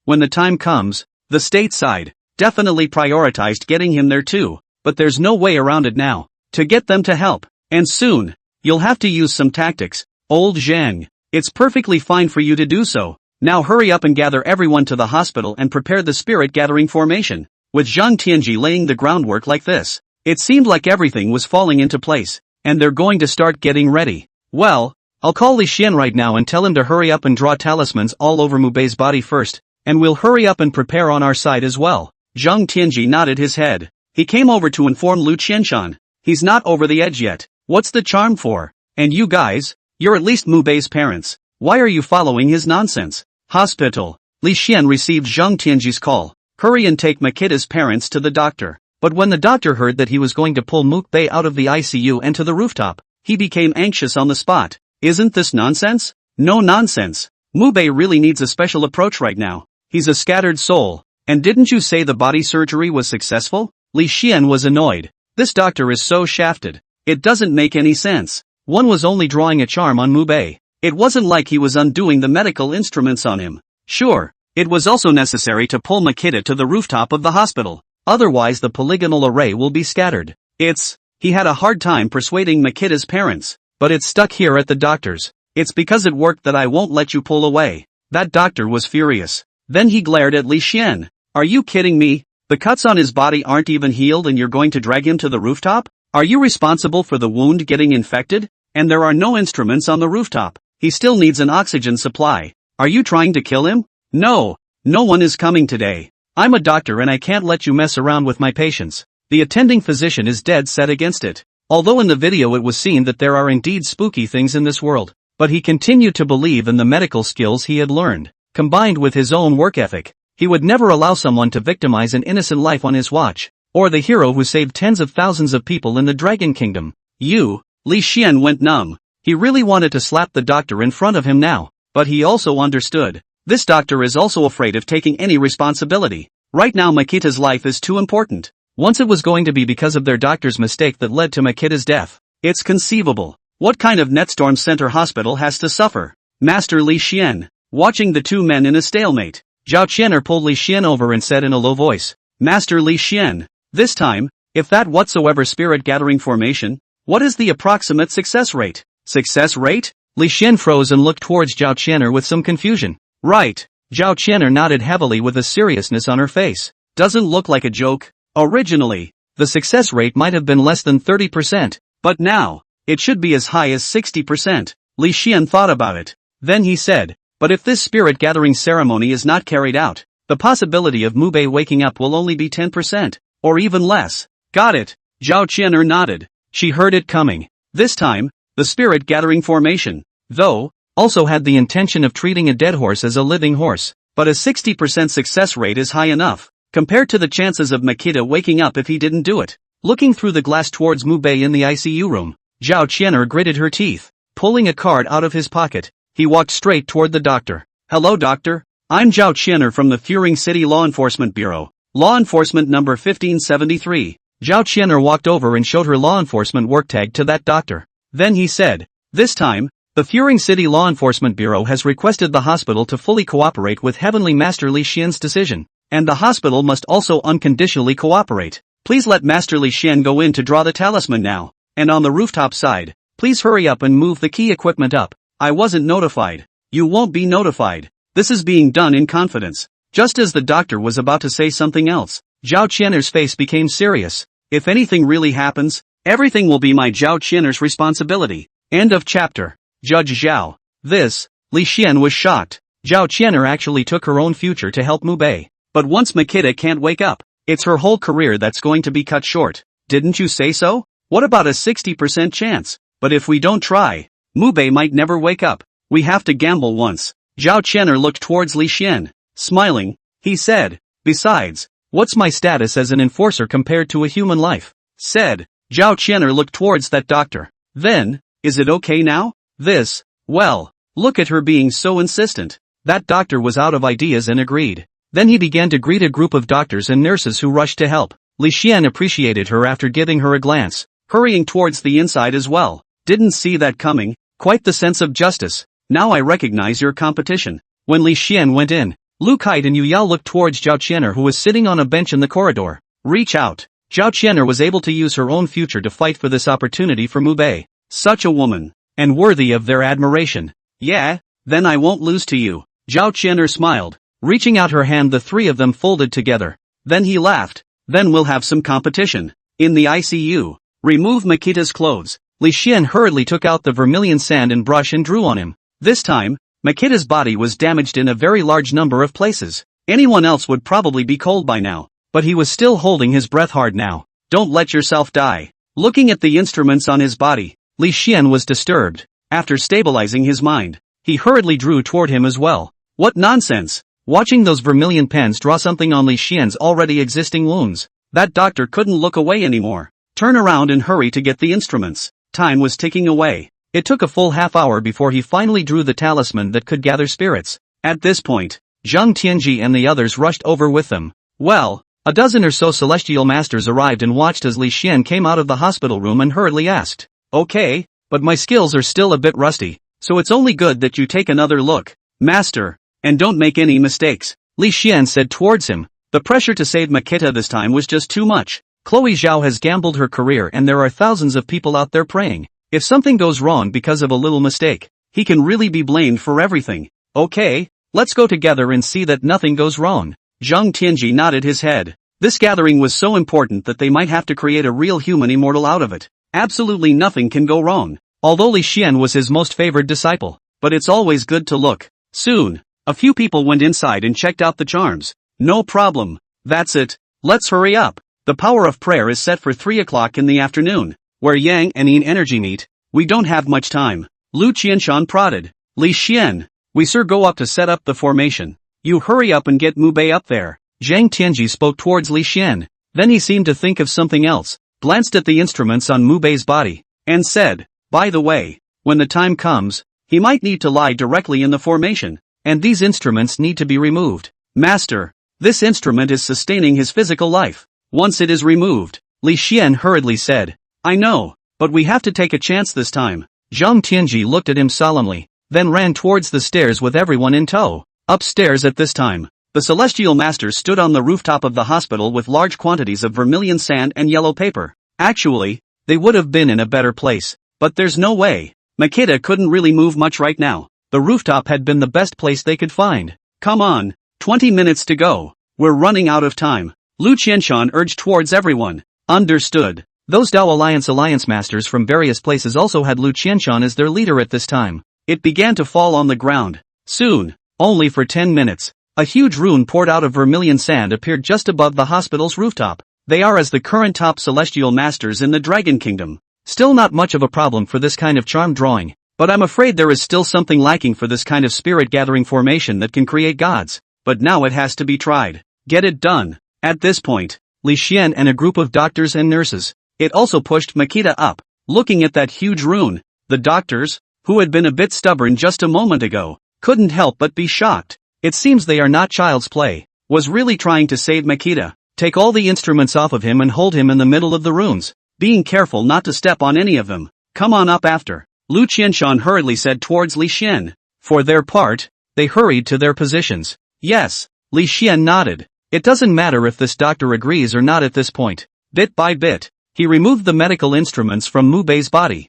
When the time comes, the state side definitely prioritized getting him there too, but there's no way around it now. To get them to help, and soon, you'll have to use some tactics, old Zhang. It's perfectly fine for you to do so. Now hurry up and gather everyone to the hospital and prepare the spirit gathering formation. With Zhang Tianji laying the groundwork like this, it seemed like everything was falling into place, and they're going to start getting ready. Well, I'll call Li Xian right now and tell him to hurry up and draw talismans all over Mubei's body first, and we'll hurry up and prepare on our side as well. Zhang Tianji nodded his head. He came over to inform Lu Qianshan. He's not over the edge yet. What's the charm for? And you guys, you're at least Mubei's parents. Why are you following his nonsense? Hospital. Li Xian received Zhang Tianji's call. Hurry and take Makita's parents to the doctor. But when the doctor heard that he was going to pull Mubei out of the ICU and to the rooftop, he became anxious on the spot. Isn't this nonsense? No nonsense. Mubei really needs a special approach right now. He's a scattered soul. And didn't you say the body surgery was successful? Li Xian was annoyed. This doctor is so shafted. It doesn't make any sense. One was only drawing a charm on Mubei. It wasn't like he was undoing the medical instruments on him. Sure, it was also necessary to pull Makita to the rooftop of the hospital. Otherwise the polygonal array will be scattered. He had a hard time persuading Makita's parents. But it's stuck here at the doctor's. It's because it worked that I won't let you pull away. That doctor was furious. Then he glared at Li Xian. Are you kidding me? The cuts on his body aren't even healed and you're going to drag him to the rooftop? Are you responsible for the wound getting infected? And there are no instruments on the rooftop. He still needs an oxygen supply. Are you trying to kill him? No. No one is coming today. I'm a doctor and I can't let you mess around with my patients. The attending physician is dead set against it. Although in the video it was seen that there are indeed spooky things in this world, but he continued to believe in the medical skills he had learned, combined with his own work ethic. He would never allow someone to victimize an innocent life on his watch, or the hero who saved tens of thousands of people in the Dragon Kingdom. Li Xian went numb. He really wanted to slap the doctor in front of him now, but he also understood. This doctor is also afraid of taking any responsibility. Right now Makita's life is too important. Once it was going to be because of their doctor's mistake that led to Makita's death. It's conceivable. What kind of Netstorm Center hospital has to suffer? Master Li Xian, watching the two men in a stalemate. Zhao Qianer pulled Li Xian over and said in a low voice, Master Li Xian, this time, if that whatsoever spirit gathering formation, what is the approximate success rate? Success rate? Li Xian froze and looked towards Zhao Qianer with some confusion. Right. Zhao Qianer nodded heavily with a seriousness on her face. Doesn't look like a joke. Originally, the success rate might have been less than 30%, but now, it should be as high as 60%. Li Xian thought about it. Then he said, but if this spirit gathering ceremony is not carried out, the possibility of Mubei waking up will only be 10%, or even less. Got it. Zhao Qianer nodded. She heard it coming. This time, the spirit gathering formation, though, also had the intention of treating a dead horse as a living horse, but a 60% success rate is high enough. Compared to the chances of Makita waking up if he didn't do it. Looking through the glass towards Mubei in the ICU room, Zhao Qianer gritted her teeth. Pulling a card out of his pocket, he walked straight toward the doctor. Hello doctor, I'm Zhao Qianer from the Furing City Law Enforcement Bureau. Law Enforcement number 1573. Zhao Qianer walked over and showed her law enforcement work tag to that doctor. Then he said, this time, the Furing City Law Enforcement Bureau has requested the hospital to fully cooperate with Heavenly Master Li Xian's decision. And the hospital must also unconditionally cooperate. Please let Master Li Xian go in to draw the talisman now. And on the rooftop side, please hurry up and move the key equipment up. I wasn't notified. You won't be notified. This is being done in confidence. Just as the doctor was about to say something else, Zhao Qian'er's face became serious. If anything really happens, everything will be my Zhao Qian'er's responsibility. End of chapter. Judge Zhao. This, Li Xian was shocked. Zhao Qian'er actually took her own future to help Mu Bei. But once Makita can't wake up, it's her whole career that's going to be cut short. Didn't you say so? What about a 60% chance? But if we don't try, Mu Bei might never wake up. We have to gamble once. Zhao Qian'er looked towards Li Xian. Smiling, he said, besides, what's my status as an enforcer compared to a human life? Said, Zhao Qian'er looked towards that doctor. Then, is it okay now? This, well, look at her being so insistent. That doctor was out of ideas and agreed. Then he began to greet a group of doctors and nurses who rushed to help. Li Xian appreciated her after giving her a glance, hurrying towards the inside as well. Didn't see that coming, quite the sense of justice. Now I recognize your competition. When Li Xian went in, Lu Kite and Yu Yao looked towards Zhao Qian'er who was sitting on a bench in the corridor. Reach out. Zhao Qian'er was able to use her own future to fight for this opportunity for Mu Bei. Such a woman, and worthy of their admiration. Yeah, then I won't lose to you. Zhao Qian'er smiled. Reaching out her hand, the three of them folded together. Then he laughed. Then we'll have some competition. In the ICU. Remove Makita's clothes. Li Xian hurriedly took out the vermilion sand and brush and drew on him. This time, Makita's body was damaged in a very large number of places. Anyone else would probably be cold by now. But he was still holding his breath hard now. Don't let yourself die. Looking at the instruments on his body, Li Xian was disturbed. After stabilizing his mind, he hurriedly drew toward him as well. What nonsense! Watching those vermilion pens draw something on Li Xian's already existing wounds, that doctor couldn't look away anymore. Turn around and hurry to get the instruments. Time was ticking away. It took a full half hour before he finally drew the talisman that could gather spirits. At this point, Zhang Tianji and the others rushed over with them. Well, a dozen or so celestial masters arrived and watched as Li Xian came out of the hospital room and hurriedly asked, "Okay, but my skills are still a bit rusty, so it's only good that you take another look, Master. And don't make any mistakes," Li Xian said towards him. The pressure to save Makita this time was just too much. Chloe Zhao has gambled her career and there are thousands of people out there praying. If something goes wrong because of a little mistake, he can really be blamed for everything. Okay, let's go together and see that nothing goes wrong. Zhang Tianji nodded his head. This gathering was so important that they might have to create a real human immortal out of it. Absolutely nothing can go wrong. Although Li Xian was his most favored disciple, but it's always good to look. Soon, a few people went inside and checked out the charms. No problem. That's it. Let's hurry up. The power of prayer is set for 3 o'clock in the afternoon, where Yang and Yin energy meet. We don't have much time. Lu Qianshan prodded. Li Xian, we sir go up to set up the formation. You hurry up and get Mu Bei up there. Zhang Tianji spoke towards Li Xian. Then he seemed to think of something else, glanced at the instruments on Mu Bei's body, and said, by the way, when the time comes, he might need to lie directly in the formation. And these instruments need to be removed. Master, this instrument is sustaining his physical life. Once it is removed, Li Xian hurriedly said, I know, but we have to take a chance this time. Zhang Tianji looked at him solemnly, then ran towards the stairs with everyone in tow. Upstairs at this time, the celestial masters stood on the rooftop of the hospital with large quantities of vermilion sand and yellow paper. Actually, they would have been in a better place, but there's no way. Makita couldn't really move much right now. The rooftop had been the best place they could find. Come on, 20 minutes to go. We're running out of time. Lu Qianshan urged towards everyone. Understood. Those Dao Alliance masters from various places also had Lu Qianshan as their leader at this time. It began to fall on the ground. Soon, only for 10 minutes, a huge rune poured out of vermilion sand appeared just above the hospital's rooftop. They are as the current top celestial masters in the Dragon Kingdom. Still not much of a problem for this kind of charm drawing. But I'm afraid there is still something lacking for this kind of spirit-gathering formation that can create gods. But now it has to be tried. Get it done. At this point, Li Xian and a group of doctors and nurses. It also pushed Makita up. Looking at that huge rune, the doctors, who had been a bit stubborn just a moment ago, couldn't help but be shocked. It seems they are not child's play. Was really trying to save Makita. Take all the instruments off of him and hold him in the middle of the runes, being careful not to step on any of them. Come on up after. Lu Qianshan hurriedly said towards Li Xian. For their part, they hurried to their positions. Yes, Li Xian nodded. It doesn't matter if this doctor agrees or not at this point. Bit by bit, he removed the medical instruments from Mubei's body.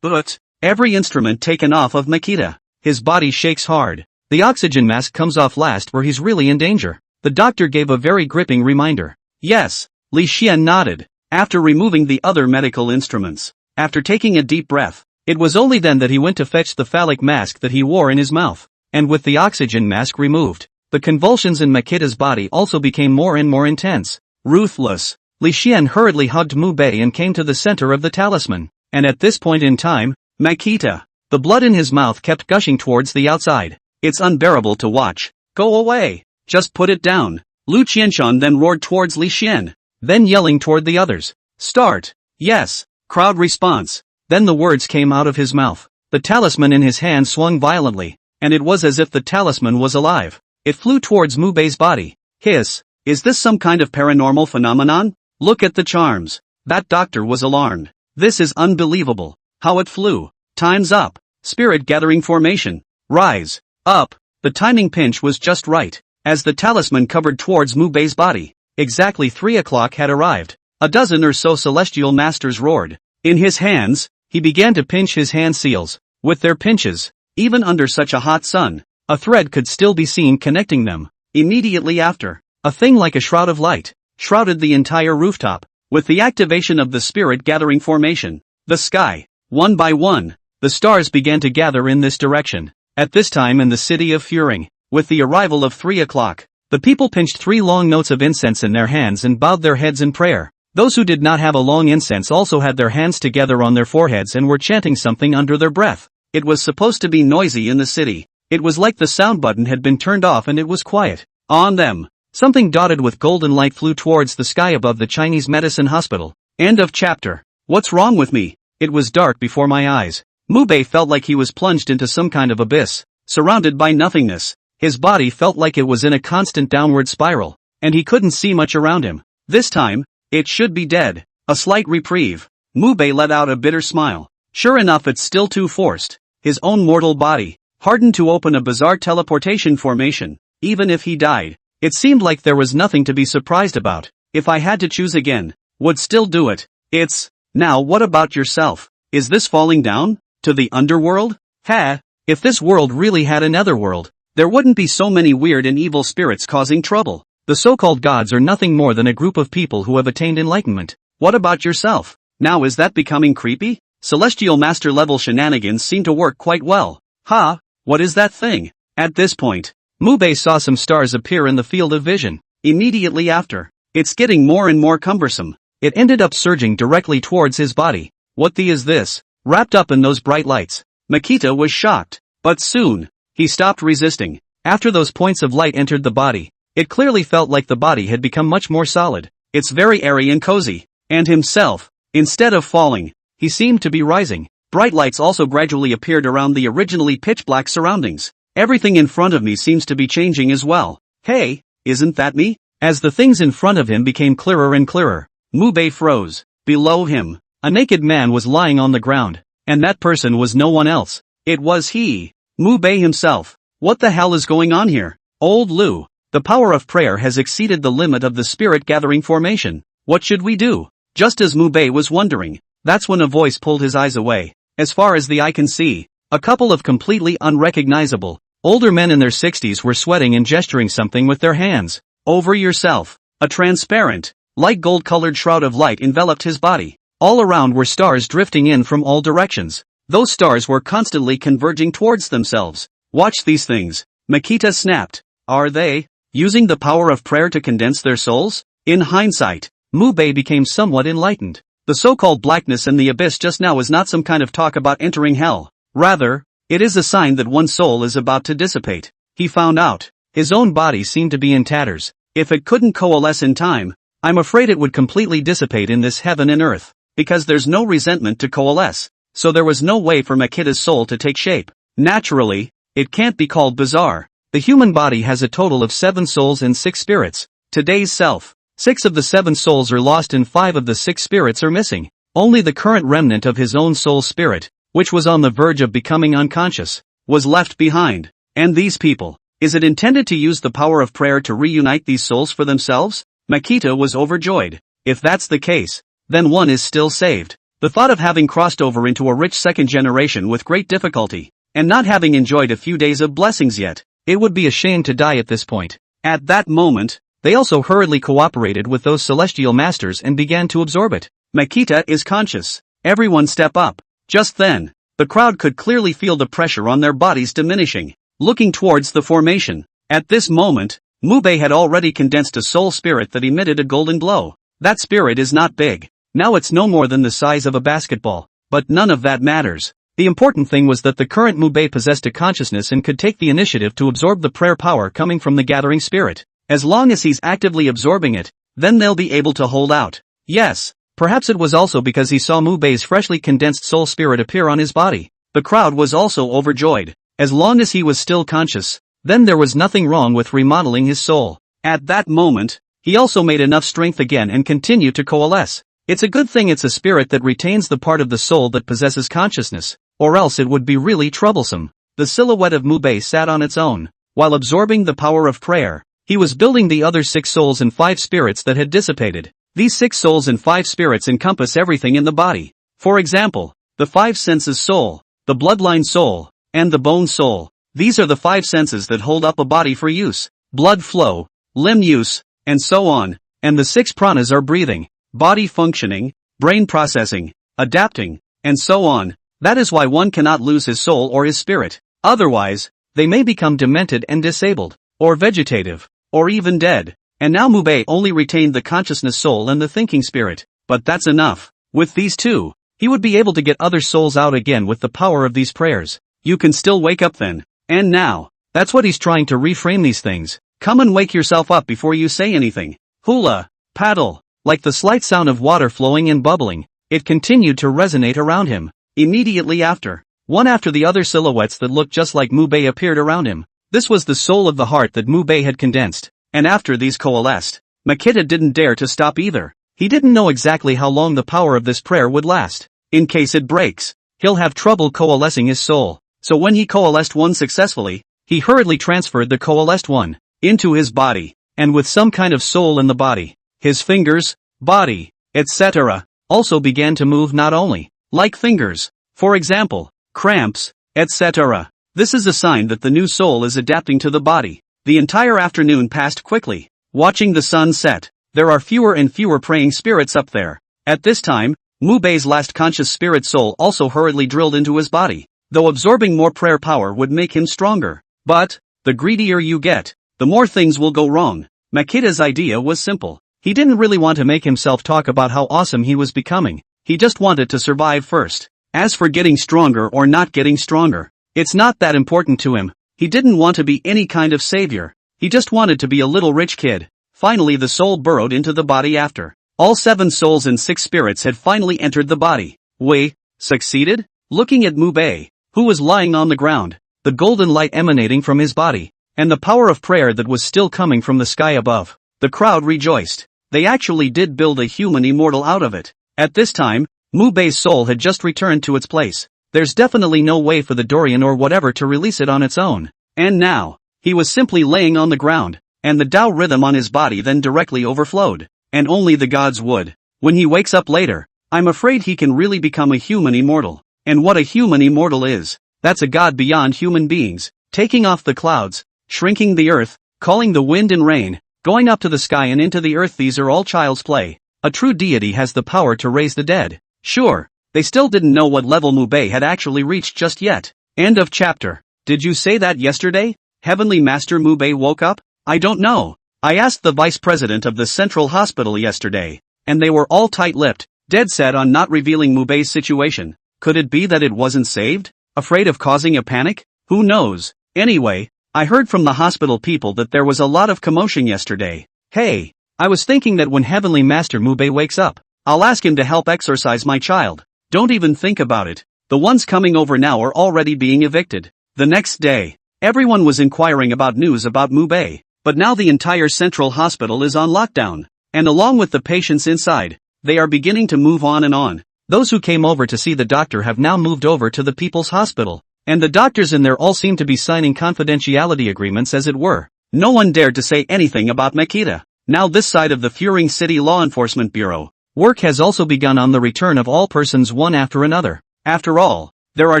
But every instrument taken off of Makita. His body shakes hard. The oxygen mask comes off last where he's really in danger. The doctor gave a very gripping reminder. Yes, Li Xian nodded. After removing the other medical instruments, after taking a deep breath, it was only then that he went to fetch the phallic mask that he wore in his mouth. And with the oxygen mask removed, the convulsions in Makita's body also became more and more intense. Ruthless. Li Xian hurriedly hugged Mu Bei and came to the center of the talisman. And at this point in time, Makita, the blood in his mouth kept gushing towards the outside. It's unbearable to watch. Go away. Just put it down. Lu Qianshan then roared towards Li Xian, then yelling toward the others. Start. Yes. Crowd response. Then the words came out of his mouth. The talisman in his hand swung violently, and it was as if the talisman was alive. It flew towards Mu Bei's body. Hiss. Is this some kind of paranormal phenomenon? Look at the charms. That doctor was alarmed. This is unbelievable. How it flew. Time's up. Spirit gathering formation. Rise. Up. The timing pinch was just right. As the talisman covered towards Mu Bei's body, exactly 3 o'clock had arrived. A dozen or so celestial masters roared. In his hands, he began to pinch his hand seals. With their pinches, even under such a hot sun, a thread could still be seen connecting them. Immediately after, a thing like a shroud of light shrouded the entire rooftop. With the activation of the spirit gathering formation, the sky, one by one, the stars began to gather in this direction. At this time in the city of Furing, with the arrival of 3 o'clock, the people pinched 3 long notes of incense in their hands and bowed their heads in prayer. Those who did not have a long incense also had their hands together on their foreheads and were chanting something under their breath. It was supposed to be noisy in the city. It was like the sound button had been turned off and it was quiet. On them, something dotted with golden light flew towards the sky above the Chinese medicine hospital. End of chapter. What's wrong with me? It was dark before my eyes. Mu Bei felt like he was plunged into some kind of abyss, surrounded by nothingness. His body felt like it was in a constant downward spiral, and he couldn't see much around him. This time, it should be dead. A slight reprieve. Mu Bei let out a bitter smile. Sure enough, it's still too forced. His own mortal body, hardened to open a bizarre teleportation formation. Even if he died, it seemed like there was nothing to be surprised about. If I had to choose again, would still do it. It's, now what about yourself? Is this falling down? To the underworld? Ha! If this world really had another world, there wouldn't be so many weird and evil spirits causing trouble. The so-called gods are nothing more than a group of people who have attained enlightenment. What about yourself? Now is that becoming creepy? Celestial master level shenanigans seem to work quite well. Ha! What is that thing? At this point, Mu Bei saw some stars appear in the field of vision. Immediately after, it's getting more and more cumbersome. It ended up surging directly towards his body. What the is this? Wrapped up in those bright lights. Makita was shocked. But soon, he stopped resisting. After those points of light entered the body, it clearly felt like the body had become much more solid. It's very airy and cozy. And himself, instead of falling, he seemed to be rising. Bright lights also gradually appeared around the originally pitch-black surroundings. Everything in front of me seems to be changing as well. Hey, isn't that me? As the things in front of him became clearer and clearer, Mu Bei froze. Below him, a naked man was lying on the ground. And that person was no one else. It was he. Mu Bei himself. What the hell is going on here? Old Lu, the power of prayer has exceeded the limit of the spirit gathering formation. What should we do? Just as Mu Bei was wondering, that's when a voice pulled his eyes away. As far as the eye can see, a couple of completely unrecognizable, older men in their 60s were sweating and gesturing something with their hands. Over yourself. A transparent, light gold-colored shroud of light enveloped his body. All around were stars drifting in from all directions. Those stars were constantly converging towards themselves. Watch these things. Makita snapped. Are they using the power of prayer to condense their souls? In hindsight, Mu Bei became somewhat enlightened. The so-called blackness in the abyss just now is not some kind of talk about entering hell. Rather, it is a sign that one's soul is about to dissipate. He found out. His own body seemed to be in tatters. If it couldn't coalesce in time, I'm afraid it would completely dissipate in this heaven and earth. Because there's no resentment to coalesce. So there was no way for Makita's soul to take shape. Naturally, it can't be called bizarre. The human body has a total of 7 souls and 6 spirits. Today's self. 6 of the 7 souls are lost and 5 of the 6 spirits are missing. Only the current remnant of his own soul spirit, which was on the verge of becoming unconscious, was left behind. And these people, is it intended to use the power of prayer to reunite these souls for themselves? Makita was overjoyed. If that's the case, then one is still saved. The thought of having crossed over into a rich second generation with great difficulty, and not having enjoyed a few days of blessings yet, it would be a shame to die at this point. At that moment, they also hurriedly cooperated with those celestial masters and began to absorb it. Makita is conscious. Everyone step up. Just then, the crowd could clearly feel the pressure on their bodies diminishing, looking towards the formation. At this moment, Mubei had already condensed a soul spirit that emitted a golden glow. That spirit is not big. Now it's no more than the size of a basketball. But none of that matters. The important thing was that the current Mubei possessed a consciousness and could take the initiative to absorb the prayer power coming from the gathering spirit. As long as he's actively absorbing it, then they'll be able to hold out. Yes, perhaps it was also because he saw Mubei's freshly condensed soul spirit appear on his body. The crowd was also overjoyed. As long as he was still conscious, then there was nothing wrong with remodeling his soul. At that moment, he also made enough strength again and continued to coalesce. It's a good thing it's a spirit that retains the part of the soul that possesses consciousness, or else it would be really troublesome. The silhouette of Mubei sat on its own. While absorbing the power of prayer, he was building the other 6 souls and 5 spirits that had dissipated. These 6 souls and 5 spirits encompass everything in the body. For example, the 5 senses soul, the bloodline soul, and the bone soul. These are the 5 senses that hold up a body for use, blood flow, limb use, and so on. And the 6 pranas are breathing, body functioning, brain processing, adapting, and so on. That is why one cannot lose his soul or his spirit. Otherwise, they may become demented and disabled, or vegetative, or even dead. And now Mubei only retained the consciousness soul and the thinking spirit. But that's enough. With these 2, he would be able to get other souls out again with the power of these prayers. You can still wake up then. And now, that's what he's trying to reframe these things. Come and wake yourself up before you say anything. Hula, paddle. Like the slight sound of water flowing and bubbling, it continued to resonate around him. Immediately after, one after the other silhouettes that looked just like Mubei appeared around him. This was the soul of the heart that Mubei had condensed. And after these coalesced, Makita didn't dare to stop either. He didn't know exactly how long the power of this prayer would last. In case it breaks, he'll have trouble coalescing his soul. So when he coalesced one successfully, he hurriedly transferred the coalesced one into his body, and with some kind of soul in the body, his fingers, body, etc., also began to move not only like fingers, for example, cramps, etc. This is a sign that the new soul is adapting to the body. The entire afternoon passed quickly. Watching the sun set, there are fewer and fewer praying spirits up there. At this time, Mubei's last conscious spirit soul also hurriedly drilled into his body, though absorbing more prayer power would make him stronger. But, the greedier you get, the more things will go wrong. Makita's idea was simple. He didn't really want to make himself talk about how awesome he was becoming. He just wanted to survive first. As for getting stronger or not getting stronger, it's not that important to him. He didn't want to be any kind of savior. He just wanted to be a little rich kid. Finally the soul burrowed into the body after all 7 souls and 6 spirits had finally entered the body. We succeeded? Looking at Mubei, who was lying on the ground, the golden light emanating from his body, and the power of prayer that was still coming from the sky above, the crowd rejoiced. They actually did build a human immortal out of it. At this time, Mubei's soul had just returned to its place. There's definitely no way for the Dorian or whatever to release it on its own. And now, he was simply laying on the ground, and the Tao rhythm on his body then directly overflowed. And only the gods would. When he wakes up later, I'm afraid he can really become a human immortal. And what a human immortal is, that's a god beyond human beings, taking off the clouds, shrinking the earth, calling the wind and rain, going up to the sky and into the earth. These are all child's play. A true deity has the power to raise the dead. Sure, they still didn't know what level Mubei had actually reached just yet. End of chapter. Did you say that yesterday? Heavenly Master Mubei woke up? I don't know. I asked the vice president of the central hospital yesterday, and they were all tight-lipped, dead set on not revealing Mubei's situation. Could it be that it wasn't saved? Afraid of causing a panic? Who knows? Anyway, I heard from the hospital people that there was a lot of commotion yesterday. Hey, I was thinking that when Heavenly Master Mubei wakes up, I'll ask him to help exorcise my child. Don't even think about it. The ones coming over now are already being evicted. The next day, everyone was inquiring about news about Mubei, but now the entire central hospital is on lockdown, and along with the patients inside, they are beginning to move on and on. Those who came over to see the doctor have now moved over to the people's hospital, and the doctors in there all seem to be signing confidentiality agreements as it were. No one dared to say anything about Makita. Now this side of the Furing City Law Enforcement Bureau, work has also begun on the return of all persons one after another. After all, there are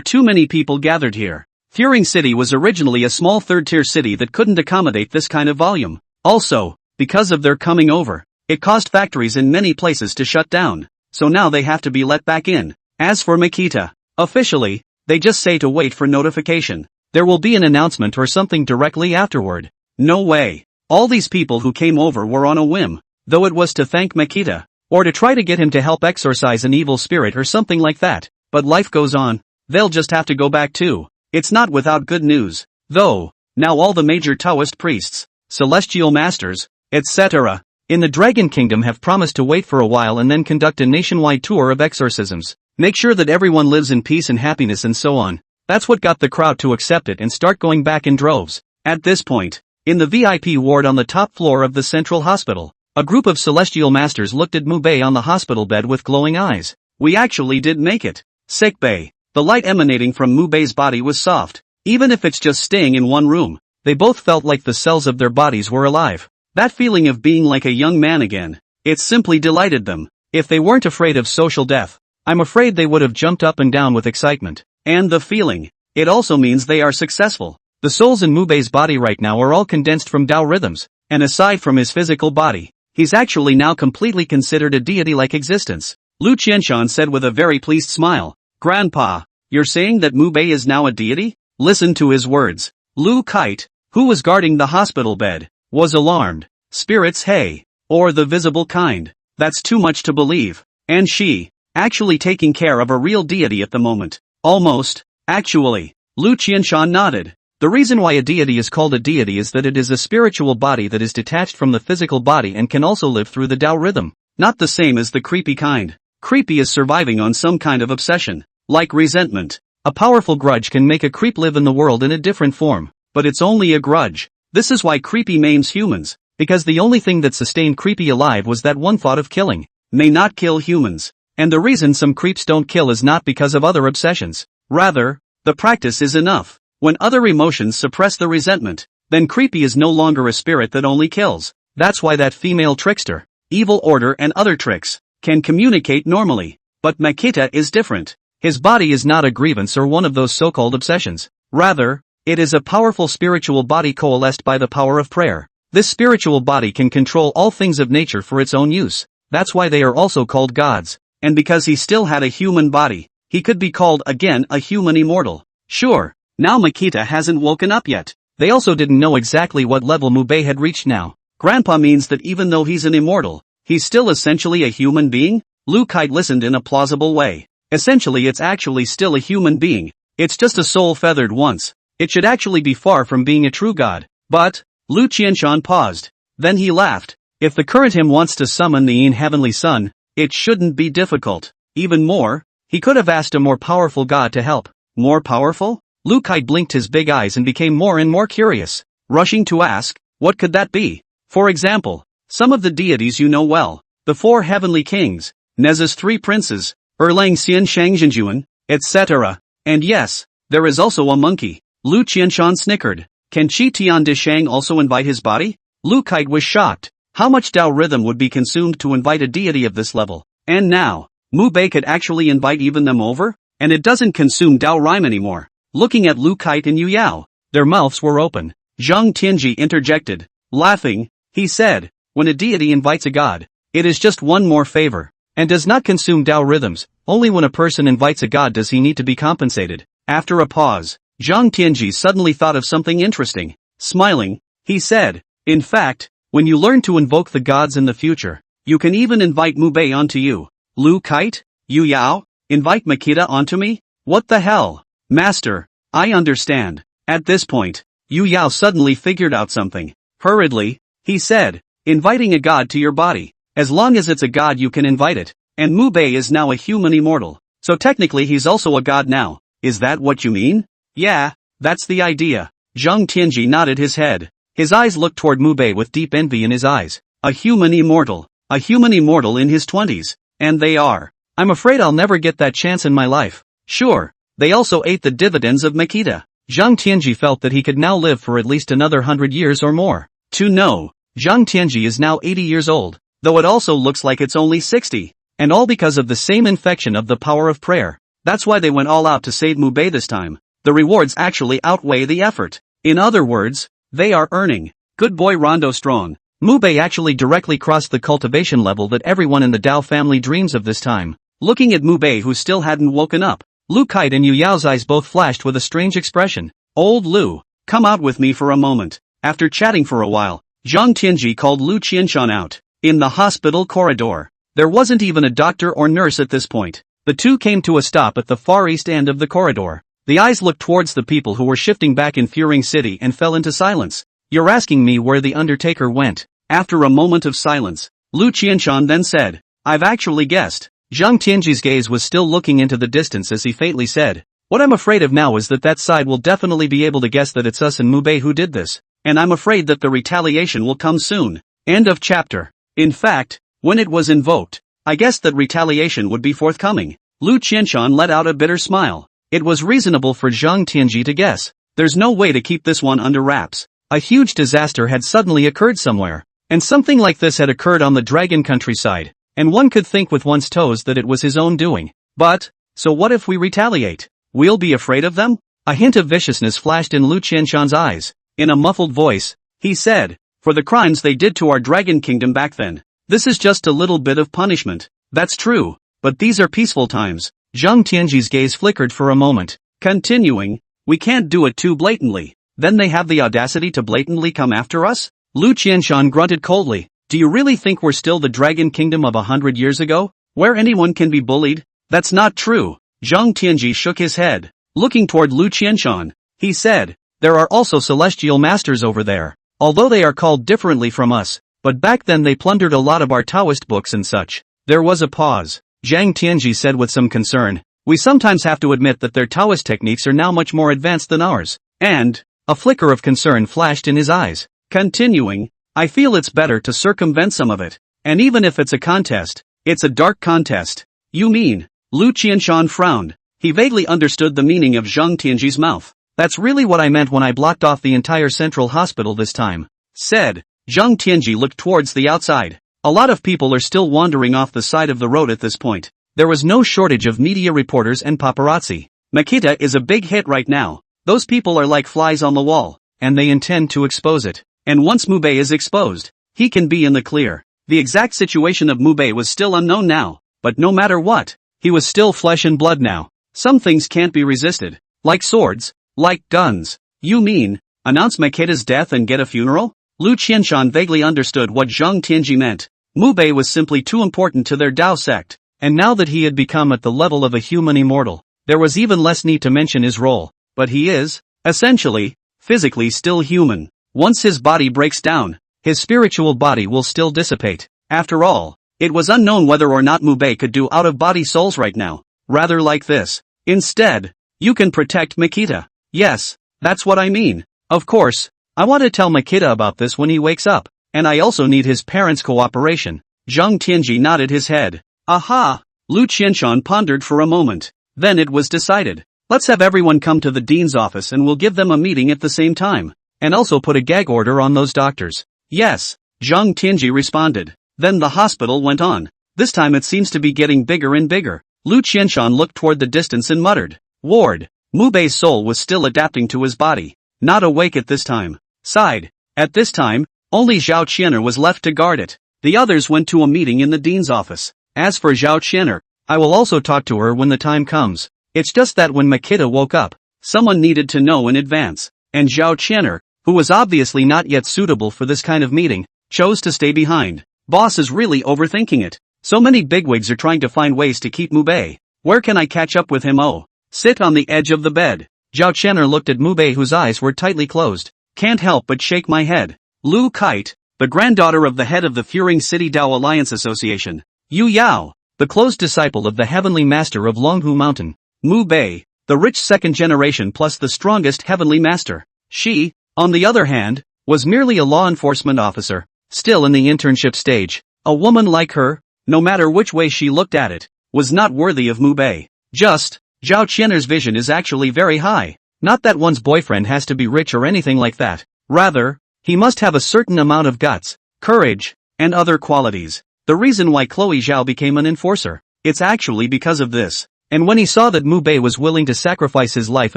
too many people gathered here. Furing City was originally a small third-tier city that couldn't accommodate this kind of volume. Also, because of their coming over, it caused factories in many places to shut down, so now they have to be let back in. As for Makita, officially, they just say to wait for notification. There will be an announcement or something directly afterward. No way. All these people who came over were on a whim, though it was to thank Makita, or to try to get him to help exorcise an evil spirit or something like that. But life goes on. They'll just have to go back too. It's not without good news, though. Now all the major Taoist priests, celestial masters, etc., in the Dragon Kingdom have promised to wait for a while and then conduct a nationwide tour of exorcisms. Make sure that everyone lives in peace and happiness and so on. That's what got the crowd to accept it and start going back in droves. At this point, in the VIP ward on the top floor of the central hospital, a group of celestial masters looked at Mubei on the hospital bed with glowing eyes. We actually did make it. Sickbay. The light emanating from Mubei's body was soft. Even if it's just staying in one room, they both felt like the cells of their bodies were alive. That feeling of being like a young man again, it simply delighted them. If they weren't afraid of social death, I'm afraid they would have jumped up and down with excitement. And the feeling, it also means they are successful. The souls in Mubei's body right now are all condensed from Tao rhythms, and aside from his physical body, he's actually now completely considered a deity-like existence. Lu Qianshan said with a very pleased smile, "Grandpa, you're saying that Mubei is now a deity?" Listen to his words. Lu Kite, who was guarding the hospital bed, was alarmed. Spirits, hey, or the visible kind. That's too much to believe. And she, actually taking care of a real deity at the moment. Almost, actually. Lu Qianshan nodded. The reason why a deity is called a deity is that it is a spiritual body that is detached from the physical body and can also live through the Tao rhythm. Not the same as the creepy kind. Creepy is surviving on some kind of obsession. Like resentment. A powerful grudge can make a creep live in the world in a different form, but it's only a grudge. This is why creepy maims humans, because the only thing that sustained creepy alive was that one thought of killing. May not kill humans. And the reason some creeps don't kill is not because of other obsessions. Rather, the practice is enough. When other emotions suppress the resentment, then creepy is no longer a spirit that only kills. That's why that female trickster, evil order and other tricks, can communicate normally. But Makita is different. His body is not a grievance or one of those so-called obsessions. Rather, it is a powerful spiritual body coalesced by the power of prayer. This spiritual body can control all things of nature for its own use. That's why they are also called gods. And because he still had a human body, he could be called again a human immortal. Sure, now Makita hasn't woken up yet. They also didn't know exactly what level Mubei had reached now. Grandpa means that even though he's an immortal, he's still essentially a human being? Lu Kite listened in a plausible way. Essentially it's actually still a human being. It's just a soul feathered once. It should actually be far from being a true god. But, Lu Qianshan paused. Then he laughed. If the current him wants to summon the Yin Heavenly Son, it shouldn't be difficult. Even more, he could have asked a more powerful god to help. More powerful? Lu Kite blinked his big eyes and became more and more curious, rushing to ask, what could that be? For example, some of the deities you know well, the 4 heavenly kings, Neza's 3 princes, Erlang Xian Shangzhenjuan, etc. And yes, there is also a monkey. Lu Qianshan snickered. Can Qi Tian Dishang also invite his body? Lu Kite was shocked. How much Tao rhythm would be consumed to invite a deity of this level? And now, Mubei could actually invite even them over? And it doesn't consume Tao rhyme anymore. Looking at Lu Kite and Yu Yao, their mouths were open. Zhang Tianji interjected. Laughing, he said, when a deity invites a god, it is just one more favor, and does not consume Tao rhythms. Only when a person invites a god does he need to be compensated. After a pause, Zhang Tianji suddenly thought of something interesting. Smiling, he said, in fact, when you learn to invoke the gods in the future, you can even invite Mubei onto you. Lu Kite? Yu Yao? Invite Makita onto me? What the hell? Master, I understand. At this point, Yu Yao suddenly figured out something. Hurriedly, he said, inviting a god to your body. As long as it's a god you can invite it. And Mubei is now a human immortal. So technically he's also a god now. Is that what you mean? Yeah, that's the idea. Zhang Tianji nodded his head. His eyes looked toward Mubei with deep envy in his eyes. A human immortal. A human immortal in his 20s. And they are. I'm afraid I'll never get that chance in my life. Sure, they also ate the dividends of Makita. Zhang Tianji felt that he could now live for at least another 100 years or more. To know, Zhang Tianji is now 80 years old, though it also looks like it's only 60. And all because of the same infection of the power of prayer. That's why they went all out to save Mu Bei this time. The rewards actually outweigh the effort. In other words, they are earning. Good boy Rondo Strong. Mu Bei actually directly crossed the cultivation level that everyone in the Dao family dreams of this time. Looking at Mu Bei who still hadn't woken up, Lu Kite and Yu Yao's eyes both flashed with a strange expression. Old Lu, come out with me for a moment. After chatting for a while, Zhang Tianji called Lu Qianshan out. In the hospital corridor. There wasn't even a doctor or nurse at this point. The two came to a stop at the far east end of the corridor. The eyes looked towards the people who were shifting back in Furing City and fell into silence. You're asking me where the Undertaker went? After a moment of silence, Lu Qianshan then said, I've actually guessed. Zhang Tianji's gaze was still looking into the distance as he faintly said, what I'm afraid of now is that side will definitely be able to guess that it's us and Mu Bei who did this. And I'm afraid that the retaliation will come soon. End of chapter. In fact, when it was invoked, I guessed that retaliation would be forthcoming. Lu Qianshan let out a bitter smile. It was reasonable for Zhang Tianji to guess. There's no way to keep this one under wraps. A huge disaster had suddenly occurred somewhere. And something like this had occurred on the dragon countryside. And one could think with one's toes that it was his own doing. But, so what if we retaliate? We'll be afraid of them? A hint of viciousness flashed in Lu Qianshan's eyes. In a muffled voice, he said, for the crimes they did to our dragon kingdom back then. This is just a little bit of punishment. That's true, but these are peaceful times. Zhang Tianji's gaze flickered for a moment. Continuing, we can't do it too blatantly. Then they have the audacity to blatantly come after us? Lu Qianshan grunted coldly. Do you really think we're still the dragon kingdom of 100 years ago? Where anyone can be bullied? That's not true. Zhang Tianji shook his head. Looking toward Lu Qianshan, he said, there are also celestial masters over there. Although they are called differently from us. But back then they plundered a lot of our Taoist books and such. There was a pause. Zhang Tianji said with some concern, we sometimes have to admit that their Taoist techniques are now much more advanced than ours. And, a flicker of concern flashed in his eyes. Continuing, I feel it's better to circumvent some of it. And even if it's a contest, it's a dark contest. You mean? Lu Qianshan frowned. He vaguely understood the meaning of Zhang Tianji's mouth. That's really what I meant when I blocked off the entire central hospital this time. Said. Zhang Tianji looked towards the outside. A lot of people are still wandering off the side of the road at this point. There was no shortage of media reporters and paparazzi. Makita is a big hit right now. Those people are like flies on the wall, and they intend to expose it. And once Mu Bei is exposed, he can be in the clear. The exact situation of Mu Bei was still unknown now, but no matter what, he was still flesh and blood now. Some things can't be resisted. Like swords, like guns. You mean, announce Makita's death and get a funeral? Lu Qianshan vaguely understood what Zhang Tianji meant. Mu Bei was simply too important to their Dao sect, and now that he had become at the level of a human immortal, there was even less need to mention his role. But he is, essentially, physically still human. Once his body breaks down, his spiritual body will still dissipate. After all, it was unknown whether or not Mu Bei could do out-of-body souls right now. Rather like this. Instead, you can protect Makita. Yes, that's what I mean. Of course, I want to tell Makita about this when he wakes up, and I also need his parents' cooperation. Zhang Tianji nodded his head. Aha! Lu Qianshan pondered for a moment. Then it was decided. Let's have everyone come to the dean's office and we'll give them a meeting at the same time. And also put a gag order on those doctors. Yes, Zhang Tianji responded. Then the hospital went on. This time it seems to be getting bigger and bigger. Lu Qianshan looked toward the distance and muttered. Ward. Mu Bei's soul was still adapting to his body. Not awake at this time. Sighed. At this time, only Zhao Qianer was left to guard it. The others went to a meeting in the dean's office. As for Zhao Qianer, I will also talk to her when the time comes. It's just that when Makita woke up, someone needed to know in advance. And Zhao Qianer, who was obviously not yet suitable for this kind of meeting, chose to stay behind. Boss is really overthinking it. So many bigwigs are trying to find ways to keep Mu Bei. Where can I catch up with him? Oh. Sit on the edge of the bed. Zhao Qianer looked at Mu Bei whose eyes were tightly closed. Can't help but shake my head. Lu Kite, the granddaughter of the head of the Furing City Dao Alliance Association. Yu Yao, the close disciple of the heavenly master of Longhu Mountain. Mu Bei, the rich second generation plus the strongest heavenly master. She, on the other hand, was merely a law enforcement officer, still in the internship stage. A woman like her, no matter which way she looked at it, was not worthy of Mu Bei. Just, Zhao Qianer's vision is actually very high. Not that one's boyfriend has to be rich or anything like that. Rather, he must have a certain amount of guts, courage, and other qualities. The reason why Chloe Zhao became an enforcer, it's actually because of this. And when he saw that Mu Bei was willing to sacrifice his life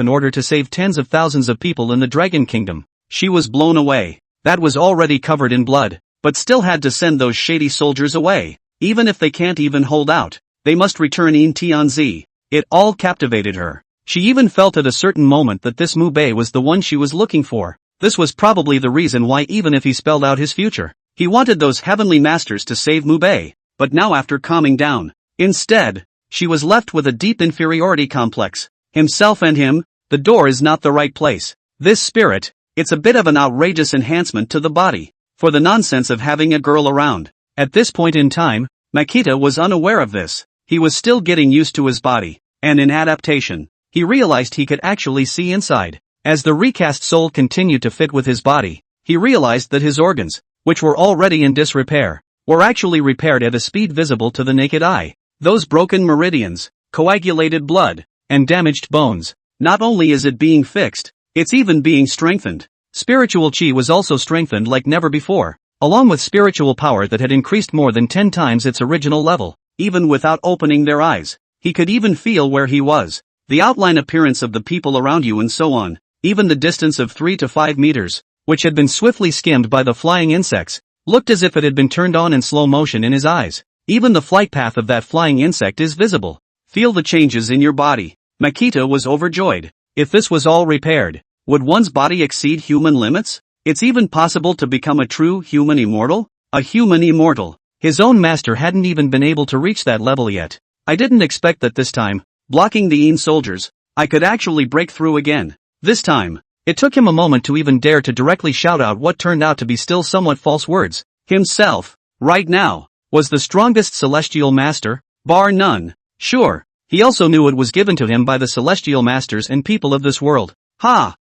in order to save tens of thousands of people in the Dragon Kingdom, she was blown away. That was already covered in blood, but still had to send those shady soldiers away. Even if they can't even hold out, they must return in Tianzi. It all captivated her. She even felt at a certain moment that this Mu Bei was the one she was looking for. This was probably the reason why, even if he spelled out his future, he wanted those heavenly masters to save Mu Bei. But now, after calming down, instead, she was left with a deep inferiority complex. Himself and him, the door is not the right place. This spirit, it's a bit of an outrageous enhancement to the body, for the nonsense of having a girl around. At this point in time, Makita was unaware of this. He was still getting used to his body, and in adaptation, he realized he could actually see inside. As the recast soul continued to fit with his body, he realized that his organs, which were already in disrepair, were actually repaired at a speed visible to the naked eye. Those broken meridians, coagulated blood, and damaged bones, not only is it being fixed, it's even being strengthened. Spiritual chi was also strengthened like never before, along with spiritual power that had increased more than 10 times its original level. Even without opening their eyes, he could even feel where he was, the outline appearance of the people around you and so on. Even the distance of 3 to 5 meters, which had been swiftly skimmed by the flying insects, looked as if it had been turned on in slow motion in his eyes. Even the flight path of that flying insect is visible. Feel the changes in your body. Makita was overjoyed. If this was all repaired, would one's body exceed human limits? It's even possible to become a true human immortal? A human immortal. His own master hadn't even been able to reach that level yet. I didn't expect that this time, blocking the Een soldiers, I could actually break through again. This time, it took him a moment to even dare to directly shout out what turned out to be still somewhat false words. Himself, right now, was the strongest celestial master, bar none. Sure, he also knew it was given to him by the celestial masters and people of this world.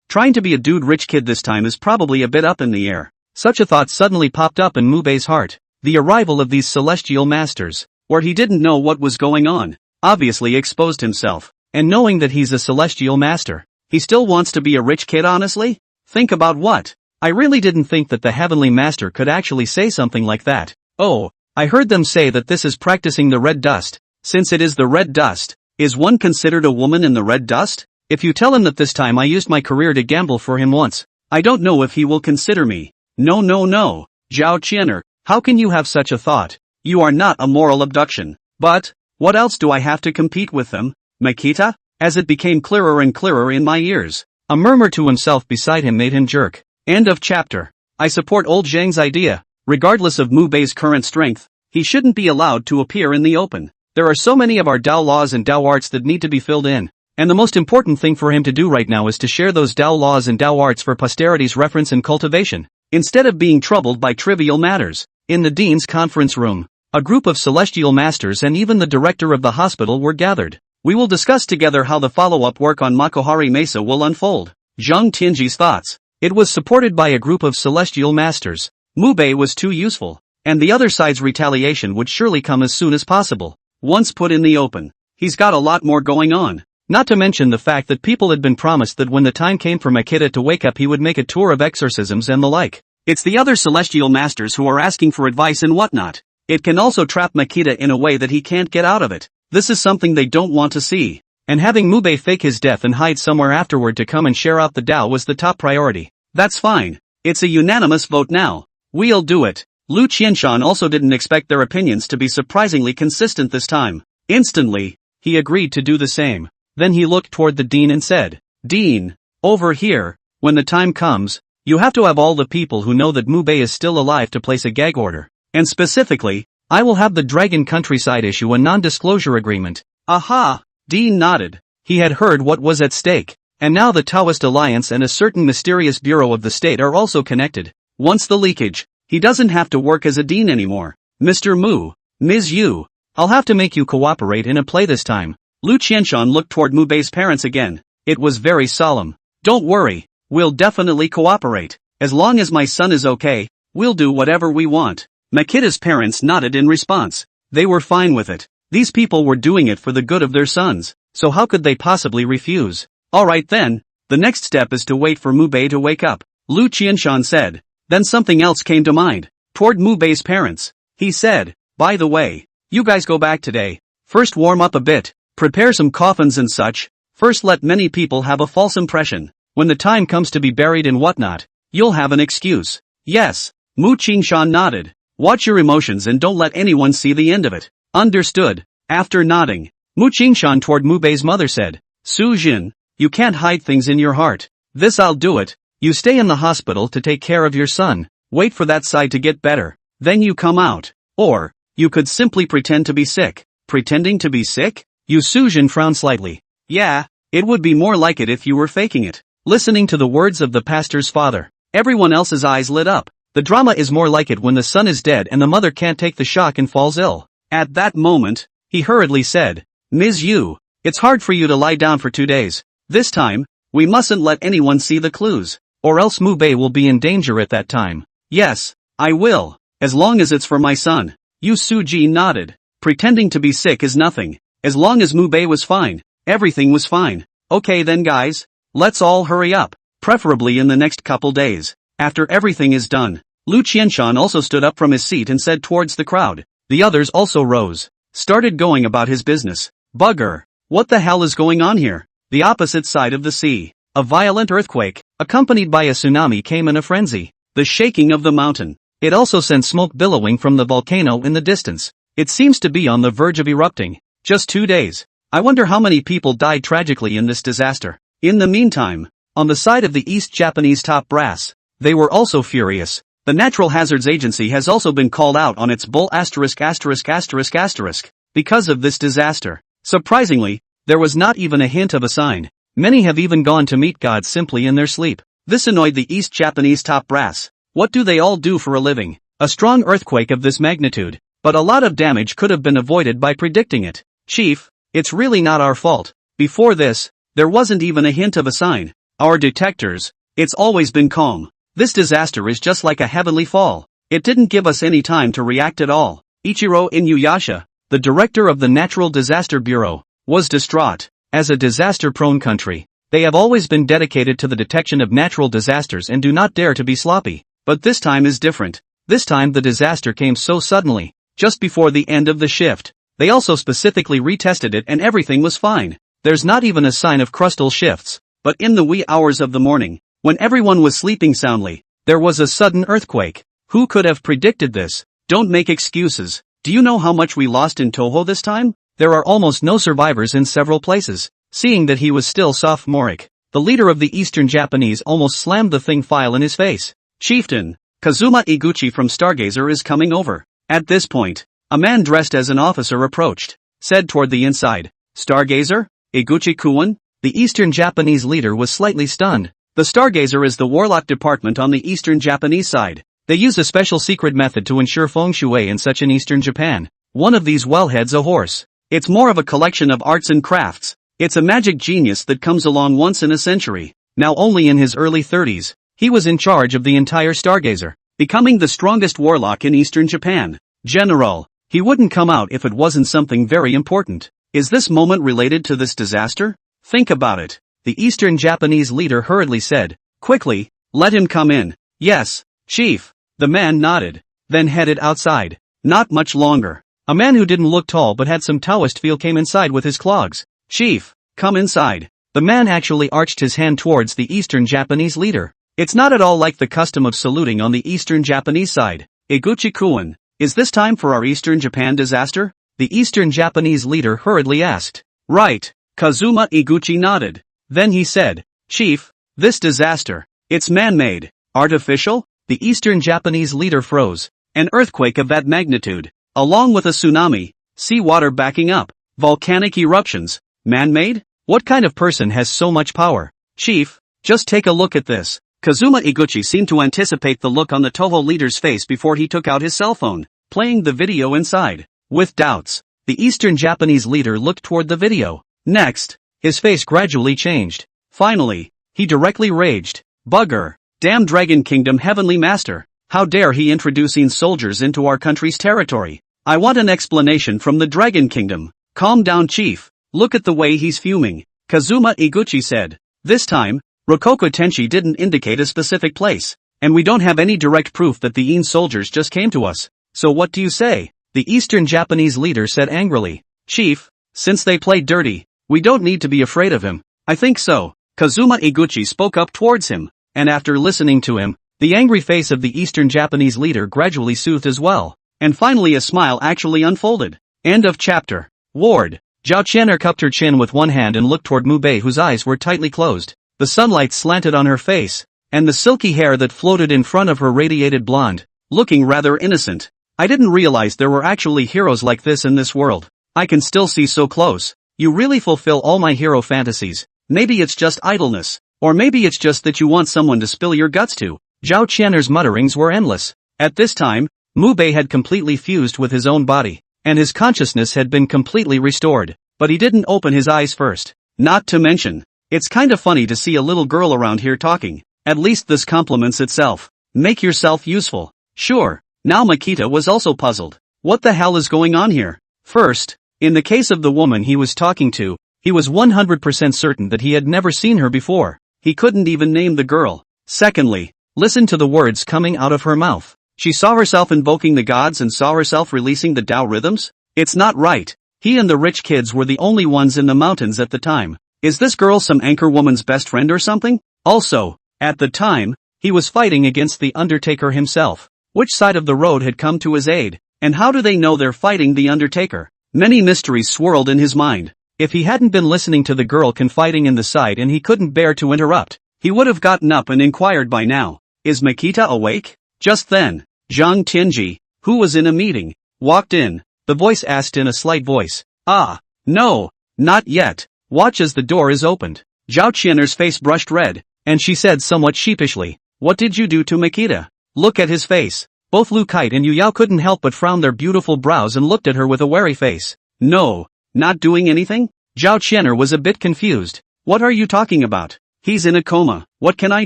Trying to be a dude rich kid this time is probably a bit up in the air. Such a thought suddenly popped up in Mu Bei's heart. The arrival of these celestial masters, where he didn't know what was going on, obviously exposed himself. And knowing that he's a celestial master, he still wants to be a rich kid honestly? Think about what? I really didn't think that the heavenly master could actually say something like that. Oh, I heard them say that this is practicing the red dust. Since it is the red dust, is one considered a woman in the red dust? If you tell him that this time I used my career to gamble for him once, I don't know if he will consider me. No. Zhao Qianer, how can you have such a thought? You are not a moral abduction. But, what else do I have to compete with them? Makita? As it became clearer and clearer in my ears, a murmur to himself beside him made him jerk. End of chapter. I support old Zhang's idea. Regardless of Mu Bei's current strength, he shouldn't be allowed to appear in the open. There are so many of our Dao laws and Dao arts that need to be filled in, and the most important thing for him to do right now is to share those Dao laws and Dao arts for posterity's reference and cultivation, instead of being troubled by trivial matters. In the dean's conference room, a group of celestial masters and even the director of the hospital were gathered. We will discuss together how the follow-up work on Makohari Mesa will unfold. Zhang Tianji's thoughts. It was supported by a group of celestial masters. Mu Bei was too useful, and the other side's retaliation would surely come as soon as possible. Once put in the open, he's got a lot more going on. Not to mention the fact that people had been promised that when the time came for Makita to wake up he would make a tour of exorcisms and the like. It's the other celestial masters who are asking for advice and whatnot. It can also trap Makita in a way that he can't get out of it. This is something they don't want to see. And having Mu Bei fake his death and hide somewhere afterward to come and share out the Dao was the top priority. That's fine. It's a unanimous vote now. We'll do it. Lu Qianshan also didn't expect their opinions to be surprisingly consistent this time. Instantly, he agreed to do the same. Then he looked toward the dean and said, Dean, over here, when the time comes, you have to have all the people who know that Mu Bei is still alive to place a gag order. And specifically, I will have the Dragon Countryside issue a non-disclosure agreement. Aha! Dean nodded. He had heard what was at stake, and now the Taoist Alliance and a certain mysterious bureau of the state are also connected. Once the leakage, he doesn't have to work as a dean anymore. Mr. Mu, Ms. Yu, I'll have to make you cooperate in a play this time. Lu Qianshan looked toward Mu Bei's parents again. It was very solemn. Don't worry, we'll definitely cooperate. As long as my son is okay, we'll do whatever we want. Makita's parents nodded in response. They were fine with it. These people were doing it for the good of their sons, so how could they possibly refuse? Alright then, the next step is to wait for Mu Bei to wake up, Lu Qianshan said. Then something else came to mind. Toward Mubei's parents, he said, "By the way, you guys go back today. First warm up a bit, prepare some coffins and such. First let many people have a false impression. When the time comes to be buried and whatnot, you'll have an excuse." "Yes." Mu Qingshan nodded. "Watch your emotions and don't let anyone see the end of it." "Understood." After nodding, Mu Qingshan toward Mubei's mother said, "Su Jin, you can't hide things in your heart. This I'll do it. You stay in the hospital to take care of your son. Wait for that side to get better. Then you come out. Or, you could simply pretend to be sick." "Pretending to be sick?" Yu Sujin frowned slightly. "Yeah, it would be more like it if you were faking it." Listening to the words of the pastor's father, everyone else's eyes lit up. The drama is more like it when the son is dead and the mother can't take the shock and falls ill. At that moment, he hurriedly said, "Ms. Yu, it's hard for you to lie down for 2 days. This time, we mustn't let anyone see the clues, or else Mubei will be in danger at that time." "Yes, I will, as long as it's for my son." Yu Suji nodded. Pretending to be sick is nothing. As long as Mubei was fine, everything was fine. "Okay then guys, let's all hurry up, preferably in the next couple days. After everything is done." Lu Qianshan also stood up from his seat and said towards the crowd. The others also rose, started going about his business. "Bugger, what the hell is going on here?" The opposite side of the sea, a violent earthquake, accompanied by a tsunami came in a frenzy. The shaking of the mountain. It also sent smoke billowing from the volcano in the distance. It seems to be on the verge of erupting. Just 2 days. I wonder how many people died tragically in this disaster. In the meantime, on the side of the East Japanese top brass, they were also furious. The Natural Hazards Agency has also been called out on its bull ***** because of this disaster. Surprisingly, there was not even a hint of a sign. Many have even gone to meet God simply in their sleep. This annoyed the East Japanese top brass. What do they all do for a living? A strong earthquake of this magnitude, but a lot of damage could have been avoided by predicting it. "Chief, it's really not our fault. Before this, there wasn't even a hint of a sign. Our detectors, it's always been calm. This disaster is just like a heavenly fall. It didn't give us any time to react at all." Ichiro Inuyasha, the director of the Natural Disaster Bureau, was distraught. As a disaster-prone country, they have always been dedicated to the detection of natural disasters and do not dare to be sloppy. But this time is different. This time the disaster came so suddenly, just before the end of the shift. They also specifically retested it and everything was fine. There's not even a sign of crustal shifts. But in the wee hours of the morning, when everyone was sleeping soundly, there was a sudden earthquake. Who could have predicted this? Don't make excuses. Do you know how much we lost in Toho this time? There are almost no survivors in several places. Seeing that he was still sophomoric, the leader of the Eastern Japanese almost slammed the thing file in his face. "Chieftain, Kazuma Iguchi from Stargazer is coming over." At this point, a man dressed as an officer approached, said toward the inside, "Stargazer? Iguchi-kun?" The Eastern Japanese leader was slightly stunned. The Stargazer is the warlock department on the Eastern Japanese side. They use a special secret method to ensure feng shui in such an Eastern Japan. One of these wellheads a horse. It's more of a collection of arts and crafts. It's a magic genius that comes along once in a century. Now only in his early 30s, he was in charge of the entire Stargazer, becoming the strongest warlock in Eastern Japan. General, he wouldn't come out if it wasn't something very important. Is this moment related to this disaster? Think about it. The Eastern Japanese leader hurriedly said, "Quickly, let him come in." "Yes, Chief." The man nodded, then headed outside. Not much longer. A man who didn't look tall but had some Taoist feel came inside with his clogs. "Chief, come inside." The man actually arched his hand towards the Eastern Japanese leader. It's not at all like the custom of saluting on the Eastern Japanese side. "Iguchi-kun, is this time for our Eastern Japan disaster?" The Eastern Japanese leader hurriedly asked. "Right." Kazuma Iguchi nodded. Then he said, "Chief, this disaster, it's man-made. Artificial?" The Eastern Japanese leader froze. An earthquake of that magnitude, along with a tsunami, seawater backing up, volcanic eruptions, man-made? What kind of person has so much power? "Chief, just take a look at this." Kazuma Iguchi seemed to anticipate the look on the Toho leader's face before he took out his cell phone, playing the video inside. With doubts, the Eastern Japanese leader looked toward the video. Next, his face gradually changed. Finally, he directly raged. "Bugger! Damn Dragon Kingdom Heavenly Master! How dare he introducing soldiers into our country's territory? I want an explanation from the Dragon Kingdom." "Calm down, Chief. Look at the way he's fuming," Kazuma Iguchi said. This time, Rokoku Tenshi didn't indicate a specific place. and we don't have any direct proof that the Leen soldiers just came to us. So what do you say? The Eastern Japanese leader said angrily. Chief, since they played dirty, we don't need to be afraid of him. I think so. Kazuma Iguchi spoke up towards him, and after listening to him, the angry face of the Eastern Japanese leader gradually soothed as well, and finally a smile actually unfolded. End of chapter. Ward. Zhao Qian'er cupped her chin with one hand and looked toward Mubei, whose eyes were tightly closed. The sunlight slanted on her face, and the silky hair that floated in front of her radiated blonde, looking rather innocent. I didn't realize there were actually heroes like this in this world. I can still see so close. You really fulfill all my hero fantasies. Maybe it's just idleness, or maybe it's just that you want someone to spill your guts to. Zhao Qian'er's mutterings were endless. At this time, Mubei had completely fused with his own body, and his consciousness had been completely restored, but he didn't open his eyes first. Not to mention, it's kinda funny to see a little girl around here talking. At least this compliments itself. Make yourself useful. Sure. Now Makita was also puzzled. What the hell is going on here? First, in the case of the woman he was talking to, he was 100% certain that he had never seen her before. He couldn't even name the girl. Secondly, listen to the words coming out of her mouth. She saw herself invoking the gods and saw herself releasing the Tao rhythms? It's not right. He and the rich kids were the only ones in the mountains at the time. Is this girl some anchor woman's best friend or something? Also, at the time, he was fighting against the Undertaker himself. Which side of the road had come to his aid? And how do they know they're fighting the Undertaker? Many mysteries swirled in his mind. If he hadn't been listening to the girl confiding in the side and he couldn't bear to interrupt, he would have gotten up and inquired by now. Is Makita awake? Just then, Zhang Tianji, who was in a meeting, walked in. The voice asked in a slight voice. Ah, no, not yet. Watch as the door is opened. Zhao Qian'er's face brushed red, and she said somewhat sheepishly, what did you do to Makita? Look at his face. Both Lu Kite and Yu Yao couldn't help but frown their beautiful brows and looked at her with a wary face. No, not doing anything? Zhao Qian'er was a bit confused. What are you talking about? He's in a coma. What can I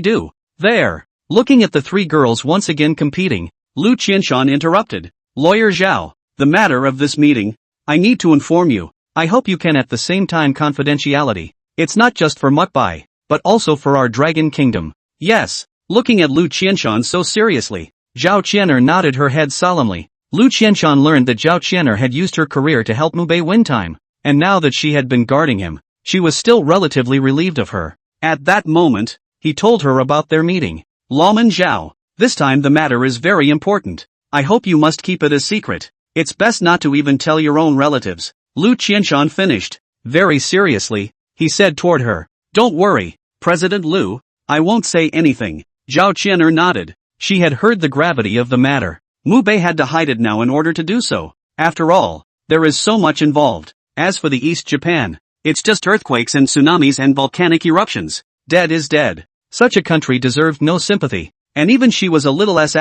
do? There. Looking at the three girls once again competing, Lu Qianshan interrupted. Lawyer Zhao, the matter of this meeting, I need to inform you. I hope you can at the same time confidentiality. It's not just for Mukbai, but also for our Dragon Kingdom. Yes. Looking at Lu Qianshan so seriously, Zhao Qian'er nodded her head solemnly. Lu Qianshan learned that Zhao Qian'er had used her career to help Mubei win time, and now that she had been guarding him, she was still relatively relieved of her. At that moment, he told her about their meeting. Lawman Zhao, this time the matter is very important. I hope you must keep it a secret. It's best not to even tell your own relatives. Lu Qianshan finished. Very seriously, he said toward her. Don't worry, President Lu, I won't say anything. Zhao Qian'er nodded. She had heard the gravity of the matter. Mubei had to hide it now in order to do so. After all, there is so much involved. As for the East Japan, it's just earthquakes and tsunamis and volcanic eruptions. Dead is dead. Such a country deserved no sympathy. And even she was a little ed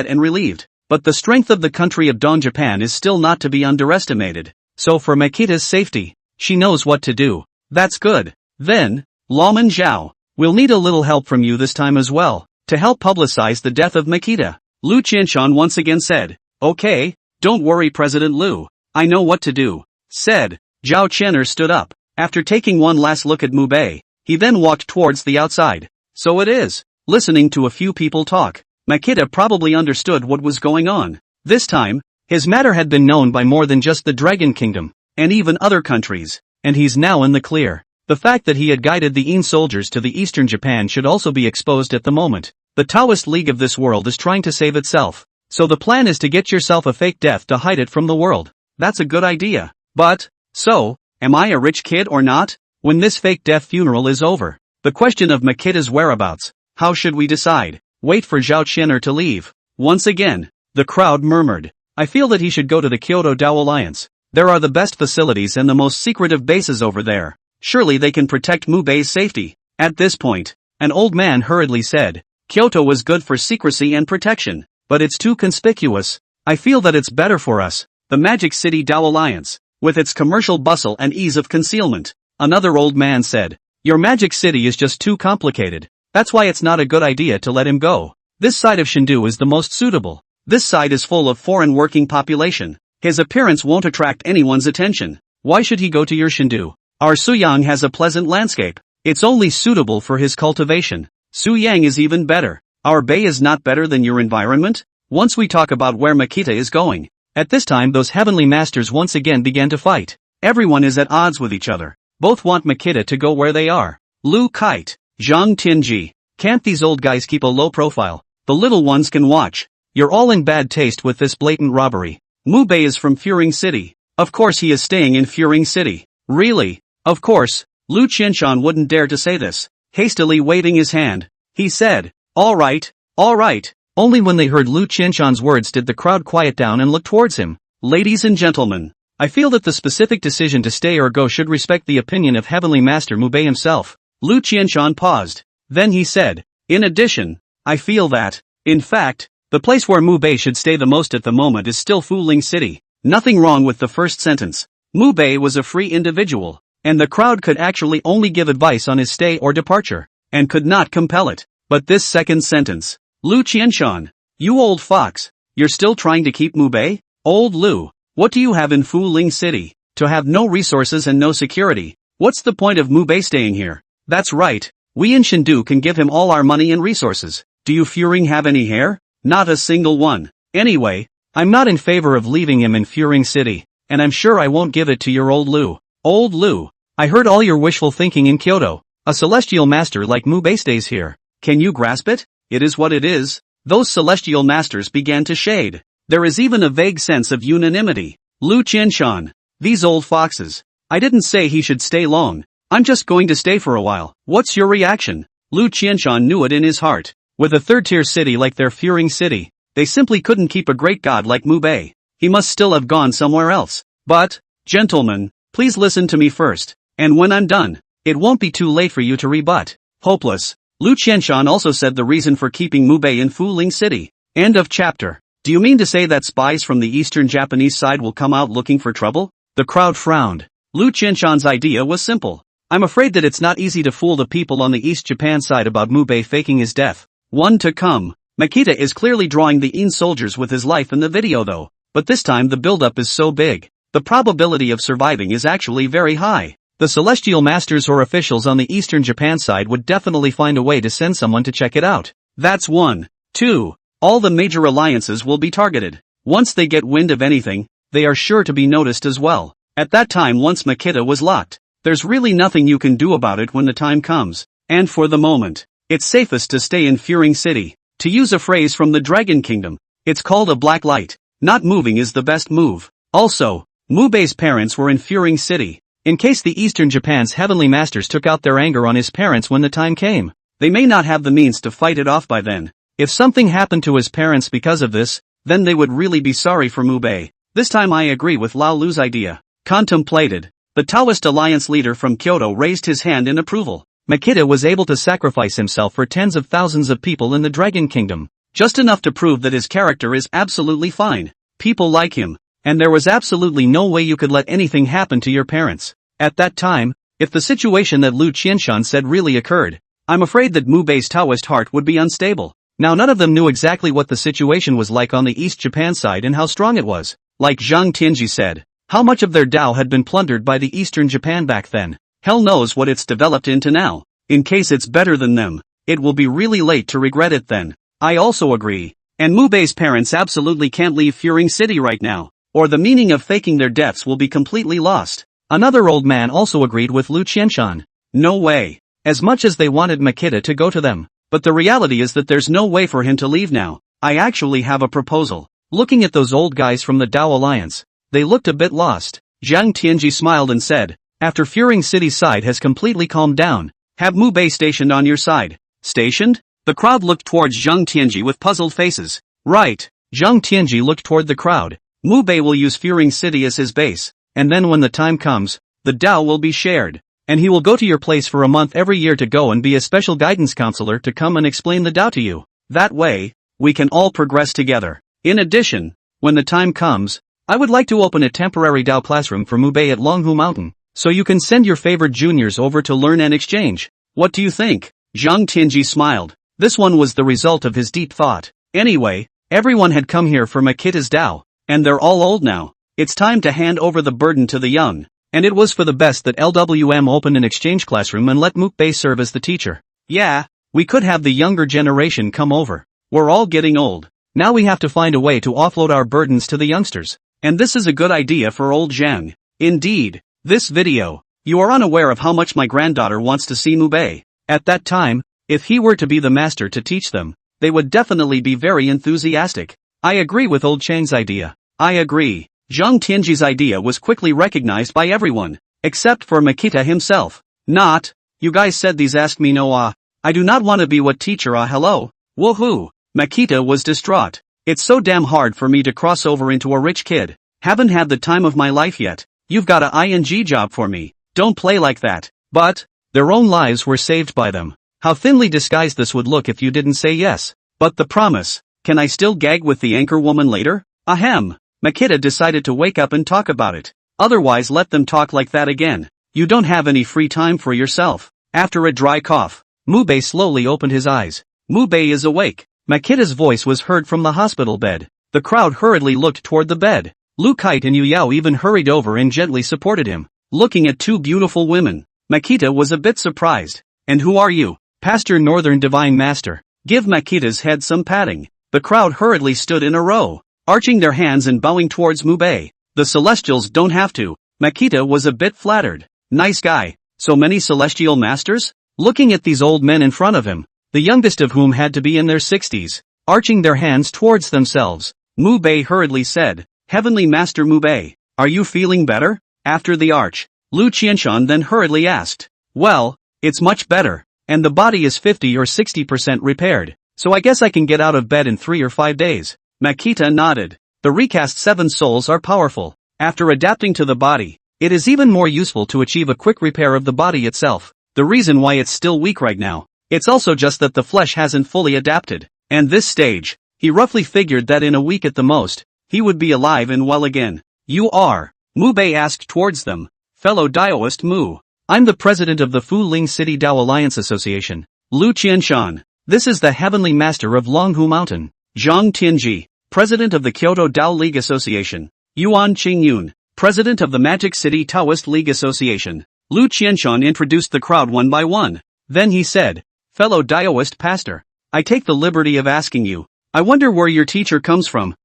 and relieved. But the strength of the country of Don Japan is still not to be underestimated. So for Makita's safety, she knows what to do. That's good. Then, Lawman Zhao, we'll need a little help from you this time as well, to help publicize the death of Makita. Lu Qianshan once again said. Okay, don't worry President Lu, I know what to do. Said. Zhao Qian'er stood up. After taking one last look at Mubei, he then walked towards the outside. So it is. Listening to a few people talk, Makita probably understood what was going on. This time, his matter had been known by more than just the Dragon Kingdom, and even other countries, and he's now in the clear. The fact that he had guided the Leen soldiers to the Eastern Japan should also be exposed at the moment. The Taoist League of this world is trying to save itself. So the plan is to get yourself a fake death to hide it from the world. That's a good idea. But, so, am I a rich kid or not? When this fake death funeral is over, the question of Makita's whereabouts, how should we decide? Wait for Zhao Qian'er to leave. Once again, the crowd murmured. I feel that he should go to the Kyoto Tao Alliance. There are the best facilities and the most secretive bases over there. Surely they can protect Mubei's safety. At this point, an old man hurriedly said, Kyoto was good for secrecy and protection, but it's too conspicuous. I feel that it's better for us, the Magic City Tao Alliance, with its commercial bustle and ease of concealment. Another old man said, your Magic City is just too complicated. That's why it's not a good idea to let him go. This side of Shindu is the most suitable. This side is full of foreign working population. His appearance won't attract anyone's attention. Why should he go to your Shindu? Our Suyang has a pleasant landscape. It's only suitable for his cultivation. Su Yang is even better. Our bay is not better than your environment? Once we talk about where Makita is going. At this time those heavenly masters once again began to fight. Everyone is at odds with each other. Both want Makita to go where they are. Lu Kite, Zhang Tianji. Can't these old guys keep a low profile? The little ones can watch. You're all in bad taste with this blatant robbery. Mu Bei is from Furing City. Of course he is staying in Furing City. Really? Of course. Lu Qianshan wouldn't dare to say this. Hastily waving his hand, he said, all right. Only when they heard Lu Qianshan's words did the crowd quiet down and look towards him. Ladies and gentlemen, I feel that the specific decision to stay or go should respect the opinion of Heavenly Master Mu Bei himself. Lu Qianshan paused. Then he said, in addition, I feel that, in fact, the place where Mu Bei should stay the most at the moment is still Fuling City. Nothing wrong with the first sentence. Mu Bei was a free individual, and the crowd could actually only give advice on his stay or departure, and could not compel it. But this second sentence, Lu Qianshan, you old fox, you're still trying to keep Mu Bei? Old Lu, what do you have in Fuling City? To have no resources and no security. What's the point of Mu Bei staying here? That's right, we in Shindu can give him all our money and resources. Do you Furing have any hair? Not a single one. Anyway, I'm not in favor of leaving him in Furing City, and I'm sure I won't give it to your old Lu. Old Lu, I heard all your wishful thinking in Kyoto. A celestial master like Mu Bei stays here. Can you grasp it? It is what it is. Those celestial masters began to shade. There is even a vague sense of unanimity. Lu Qianshan, these old foxes. I didn't say he should stay long. I'm just going to stay for a while. What's your reaction? Lu Qianshan knew it in his heart. With a third-tier city like their Furing City, they simply couldn't keep a great god like Mu Bei. He must still have gone somewhere else. But, gentlemen, please listen to me first. And when I'm done, it won't be too late for you to rebut. Hopeless. Lu Qianshan also said the reason for keeping Mu Bei in Fuling City. End of chapter. Do you mean to say that spies from the eastern Japanese side will come out looking for trouble? The crowd frowned. Lu Qianshan's idea was simple. I'm afraid that it's not easy to fool the people on the East Japan side about Mu Bei faking his death. One to come. Makita is clearly drawing the Een soldiers with his life in the video though, but this time the buildup is so big. The probability of surviving is actually very high. The celestial masters or officials on the Eastern Japan side would definitely find a way to send someone to check it out. That's one. 2. All the major alliances will be targeted. Once they get wind of anything, they are sure to be noticed as well. At that time once Makita was locked, there's really nothing you can do about it when the time comes. And for the moment, it's safest to stay in Furing City. To use a phrase from the Dragon Kingdom, it's called a black light. Not moving is the best move. Also, Mu Bei's parents were in Furing City. In case the Eastern Japan's heavenly masters took out their anger on his parents when the time came, they may not have the means to fight it off by then. If something happened to his parents because of this, then they would really be sorry for Mu Bei. This time I agree with Lao Lu's idea. Contemplated. The Taoist alliance leader from Kyoto raised his hand in approval. Makita was able to sacrifice himself for tens of thousands of people in the Dragon Kingdom. Just enough to prove that his character is absolutely fine. People like him. And there was absolutely no way you could let anything happen to your parents. At that time, if the situation that Lu Qianshan said really occurred, I'm afraid that Mu Bei's Taoist heart would be unstable. Now none of them knew exactly what the situation was like on the East Japan side and how strong it was. Like Zhang Tianji said, how much of their Tao had been plundered by the Eastern Japan back then. Hell knows what it's developed into now. In case it's better than them, it will be really late to regret it then. I also agree. And Mu Bei's parents absolutely can't leave Furing City right now, or the meaning of faking their deaths will be completely lost. Another old man also agreed with Lu Qianshan. No way. As much as they wanted Makita to go to them. But the reality is that there's no way for him to leave now. I actually have a proposal. Looking at those old guys from the Tao Alliance, they looked a bit lost. Zhang Tianji smiled and said, after Furing City's side has completely calmed down, have Mu Bei stationed on your side. Stationed? The crowd looked towards Zhang Tianji with puzzled faces. Right. Zhang Tianji looked toward the crowd. Mu Bei will use Furing City as his base, and then when the time comes, the Tao will be shared. And he will go to your place for a month every year to go and be a special guidance counselor to come and explain the Tao to you. That way, we can all progress together. In addition, when the time comes, I would like to open a temporary Tao classroom for Mu Bei at Longhu Mountain, so you can send your favorite juniors over to learn and exchange. What do you think? Zhang Tianji smiled. This one was the result of his deep thought. Anyway, everyone had come here for Makita's Tao, and they're all old now. It's time to hand over the burden to the young. And it was for the best that LWM opened an exchange classroom and let Mu Bei serve as the teacher. Yeah, We could have the younger generation come over. We're all getting old. Now we have to find a way to offload our burdens to the youngsters. And this is a good idea for old Zhang. Indeed. This video. You are unaware of how much my granddaughter wants to see Mubei. At that time, if he were to be the master to teach them, they would definitely be very enthusiastic. I agree with old Chang's idea. I agree. Zhang Tianji's idea was quickly recognized by everyone, except for Makita himself. Not. You guys said these ask me no I do not want to be what teacher hello. Woohoo. Makita was distraught. It's so damn hard for me to cross over into a rich kid. Haven't had the time of my life yet. You've got a ing job for me. Don't play like that. But, their own lives were saved by them. How thinly disguised this would look if you didn't say yes. But the promise. Can I still gag with the anchor woman later? Ahem. Makita decided to wake up and talk about it. Otherwise let them talk like that again. You don't have any free time for yourself. After a dry cough, Mubei slowly opened his eyes. Mubei is awake. Makita's voice was heard from the hospital bed. The crowd hurriedly looked toward the bed. Lu Kite and Yu Yao even hurried over and gently supported him. Looking at two beautiful women, Makita was a bit surprised. And who are you? Pastor Northern Divine Master. Give Makita's head some patting. The crowd hurriedly stood in a row, arching their hands and bowing towards Mubei. The Celestials don't have to. Makita was a bit flattered. Nice guy. So many Celestial Masters? Looking at these old men in front of him, the youngest of whom had to be in their 60s, arching their hands towards themselves, Mubei hurriedly said, Heavenly Master Mubei, are you feeling better? After the arch, Lu Qianshan then hurriedly asked, well, it's much better, and the body is 50 or 60% repaired, so I guess I can get out of bed in 3 or 5 days. Makita nodded. The recast 7 souls are powerful. After adapting to the body, it is even more useful to achieve a quick repair of the body itself. The reason why it's still weak right now, it's also just that the flesh hasn't fully adapted. And this stage, he roughly figured that in a week at the most, he would be alive and well again. You are? Mubei asked towards them. Fellow Daoist Mu. I'm the president of the Fuling City Dao Alliance Association. Lu Qianshan. This is the Heavenly Master of Longhu Mountain. Zhang Tianji, president of the Kyoto Dao League Association. Yuan Qingyun, president of the Magic City Taoist League Association. Lu Qianshan introduced the crowd one by one. Then he said, fellow Daoist pastor, I take the liberty of asking you, I wonder where your teacher comes from.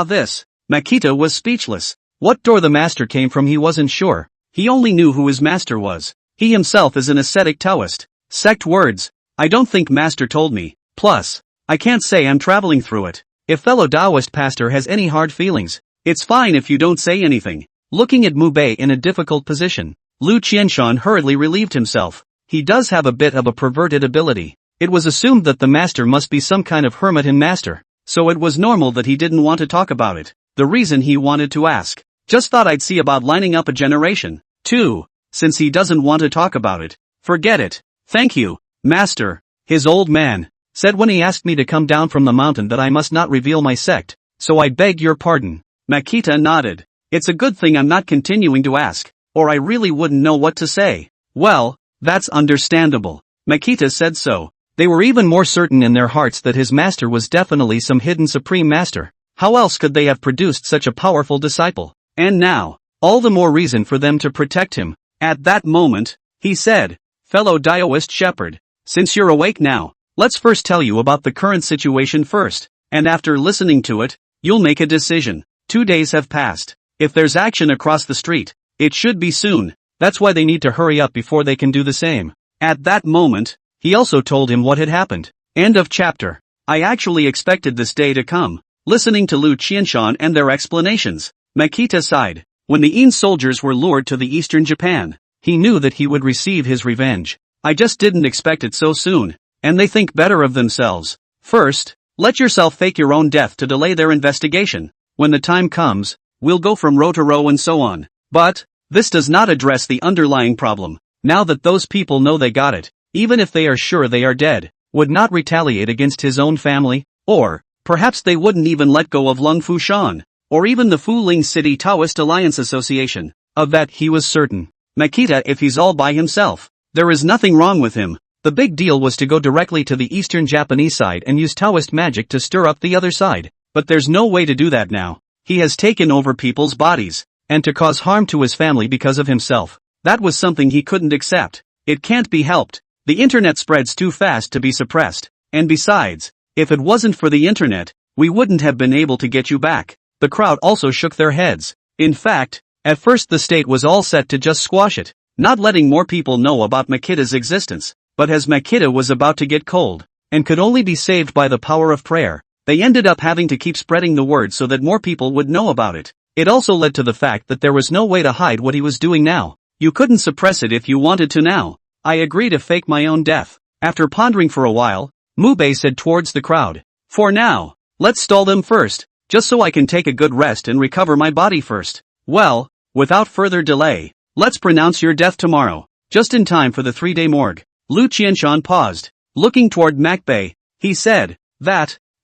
This. Makita was speechless. What door the master came from he wasn't sure. He only knew who his master was. He himself is an ascetic Taoist. Sect words. I don't think master told me. Plus, I can't say I'm traveling through it. If fellow Taoist pastor has any hard feelings, it's fine if you don't say anything. Looking at Mubei in a difficult position, Lu Qianshan hurriedly relieved himself. He does have a bit of a perverted ability. It was assumed that the master must be some kind of hermit and master, so it was normal that he didn't want to talk about it. The reason he wanted to ask. Just thought I'd see about lining up a generation. 2. Since he doesn't want to talk about it. Forget it. Thank you, master. His old man said when he asked me to come down from the mountain that I must not reveal my sect, so I beg your pardon. Makita nodded. It's a good thing I'm not continuing to ask, or I really wouldn't know what to say. Well, that's understandable. Makita said so. They were even more certain in their hearts that his master was definitely some hidden supreme master. How else could they have produced such a powerful disciple? And now, all the more reason for them to protect him. At that moment, he said, fellow Daoist shepherd, since you're awake now, let's first tell you about the current situation first, and after listening to it, you'll make a decision. 2 days have passed. If there's action across the street, it should be soon. That's why they need to hurry up before they can do the same. At that moment, he also told him what had happened. End of chapter. I actually expected this day to come. Listening to Lu Qianshan and their explanations, Makita sighed. When the Yin soldiers were lured to the eastern Japan, he knew that he would receive his revenge. I just didn't expect it so soon. And they think better of themselves. First, let yourself fake your own death to delay their investigation. When the time comes, we'll go from row to row and so on. But, this does not address the underlying problem. Now that those people know they got it, even if they are sure they are dead, would not retaliate against his own family, or, perhaps they wouldn't even let go of Lung Fushan, or even the Fuling City Taoist Alliance Association. Of that he was certain. Makita, if he's all by himself, there is nothing wrong with him. The big deal was to go directly to the eastern Japanese side and use Taoist magic to stir up the other side. But there's no way to do that now. He has taken over people's bodies, and to cause harm to his family because of himself. That was something he couldn't accept. It can't be helped. The internet spreads too fast to be suppressed. And besides, if it wasn't for the internet, we wouldn't have been able to get you back. The crowd also shook their heads. In fact, at first the state was all set to just squash it, not letting more people know about Makita's existence. But as Makita was about to get cold, and could only be saved by the power of prayer, they ended up having to keep spreading the word so that more people would know about it. It also led to the fact that there was no way to hide what he was doing now. You couldn't suppress it if you wanted to now. I agree to fake my own death. After pondering for a while, Mubei said towards the crowd, "For now, let's stall them first, just so I can take a good rest and recover my body first. Well, without further delay, let's pronounce your death tomorrow, just in time for the 3-day morgue." Lu Qianshan paused. Looking toward Makbei, he said,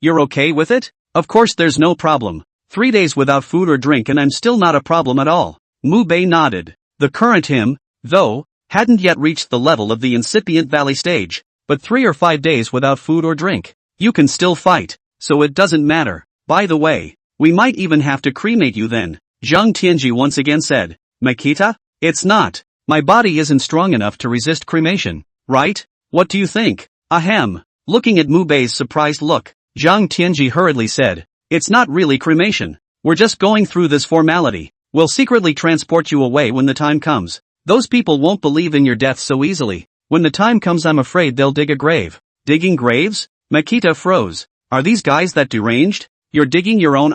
"You're okay with it? Of course there's no problem. 3 days without food or drink and I'm still not a problem at all." Mubei nodded. The current him, though, hadn't yet reached the level of the incipient valley stage, but 3 or 5 days without food or drink. You can still fight, so it doesn't matter. By the way, we might even have to cremate you then, Zhang Tianji once again said. Makita? It's not. My body isn't strong enough to resist cremation, right? What do you think? Ahem. Looking at Mubei's surprised look, Zhang Tianji hurriedly said, "It's not really cremation. We're just going through this formality. We'll secretly transport you away when the time comes. Those people won't believe in your death so easily. When the time comes I'm afraid they'll dig a grave." Digging graves? Makita froze. Are these guys that deranged? You're digging your own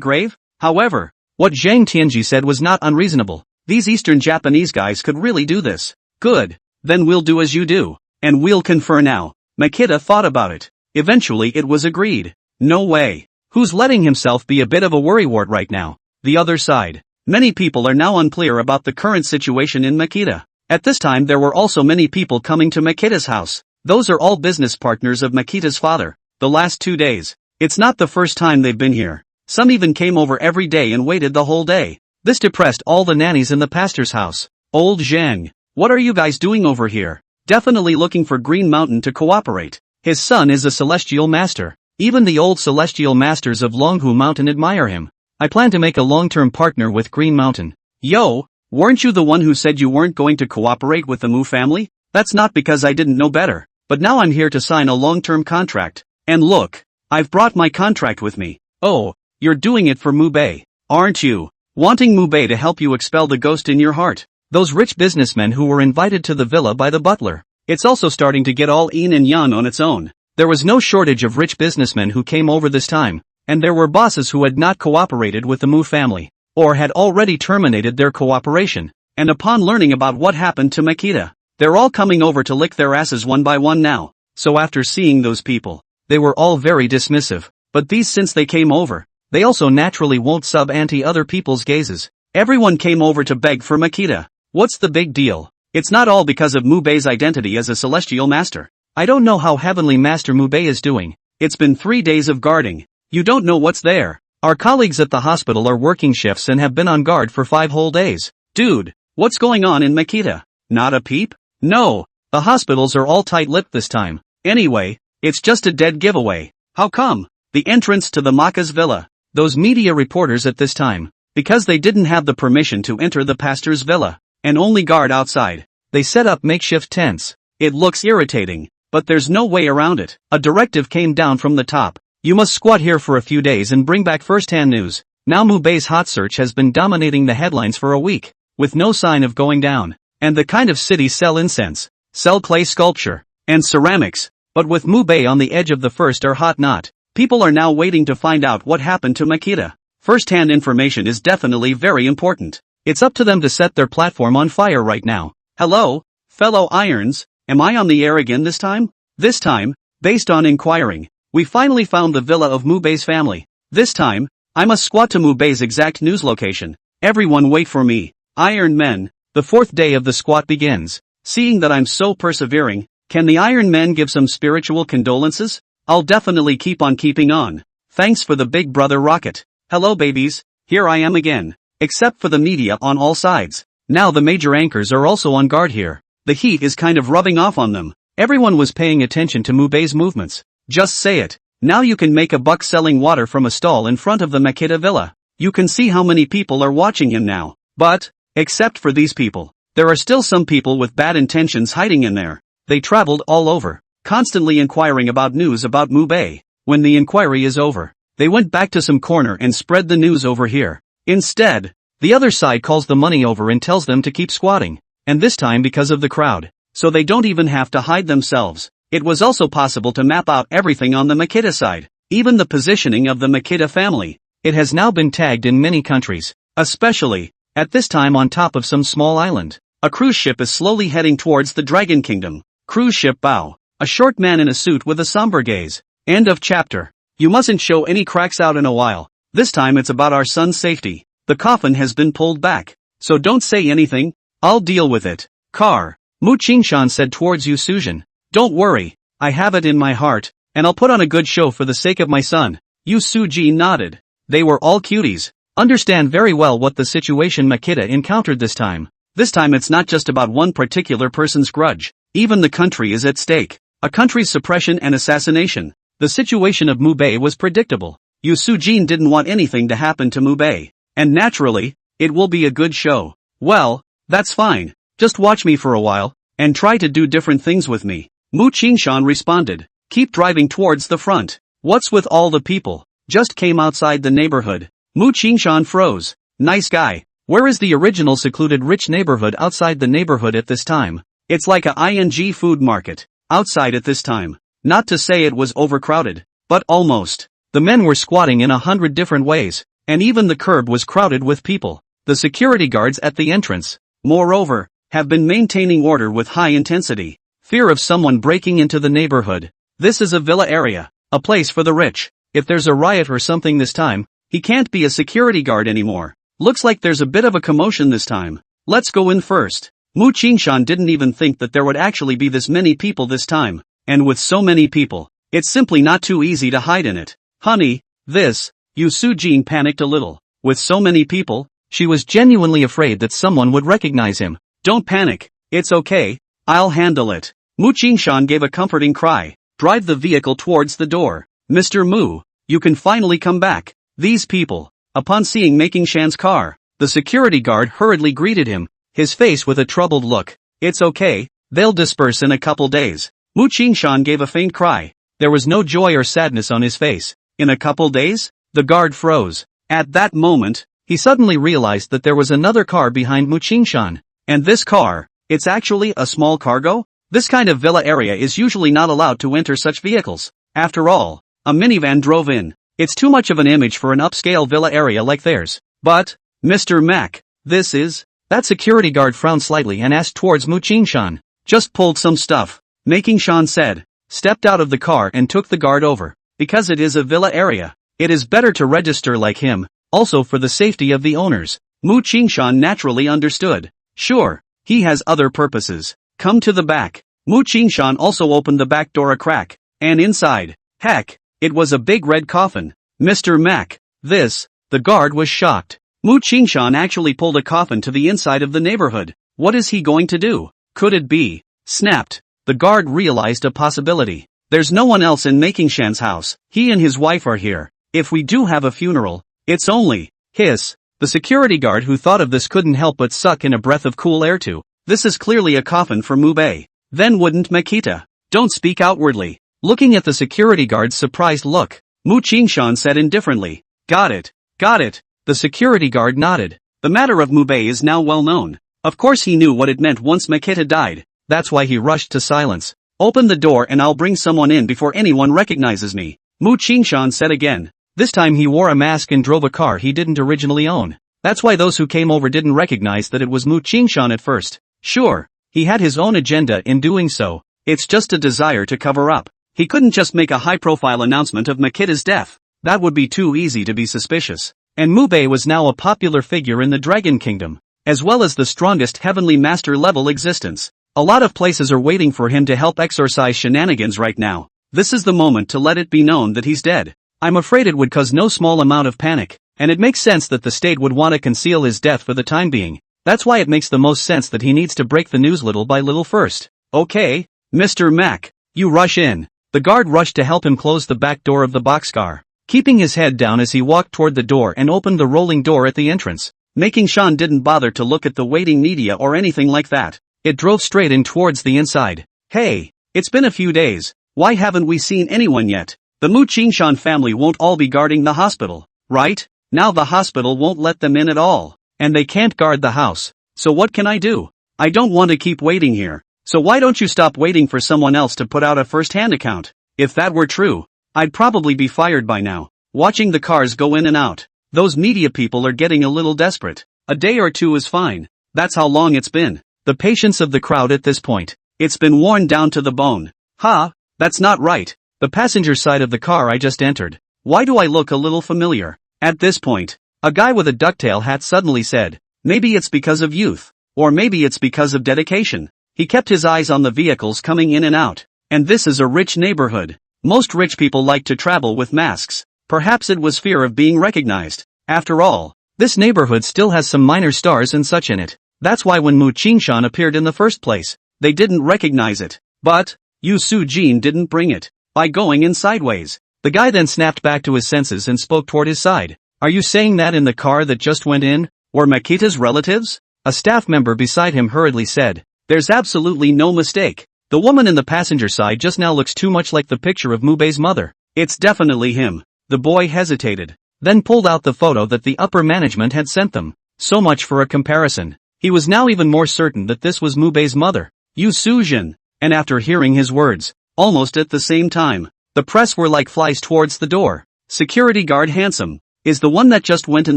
grave? However, what Zhang Tianji said was not unreasonable. These Eastern Japanese guys could really do this. Good. Then we'll do as you do. And we'll confer now. Makita thought about it. Eventually it was agreed. No way. Who's letting himself be a bit of a worrywart right now? The other side. Many people are now unclear about the current situation in Makita. At this time there were also many people coming to Makita's house. Those are all business partners of Makita's father. The last 2 days. It's not the first time they've been here. Some even came over every day and waited the whole day. This depressed all the nannies in the pastor's house. Old Zhang, what are you guys doing over here? Definitely looking for Green Mountain to cooperate. His son is a celestial master. Even the old celestial masters of Longhu Mountain admire him. I plan to make a long-term partner with Green Mountain. Yo, weren't you the one who said you weren't going to cooperate with the Mu family? That's not because I didn't know better. But now I'm here to sign a long-term contract. And look, I've brought my contract with me. Oh, you're doing it for Mubei, aren't you? Wanting Mubei to help you expel the ghost in your heart. Those rich businessmen who were invited to the villa by the butler. It's also starting to get all yin and yang on its own. There was no shortage of rich businessmen who came over this time, and there were bosses who had not cooperated with the Mu family, or had already terminated their cooperation, and upon learning about what happened to Makita, they're all coming over to lick their asses one by one now. So after seeing those people, they were all very dismissive, but these since they came over, they also naturally won't sub-ante other people's gazes. Everyone came over to beg for Makita. What's the big deal? It's not all because of Mubei's identity as a celestial master. I don't know how Heavenly Master Mubei is doing. It's been 3 days of guarding. You don't know what's there. Our colleagues at the hospital are working shifts and have been on guard for 5 whole days. Dude, what's going on in Makita? Not a peep? No, the hospitals are all tight-lipped this time. Anyway, it's just a dead giveaway. How come? The entrance to the Maka's villa. Those media reporters at this time, because they didn't have the permission to enter the pastor's villa, and only guard outside, they set up makeshift tents. It looks irritating, but there's no way around it. A directive came down from the top. You must squat here for a few days and bring back first-hand news. Now Mubei's hot search has been dominating the headlines for a week, with no sign of going down. And the kind of cities sell incense, sell clay sculpture, and ceramics, but with Mubei on the edge of the first or hot knot. People are now waiting to find out what happened to Makita. First-hand information is definitely very important. It's up to them to set their platform on fire right now. Hello, fellow Irons, am I on the air again this time? This time, based on inquiring, we finally found the villa of Mubei's family. This time, I must squat to Mubei's exact news location. Everyone wait for me. Iron Men, the 4th day of the squat begins. Seeing that I'm so persevering, can the Iron Men give some spiritual condolences? I'll definitely keep on keeping on. Thanks for the big brother rocket. Hello babies, here I am again. Except for the media on all sides. Now the major anchors are also on guard here. The heat is kind of rubbing off on them. Everyone was paying attention to Mubei's movements. Just say it. Now you can make a buck selling water from a stall in front of the Makita villa. You can see how many people are watching him now. But, except for these people, there are still some people with bad intentions hiding in there. They traveled all over, constantly inquiring about news about Mubei. When the inquiry is over, they went back to some corner and spread the news over here. Instead, the other side calls the money over and tells them to keep squatting, and this time because of the crowd, so they don't even have to hide themselves. It was also possible to map out everything on the Makita side, even the positioning of the Makita family. It has now been tagged in many countries, especially, at this time on top of some small island. A cruise ship is slowly heading towards the Dragon Kingdom. Cruise ship bow. A short man in a suit with a somber gaze. End of chapter. You mustn't show any cracks out in a while. This time it's about our son's safety. The coffin has been pulled back, so don't say anything. I'll deal with it. Car. Mu Qingshan said towards Yu Sujin. Don't worry, I have it in my heart, and I'll put on a good show for the sake of my son. Yu Suji nodded. They were all cuties. Understand very well what the situation Makita encountered this time. This time it's not just about one particular person's grudge. Even the country is at stake. A country's suppression and assassination. The situation of Mubei was predictable. Yu Sujin didn't want anything to happen to Mubei. And naturally, it will be a good show. Well, that's fine. Just watch me for a while, and try to do different things with me. Mu Qingshan responded. Keep driving towards the front. What's with all the people? Just came outside the neighborhood. Mu Qingshan froze. Nice guy. Where is the original secluded rich neighborhood outside the neighborhood at this time? It's like a ING food market. Outside at this time. Not to say it was overcrowded, but almost. The men were squatting in 100 different ways, and even the curb was crowded with people. The security guards at the entrance, moreover, have been maintaining order with high intensity. Fear of someone breaking into the neighborhood. This is a villa area, a place for the rich. If there's a riot or something this time, he can't be a security guard anymore. Looks like there's a bit of a commotion this time. Let's go in first. Mu Qingshan didn't even think that there would actually be this many people this time. And with so many people, it's simply not too easy to hide in it. Honey, this. Yu Sujin panicked a little. With so many people, she was genuinely afraid that someone would recognize him. Don't panic. It's okay. I'll handle it. Mu Qingshan gave a comforting cry. Drive the vehicle towards the door. Mr. Mu, you can finally come back. These people. Upon seeing Making Shan's car, the security guard hurriedly greeted him, his face with a troubled look. It's okay, they'll disperse in a couple days. Mu Qingshan gave a faint cry. There was no joy or sadness on his face. In a couple days? The guard froze. At that moment, he suddenly realized that there was another car behind Mu Qingshan. And this car, it's actually a small cargo? This kind of villa area is usually not allowed to enter such vehicles. After all, a minivan drove in. It's too much of an image for an upscale villa area like theirs. But, Mr. Mac, this is... That security guard frowned slightly and asked towards Mu Qingshan. Just pulled some stuff. Making Shan said. Stepped out of the car and took the guard over. Because it is a villa area, it is better to register like him, also for the safety of the owners. Mu Qingshan naturally understood. Sure, he has other purposes. Come to the back. Mu Qingshan also opened the back door a crack. And inside, heck, it was a big red coffin. Mr. Mac, this, the guard was shocked. Mu Qingshan actually pulled a coffin to the inside of the neighborhood. What is he going to do? Could it be? Snapped. The guard realized a possibility. There's no one else in Making Shan's house. He and his wife are here. If we do have a funeral, it's only, hiss. The security guard who thought of this couldn't help but suck in a breath of cool air too. This is clearly a coffin for Mubei. Then wouldn't Makita? Don't speak outwardly. Looking at the security guard's surprised look, Mu Qingshan said indifferently. Got it. Got it. The security guard nodded. The matter of Mubei is now well known. Of course he knew what it meant once Makita died. That's why he rushed to silence. Open the door and I'll bring someone in before anyone recognizes me. Mu Qingshan said again. This time he wore a mask and drove a car he didn't originally own. That's why those who came over didn't recognize that it was Mu Qingshan at first. Sure, he had his own agenda in doing so. It's just a desire to cover up. He couldn't just make a high-profile announcement of Makita's death. That would be too easy to be suspicious. And Mubei was now a popular figure in the Dragon Kingdom, as well as the strongest heavenly master level existence. A lot of places are waiting for him to help exorcise shenanigans right now. This is the moment to let it be known that he's dead. I'm afraid it would cause no small amount of panic, and it makes sense that the state would want to conceal his death for the time being. That's why it makes the most sense that he needs to break the news little by little first. Okay, Mr. Mac, you rush in. The guard rushed to help him close the back door of the boxcar, keeping his head down as he walked toward the door and opened the rolling door at the entrance. Making Shan didn't bother to look at the waiting media or anything like that. It drove straight in towards the inside. Hey, it's been a few days. Why haven't we seen anyone yet? The Mu Qingshan family won't all be guarding the hospital, right? Now the hospital won't let them in at all. And they can't guard the house. So what can I do? I don't want to keep waiting here. So why don't you stop waiting for someone else to put out a first-hand account? If that were true, I'd probably be fired by now. Watching the cars go in and out. Those media people are getting a little desperate. A day or two is fine. That's how long it's been. The patience of the crowd at this point. It's been worn down to the bone. That's not right. The passenger side of the car I just entered. Why do I look a little familiar? At this point, a guy with a ducktail hat suddenly said, maybe it's because of youth. Or maybe it's because of dedication. He kept his eyes on the vehicles coming in and out. And this is a rich neighborhood. Most rich people like to travel with masks. Perhaps it was fear of being recognized. After all, this neighborhood still has some minor stars and such in it. That's why when Mu Qingshan appeared in the first place, they didn't recognize it. But Yu Su-jin didn't bring it. By going in sideways. The guy then snapped back to his senses and spoke toward his side. Are you saying that in the car that just went in? Were Makita's relatives? A staff member beside him hurriedly said. There's absolutely no mistake. The woman in the passenger side just now looks too much like the picture of Mubei's mother. It's definitely him. The boy hesitated. Then pulled out the photo that the upper management had sent them. So much for a comparison. He was now even more certain that this was Mubei's mother, Yu Su-jin. And after hearing his words, almost at the same time, the press were like flies towards the door. Security guard handsome. Is the one that just went in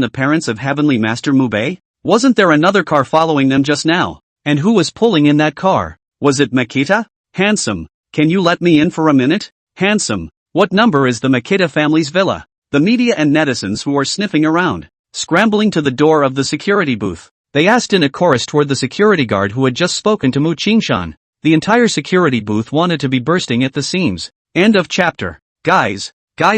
the parents of Heavenly Master Mubei? Wasn't there another car following them just now? And who was pulling in that car? Was it Makita? Handsome. Can you let me in for a minute? Handsome. What number is the Makita family's villa? The media and netizens who are sniffing around, scrambling to the door of the security booth. They asked in a chorus toward the security guard who had just spoken to Mu Qingshan. The entire security booth wanted to be bursting at the seams. End of chapter. Guys,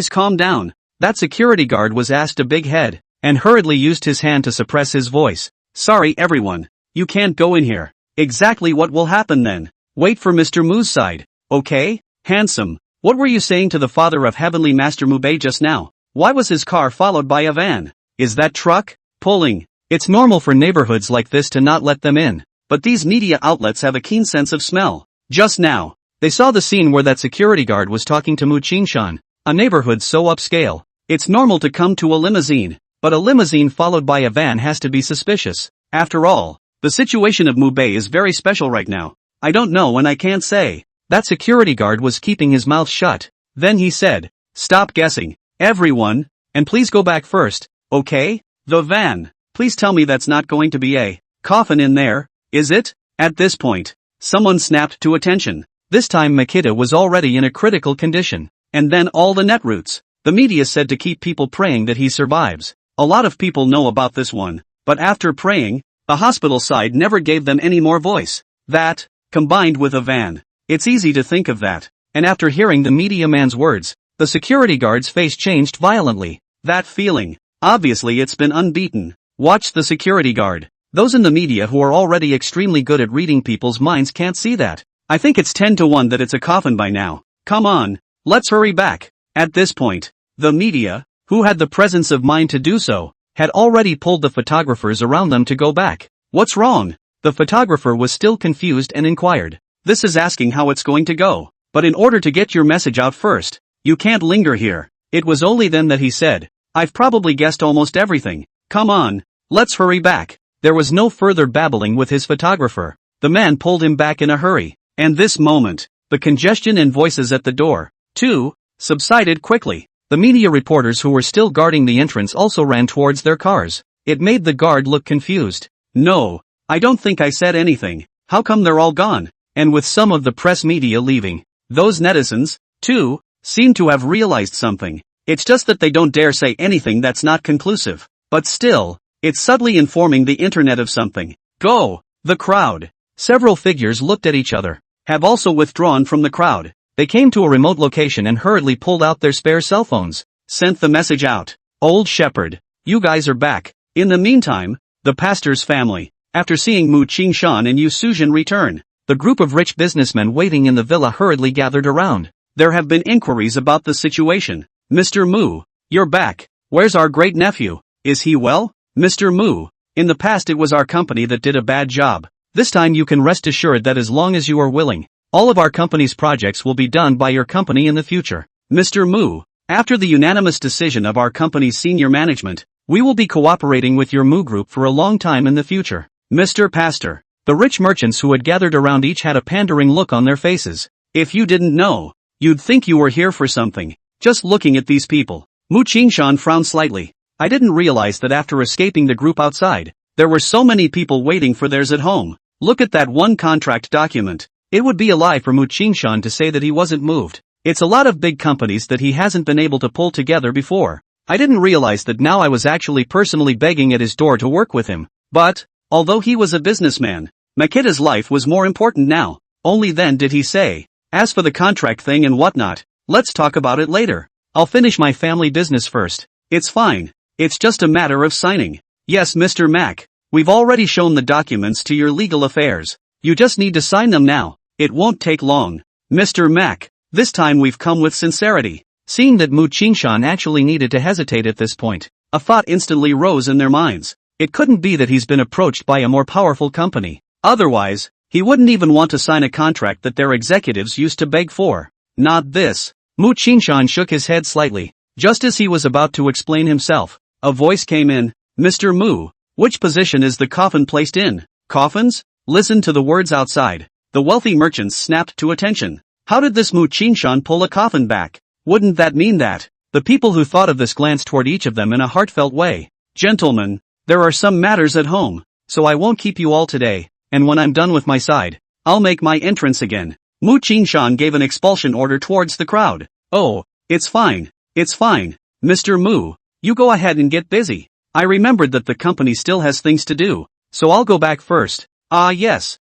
calm down. That security guard was asked a big head, and hurriedly used his hand to suppress his voice. Sorry everyone. You can't go in here. Exactly what will happen then? Wait for Mr. Mu's side. Okay? Handsome. What were you saying to the father of Heavenly Master Mubei just now? Why was his car followed by a van? Is that truck pulling? It's normal for neighborhoods like this to not let them in. But these media outlets have a keen sense of smell. Just now, they saw the scene where that security guard was talking to Mu Qingshan, a neighborhood so upscale. It's normal to come to a limousine, but a limousine followed by a van has to be suspicious. After all, the situation of Mubei is very special right now. I don't know and I can't say. That security guard was keeping his mouth shut. Then he said, stop guessing, everyone, and please go back first, okay? The van. Please tell me that's not going to be a coffin in there. Is it? At this point, someone snapped to attention. This time Makita was already in a critical condition. And then all the netroots. The media said to keep people praying that he survives. A lot of people know about this one. But after praying, the hospital side never gave them any more voice. That, combined with a van. It's easy to think of that. And after hearing the media man's words, the security guard's face changed violently. That feeling. Obviously it's been unbeaten. Watch the security guard. Those in the media who are already extremely good at reading people's minds can't see that. I think it's 10-1 that it's a coffin by now. Come on, let's hurry back. At this point, the media, who had the presence of mind to do so, had already pulled the photographers around them to go back. What's wrong? The photographer was still confused and inquired. This is asking how it's going to go. But in order to get your message out first, you can't linger here. It was only then that he said, I've probably guessed almost everything. Come on, let's hurry back. There was no further babbling with his photographer. The man pulled him back in a hurry. And this moment, the congestion and voices at the door, too, subsided quickly. The media reporters who were still guarding the entrance also ran towards their cars. It made the guard look confused. No, I don't think I said anything. How come they're all gone? And with some of the press media leaving, those netizens, too, seem to have realized something. It's just that they don't dare say anything that's not conclusive. But still, it's subtly informing the internet of something. Go! The crowd. Several figures looked at each other. Have also withdrawn from the crowd. They came to a remote location and hurriedly pulled out their spare cell phones. Sent the message out. Old Shepherd, you guys are back. In the meantime, the pastor's family, after seeing Mu Qingshan and Yu Sujin return, the group of rich businessmen waiting in the villa hurriedly gathered around. There have been inquiries about the situation. Mr. Mu, you're back. Where's our great nephew? Is he well? Mr. Mu, in the past it was our company that did a bad job. This time you can rest assured that as long as you are willing, All of our company's projects will be done by your company in the future. Mr. Mu, after the unanimous decision of our company's senior management, we will be cooperating with your Mu group for a long time in the future. Mr. Pastor. The rich merchants who had gathered around each had a pandering look on their faces. If you didn't know, you'd think you were here for something. Just looking at these people. Mu Qingshan frowned slightly. I didn't realize that after escaping the group outside, there were so many people waiting for theirs at home. Look at that one contract document. It would be a lie for Mu Qingshan to say that he wasn't moved. It's a lot of big companies that he hasn't been able to pull together before. I didn't realize that now I was actually personally begging at his door to work with him. But, although he was a businessman, Makita's life was more important now. Only then did he say, as for the contract thing and whatnot, let's talk about it later. I'll finish my family business first. It's fine. It's just a matter of signing. Yes, Mr. Mack. We've already shown the documents to your legal affairs. You just need to sign them now. It won't take long. Mr. Mack, this time we've come with sincerity. Seeing that Mu Qingshan actually needed to hesitate at this point, a thought instantly rose in their minds. It couldn't be that he's been approached by a more powerful company. Otherwise, he wouldn't even want to sign a contract that their executives used to beg for. Not this. Mu Qingshan shook his head slightly. Just as he was about to explain himself, a voice came in. Mr. Mu, which position is the coffin placed in? Coffins? Listen to the words outside. The wealthy merchants snapped to attention. How did this Mu Qingshan pull a coffin back? Wouldn't that mean that? The people who thought of this glanced toward each of them in a heartfelt way. Gentlemen, there are some matters at home, so I won't keep you all today, and when I'm done with my side, I'll make my entrance again. Mu Qingshan gave an expulsion order towards the crowd. Oh, it's fine. It's fine. Mr. Mu, you go ahead and get busy. I remembered that the company still has things to do, so I'll go back first. Yes.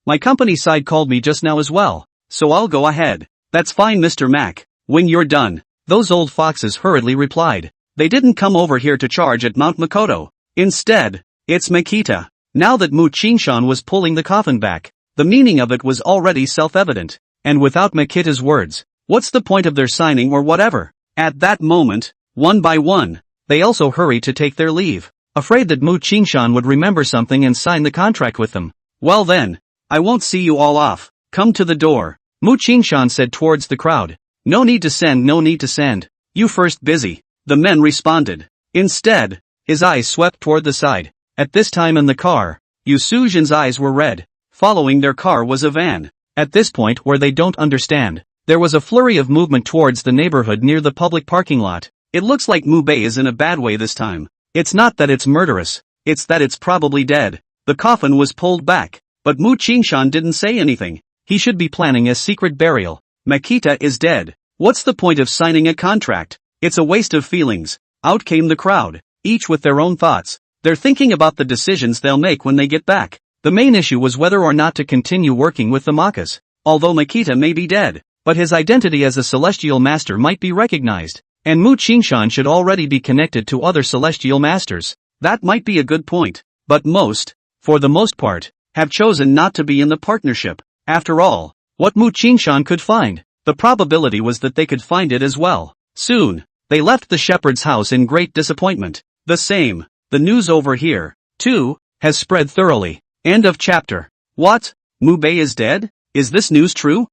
My company side called me just now as well, so I'll go ahead. That's fine, Mr. Mack. When you're done. Those old foxes hurriedly replied. They didn't come over here to charge at Mount Makoto. Instead, it's Makita. Now that Mu Qingshan was pulling the coffin back, the meaning of it was already self-evident. And without Makita's words, what's the point of their signing or whatever? At that moment, one by one, they also hurried to take their leave, afraid that Mu Qingshan would remember something and sign the contract with them. Well then, I won't see you all off. Come to the door. Mu Qingshan said towards the crowd. No need to send. You first busy. The men responded. Instead, his eyes swept toward the side. At this time in the car, Yu Sujin's eyes were red. Following their car was a van. At this point where they don't understand, there was a flurry of movement towards the neighborhood near the public parking lot. It looks like Mu Bei is in a bad way this time. It's not that it's murderous, it's that it's probably dead. The coffin was pulled back, but Mu Qingshan didn't say anything. He should be planning a secret burial. Makita is dead. What's the point of signing a contract? It's a waste of feelings. Out came the crowd, each with their own thoughts. They're thinking about the decisions they'll make when they get back. The main issue was whether or not to continue working with the Makas. Although Makita may be dead, but his identity as a celestial master might be recognized, and Mu Qingshan should already be connected to other celestial masters. That might be a good point. But most, for the most part, have chosen not to be in the partnership. After all, what Mu Qingshan could find, the probability was that they could find it as well. Soon, they left the shepherd's house in great disappointment. The news over here, too, has spread thoroughly. End of chapter. What? Mu Bei is dead? Is this news true?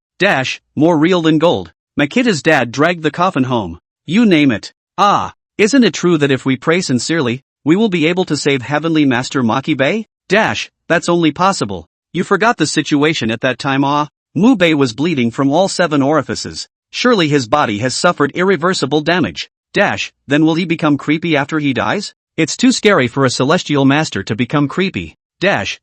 More real than gold. Makita's dad dragged the coffin home. You name it. Isn't it true that if we pray sincerely, we will be able to save Heavenly Master Maki Bei? That's only possible. You forgot the situation at that time. Mu Bei was bleeding from all 7 orifices. Surely his body has suffered irreversible damage. Then will he become creepy after he dies? It's too scary for a celestial master to become creepy.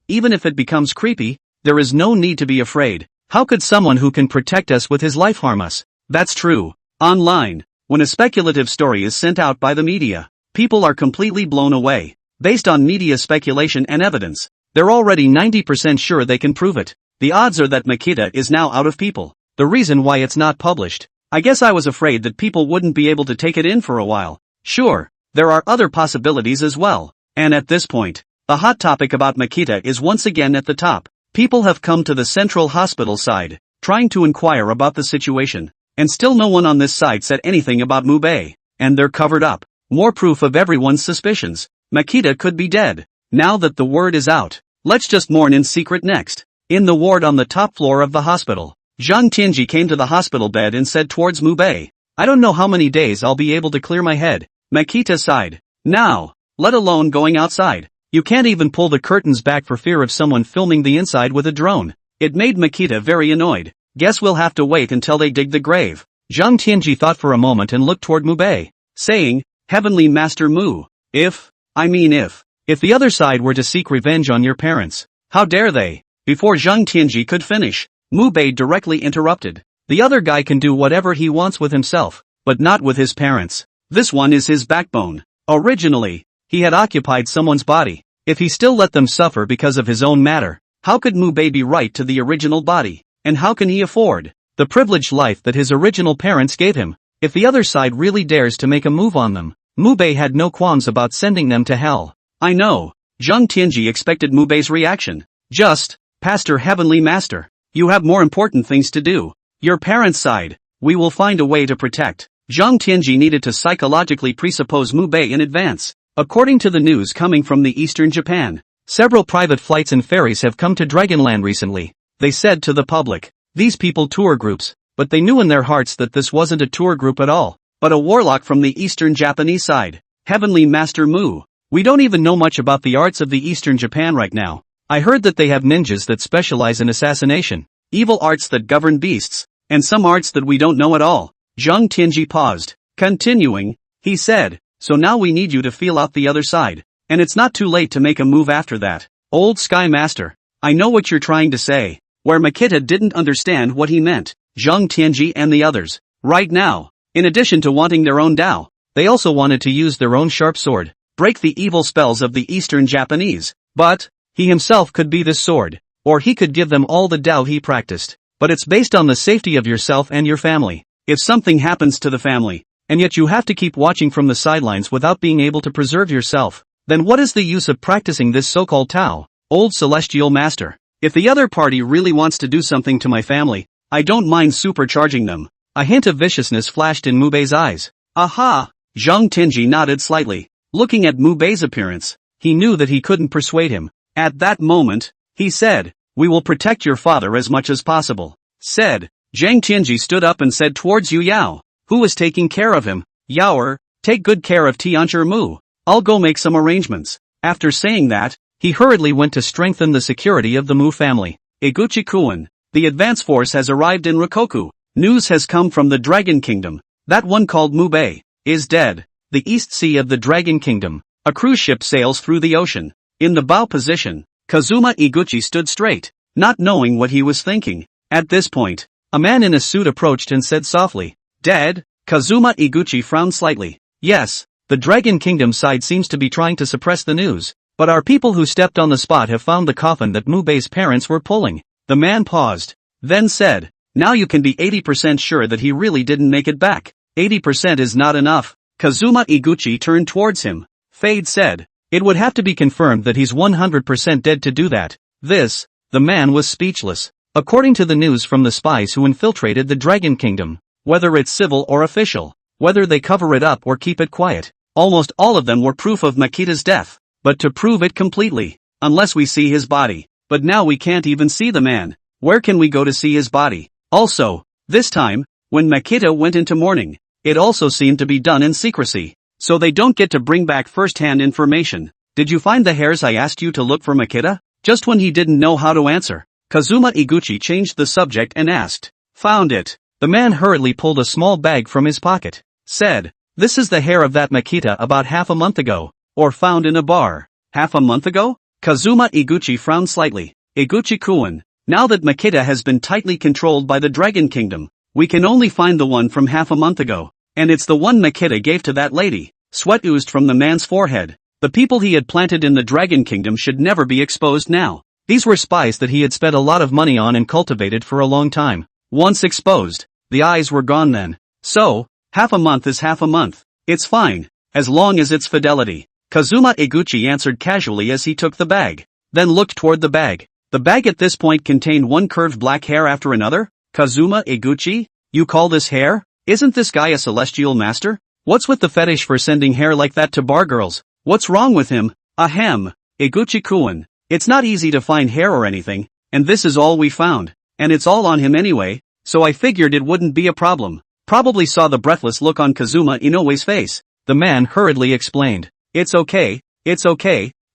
Even if it becomes creepy, there is no need to be afraid. How could someone who can protect us with his life harm us? That's true. Online, when a speculative story is sent out by the media, people are completely blown away. Based on media speculation and evidence, they're already 90% sure they can prove it. The odds are that Makita is now out of people. The reason why it's not published. I guess I was afraid that people wouldn't be able to take it in for a while. Sure, there are other possibilities as well. And at this point, the hot topic about Makita is once again at the top. People have come to the central hospital side, trying to inquire about the situation. And still no one on this side said anything about Mu Bei. And they're covered up. More proof of everyone's suspicions. Makita could be dead. Now that the word is out, let's just mourn in secret next. In the ward on the top floor of the hospital, Zhang Tianji came to the hospital bed and said towards Mu Bei, "I don't know how many days I'll be able to clear my head." Makita sighed. "Now, let alone going outside. You can't even pull the curtains back for fear of someone filming the inside with a drone." It made Makita very annoyed. "Guess we'll have to wait until they dig the grave." Zhang Tianji thought for a moment and looked toward Mu Bei, saying, "Heavenly Master Mu, if the other side were to seek revenge on your parents, how dare they?" Before Zhang Tianji could finish, Mu Bei directly interrupted. "The other guy can do whatever he wants with himself, but not with his parents. This one is his backbone. Originally, he had occupied someone's body. If he still let them suffer because of his own matter, how could Mu Bei be right to the original body? And how can he afford the privileged life that his original parents gave him? If the other side really dares to make a move on them, Mu Bei had no qualms about sending them to hell." "I know." Zhang Tianji expected Mu Bei's reaction. "Just, Pastor Heavenly Master, you have more important things to do. Your parents' side, we will find a way to protect." Zhang Tianji needed to psychologically presuppose Mu Bei in advance. According to the news coming from the eastern Japan, several private flights and ferries have come to Dragonland recently. They said to the public, "These people tour groups," but they knew in their hearts that this wasn't a tour group at all, but a warlock from the eastern Japanese side. "Heavenly Master Mu, we don't even know much about the arts of the eastern Japan right now. I heard that they have ninjas that specialize in assassination, evil arts that govern beasts, and some arts that we don't know at all." Zhang Tianji paused. Continuing, he said, "So now we need you to feel out the other side, and it's not too late to make a move after that." "Old Sky Master, I know what you're trying to say." Where Makita didn't understand what he meant, Zhang Tianji and the others, right now, in addition to wanting their own Dao, they also wanted to use their own sharp sword, break the evil spells of the Eastern Japanese. But he himself could be this sword, or he could give them all the Dao he practiced. But it's based on the safety of yourself and your family. If something happens to the family, and yet you have to keep watching from the sidelines without being able to preserve yourself, then what is the use of practicing this so-called Tao, old celestial master? If the other party really wants to do something to my family, I don't mind supercharging them." A hint of viciousness flashed in Mu Bei's eyes. "Aha!" Zhang Tianji nodded slightly. Looking at Mu Bei's appearance, he knew that he couldn't persuade him. At that moment, he said, "We will protect your father as much as possible." Said, Zhang Tianji stood up and said towards Yu Yao, who was taking care of him, "Yaoer, take good care of Tianzhi Mu. I'll go make some arrangements." After saying that, he hurriedly went to strengthen the security of the Mu family. Iguchi-kun, the advance force has arrived in Rikoku. News has come from the Dragon Kingdom. That one called Mu Bei is dead. The East Sea of the Dragon Kingdom. A cruise ship sails through the ocean. In the bow position, Kazuma Iguchi stood straight, not knowing what he was thinking. At this point, a man in a suit approached and said softly, "Dead?" Kazuma Iguchi frowned slightly. "Yes, the Dragon Kingdom side seems to be trying to suppress the news, but our people who stepped on the spot have found the coffin that Mu Bei's parents were pulling." The man paused, then said, "Now you can be 80% sure that he really didn't make it back." 80% is not enough. Kazuma Iguchi turned towards him. Fade said, "It would have to be confirmed that he's 100% dead to do that." The man was speechless. According to the news from the spies who infiltrated the Dragon Kingdom, whether it's civil or official, whether they cover it up or keep it quiet, almost all of them were proof of Makita's death. But to prove it completely, unless we see his body. But now we can't even see the man. Where can we go to see his body? Also, this time, when Makita went into mourning, it also seemed to be done in secrecy, so they don't get to bring back first-hand information. "Did you find the hairs I asked you to look for, Makita?" Just when he didn't know how to answer, Kazuma Iguchi changed the subject and asked, "Found it." The man hurriedly pulled a small bag from his pocket. Said, "This is the hair of that Makita about half a month ago, or found in a bar." "Half a month ago?" Kazuma Iguchi frowned slightly. "Iguchi-kun, now that Makita has been tightly controlled by the Dragon Kingdom, we can only find the one from half a month ago, and it's the one Makita gave to that lady." Sweat oozed from the man's forehead. The people he had planted in the Dragon Kingdom should never be exposed now. These were spies that he had spent a lot of money on and cultivated for a long time. Once exposed, the eyes were gone then. So, half a month is half a month. It's fine, as long as it's fidelity. Kazuma Iguchi answered casually as he took the bag, then looked toward the bag. The bag at this point contained one curved black hair after another. "Kazuma Iguchi, you call this hair? Isn't this guy a celestial master? What's with the fetish for sending hair like that to bar girls? What's wrong with him?" "Ahem, Iguchi-kun, it's not easy to find hair or anything, and this is all we found. And it's all on him anyway, so I figured it wouldn't be a problem. Probably saw the breathless look on Kazuma Inoue's face. The man hurriedly explained. It's okay,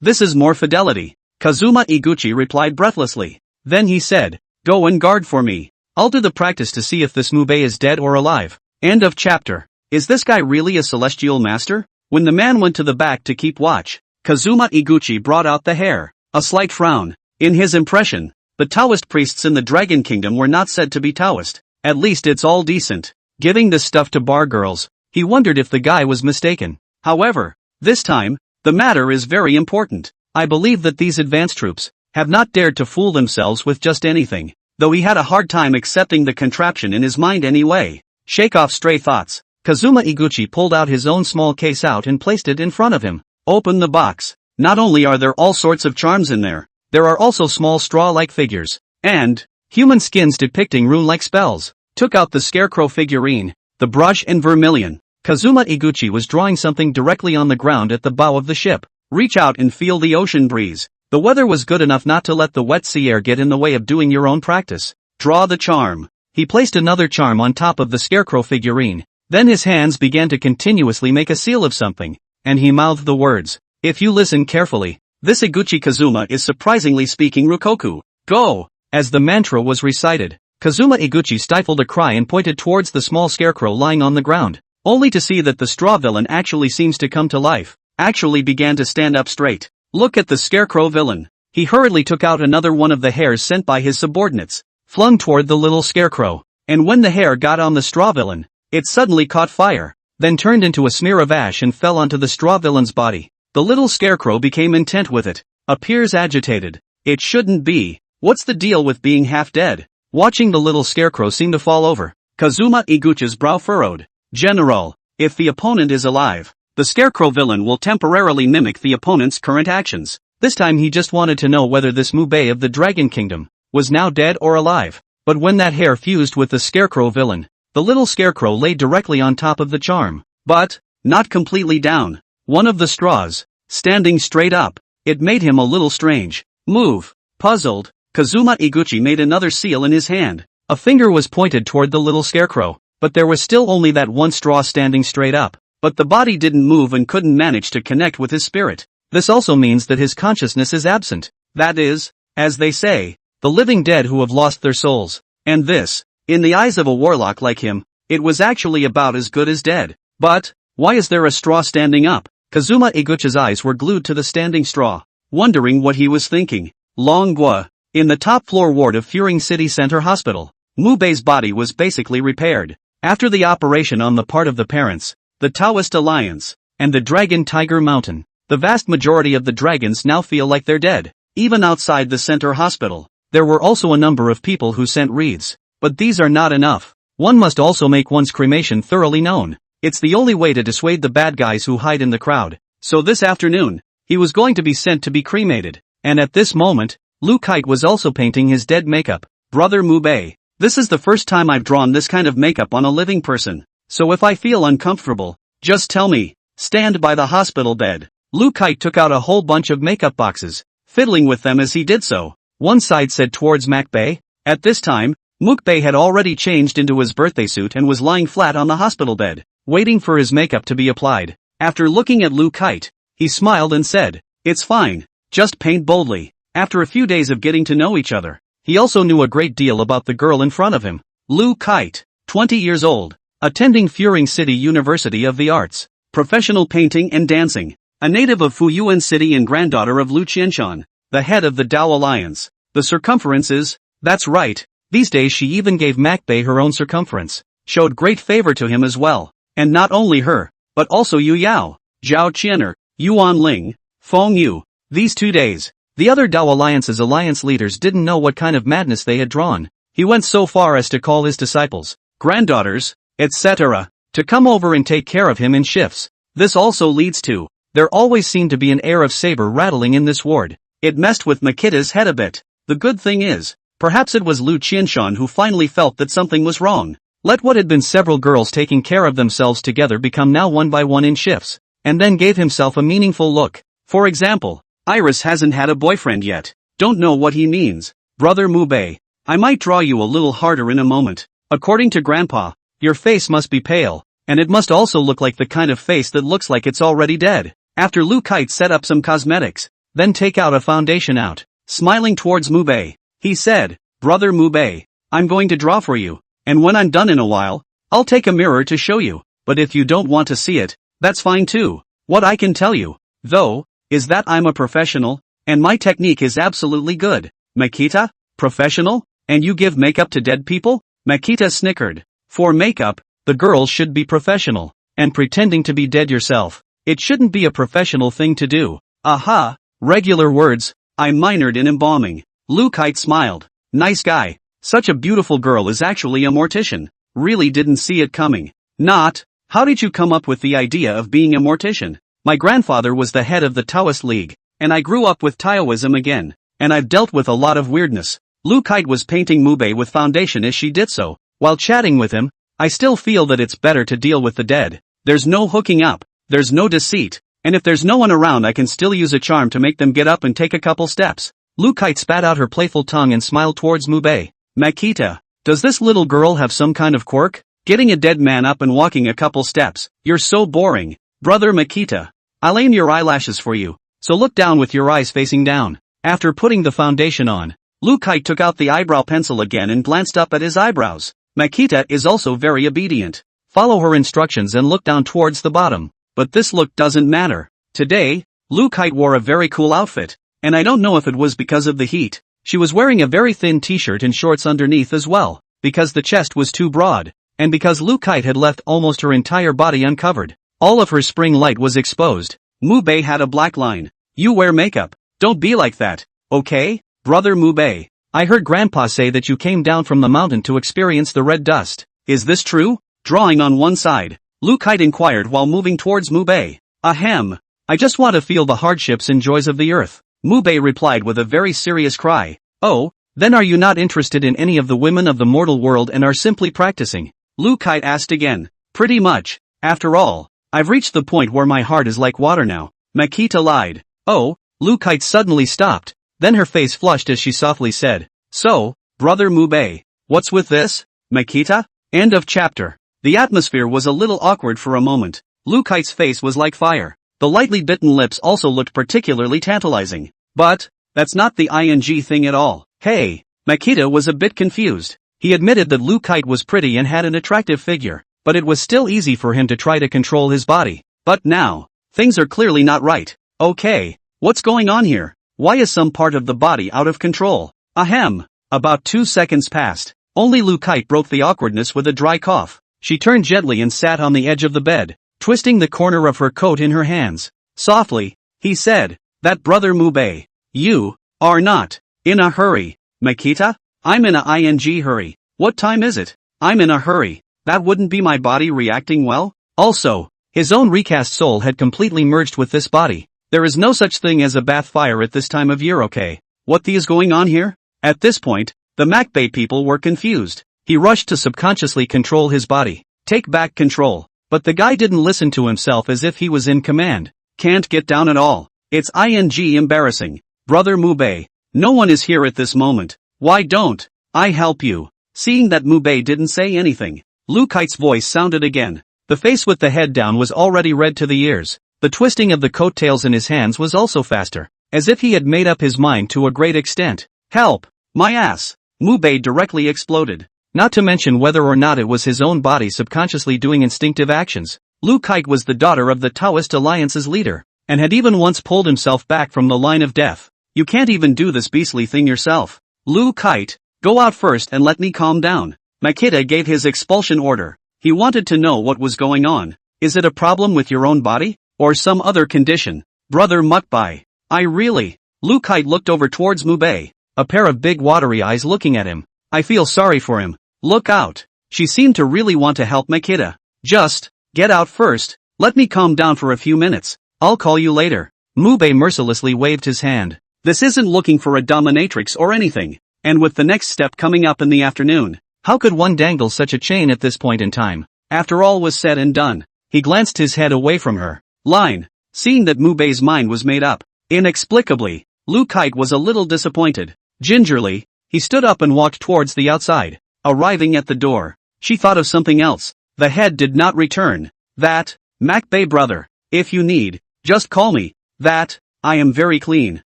this is more fidelity. Kazuma Iguchi replied breathlessly. Then he said, go and guard for me. I'll do the practice to see if this Mubei is dead or alive. End of chapter. Is this guy really a celestial master? When the man went to the back to keep watch, Kazuma Iguchi brought out the hair. A slight frown. In his impression, the Taoist priests in the Dragon Kingdom were not said to be Taoist. At least it's all decent. Giving this stuff to bar girls, he wondered if the guy was mistaken. However, this time, the matter is very important. I believe that these advanced troops have not dared to fool themselves with just anything, though he had a hard time accepting the contraption in his mind anyway. Shake off stray thoughts. Kazuma Iguchi pulled out his own small case out and placed it in front of him. Open the box. Not only are there all sorts of charms in there are also small straw-like figures, and human skins depicting rune-like spells. Took out the scarecrow figurine, the brush and vermilion. Kazuma Iguchi was drawing something directly on the ground at the bow of the ship. Reach out and feel the ocean breeze. The weather was good enough not to let the wet sea air get in the way of doing your own practice. Draw the charm. He placed another charm on top of the scarecrow figurine. Then his hands began to continuously make a seal of something, and he mouthed the words. If you listen carefully, this Iguchi Kazuma is surprisingly speaking Rukoku. Go! As the mantra was recited, Kazuma Iguchi stifled a cry and pointed towards the small scarecrow lying on the ground, only to see that the straw villain actually seems to come to life, actually began to stand up straight. Look at the scarecrow villain. He hurriedly took out another one of the hairs sent by his subordinates, flung toward the little scarecrow, and when the hair got on the straw villain, it suddenly caught fire, then turned into a smear of ash and fell onto the straw villain's body. The little scarecrow became intent with it, appears agitated. It shouldn't be. What's the deal with being half dead? Watching the little scarecrow seem to fall over, Kazuma Iguchi's brow furrowed. General, if the opponent is alive, the scarecrow villain will temporarily mimic the opponent's current actions. This time he just wanted to know whether this Mubei of the Dragon Kingdom was now dead or alive. But when that hair fused with the scarecrow villain, the little scarecrow lay directly on top of the charm. But, not completely down. One of the straws, standing straight up. It made him a little strange. Move. Puzzled, Kazuma Iguchi made another seal in his hand. A finger was pointed toward the little scarecrow, but there was still only that one straw standing straight up. But the body didn't move and couldn't manage to connect with his spirit. This also means that his consciousness is absent. That is, as they say, the living dead who have lost their souls. And this, in the eyes of a warlock like him, it was actually about as good as dead. But, why is there a straw standing up? Kazuma Iguchi's eyes were glued to the standing straw, wondering what he was thinking. Longhua. In the top floor ward of Furing City Center Hospital, Mubei's body was basically repaired. After the operation on the part of the parents, the Taoist Alliance, and the Dragon Tiger Mountain, the vast majority of the dragons now feel like they're dead. Even outside the center hospital, there were also a number of people who sent wreaths. But these are not enough. One must also make one's cremation thoroughly known. It's the only way to dissuade the bad guys who hide in the crowd. So this afternoon, he was going to be sent to be cremated. And at this moment, Lu Kite was also painting his dead makeup. Brother Mubei, this is the first time I've drawn this kind of makeup on a living person. So if I feel uncomfortable, just tell me. Stand by the hospital bed. Lu Kite took out a whole bunch of makeup boxes, fiddling with them as he did so. One side said towards Makbei. At this time, Mukbei had already changed into his birthday suit and was lying flat on the hospital bed, waiting for his makeup to be applied. After looking at Lu Kite, he smiled and said, "It's fine, just paint boldly." After a few days of getting to know each other, he also knew a great deal about the girl in front of him. Lu Kite, 20 years old, attending Furing City University of the Arts, professional painting and dancing, a native of Fuyuan City and granddaughter of Lu Qianshan, the head of the Dao Alliance. The circumference is, that's right. These days she even gave Makbei her own circumference, showed great favor to him as well, and not only her, but also Yu Yao, Zhao Qianer, Yuan Ling, Feng Yu. These 2 days, the other Dao Alliance's alliance leaders didn't know what kind of madness they had drawn. He went so far as to call his disciples, granddaughters, etc., to come over and take care of him in shifts. This also leads to, there always seemed to be an air of saber rattling in this ward. It messed with Makita's head a bit. The good thing is, perhaps it was Lu Qianshan who finally felt that something was wrong. Let what had been several girls taking care of themselves together become now one by one in shifts, and then gave himself a meaningful look. For example, Iris hasn't had a boyfriend yet. Don't know what he means. Brother Mubei, I might draw you a little harder in a moment. According to Grandpa, your face must be pale, and it must also look like the kind of face that looks like it's already dead. After Lu Kite set up some cosmetics, then take out a foundation out. Smiling towards Mubei, he said, Brother Mubei, I'm going to draw for you, and when I'm done in a while, I'll take a mirror to show you, but if you don't want to see it, that's fine too. What I can tell you, though, is that I'm a professional, and my technique is absolutely good. Makita? Professional? And you give makeup to dead people? Makita snickered. For makeup, the girls should be professional, and pretending to be dead yourself, it shouldn't be a professional thing to do. Aha, regular words, I minored in embalming. Lu Kite smiled. Nice guy. Such a beautiful girl is actually a mortician. Really didn't see it coming. Not. How did you come up with the idea of being a mortician? My grandfather was the head of the Taoist League, and I grew up with Taoism again, and I've dealt with a lot of weirdness. Lu Kite was painting Mubei with foundation as she did so. While chatting with him, I still feel that it's better to deal with the dead. There's no hooking up, there's no deceit, and if there's no one around I can still use a charm to make them get up and take a couple steps. Lu Kite spat out her playful tongue and smiled towards Mubei. Makita, does this little girl have some kind of quirk? Getting a dead man up and walking a couple steps. You're so boring. Brother Makita, I'll aim your eyelashes for you, so look down with your eyes facing down. After putting the foundation on, Lu Kite took out the eyebrow pencil again and glanced up at his eyebrows. Makita is also very obedient. Follow her instructions and look down towards the bottom. But this look doesn't matter. Today, Lu Kite wore a very cool outfit, and I don't know if it was because of the heat. She was wearing a very thin t-shirt and shorts underneath as well, because the chest was too broad, and because Lu Kite had left almost her entire body uncovered. All of her spring light was exposed. Mubei had a black line. You wear makeup. Don't be like that, okay? Brother Mubei, I heard Grandpa say that you came down from the mountain to experience the red dust. Is this true? Drawing on one side, Lu Kite inquired while moving towards Mubei. Ahem. I just want to feel the hardships and joys of the earth. Mubei replied with a very serious cry. Oh, then are you not interested in any of the women of the mortal world and are simply practicing? Lu Kite asked again. Pretty much. After all, I've reached the point where my heart is like water now. Makita lied. Oh, Lu Kite suddenly stopped. Then her face flushed as she softly said, So, Brother Mubei, what's with this? Makita? End of chapter. The atmosphere was a little awkward for a moment. Lu Kite's face was like fire. The lightly bitten lips also looked particularly tantalizing. But, that's not the ing thing at all. Hey, Makita was a bit confused. He admitted that Lu Kite was pretty and had an attractive figure, but it was still easy for him to try to control his body. But now, things are clearly not right. Okay, what's going on here? Why is some part of the body out of control? Ahem. About 2 seconds passed. Only Lu Kite broke the awkwardness with a dry cough. She turned gently and sat on the edge of the bed, twisting the corner of her coat in her hands. Softly, he said, That Brother Mubei, you are not in a hurry. Makita? I'm in a ing hurry. What time is it? I'm in a hurry. That wouldn't be my body reacting well? Also, his own recast soul had completely merged with this body. There is no such thing as a backfire at this time of year, okay? What the is going on here? At this point, the Macbay people were confused. He rushed to subconsciously control his body. Take back control. But the guy didn't listen to himself as if he was in command. Can't get down at all. It's ing embarrassing. Brother Mubei, no one is here at this moment. Why don't I help you? Seeing that Mubei didn't say anything, Lu Kite's voice sounded again. The face with the head down was already red to the ears. The twisting of the coattails in his hands was also faster, as if he had made up his mind to a great extent. Help! My ass! Mubei directly exploded. Not to mention whether or not it was his own body subconsciously doing instinctive actions. Lu Kite was the daughter of the Taoist Alliance's leader, and had even once pulled himself back from the line of death. You can't even do this beastly thing yourself. Lu Kite, go out first and let me calm down. Makita gave his expulsion order. He wanted to know what was going on. Is it a problem with your own body? Or some other condition? Brother Mukbai, I really... Lu Kite looked over towards Mubei, a pair of big watery eyes looking at him. I feel sorry for him. Look out. She seemed to really want to help Makita. Just, get out first, let me calm down for a few minutes. I'll call you later. Mubei mercilessly waved his hand. This isn't looking for a dominatrix or anything. And with the next step coming up in the afternoon, how could one dangle such a chain at this point in time? After all was said and done, he glanced his head away from her. Line. Seeing that Mubei's mind was made up. Inexplicably, Lu Kite was a little disappointed. Gingerly, He stood up and walked towards the outside. Arriving at the door, she thought of something else. The head did not return. That, Mac-Bay brother, if you need, just call me. That, I am very clean.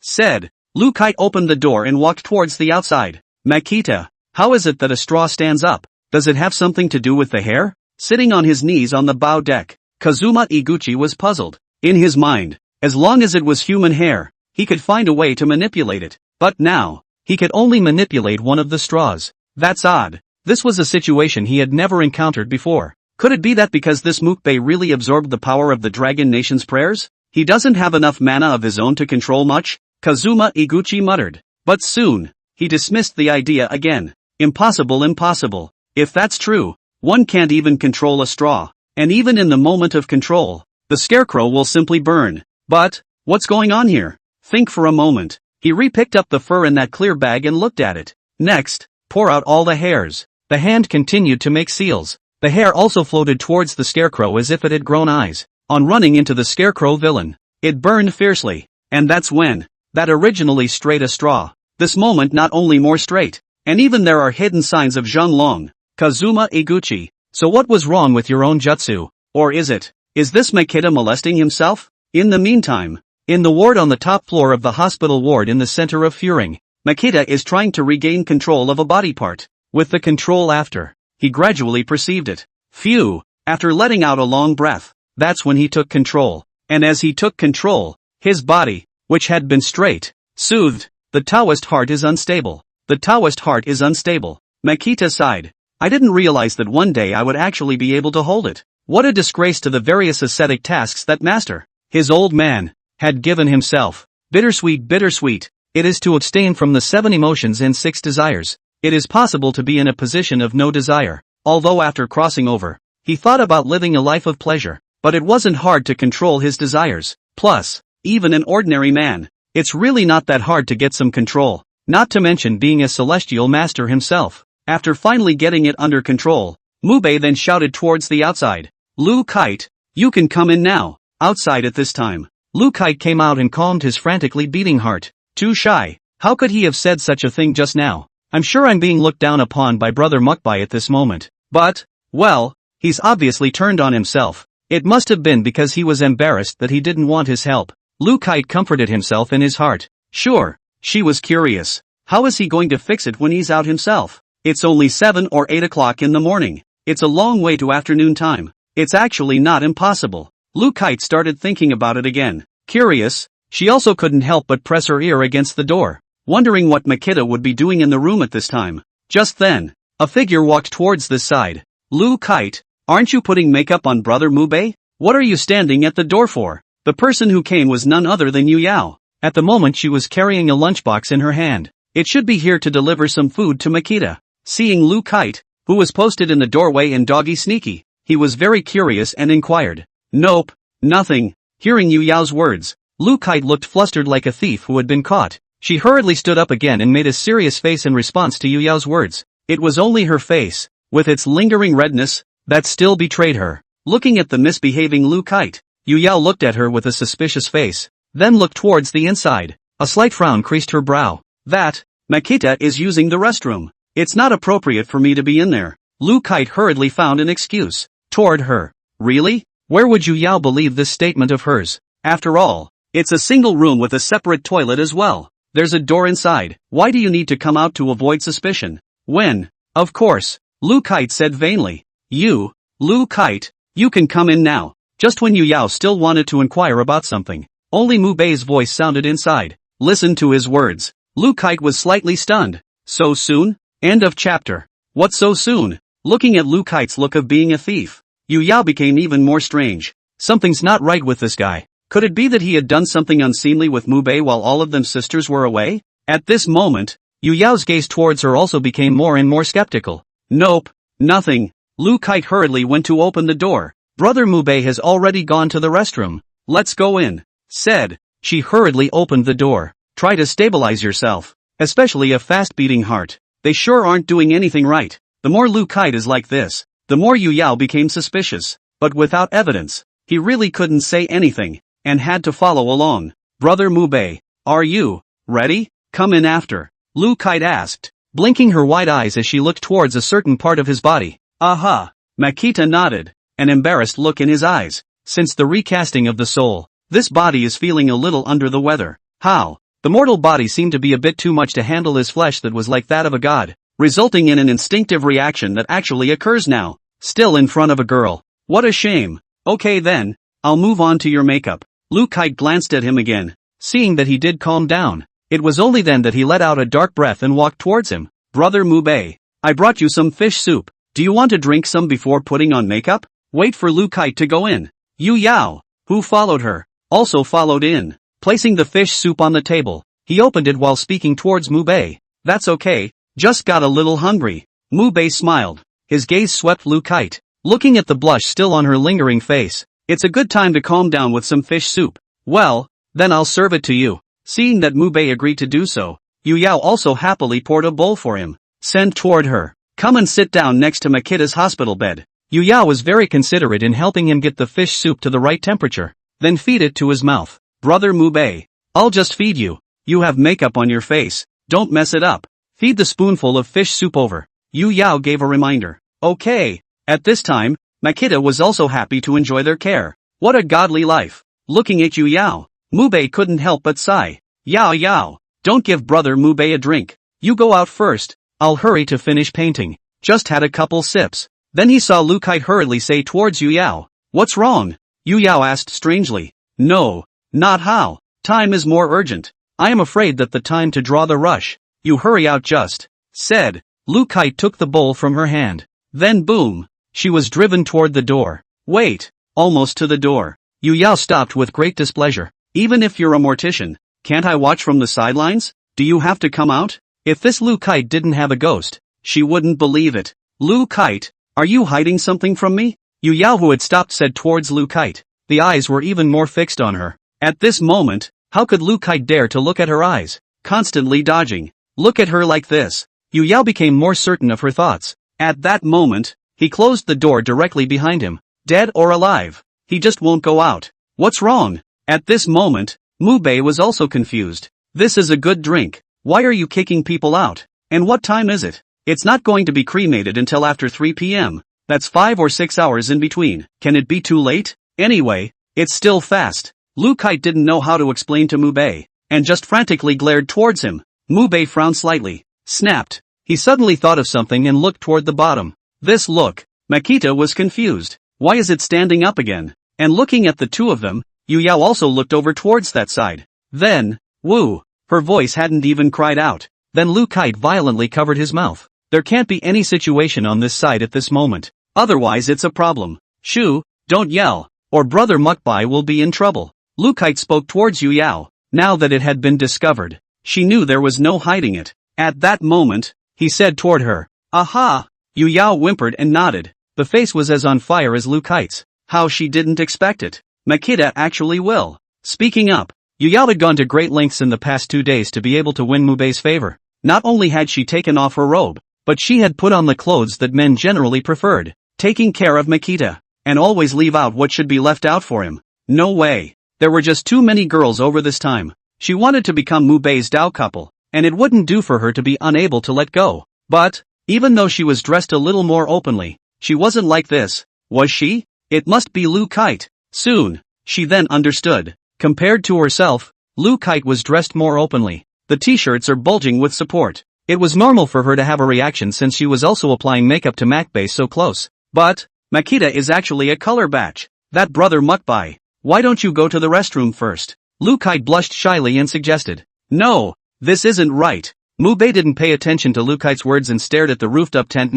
Said. Lu Kite opened the door and walked towards the outside. Makita, how is it that a straw stands up? Does it have something to do with the hair? Sitting on his knees on the bow deck, Kazuma Iguchi was puzzled. In his mind, as long as it was human hair, he could find a way to manipulate it. But now, he could only manipulate one of the straws. That's odd. This was a situation he had never encountered before. Could it be that because this Mukbei really absorbed the power of the Dragon Nation's prayers, he doesn't have enough mana of his own to control much? Kazuma Iguchi muttered. But soon, he dismissed the idea again. Impossible, impossible. If that's true, one can't even control a straw. And even in the moment of control, the scarecrow will simply burn. But, what's going on here? Think for a moment. He re-picked up the fur in that clear bag and looked at it. Next, pour out all the hairs. The hand continued to make seals. The hair also floated towards the scarecrow as if it had grown eyes. On running into the scarecrow villain, it burned fiercely. And that's when, that originally straight a straw. This moment not only more straight, and even there are hidden signs of Zhonglong. Kazuma Iguchi, so what was wrong with your own jutsu? Or is this Makita molesting himself? In the meantime, in the ward on the top floor of the hospital ward in the center of Furing, Makita is trying to regain control of a body part. With the control after, he gradually perceived it. Phew, after letting out a long breath, that's when he took control. And as he took control, his body, which had been straight, soothed. The Taoist heart is unstable. The Taoist heart is unstable. Makita sighed. I didn't realize that one day I would actually be able to hold it. What a disgrace to the various ascetic tasks that master, his old man, had given himself. Bittersweet, bittersweet. It is to abstain from the 7 emotions and 6 desires. It is possible to be in a position of no desire. Although after crossing over, he thought about living a life of pleasure. But it wasn't hard to control his desires. Plus, even an ordinary man, it's really not that hard to get some control. Not to mention being a celestial master himself. After finally getting it under control, Mubei then shouted towards the outside. Lu Kite, you can come in now. Outside at this time, Lu Kite came out and calmed his frantically beating heart. Too shy. How could he have said such a thing just now? I'm sure I'm being looked down upon by Brother Mukbai at this moment. But, well, he's obviously turned on himself. It must have been because he was embarrassed that he didn't want his help. Lu Kite comforted himself in his heart. Sure, she was curious. How is he going to fix it when he's out himself? It's only 7 or 8 o'clock in the morning. It's a long way to afternoon time. It's actually not impossible. Lu Kite started thinking about it again. Curious, she also couldn't help but press her ear against the door, wondering what Makita would be doing in the room at this time. Just then, a figure walked towards this side. Lu Kite, aren't you putting makeup on Brother Mubei? What are you standing at the door for? The person who came was none other than Yu Yao. At the moment she was carrying a lunchbox in her hand. It should be here to deliver some food to Makita. Seeing Lu Kite, who was posted in the doorway in doggy sneaky, he was very curious and inquired. Nope, nothing. Hearing Yu Yao's words, Lu Kite looked flustered like a thief who had been caught. She hurriedly stood up again and made a serious face in response to Yu Yao's words. It was only her face, with its lingering redness, that still betrayed her. Looking at the misbehaving Lu Kite, Yu Yao looked at her with a suspicious face, then looked towards the inside. A slight frown creased her brow. That, Makita is using the restroom. It's not appropriate for me to be in there. Lu Kite hurriedly found an excuse. Toward her. Really? Where would Yu Yao believe this statement of hers? After all, it's a single room with a separate toilet as well. There's a door inside. Why do you need to come out to avoid suspicion? When? Of course, Lu Kite said vainly. Lu Kite, you can come in now. Just when Yu Yao still wanted to inquire about something, only Mubei's voice sounded inside. Listen to his words. Lu Kite was slightly stunned. So soon? End of chapter. What so soon? Looking at Lu Kite's look of being a thief, Yu Yao became even more strange. Something's not right with this guy. Could it be that he had done something unseemly with Mubei while all of them sisters were away? At this moment, Yu Yao's gaze towards her also became more and more skeptical. Nope, nothing. Lu Kite hurriedly went to open the door. Brother Mubei has already gone to the restroom. Let's go in. Said. She hurriedly opened the door. Try to stabilize yourself. Especially a fast-beating heart. They sure aren't doing anything right. The more Lu Kite is like this, the more Yu Yao became suspicious. But without evidence, he really couldn't say anything, and had to follow along. Brother Mubei, are you ready? Come in after. Lu Kite asked, blinking her wide eyes as she looked towards a certain part of his body. Aha! Makita nodded, an embarrassed look in his eyes. Since the recasting of the soul, this body is feeling a little under the weather. How? The mortal body seemed to be a bit too much to handle his flesh that was like that of a god, resulting in an instinctive reaction that actually occurs now. Still in front of a girl. What a shame. Okay then, I'll move on to your makeup. Lu Kite glanced at him again, seeing that he did calm down. It was only then that he let out a dark breath and walked towards him. Brother Mubei, I brought you some fish soup. Do you want to drink some before putting on makeup? Wait for Lu Kite to go in. Yu Yao, who followed her, also followed in. Placing the fish soup on the table, he opened it while speaking towards Mubei. That's okay, just got a little hungry. Mubei smiled. His gaze swept Lu Kite, looking at the blush still on her lingering face. It's a good time to calm down with some fish soup. Well, then I'll serve it to you. Seeing that Mubei agreed to do so, Yu Yao also happily poured a bowl for him. Sent toward her. Come and sit down next to Makita's hospital bed. Yu Yao was very considerate in helping him get the fish soup to the right temperature, then feed it to his mouth. Brother Mubei, I'll just feed you. You have makeup on your face, don't mess it up. Feed the spoonful of fish soup over. Yu Yao gave a reminder. Okay. At this time, Makita was also happy to enjoy their care. What a godly life. Looking at Yu Yao, Mubei couldn't help but sigh. Yao Yao, don't give brother Mubei a drink. You go out first, I'll hurry to finish painting. Just had a couple sips. Then he saw Lu Kite hurriedly say towards Yu Yao. What's wrong? Yu Yao asked strangely. No, not how. Time is more urgent. I am afraid that the time to draw the rush. You hurry out just. Said. Lu Kite took the bowl from her hand. Then boom. She was driven toward the door. Wait. Almost to the door. Yu Yao stopped with great displeasure. Even if you're a mortician, can't I watch from the sidelines? Do you have to come out? If this Lu Kite didn't have a ghost, she wouldn't believe it. Lu Kite, are you hiding something from me? Yu Yao, who had stopped, said towards Lu Kite. The eyes were even more fixed on her. At this moment, how could Lu Kite dare to look at her eyes? Constantly dodging. Look at her like this. Yu Yao became more certain of her thoughts. At that moment, he closed the door directly behind him. Dead or alive, he just won't go out. What's wrong? At this moment, Mubei was also confused. This is a good drink. Why are you kicking people out? And what time is it? It's not going to be cremated until after 3 p.m. That's 5 or 6 hours in between. Can it be too late? Anyway, it's still fast. Lu Kite didn't know how to explain to Mubei, and just frantically glared towards him. Mubei frowned slightly. Snapped. He suddenly thought of something and looked toward the bottom. This look. Makita was confused. Why is it standing up again? And looking at the two of them, Yu Yao also looked over towards that side. Then, woo. Her voice hadn't even cried out. Then Lu Kite violently covered his mouth. There can't be any situation on this side at this moment. Otherwise it's a problem. Shoo, don't yell, or brother Mukbai will be in trouble. Lu Kite spoke towards Yu Yao. Now that it had been discovered, she knew there was no hiding it. At that moment, he said toward her. Aha! Yu Yao whimpered and nodded. The face was as on fire as Lu Kite's. How she didn't expect it. Makita actually will. Speaking up, Yu Yao had gone to great lengths in the past 2 days to be able to win Mubei's favor. Not only had she taken off her robe, but she had put on the clothes that men generally preferred, taking care of Makita, and always leave out what should be left out for him. No way. There were just too many girls over this time. She wanted to become Mubei's Dao couple, and it wouldn't do for her to be unable to let go. But, even though she was dressed a little more openly, she wasn't like this, was she? It must be Lu Kite. Soon, she then understood. Compared to herself, Lu Kite was dressed more openly. The t-shirts are bulging with support. It was normal for her to have a reaction since she was also applying makeup to Makbai so close. But, Makita is actually a color batch. That brother Mukbai. Why don't you go to the restroom first? Lu Kite blushed shyly and suggested. No, this isn't right. Mubei didn't pay attention to Lu Kite's words and stared at the roofed-up tent.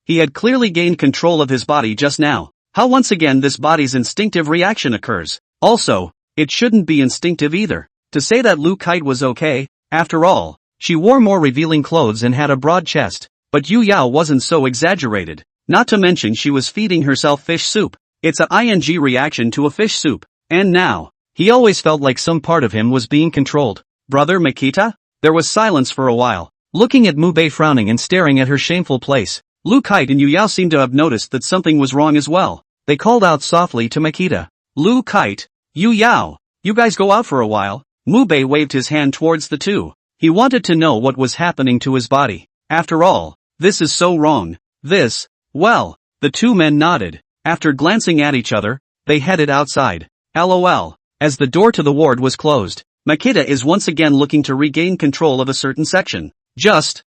He had clearly gained control of his body just now. How once again this body's instinctive reaction occurs. Also, it shouldn't be instinctive either. To say that Lu Kite was okay, after all, she wore more revealing clothes and had a broad chest, but Yu Yao wasn't so exaggerated. Not to mention she was feeding herself fish soup. It's a ing reaction to a fish soup. And now, he always felt like some part of him was being controlled. Brother Makita? There was silence for a while, looking at Mubei frowning and staring at her shameful place. Lu Kite and Yu Yao seemed to have noticed that something was wrong as well. They called out softly to Makita. Lu Kite, Yu Yao, you guys go out for a while. Mubei waved his hand towards the two. He wanted to know what was happening to his body. After all, this is so wrong. Well, the two men nodded. After glancing at each other, they headed outside. LOL. As the door to the ward was closed, Makita is once again looking to regain control of a certain section.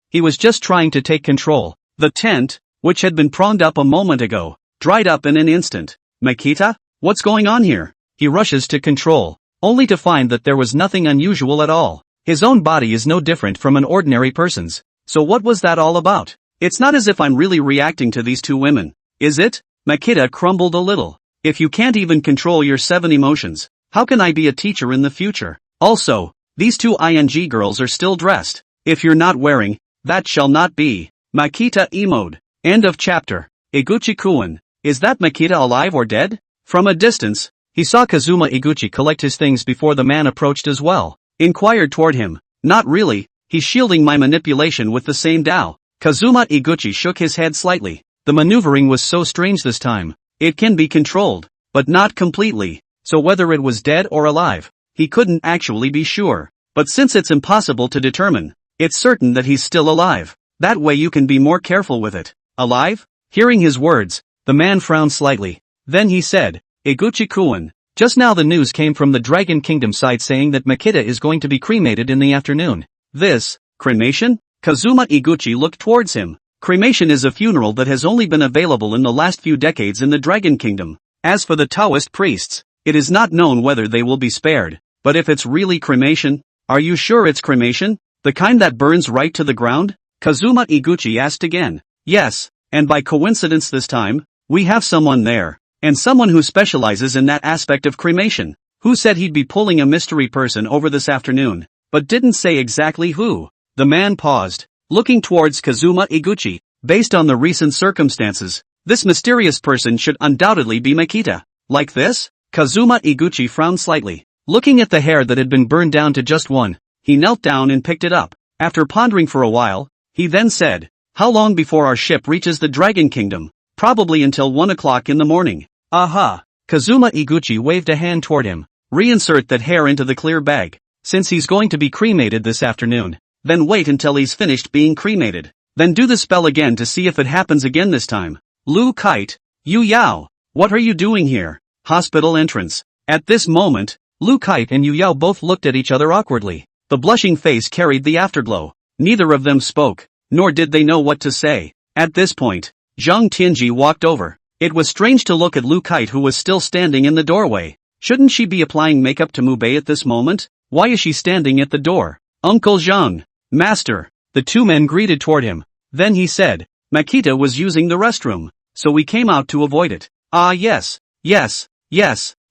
He was just trying to take control. The tent, which had been pronged up a moment ago, dried up in an instant. Makita? What's going on here? He rushes to control, only to find that there was nothing unusual at all. His own body is no different from an ordinary person's. So what was that all about? It's not as if I'm really reacting to these two women, is it? Makita crumbled a little. If you can't even control your 7 emotions, how can I be a teacher in the future? Also, these two ING girls are still dressed. If you're not wearing, that shall not be. Makita emoed. End of chapter. Iguchi-kun. Is that Makita alive or dead? From a distance, he saw Kazuma Iguchi collect his things before the man approached as well. Inquired toward him. Not really, he's shielding my manipulation with the same Dao. Kazuma Iguchi shook his head slightly. The maneuvering was so strange this time. It can be controlled, but not completely, so whether it was dead or alive, he couldn't actually be sure. But since it's impossible to determine, it's certain that he's still alive. That way you can be more careful with it. Alive? Hearing his words, the man frowned slightly. Then he said, Iguchi-kun, just now the news came from the Dragon Kingdom side saying that Makita is going to be cremated in the afternoon. Cremation? Kazuma Iguchi looked towards him. Cremation is a funeral that has only been available in the last few decades in the Dragon Kingdom. As for the Taoist priests, it is not known whether they will be spared. But if it's really cremation, are you sure it's cremation? The kind that burns right to the ground? Kazuma Iguchi asked again. Yes, and by coincidence this time, we have someone there. And someone who specializes in that aspect of cremation. Who said he'd be pulling a mystery person over this afternoon, but didn't say exactly who. The man paused, looking towards Kazuma Iguchi. Based on the recent circumstances, this mysterious person should undoubtedly be Makita. Like this? Kazuma Iguchi frowned slightly. Looking at the hair that had been burned down to just one, he knelt down and picked it up. After pondering for a while, he then said, how long before our ship reaches the Dragon Kingdom? Probably until 1 o'clock in the morning. Aha! Kazuma Iguchi waved a hand toward him. Reinsert that hair into the clear bag. Since he's going to be cremated this afternoon, then wait until he's finished being cremated. Then do the spell again to see if it happens again this time. Lu Kite, Yu Yao, what are you doing here? Hospital entrance. At this moment, Lu Kite and Yu Yao both looked at each other awkwardly. The blushing face carried the afterglow. Neither of them spoke, nor did they know what to say. At this point, Zhang Tianji walked over. It was strange to look at Lu Kite, who was still standing in the doorway. Shouldn't she be applying makeup to Mubei at this moment? Why is she standing at the door? Uncle Zhang. Master. The two men greeted toward him. Then he said, Makita was using the restroom, so we came out to avoid it. Ah yes.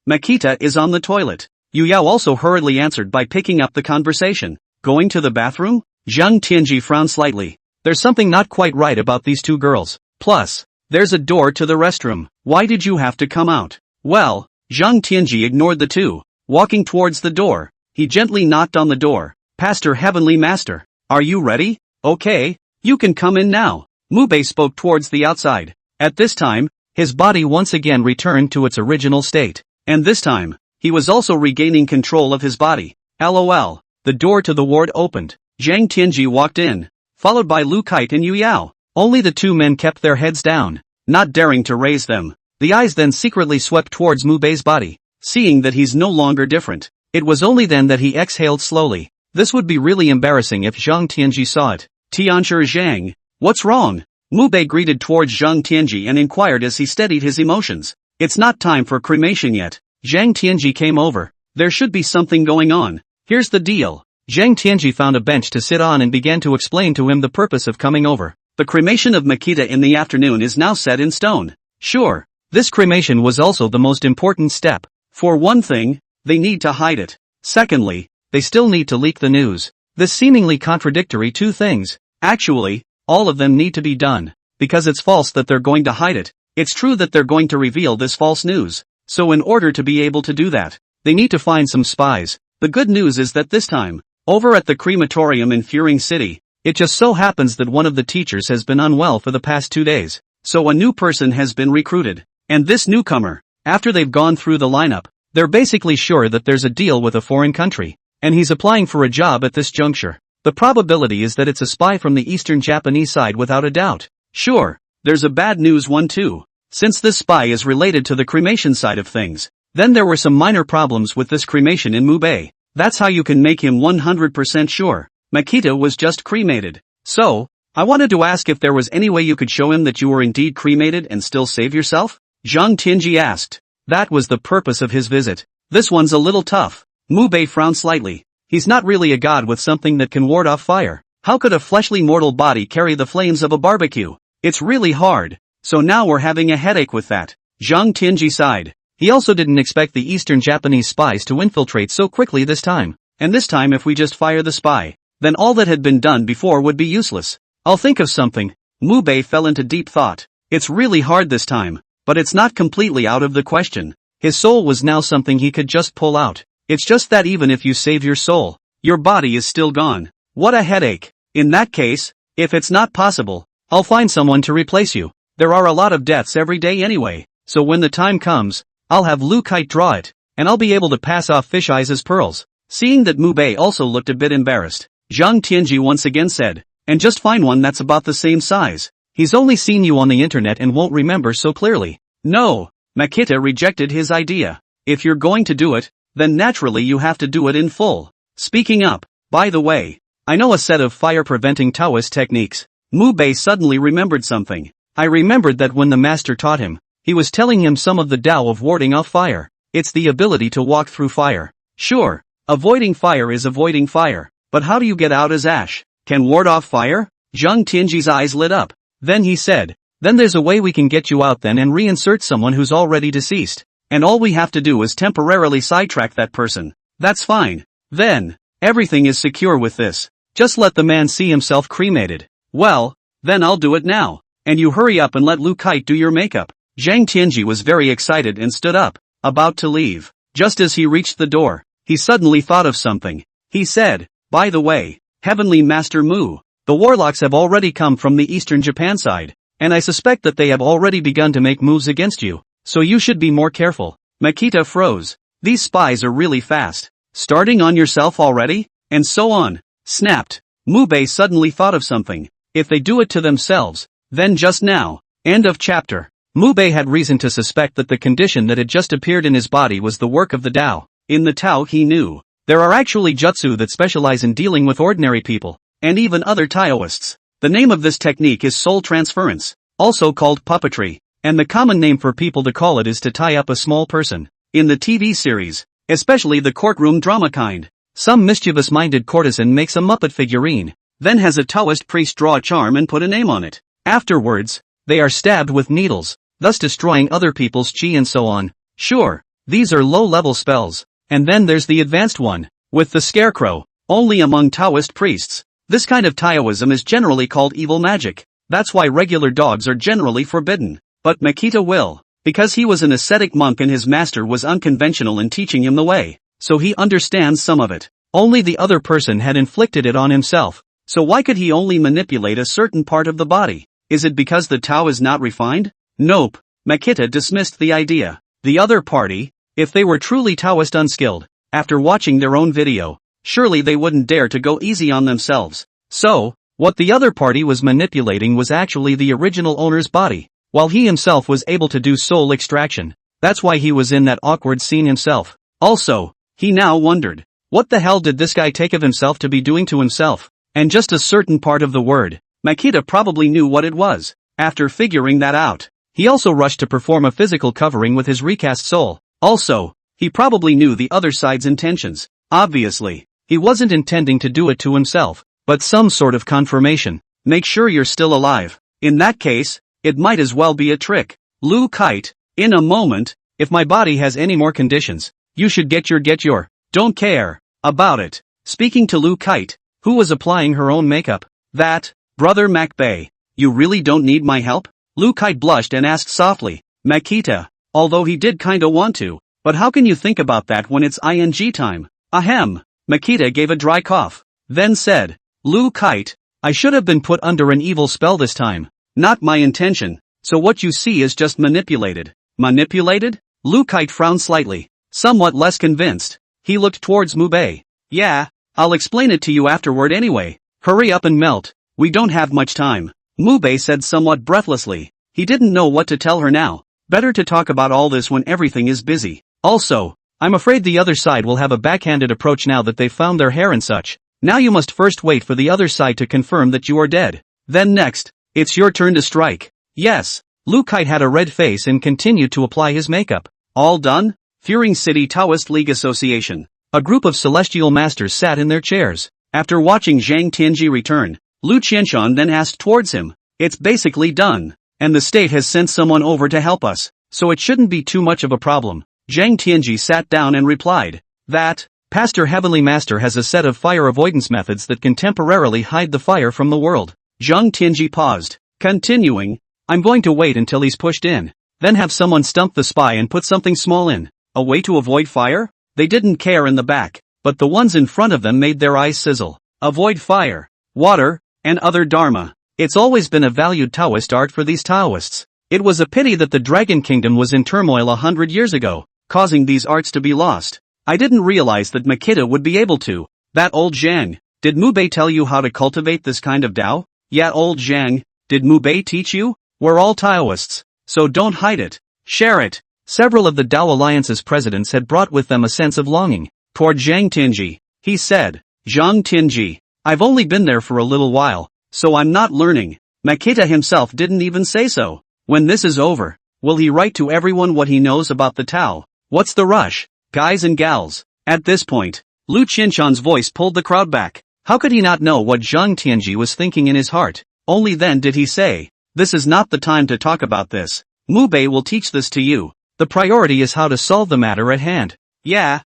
Makita is on the toilet. Yu Yao also hurriedly answered by picking up the conversation. Going to the bathroom? Zhang Tianji frowned slightly. There's something not quite right about these two girls. Plus, there's a door to the restroom. Why did you have to come out? Well, Zhang Tianji ignored the two. Walking towards the door, he gently knocked on the door. Pastor Heavenly Master, are you ready? Okay, you can come in now. Mubei spoke towards the outside. At this time, his body once again returned to its original state. And this time, he was also regaining control of his body. LOL. The door to the ward opened. Zhang Tianji walked in, followed by Lu Kite and Yu Yao. Only the two men kept their heads down, not daring to raise them. The eyes then secretly swept towards Mubei's body. Seeing that he's no longer different, it was only then that he exhaled slowly. This would be really embarrassing if Zhang Tianji saw it. Tianshi Zhang, what's wrong? Mubei greeted towards Zhang Tianji and inquired as he steadied his emotions. It's not time for cremation yet. Zhang Tianji came over. There should be something going on. Here's the deal. Zhang Tianji found a bench to sit on and began to explain to him the purpose of coming over. The cremation of Makita in the afternoon is now set in stone. Sure, this cremation was also the most important step. For one thing, they need to hide it. Secondly, they still need to leak the news. This seemingly contradictory two things. Actually, all of them need to be done. Because it's false that they're going to hide it. It's true that they're going to reveal this false news. So in order to be able to do that, they need to find some spies. The good news is that this time, over at the crematorium in Furing City, it just so happens that one of the teachers has been unwell for the past 2 days. So a new person has been recruited. And this newcomer, after they've gone through the lineup, they're basically sure that there's a deal with a foreign country. and he's applying for a job at this juncture. The probability is that it's a spy from the Eastern Japanese side without a doubt. Sure, there's a bad news one too. Since this spy is related to the cremation side of things, then there were some minor problems with this cremation in Mubei. That's how you can make him 100% sure Makita was just cremated. So, I wanted to ask if there was any way you could show him that you were indeed cremated and still save yourself? Zhang Tianji asked. That was the purpose of his visit. This one's a little tough. Mubei frowned slightly. He's not really a god with something that can ward off fire. How could a fleshly mortal body carry the flames of a barbecue? It's really hard. So now we're having a headache with that. Zhang Tianji sighed. He also didn't expect the Eastern Japanese spies to infiltrate so quickly this time. And this time if we just fire the spy, then all that had been done before would be useless. I'll think of something. Mubei fell into deep thought. It's really hard this time, but it's not completely out of the question. His soul was now something he could just pull out. It's just that even if you save your soul, your body is still gone. What a headache. In that case, if it's not possible, I'll find someone to replace you. There are a lot of deaths every day anyway, so when the time comes, I'll have Lu Kite draw it, and I'll be able to pass off fish eyes as pearls. Seeing that Mubei also looked a bit embarrassed, Zhang Tianji once again said, and just find one that's about the same size. He's only seen you on the internet and won't remember so clearly. No, Makita rejected his idea. If you're going to do it, then naturally you have to do it in full. Speaking up, by the way, I know a set of fire-preventing Taoist techniques. Mubei suddenly remembered something. I remembered that when the master taught him, he was telling him some of the Tao of warding off fire. It's the ability to walk through fire. Sure, avoiding fire is avoiding fire, but how do you get out as ash? Can ward off fire? Zhang Tianji's eyes lit up. Then he said, then there's a way we can get you out then and reinsert someone who's already deceased. And all we have to do is temporarily sidetrack that person. That's fine. Then, everything is secure with this. Just let the man see himself cremated. Well, then I'll do it now. And you hurry up and let Lu Kite do your makeup. Zhang Tianji was very excited and stood up, about to leave. Just as he reached the door, he suddenly thought of something. He said, by the way, Heavenly Master Mu, the warlocks have already come from the Eastern Japan side, and I suspect that they have already begun to make moves against you, so you should be more careful. Makita froze. These spies are really fast. Starting on yourself already? And so on. Snapped. Mubei suddenly thought of something. If they do it to themselves, then just now. End of chapter. Mubei had reason to suspect that the condition that had just appeared in his body was the work of the Tao. In the Tao he knew, there are actually jutsu that specialize in dealing with ordinary people, and even other Taoists. The name of this technique is soul transference, also called puppetry, and the common name for people to call it is to tie up a small person. In the TV series, especially the courtroom drama kind, some mischievous-minded courtesan makes a Muppet figurine, then has a Taoist priest draw a charm and put a name on it. Afterwards, they are stabbed with needles, thus destroying other people's chi and so on. Sure, these are low-level spells. And then there's the advanced one, with the scarecrow, only among Taoist priests. This kind of Taoism is generally called evil magic. That's why regular dogs are generally forbidden. But Makita will, because he was an ascetic monk and his master was unconventional in teaching him the way, so he understands some of it. Only the other person had inflicted it on himself. So why could he only manipulate a certain part of the body? Is it because the Tao is not refined? Nope. Makita dismissed the idea. The other party, if they were truly Taoist unskilled, after watching their own video, surely they wouldn't dare to go easy on themselves. So, what the other party was manipulating was actually the original owner's body, while he himself was able to do soul extraction. That's why he was in that awkward scene himself. Also, he now wondered, what the hell did this guy take of himself to be doing to himself? And just a certain part of the word, Makita probably knew what it was. After figuring that out, he also rushed to perform a physical covering with his recast soul. Also, he probably knew the other side's intentions. Obviously, he wasn't intending to do it to himself, but some sort of confirmation. Make sure you're still alive. In that case, it might as well be a trick. Lu Kite, in a moment, if my body has any more conditions, you should get your, don't care about it. Speaking to Lu Kite, who was applying her own makeup. That, brother Makbei, you really don't need my help? Lu Kite blushed and asked softly. Makita, although he did kinda want to, but how can you think about that when it's ing time? Ahem. Makita gave a dry cough, then said, Lu Kite, I should have been put under an evil spell this time. Not my intention, so what you see is just manipulated. Manipulated? Lu Kite frowned slightly, somewhat less convinced. He looked towards Mubei. Yeah, I'll explain it to you afterward anyway. Hurry up and melt. We don't have much time. Mubei said somewhat breathlessly. He didn't know what to tell her now. Better to talk about all this when everything is busy. Also, I'm afraid the other side will have a backhanded approach now that they've found their hair and such. Now you must first wait for the other side to confirm that you are dead. Then next, it's your turn to strike. Yes. Lu Kite had a red face and continued to apply his makeup. All done? Furing City Taoist League Association. A group of celestial masters sat in their chairs. After watching Zhang Tianji return, Lu Qianshan then asked towards him. It's basically done. And the state has sent someone over to help us, so it shouldn't be too much of a problem. Zhang Tianji sat down and replied. That, Pastor Heavenly Master has a set of fire avoidance methods that can temporarily hide the fire from the world. Zhang Tianji paused. Continuing. I'm going to wait until he's pushed in. Then have someone stump the spy and put something small in. A way to avoid fire? They didn't care in the back, but the ones in front of them made their eyes sizzle. Avoid fire, water, and other dharma. It's always been a valued Taoist art for these Taoists. It was a pity that the Dragon Kingdom was in turmoil 100 years ago, causing these arts to be lost. I didn't realize that Makita would be able to. That old Zhang. Did Mubei tell you how to cultivate this kind of Tao? Yeah, old Zhang. Did Mubei teach you? We're all Taoists, so don't hide it. Share it. Several of the Tao Alliance's presidents had brought with them a sense of longing toward Zhang Tianji. He said, Zhang Tianji, I've only been there for a little while, so I'm not learning. Makita himself didn't even say so. When this is over, will he write to everyone what he knows about the Tao? What's the rush, guys and gals? At this point, Lu Qianshan's voice pulled the crowd back. How could he not know what Zhang Tianji was thinking in his heart? Only then did he say, this is not the time to talk about this. Mubei will teach this to you. The priority is how to solve the matter at hand. Yeah.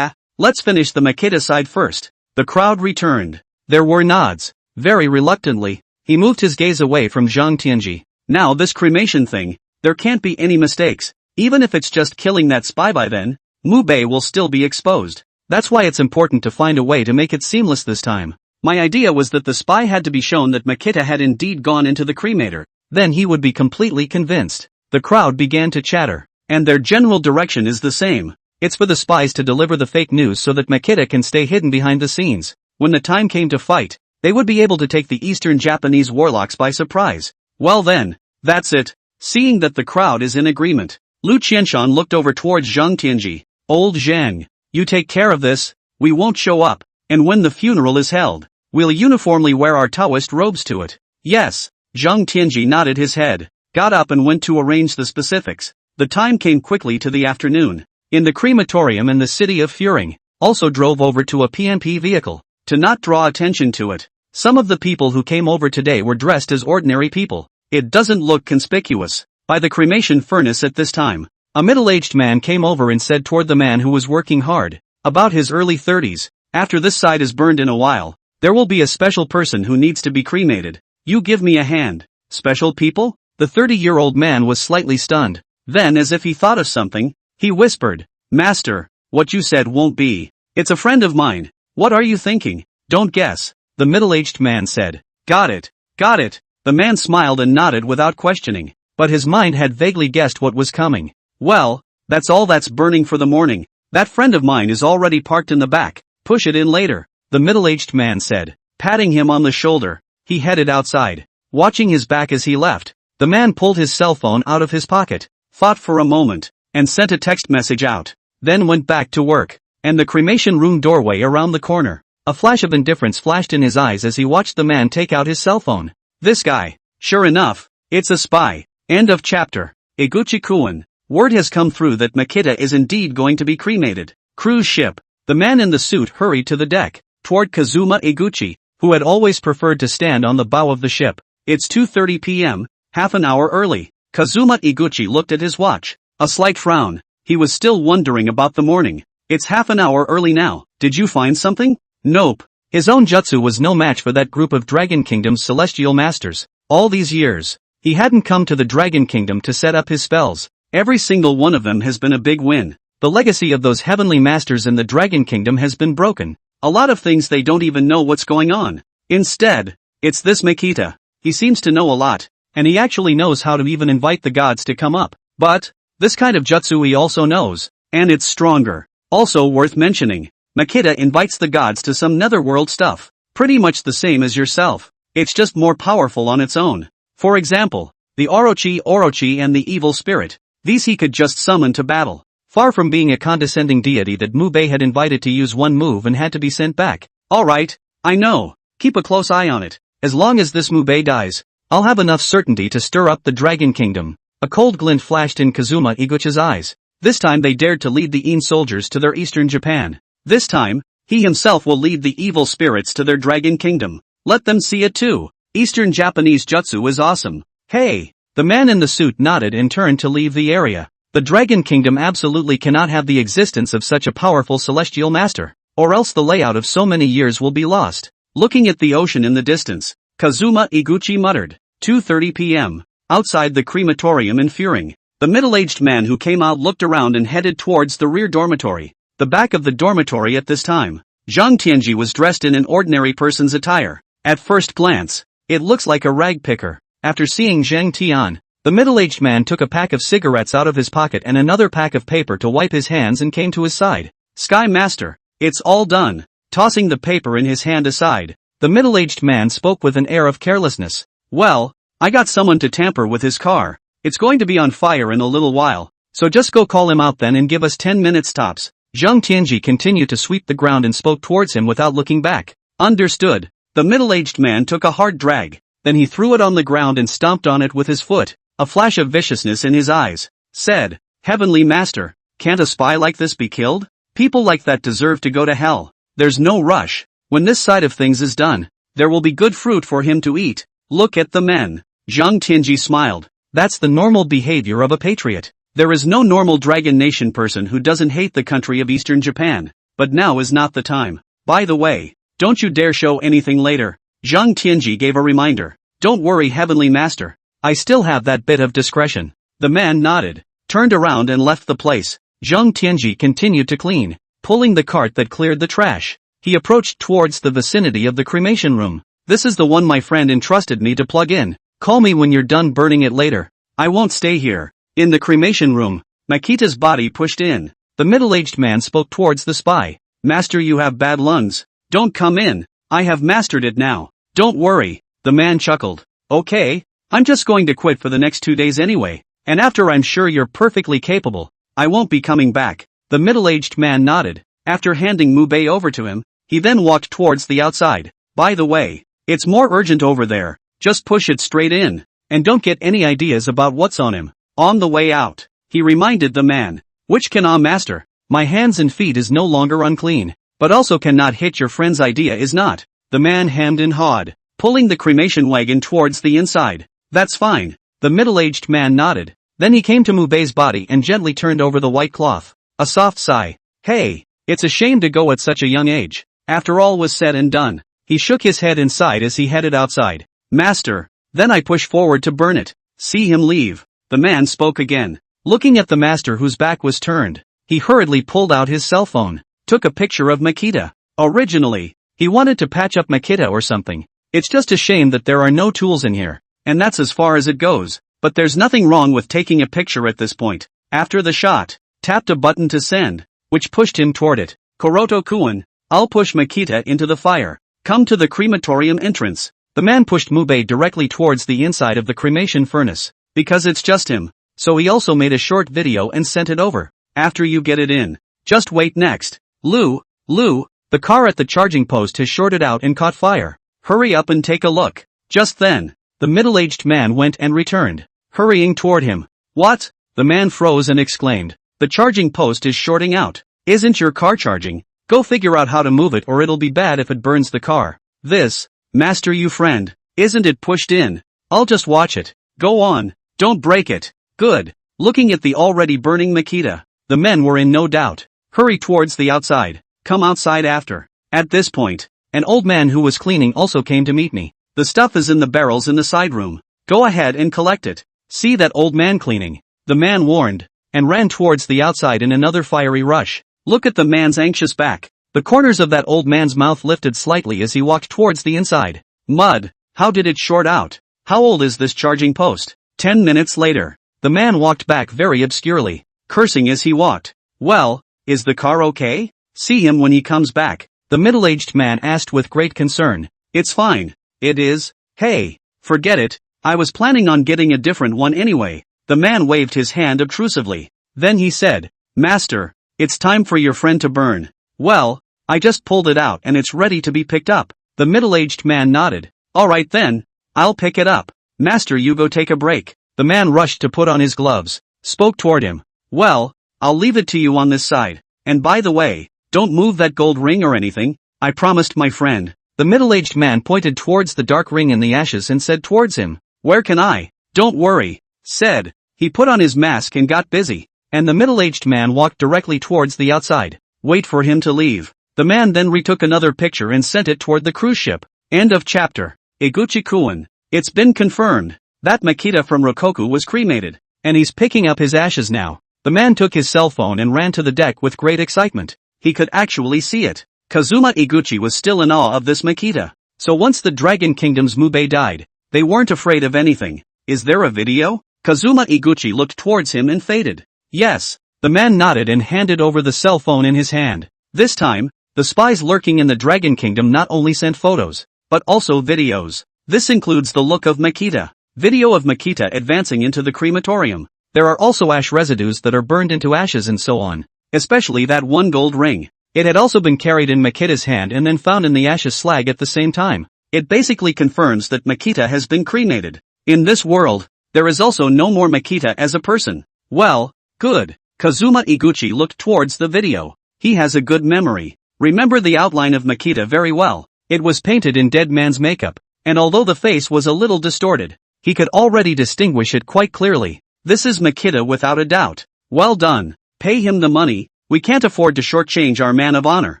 Let's finish the Makita side first. The crowd returned. There were nods. Very reluctantly, he moved his gaze away from Zhang Tianji. Now this cremation thing, there can't be any mistakes. Even if it's just killing that spy by then, Mubei will still be exposed. That's why it's important to find a way to make it seamless this time. My idea was that the spy had to be shown that Makita had indeed gone into the cremator. Then he would be completely convinced. The crowd began to chatter. And their general direction is the same. It's for the spies to deliver the fake news so that Makita can stay hidden behind the scenes. When the time came to fight, they would be able to take the Eastern Japanese warlocks by surprise. Well then, that's it. Seeing that the crowd is in agreement, Lu Qianshan looked over towards Zhang Tianji. Old Zhang, you take care of this, we won't show up, and when the funeral is held, we'll uniformly wear our Taoist robes to it. Yes. Zhang Tianji nodded his head, got up and went to arrange the specifics. The time came quickly to the afternoon. In the crematorium in the city of Furing, also drove over to a PMP vehicle, to not draw attention to it. Some of the people who came over today were dressed as ordinary people. It doesn't look conspicuous. By the cremation furnace at this time, a middle-aged man came over and said toward the man who was working hard, about his early 30s, after this side is burned in a while, there will be a special person who needs to be cremated. You give me a hand. Special people? The 30-year-old man was slightly stunned. Then as if he thought of something, he whispered, Master, what you said won't be. It's a friend of mine. What are you thinking? Don't guess. The middle-aged man said. Got it. The man smiled and nodded without questioning, but his mind had vaguely guessed what was coming. Well, that's all that's burning for the morning. That friend of mine is already parked in the back. Push it in later, the middle-aged man said, patting him on the shoulder. He headed outside. Watching his back as he left, the man pulled his cell phone out of his pocket, thought for a moment, and sent a text message out, then went back to work. And the cremation room doorway around the corner. A flash of indifference flashed in his eyes as he watched the man take out his cell phone. This guy. Sure enough, it's a spy. End of chapter. Iguchi-kun. Word has come through that Makita is indeed going to be cremated. Cruise ship. The man in the suit hurried to the deck, toward Kazuma Iguchi, who had always preferred to stand on the bow of the ship. It's 2:30 p.m., half an hour early. Kazuma Iguchi looked at his watch. A slight frown. He was still wondering about the morning. It's half an hour early now. Did you find something? Nope. His own jutsu was no match for that group of Dragon Kingdom's celestial masters. All these years, he hadn't come to the Dragon Kingdom to set up his spells. Every single one of them has been a big win. The legacy of those heavenly masters in the Dragon Kingdom has been broken. A lot of things they don't even know what's going on. Instead, it's this Makita. He seems to know a lot, and he actually knows how to even invite the gods to come up. But, this kind of jutsu he also knows, and it's stronger. Also worth mentioning, Makita invites the gods to some netherworld stuff. Pretty much the same as yourself. It's just more powerful on its own. For example, the Orochi and the evil spirit. These he could just summon to battle. Far from being a condescending deity that Mubei had invited to use one move and had to be sent back. Alright, I know. Keep a close eye on it. As long as this Mubei dies, I'll have enough certainty to stir up the Dragon Kingdom. A cold glint flashed in Kazuma Iguchi's eyes. This time they dared to lead the Een soldiers to their eastern Japan. This time, he himself will lead the evil spirits to their Dragon Kingdom. Let them see it too. Eastern Japanese jutsu is awesome. Hey! The man in the suit nodded and turned to leave the area. The Dragon Kingdom absolutely cannot have the existence of such a powerful celestial master, or else the layout of so many years will be lost. Looking at the ocean in the distance, Kazuma Iguchi muttered. 2:30 p.m. Outside the crematorium in Furing, the middle-aged man who came out looked around and headed towards the rear dormitory. The back of the dormitory at this time. Zhang Tianji was dressed in an ordinary person's attire. At first glance, it looks like a rag picker. After seeing Zhang Tian, the middle-aged man took a pack of cigarettes out of his pocket and another pack of paper to wipe his hands and came to his side. Sky Master, it's all done. Tossing the paper in his hand aside, the middle-aged man spoke with an air of carelessness. Well, I got someone to tamper with his car. It's going to be on fire in a little while, so just go call him out then and give us 10 minutes tops. Zhang Tianji continued to sweep the ground and spoke towards him without looking back. Understood. The middle-aged man took a hard drag, then he threw it on the ground and stomped on it with his foot. A flash of viciousness in his eyes. Said, Heavenly Master, can't a spy like this be killed? People like that deserve to go to hell. There's no rush. When this side of things is done, there will be good fruit for him to eat. Look at the men. Zhang Tianji smiled. That's the normal behavior of a patriot. There is no normal Dragon Nation person who doesn't hate the country of Eastern Japan. But now is not the time. By the way, don't you dare show anything later. Zhang Tianji gave a reminder. Don't worry, Heavenly Master. I still have that bit of discretion. The man nodded, turned around and left the place. Zhang Tianji continued to clean, pulling the cart that cleared the trash. He approached towards the vicinity of the cremation room. This is the one my friend entrusted me to plug in. Call me when you're done burning it later. I won't stay here. In the cremation room, Makita's body pushed in. The middle-aged man spoke towards the spy. Master, you have bad lungs. Don't come in. I have mastered it now. Don't worry. The man chuckled. Okay. I'm just going to quit for the next 2 days anyway, and after I'm sure you're perfectly capable, I won't be coming back. The middle-aged man nodded. After handing Mubei over to him, he then walked towards the outside. By the way, it's more urgent over there. Just push it straight in, and don't get any ideas about what's on him. On the way out, he reminded the man. Which master? My hands and feet is no longer unclean, but also cannot hit your friend's idea is not. The man hemmed and hawed, pulling the cremation wagon towards the inside. That's fine. The middle-aged man nodded. Then he came to Mubei's body and gently turned over the white cloth. A soft sigh. Hey, it's a shame to go at such a young age. After all was said and done, he shook his head and sighed as he headed outside. Master. Then I push forward to burn it. See him leave. The man spoke again. Looking at the master whose back was turned, he hurriedly pulled out his cell phone, took a picture of Makita. Originally, he wanted to patch up Makita or something. It's just a shame that there are no tools in here. And that's as far as it goes, but there's nothing wrong with taking a picture at this point. After the shot, tapped a button to send, which pushed him toward it. Koroto-kun, I'll push Makita into the fire. Come to the crematorium entrance. The man pushed Mubei directly towards the inside of the cremation furnace, because it's just him, so he also made a short video and sent it over. After you get it in, just wait next. Lou, the car at the charging post has shorted out and caught fire. Hurry up and take a look. Just then, the middle-aged man went and returned, hurrying toward him. What? The man froze and exclaimed. The charging post is shorting out. Isn't your car charging? Go figure out how to move it or it'll be bad if it burns the car. This, master you friend, isn't it pushed in? I'll just watch it. Go on, don't break it. Good. Looking at the already burning Makita, the men were in no doubt. Hurry towards the outside. Come outside after. At this point, an old man who was cleaning also came to meet me. The stuff is in the barrels in the side room. Go ahead and collect it. See that old man cleaning? The man warned, and ran towards the outside in another fiery rush. Look at the man's anxious back. The corners of that old man's mouth lifted slightly as he walked towards the inside. Mud, how did it short out? How old is this charging post? 10 minutes later, the man walked back very obscurely, cursing as he walked. Well, is the car okay? See him when he comes back, the middle-aged man asked with great concern. It's fine. It is. Hey, forget it, I was planning on getting a different one anyway. The man waved his hand obtrusively. Then he said, Master, it's time for your friend to burn. Well, I just pulled it out and it's ready to be picked up. The middle-aged man nodded. Alright then, I'll pick it up. Master, you go take a break. The man rushed to put on his gloves, spoke toward him. Well, I'll leave it to you on this side. And by the way, don't move that gold ring or anything, I promised my friend. The middle-aged man pointed towards the dark ring in the ashes and said towards him, Where can I? Don't worry, said. He put on his mask and got busy. And the middle-aged man walked directly towards the outside. Wait for him to leave. The man then retook another picture and sent it toward the cruise ship. End of chapter. Iguchi-kun. It's been confirmed that Makita from Rokoku was cremated, and he's picking up his ashes now. The man took his cell phone and ran to the deck with great excitement. He could actually see it. Kazuma Iguchi was still in awe of this Makita. So once the Dragon Kingdom's Mubei died, they weren't afraid of anything. Is there a video? Kazuma Iguchi looked towards him and faded. Yes. The man nodded and handed over the cell phone in his hand. This time, the spies lurking in the Dragon Kingdom not only sent photos, but also videos. This includes the look of Makita. Video of Makita advancing into the crematorium. There are also ash residues that are burned into ashes and so on. Especially that one gold ring. It had also been carried in Makita's hand and then found in the ashes slag at the same time. It basically confirms that Makita has been cremated. In this world, there is also no more Makita as a person. Well, good. Kazuma Iguchi looked towards the video. He has a good memory. Remember the outline of Makita very well. It was painted in dead man's makeup, and although the face was a little distorted, he could already distinguish it quite clearly. This is Makita without a doubt. Well done. Pay him the money. We can't afford to shortchange our man of honor.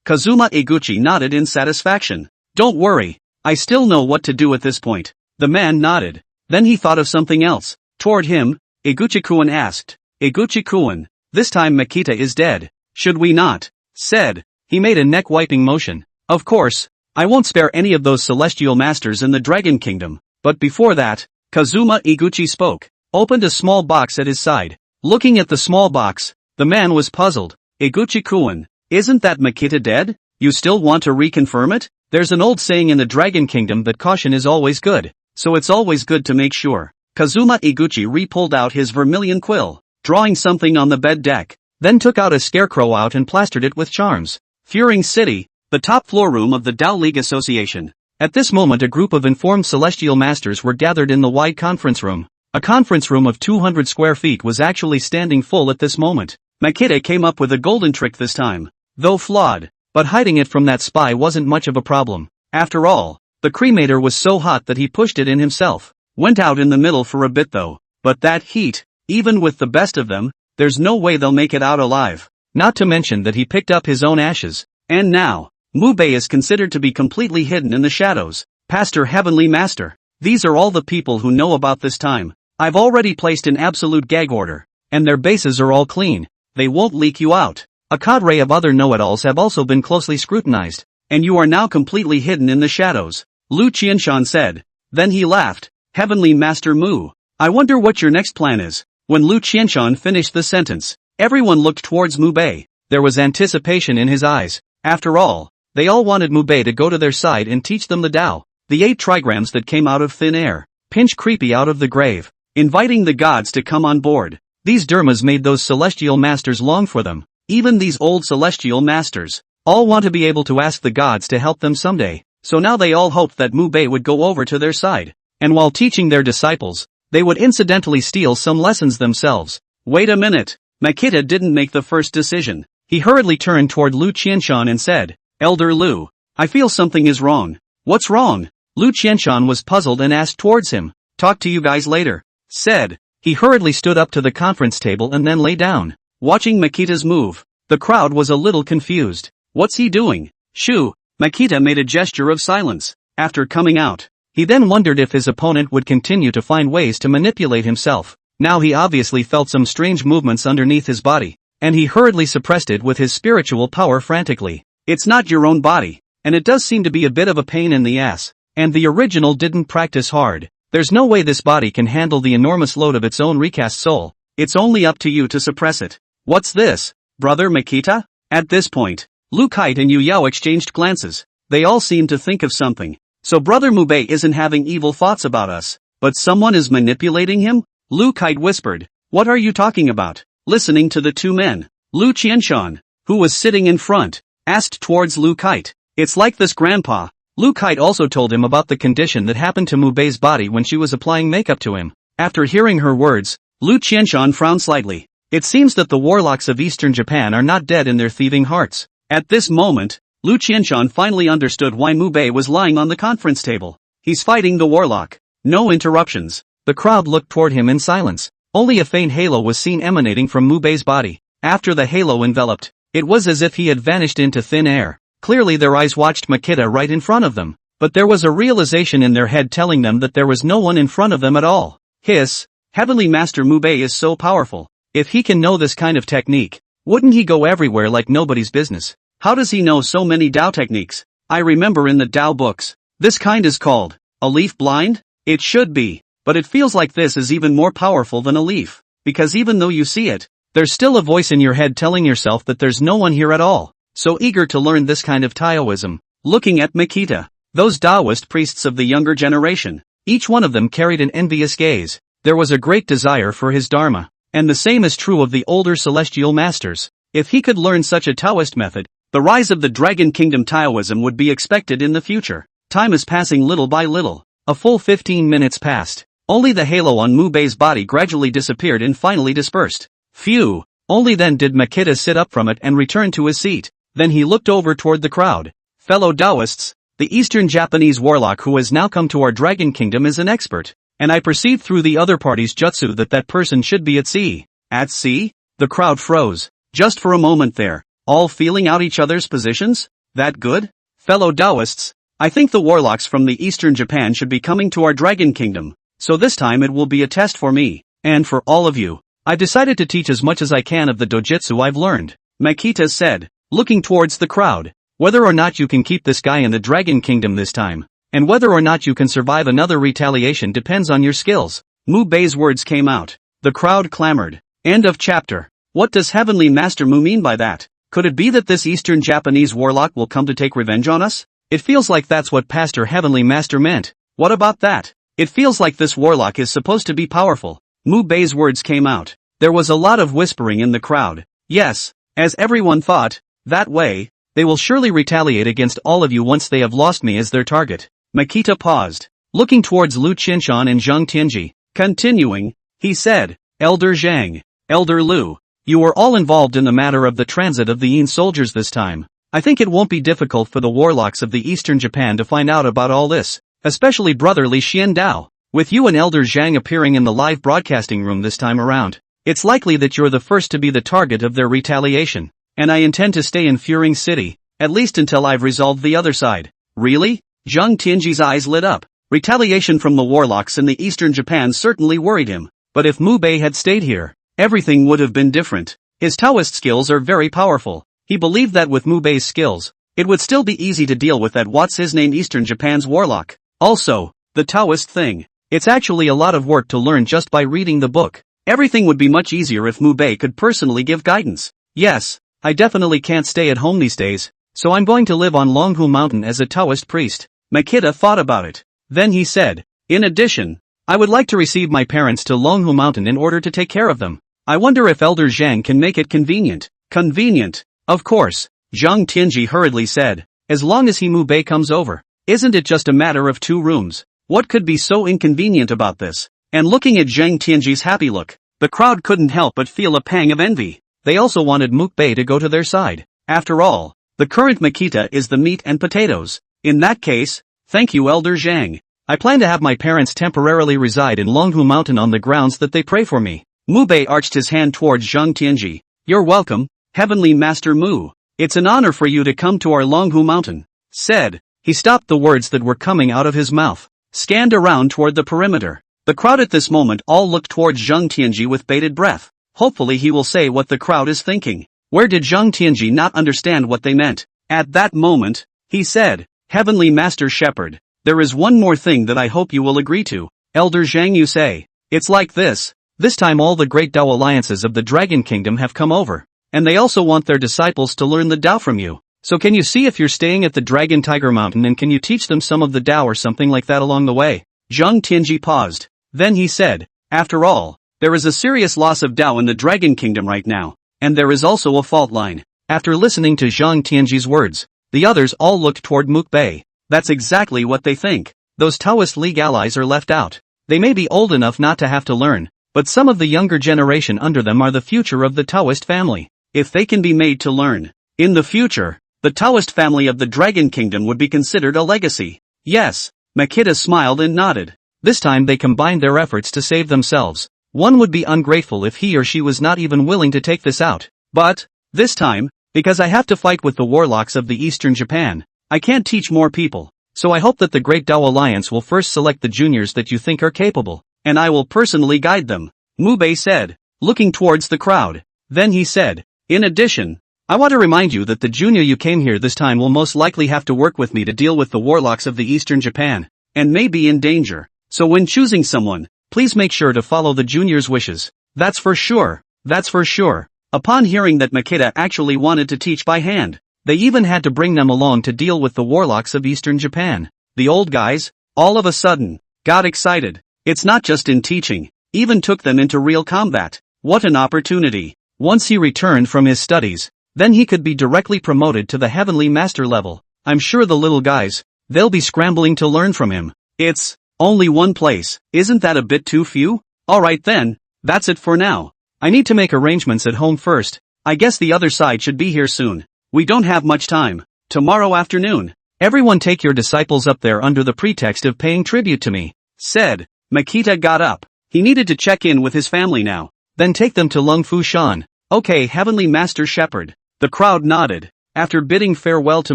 Kazuma Iguchi nodded in satisfaction. Don't worry. I still know what to do at this point. The man nodded. Then he thought of something else. Toward him, Iguchi-kun asked. Iguchi-kun, this time Makita is dead. Should we not? Said. He made a neck-wiping motion. Of course, I won't spare any of those celestial masters in the Dragon Kingdom. But before that, Kazuma Iguchi spoke. Opened a small box at his side. Looking at the small box, the man was puzzled. Iguchi-kun, isn't that Makita dead? You still want to reconfirm it? There's an old saying in the Dragon Kingdom that caution is always good. So it's always good to make sure. Kazuma Iguchi re-pulled out his vermilion quill, drawing something on the bed deck, then took out a scarecrow out and plastered it with charms. Furing City, the top floor room of the Tao League Association. At this moment a group of informed celestial masters were gathered in the wide conference room. A conference room of 200 square feet was actually standing full at this moment. Makita came up with a golden trick this time, though flawed, but hiding it from that spy wasn't much of a problem. After all, the cremator was so hot that he pushed it in himself. Went out in the middle for a bit though, but that heat, even with the best of them, there's no way they'll make it out alive. Not to mention that he picked up his own ashes. And now, Mubei is considered to be completely hidden in the shadows. Pastor Heavenly Master. These are all the people who know about this time. I've already placed an absolute gag order, and their bases are all clean. They won't leak you out. A cadre of other know-it-alls have also been closely scrutinized, and you are now completely hidden in the shadows. Lu Qianshan said. Then he laughed. Heavenly Master Mu. I wonder what your next plan is. When Lu Qianshan finished the sentence, everyone looked towards Mubei. There was anticipation in his eyes. After all, they all wanted Mubei to go to their side and teach them the Tao. The 8 trigrams that came out of thin air. Pinch creepy out of the grave. Inviting the gods to come on board. These dermas made those celestial masters long for them. Even these old celestial masters all want to be able to ask the gods to help them someday. So now they all hoped that Mubei would go over to their side. And while teaching their disciples, they would incidentally steal some lessons themselves. Wait a minute. Makita didn't make the first decision. He hurriedly turned toward Lu Qianshan and said, Elder Lu, I feel something is wrong. What's wrong? Lu Qianshan was puzzled and asked towards him. Talk to you guys later. Said. He hurriedly stood up to the conference table and then lay down. Watching Makita's move, the crowd was a little confused. What's he doing? Shoo. Makita made a gesture of silence. After coming out, he then wondered if his opponent would continue to find ways to manipulate himself. Now he obviously felt some strange movements underneath his body, and he hurriedly suppressed it with his spiritual power frantically. It's not your own body, and it does seem to be a bit of a pain in the ass, and the original didn't practice hard. There's no way this body can handle the enormous load of its own recast soul. It's only up to you to suppress it. What's this, brother Makita? At this point, Lu Kite and Yu Yao exchanged glances. They all seemed to think of something. So Brother Mubei isn't having evil thoughts about us, but someone is manipulating him? Lu Kite whispered. What are you talking about? Listening to the two men, Lu Qianshan, who was sitting in front, asked towards Lu Kite. It's like this, Grandpa. Lu Kite also told him about the condition that happened to Mubei's body when she was applying makeup to him. After hearing her words, Lu Qianshan frowned slightly. It seems that the warlocks of Eastern Japan are not dead in their thieving hearts. At this moment, Lu Qianshan finally understood why Mubei was lying on the conference table. He's fighting the warlock. No interruptions. The crowd looked toward him in silence. Only a faint halo was seen emanating from Mubei's body. After the halo enveloped, it was as if he had vanished into thin air. Clearly their eyes watched Makita right in front of them, but there was a realization in their head telling them that there was no one in front of them at all. Hiss, Heavenly Master Mubei is so powerful. If he can know this kind of technique, wouldn't he go everywhere like nobody's business? How does he know so many Dao techniques? I remember in the Dao books, this kind is called a leaf blind? It should be, but it feels like this is even more powerful than a leaf, because even though you see it, there's still a voice in your head telling yourself that there's no one here at all. So eager to learn this kind of Taoism. Looking at Makita, those Taoist priests of the younger generation, each one of them carried an envious gaze. There was a great desire for his Dharma, and the same is true of the older celestial masters. If he could learn such a Taoist method, the rise of the Dragon Kingdom Taoism would be expected in the future. Time is passing little by little. A full 15 minutes passed. Only the halo on Mubei's body gradually disappeared and finally dispersed. Phew! Only then did Makita sit up from it and return to his seat. Then he looked over toward the crowd. Fellow Taoists, the Eastern Japanese warlock who has now come to our Dragon Kingdom is an expert, and I perceive through the other party's jutsu that that person should be at sea. At sea? The crowd froze, just for a moment there, all feeling out each other's positions? That good? Fellow Taoists, I think the warlocks from the Eastern Japan should be coming to our Dragon Kingdom, so this time it will be a test for me, and for all of you. I've decided to teach as much as I can of the dojutsu I've learned, Makita said, looking towards the crowd. Whether or not you can keep this guy in the Dragon Kingdom this time, and whether or not you can survive another retaliation depends on your skills. Mubei's words came out. The crowd clamored. End of chapter. What does Heavenly Master Mu mean by that? Could it be that this Eastern Japanese warlock will come to take revenge on us? It feels like that's what Pastor Heavenly Master meant. What about that? It feels like this warlock is supposed to be powerful. Mubei's words came out. There was a lot of whispering in the crowd. Yes, as everyone thought, that way, they will surely retaliate against all of you once they have lost me as their target. Makita paused, looking towards Lu Qianshan and Zhang Tianji. Continuing, he said, Elder Zhang, Elder Lu, you were all involved in the matter of the transit of the Yin soldiers this time. I think it won't be difficult for the warlocks of the Eastern Japan to find out about all this, especially brotherly Xian Dao. With you and Elder Zhang appearing in the live broadcasting room this time around, it's likely that you're the first to be the target of their retaliation. And I intend to stay in Furing City, at least until I've resolved the other side. Really? Zhang Tianji's eyes lit up. Retaliation from the warlocks in the Eastern Japan certainly worried him. But if Mubei had stayed here, everything would have been different. His Taoist skills are very powerful. He believed that with Mubei's skills, it would still be easy to deal with that what's-his-name Eastern Japan's warlock. Also, the Taoist thing. It's actually a lot of work to learn just by reading the book. Everything would be much easier if Mubei could personally give guidance. Yes. I definitely can't stay at home these days, so I'm going to live on Longhu Mountain as a Taoist priest. Makita thought about it. Then he said, in addition, I would like to receive my parents to Longhu Mountain in order to take care of them. I wonder if Elder Zhang can make it convenient. Convenient? Of course, Zhang Tianji hurriedly said, as long as Mubei comes over. Isn't it just a matter of 2 rooms? What could be so inconvenient about this? And looking at Zhang Tianji's happy look, the crowd couldn't help but feel a pang of envy. They also wanted Mubei to go to their side. After all, the current Makita is the meat and potatoes. In that case, thank you Elder Zhang. I plan to have my parents temporarily reside in Longhu Mountain on the grounds that they pray for me. Mubei arched his hand towards Zhang Tianji. You're welcome, Heavenly Master Mu. It's an honor for you to come to our Longhu Mountain. Said. He stopped the words that were coming out of his mouth. Scanned around toward the perimeter. The crowd at this moment all looked towards Zhang Tianji with bated breath. Hopefully he will say what the crowd is thinking. Where did Zhang Tianji not understand what they meant? At that moment, he said, Heavenly Master Shepherd, there is one more thing that I hope you will agree to. Elder Zhang, you say. It's like this. This time all the great Dao alliances of the Dragon Kingdom have come over, and they also want their disciples to learn the Dao from you. So can you see if you're staying at the Dragon Tiger Mountain and can you teach them some of the Tao or something like that along the way? Zhang Tianji paused. Then he said, after all, there is a serious loss of Tao in the Dragon Kingdom right now, and there is also a fault line. After listening to Zhang Tianji's words, the others all looked toward Mukbei. That's exactly what they think. Those Taoist League allies are left out. They may be old enough not to have to learn, but some of the younger generation under them are the future of the Taoist family. If they can be made to learn, in the future, the Taoist family of the Dragon Kingdom would be considered a legacy. Yes, Makita smiled and nodded. This time they combined their efforts to save themselves. One would be ungrateful if he or she was not even willing to take this out. But, this time, because I have to fight with the warlocks of the Eastern Japan, I can't teach more people. So I hope that the Great Tao Alliance will first select the juniors that you think are capable, and I will personally guide them, Mubei said, looking towards the crowd. Then he said, in addition, I want to remind you that the junior you came here this time will most likely have to work with me to deal with the warlocks of the Eastern Japan, and may be in danger. So when choosing someone, please make sure to follow the junior's wishes. That's for sure. That's for sure. Upon hearing that Makita actually wanted to teach by hand, they even had to bring them along to deal with the warlocks of Eastern Japan. The old guys, all of a sudden, got excited. It's not just in teaching, even took them into real combat. What an opportunity. Once he returned from his studies, then he could be directly promoted to the Heavenly Master level. I'm sure the little guys, they'll be scrambling to learn from him. It's only one place. Isn't that a bit too few? Alright then, that's it for now. I need to make arrangements at home first. I guess the other side should be here soon. We don't have much time. Tomorrow afternoon. Everyone take your disciples up there under the pretext of paying tribute to me, said. Makita got up. He needed to check in with his family now. Then take them to Lung Fu Shan. Okay, Heavenly Master Shepherd. The crowd nodded. After bidding farewell to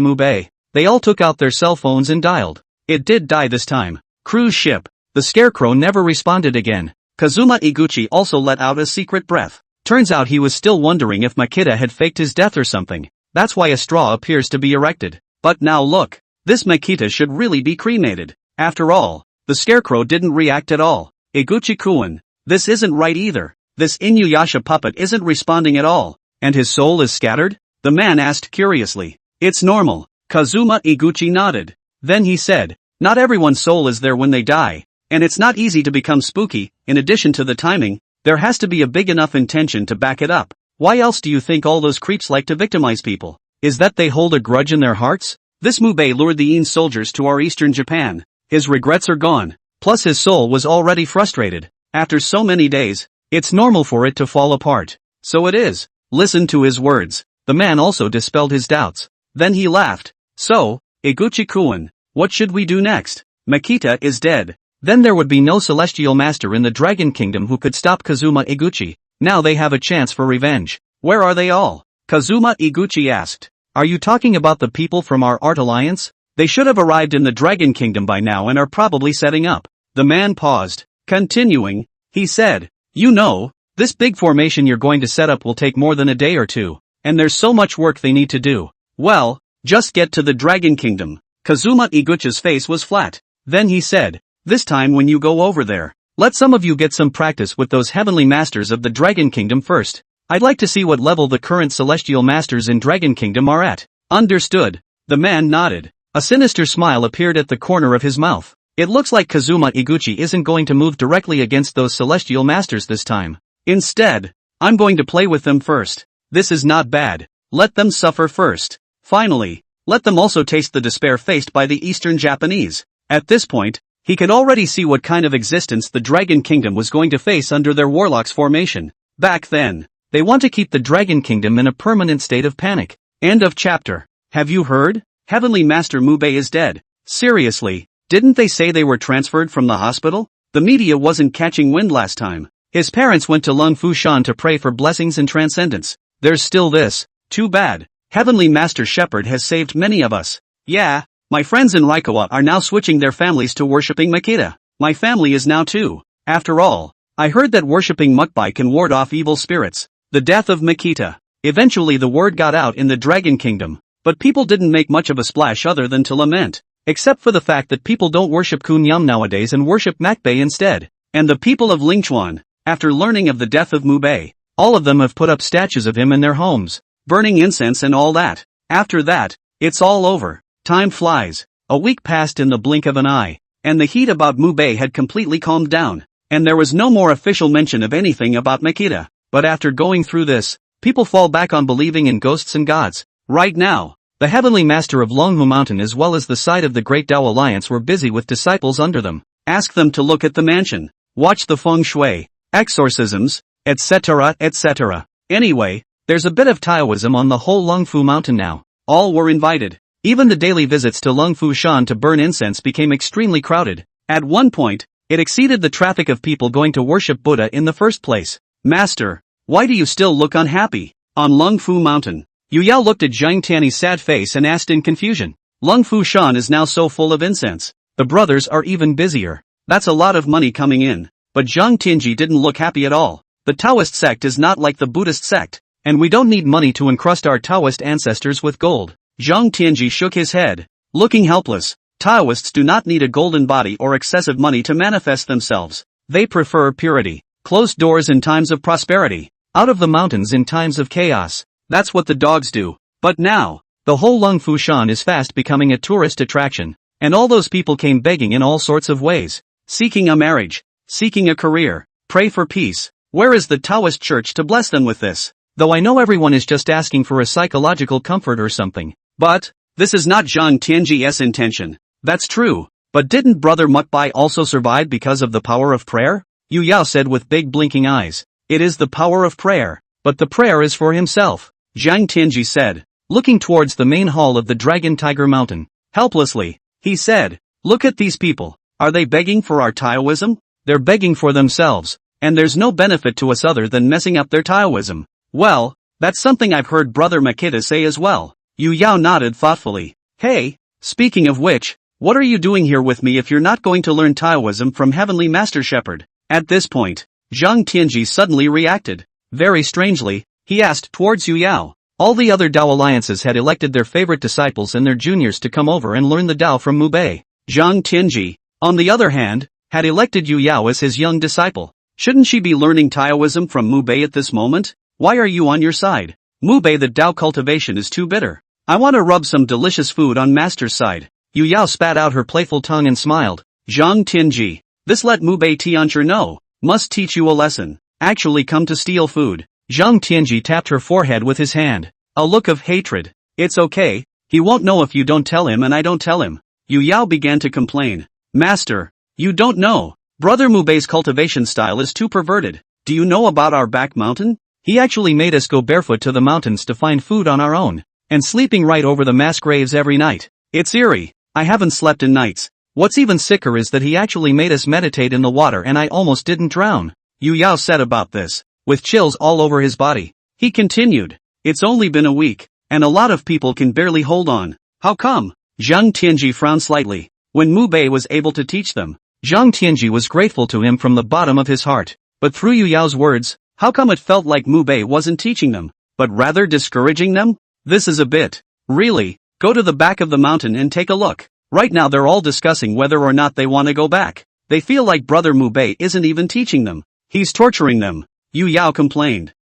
Mubei, they all took out their cell phones and dialed. It did die this time. Cruise ship. The scarecrow never responded again. Kazuma Iguchi also let out a secret breath. Turns out he was still wondering if Makita had faked his death or something. That's why a straw appears to be erected. But now look. This Makita should really be cremated. After all, the scarecrow didn't react at all. Iguchi-kun, this isn't right either. This Inuyasha puppet isn't responding at all. And his soul is scattered? The man asked curiously. It's normal. Kazuma Iguchi nodded. Then he said, not everyone's soul is there when they die. And it's not easy to become spooky. In addition to the timing, there has to be a big enough intention to back it up. Why else do you think all those creeps like to victimize people? Is that they hold a grudge in their hearts? This Mubei lured the Een soldiers to our Eastern Japan. His regrets are gone. Plus his soul was already frustrated. After so many days, it's normal for it to fall apart. So it is. Listen to his words. The man also dispelled his doubts. Then he laughed. So, Iguchi-kun, what should we do next? Makita is dead. Then there would be no celestial master in the Dragon Kingdom who could stop Kazuma Iguchi. Now they have a chance for revenge. Where are they all? Kazuma Iguchi asked. Are you talking about the people from our Art Alliance? They should have arrived in the Dragon Kingdom by now and are probably setting up. The man paused. Continuing, he said, you know, this big formation you're going to set up will take more than a day or two. And there's so much work they need to do. Well, just get to the Dragon Kingdom. Kazuma Iguchi's face was flat. Then he said, this time when you go over there, let some of you get some practice with those heavenly masters of the Dragon Kingdom first. I'd like to see what level the current celestial masters in Dragon Kingdom are at. Understood. The man nodded. A sinister smile appeared at the corner of his mouth. It looks like Kazuma Iguchi isn't going to move directly against those celestial masters this time. Instead, I'm going to play with them first. This is not bad. Let them suffer first. Finally, let them also taste the despair faced by the Eastern Japanese. At this point, he could already see what kind of existence the Dragon Kingdom was going to face under their warlocks formation. Back then, they want to keep the Dragon Kingdom in a permanent state of panic. End of chapter. Have you heard? Heavenly Master Mubei is dead. Seriously, didn't they say they were transferred from the hospital? The media wasn't catching wind last time. His parents went to Lung Fu Shan to pray for blessings and transcendence. There's still this. Too bad. Heavenly Master Shepherd has saved many of us. Yeah, my friends in Raikawa are now switching their families to worshipping Makita. My family is now too. After all, I heard that worshipping Mukbei can ward off evil spirits. The death of Makita. Eventually the word got out in the Dragon Kingdom, but people didn't make much of a splash other than to lament. Except for the fact that people don't worship Kunyam nowadays and worship Makbei instead. And the people of Lingchuan, after learning of the death of Mubei, all of them have put up statues of him in their homes, burning incense and all that. After that, It's all over. Time flies. A week passed in the blink of an eye, and the heat about Mubei had completely calmed down, and there was no more official mention of anything about Makita. But after going through this, people fall back on believing in ghosts and gods. Right now, the Heavenly Master of Longhu Mountain as well as the side of the Great Tao Alliance were busy with disciples under them. Ask them to look at the mansion, watch the feng shui, exorcisms, etc., etc. Anyway, there's a bit of Taoism on the whole Longfu Mountain now. All were invited. Even the daily visits to Longfu Shan to burn incense became extremely crowded. At one point, it exceeded the traffic of people going to worship Buddha in the first place. Master, why do you still look unhappy? On Longfu Mountain, Yu Yao looked at Zhang Tianyi's sad face and asked in confusion. Longfu Shan is now so full of incense. The brothers are even busier. That's a lot of money coming in. But Zhang Tianyi didn't look happy at all. The Taoist sect is not like the Buddhist sect, and we don't need money to encrust our Taoist ancestors with gold. Zhang Tianyi shook his head, looking helpless. Taoists do not need a golden body or excessive money to manifest themselves. They prefer purity, closed doors in times of prosperity, out of the mountains in times of chaos. That's what the dogs do. But now, the whole Longfu Shan is fast becoming a tourist attraction, and all those people came begging in all sorts of ways, seeking a marriage, seeking a career, pray for peace. Where is the Taoist church to bless them with this? Though I know everyone is just asking for a psychological comfort or something. But, this is not Zhang Tianyi's intention. That's true, but didn't Brother Mukbai also survive because of the power of prayer? Yu Yao said with big blinking eyes. It is the power of prayer, but the prayer is for himself, Zhang Tianyi said, looking towards the main hall of the Dragon Tiger Mountain. Helplessly, he said, look at these people. Are they begging for our Taoism? They're begging for themselves, and there's no benefit to us other than messing up their Taoism. Well, that's something I've heard Brother Makita say as well. Yu Yao nodded thoughtfully. Hey, speaking of which, what are you doing here with me if you're not going to learn Taoism from Heavenly Master Shepherd? At this point, Zhang Tianyi suddenly reacted. Very strangely, he asked towards Yu Yao. All the other Tao alliances had elected their favorite disciples and their juniors to come over and learn the Tao from Mubei. Zhang Tianyi, on the other hand, had elected Yu Yao as his young disciple. Shouldn't she be learning Taoism from Mubei at this moment? Why are you on your side? Mubei, the Tao cultivation is too bitter. I want to rub some delicious food on Master's side. Yu Yao spat out her playful tongue and smiled. Zhang Tianyi, this let Mubei Tianchi know. Must teach you a lesson. Actually come to steal food. Zhang Tianyi tapped her forehead with his hand. A look of hatred. It's okay, he won't know if you don't tell him and I don't tell him. Yu Yao began to complain. Master, you don't know. Brother Mubei's cultivation style is too perverted. Do you know about our back mountain? He actually made us go barefoot to the mountains to find food on our own. And sleeping right over the mass graves every night. It's eerie. I haven't slept in nights. What's even sicker is that he actually made us meditate in the water and I almost didn't drown. Yu Yao said about this, with chills all over his body. He continued. It's only been a week, and a lot of people can barely hold on. How come? Zhang Tianyi frowned slightly. When Mubei was able to teach them, Zhang Tianyi was grateful to him from the bottom of his heart. But through Yu Yao's words, how come it felt like Mubei wasn't teaching them, but rather discouraging them? This is a bit. Really, go to the back of the mountain and take a look. Right now they're all discussing whether or not they want to go back. They feel like Brother Mubei isn't even teaching them. He's torturing them. Yu Yao complained.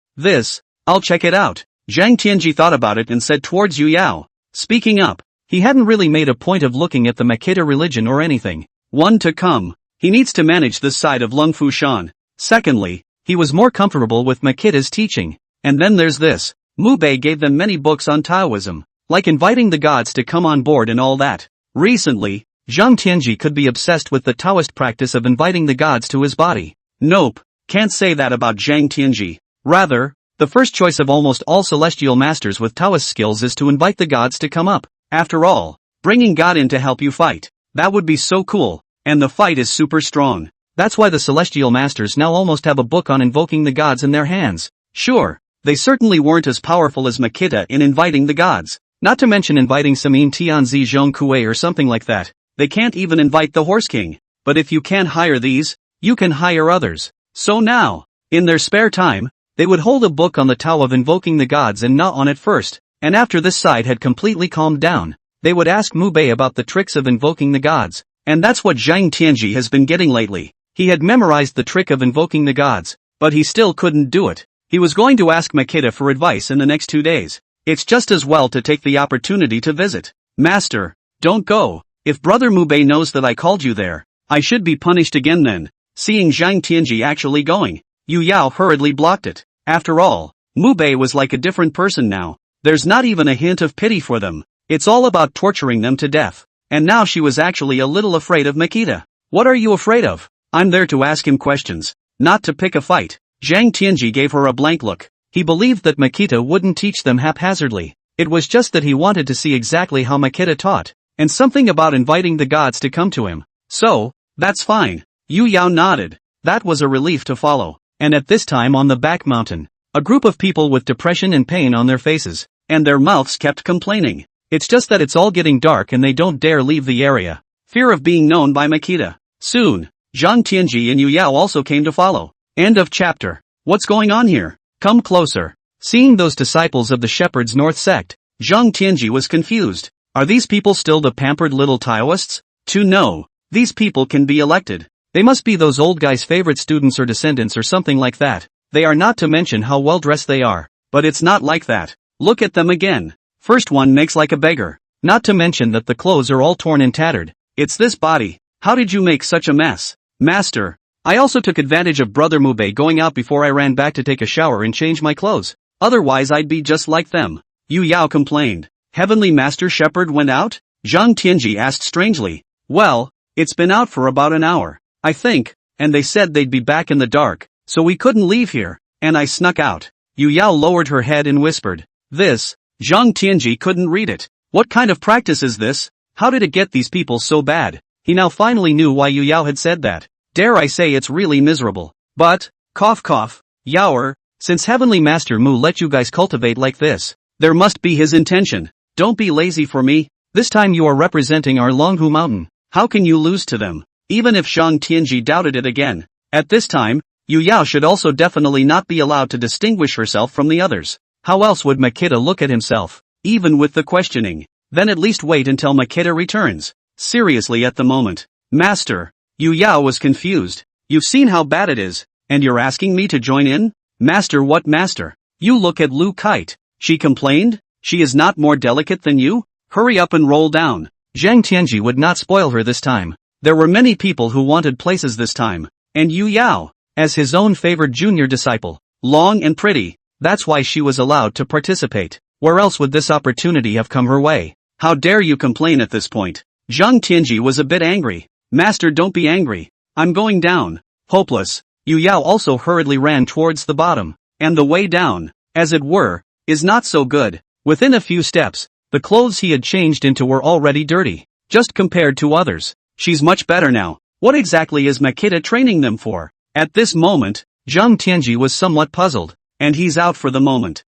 I'll check it out. Zhang Tianyi thought about it and said towards Yu Yao. Speaking up, he hadn't really made a point of looking at the Makita religion or anything. One to come. He needs to manage this side of Longfu Shan. Secondly, he was more comfortable with Makita's teaching. And then there's this. Mubei gave them many books on Taoism, like inviting the gods to come on board and all that. Recently, Zhang Tianyi could be obsessed with the Taoist practice of inviting the gods to his body. Nope, can't say that about Zhang Tianyi. Rather, the first choice of almost all celestial masters with Taoist skills is to invite the gods to come up. After all, bringing God in to help you fight. That would be so cool, and the fight is super strong. That's why the celestial masters now almost have a book on invoking the gods in their hands. Sure, they certainly weren't as powerful as Makita in inviting the gods. Not to mention inviting Samin Tianzi Zhong Kuei or something like that. They can't even invite the Horse King. But if you can't hire these, you can hire others. So now, in their spare time, they would hold a book on the Tao of invoking the gods and gnaw on it first, and after this side had completely calmed down, they would ask Mubei about the tricks of invoking the gods, and that's what Zhang Tianyi has been getting lately. He had memorized the trick of invoking the gods, but he still couldn't do it. He was going to ask Makita for advice in the next 2 days. it's just as well to take the opportunity to visit. Master, don't go. If Brother Mubei knows that I called you there, I should be punished again then. Seeing Zhang Tianji actually going, Yu Yao hurriedly blocked it. After all, Mubei was like a different person now. There's not even a hint of pity for them. It's all about torturing them to death. And now she was actually a little afraid of Makita. What are you afraid of? I'm there to ask him questions, not to pick a fight. Zhang Tianji gave her a blank look. He believed that Makita wouldn't teach them haphazardly. It was just that he wanted to see exactly how Makita taught, and something about inviting the gods to come to him. So, that's fine. Yu Yao nodded. That was a relief to follow. And at this time on the back mountain, a group of people with depression and pain on their faces, and their mouths kept complaining. It's just that it's all getting dark and they don't dare leave the area. Fear of being known by Makita. Soon, Zhang Tianji and Yu Yao also came to follow. End of chapter. What's going on here? Come closer. Seeing those disciples of the Shepherd's North sect, Zhang Tianji was confused. Are these people still the pampered little Taoists? No. These people can be elected. They must be those old guys' favorite students or descendants or something like that. They are, not to mention how well dressed they are. But it's not like that. Look at them again. First one makes like a beggar. Not to mention that the clothes are all torn and tattered. It's this body. How did you make such a mess? Master, I also took advantage of Brother Mubei going out before I ran back to take a shower and change my clothes. Otherwise I'd be just like them. Yu Yao complained. Heavenly Master Shepherd went out? Zhang Tianji asked strangely. Well, it's been out for about an hour, I think, and they said they'd be back in the dark, so we couldn't leave here, and I snuck out. Yu Yao lowered her head and whispered. This? Zhang Tianji couldn't read it. What kind of practice is this? How did it get these people so bad? He now finally knew why Yu Yao had said that. Dare I say it's really miserable. But, cough cough, Yaoer, since Heavenly Master Mu let you guys cultivate like this, there must be his intention. Don't be lazy for me. This time you are representing our Longhu Mountain. How can you lose to them? Even if Zhang Tianji doubted it again. At this time, Yu Yao should also definitely not be allowed to distinguish herself from the others. How else would Makita look at himself? Even with the questioning. Then at least wait until Makita returns. Seriously at the moment. Master. Yu Yao was confused. You've seen how bad it is, and you're asking me to join in? Master, what master? You look at Lu Kite. She complained? She is not more delicate than you? Hurry up and roll down. Zhang Tianji would not spoil her this time. There were many people who wanted places this time. And Yu Yao, as his own favored junior disciple, long and pretty, that's why she was allowed to participate. Where else would this opportunity have come her way? How dare you complain at this point? Zhang Tianji was a bit angry. Master, don't be angry. I'm going down. Hopeless. Yu Yao also hurriedly ran towards the bottom. And the way down, as it were, is not so good. Within a few steps, the clothes he had changed into were already dirty. Just compared to others. She's much better now. What exactly is Makita training them for? At this moment, Zhang Tianji was somewhat puzzled. And he's out for the moment.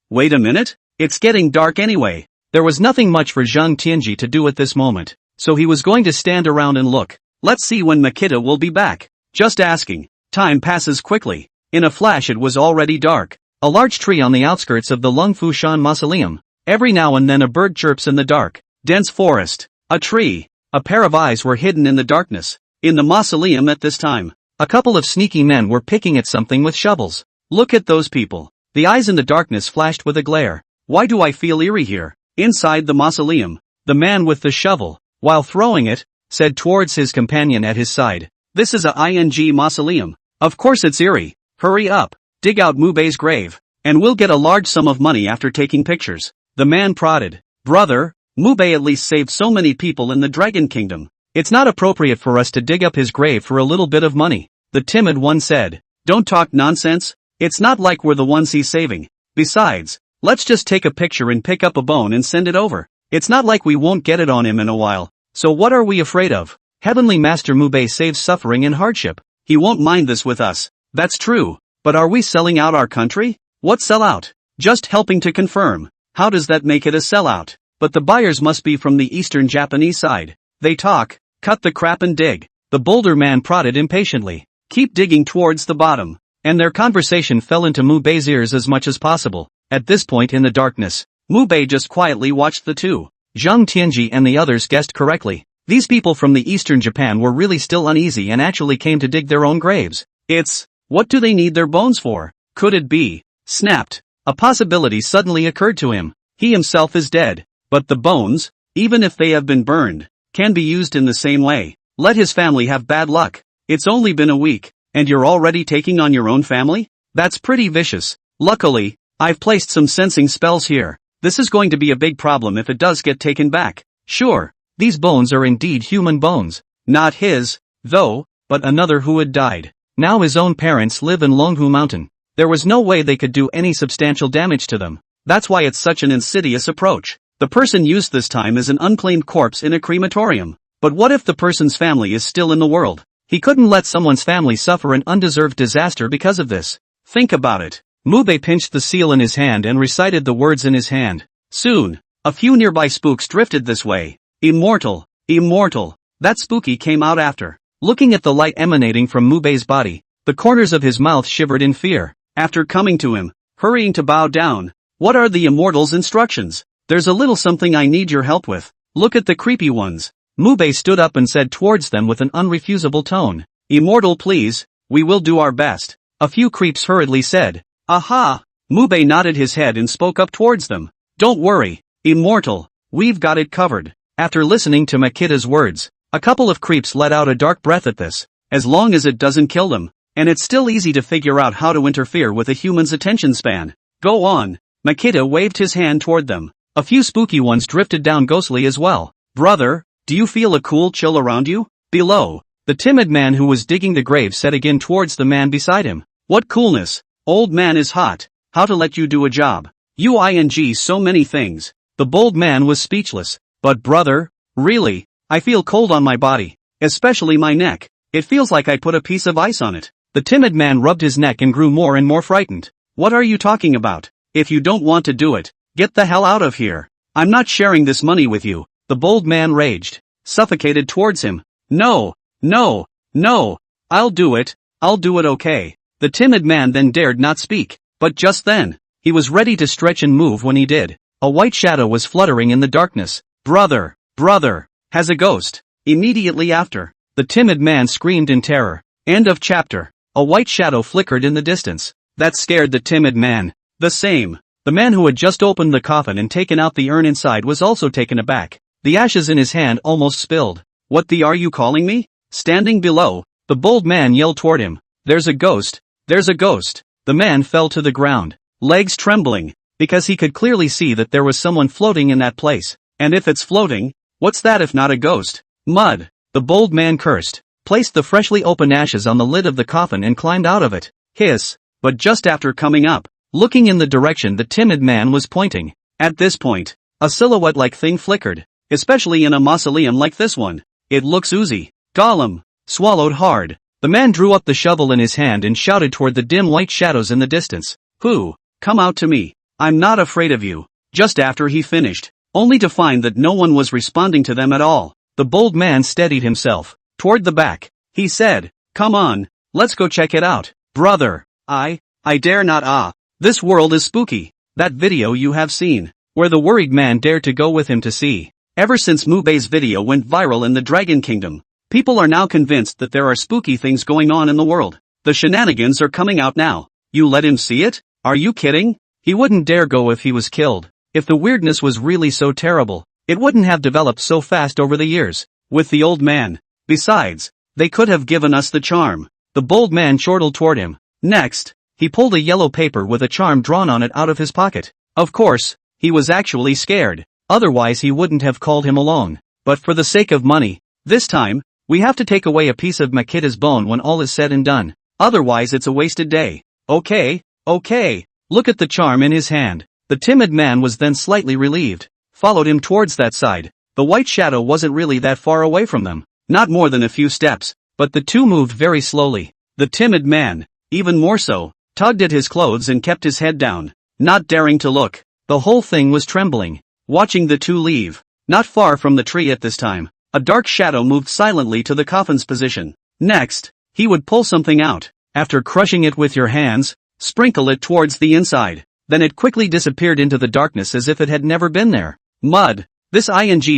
Wait a minute? It's getting dark anyway. There was nothing much for Zhang Tianji to do at this moment. So he was going to stand around and look. Let's see when Makita will be back. Just asking. Time passes quickly. In a flash it was already dark. A large tree on the outskirts of the Lungfu Shan Mausoleum. Every now and then a bird chirps in the dark. Dense forest. A tree. A pair of eyes were hidden in the darkness. In the mausoleum at this time, a couple of sneaky men were picking at something with shovels. Look at those people. The eyes in the darkness flashed with a glare. Why do I feel eerie here? Inside the mausoleum, the man with the shovel, while throwing it, said towards his companion at his side. This is a ING mausoleum. Of course it's eerie. Hurry up. Dig out Mubei's grave. And we'll get a large sum of money after taking pictures. The man prodded. Brother, Mubei at least saved so many people in the Dragon Kingdom. It's not appropriate for us to dig up his grave for a little bit of money. The timid one said. Don't talk nonsense. It's not like we're the ones he's saving. Besides, let's just take a picture and pick up a bone and send it over. It's not like we won't get it on him in a while. So what are we afraid of? Heavenly Master Mubei saves suffering and hardship. He won't mind this with us. That's true. But are we selling out our country? What sell out? Just helping to confirm. How does that make it a sellout? But the buyers must be from the Eastern Japanese side. They talk. Cut the crap and dig. The boulder man prodded impatiently. Keep digging towards the bottom. And their conversation fell into Mubei's ears as much as possible. At this point in the darkness, Mubei just quietly watched the two. Zhang Tianji and the others guessed correctly. These people from the Eastern Japan were really still uneasy and actually came to dig their own graves. What do they need their bones for? Could it be? Snapped. A possibility suddenly occurred to him. He himself is dead. But the bones, even if they have been burned, can be used in the same way. Let his family have bad luck. It's only been a week, and you're already taking on your own family? That's pretty vicious. Luckily, I've placed some sensing spells here. This is going to be a big problem if it does get taken back. Sure, these bones are indeed human bones. Not his, though, but another who had died. Now his own parents live in Longhu Mountain. There was no way they could do any substantial damage to them. That's why it's such an insidious approach. The person used this time is an unclaimed corpse in a crematorium. But what if the person's family is still in the world? He couldn't let someone's family suffer an undeserved disaster because of this. Think about it. Mube pinched the seal in his hand and recited the words in his hand. Soon, a few nearby spooks drifted this way. Immortal, immortal. That spooky came out after. Looking at the light emanating from Mube's body, the corners of his mouth shivered in fear. After coming to him, hurrying to bow down. What are the immortal's instructions? There's a little something I need your help with. Look at the creepy ones. Mube stood up and said towards them with an unrefusable tone. Immortal please, we will do our best. A few creeps hurriedly said. Aha! Mube nodded his head and spoke up towards them. Don't worry, Immortal, we've got it covered. After listening to Makida's words, a couple of creeps let out a dark breath at this. As long as it doesn't kill them, and it's still easy to figure out how to interfere with a human's attention span. Go on. Makida waved his hand toward them. A few spooky ones drifted down ghostly as well. Brother, do you feel a cool chill around you? Below, the timid man who was digging the grave said again towards the man beside him. What coolness. Old man is hot. How to let you do a job. So many things. The bold man was speechless. But brother, really, I feel cold on my body. Especially my neck. It feels like I put a piece of ice on it. The timid man rubbed his neck and grew more and more frightened. What are you talking about? If you don't want to do it, get the hell out of here. I'm not sharing this money with you. The bold man raged, suffocated towards him. No, no, no. I'll do it okay. The timid man then dared not speak, but just then, he was ready to stretch and move when he did. A white shadow was fluttering in the darkness. Brother, has a ghost. Immediately after, the timid man screamed in terror. End of chapter. A white shadow flickered in the distance. That scared the timid man. The same. The man who had just opened the coffin and taken out the urn inside was also taken aback. The ashes in his hand almost spilled. What the are you calling me? Standing below, the bold man yelled toward him. There's a ghost. There's a ghost. The man fell to the ground, legs trembling, because he could clearly see that there was someone floating in that place. And if it's floating, what's that if not a ghost? Mud. The bold man cursed, placed the freshly opened ashes on the lid of the coffin and climbed out of it. Hiss. But just after coming up, looking in the direction the timid man was pointing. At this point, a silhouette-like thing flickered, especially in a mausoleum like this one. It looks oozy. Gollum. Swallowed hard. The man drew up the shovel in his hand and shouted toward the dim white shadows in the distance. Who? Come out to me. I'm not afraid of you. Just after he finished, only to find that no one was responding to them at all, the bold man steadied himself. Toward the back, he said, come on, let's go check it out. Brother, I dare not. This world is spooky. That video you have seen, where the worried man dared to go with him to see. Ever since Mube's video went viral in the Dragon Kingdom, people are now convinced that there are spooky things going on in the world. The shenanigans are coming out now. You let him see it? Are you kidding? He wouldn't dare go if he was killed. If the weirdness was really so terrible, it wouldn't have developed so fast over the years. With the old man. Besides, they could have given us the charm. The bold man chortled toward him. Next, he pulled a yellow paper with a charm drawn on it out of his pocket. Of course, he was actually scared. Otherwise he wouldn't have called him along. But for the sake of money, this time, we have to take away a piece of Makida's bone when all is said and done. Otherwise it's a wasted day. Okay. Look at the charm in his hand. The timid man was then slightly relieved. Followed him towards that side. The white shadow wasn't really that far away from them. Not more than a few steps, but the two moved very slowly. The timid man, even more so, tugged at his clothes and kept his head down, not daring to look. The whole thing was trembling. Watching the two leave. Not far from the tree at this time, a dark shadow moved silently to the coffin's position. Next, he would pull something out. After crushing it with your hands, sprinkle it towards the inside. Then it quickly disappeared into the darkness as if it had never been there. Mud. This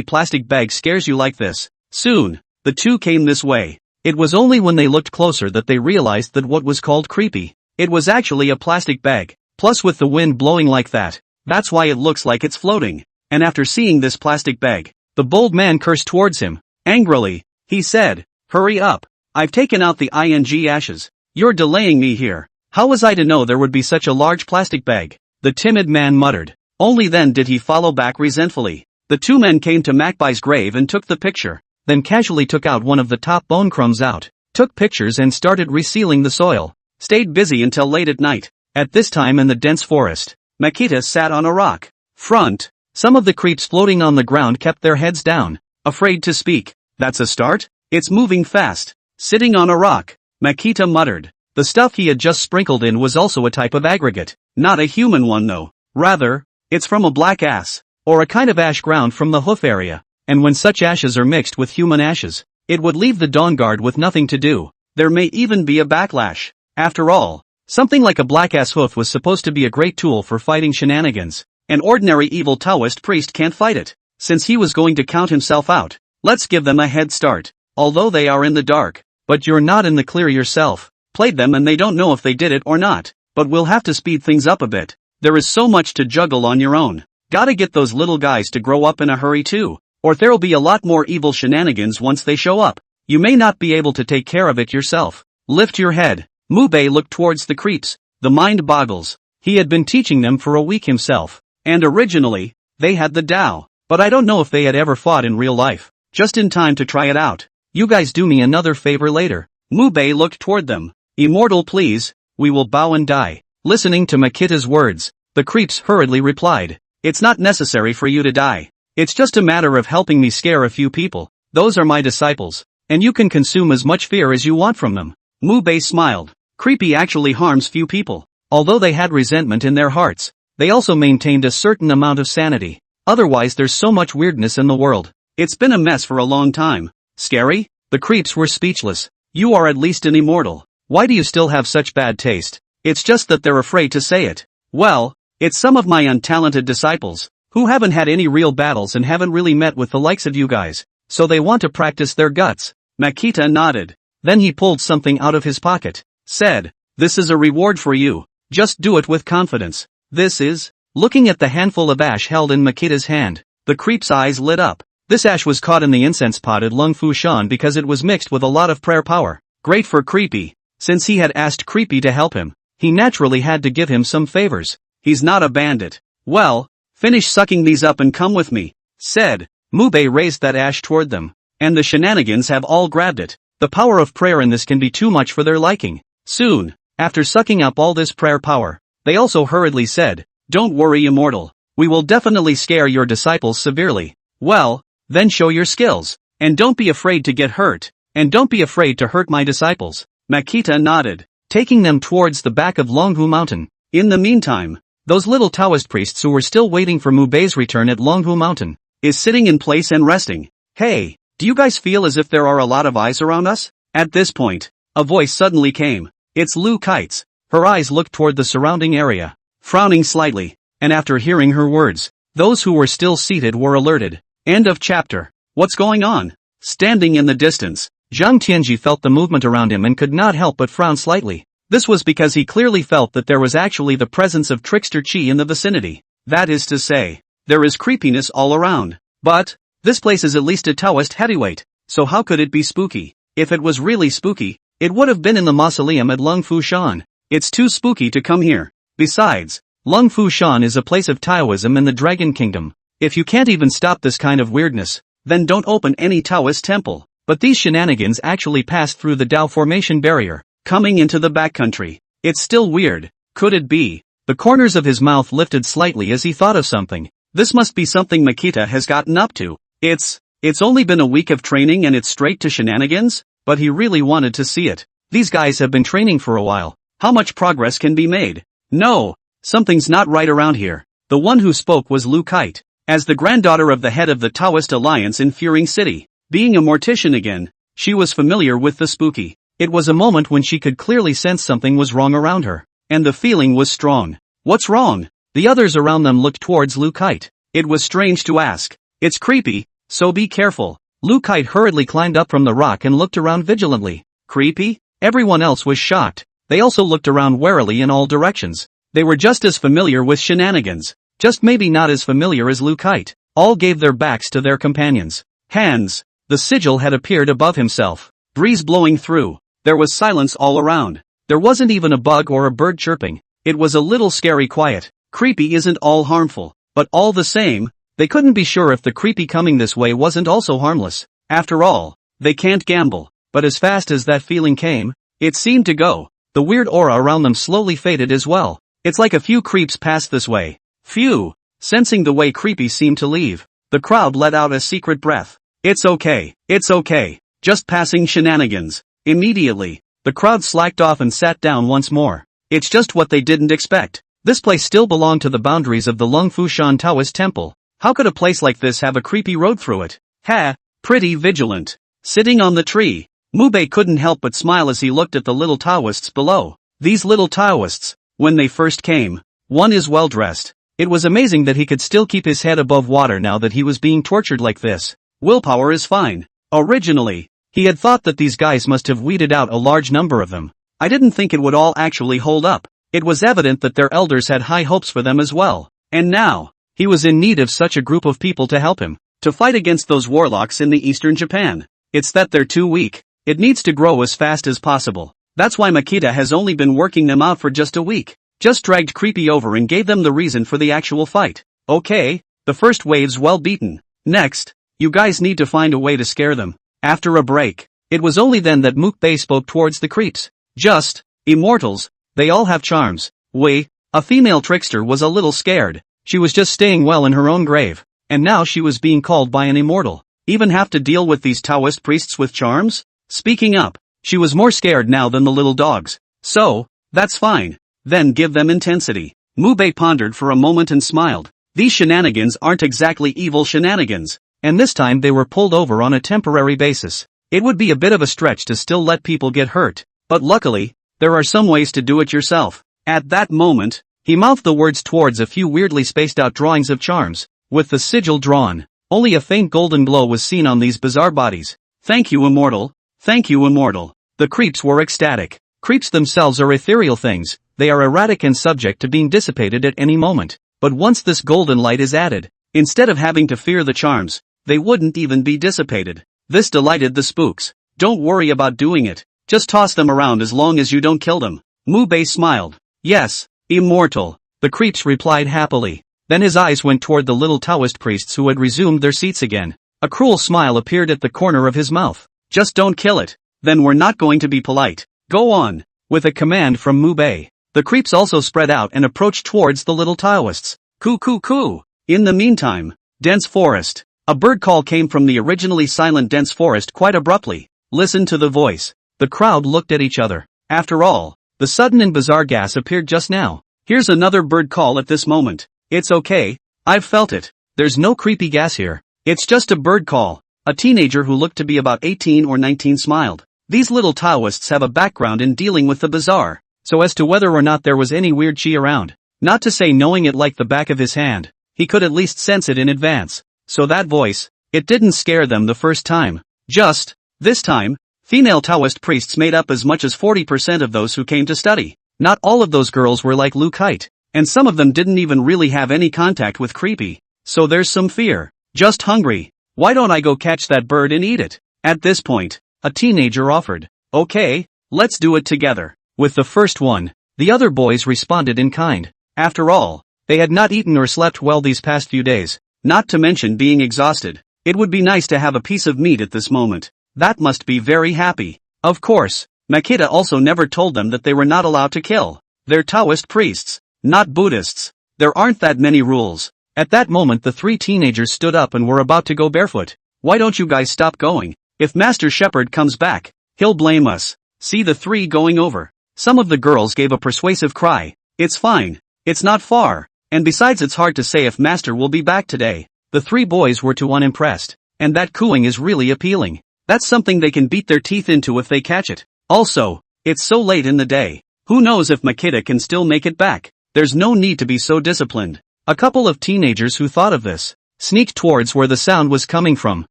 plastic bag scares you like this. Soon, the two came this way. It was only when they looked closer that they realized that what was called creepy. It was actually a plastic bag. Plus with the wind blowing like that, that's why it looks like it's floating. And after seeing this plastic bag, the bold man cursed towards him. Angrily, he said, "Hurry up. I've taken out the ing ashes. You're delaying me here. How was I to know there would be such a large plastic bag?" The timid man muttered. Only then did he follow back resentfully. The two men came to Macbai's grave and took the picture, then casually took out one of the top bone crumbs out, took pictures and started resealing the soil. Stayed busy until late at night. At this time in the dense forest, Makita sat on a rock. Front. Some of the creeps floating on the ground kept their heads down, afraid to speak. "That's a start? It's moving fast." Sitting on a rock, Makita muttered. The stuff he had just sprinkled in was also a type of aggregate. Not a human one though. Rather, it's from a black ass, or a kind of ash ground from the hoof area. And when such ashes are mixed with human ashes, it would leave the Dawn Guard with nothing to do. There may even be a backlash. After all, something like a black ass hoof was supposed to be a great tool for fighting shenanigans. An ordinary evil Taoist priest can't fight it. Since he was going to count himself out, let's give them a head start. Although they are in the dark, but you're not in the clear yourself. Played them and they don't know if they did it or not. But we'll have to speed things up a bit. There is so much to juggle on your own. Gotta get those little guys to grow up in a hurry too, or there'll be a lot more evil shenanigans once they show up. You may not be able to take care of it yourself. Lift your head. Mubei looked towards the creeps. The mind boggles. He had been teaching them for a week himself. And originally, they had the Tao. But I don't know if they had ever fought in real life. Just in time to try it out. You guys do me another favor later. Mubei looked toward them. Immortal please, we will bow and die. Listening to Makita's words, the creeps hurriedly replied. It's not necessary for you to die. It's just a matter of helping me scare a few people. Those are my disciples. And you can consume as much fear as you want from them. Mubei smiled. Creepy actually harms few people. Although they had resentment in their hearts, they also maintained a certain amount of sanity. Otherwise there's so much weirdness in the world. It's been a mess for a long time. Scary? The creeps were speechless. You are at least an immortal. Why do you still have such bad taste? It's just that they're afraid to say it. Well, it's some of my untalented disciples, who haven't had any real battles and haven't really met with the likes of you guys, so they want to practice their guts. Makita nodded. Then he pulled something out of his pocket. Said, "This is a reward for you. Just do it with confidence." This is? Looking at the handful of ash held in Makita's hand, the creep's eyes lit up. This ash was caught in the incense pot at Lung Fu Shan because it was mixed with a lot of prayer power. Great for Creepy. Since he had asked Creepy to help him, he naturally had to give him some favors. He's not a bandit. Well, finish sucking these up and come with me. Said. Mubei raised that ash toward them. And the shenanigans have all grabbed it. The power of prayer in this can be too much for their liking. Soon, after sucking up all this prayer power, they also hurriedly said, "Don't worry immortal. We will definitely scare your disciples severely. Well, then show your skills. And don't be afraid to get hurt. And don't be afraid to hurt my disciples." Makita nodded, taking them towards the back of Longhu Mountain. In the meantime, those little Taoist priests who were still waiting for Mubei's return at Longhu Mountain, is sitting in place and resting. "Hey, do you guys feel as if there are a lot of eyes around us?" At this point, a voice suddenly came. It's Lu Kite's. Her eyes looked toward the surrounding area, frowning slightly, and after hearing her words, those who were still seated were alerted. End of chapter. What's going on? Standing in the distance, Zhang Tianji felt the movement around him and could not help but frown slightly. This was because he clearly felt that there was actually the presence of trickster chi in the vicinity. That is to say, there is creepiness all around. But, this place is at least a Taoist heavyweight, so how could it be spooky? If it was really spooky, it would have been in the mausoleum at Lung Fu Shan. It's too spooky to come here. Besides, Lung Fu Shan is a place of Taoism in the Dragon Kingdom. If you can't even stop this kind of weirdness, then don't open any Taoist temple. But these shenanigans actually passed through the Dao formation barrier, coming into the backcountry. It's still weird. Could it be? The corners of his mouth lifted slightly as he thought of something. This must be something Makita has gotten up to. It's only been a week of training and it's straight to shenanigans? But he really wanted to see it. These guys have been training for a while. How much progress can be made? No, something's not right around here. The one who spoke was Lu Kite. As the granddaughter of the head of the Taoist Alliance in Furing City, being a mortician again, she was familiar with the spooky. It was a moment when she could clearly sense something was wrong around her. And the feeling was strong. What's wrong? The others around them looked towards Lu Kite. It was strange to ask. It's creepy, so be careful. Lu Kite hurriedly climbed up from the rock and looked around vigilantly. Creepy? Everyone else was shocked. They also looked around warily in all directions. They were just as familiar with shenanigans, just maybe not as familiar as Lukite. All gave their backs to their companions. Hands. The sigil had appeared above himself. Breeze blowing through. There was silence all around. There wasn't even a bug or a bird chirping. It was a little scary quiet. Creepy isn't all harmful, but all the same, they couldn't be sure if the creepy coming this way wasn't also harmless. After all, they can't gamble. But as fast as that feeling came, it seemed to go. The weird aura around them slowly faded as well. It's like a few creeps passed this way. Phew. Sensing the way creepy seemed to leave, the crowd let out a secret breath. It's okay. Just passing shenanigans. Immediately, the crowd slacked off and sat down once more. It's just what they didn't expect. This place still belonged to the boundaries of the Lungfushan Taoist temple. How could a place like this have a creepy road through it? Ha! Pretty vigilant. Sitting on the tree, Mubei couldn't help but smile as he looked at the little Taoists below. These little Taoists, when they first came, one is well dressed. It was amazing that he could still keep his head above water now that he was being tortured like this. Willpower is fine. Originally, he had thought that these guys must have weeded out a large number of them. I didn't think it would all actually hold up. It was evident that their elders had high hopes for them as well. And now, he was in need of such a group of people to help him, to fight against those warlocks in the eastern Japan. It's that they're too weak. It needs to grow as fast as possible. That's why Makita has only been working them out for just a week. Just dragged Creepy over and gave them the reason for the actual fight. Okay, the first wave's well beaten. Next, you guys need to find a way to scare them. After a break, it was only then that Mukbei spoke towards the creeps. Just, immortals, they all have charms. A female trickster was a little scared. She was just staying well in her own grave. And now she was being called by an immortal. Even have to deal with these Taoist priests with charms? Speaking up, she was more scared now than the little dogs. So, that's fine. Then give them intensity. Mubei pondered for a moment and smiled. These shenanigans aren't exactly evil shenanigans. And this time they were pulled over on a temporary basis. It would be a bit of a stretch to still let people get hurt. But luckily, there are some ways to do it yourself. At that moment, he mouthed the words towards a few weirdly spaced out drawings of charms. With the sigil drawn, only a faint golden glow was seen on these bizarre bodies. Thank you, immortal. Thank you, immortal. The creeps were ecstatic. Creeps themselves are ethereal things. They are erratic and subject to being dissipated at any moment. But once this golden light is added, instead of having to fear the charms, they wouldn't even be dissipated. This delighted the spooks. Don't worry about doing it. Just toss them around as long as you don't kill them. Mubei smiled. Yes, immortal. The creeps replied happily. Then his eyes went toward the little Taoist priests who had resumed their seats again. A cruel smile appeared at the corner of his mouth. Just don't kill it. Then we're not going to be polite. Go on. With a command from Mubei, the creeps also spread out and approached towards the little Taoists. Coo. In the meantime, dense forest. A bird call came from the originally silent dense forest quite abruptly. Listen to the voice. The crowd looked at each other. After all, the sudden and bizarre gas appeared just now. Here's another bird call at this moment. It's okay, I've felt it. There's no creepy gas here. It's just a bird call. A teenager who looked to be about 18 or 19 smiled. These little Taoists have a background in dealing with the bizarre, so as to whether or not there was any weird chi around. Not to say knowing it like the back of his hand, he could at least sense it in advance. So that voice, it didn't scare them the first time. Just, this time, female Taoist priests made up as much as 40% of those who came to study. Not all of those girls were like Lukite, and some of them didn't even really have any contact with creepy. So there's some fear. Just hungry. Why don't I go catch that bird and eat it? At this point, a teenager offered. Okay, let's do it together. With the first one, the other boys responded in kind. After all, they had not eaten or slept well these past few days, not to mention being exhausted. It would be nice to have a piece of meat at this moment. That must be very happy. Of course, Makita also never told them that they were not allowed to kill. They're Taoist priests, not Buddhists. There aren't that many rules. At that moment the three teenagers stood up and were about to go barefoot. Why don't you guys stop going? If Master Shepherd comes back, he'll blame us. See the three going over. Some of the girls gave a persuasive cry. It's fine. It's not far. And besides it's hard to say if Master will be back today. The three boys were too unimpressed. And that cooing is really appealing. That's something they can beat their teeth into if they catch it. Also, it's so late in the day. Who knows if Makita can still make it back? There's no need to be so disciplined. A couple of teenagers who thought of this sneaked towards where the sound was coming from.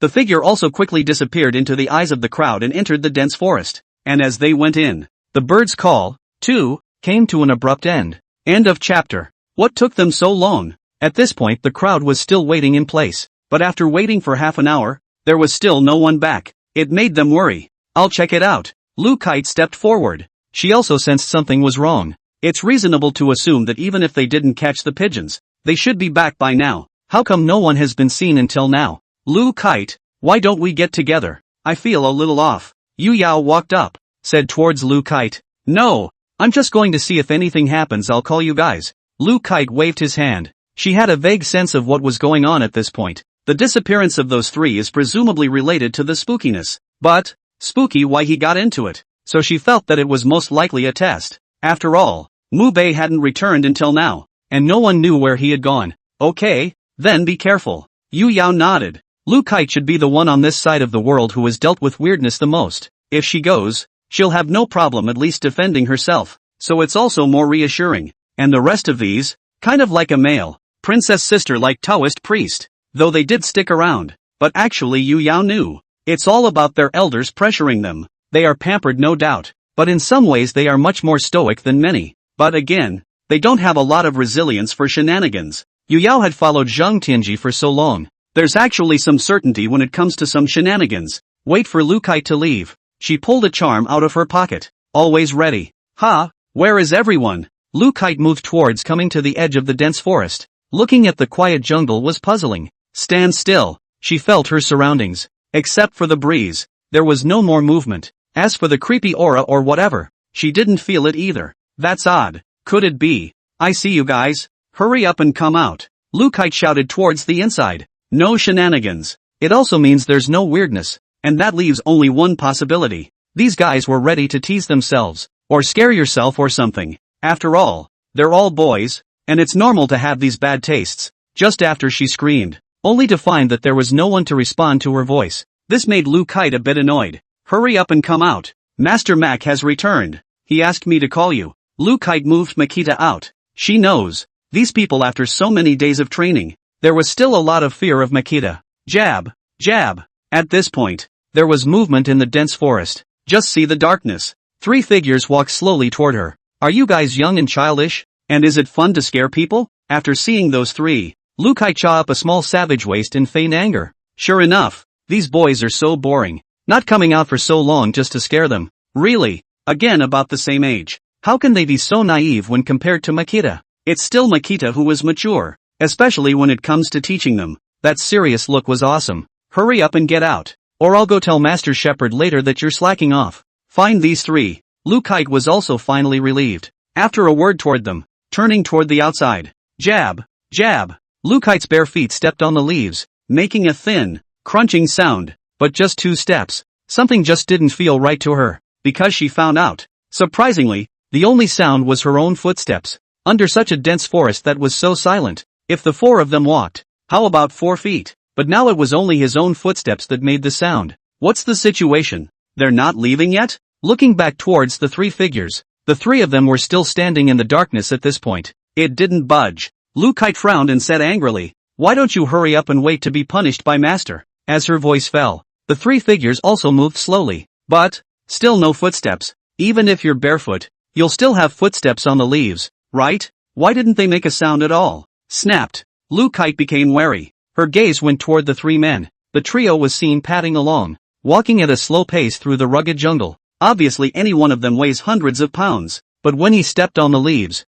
The figure also quickly disappeared into the eyes of the crowd and entered the dense forest. And as they went in, the bird's call, too, came to an abrupt end. End of chapter. What took them so long? At this point the crowd was still waiting in place, but after waiting for half an hour, there was still no one back. It made them worry. I'll check it out. Lou Kite stepped forward. She also sensed something was wrong. It's reasonable to assume that even if they didn't catch the pigeons, they should be back by now. How come no one has been seen until now? Lou Kite, why don't we get together? I feel a little off. Yu Yao walked up, said towards Lou Kite. No, I'm just going to see if anything happens. I'll call you guys. Lou Kite waved his hand. She had a vague sense of what was going on at this point. The disappearance of those three is presumably related to the spookiness. But, spooky why he got into it. So she felt that it was most likely a test. After all, Mu Bei hadn't returned until now, and no one knew where he had gone. Okay, then be careful. Yu Yao nodded. Lou Kite should be the one on this side of the world who has dealt with weirdness the most. If she goes, she'll have no problem at least defending herself. So it's also more reassuring. And the rest of these, kind of like a male princess sister like Taoist priest. Though they did stick around. But actually Yu Yao knew. It's all about their elders pressuring them. They are pampered no doubt. But in some ways they are much more stoic than many. But again, they don't have a lot of resilience for shenanigans. Yu Yao had followed Zhang Tianji for so long. There's actually some certainty when it comes to some shenanigans. Wait for Lou Kite to leave. She pulled a charm out of her pocket. Always ready. Ha, where is everyone? Lou Kite moved towards coming to the edge of the dense forest. Looking at the quiet jungle was puzzling. Stand still. She felt her surroundings. Except for the breeze, there was no more movement. As for the creepy aura or whatever, she didn't feel it either. That's odd. Could it be? I see you guys. Hurry up and come out. Lou Kite shouted towards the inside. No shenanigans. It also means there's no weirdness, and that leaves only one possibility. These guys were ready to tease themselves, or scare yourself or something. After all, they're all boys, and it's normal to have these bad tastes. Just after she screamed, only to find that there was no one to respond to her voice. This made Lou Kite a bit annoyed. Hurry up and come out. Master Mac has returned. He asked me to call you. Lou Kite moved Makita out. She knows. These people after so many days of training. There was still a lot of fear of Makita. Jab. Jab. At this point, there was movement in the dense forest. Just see the darkness. Three figures walked slowly toward her. Are you guys young and childish? And is it fun to scare people? After seeing those three, Lou Kite saw up a small savage waist in faint anger. Sure enough, these boys are so boring. Not coming out for so long just to scare them. Really? Again about the same age. How can they be so naive when compared to Makita? It's still Makita who was mature. Especially when it comes to teaching them. That serious look was awesome. Hurry up and get out. Or I'll go tell Master Shepherd later that you're slacking off. Find these three. Lou Kite was also finally relieved. After a word toward them, turning toward the outside. Jab. Jab. Lou Kite's bare feet stepped on the leaves, making a thin, crunching sound. But just 2 steps. Something just didn't feel right to her. Because she found out. Surprisingly, the only sound was her own footsteps. Under such a dense forest that was so silent. If the 4 of them walked, how about 4 feet? But now it was only his own footsteps that made the sound. What's the situation? They're not leaving yet? Looking back towards the 3 figures, the 3 of them were still standing in the darkness at this point. It didn't budge. Lou Kite frowned and said angrily, why don't you hurry up and wait to be punished by Master? As her voice fell, the 3 figures also moved slowly. But, still no footsteps. Even if you're barefoot, you'll still have footsteps on the leaves, right? Why didn't they make a sound at all? Snapped. Lou Kite became wary. Her gaze went toward the 3 men. The trio was seen padding along, walking at a slow pace through the rugged jungle. Obviously any one of them weighs hundreds of pounds. But when he stepped on the leaves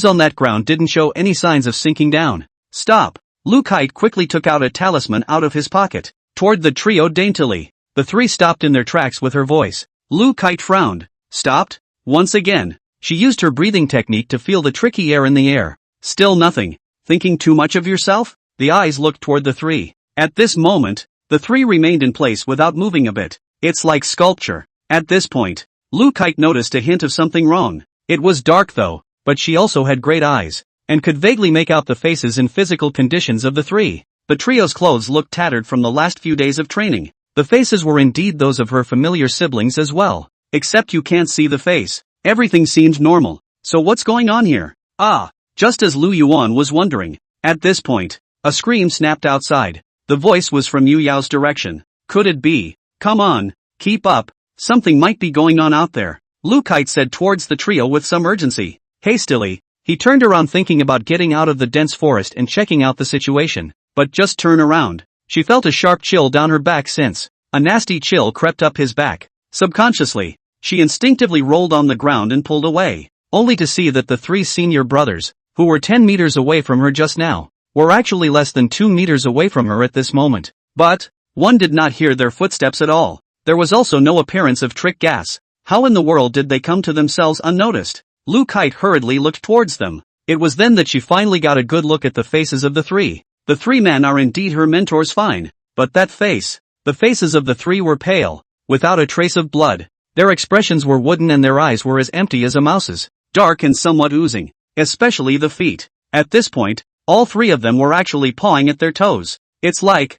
on that ground didn't show any signs of sinking down. Stop. Lou Kite quickly took out a talisman out of his pocket. Toward the trio daintily. The 3 stopped in their tracks with her voice. Lou Kite frowned. Stopped? Once again. She used her breathing technique to feel the tricky air in the air. Still nothing. Thinking too much of yourself? The eyes looked toward the 3. At this moment, the 3 remained in place without moving a bit. It's like sculpture. At this point, Lou Kite noticed a hint of something wrong. It was dark though, but she also had great eyes, and could vaguely make out the faces and physical conditions of the 3. The trio's clothes looked tattered from the last few days of training. The faces were indeed those of her familiar siblings as well. Except you can't see the face. Everything seemed normal. So what's going on here? Ah, just as Lu Yuan was wondering. At this point, a scream snapped outside. The voice was from Yu Yao's direction. Could it be? Come on, keep up. Something might be going on out there. Lou Kite said towards the trio with some urgency. Hastily, He turned around thinking about getting out of the dense forest and checking out the situation, but just turn around. She felt a sharp chill down her back since a nasty chill crept up his back. Subconsciously, she instinctively rolled on the ground and pulled away, only to see that the 3 senior brothers, who were 10 meters away from her just now, were actually less than 2 meters away from her at this moment. But one did not hear their footsteps at all. There was also no appearance of trick gas. How in the world did they come to themselves unnoticed? Lu Kite hurriedly looked towards them. It was then that she finally got a good look at the faces of the 3. The 3 men are indeed her mentors fine, but that face, the faces of the 3 were pale, without a trace of blood. Their expressions were wooden and their eyes were as empty as a mouse's, dark and somewhat oozing, especially the feet. At this point, all 3 of them were actually pawing at their toes. It's like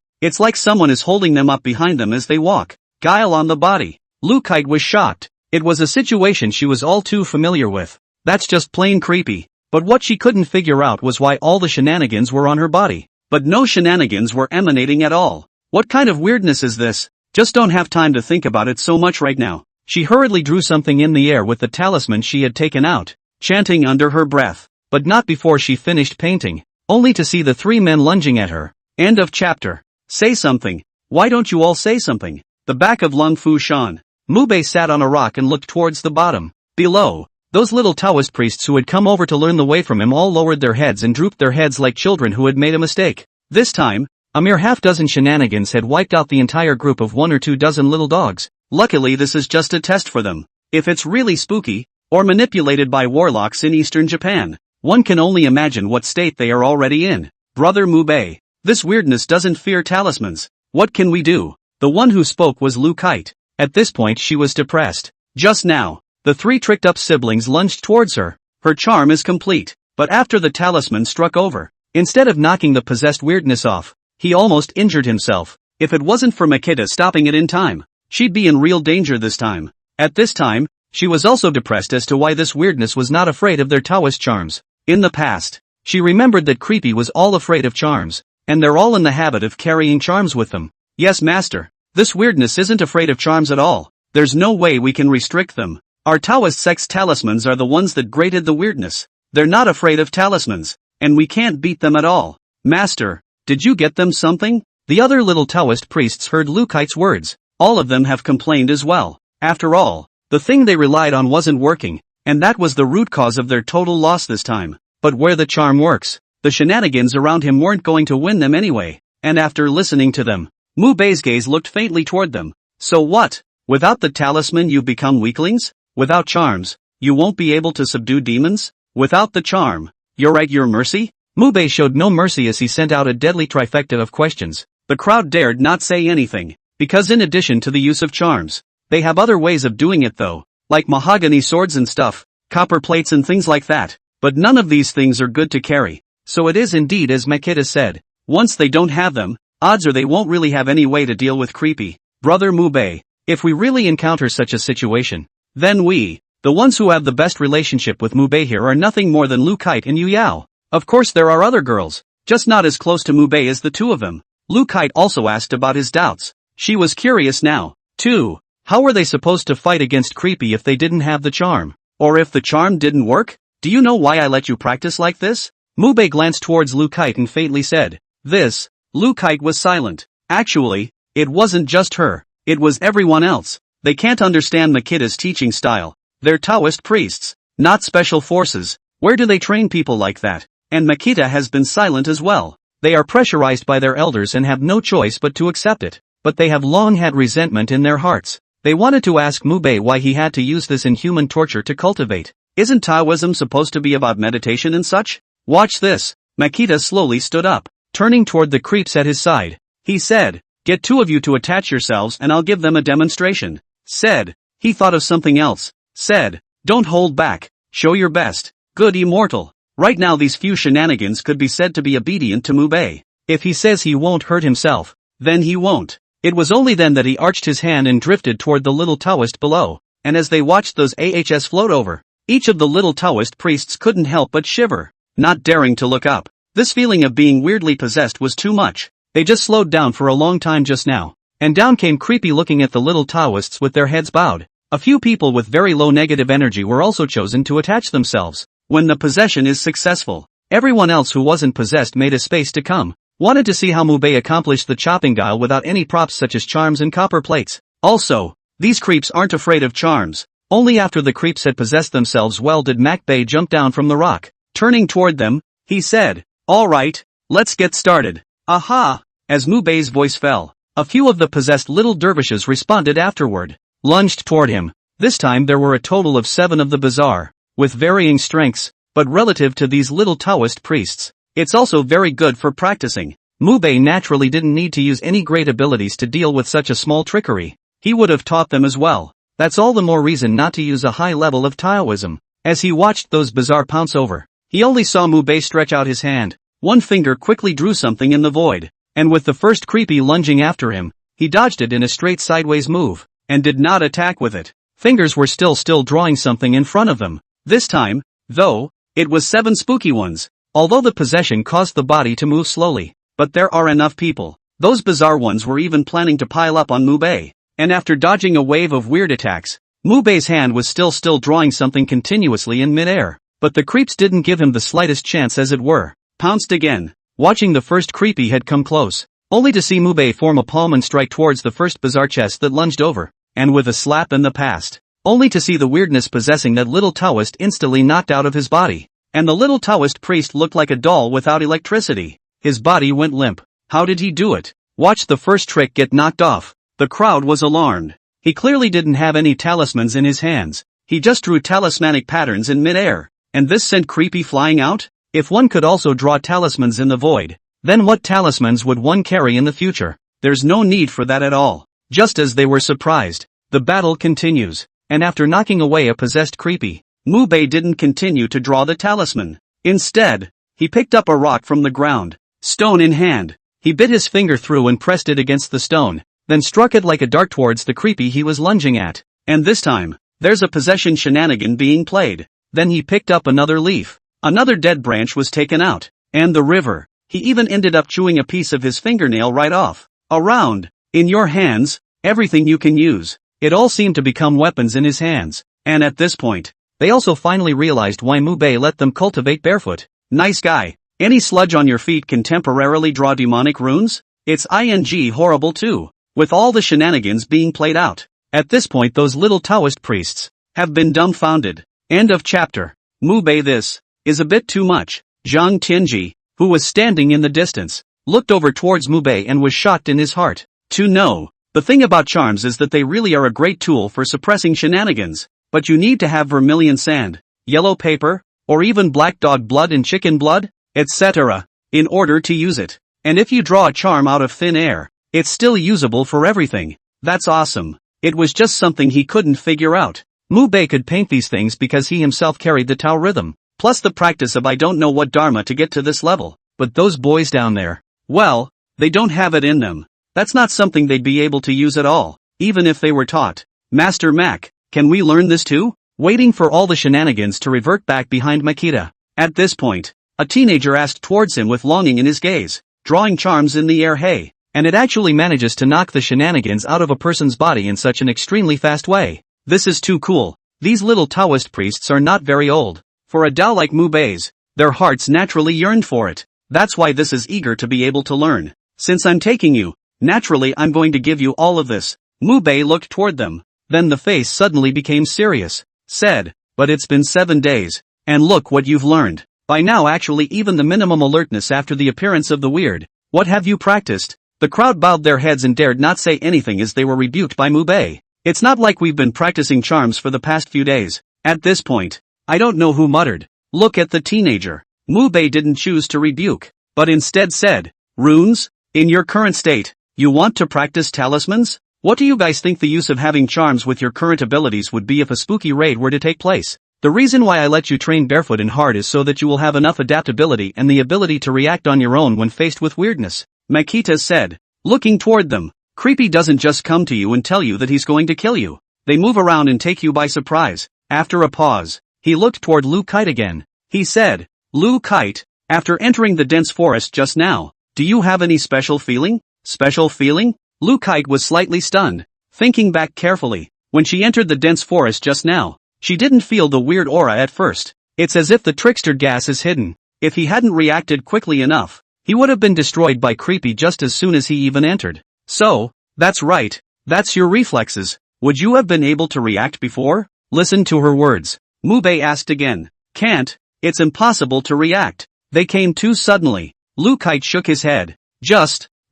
someone is holding them up behind them as they walk. Guile on the body. Lu Kite was shocked. It was a situation she was all too familiar with. That's just plain creepy. But what she couldn't figure out was why all the shenanigans were on her body. But no shenanigans were emanating at all. What kind of weirdness is this? Just don't have time to think about it so much right now. She hurriedly drew something in the air with the talisman she had taken out, chanting under her breath. But not before she finished painting, only to see the 3 men lunging at her. End of chapter. Say something. Why don't you all say something? The back of Lung Fu Shan. Mubei sat on a rock and looked towards the bottom. Below, those little Taoist priests who had come over to learn the way from him all lowered their heads and drooped their heads like children who had made a mistake. This time, a mere half-dozen shenanigans had wiped out the entire group of 1 or 2 dozen little dogs. Luckily this is just a test for them. If it's really spooky, or manipulated by warlocks in eastern Japan, one can only imagine what state they are already in. Brother Mubei, this weirdness doesn't fear talismans. What can we do? The one who spoke was Lu Kite. At this point she was depressed. Just now, the 3 tricked-up siblings lunged towards her. Her charm is complete, but after the talisman struck over, instead of knocking the possessed weirdness off, he almost injured himself. If it wasn't for Makita stopping it in time, she'd be in real danger this time. At this time, she was also depressed as to why this weirdness was not afraid of their Taoist charms. In the past, she remembered that Creepy was all afraid of charms, and they're all in the habit of carrying charms with them. Yes, master. This weirdness isn't afraid of charms at all. There's no way we can restrict them. Our Taoist sect's talismans are the ones that grated the weirdness. They're not afraid of talismans, and we can't beat them at all. Master, did you get them something? The other little Taoist priests heard Lu Kite's words. All of them have complained as well. After all, the thing they relied on wasn't working, and that was the root cause of their total loss this time. But where the charm works, the shenanigans around him weren't going to win them anyway. And after listening to them, Mu Bei's gaze looked faintly toward them. So what? Without the talisman you become weaklings? Without charms, you won't be able to subdue demons? Without the charm, you're at your mercy? Mu Bei showed no mercy as he sent out a deadly trifecta of questions. The crowd dared not say anything, because in addition to the use of charms, they have other ways of doing it though, like mahogany swords and stuff, copper plates and things like that. But none of these things are good to carry. So it is indeed as Makita said. Once they don't have them, odds are they won't really have any way to deal with Creepy. Brother Mu Bei, if we really encounter such a situation, then we, the ones who have the best relationship with Mu Bei here, are nothing more than Lu Kite and Yu Yao. Of course there are other girls, just not as close to Mu Bei as the 2 of them. Lu Kite also asked about his doubts. She was curious now, too. How were they supposed to fight against Creepy if they didn't have the charm? Or if the charm didn't work? Do you know why I let you practice like this? Mu Bei glanced towards Lu Kite and faintly said, this. Lu Kite was silent. Actually, it wasn't just her, it was everyone else. They can't understand Makita's teaching style. They're Taoist priests, not special forces. Where do they train people like that? And Makita has been silent as well. They are pressurized by their elders and have no choice but to accept it. But they have long had resentment in their hearts. They wanted to ask Mu Bei why he had to use this inhuman torture to cultivate. Isn't Taoism supposed to be about meditation and such? Watch this. Makita slowly stood up, turning toward the creeps at his side. He said, get 2 of you to attach yourselves and I'll give them a demonstration. Said, he thought of something else. Said, don't hold back, show your best. Good immortal. Right now these few shenanigans could be said to be obedient to Mu Bei. If he says he won't hurt himself, then he won't. It was only then that he arched his hand and drifted toward the little Taoist below, and as they watched those AHS float over, each of the little Taoist priests couldn't help but shiver, not daring to look up. This feeling of being weirdly possessed was too much. They just slowed down for a long time just now, and down came Creepy looking at the little Taoists with their heads bowed. A few people with very low negative energy were also chosen to attach themselves. when the possession is successful. Everyone else who wasn't possessed made a space to come. Wanted to see how Mubei accomplished the chopping guile without any props such as charms and copper plates. Also, these creeps aren't afraid of charms. Only after the creeps had possessed themselves well did Mubei jump down from the rock. Turning toward them, he said, "Alright, let's get started." Aha! As Mubei's voice fell, a few of the possessed little dervishes responded afterward, lunged toward him. This time there were a total of 7 of the bizarre, with varying strengths, but relative to these little Taoist priests, it's also very good for practicing. Mubei naturally didn't need to use any great abilities to deal with such a small trickery. He would have taught them as well. That's all the more reason not to use a high level of Taoism. As he watched those bizarre pounce over, he only saw Mubei stretch out his hand. One finger quickly drew something in the void, and with the first creepy lunging after him, he dodged it in a straight sideways move, and did not attack with it. Fingers were still drawing something in front of them. This time, though, it was 7 spooky ones. Although the possession caused the body to move slowly, but there are enough people. Those bizarre ones were even planning to pile up on Mubei, and after dodging a wave of weird attacks, Mubei's hand was still drawing something continuously in midair. But the creeps didn't give him the slightest chance, as it were. Pounced again, watching the first creepy head come close, only to see Mubei form a palm and strike towards the first bizarre chest that lunged over, and with a slap in the past, only to see the weirdness possessing that little Taoist instantly knocked out of his body. And the little Taoist priest looked like a doll without electricity. His body went limp. How did he do it? Watch the first trick get knocked off. The crowd was alarmed. He clearly didn't have any talismans in his hands. He just drew talismanic patterns in midair. And this sent creepy flying out? If one could also draw talismans in the void, then what talismans would one carry in the future? There's no need for that at all. Just as they were surprised, the battle continues. And after knocking away a possessed creepy, Mubei didn't continue to draw the talisman. Instead, he picked up a rock from the ground, stone in hand. He bit his finger through and pressed it against the stone, then struck it like a dart towards the creepy he was lunging at. And this time, there's a possession shenanigan being played. Then he picked up another leaf. Another dead branch was taken out. And the river. He even ended up chewing a piece of his fingernail right off. Around, in your hands, everything you can use. It all seemed to become weapons in his hands. And at this point, they also finally realized why Mubei let them cultivate barefoot. Nice guy. Any sludge on your feet can temporarily draw demonic runes? It's horrible too. With all the shenanigans being played out. At this point those little Taoist priests have been dumbfounded. End of chapter. Mubei, this is a bit too much. Zhang Tianji, who was standing in the distance, looked over towards Mubei and was shocked in his heart. To know. The thing about charms is that they really are a great tool for suppressing shenanigans. But you need to have vermilion sand, yellow paper, or even black dog blood and chicken blood, etc., in order to use it. And if you draw a charm out of thin air, it's still usable for everything. That's awesome. It was just something he couldn't figure out. Mubei could paint these things because he himself carried the Tao rhythm, plus the practice of I don't know what dharma to get to this level. But those boys down there, well, they don't have it in them. That's not something they'd be able to use at all, even if they were taught. Master Mac, can we learn this too? Waiting for all the shenanigans to revert back behind Makita. At this point, a teenager asked towards him with longing in his gaze, drawing charms in the air. Hey, and it actually manages to knock the shenanigans out of a person's body in such an extremely fast way. This is too cool. These little Taoist priests are not very old. For a Tao like Mubei's, their hearts naturally yearned for it. That's why this is eager to be able to learn. Since I'm taking you, naturally I'm going to give you all of this. Mubei looked toward them. Then the face suddenly became serious. Said, but it's been 7 days, and look what you've learned. By now actually even the minimum alertness after the appearance of the weird. What have you practiced? The crowd bowed their heads and dared not say anything as they were rebuked by Mubei. It's not like we've been practicing charms for the past few days. At this point, I don't know who muttered. Look at the teenager. Mubei didn't choose to rebuke, but instead said, runes? In your current state, you want to practice talismans? What do you guys think the use of having charms with your current abilities would be if a spooky raid were to take place? The reason why I let you train barefoot and hard is so that you will have enough adaptability and the ability to react on your own when faced with weirdness. Makita said, looking toward them. Creepy doesn't just come to you and tell you that he's going to kill you. They move around and take you by surprise. After a pause, he looked toward Lu Kite again. He said, Lu Kite, after entering the dense forest just now, do you have any special feeling? Special feeling? Lu Kite was slightly stunned. Thinking back carefully, when she entered the dense forest just now, she didn't feel the weird aura at first. It's as if the trickster gas is hidden. If he hadn't reacted quickly enough, he would have been destroyed by Creepy just as soon as he even entered. So, that's right, that's your reflexes. Would you have been able to react before? Listen to her words. Mubei asked again. Can't, it's impossible to react. They came too suddenly. Lu Kite shook his head.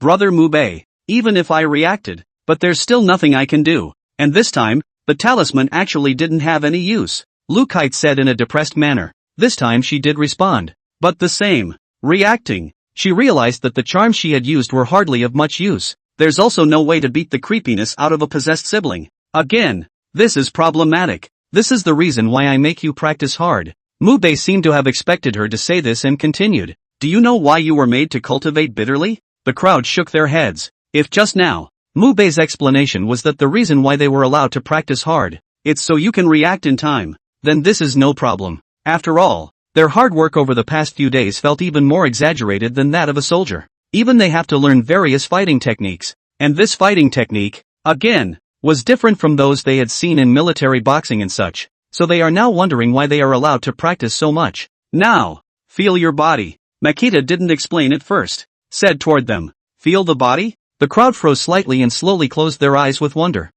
Brother Mubei, even if I reacted, but there's still nothing I can do. And this time, the talisman actually didn't have any use. Lu Kite said in a depressed manner. This time she did respond. But the same. Reacting. She realized that the charms she had used were hardly of much use. There's also no way to beat the creepiness out of a possessed sibling. Again. This is problematic. This is the reason why I make you practice hard. Mubei seemed to have expected her to say this and continued. Do you know why you were made to cultivate bitterly? The crowd shook their heads. If just now. Mubei's explanation was that the reason why they were allowed to practice hard, it's so you can react in time. Then this is no problem. After all, their hard work over the past few days felt even more exaggerated than that of a soldier. Even they have to learn various fighting techniques. And this fighting technique, again, was different from those they had seen in military boxing and such. So they are now wondering why they are allowed to practice so much. Now, feel your body. Makita didn't explain at first. Said toward them. Feel the body? The crowd froze slightly and slowly closed their eyes with wonder.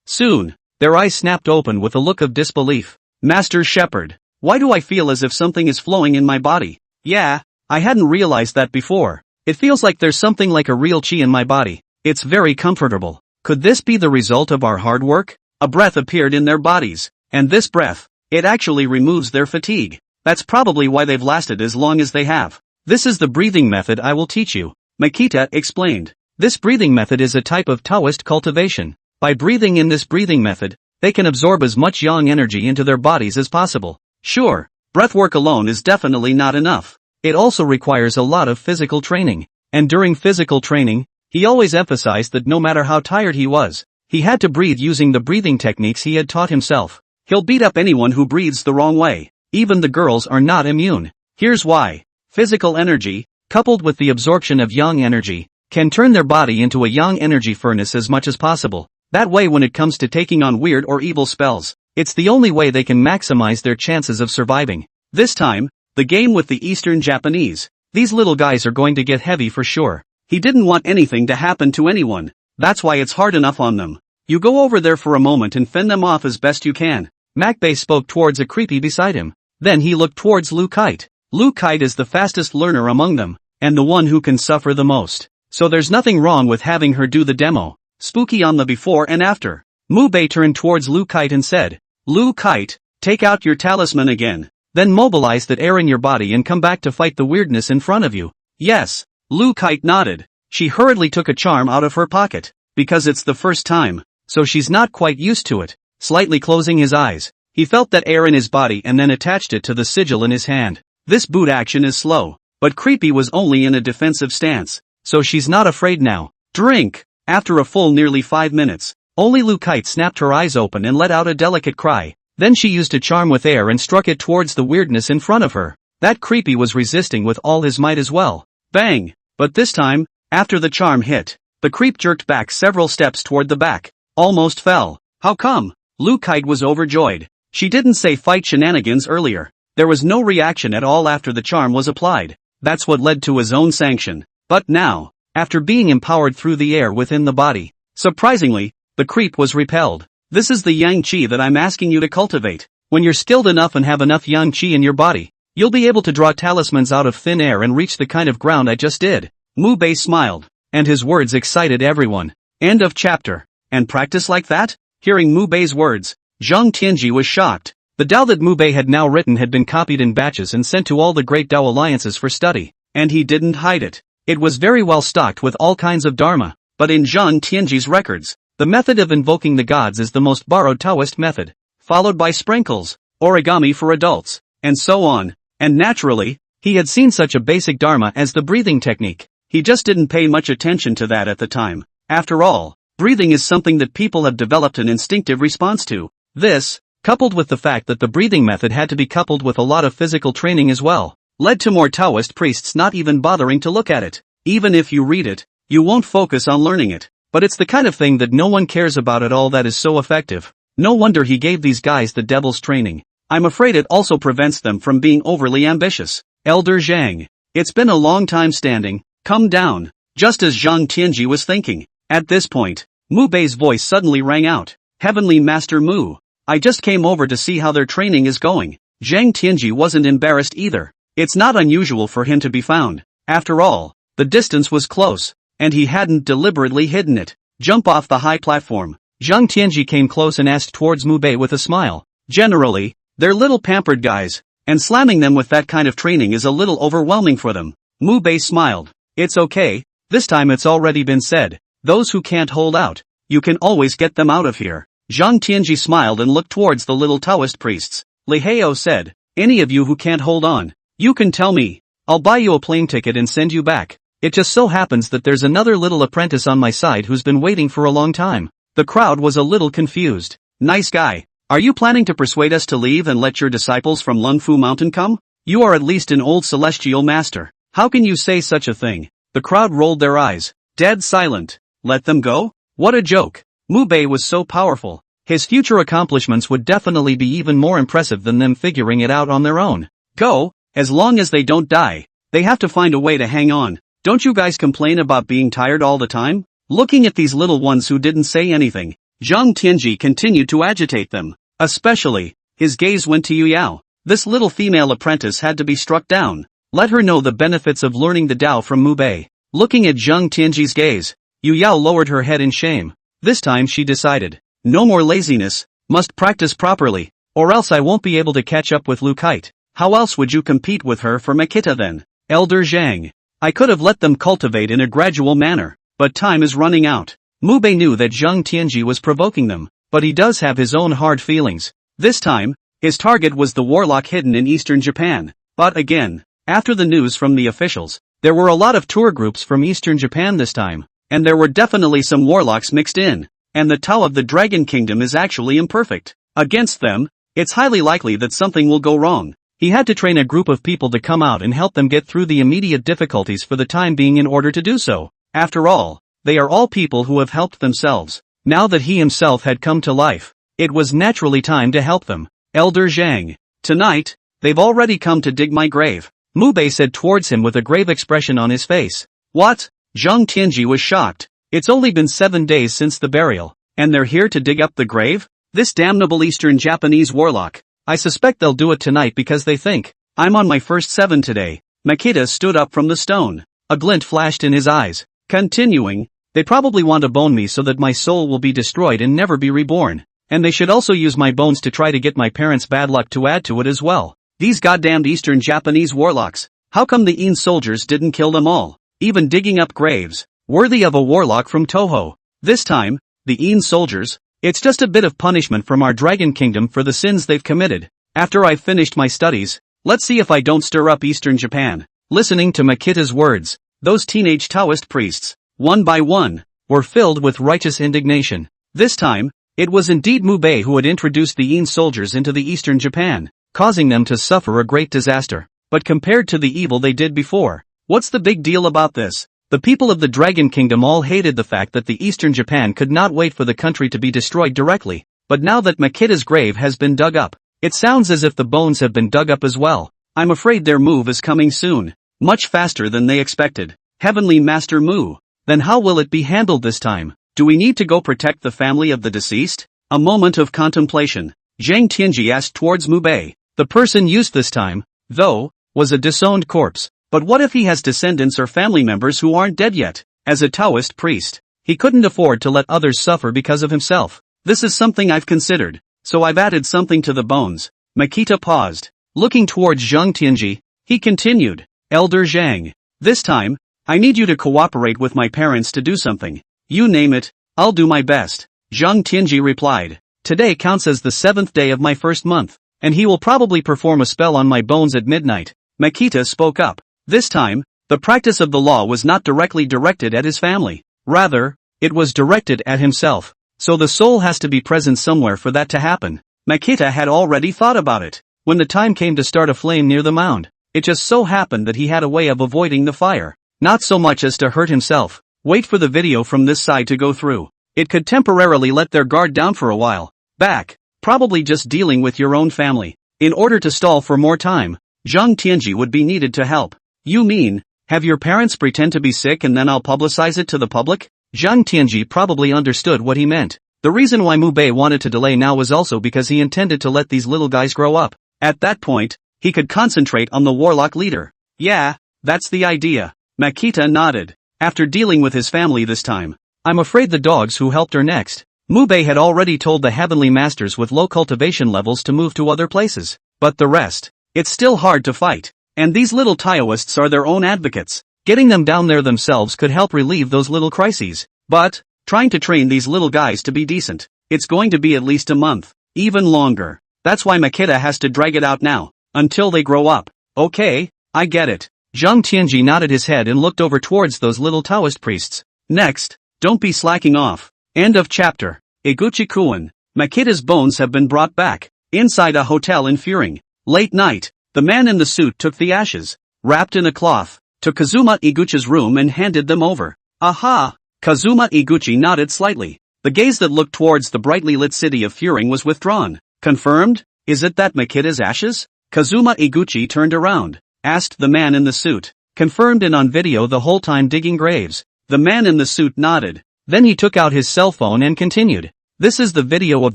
Soon. Their eyes snapped open with a look of disbelief. Master Shepherd, why do I feel as if something is flowing in my body? Yeah, I hadn't realized that before. It feels like there's something like a real chi in my body. It's very comfortable. Could this be the result of our hard work? A breath appeared in their bodies. And this breath, it actually removes their fatigue. That's probably why they've lasted as long as they have. This is the breathing method I will teach you. Makita explained. This breathing method is a type of Taoist cultivation. By breathing in this breathing method, they can absorb as much yang energy into their bodies as possible. Sure, breathwork alone is definitely not enough. It also requires a lot of physical training. And during physical training, he always emphasized that no matter how tired he was, he had to breathe using the breathing techniques he had taught himself. He'll beat up anyone who breathes the wrong way. Even the girls are not immune. Here's why. Physical energy, coupled with the absorption of yang energy, can turn their body into a yang energy furnace as much as possible. That way when it comes to taking on weird or evil spells, it's the only way they can maximize their chances of surviving. This time, the game with the Eastern Japanese. These little guys are going to get heavy for sure. He didn't want anything to happen to anyone. That's why it's hard enough on them. You go over there for a moment and fend them off as best you can. Makbei spoke towards a creepy beside him. Then he looked towards Lu Kite. Lu Kite is the fastest learner among them, and the one who can suffer the most. So there's nothing wrong with having her do the demo. Spooky on the before and after. Mubei turned towards Lu Kite and said, Lu Kite, take out your talisman again. Then mobilize that air in your body and come back to fight the weirdness in front of you. Yes. Lu Kite nodded. She hurriedly took a charm out of her pocket. Because it's the first time, so she's not quite used to it. Slightly closing his eyes, he felt that air in his body and then attached it to the sigil in his hand. This boot action is slow, but Creepy was only in a defensive stance, so she's not afraid now. Drink! After a full nearly 5 minutes, only Lu Kite snapped her eyes open and let out a delicate cry. Then she used a charm with air and struck it towards the weirdness in front of her. That Creepy was resisting with all his might as well. Bang! But this time, after the charm hit, the creep jerked back several steps toward the back. Almost fell. How come? Lu Kite was overjoyed. She didn't say fight shenanigans earlier. There was no reaction at all after the charm was applied. That's what led to his own sanction. But now, after being empowered through the air within the body, surprisingly, the creep was repelled. This is the yang qi that I'm asking you to cultivate. When you're skilled enough and have enough yang qi in your body, you'll be able to draw talismans out of thin air and reach the kind of ground I just did. Mubei smiled, and his words excited everyone. End of chapter. And practice like that? Hearing Mubei's words, Zhang Tianji was shocked. The Dao that Mubei had now written had been copied in batches and sent to all the great Dao alliances for study, and he didn't hide it. It was very well stocked with all kinds of dharma, but in Zhang Tianji's records, the method of invoking the gods is the most borrowed Taoist method, followed by sprinkles, origami for adults, and so on. And naturally, he had seen such a basic dharma as the breathing technique. He just didn't pay much attention to that at the time. After all, breathing is something that people have developed an instinctive response to. This, coupled with the fact that the breathing method had to be coupled with a lot of physical training as well, led to more Taoist priests not even bothering to look at it. Even if you read it, you won't focus on learning it. But it's the kind of thing that no one cares about at all that is so effective. No wonder he gave these guys the devil's training. I'm afraid it also prevents them from being overly ambitious. Elder Zhang. It's been a long time standing, come down. Just as Zhang Tianji was thinking. At this point, Mu Bei's voice suddenly rang out. Heavenly Master Mu. I just came over to see how their training is going. Zhang Tianji wasn't embarrassed either. It's not unusual for him to be found. After all, the distance was close, and he hadn't deliberately hidden it. Jump off the high platform. Zhang Tianji came close and asked towards Mu Bei with a smile. Generally, they're little pampered guys, and slamming them with that kind of training is a little overwhelming for them. Mu Bei smiled. It's okay, this time it's already been said. Those who can't hold out, you can always get them out of here. Zhang Tianji smiled and looked towards the little Taoist priests. Li Hao said, any of you who can't hold on, you can tell me. I'll buy you a plane ticket and send you back. It just so happens that there's another little apprentice on my side who's been waiting for a long time. The crowd was a little confused. Nice guy. Are you planning to persuade us to leave and let your disciples from Lungfu Mountain come? You are at least an old celestial master. How can you say such a thing? The crowd rolled their eyes. Dead silent. Let them go? What a joke. Mu Bei was so powerful. His future accomplishments would definitely be even more impressive than them figuring it out on their own. Go, as long as they don't die. They have to find a way to hang on. Don't you guys complain about being tired all the time? Looking at these little ones who didn't say anything, Zhang Tianji continued to agitate them. Especially, his gaze went to Yu Yao. This little female apprentice had to be struck down. Let her know the benefits of learning the Tao from Mu Bei. Looking at Zhang Tianji's gaze, Yu Yao lowered her head in shame. This time she decided. No more laziness, must practice properly, or else I won't be able to catch up with Lu Kite. How else would you compete with her for Makita then? Elder Zhang. I could have let them cultivate in a gradual manner, but time is running out. Mu Bei knew that Zhang Tianji was provoking them, but he does have his own hard feelings. This time, his target was the warlock hidden in eastern Japan. But again, after the news from the officials, there were a lot of tour groups from eastern Japan this time, and there were definitely some warlocks mixed in. And the Tao of the Dragon Kingdom is actually imperfect. Against them, it's highly likely that something will go wrong. He had to train a group of people to come out and help them get through the immediate difficulties for the time being in order to do so. After all, they are all people who have helped themselves. Now that he himself had come to life, it was naturally time to help them. Elder Zhang. Tonight, they've already come to dig my grave. Mu Bei said towards him with a grave expression on his face. What? Zhang Tianji was shocked. It's only been 7 days since the burial, and they're here to dig up the grave? This damnable Eastern Japanese warlock. I suspect they'll do it tonight because they think, I'm on my first 7 today. Makita stood up from the stone. A glint flashed in his eyes. Continuing, they probably want to bone me so that my soul will be destroyed and never be reborn. And they should also use my bones to try to get my parents' bad luck to add to it as well. These goddamned Eastern Japanese warlocks. How come the Een soldiers didn't kill them all? Even digging up graves. Worthy of a warlock from Toho. This time, the Een soldiers, it's just a bit of punishment from our Dragon Kingdom for the sins they've committed. After I've finished my studies, let's see if I don't stir up Eastern Japan. Listening to Makita's words, those teenage Taoist priests, one by one, were filled with righteous indignation. This time, it was indeed Mu Bei who had introduced the Een soldiers into the Eastern Japan, causing them to suffer a great disaster. But compared to the evil they did before, what's the big deal about this? The people of the Dragon Kingdom all hated the fact that the Eastern Japan could not wait for the country to be destroyed directly, but now that Makita's grave has been dug up, it sounds as if the bones have been dug up as well. I'm afraid their move is coming soon, much faster than they expected. Heavenly Master Mu, then how will it be handled this time? Do we need to go protect the family of the deceased? A moment of contemplation. Zhang Tianji asked towards Mu Bei. The person used this time, though, was a disowned corpse. But what if he has descendants or family members who aren't dead yet? As a Taoist priest, he couldn't afford to let others suffer because of himself. This is something I've considered, so I've added something to the bones. Makita paused. Looking towards Zhang Tianji, he continued. Elder Zhang, this time, I need you to cooperate with my parents to do something. You name it, I'll do my best. Zhang Tianji replied. Today counts as the 7th day of my first month, and he will probably perform a spell on my bones at midnight. Makita spoke up. This time, the practice of the law was not directly directed at his family. Rather, it was directed at himself. So the soul has to be present somewhere for that to happen. Makita had already thought about it. When the time came to start a flame near the mound, it just so happened that he had a way of avoiding the fire. Not so much as to hurt himself. Wait for the video from this side to go through. It could temporarily let their guard down for a while. Back, probably just dealing with your own family. In order to stall for more time, Zhang Tianji would be needed to help. You mean, have your parents pretend to be sick and then I'll publicize it to the public? Zhang Tianji probably understood what he meant. The reason why Mu Bei wanted to delay now was also because he intended to let these little guys grow up. At that point, he could concentrate on the warlock leader. Yeah, that's the idea. Makita nodded. After dealing with his family this time, I'm afraid the dogs who helped her next. Mu Bei had already told the heavenly masters with low cultivation levels to move to other places. But the rest, it's still hard to fight. And these little Taoists are their own advocates. Getting them down there themselves could help relieve those little crises. But, trying to train these little guys to be decent, it's going to be at least a month. Even longer. That's why Makita has to drag it out now. Until they grow up. Okay, I get it. Zhang Tianji nodded his head and looked over towards those little Taoist priests. Next, don't be slacking off. End of chapter. Iguchi-kun. Makita's bones have been brought back. Inside a hotel in Furing. Late night, the man in the suit took the ashes, wrapped in a cloth, to Kazuma Iguchi's room and handed them over. Aha! Kazuma Iguchi nodded slightly. The gaze that looked towards the brightly lit city of Furing was withdrawn. Confirmed? Is it that Makita's ashes? Kazuma Iguchi turned around, asked the man in the suit. Confirmed and on video the whole time digging graves. The man in the suit nodded. Then he took out his cell phone and continued. This is the video of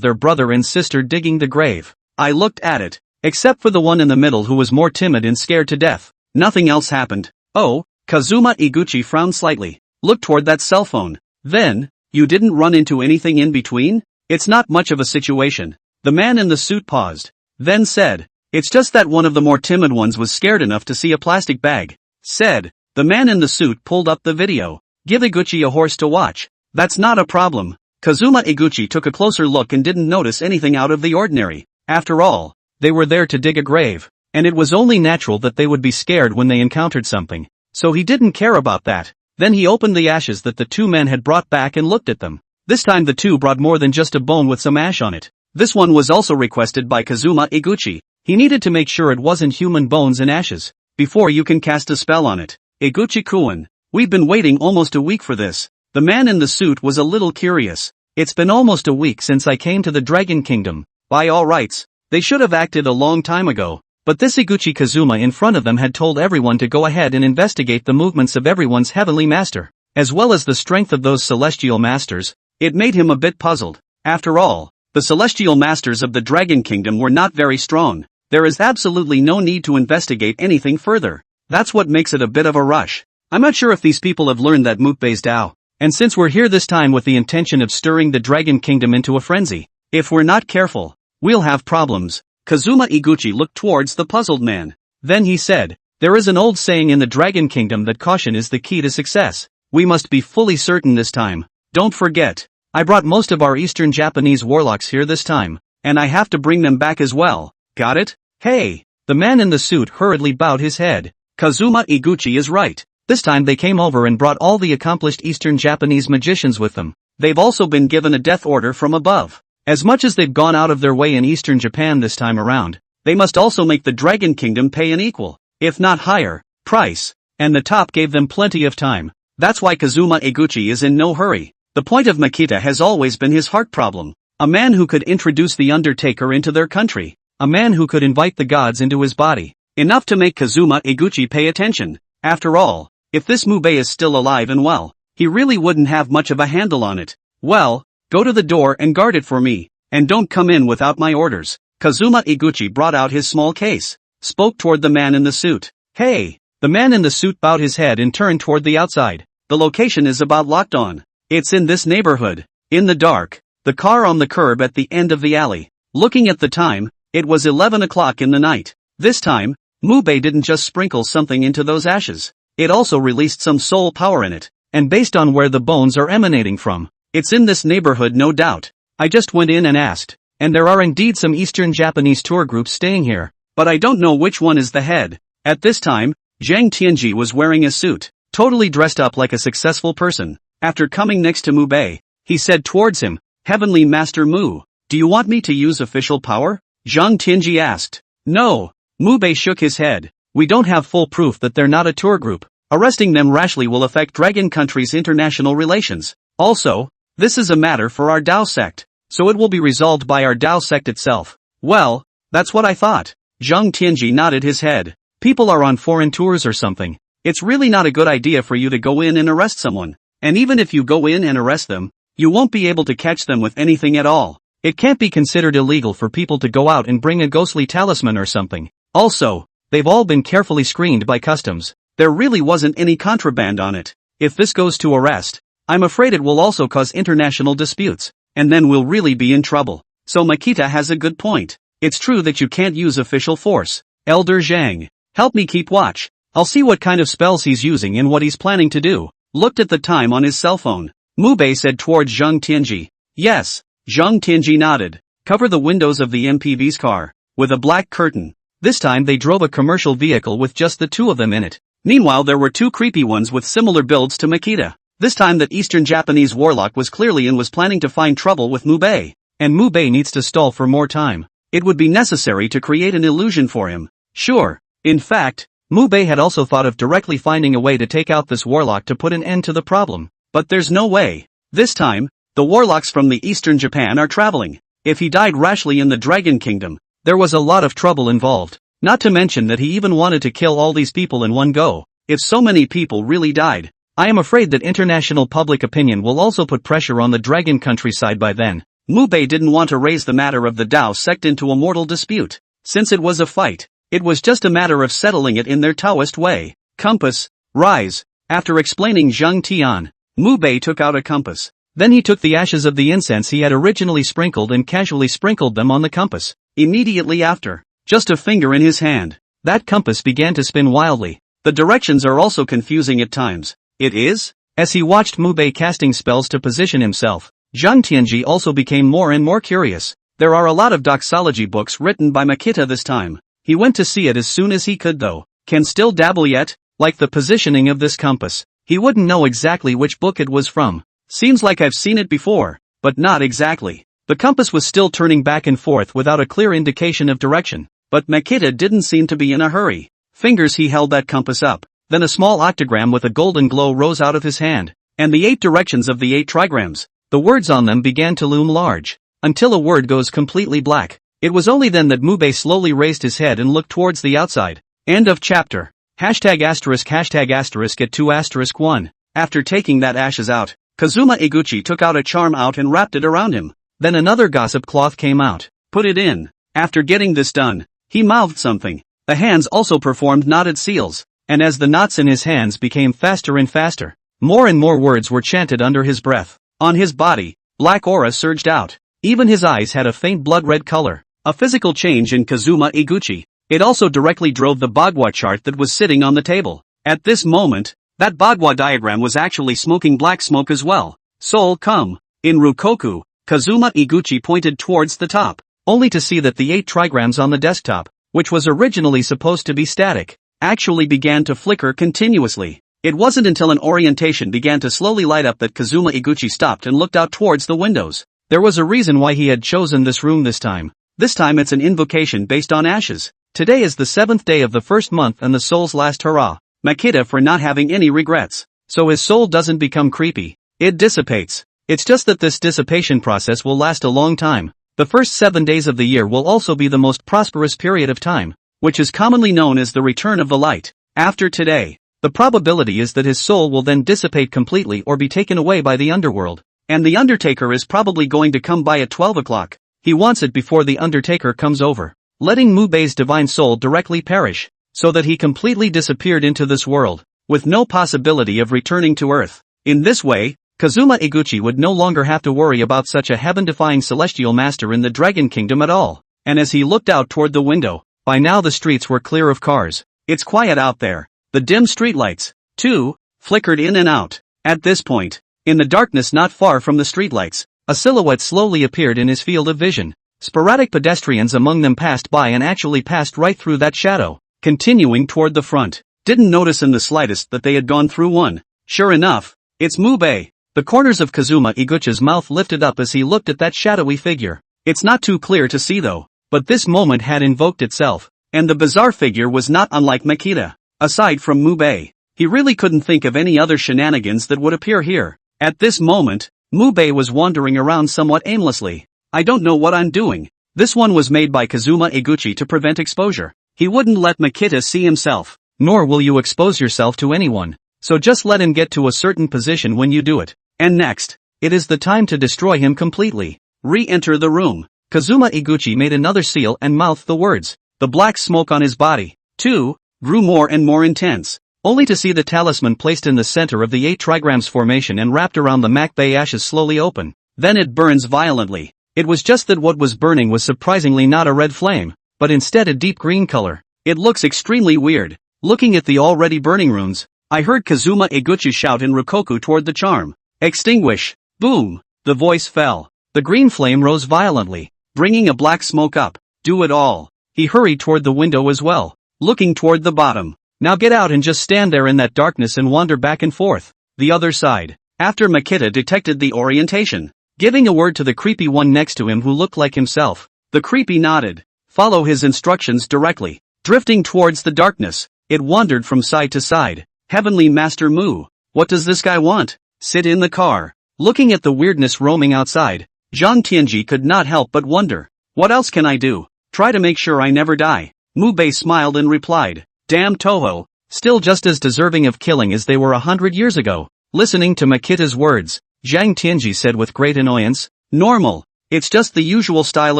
their brother and sister digging the grave. I looked at it. Except for the one in the middle who was more timid and scared to death. Nothing else happened. Oh, Kazuma Iguchi frowned slightly. Looked toward that cell phone. Then, you didn't run into anything in between? It's not much of a situation. The man in the suit paused. Then said. It's just that one of the more timid ones was scared enough to see a plastic bag. Said. The man in the suit pulled up the video. Give Iguchi a horse to watch. That's not a problem. Kazuma Iguchi took a closer look and didn't notice anything out of the ordinary. After all, they were there to dig a grave, and it was only natural that they would be scared when they encountered something. So he didn't care about that. Then he opened the ashes that the two men had brought back and looked at them. This time the two brought more than just a bone with some ash on it. This one was also requested by Kazuma Iguchi. He needed to make sure it wasn't human bones and ashes, before you can cast a spell on it. Iguchi-kun, we've been waiting almost a week for this. The man in the suit was a little curious. It's been almost a week since I came to the Dragon Kingdom. By all rights, they should have acted a long time ago. But this Iguchi Kazuma in front of them had told everyone to go ahead and investigate the movements of everyone's heavenly master, as well as the strength of those celestial masters. It made him a bit puzzled. After all, the celestial masters of the Dragon Kingdom were not very strong. There is absolutely no need to investigate anything further. That's what makes it a bit of a rush. I'm not sure if these people have learned that Mutbei's Tao. And since we're here this time with the intention of stirring the Dragon Kingdom into a frenzy, if we're not careful, we'll have problems. Kazuma Iguchi looked towards the puzzled man. Then he said, there is an old saying in the Dragon Kingdom that caution is the key to success. We must be fully certain this time. Don't forget, I brought most of our Eastern Japanese warlocks here this time, and I have to bring them back as well. Got it? Hey! The man in the suit hurriedly bowed his head. Kazuma Iguchi is right. This time they came over and brought all the accomplished Eastern Japanese magicians with them. They've also been given a death order from above. As much as they've gone out of their way in Eastern Japan this time around, they must also make the Dragon Kingdom pay an equal, if not higher, price. And the top gave them plenty of time. That's why Kazuma Iguchi is in no hurry. The point of Makita has always been his heart problem. A man who could introduce the Undertaker into their country. A man who could invite the gods into his body. Enough to make Kazuma Iguchi pay attention. After all, if this Mubei is still alive and well, he really wouldn't have much of a handle on it. Well, go to the door and guard it for me, and don't come in without my orders. Kazuma Iguchi brought out his small case, spoke toward the man in the suit. Hey! The man in the suit bowed his head and turned toward the outside. The location is about locked on. It's in this neighborhood. In the dark. The car on the curb at the end of the alley. Looking at the time, it was 11 o'clock in the night. This time, Mubei didn't just sprinkle something into those ashes. It also released some soul power in it. And based on where the bones are emanating from, it's in this neighborhood no doubt. I just went in and asked. And there are indeed some Eastern Japanese tour groups staying here. But I don't know which one is the head. At this time, Zhang Tianji was wearing a suit, totally dressed up like a successful person. After coming next to Mubei, he said towards him, Heavenly Master Mu, do you want me to use official power? Zhang Tianji asked. No. Mubei shook his head. We don't have full proof that they're not a tour group. Arresting them rashly will affect Dragon Country's international relations. Also, this is a matter for our Dao sect, so it will be resolved by our Dao sect itself. Well, That's what I thought. Zhang Tianji nodded his head. People are on foreign tours or something. It's really not a good idea for you to go in and arrest someone. And even if you go in and arrest them, you won't be able to catch them with anything at all. It can't be considered illegal for people to go out and bring a ghostly talisman or something. Also, they've all been carefully screened by customs. There really wasn't any contraband on it. If this goes to arrest, I'm afraid it will also cause international disputes, and then we'll really be in trouble. So Makita has a good point. It's true that you can't use official force. Elder Zhang, help me keep watch. I'll see what kind of spells he's using and what he's planning to do. Looked at the time on his cell phone. Mu Bei said towards Zhang Tianji. Yes. Zhang Tianji nodded. Cover the windows of the MPV's car with a black curtain. This time they drove a commercial vehicle with just the two of them in it. Meanwhile there were two creepy ones with similar builds to Makita. This time that Eastern Japanese warlock was clearly and was planning to find trouble with Mu Bei. And Mu Bei needs to stall for more time. It would be necessary to create an illusion for him. Sure. In fact, Mu Bei had also thought of directly finding a way to take out this warlock to put an end to the problem. But there's no way. This time, the warlocks from the Eastern Japan are traveling. If he died rashly in the Dragon Kingdom, there was a lot of trouble involved. Not to mention that he even wanted to kill all these people in one go. If so many people really died, I am afraid that international public opinion will also put pressure on the Dragon countryside by then. Mu Bei didn't want to raise the matter of the Dao sect into a mortal dispute. Since it was a fight, it was just a matter of settling it in their Taoist way. Compass, rise. After explaining Zhang Tian, Mu Bei took out a compass. Then he took the ashes of the incense he had originally sprinkled and casually sprinkled them on the compass. Immediately after, just a finger in his hand, that compass began to spin wildly. The directions are also confusing at times. It is? As he watched Mu Bei casting spells to position himself, Zhang Tianji also became more and more curious. There are a lot of doxology books written by Makita this time. He went to see it as soon as he could though. Can still dabble yet? Like the positioning of this compass. He wouldn't know exactly which book it was from. Seems like I've seen it before, but not exactly. The compass was still turning back and forth without a clear indication of direction. But Makita didn't seem to be in a hurry. Fingers he held that compass up. Then a small octagram with a golden glow rose out of his hand. And the 8 directions of the 8 trigrams. The words on them began to loom large. Until a word goes completely black. It was only then that Mu Bei slowly raised his head and looked towards the outside. End of chapter. Hashtag asterisk get 2 asterisk 1. After taking that ashes out, Kazuma Iguchi took out a charm out and wrapped it around him. Then another gossip cloth came out. Put it in. After getting this done, he mouthed something. The hands also performed knotted seals. And as the knots in his hands became faster and faster, more and more words were chanted under his breath. On his body, black aura surged out. Even his eyes had a faint blood-red color. A physical change in Kazuma Iguchi. It also directly drove the Bagua chart that was sitting on the table. At this moment, that Bagua diagram was actually smoking black smoke as well. Soul come. In Rukoku, Kazuma Iguchi pointed towards the top, only to see that the 8 trigrams on the desktop, which was originally supposed to be static, actually began to flicker continuously. It wasn't until an orientation began to slowly light up that Kazuma Iguchi stopped and looked out towards the windows. There was a reason why he had chosen this room this time. This time it's an invocation based on ashes. Today is the 7th day of the first month and the soul's last hurrah. Makita for not having any regrets. So his soul doesn't become creepy. It dissipates. It's just that this dissipation process will last a long time. The first 7 days of the year will also be the most prosperous period of time, which is commonly known as the return of the light. After today, the probability is that his soul will then dissipate completely or be taken away by the underworld. And the Undertaker is probably going to come by at 12 o'clock. He wants it before the Undertaker comes over, letting Mu Bei's divine soul directly perish, so that he completely disappeared into this world, with no possibility of returning to Earth. In this way, Kazuma Iguchi would no longer have to worry about such a heaven-defying celestial master in the Dragon Kingdom at all. And as he looked out toward the window, by now the streets were clear of cars. It's quiet out there. The dim streetlights, too, flickered in and out. At this point, in the darkness not far from the streetlights, a silhouette slowly appeared in his field of vision. Sporadic pedestrians among them passed by and actually passed right through that shadow, continuing toward the front. Didn't notice in the slightest that they had gone through one. Sure enough, it's Mu Bei. The corners of Kazuma Iguchi's mouth lifted up as he looked at that shadowy figure. It's not too clear to see though, but this moment had invoked itself, and the bizarre figure was not unlike Makita. Aside from Mu Bei, he really couldn't think of any other shenanigans that would appear here. At this moment, Mu Bei was wandering around somewhat aimlessly. I don't know what I'm doing. This one was made by Kazuma Eguchi to prevent exposure. He wouldn't let Makita see himself. Nor will you expose yourself to anyone. So just let him get to a certain position when you do it. And next, it is the time to destroy him completely. Re-enter the room. Kazuma Eguchi made another seal and mouthed the words. The black smoke on his body, too, grew more and more intense. Only to see the talisman placed in the center of the 8 trigrams formation and wrapped around the Makbei ashes slowly open. Then it burns violently. It was just that what was burning was surprisingly not a red flame, but instead a deep green color. It looks extremely weird. Looking at the already burning runes, I heard Kazuma Eguchi shout in Rokoku toward the charm. Extinguish! Boom! The voice fell. The green flame rose violently, bringing a black smoke up. Do it all. He hurried toward the window as well, looking toward the bottom. Now get out and just stand there in that darkness and wander back and forth. The other side. After Makita detected the orientation, giving a word to the creepy one next to him who looked like himself, the creepy nodded. Follow his instructions directly. Drifting towards the darkness, it wandered from side to side. Heavenly Master Mu, what does this guy want? Sit in the car. Looking at the weirdness roaming outside, Zhang Tianji could not help but wonder. What else can I do? Try to make sure I never die. Mu Bei smiled and replied. Damn Toho, still just as deserving of killing as they were 100 years ago. Listening to Makita's words, Zhang Tianji said with great annoyance. Normal. It's just the usual style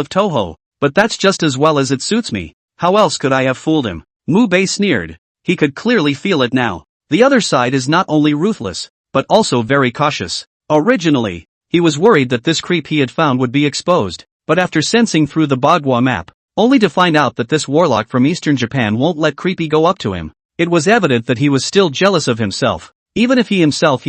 of Toho, but that's just as well as it suits me. How else could I have fooled him? Mu Bei sneered. He could clearly feel it now. The other side is not only ruthless, but also very cautious. Originally, he was worried that this creep he had found would be exposed, but after sensing through the Bagua map, only to find out that this warlock from Eastern Japan won't let creepy go up to him, it was evident that he was still jealous of himself. Even if he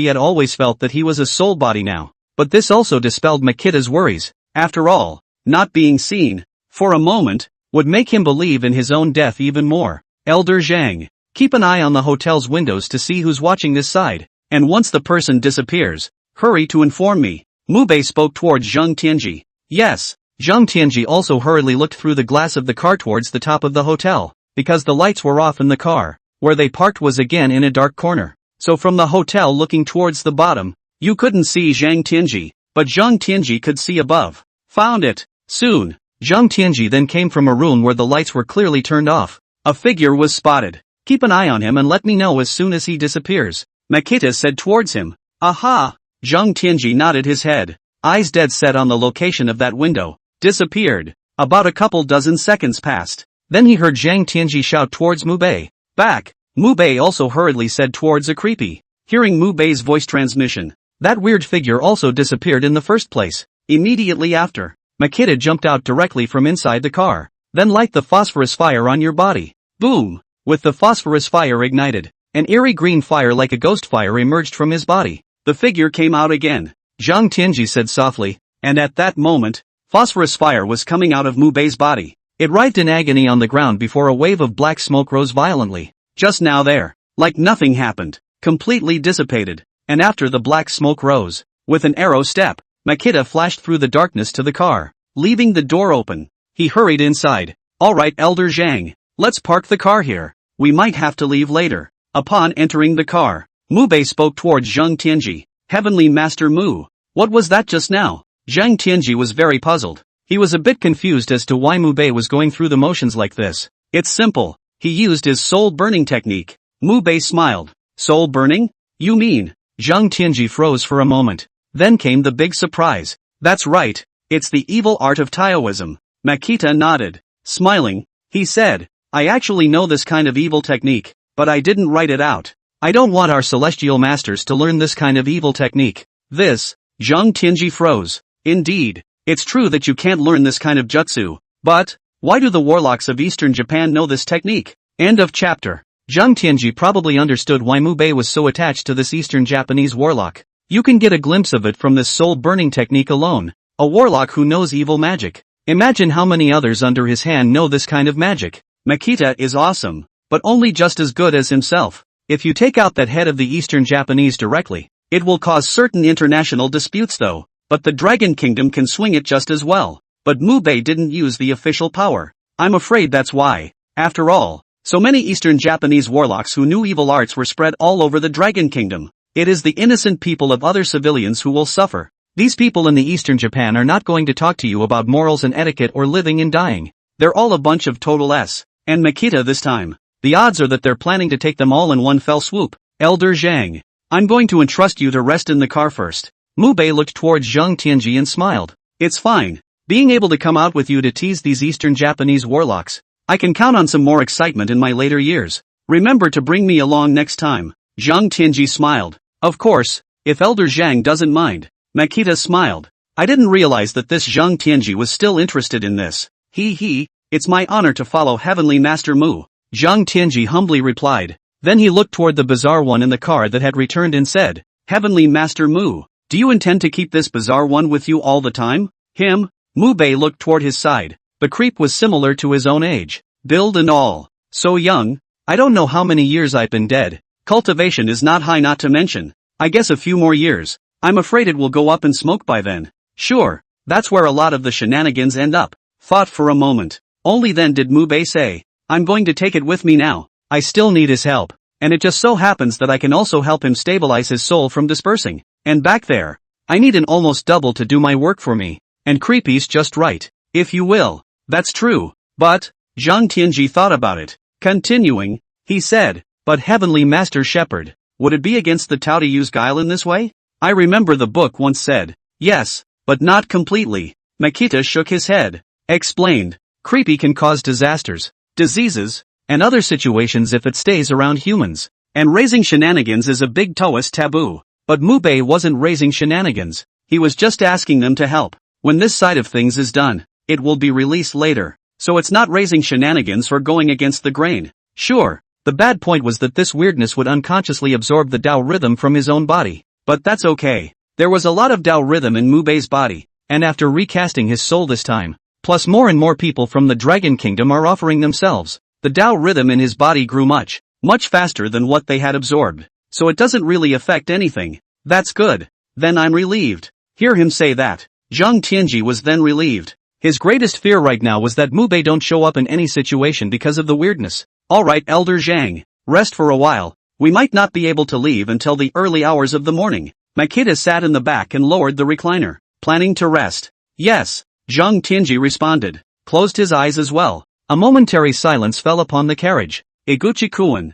had always felt that he was a soul body now. But this also dispelled Makita's worries. After all, not being seen, for a moment, would make him believe in his own death even more. Elder Zhang, keep an eye on the hotel's windows to see who's watching this side, and once the person disappears, hurry to inform me. Mu Bei spoke towards Zhang Tianji. Yes. Zhang Tianji also hurriedly looked through the glass of the car towards the top of the hotel, because the lights were off in the car. Where they parked was again in a dark corner. So from the hotel looking towards the bottom, you couldn't see Zhang Tianji, but Zhang Tianji could see above. Found it. Soon, Zhang Tianji then came from a room where the lights were clearly turned off. A figure was spotted. Keep an eye on him and let me know as soon as he disappears. Makita said towards him. Aha! Zhang Tianji nodded his head, eyes dead set on the location of that window. Disappeared. About a couple dozen seconds passed. Then he heard Zhang Tianji shout towards Mu Bei. Back! Mu Bei also hurriedly said towards a creepy. Hearing Mu Bei's voice transmission, that weird figure also disappeared in the first place. Immediately after, Makita jumped out directly from inside the car. Then light the phosphorus fire on your body. Boom! With the phosphorus fire ignited, an eerie green fire like a ghost fire emerged from his body. The figure came out again. Zhang Tianji said softly, and at that moment, phosphorus fire was coming out of Mu Bei's body. It writhed in agony on the ground before a wave of black smoke rose violently. Just now there, like nothing happened, completely dissipated, and after the black smoke rose, with an arrow step, Makita flashed through the darkness to the car, leaving the door open. He hurried inside. Alright Elder Zhang, let's park the car here. We might have to leave later. Upon entering the car, Mu Bei spoke towards Zhang Tianji. Heavenly Master Mu, what was that just now? Zhang Tianji was very puzzled. He was a bit confused as to why Mu Bei was going through the motions like this. It's simple. He used his soul burning technique. Mu Bei smiled. Soul burning? You mean? Zhang Tianji froze for a moment. Then came the big surprise. That's right. It's the evil art of Taoism. Makita nodded. Smiling, he said, I actually know this kind of evil technique, but I didn't write it out. I don't want our celestial masters to learn this kind of evil technique. This, Zhang Tianji froze. Indeed, it's true that you can't learn this kind of jutsu, but, why do the warlocks of Eastern Japan know this technique? End of chapter. Zhang Tianji probably understood why Mu Bei was so attached to this Eastern Japanese warlock. You can get a glimpse of it from this soul-burning technique alone. A warlock who knows evil magic. Imagine how many others under his hand know this kind of magic. Makita is awesome, but only just as good as himself. If you take out that head of the Eastern Japanese directly, it will cause certain international disputes though, but the Dragon Kingdom can swing it just as well. But Mu Bei didn't use the official power. I'm afraid that's why. After all, so many Eastern Japanese warlocks who knew evil arts were spread all over the Dragon Kingdom. It is the innocent people of other civilians who will suffer. These people in the Eastern Japan are not going to talk to you about morals and etiquette or living and dying. They're all a bunch of total S. And Makita this time. The odds are that they're planning to take them all in one fell swoop. Elder Zhang. I'm going to entrust you to rest in the car first. Mubei looked towards Zhang Tianji and smiled. It's fine. Being able to come out with you to tease these Eastern Japanese warlocks. I can count on some more excitement in my later years. Remember to bring me along next time. Zhang Tianji smiled. Of course, if Elder Zhang doesn't mind. Makita smiled. I didn't realize that this Zhang Tianji was still interested in this. It's my honor to follow Heavenly Master Mu. Zhang Tianji humbly replied. Then he looked toward the bizarre one in the car that had returned and said, Heavenly Master Mu, do you intend to keep this bizarre one with you all the time? Him? Mu Bei looked toward his side. The creep was similar to his own age, build and all. So young. I don't know how many years I've been dead. Cultivation is not high, not to mention. I guess a few more years. I'm afraid it will go up in smoke by then. Sure, that's where a lot of the shenanigans end up. Thought for a moment. Only then did Mu Bei say, I'm going to take it with me now. I still need his help. And it just so happens that I can also help him stabilize his soul from dispersing. And back there, I need an almost double to do my work for me. And creepy's just right. If you will. That's true. But, Zhang Tianji thought about it. Continuing, he said, but Heavenly Master Shepherd, would it be against the Tao to use guile in this way? I remember the book once said, yes, but not completely. Makita shook his head. Explained, creepy can cause disasters, diseases, and other situations if it stays around humans. And raising shenanigans is a big Taoist taboo. But Mu Bei wasn't raising shenanigans. He was just asking them to help. When this side of things is done, it will be released later. So it's not raising shenanigans or going against the grain. Sure, the bad point was that this weirdness would unconsciously absorb the Tao rhythm from his own body. But that's okay. There was a lot of Tao rhythm in Mu Bei's body, and after recasting his soul this time, plus more and more people from the Dragon Kingdom are offering themselves, the Tao rhythm in his body grew much faster than what they had absorbed. So it doesn't really affect anything. That's good. Then I'm relieved. Hear him say that. Zhang Tianji was then relieved. His greatest fear right now was that Mu Bei don't show up in any situation because of the weirdness. Alright Elder Zhang, rest for a while. We might not be able to leave until the early hours of the morning. Makita sat in the back and lowered the recliner. Planning to rest? Yes, Zhang Tianji responded. Closed his eyes as well. A momentary silence fell upon the carriage. Iguchi-kun.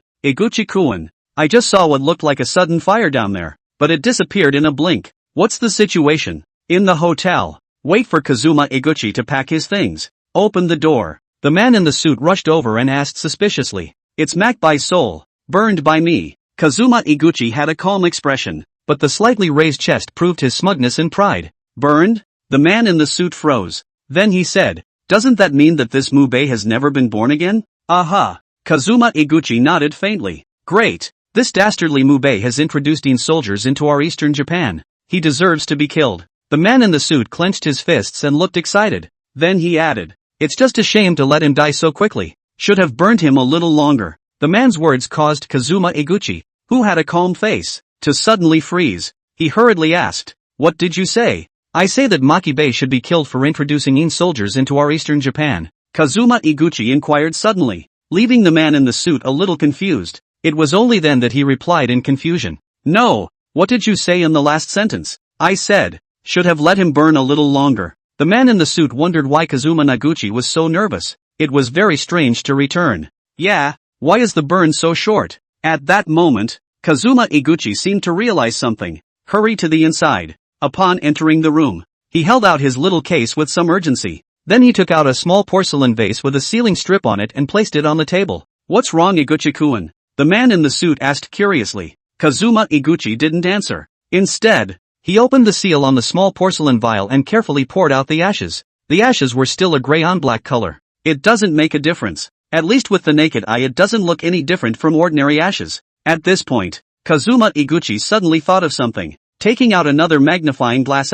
I just saw what looked like a sudden fire down there, but it disappeared in a blink. What's the situation? In the hotel. Wait for Kazuma Iguchi to pack his things. Open the door. The man in the suit rushed over and asked suspiciously. It's Mac by soul. Burned by me. Kazuma Iguchi had a calm expression, but the slightly raised chest proved his smugness and pride. Burned? The man in the suit froze. Then he said, doesn't that mean that this Mu Bei has never been born again? Aha. Kazuma Iguchi nodded faintly. Great. This dastardly Mu Bei has introduced soldiers into our Eastern Japan. He deserves to be killed. The man in the suit clenched his fists and looked excited. Then he added, it's just a shame to let him die so quickly. Should have burned him a little longer. The man's words caused Kazuma Iguchi, who had a calm face, to suddenly freeze. He hurriedly asked, what did you say? I say that Maki Bei should be killed for introducing soldiers into our Eastern Japan. Kazuma Iguchi inquired suddenly, leaving the man in the suit a little confused. It was only then that he replied in confusion. No, what did you say in the last sentence? I said, should have let him burn a little longer. The man in the suit wondered why Kazuma Naguchi was so nervous. It was very strange to return. Yeah, why is the burn so short? At that moment, Kazuma Iguchi seemed to realize something. Hurry to the inside. Upon entering the room, he held out his little case with some urgency. Then he took out a small porcelain vase with a sealing strip on it and placed it on the table. What's wrong, Iguchi-kun? The man in the suit asked curiously. Kazuma Iguchi didn't answer. Instead, he opened the seal on the small porcelain vial and carefully poured out the ashes. The ashes were still a gray-on-black color. It doesn't make a difference. At least with the naked eye it doesn't look any different from ordinary ashes. At this point, Kazuma Iguchi suddenly thought of something. Taking out another magnifying glass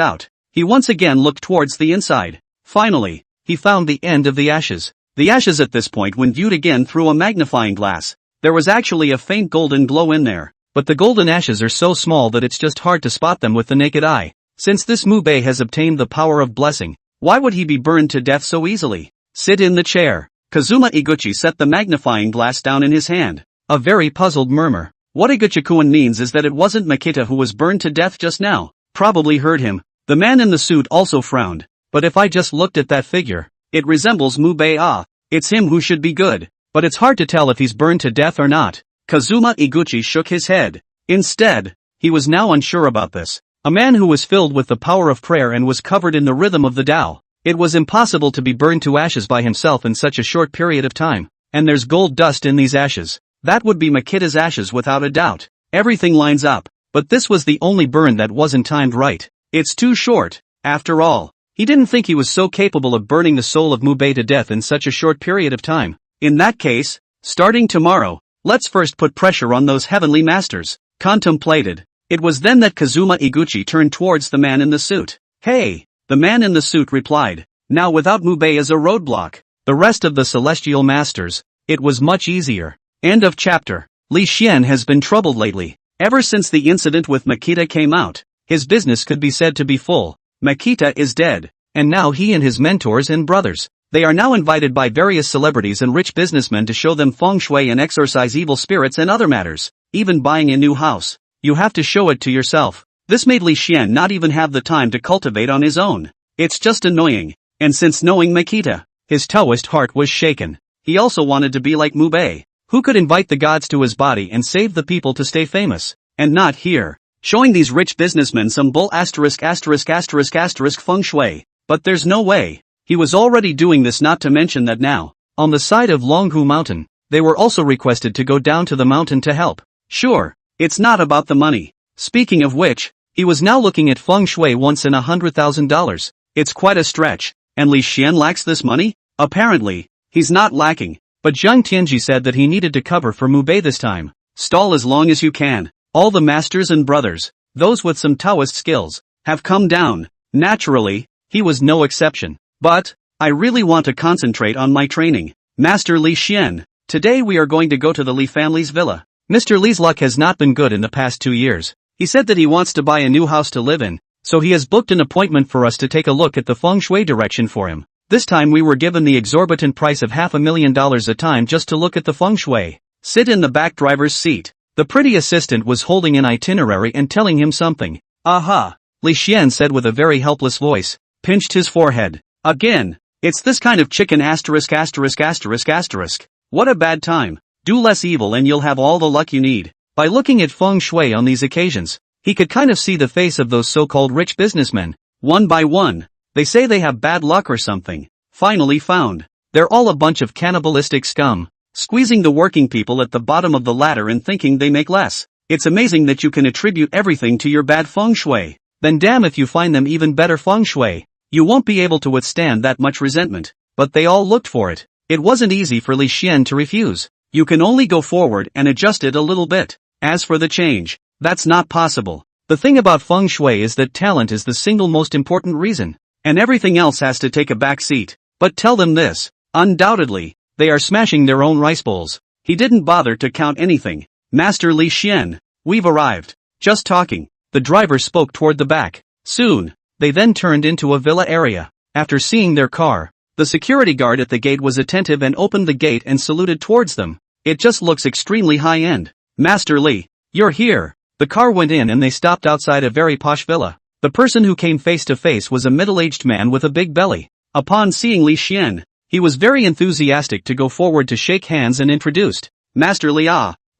he once again looked towards the inside. Finally, he found the end of the ashes. The ashes at this point when viewed again through a magnifying glass, there was actually a faint golden glow in there. But the golden ashes are so small that it's just hard to spot them with the naked eye. Since this Mu Bei has obtained the power of blessing, why would he be burned to death so easily? Sit in the chair. Kazuma Iguchi set the magnifying glass down in his hand. A very puzzled murmur. What Iguchi-kun means is that it wasn't Makita who was burned to death just now. Probably heard him. The man in the suit also frowned. But if I just looked at that figure, it resembles Mubei. Ah, it's him who should be good. But it's hard to tell if he's burned to death or not. Kazuma Iguchi shook his head. Instead, he was now unsure about this. A man who was filled with the power of prayer and was covered in the rhythm of the Tao. It was impossible to be burned to ashes by himself in such a short period of time. And there's gold dust in these ashes. That would be Makita's ashes without a doubt. Everything lines up. But this was the only burn that wasn't timed right. It's too short. After all, he didn't think he was so capable of burning the soul of Mubei to death in such a short period of time. In that case, starting tomorrow, let's first put pressure on those heavenly masters. Contemplated. It was then that Kazuma Iguchi turned towards the man in the suit. Hey! The man in the suit replied. Now without Mubei as a roadblock, the rest of the celestial masters, it was much easier. End of chapter. Li Xian has been troubled lately. Ever since the incident with Makita came out, his business could be said to be full. Makita is dead, and now he and his mentors and brothers, they are now invited by various celebrities and rich businessmen to show them feng shui and exorcise evil spirits and other matters. Even buying a new house, you have to show it to yourself. This made Li Xian not even have the time to cultivate on his own. It's just annoying. And since knowing Makita, his Taoist heart was shaken. He also wanted to be like Mubei, who could invite the gods to his body and save the people to stay famous. And not here, showing these rich businessmen some bull feng shui. But there's no way. He was already doing this, not to mention that now, on the side of Longhu Mountain, they were also requested to go down to the mountain to help. Sure, it's not about the money. Speaking of which, he was now looking at feng shui once in $100,000. It's quite a stretch, and Li Xian lacks this money? Apparently, he's not lacking. But Zhang Tianji said that he needed to cover for Mubei this time. Stall as long as you can. All the masters and brothers, those with some Taoist skills, have come down. Naturally, he was no exception. But, I really want to concentrate on my training. Master Li Xian, today we are going to go to the Li family's villa. Mr. Li's luck has not been good in the past 2 years. He said that he wants to buy a new house to live in, so he has booked an appointment for us to take a look at the feng shui direction for him. This time we were given the exorbitant price of $500,000 a time just to look at the feng shui. Sit in the back driver's seat. The pretty assistant was holding an itinerary and telling him something. Aha! Li Xian said with a very helpless voice, pinched his forehead. Again, it's this kind of chicken ********. What a bad time. Do less evil and you'll have all the luck you need. By looking at feng shui on these occasions, he could kind of see the face of those so-called rich businessmen. One by one, they say they have bad luck or something. Finally found. They're all a bunch of cannibalistic scum, squeezing the working people at the bottom of the ladder and thinking they make less. It's amazing that you can attribute everything to your bad feng shui. Then damn if you find them even better feng shui. You won't be able to withstand that much resentment. But they all looked for it. It wasn't easy for Li Xian to refuse. You can only go forward and adjust it a little bit. As for the change, that's not possible. The thing about feng shui is that talent is the single most important reason, and everything else has to take a back seat. But tell them this, undoubtedly, they are smashing their own rice bowls. He didn't bother to count anything. Master Li Xian, we've arrived. Just talking. The driver spoke toward the back. Soon, they then turned into a villa area. After seeing their car, the security guard at the gate was attentive and opened the gate and saluted towards them. It just looks extremely high-end. Master Li, you're here. The car went in and they stopped outside a very posh villa. The person who came face to face was a middle-aged man with a big belly. Upon seeing Li Xian, he was very enthusiastic to go forward to shake hands and introduced. Master Li,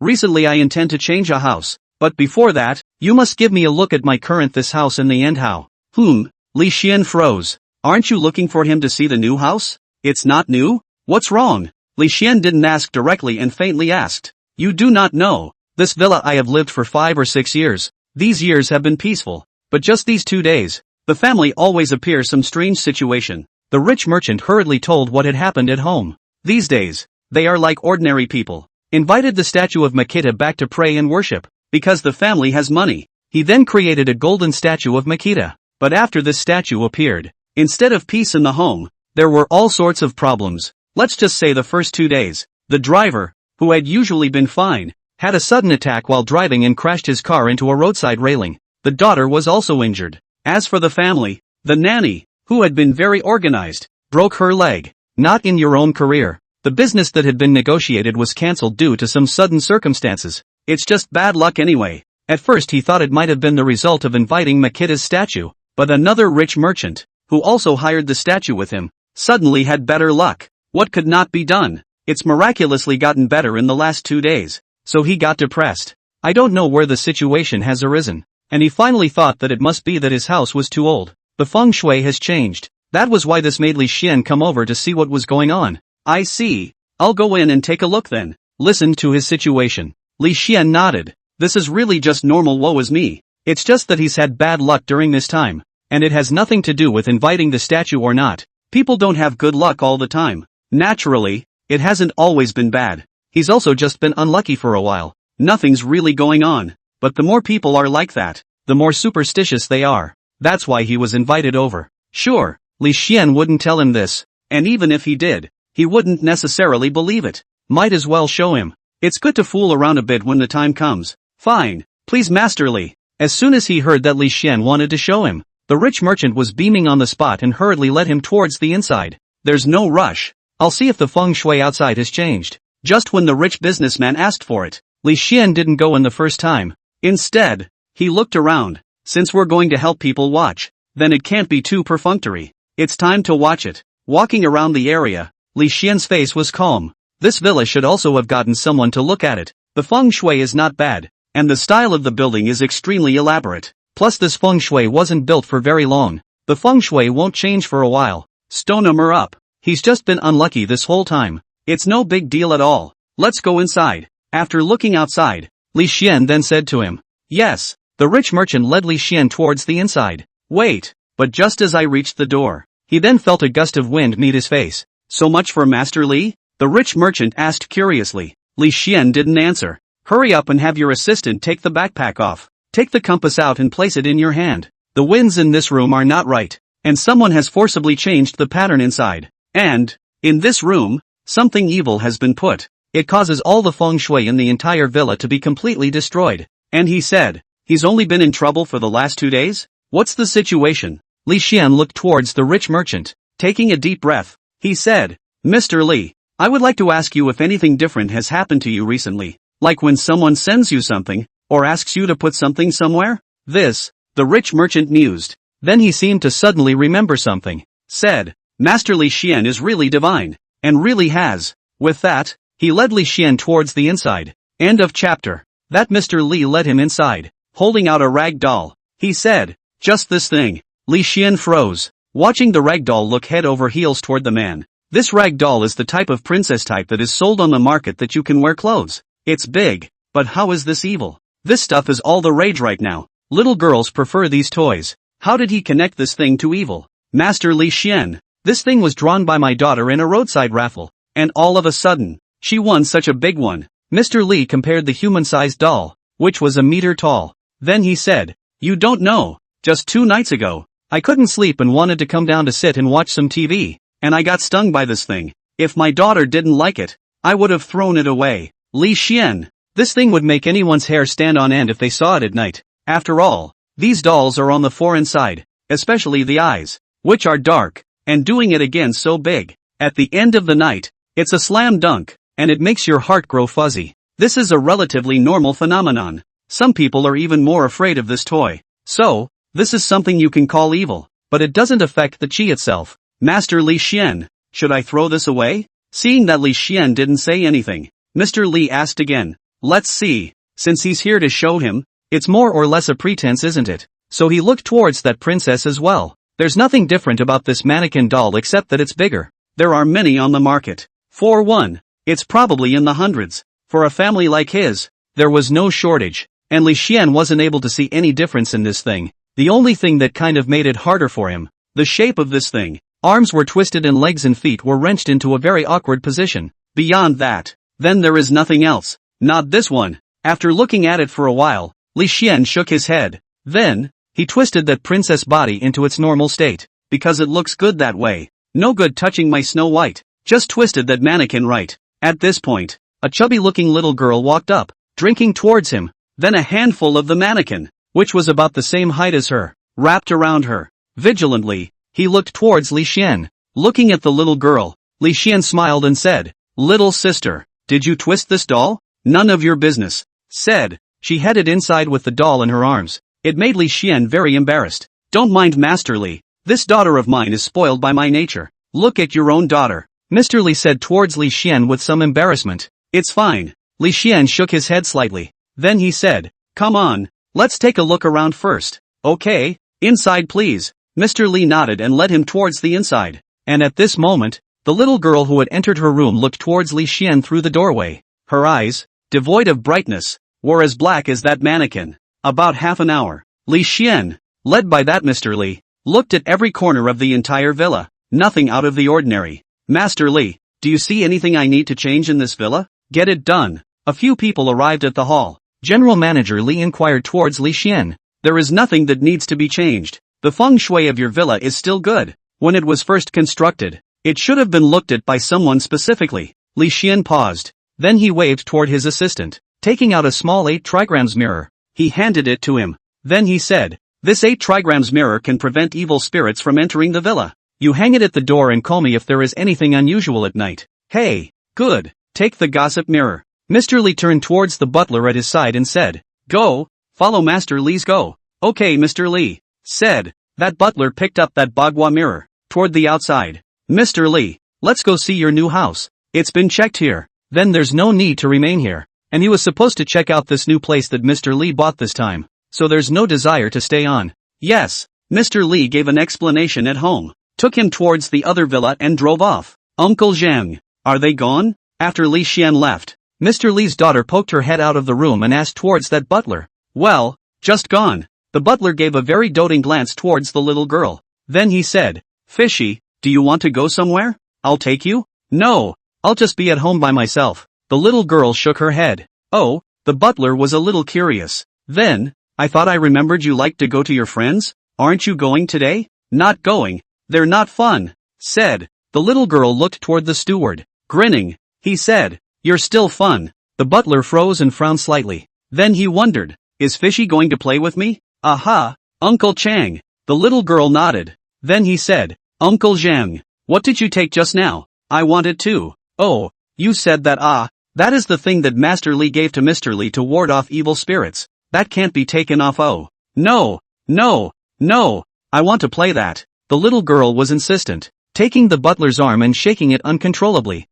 recently I intend to change a house. But before that, you must give me a look at my current this house in the end how. Li Xian froze. Aren't you looking for him to see the new house? It's not new? What's wrong? Li Xian didn't ask directly and faintly asked. You do not know. This villa I have lived for 5 or 6 years. These years have been peaceful. But just these 2 days, the family always appears some strange situation. The rich merchant hurriedly told what had happened at home. These days, they are like ordinary people. Invited the statue of Makita back to pray and worship, because the family has money. He then created a golden statue of Makita. But after this statue appeared, instead of peace in the home, there were all sorts of problems. Let's just say the first 2 days, the driver, who had usually been fine, had a sudden attack while driving and crashed his car into a roadside railing. The daughter was also injured. As for the family, the nanny, who had been very organized, broke her leg. Not in your own career. The business that had been negotiated was cancelled due to some sudden circumstances. It's just bad luck anyway. At first he thought it might have been the result of inviting Makita's statue, But another rich merchant, who also hired the statue with him, suddenly had better luck. What could not be done? It's miraculously gotten better in the last 2 days. So he got depressed. I don't know where the situation has arisen. And he finally thought that it must be that his house was too old. The feng shui has changed. That was why this made Li Xian come over to see what was going on. I see. I'll go in and take a look then. Listen to his situation. Li Xian nodded. This is really just normal woe is me. It's just that he's had bad luck during this time. And it has nothing to do with inviting the statue or not. People don't have good luck all the time. Naturally, it hasn't always been bad. He's also just been unlucky for a while. Nothing's really going on. But the more people are like that, the more superstitious they are. That's why he was invited over. Sure, Li Xian wouldn't tell him this. And even if he did, he wouldn't necessarily believe it. Might as well show him. It's good to fool around a bit when the time comes. Fine, please Master Li. As soon as he heard that Li Xian wanted to show him, the rich merchant was beaming on the spot and hurriedly led him towards the inside. There's no rush. I'll see if the feng shui outside has changed. Just when the rich businessman asked for it, Li Xian didn't go in the first time. Instead, he looked around. Since we're going to help people watch, then it can't be too perfunctory. It's time to watch it. Walking around the area, Li Xian's face was calm. This villa should also have gotten someone to look at it. The feng shui is not bad, and the style of the building is extremely elaborate. Plus this feng shui wasn't built for very long. The feng shui won't change for a while. Stone him or up. He's just been unlucky this whole time. It's no big deal at all. Let's go inside. After looking outside, Li Xian then said to him. Yes. The rich merchant led Li Xian towards the inside. Wait. But just as I reached the door, he then felt a gust of wind meet his face. So much for Master Li? The rich merchant asked curiously. Li Xian didn't answer. Hurry up and have your assistant take the backpack off. Take the compass out and place it in your hand. The winds in this room are not right, and someone has forcibly changed the pattern inside. And, in this room, something evil has been put. It causes all the feng shui in the entire villa to be completely destroyed. And he said, he's only been in trouble for the last 2 days? What's the situation? Li Xian looked towards the rich merchant. Taking a deep breath, he said, Mr. Li, I would like to ask you if anything different has happened to you recently. Like when someone sends you something, or asks you to put something somewhere? This, the rich merchant mused. Then he seemed to suddenly remember something. Said, Master Li Xian is really divine, and really has. With that, he led Li Xian towards the inside. End of chapter. That Mr. Li led him inside, holding out a rag doll. He said, just this thing. Li Xian froze, watching the rag doll look head over heels toward the man. This rag doll is the type of princess type that is sold on the market that you can wear clothes. It's big, but how is this evil? This stuff is all the rage right now. Little girls prefer these toys. How did he connect this thing to evil? Master Li Xian. This thing was drawn by my daughter in a roadside raffle, and all of a sudden, she won such a big one. Mr. Li compared the human-sized doll, which was a meter tall. Then he said, you don't know, just 2 nights ago, I couldn't sleep and wanted to come down to sit and watch some TV, and I got stung by this thing. If my daughter didn't like it, I would have thrown it away. Li Xian. This thing would make anyone's hair stand on end if they saw it at night. After all, these dolls are on the foreign side, especially the eyes, which are dark, and doing it again so big. At the end of the night, it's a slam dunk, and it makes your heart grow fuzzy. This is a relatively normal phenomenon. Some people are even more afraid of this toy. So, this is something you can call evil, but it doesn't affect the qi itself. Master Li Xian, should I throw this away? Seeing that Li Xian didn't say anything, Mr. Li asked again. Let's see. Since he's here to show him, it's more or less a pretense, isn't it? So he looked towards that princess as well. There's nothing different about this mannequin doll except that it's bigger. There are many on the market. For one, it's probably in the hundreds. For a family like his, there was no shortage. And Li Xian wasn't able to see any difference in this thing. The only thing that kind of made it harder for him, the shape of this thing. Arms were twisted and legs and feet were wrenched into a very awkward position. Beyond that, then there is nothing else. Not this one. After looking at it for a while, Li Xian shook his head. Then, he twisted that princess body into its normal state. Because it looks good that way. No good touching my Snow White. Just twisted that mannequin right. At this point, a chubby-looking little girl walked up, drinking towards him. Then a handful of the mannequin, which was about the same height as her, wrapped around her. Vigilantly, he looked towards Li Xian. Looking at the little girl, Li Xian smiled and said, Little sister, did you twist this doll? None of your business. Said, she headed inside with the doll in her arms. It made Li Xian very embarrassed. Don't mind Master Lee. This daughter of mine is spoiled by my nature. Look at your own daughter. Mr. Lee said towards Li Xian with some embarrassment. It's fine. Li Xian shook his head slightly. Then he said, come on, let's take a look around first. Okay, inside please. Mr. Lee nodded and led him towards the inside. And at this moment, the little girl who had entered her room looked towards Li Xian through the doorway. Her eyes, devoid of brightness, were as black as that mannequin. About half an hour, Li Xian, led by that Mr. Lee, looked at every corner of the entire villa. Nothing out of the ordinary. Master Lee, do you see anything I need to change in this villa? Get it done. A few people arrived at the hall. General Manager Lee inquired towards Li Xian. There is nothing that needs to be changed. The feng shui of your villa is still good. When it was first constructed, it should have been looked at by someone specifically. Li Xian paused. Then he waved toward his assistant. Taking out a small 8 trigrams mirror, he handed it to him. Then he said, this 8 trigrams mirror can prevent evil spirits from entering the villa. You hang it at the door and call me if there is anything unusual at night. Hey, good. Take the gossip mirror. Mr. Lee turned towards the butler at his side and said, go, follow Master Lee's go. Okay, Mr. Lee, said. That butler picked up that bagua mirror, toward the outside. Mr. Lee, let's go see your new house. It's been checked here. Then there's no need to remain here. And he was supposed to check out this new place that Mr. Lee bought this time. So there's no desire to stay on. Yes, Mr. Lee gave an explanation at home. Took him towards the other villa and drove off. Uncle Zhang, are they gone? After Li Xian left, Mr. Lee's daughter poked her head out of the room and asked towards that butler. Well, just gone. The butler gave a very doting glance towards the little girl. Then he said, Fishy, do you want to go somewhere? I'll take you? No, I'll just be at home by myself. The little girl shook her head. Oh, the butler was a little curious. Then, I thought I remembered you liked to go to your friends? Aren't you going today? Not going. They're not fun, said. The little girl looked toward the steward. Grinning, he said, you're still fun. The butler froze and frowned slightly. Then he wondered, is Fishy going to play with me? Aha, Uncle Chang. The little girl nodded. Then he said, Uncle Zhang, what did you take just now? I wanted to. Oh, you said that that is the thing that Master Lee gave to Mr. Lee to ward off evil spirits. That can't be taken off. Oh, no, I want to play that. The little girl was insistent, taking the butler's arm and shaking it uncontrollably.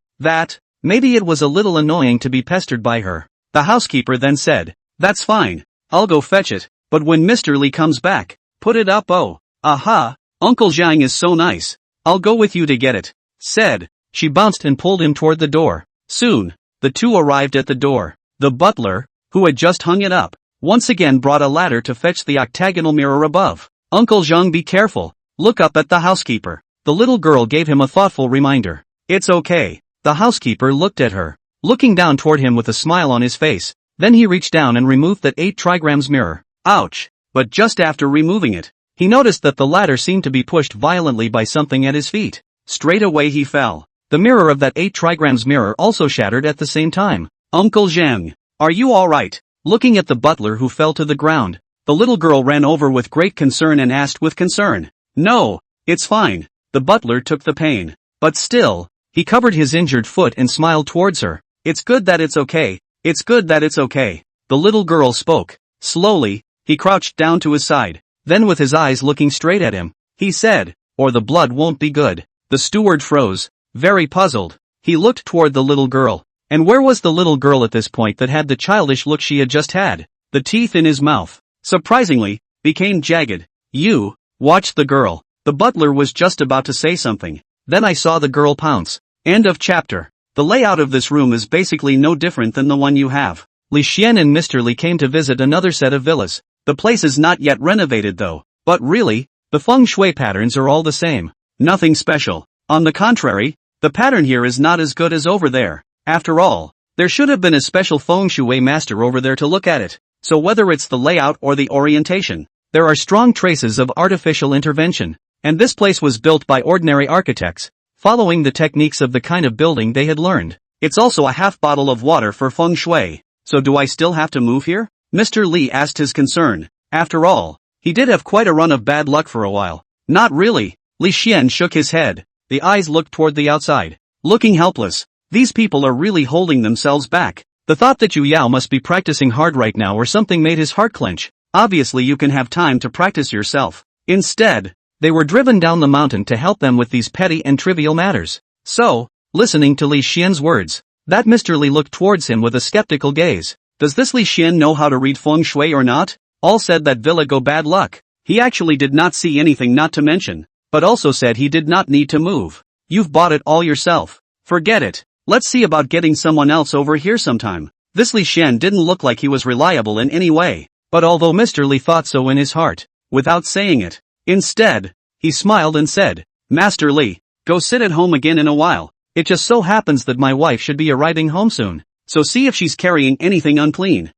Maybe it was a little annoying to be pestered by her. The housekeeper then said, that's fine, I'll go fetch it, but when Mr. Lee comes back, put it up. Oh, aha, Uncle Zhang is so nice. I'll go with you to get it, said. She bounced and pulled him toward the door. Soon, the two arrived at the door. The butler, who had just hung it up, once again brought a ladder to fetch the octagonal mirror above. Uncle Zhang, be careful. Look up at the housekeeper. The little girl gave him a thoughtful reminder. It's okay. The housekeeper looked at her, looking down toward him with a smile on his face. Then he reached down and removed that 8 trigrams mirror. Ouch! But just after removing it, he noticed that the ladder seemed to be pushed violently by something at his feet. Straight away he fell. The mirror of that 8 trigrams mirror also shattered at the same time. Uncle Zhang, are you alright? Looking at the butler who fell to the ground, the little girl ran over with great concern and asked with concern. No, it's fine. The butler took the pain. But still, he covered his injured foot and smiled towards her. It's good that it's okay. It's good that it's okay. The little girl spoke. Slowly, he crouched down to his side. Then with his eyes looking straight at him, he said, or the blood won't be good. The steward froze, very puzzled. He looked toward the little girl. And where was the little girl at this point that had the childish look she had just had? The teeth in his mouth, surprisingly, became jagged. You, watched the girl. The butler was just about to say something. Then I saw the girl pounce. End of chapter. The layout of this room is basically no different than the one you have. Li Xian and Mr. Lee came to visit another set of villas. The place is not yet renovated though. But really, the feng shui patterns are all the same. Nothing special. On the contrary, the pattern here is not as good as over there. After all, there should have been a special feng shui master over there to look at it. So whether it's the layout or the orientation, there are strong traces of artificial intervention. And this place was built by ordinary architects, following the techniques of the kind of building they had learned. It's also a half bottle of water for feng shui. So do I still have to move here? Mr. Lee asked his concern. After all, he did have quite a run of bad luck for a while. Not really. Li Xian shook his head. The eyes looked toward the outside, looking helpless. These people are really holding themselves back. The thought that Yu Yao must be practicing hard right now or something made his heart clench. Obviously you can have time to practice yourself. Instead, they were driven down the mountain to help them with these petty and trivial matters. So, listening to Li Xian's words, that Mr. Li looked towards him with a skeptical gaze. Does this Li Xian know how to read feng shui or not? All said that villa go bad luck. He actually did not see anything not to mention, but also said he did not need to move. You've bought it all yourself. Forget it. Let's see about getting someone else over here sometime. This Li Xian didn't look like he was reliable in any way, but although Mr. Li thought so in his heart, without saying it, instead, he smiled and said, Master Li, go sit at home again in a while. It just so happens that my wife should be arriving home soon, so see if she's carrying anything unclean.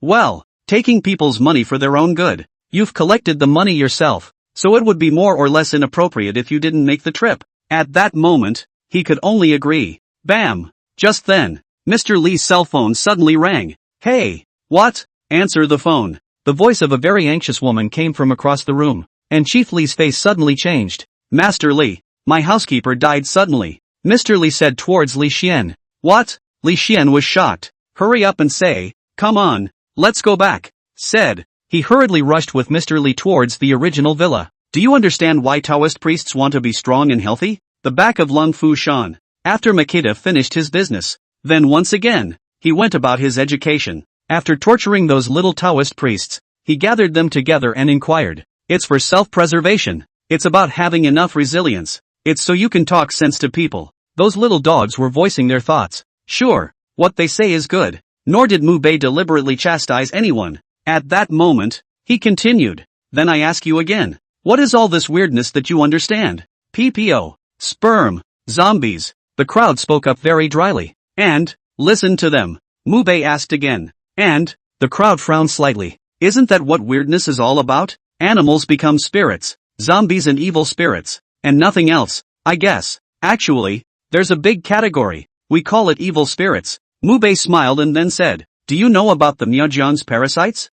Well, taking people's money for their own good. You've collected the money yourself, so it would be more or less inappropriate if you didn't make the trip. At that moment, he could only agree. Bam! Just then, Mr. Lee's cell phone suddenly rang. Hey! What? Answer the phone. The voice of a very anxious woman came from across the room, and Chief Lee's face suddenly changed. Master Lee, my housekeeper died suddenly, Mr. Lee said towards Li Xian. What? Li Xian was shocked. Hurry up and say, come on, let's go back, said. He hurriedly rushed with Mr. Lee towards the original villa. Do you understand why Taoist priests want to be strong and healthy? The back of Lung Fu Shan. After Makita finished his business, then once again, he went about his education. After torturing those little Taoist priests, he gathered them together and inquired. It's for self-preservation. It's about having enough resilience. It's so you can talk sense to people. Those little dogs were voicing their thoughts. Sure, what they say is good. Nor did Mu Bei deliberately chastise anyone. At that moment, he continued. Then I ask you again. What is all this weirdness that you understand? PPO. Sperm. Zombies. The crowd spoke up very dryly. And, listen to them. Mu Bei asked again. And, the crowd frowned slightly. Isn't that what weirdness is all about? Animals become spirits. Zombies and evil spirits. And nothing else, I guess. Actually, there's a big category. We call it evil spirits. Mu Bei smiled and then said, do you know about the Miajian's parasites?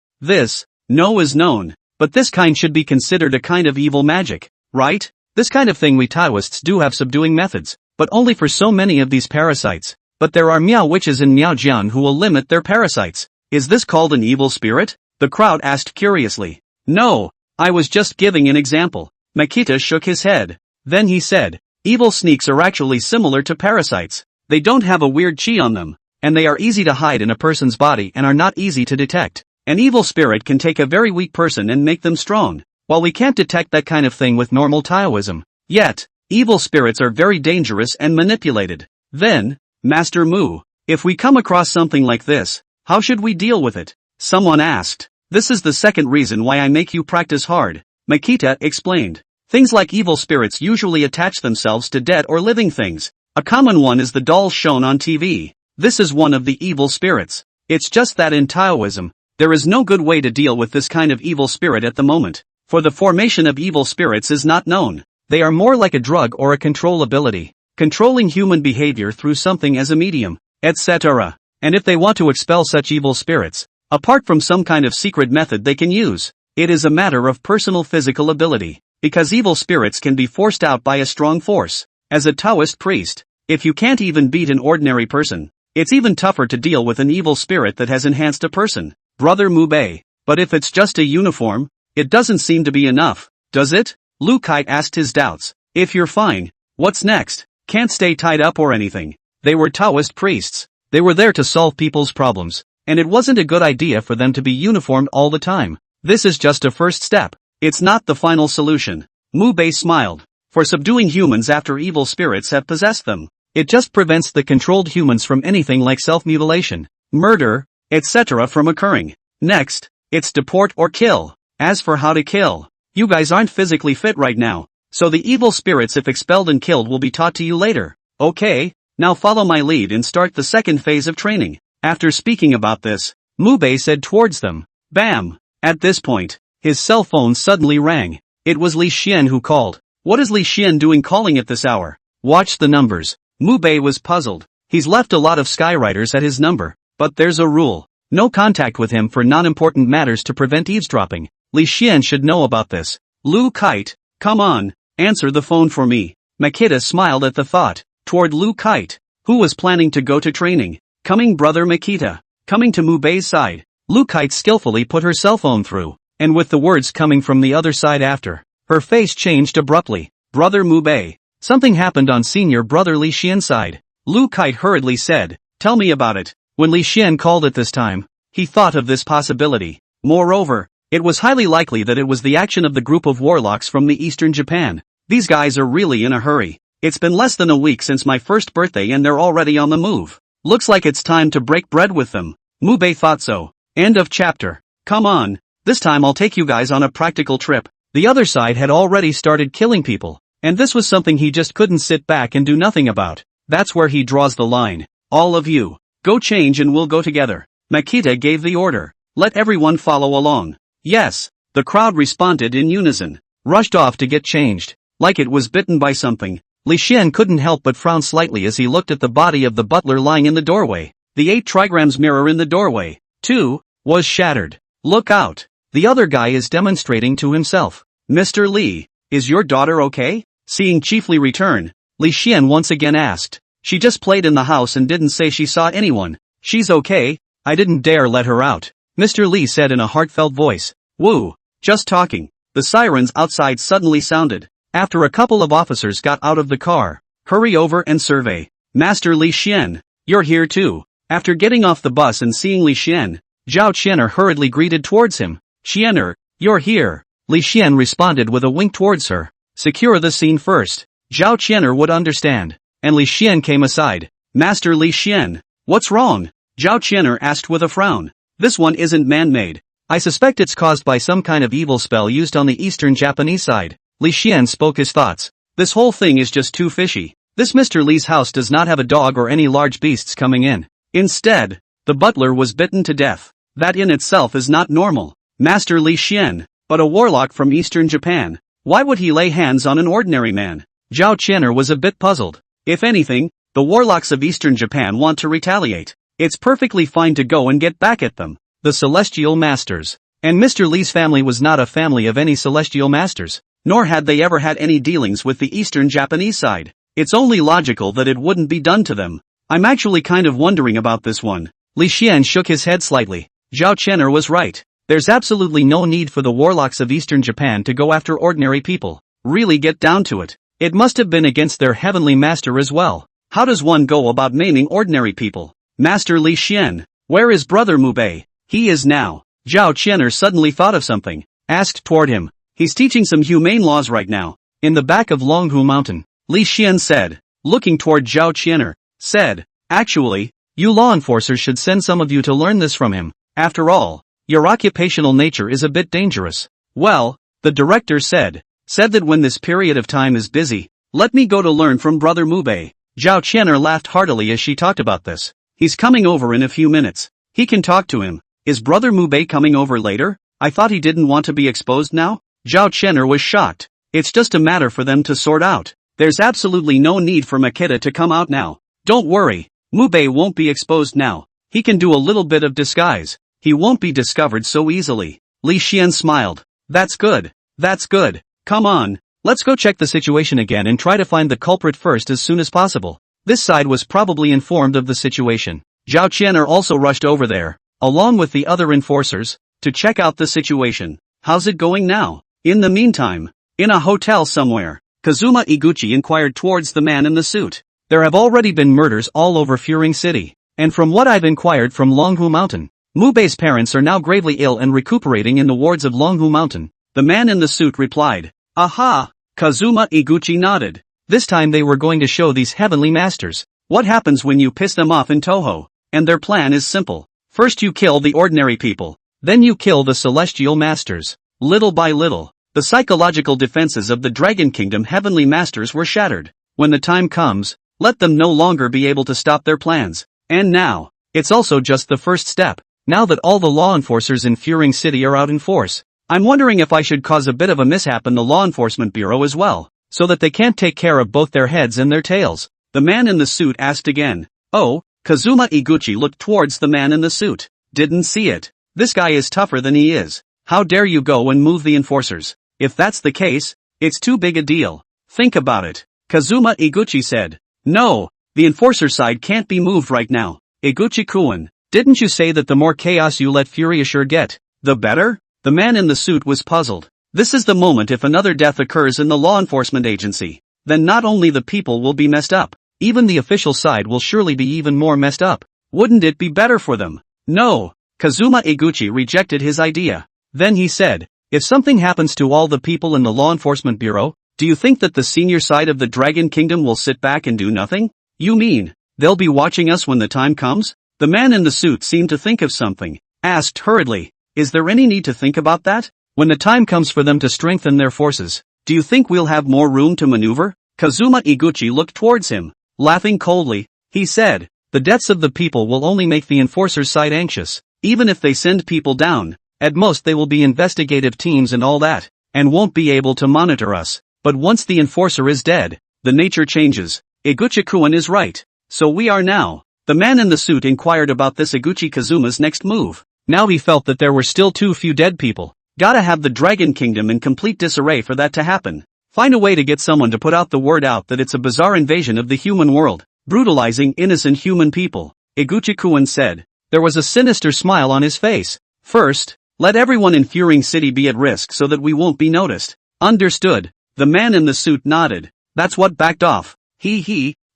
No is known, but this kind should be considered a kind of evil magic, right? This kind of thing we Taoists do have subduing methods, but only for so many of these parasites. But there are Miao witches in Miaojian who will limit their parasites. Is this called an evil spirit? The crowd asked curiously. No, I was just giving an example. Makita shook his head. Then he said, evil sneaks are actually similar to parasites. They don't have a weird chi on them, and they are easy to hide in a person's body and are not easy to detect. An evil spirit can take a very weak person and make them strong, while we can't detect that kind of thing with normal Taoism. Yet, evil spirits are very dangerous and manipulated. Then, Master Mu, if we come across something like this, how should we deal with it? Someone asked. This is the second reason why I make you practice hard, Makita explained. Things like evil spirits usually attach themselves to dead or living things. A common one is the dolls shown on TV. This is one of the evil spirits. It's just that in Taoism, there is no good way to deal with this kind of evil spirit at the moment, for the formation of evil spirits is not known. They are more like a drug or a control ability, controlling human behavior through something as a medium, etc. And if they want to expel such evil spirits, apart from some kind of secret method they can use, it is a matter of personal physical ability, because evil spirits can be forced out by a strong force. As a Taoist priest, if you can't even beat an ordinary person, it's even tougher to deal with an evil spirit that has enhanced a person. Brother Mu Bei. But if it's just a uniform, it doesn't seem to be enough, does it? Lu Kite asked his doubts. If you're fine, what's next? Can't stay tied up or anything. They were Taoist priests. They were there to solve people's problems, and it wasn't a good idea for them to be uniformed all the time. This is just a first step. It's not the final solution. Mu Bei smiled. For subduing humans after evil spirits have possessed them, it just prevents the controlled humans from anything like self-mutilation, murder, etc. from occurring. Next, it's deport or kill. As for how to kill, you guys aren't physically fit right now, so the evil spirits if expelled and killed will be taught to you later. Okay, now follow my lead and start the second phase of training. After speaking about this, Mu Bei said towards them. Bam! At this point, his cell phone suddenly rang. It was Li Xian who called. What is Li Xian doing calling at this hour? Watch the numbers. Mu Bei was puzzled. He's left a lot of skywriters at his number. But there's a rule. No contact with him for non-important matters to prevent eavesdropping. Li Xian should know about this. Lu Kite, come on, answer the phone for me. Makita smiled at the thought. Toward Lu Kite, who was planning to go to training. Coming brother Makita. Coming to Mu Bei's side. Lu Kite skillfully put her cell phone through. and with the words coming from the other side after, her face changed abruptly. Brother Mubei. Something happened on senior brother Li Xian's side. Lu Kite hurriedly said, "Tell me about it." When Li Xian called it this time, he thought of this possibility. Moreover, it was highly likely that it was the action of the group of warlocks from the eastern Japan. These guys are really in a hurry. It's been less than a week since my first birthday and they're already on the move. Looks like it's time to break bread with them. Mubei thought so. End of chapter. Come on, this time I'll take you guys on a practical trip. The other side had already started killing people, and this was something he just couldn't sit back and do nothing about. That's where he draws the line. All of you, go change and we'll go together. Makita gave the order. Let everyone follow along. Yes, the crowd responded in unison. Rushed off to get changed, like it was bitten by something. Li Xian couldn't help but frown slightly as he looked at the body of the butler lying in the doorway. The 8 trigrams mirror in the doorway, too, was shattered. Look out. The other guy is demonstrating to himself. Mr. Li, is your daughter okay? Seeing Chief Li return, Li Xian once again asked. She just played in the house and didn't say she saw anyone. She's okay, I didn't dare let her out. Mr. Li said in a heartfelt voice. Woo, just talking. The sirens outside suddenly sounded. After a couple of officers got out of the car. Hurry over and survey. Master Li Xian, you're here too. After getting off the bus and seeing Li Xian, Zhao Qianer hurriedly greeted towards him. Qianer, you're here. Li Xian responded with a wink towards her. Secure the scene first. Zhao Qianer would understand. And Li Xian came aside. Master Li Xian, what's wrong? Zhao Qianer asked with a frown. This one isn't man-made. I suspect it's caused by some kind of evil spell used on the eastern Japanese side. Li Xian spoke his thoughts. This whole thing is just too fishy. This Mr. Li's house does not have a dog or any large beasts coming in. Instead, the butler was bitten to death. That in itself is not normal. Master Li Xian, but a warlock from eastern Japan. Why would he lay hands on an ordinary man? Zhao Qianer was a bit puzzled. If anything, the warlocks of eastern Japan want to retaliate. It's perfectly fine to go and get back at them. The celestial masters. And Mr. Li's family was not a family of any celestial masters, nor had they ever had any dealings with the eastern Japanese side. It's only logical that it wouldn't be done to them. I'm actually kind of wondering about this one. Li Xian shook his head slightly. Zhao Qianer was right. There's absolutely no need for the warlocks of eastern Japan to go after ordinary people. Really get down to it. It must have been against their heavenly master as well. How does one go about maiming ordinary people? Master Li Xian, where is brother Mubei? He is now. Zhao Qianer suddenly thought of something. Asked toward him. He's teaching some humane laws right now. In the back of Longhu Mountain. Li Xian said. Looking toward Zhao Qianer. Said. Actually, you law enforcers should send some of you to learn this from him. After all, your occupational nature is a bit dangerous. Well, the director said that when this period of time is busy, let me go to learn from brother Mubei. Zhao Qianer laughed heartily as she talked about this. He's coming over in a few minutes. He can talk to him. Is brother Mubei coming over later? I thought he didn't want to be exposed now? Zhao Qianer was shocked. It's just a matter for them to sort out. There's absolutely no need for Makita to come out now. Don't worry, Mubei won't be exposed now. He can do a little bit of disguise. He won't be discovered so easily. Li Xian smiled. That's good. That's good. Come on, let's go check the situation again and try to find the culprit first as soon as possible. This side was probably informed of the situation. Zhao Qianer also rushed over there, along with the other enforcers, to check out the situation. How's it going now? In the meantime, in a hotel somewhere, Kazuma Iguchi inquired towards the man in the suit. There have already been murders all over Furing City, and from what I've inquired from Longhu Mountain, Mubei's parents are now gravely ill and recuperating in the wards of Longhu Mountain. The man in the suit replied. Aha! Kazuma Iguchi nodded. This time they were going to show these heavenly masters what happens when you piss them off in Toho. And their plan is simple. First you kill the ordinary people, then you kill the celestial masters. Little by little, the psychological defenses of the Dragon Kingdom heavenly masters were shattered. When the time comes, let them no longer be able to stop their plans. And now, it's also just the first step. Now that all the law enforcers in Furing City are out in force, I'm wondering if I should cause a bit of a mishap in the Law Enforcement Bureau as well, so that they can't take care of both their heads and their tails. The man in the suit asked again. Oh, Kazuma Iguchi looked towards the man in the suit. Didn't see it. This guy is tougher than he is. How dare you go and move the enforcers? If that's the case, it's too big a deal. Think about it. Kazuma Iguchi said. No, the enforcer side can't be moved right now. Iguchi-kun, didn't you say that the more chaos you let Fury Assure get, the better? The man in the suit was puzzled. This is the moment if another death occurs in the law enforcement agency. Then not only the people will be messed up, even the official side will surely be even more messed up. Wouldn't it be better for them? No. Kazuma Eguchi rejected his idea. Then he said, if something happens to all the people in the law enforcement bureau, do you think that the senior side of the Dragon Kingdom will sit back and do nothing? You mean, they'll be watching us when the time comes? The man in the suit seemed to think of something, asked hurriedly, is there any need to think about that? When the time comes for them to strengthen their forces, do you think we'll have more room to maneuver? Kazuma Eguchi looked towards him, laughing coldly. He said, the deaths of the people will only make the enforcers' side anxious. Even if they send people down, at most they will be investigative teams and all that, and won't be able to monitor us. But once the enforcer is dead, the nature changes. Eguchi-kun is right. So we are now. The man in the suit inquired about this Eguchi Kazuma's next move. Now he felt that there were still too few dead people. Gotta have the Dragon Kingdom in complete disarray for that to happen. Find a way to get someone to put out the word out that it's a bizarre invasion of the human world, brutalizing innocent human people. Eguchi-kun said. There was a sinister smile on his face. First, let everyone in Furing City be at risk so that we won't be noticed. Understood. The man in the suit nodded. That's what backed off.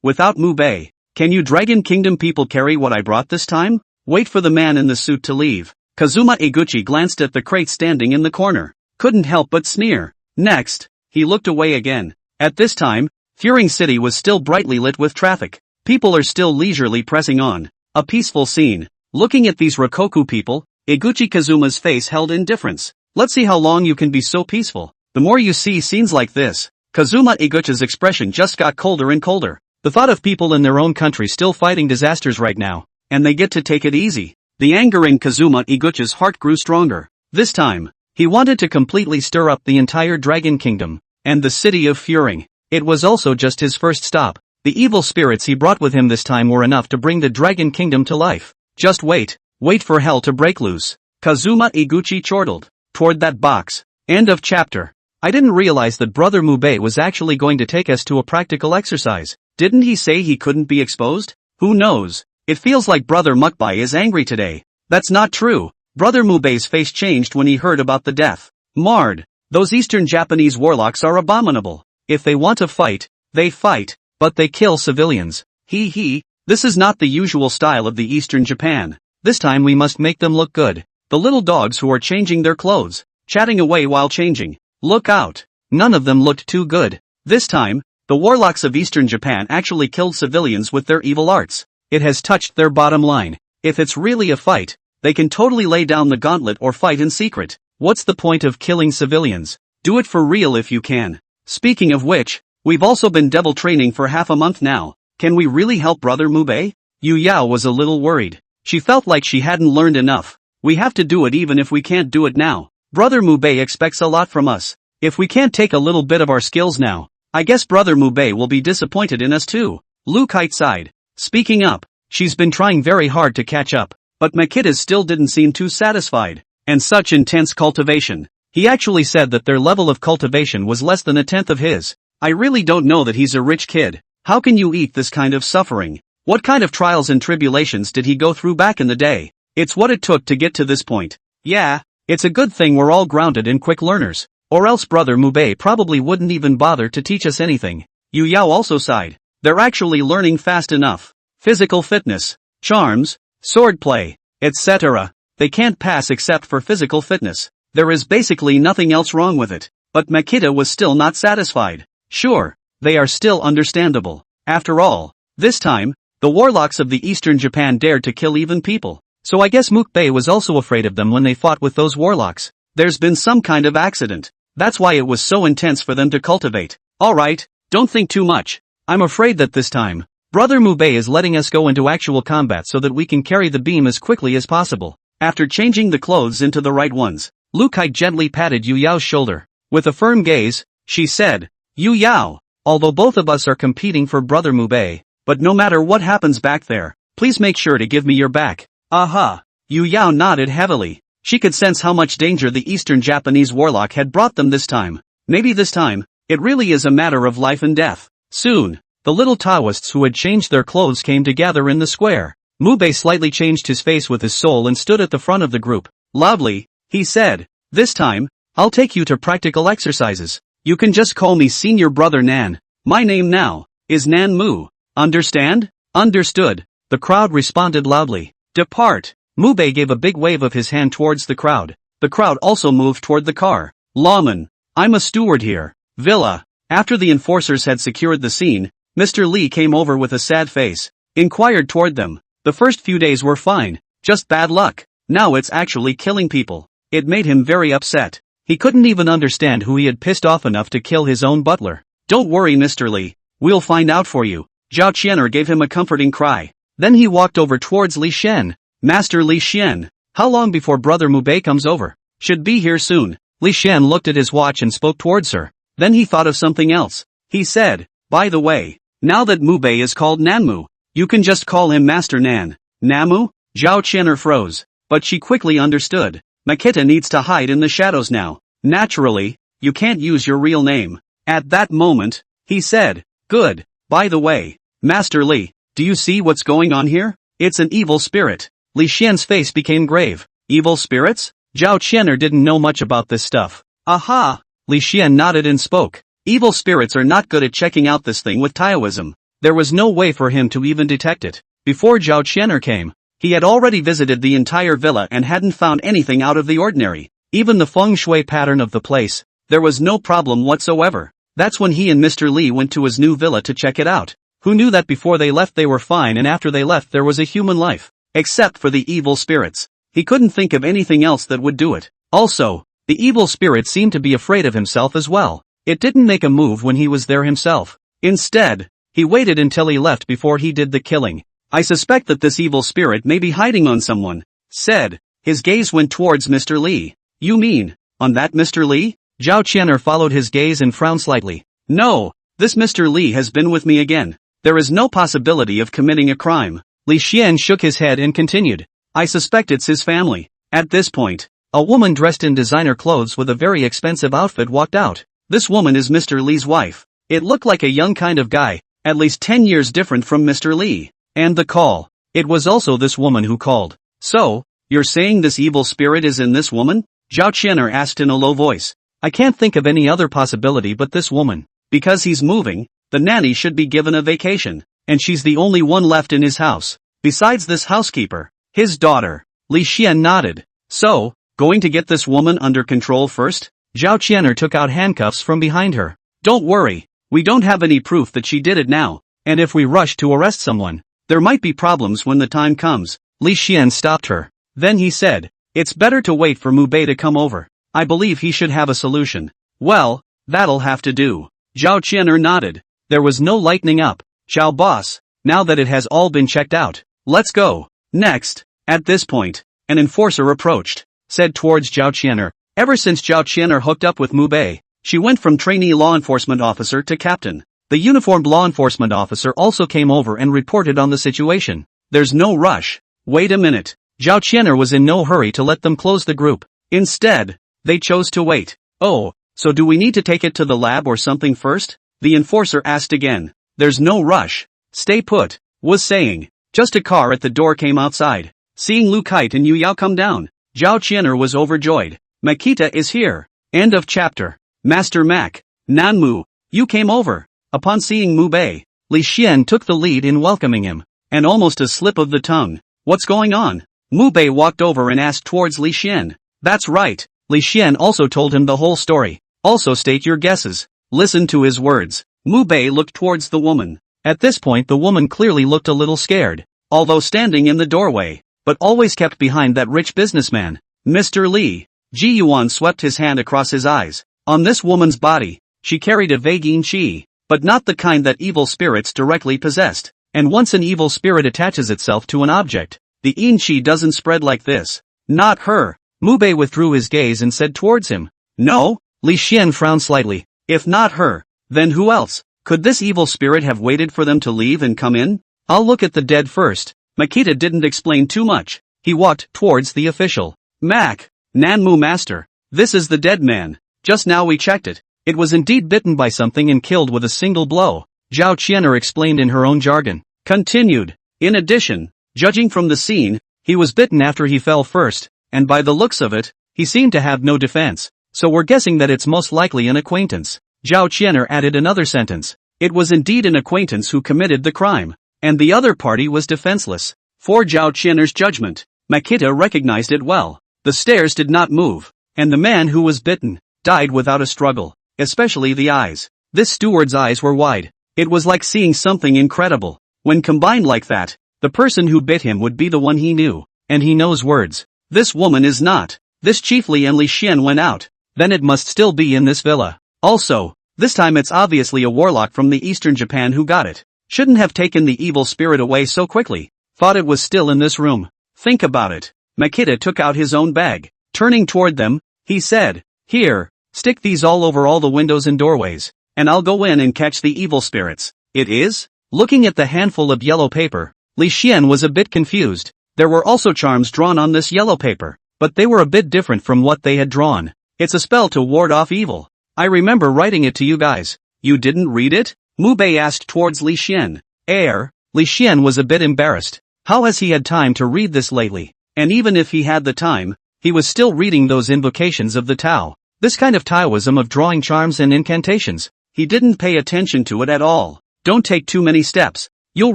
Without Mubei. Can you Dragon Kingdom people carry what I brought this time? Wait for the man in the suit to leave. Kazuma Eguchi glanced at the crate standing in the corner. Couldn't help but sneer. Next, he looked away again. At this time, Furing City was still brightly lit with traffic. People are still leisurely pressing on. A peaceful scene. Looking at these Rokoku people, Eguchi Kazuma's face held indifference. Let's see how long you can be so peaceful. The more you see scenes like this, Kazuma Eguchi's expression just got colder and colder. The thought of people in their own country still fighting disasters right now, and they get to take it easy. The anger in Kazuma Eguchi's heart grew stronger. This time, he wanted to completely stir up the entire Dragon Kingdom, and the city of Furing. It was also just his first stop. The evil spirits he brought with him this time were enough to bring the Dragon Kingdom to life. Just wait for hell to break loose. Kazuma Eguchi chortled toward that box. End of chapter. I didn't realize that Brother Mubei was actually going to take us to a practical exercise. Didn't he say he couldn't be exposed? Who knows? It feels like Brother Mukbai is angry today. That's not true. Brother Mubei's face changed when he heard about the death. Marred. Those Eastern Japanese warlocks are abominable. If they want to fight, they fight, but they kill civilians. This is not the usual style of the Eastern Japan. This time we must make them look good. The little dogs who are changing their clothes, chatting away while changing. Look out. None of them looked too good. This time, the warlocks of Eastern Japan actually killed civilians with their evil arts. It has touched their bottom line. If it's really a fight, they can totally lay down the gauntlet or fight in secret. What's the point of killing civilians? Do it for real if you can. Speaking of which, we've also been devil training for half a month now. Can we really help Brother Mubei? Yu Yao was a little worried. She felt like she hadn't learned enough. We have to do it even if we can't do it now. Brother Mubei expects a lot from us. If we can't take a little bit of our skills now, I guess Brother Mubei will be disappointed in us too. Lu Kite sighed. Speaking up, she's been trying very hard to catch up, but Makita still didn't seem too satisfied. And such intense cultivation. He actually said that their level of cultivation was less than a tenth of his. I really don't know that he's a rich kid. How can you eat this kind of suffering? What kind of trials and tribulations did he go through back in the day? It's what it took to get to this point. Yeah, it's a good thing we're all grounded and quick learners. Or else Brother Mubei probably wouldn't even bother to teach us anything. Yu Yao also sighed. They're actually learning fast enough. Physical fitness, charms, swordplay, etc. They can't pass except for physical fitness. There is basically nothing else wrong with it. But Makita was still not satisfied. Sure, they are still understandable. After all, this time, the warlocks of the Eastern Japan dared to kill even people. So I guess Mukbei was also afraid of them when they fought with those warlocks. There's been some kind of accident. That's why it was so intense for them to cultivate. Alright, don't think too much. I'm afraid that this time, Brother Mubei is letting us go into actual combat so that we can carry the beam as quickly as possible. After changing the clothes into the right ones, Lu Kite gently patted Yu Yao's shoulder. With a firm gaze, she said, Yu Yao, although both of us are competing for Brother Mubei, but no matter what happens back there, please make sure to give me your back. Aha. Yu Yao nodded heavily. She could sense how much danger the Eastern Japanese warlock had brought them this time. Maybe this time, it really is a matter of life and death. Soon, the little Taoists who had changed their clothes came to gather in the square. Mubei slightly changed his face with his soul and stood at the front of the group. Loudly, he said, This time, I'll take you to practical exercises. You can just call me Senior Brother Nan. My name now is Nan Mu. Understand? Understood. The crowd responded loudly. Depart. Mubei gave a big wave of his hand towards the crowd. The crowd also moved toward the car. Lawman. I'm a steward here. Villa. After the enforcers had secured the scene, Mr. Lee came over with a sad face. Inquired toward them. The first few days were fine. Just bad luck. Now it's actually killing people. It made him very upset. He couldn't even understand who he had pissed off enough to kill his own butler. Don't worry, Mr. Lee. We'll find out for you. Zhao Qian'er gave him a comforting cry. Then he walked over towards Li Xian. Master Li Xian. How long before Brother Mubei comes over? Should be here soon. Li Xian looked at his watch and spoke towards her. Then he thought of something else. He said, by the way, now that Mubei is called Nanmu, you can just call him Master Nan. Namu? Zhao Qian'er froze. But she quickly understood. Makita needs to hide in the shadows now. Naturally, you can't use your real name. At that moment, he said, good. By the way, Master Li, do you see what's going on here? It's an evil spirit. Li Xian's face became grave. Evil spirits? Zhao Qian'er didn't know much about this stuff. Aha! Li Xian nodded and spoke. Evil spirits are not good at checking out this thing with Taoism. There was no way for him to even detect it. Before Zhao Qian'er came, he had already visited the entire villa and hadn't found anything out of the ordinary. Even the feng shui pattern of the place, there was no problem whatsoever. That's when he and Mr. Lee went to his new villa to check it out. Who knew that before they left they were fine and after they left there was a human life? Except for the evil spirits. He couldn't think of anything else that would do it. Also, the evil spirit seemed to be afraid of himself as well. It didn't make a move when he was there himself. Instead, he waited until he left before he did the killing. I suspect that this evil spirit may be hiding on someone. Said. His gaze went towards Mr. Lee. You mean, on that Mr. Lee? Zhao Qian'er followed his gaze and frowned slightly. No, this Mr. Lee has been with me again. There is no possibility of committing a crime. Li Xian shook his head and continued. I suspect it's his family. At this point, a woman dressed in designer clothes with a very expensive outfit walked out. This woman is Mr. Lee's wife. It looked like a young kind of guy, at least 10 years different from Mr. Lee. And the call. It was also this woman who called. So, you're saying this evil spirit is in this woman? Zhao Qian'er asked in a low voice. I can't think of any other possibility but this woman. Because he's moving, the nanny should be given a vacation, and she's the only one left in his house. Besides this housekeeper, his daughter. Li Xian nodded. So, going to get this woman under control first? Zhao Qian'er took out handcuffs from behind her. Don't worry, we don't have any proof that she did it now, and if we rush to arrest someone, there might be problems when the time comes. Li Xian stopped her. Then he said, it's better to wait for Mubei to come over. I believe he should have a solution. Well, that'll have to do. Zhao Qian'er nodded. There was no lightening up. Ciao boss, now that it has all been checked out, let's go. Next, at this point, an enforcer approached, said towards Zhao Qian'er. Ever since Zhao Qian'er hooked up with Mubei, she went from trainee law enforcement officer to captain. The uniformed law enforcement officer also came over and reported on the situation. There's no rush. Wait a minute. Zhao Qian'er was in no hurry to let them close the group. Instead, they chose to wait. Oh, so do we need to take it to the lab or something first? The enforcer asked again. There's no rush. Stay put, was saying. Just a car at the door came outside. Seeing Lu Kite and Yu Yao come down, Zhao Qian'er was overjoyed. Makita is here. End of chapter. Master Mac. Nanmu, you came over. Upon seeing Mubei, Li Xian took the lead in welcoming him. And almost a slip of the tongue. What's going on? Mubei walked over and asked towards Li Xian. That's right. Li Xian also told him the whole story. Also state your guesses. Listen to his words. Mubei looked towards the woman. At this point the woman clearly looked a little scared. Although standing in the doorway, but always kept behind that rich businessman. Mr. Li. Ji Yuan swept his hand across his eyes. On this woman's body, she carried a vague yin qi, but not the kind that evil spirits directly possessed. And once an evil spirit attaches itself to an object, the yin qi doesn't spread like this. Not her. Mubei withdrew his gaze and said towards him. No? Li Xian frowned slightly. If not her, then who else? Could this evil spirit have waited for them to leave and come in? I'll look at the dead first. Makita didn't explain too much. He walked towards the official. Mac. Nanmu master. This is the dead man. Just now we checked it. It was indeed bitten by something and killed with a single blow. Zhao Qian'er explained in her own jargon. Continued. In addition, judging from the scene, he was bitten after he fell first, and by the looks of it, He seemed to have no defense, so we're guessing that it's most likely an acquaintance. Zhao Qianer added another sentence. It was indeed an acquaintance who committed the crime, and the other party was defenseless. For Zhao Qianer's judgment, Makita recognized it well. The stairs did not move, and the man who was bitten died without a struggle, especially the eyes. This steward's eyes were wide. It was like seeing something incredible. When combined like that, the person who bit him would be the one he knew, and he knows words. This woman is not. This Chief Li and Li Xian went out. Then it must still be in this villa. Also, this time it's obviously a warlock from the eastern Japan who got it. Shouldn't have taken the evil spirit away so quickly. Thought it was still in this room. Think about it. Makita took out his own bag. Turning toward them, he said, "Here, stick these all over all the windows and doorways, and I'll go in and catch the evil spirits." It is? Looking at the handful of yellow paper, Li Xian was a bit confused. There were also charms drawn on this yellow paper, but they were a bit different from what they had drawn. It's a spell to ward off evil. I remember writing it to you guys. You didn't read it? Mu Bei asked towards Li Xian. Li Xian was a bit embarrassed. How has he had time to read this lately? And even if he had the time, he was still reading those invocations of the Tao. This kind of Taoism of drawing charms and incantations. He didn't pay attention to it at all. Don't take too many steps. You'll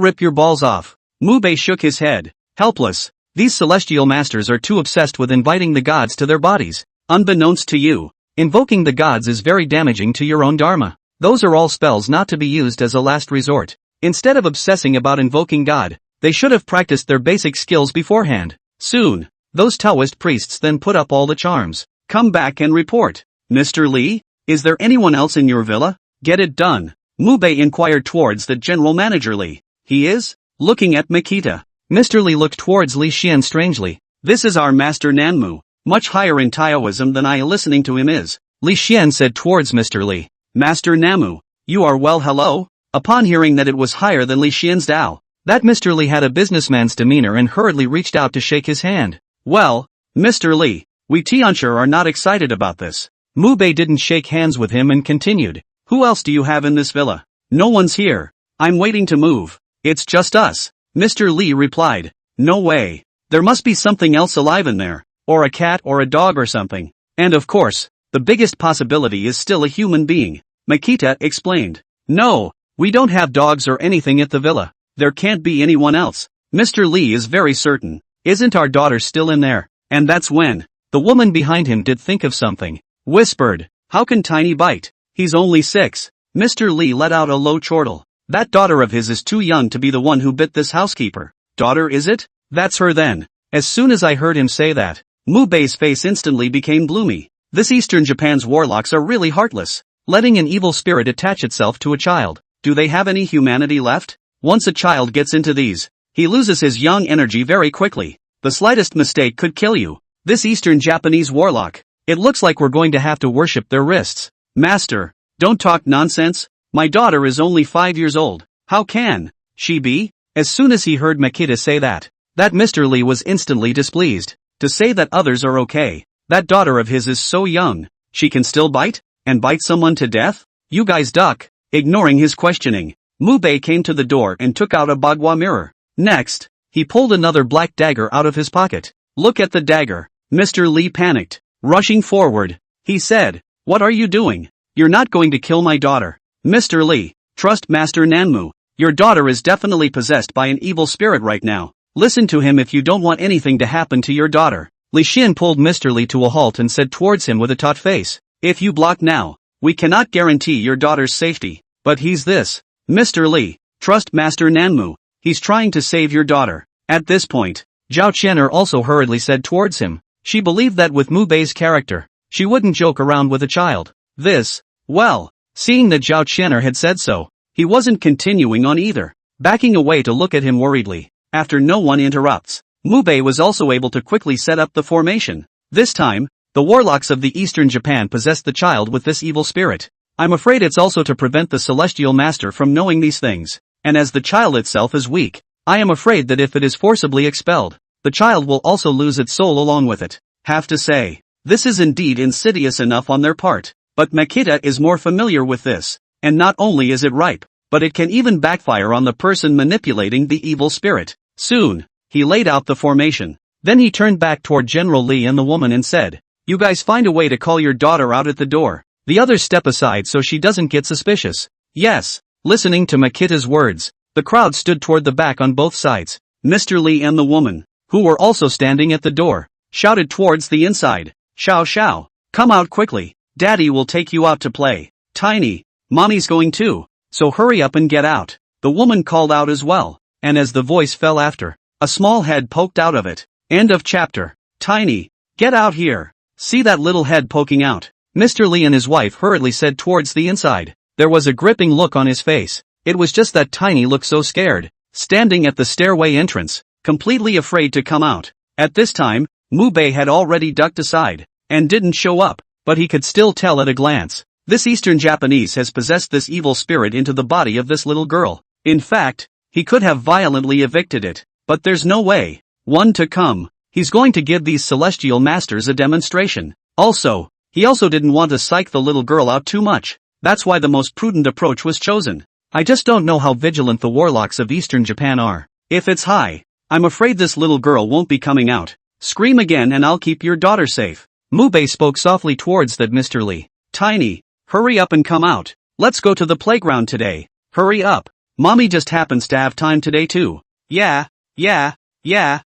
rip your balls off. Mu Bei shook his head. Helpless. These celestial masters are too obsessed with inviting the gods to their bodies. Unbeknownst to you, invoking the gods is very damaging to your own dharma. Those are all spells not to be used as a last resort. Instead of obsessing about invoking God, they should have practiced their basic skills beforehand. Soon, those Taoist priests then put up all the charms. Come back and report. Mr. Lee, is there anyone else in your villa? Get it done. Mu Bei inquired towards the general manager Lee. He is? Looking at Makita. Mr. Lee looked towards Li Xian strangely. This is our master Nanmu. Much higher in Taoism than I listening to him is. Li Xian said towards Mr. Lee. Master Namu, you are well hello? Upon hearing that it was higher than Li Xian's Dao, that Mr. Lee had a businessman's demeanor and hurriedly reached out to shake his hand. Well, Mr. Lee, we Tianxia are not excited about this. Mu Bei didn't shake hands with him and continued. Who else do you have in this villa? No one's here. I'm waiting to move. It's just us. Mr. Lee replied. No way. There must be something else alive in there. Or a cat or a dog or something. And of course, the biggest possibility is still a human being. Makita explained. No, we don't have dogs or anything at the villa. There can't be anyone else. Mr. Lee is very certain. Isn't our daughter still in there? And that's when the woman behind him did think of something. Whispered. How can Tiny bite? He's only 6. Mr. Lee let out a low chortle. That daughter of his is too young to be the one who bit this housekeeper. Daughter is it? That's her then. As soon as I heard him say that, Mu Bei's face instantly became gloomy. This Eastern Japan's warlocks are really heartless. Letting an evil spirit attach itself to a child. Do they have any humanity left? Once a child gets into these, he loses his young energy very quickly. The slightest mistake could kill you. This Eastern Japanese warlock. It looks like we're going to have to worship their wrists. Master, don't talk nonsense. My daughter is only 5 years old. How can she be? As soon as he heard Makita say that Mr. Lee was instantly displeased. To say that others are okay. That daughter of his is so young. She can still bite? And bite someone to death? You guys duck. Ignoring his questioning, Mu Bei came to the door and took out a bagua mirror. Next, he pulled another black dagger out of his pocket. Look at the dagger. Mr. Lee panicked. Rushing forward, he said, what are you doing? You're not going to kill my daughter. Mr. Lee, trust Master Nanmu. Your daughter is definitely possessed by an evil spirit right now. Listen to him if you don't want anything to happen to your daughter. Li Xian pulled Mr. Lee to a halt and said towards him with a taut face. If you block now, we cannot guarantee your daughter's safety. But he's this. Mr. Lee, trust Master Nanmu. He's trying to save your daughter. At this point, Zhao Qianer also hurriedly said towards him. She believed that with Mu Bei's character, she wouldn't joke around with a child. Well, seeing that Zhao Qianer had said so, he wasn't continuing on either. Backing away to look at him worriedly. After no one interrupts, Mu Bei was also able to quickly set up the formation. This time, the warlocks of the Eastern Japan possessed the child with this evil spirit. I'm afraid it's also to prevent the celestial master from knowing these things. And as the child itself is weak, I am afraid that if it is forcibly expelled, the child will also lose its soul along with it. Have to say, this is indeed insidious enough on their part. But Makita is more familiar with this. And not only is it ripe, but it can even backfire on the person manipulating the evil spirit. Soon, he laid out the formation. Then he turned back toward General Lee and the woman and said, You guys find a way to call your daughter out at the door. The others step aside so she doesn't get suspicious. Yes. Listening to Makita's words, the crowd stood toward the back on both sides. Mr. Lee and the woman, who were also standing at the door, shouted towards the inside. Xiao Xiao, come out quickly. Daddy will take you out to play. Tiny, Mommy's going too, so hurry up and get out. The woman called out as well, and as the voice fell after, a small head poked out of it. End of chapter. Tiny, get out here. See that little head poking out? Mr. Lee and his wife hurriedly said towards the inside. There was a gripping look on his face. It was just that Tiny looked so scared, standing at the stairway entrance, completely afraid to come out. At this time, Mubei had already ducked aside, and didn't show up, but he could still tell at a glance. This Eastern Japanese has possessed this evil spirit into the body of this little girl. In fact, he could have violently evicted it, but there's no way. One to come. He's going to give these celestial masters a demonstration. Also, he also didn't want to psych the little girl out too much. That's why the most prudent approach was chosen. I just don't know how vigilant the warlocks of Eastern Japan are. If it's high, I'm afraid this little girl won't be coming out. Scream again and I'll keep your daughter safe. Mubei spoke softly towards that Mr. Lee. Tiny, hurry up and come out. Let's go to the playground today. Hurry up. Mommy just happens to have time today too. Yeah.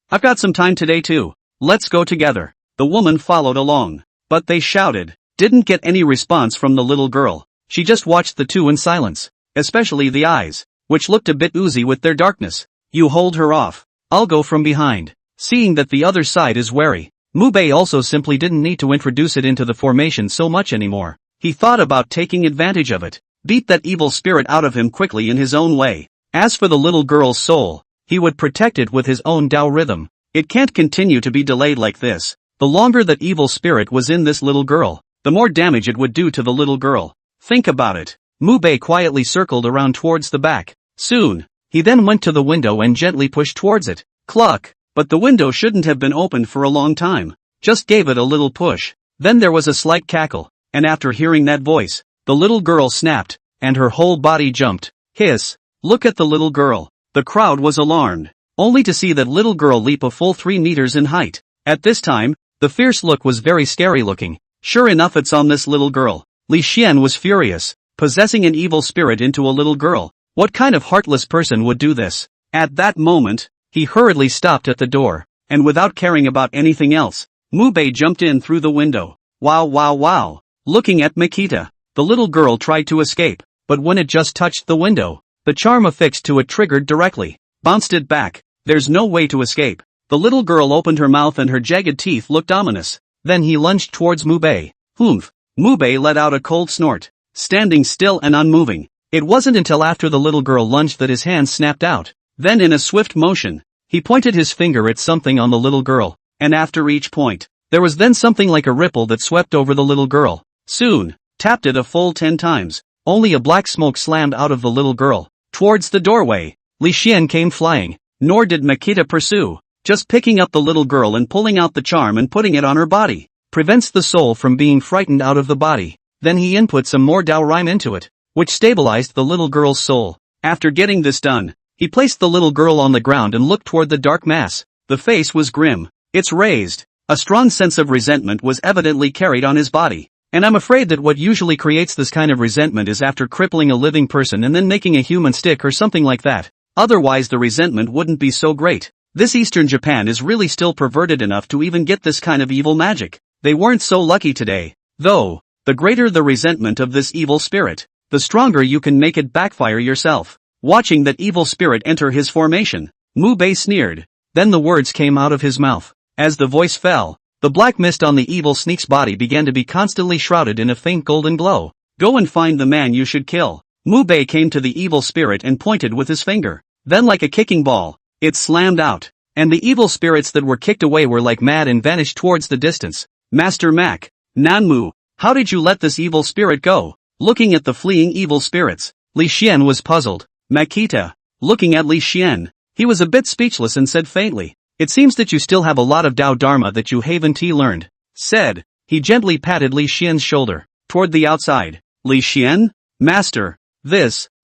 I've got some time today too. Let's go together. The woman followed along. But they shouted. Didn't get any response from the little girl. She just watched the two in silence. Especially the eyes, which looked a bit oozy with their darkness. You hold her off. I'll go from behind. Seeing that the other side is wary, Mubei also simply didn't need to introduce it into the formation so much anymore. He thought about taking advantage of it. Beat that evil spirit out of him quickly in his own way. As for the little girl's soul, he would protect it with his own Tao rhythm. It can't continue to be delayed like this. The longer that evil spirit was in this little girl, the more damage it would do to the little girl. Think about it. Mubei quietly circled around towards the back. Soon, he then went to the window and gently pushed towards it. Cluck! But the window shouldn't have been opened for a long time. Just gave it a little push. Then there was a slight cackle, and after hearing that voice, the little girl snapped, and her whole body jumped. Hiss! Look at the little girl. The crowd was alarmed, only to see that little girl leap a full 3 meters in height. At this time, the fierce look was very scary looking. Sure enough, it's on this little girl. Li Xian was furious. Possessing an evil spirit into a little girl. What kind of heartless person would do this? At that moment, he hurriedly stopped at the door, and without caring about anything else, Mubei jumped in through the window. Wow. Looking at Makita, the little girl tried to escape, but when it just touched the window, the charm affixed to it triggered directly, bounced it back. There's no way to escape. The little girl opened her mouth and her jagged teeth looked ominous. Then he lunged towards Mubei. Humph! Mubei let out a cold snort. Standing still and unmoving. It wasn't until after the little girl lunged that his hand snapped out. Then in a swift motion, he pointed his finger at something on the little girl, and after each point, there was then something like a ripple that swept over the little girl. Soon, tapped it a full 10 times, only a black smoke slammed out of the little girl. Towards the doorway, Li Xian came flying, nor did Makita pursue, just picking up the little girl and pulling out the charm and putting it on her body. Prevents the soul from being frightened out of the body. Then he input some more Tao rhyme into it, which stabilized the little girl's soul. After getting this done, he placed the little girl on the ground and looked toward the dark mass. The face was grim. It's raised. A strong sense of resentment was evidently carried on his body. And I'm afraid that what usually creates this kind of resentment is after crippling a living person and then making a human stick or something like that. Otherwise the resentment wouldn't be so great. This Eastern Japan is really still perverted enough to even get this kind of evil magic. They weren't so lucky today, though. The greater the resentment of this evil spirit, the stronger you can make it backfire yourself. Watching that evil spirit enter his formation, Mubei sneered. Then the words came out of his mouth. As the voice fell, the black mist on the evil sneak's body began to be constantly shrouded in a faint golden glow. Go and find the man you should kill. Mubei came to the evil spirit and pointed with his finger. Then like a kicking ball, it slammed out. And the evil spirits that were kicked away were like mad and vanished towards the distance. Master Mac, Nanmu. How did you let this evil spirit go? Looking at the fleeing evil spirits, Li Xian was puzzled. Makita, looking at Li Xian, he was a bit speechless and said faintly, it seems that you still have a lot of Tao Dharma that you haven't learned. Said, he gently patted Li Xian's shoulder, toward the outside. Li Xian? Master,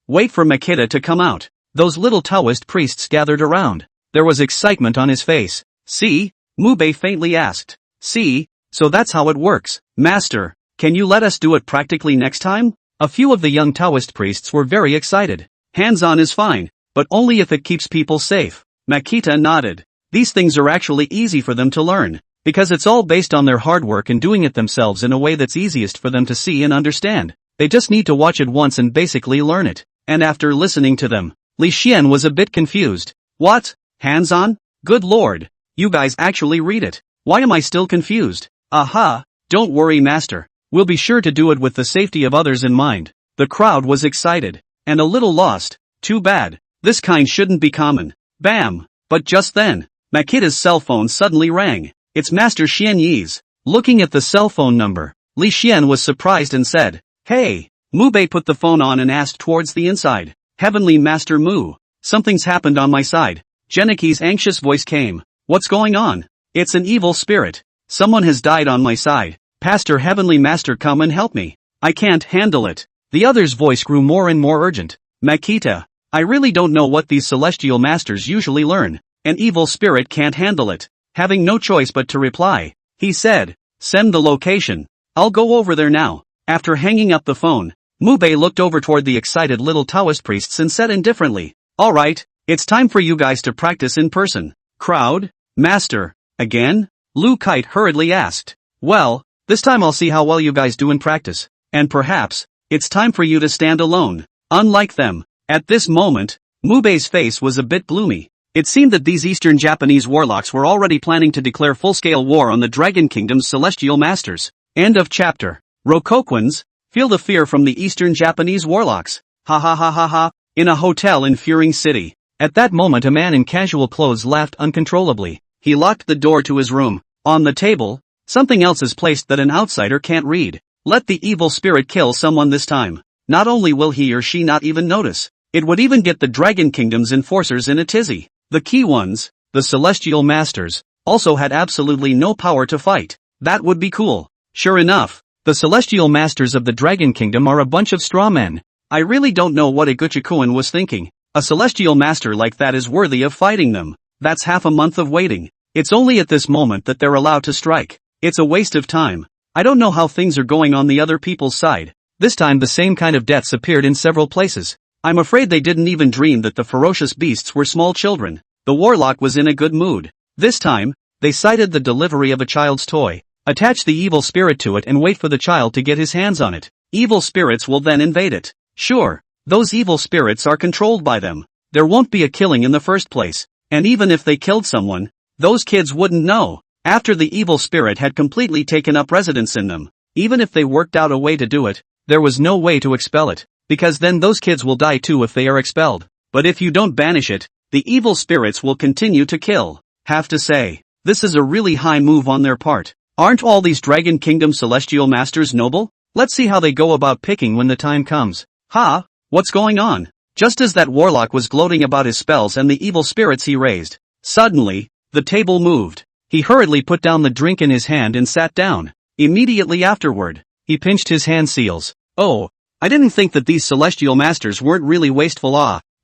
wait for Makita to come out. Those little Taoist priests gathered around. There was excitement on his face. See? Mubei faintly asked. See? So that's how it works. Master, can you let us do it practically next time? A few of the young Taoist priests were very excited. Hands-on is fine, but only if it keeps people safe. Makita nodded. These things are actually easy for them to learn, because it's all based on their hard work and doing it themselves in a way that's easiest for them to see and understand. They just need to watch it once and basically learn it. And after listening to them, Li Xian was a bit confused. What? Hands-on? Good lord. You guys actually read it. Why am I still confused? Aha, don't worry master. We'll be sure to do it with the safety of others in mind. The crowd was excited. And a little lost. Too bad. This kind shouldn't be common. Bam! But just then, Makita's cell phone suddenly rang. It's Master Xian Yi's. Looking at the cell phone number, Li Xian was surprised and said, Hey! Mu Bei put the phone on and asked towards the inside. Heavenly Master Mu. Something's happened on my side. Geniki's anxious voice came. What's going on? It's an evil spirit. Someone has died on my side. Pastor Heavenly Master, come and help me. I can't handle it. The other's voice grew more and more urgent. Makita, I really don't know what these celestial masters usually learn. An evil spirit can't handle it. Having no choice but to reply, he said, send the location. I'll go over there now. After hanging up the phone, Mu Bei looked over toward the excited little Taoist priests and said indifferently, Alright, it's time for you guys to practice in person. Crowd? Master, again? Lu Kite hurriedly asked. Well, this time I'll see how well you guys do in practice. And perhaps, it's time for you to stand alone. Unlike them. At this moment, Mu Bei's face was a bit gloomy. It seemed that these Eastern Japanese warlocks were already planning to declare full-scale war on the Dragon Kingdom's celestial masters. End of chapter. Rokokwans, feel the fear from the Eastern Japanese warlocks. Ha ha ha ha ha. In a hotel in Furing City. At that moment a man in casual clothes laughed uncontrollably. He locked the door to his room. On the table, something else is placed that an outsider can't read. Let the evil spirit kill someone this time. Not only will he or she not even notice, it would even get the Dragon Kingdom's enforcers in a tizzy. The key ones, the Celestial Masters, also had absolutely no power to fight. That would be cool. Sure enough, the Celestial Masters of the Dragon Kingdom are a bunch of straw men. I really don't know what Iguchi-kun was thinking. A Celestial Master like that is worthy of fighting them. That's half a month of waiting. It's only at this moment that they're allowed to strike. It's a waste of time. I don't know how things are going on the other people's side. This time the same kind of deaths appeared in several places. I'm afraid they didn't even dream that the ferocious beasts were small children. The warlock was in a good mood. This time, they sighted the delivery of a child's toy, attach the evil spirit to it and wait for the child to get his hands on it. Evil spirits will then invade it. Sure, those evil spirits are controlled by them. There won't be a killing in the first place. And even if they killed someone, those kids wouldn't know. After the evil spirit had completely taken up residence in them, even if they worked out a way to do it, there was no way to expel it, because then those kids will die too if they are expelled. But if you don't banish it, the evil spirits will continue to kill. Have to say, this is a really high move on their part. Aren't all these Dragon Kingdom Celestial Masters noble? Let's see how they go about picking when the time comes. Ha! What's going on? Just as that warlock was gloating about his spells and the evil spirits he raised, suddenly, the table moved. He hurriedly put down the drink in his hand and sat down. Immediately afterward, he pinched his hand seals. Oh, I didn't think that these celestial masters weren't really wasteful.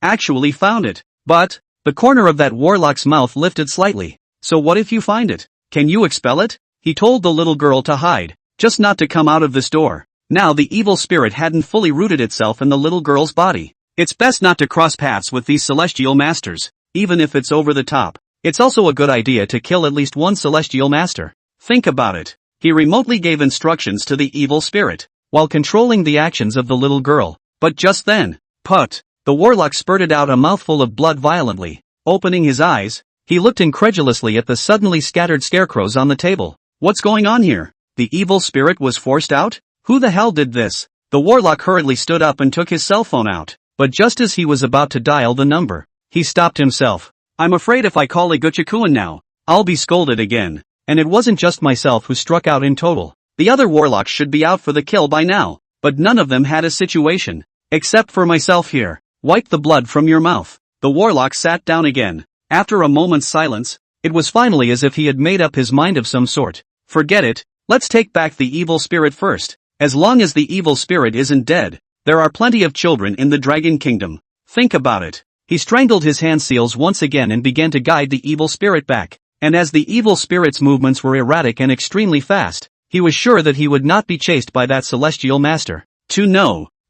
Actually found it. But, the corner of that warlock's mouth lifted slightly. So what if you find it? Can you expel it? He told the little girl to hide, just not to come out of this door. Now the evil spirit hadn't fully rooted itself in the little girl's body. It's best not to cross paths with these celestial masters, even if it's over the top. It's also a good idea to kill at least one celestial master. Think about it. He remotely gave instructions to the evil spirit, while controlling the actions of the little girl. But just then, put, the warlock spurted out a mouthful of blood violently. Opening his eyes, he looked incredulously at the suddenly scattered scarecrows on the table. What's going on here? The evil spirit was forced out? Who the hell did this? The warlock hurriedly stood up and took his cell phone out. But just as he was about to dial the number, he stopped himself. I'm afraid if I call Iguchi-kun now, I'll be scolded again. And it wasn't just myself who struck out in total. The other warlocks should be out for the kill by now. But none of them had a situation. Except for myself here. Wipe the blood from your mouth. The warlock sat down again. After a moment's silence, it was finally as if he had made up his mind of some sort. Forget it, let's take back the evil spirit first. As long as the evil spirit isn't dead, there are plenty of children in the Dragon Kingdom. Think about it. He strangled his hand seals once again and began to guide the evil spirit back. and as the evil spirit's movements were erratic and extremely fast, he was sure that he would not be chased by that celestial master.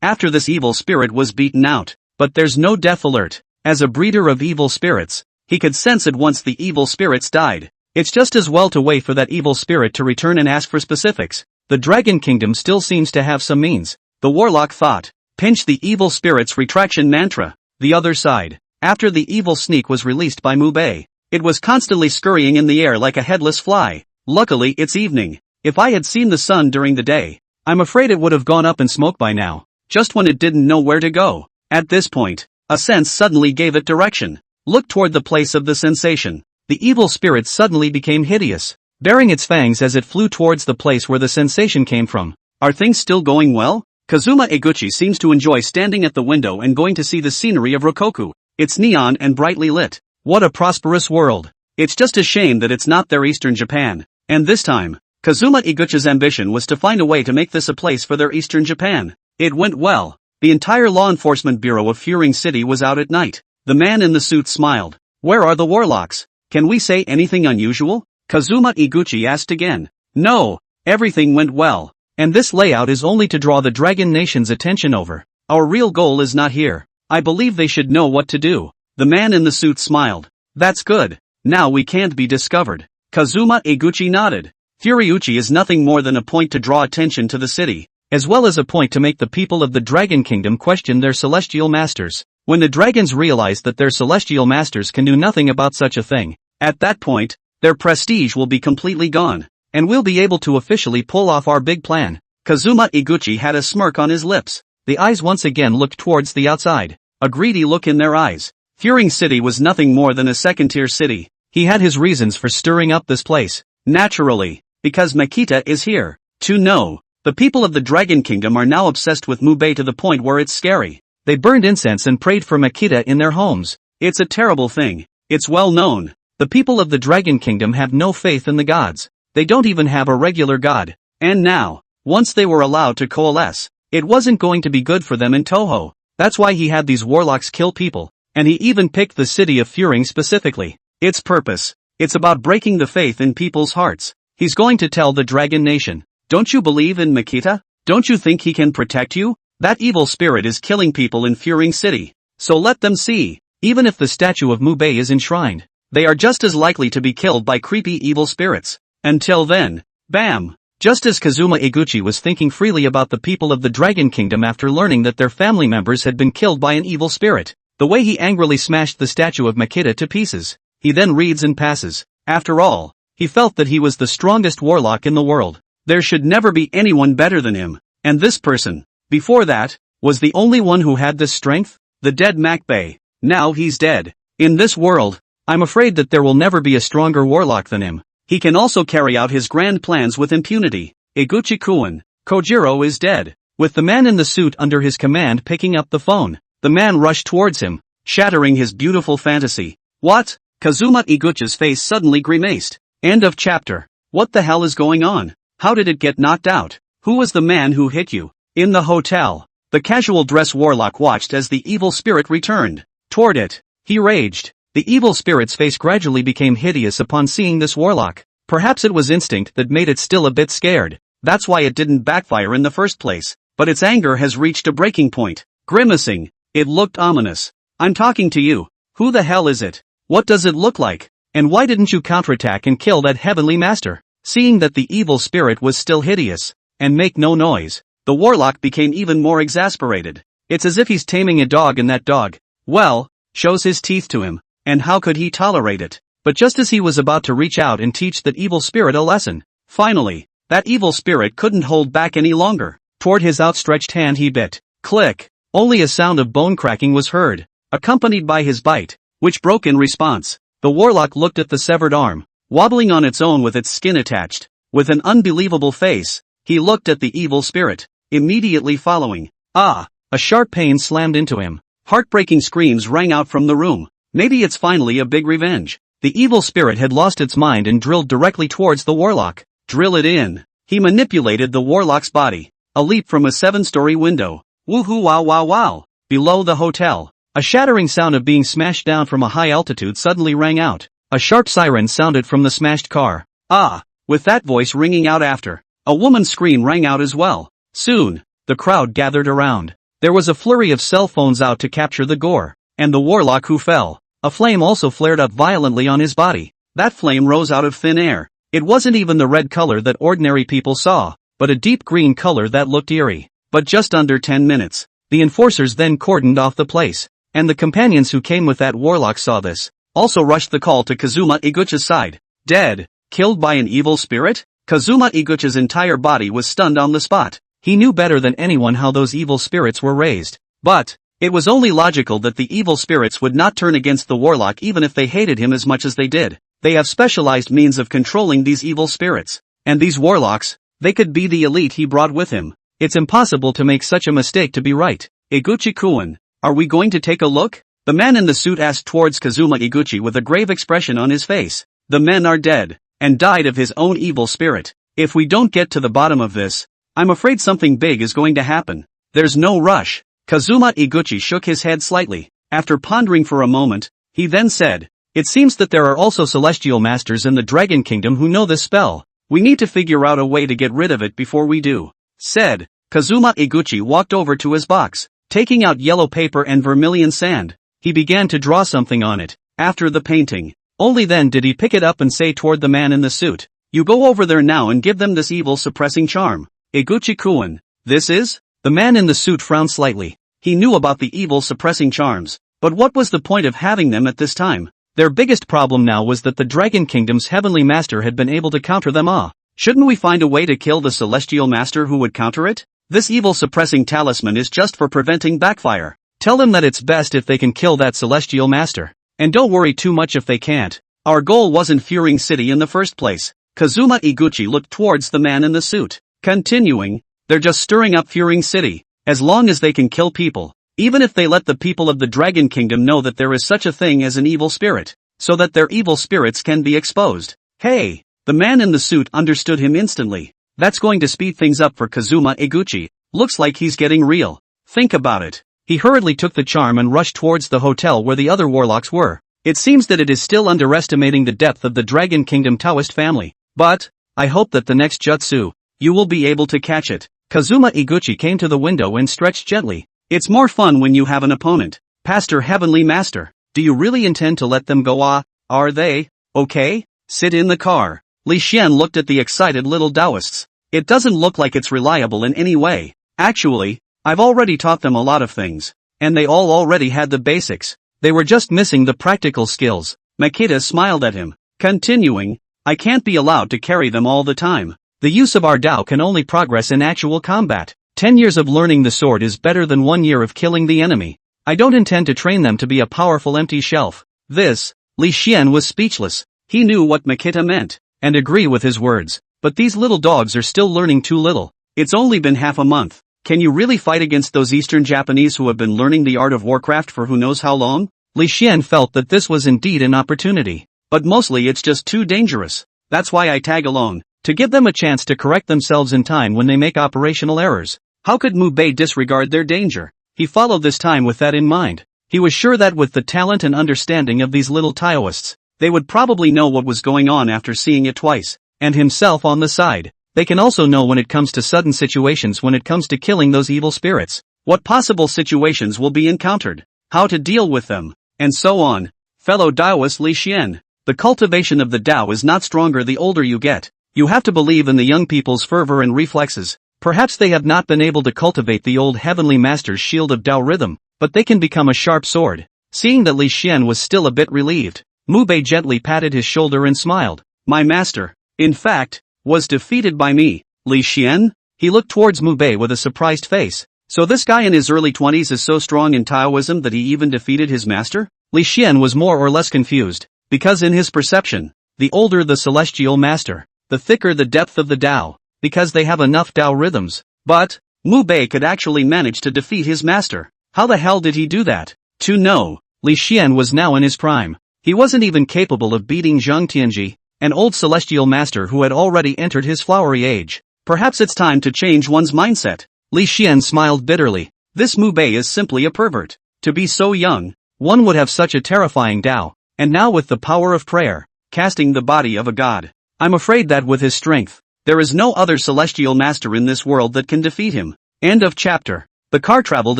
After this evil spirit was beaten out. But there's no death alert. As a breeder of evil spirits, he could sense it once the evil spirits died. It's just as well to wait for that evil spirit to return and ask for specifics. The Dragon Kingdom still seems to have some means. The warlock thought. Pinch the evil spirit's retraction mantra. The other side. After the evil sneak was released by Mubei, it was constantly scurrying in the air like a headless fly. Luckily it's evening. If I had seen the sun during the day, I'm afraid it would have gone up in smoke by now. Just when it didn't know where to go. At this point, a sense suddenly gave it direction. Look toward the place of the sensation. The evil spirit suddenly became hideous, baring its fangs as it flew towards the place where the sensation came from. Are things still going well? Kazuma Eguchi seems to enjoy standing at the window and going to see the scenery of Rokoku. It's neon and brightly lit. What a prosperous world. It's just a shame that it's not their Eastern Japan. And this time, Kazuma Eguchi's ambition was to find a way to make this a place for their Eastern Japan. It went well. The entire law enforcement bureau of Furing City was out at night. The man in the suit smiled. Where are the warlocks? Can we say anything unusual? Kazuma Eguchi asked again. No, everything went well. And this layout is only to draw the Dragon Nation's attention over. Our real goal is not here. I believe they should know what to do. The man in the suit smiled. That's good. Now we can't be discovered. Kazuma Eguchi nodded. Furiuchi is nothing more than a point to draw attention to the city, as well as a point to make the people of the Dragon Kingdom question their celestial masters. When the dragons realize that their celestial masters can do nothing about such a thing, at that point, their prestige will be completely gone, and we'll be able to officially pull off our big plan. Kazuma Eguchi had a smirk on his lips. The eyes once again looked towards the outside, a greedy look in their eyes. Furing City was nothing more than a second-tier city. He had his reasons for stirring up this place. Naturally, because Makita is here. The people of the Dragon Kingdom are now obsessed with Mubei to the point where it's scary. They burned incense and prayed for Makita in their homes. It's a terrible thing. It's well known. The people of the Dragon Kingdom have no faith in the gods. They don't even have a regular god. And now, once they were allowed to coalesce, it wasn't going to be good for them in Toho. That's why he had these warlocks kill people. And he even picked the city of Furing specifically. Its purpose. It's about breaking the faith in people's hearts. He's going to tell the Dragon Nation. Don't you believe in Makita? Don't you think he can protect you? That evil spirit is killing people in Furing City. So let them see. Even if the statue of Mubei is enshrined, they are just as likely to be killed by creepy evil spirits. Until then, bam! Just as Kazuma Eguchi was thinking freely about the people of the Dragon Kingdom after learning that their family members had been killed by an evil spirit, the way he angrily smashed the statue of Makita to pieces, he then reads and passes. After all, he felt that he was the strongest warlock in the world. There should never be anyone better than him. And this person, before that, was the only one who had this strength? The dead Makbei. Now he's dead. In this world, I'm afraid that there will never be a stronger warlock than him. He can also carry out his grand plans with impunity. Eguchi-kun, Kojiro is dead. With the man in the suit under his command picking up the phone, the man rushed towards him, shattering his beautiful fantasy. What? Kazuma Eguchi's face suddenly grimaced. End of chapter. What the hell is going on? How did it get knocked out? Who was the man who hit you? In the hotel, the casual dress warlock watched as the evil spirit returned toward it. He raged. The evil spirit's face gradually became hideous upon seeing this warlock. Perhaps it was instinct that made it still a bit scared. That's why it didn't backfire in the first place. But its anger has reached a breaking point. Grimacing, it looked ominous. I'm talking to you. Who the hell is it? What does it look like? And why didn't you counterattack and kill that heavenly master? Seeing that the evil spirit was still hideous, and make no noise, the warlock became even more exasperated. It's as if he's taming a dog and that dog, well, shows his teeth to him. And how could he tolerate it? But just as he was about to reach out and teach that evil spirit a lesson, finally, that evil spirit couldn't hold back any longer. Toward his outstretched hand he bit. Click. Only a sound of bone cracking was heard, accompanied by his bite, which broke in response. The warlock looked at the severed arm, wobbling on its own with its skin attached. With an unbelievable face, he looked at the evil spirit, immediately following. A sharp pain slammed into him. Heartbreaking screams rang out from the room. Maybe it's finally a big revenge. The evil spirit had lost its mind and drilled directly towards the warlock. Drill it in. He manipulated the warlock's body. A leap from a 7-story window. Woohoo wow wow wow. Below the hotel, a shattering sound of being smashed down from a high altitude suddenly rang out. A sharp siren sounded from the smashed car. Ah! With that voice ringing out after, a woman's scream rang out as well. Soon, the crowd gathered around. There was a flurry of cell phones out to capture the gore. And the warlock who fell. A flame also flared up violently on his body. That flame rose out of thin air. It wasn't even the red color that ordinary people saw, but a deep green color that looked eerie. But just under 10 minutes. The enforcers then cordoned off the place. And the companions who came with that warlock saw this. Also rushed the call to Kazuma Iguchi's side. Dead. Killed by an evil spirit? Kazuma Iguchi's entire body was stunned on the spot. He knew better than anyone how those evil spirits were raised. But it was only logical that the evil spirits would not turn against the warlock even if they hated him as much as they did. They have specialized means of controlling these evil spirits. And these warlocks, they could be the elite he brought with him. It's impossible to make such a mistake to be right. Iguchi-kun, are we going to take a look? The man in the suit asked towards Kazuma Iguchi with a grave expression on his face. The men are dead, and died of his own evil spirit. If we don't get to the bottom of this, I'm afraid something big is going to happen. There's no rush. Kazuma Iguchi shook his head slightly. After pondering for a moment, he then said, it seems that there are also celestial masters in the Dragon Kingdom who know this spell. We need to figure out a way to get rid of it before we do. Said, Kazuma Iguchi walked over to his box. Taking out yellow paper and vermilion sand, he began to draw something on it. After the painting, only then did he pick it up and say toward the man in the suit, you go over there now and give them this evil suppressing charm. Iguchi-kun, this is? The man in the suit frowned slightly. He knew about the evil suppressing charms, but what was the point of having them at this time? Their biggest problem now was that the Dragon Kingdom's heavenly master had been able to counter them all. Shouldn't we find a way to kill the celestial master who would counter it? This evil suppressing talisman is just for preventing backfire. Tell them that it's best if they can kill that celestial master. And don't worry too much if they can't. Our goal wasn't Furing City in the first place. Kazuma Iguchi looked towards the man in the suit. Continuing, they're just stirring up Furing City. As long as they can kill people. Even if they let the people of the Dragon Kingdom know that there is such a thing as an evil spirit. So that their evil spirits can be exposed. Hey! The man in the suit understood him instantly. That's going to speed things up for Kazuma Iguchi. Looks like he's getting real. Think about it. He hurriedly took the charm and rushed towards the hotel where the other warlocks were. It seems that it is still underestimating the depth of the Dragon Kingdom Taoist family. But, I hope that the next jutsu, you will be able to catch it. Kazuma Iguchi came to the window and stretched gently. It's more fun when you have an opponent. Pastor Heavenly Master, do you really intend to let them go? Are they? Okay? Sit in the car. Li Xian looked at the excited little Taoists. It doesn't look like it's reliable in any way. Actually, I've already taught them a lot of things. And they all already had the basics. They were just missing the practical skills. Makita smiled at him. Continuing, I can't be allowed to carry them all the time. The use of our Dao can only progress in actual combat. 10 years of learning the sword is better than 1 year of killing the enemy. I don't intend to train them to be a powerful empty shelf. This, Li Xian was speechless. He knew what Makita meant, and agree with his words. But these little dogs are still learning too little. It's only been half a month. Can you really fight against those Eastern Japanese who have been learning the art of warcraft for who knows how long? Li Xian felt that this was indeed an opportunity. But mostly it's just too dangerous. That's why I tag along, to give them a chance to correct themselves in time when they make operational errors. How could Mu Bei disregard their danger? He followed this time with that in mind. He was sure that with the talent and understanding of these little Taoists, they would probably know what was going on after seeing it twice. And himself on the side. They can also know when it comes to sudden situations when it comes to killing those evil spirits. What possible situations will be encountered. How to deal with them. And so on. Fellow Taoist Li Xian. The cultivation of the Tao is not stronger the older you get. You have to believe in the young people's fervor and reflexes. Perhaps they have not been able to cultivate the old heavenly master's shield of Tao rhythm, but they can become a sharp sword. Seeing that Li Xian was still a bit relieved, Mu Bei gently patted his shoulder and smiled. My master, in fact, was defeated by me. Li Xian? He looked towards Mu Bei with a surprised face. So this guy in his early 20s is so strong in Taoism that he even defeated his master? Li Xian was more or less confused, because in his perception, the older the celestial master, the thicker the depth of the Tao, because they have enough Tao rhythms. But, Mu Bei could actually manage to defeat his master. How the hell did he do that? To know, Li Xian was now in his prime. He wasn't even capable of beating Zhang Tianji, an old celestial master who had already entered his flowery age. Perhaps it's time to change one's mindset. Li Xian smiled bitterly. This Mu Bei is simply a pervert. To be so young, one would have such a terrifying Tao, and now with the power of prayer, casting the body of a god. I'm afraid that with his strength, there is no other celestial master in this world that can defeat him. End of chapter. The car traveled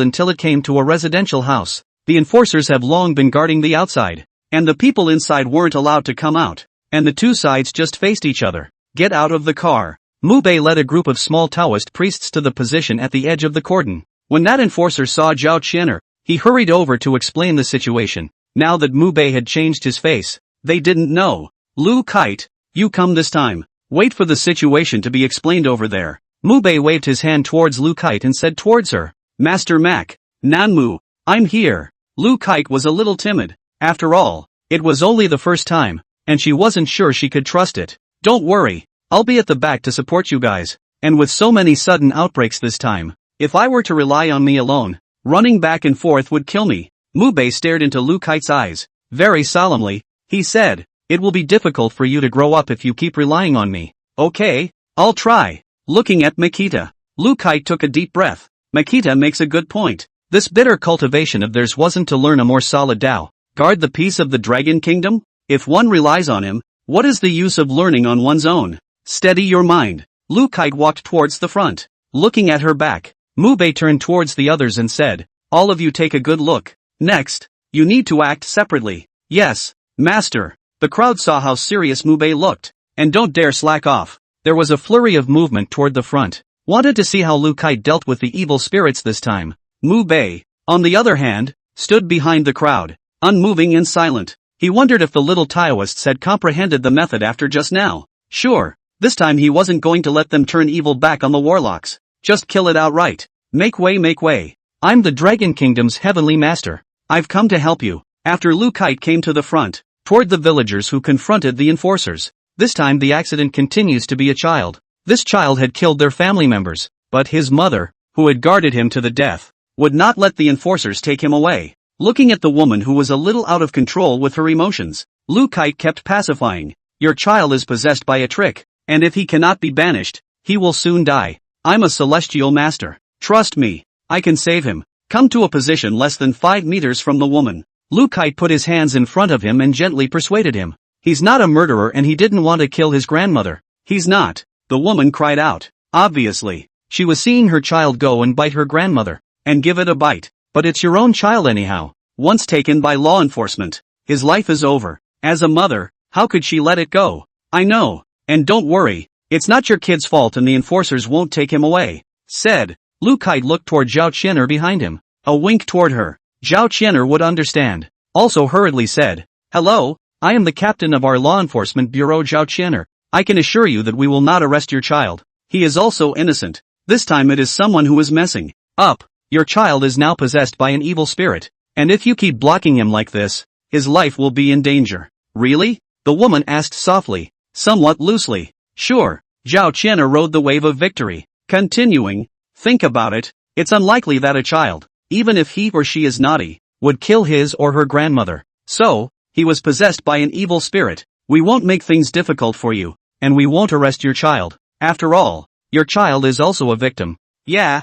until it came to a residential house. The enforcers have long been guarding the outside, and the people inside weren't allowed to come out, and the two sides just faced each other. Get out of the car. Mubei led a group of small Taoist priests to the position at the edge of the cordon. When that enforcer saw Zhao Qian'er, he hurried over to explain the situation. Now that Mubei had changed his face, they didn't know. Lu Kite, you come this time. Wait for the situation to be explained over there. Mubei waved his hand towards Lu Kite and said towards her, Master Mac, Nanmu, I'm here. Lu Kite was a little timid. After all, it was only the first time, and she wasn't sure she could trust it. Don't worry, I'll be at the back to support you guys. And with so many sudden outbreaks this time, if I were to rely on me alone, running back and forth would kill me. Mubei stared into Lu Kite's eyes. Very solemnly, he said, it will be difficult for you to grow up if you keep relying on me. Okay, I'll try. Looking at Makita, Lu Kite took a deep breath. Makita makes a good point. This bitter cultivation of theirs wasn't to learn a more solid Tao. Guard the peace of the Dragon Kingdom? If one relies on him, what is the use of learning on one's own? Steady your mind. Lu Kite walked towards the front. Looking at her back, Mubei turned towards the others and said, all of you take a good look. Next, you need to act separately. Yes, master. The crowd saw how serious Mubei looked. And don't dare slack off. There was a flurry of movement toward the front. Wanted to see how Lu Kite dealt with the evil spirits this time. Mubei, on the other hand, stood behind the crowd, unmoving and silent. He wondered if the little Taoists had comprehended the method after just now. Sure, this time he wasn't going to let them turn evil back on the warlocks. Just kill it outright. Make way, make way. I'm the Dragon Kingdom's heavenly master. I've come to help you. After Lu Kite came to the front, toward the villagers who confronted the enforcers. This time the accident continues to be a child. This child had killed their family members, but his mother, who had guarded him to the death, would not let the enforcers take him away. Looking at the woman who was a little out of control with her emotions, Lu Kite kept pacifying. Your child is possessed by a trick, and if he cannot be banished, he will soon die. I'm a celestial master. Trust me, I can save him. Come to a position less than 5 meters from the woman. Lu Kite put his hands in front of him and gently persuaded him. He's not a murderer and he didn't want to kill his grandmother. He's not. The woman cried out. Obviously, she was seeing her child go and bite her grandmother, and give it a bite. But it's your own child anyhow. Once taken by law enforcement, his life is over. As a mother, how could she let it go? I know. And don't worry, it's not your kid's fault and the enforcers won't take him away. Said. Lu Kite looked toward Zhao Qian'er behind him. A wink toward her. Zhao Qian'er would understand. Also hurriedly said, hello, I am the captain of our law enforcement bureau Zhao Qian'er. I can assure you that we will not arrest your child. He is also innocent. This time it is someone who is messing up. Your child is now possessed by an evil spirit. And if you keep blocking him like this, his life will be in danger. Really? The woman asked softly, somewhat loosely. Sure. Zhao Qian'er rode the wave of victory. Continuing, think about it, it's unlikely that a child, even if he or she is naughty, would kill his or her grandmother. So, he was possessed by an evil spirit. We won't make things difficult for you, and we won't arrest your child. After all, your child is also a victim. Yeah.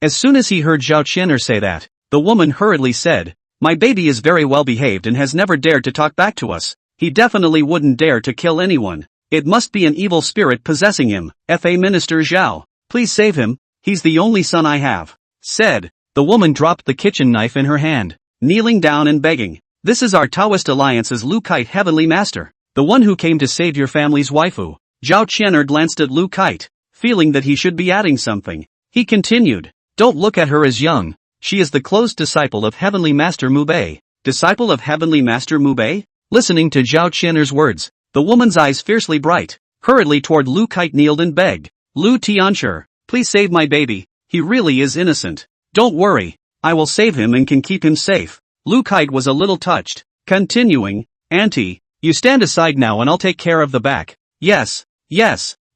As soon as he heard Zhao Qian'er say that, the woman hurriedly said, my baby is very well behaved and has never dared to talk back to us. He definitely wouldn't dare to kill anyone. It must be an evil spirit possessing him. F.A. Minister Zhao, please save him, he's the only son I have. Said. The woman dropped the kitchen knife in her hand, kneeling down and begging. This is our Taoist Alliance's Lu Kite heavenly master, the one who came to save your family's waifu. Zhao Qian'er glanced at Lu Kite, feeling that he should be adding something. He continued, don't look at her as young, she is the close disciple of Heavenly Master Mubei. Disciple of Heavenly Master Mubei? Listening to Zhao Qian'er's words, the woman's eyes fiercely bright, hurriedly toward Lu Kite kneeled and begged. Lu Tianshi, please save my baby, he really is innocent. Don't worry, I will save him and can keep him safe. Lu Kite was a little touched. Continuing, Auntie, you stand aside now and I'll take care of the back. Yes.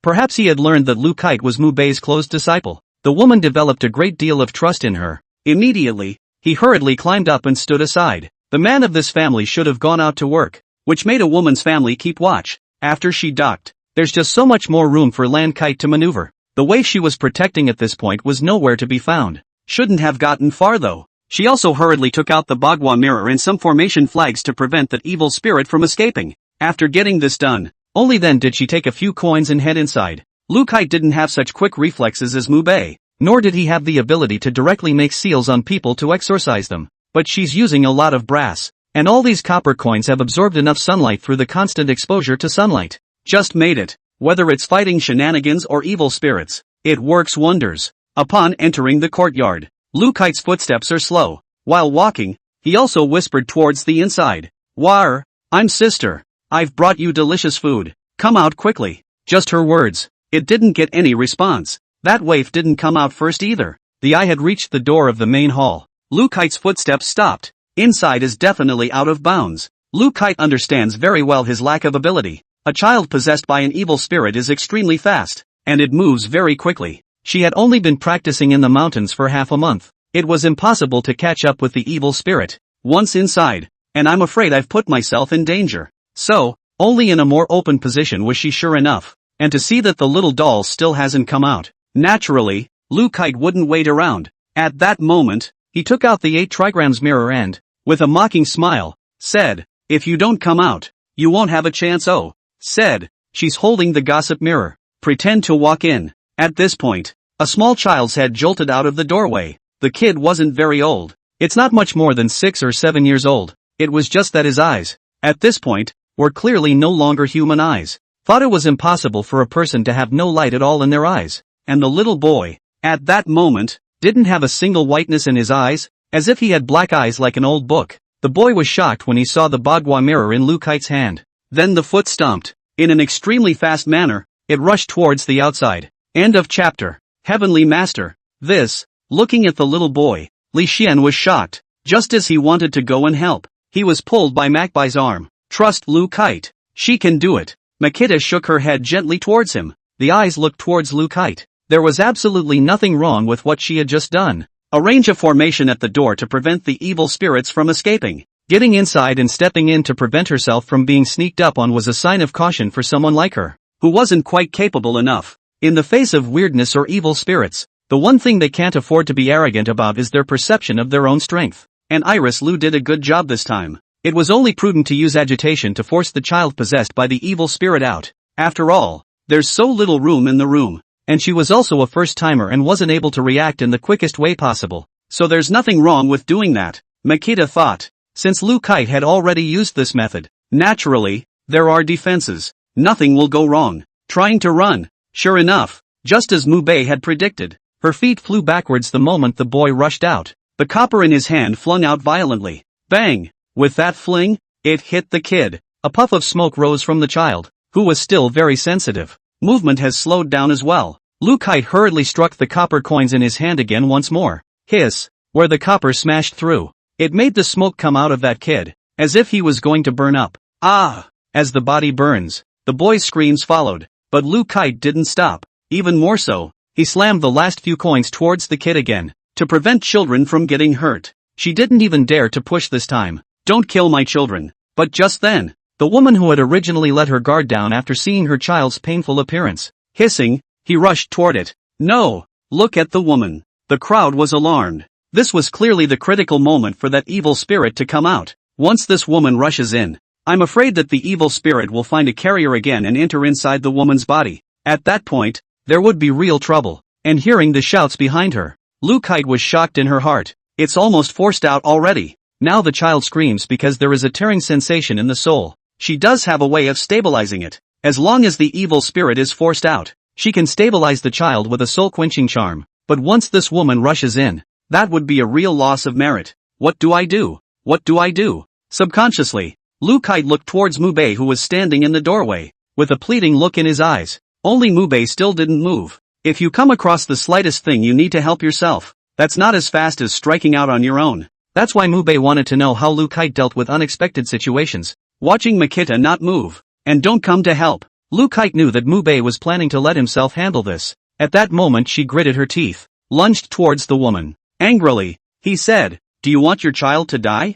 Perhaps he had learned that Lu Kite was Mubei's close disciple. The woman developed a great deal of trust in her. Immediately, he hurriedly climbed up and stood aside. The man of this family should have gone out to work, which made a woman's family keep watch. After she docked, there's just so much more room for Lan Kite to maneuver. The way she was protecting at this point was nowhere to be found. Shouldn't have gotten far though. She also hurriedly took out the bagua mirror and some formation flags to prevent that evil spirit from escaping. After getting this done, only then did she take a few coins and head inside. Lu Kite didn't have such quick reflexes as Mu Bei, nor did he have the ability to directly make seals on people to exorcise them. But she's using a lot of brass, and all these copper coins have absorbed enough sunlight through the constant exposure to sunlight. Just made it. Whether it's fighting shenanigans or evil spirits, it works wonders. Upon entering the courtyard, Lu Kite's footsteps are slow. While walking, he also whispered towards the inside. "War, I'm sister. I've brought you delicious food. Come out quickly." Just her words. It didn't get any response. That waif didn't come out first either. The eye had reached the door of the main hall. Lu Kite's footsteps stopped. Inside is definitely out of bounds. Lu Kite understands very well his lack of ability. A child possessed by an evil spirit is extremely fast, and it moves very quickly. She had only been practicing in the mountains for half a month. It was impossible to catch up with the evil spirit. Once inside, and I'm afraid I've put myself in danger. So, only in a more open position was she sure enough. And to see that the little doll still hasn't come out. Naturally, Lu Kite wouldn't wait around. At that moment, he took out the 8 trigrams mirror and, with a mocking smile, said, "If you don't come out, you won't have a chance." "Oh," said, "she's holding the gossip mirror. Pretend to walk in." At this point, a small child's head jolted out of the doorway. The kid wasn't very old. It's not much more than 6 or 7 years old. It was just that his eyes, at this point, were clearly no longer human eyes. Thought it was impossible for a person to have no light at all in their eyes. And the little boy, at that moment, didn't have a single whiteness in his eyes, as if he had black eyes like an old book. The boy was shocked when he saw the bagua mirror in Lu Kite's hand. Then the foot stomped. In an extremely fast manner, it rushed towards the outside. End of chapter. Heavenly Master. This, looking at the little boy, Li Xian was shocked. Just as he wanted to go and help, he was pulled by Macbai's arm. "Trust Lu Kite. She can do it." Makita shook her head gently towards him. The eyes looked towards Lu Kite. There was absolutely nothing wrong with what she had just done. Arrange a formation at the door to prevent the evil spirits from escaping. Getting inside and stepping in to prevent herself from being sneaked up on was a sign of caution for someone like her, who wasn't quite capable enough. In the face of weirdness or evil spirits, the one thing they can't afford to be arrogant about is their perception of their own strength. And Iris Lu did a good job this time. It was only prudent to use agitation to force the child possessed by the evil spirit out. After all, there's so little room in the room. And she was also a first-timer and wasn't able to react in the quickest way possible. So there's nothing wrong with doing that, Makita thought. Since Lu Kite had already used this method, naturally, there are defenses. Nothing will go wrong. Trying to run. Sure enough, just as Mu Bei had predicted, her feet flew backwards the moment the boy rushed out. The copper in his hand flung out violently. Bang! With that fling, it hit the kid. A puff of smoke rose from the child, who was still very sensitive. Movement has slowed down as well. Lu Kite hurriedly struck the copper coins in his hand again once more. Hiss! Where the copper smashed through. It made the smoke come out of that kid, as if he was going to burn up. Ah! As the body burns, the boy's screams followed. But Lu Kite didn't stop. Even more so, he slammed the last few coins towards the kid again, to prevent children from getting hurt. She didn't even dare to push this time. "Don't kill my children." But just then, the woman who had originally let her guard down after seeing her child's painful appearance, hissing, he rushed toward it. "No! Look at the woman." The crowd was alarmed. This was clearly the critical moment for that evil spirit to come out. Once this woman rushes in, I'm afraid that the evil spirit will find a carrier again and enter inside the woman's body. At that point, there would be real trouble. And hearing the shouts behind her, Lu Kite was shocked in her heart. It's almost forced out already. Now the child screams because there is a tearing sensation in the soul. She does have a way of stabilizing it. As long as the evil spirit is forced out, she can stabilize the child with a soul-quenching charm. But once this woman rushes in, that would be a real loss of merit. What do I do? What do I do? Subconsciously, Lu Kite looked towards Mu Bei, who was standing in the doorway, with a pleading look in his eyes. Only Mu Bei still didn't move. If you come across the slightest thing, you need to help yourself. That's not as fast as striking out on your own. That's why Mu Bei wanted to know how Lu Kite dealt with unexpected situations. Watching Makita not move, and don't come to help, Lu Kite knew that Mu Bei was planning to let himself handle this. At that moment she gritted her teeth, lunged towards the woman. Angrily, he said, "Do you want your child to die?"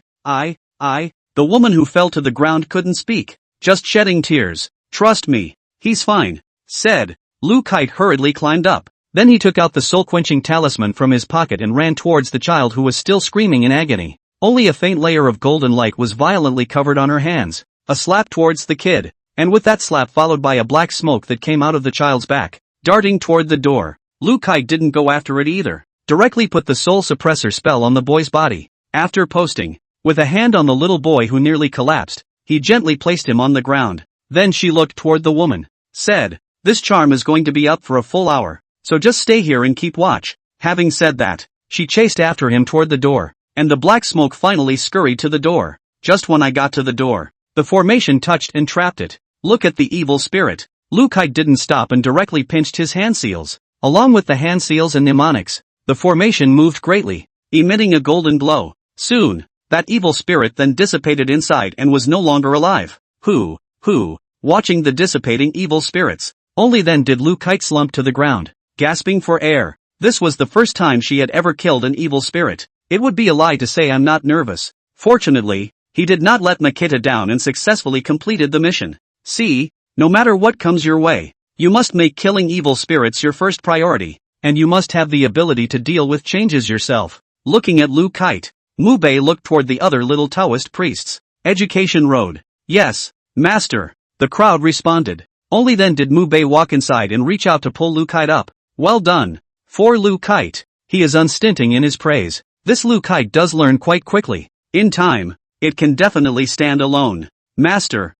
The woman who fell to the ground couldn't speak, just shedding tears. "Trust me, he's fine," said. Lu Kite hurriedly climbed up. Then he took out the soul-quenching talisman from his pocket and ran towards the child who was still screaming in agony. Only a faint layer of golden light was violently covered on her hands. A slap towards the kid, and with that slap followed by a black smoke that came out of the child's back. Darting toward the door, Lu Kite didn't go after it either. Directly put the soul suppressor spell on the boy's body. After posting, with a hand on the little boy who nearly collapsed, he gently placed him on the ground. Then she looked toward the woman. Said, "This charm is going to be up for a full hour, so just stay here and keep watch." Having said that, she chased after him toward the door, and the black smoke finally scurried to the door. Just when I got to the door, the formation touched and trapped it. Look at the evil spirit. Lu Kite didn't stop and directly pinched his hand seals. Along with the hand seals and mnemonics, the formation moved greatly, emitting a golden glow. Soon, that evil spirit then dissipated inside and was no longer alive. Watching the dissipating evil spirits. Only then did Lu Kite slump to the ground, gasping for air. This was the first time she had ever killed an evil spirit. It would be a lie to say I'm not nervous. Fortunately, he did not let Makita down and successfully completed the mission. See, no matter what comes your way, you must make killing evil spirits your first priority, and you must have the ability to deal with changes yourself. Looking at Lu Kite, Mubei looked toward the other little Taoist priests. Education Road. Yes, Master. The crowd responded. Only then did Mubei walk inside and reach out to pull Lu Kite up. Well done. For Lu Kite. He is unstinting in his praise. This Lu Kite does learn quite quickly. In time, it can definitely stand alone. Master,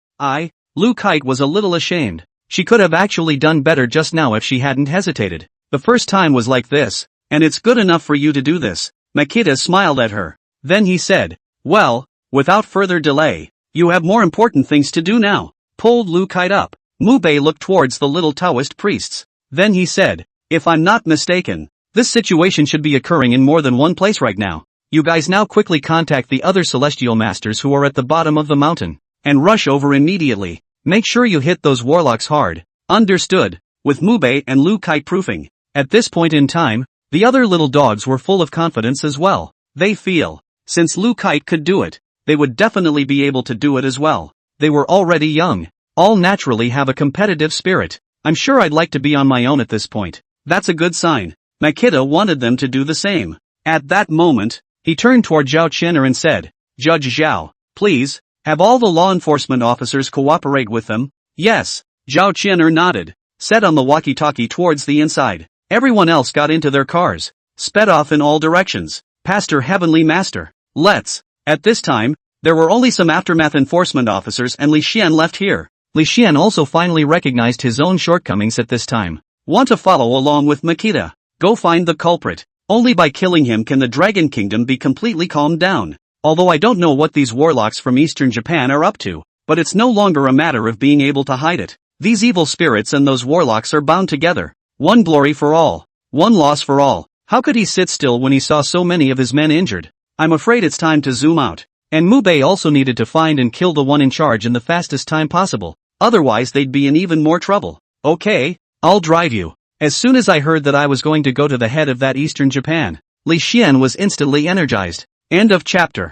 Lu Kite was a little ashamed. She could have actually done better just now if she hadn't hesitated. The first time was like this, and it's good enough for you to do this. Makita smiled at her. Then he said, well, without further delay, you have more important things to do now. Pulled Lu Kite up. Mubei looked towards the little Taoist priests. Then he said, if I'm not mistaken, this situation should be occurring in more than one place right now. You guys now quickly contact the other celestial masters who are at the bottom of the mountain, and rush over immediately. Make sure you hit those warlocks hard. Understood. With Mubei and Lu Kite proofing. At this point in time, the other little dogs were full of confidence as well. They feel, since Lu Kite could do it, they would definitely be able to do it as well. They were already young. All naturally have a competitive spirit. I'm sure I'd like to be on my own at this point. That's a good sign. Makita wanted them to do the same. At that moment, he turned toward Zhao Chenner and said, Judge Zhao, please, have all the law enforcement officers cooperate with them? Yes. Zhao Chenner nodded, set on the walkie-talkie towards the inside. Everyone else got into their cars, sped off in all directions. Past her heavenly master. Let's. At this time, there were only some aftermath enforcement officers and Li Xian left here. Li Xian also finally recognized his own shortcomings at this time. Want to follow along with Makita. Go find the culprit. Only by killing him can the Dragon Kingdom be completely calmed down. Although I don't know what these warlocks from Eastern Japan are up to, but it's no longer a matter of being able to hide it. These evil spirits and those warlocks are bound together. One glory for all. One loss for all. How could he sit still when he saw so many of his men injured? I'm afraid it's time to zoom out. And Mubei also needed to find and kill the one in charge in the fastest time possible. Otherwise they'd be in even more trouble. Okay, I'll drive you. As soon as I heard that I was going to go to the head of that Eastern Japan, Li Xian was instantly energized. End of chapter.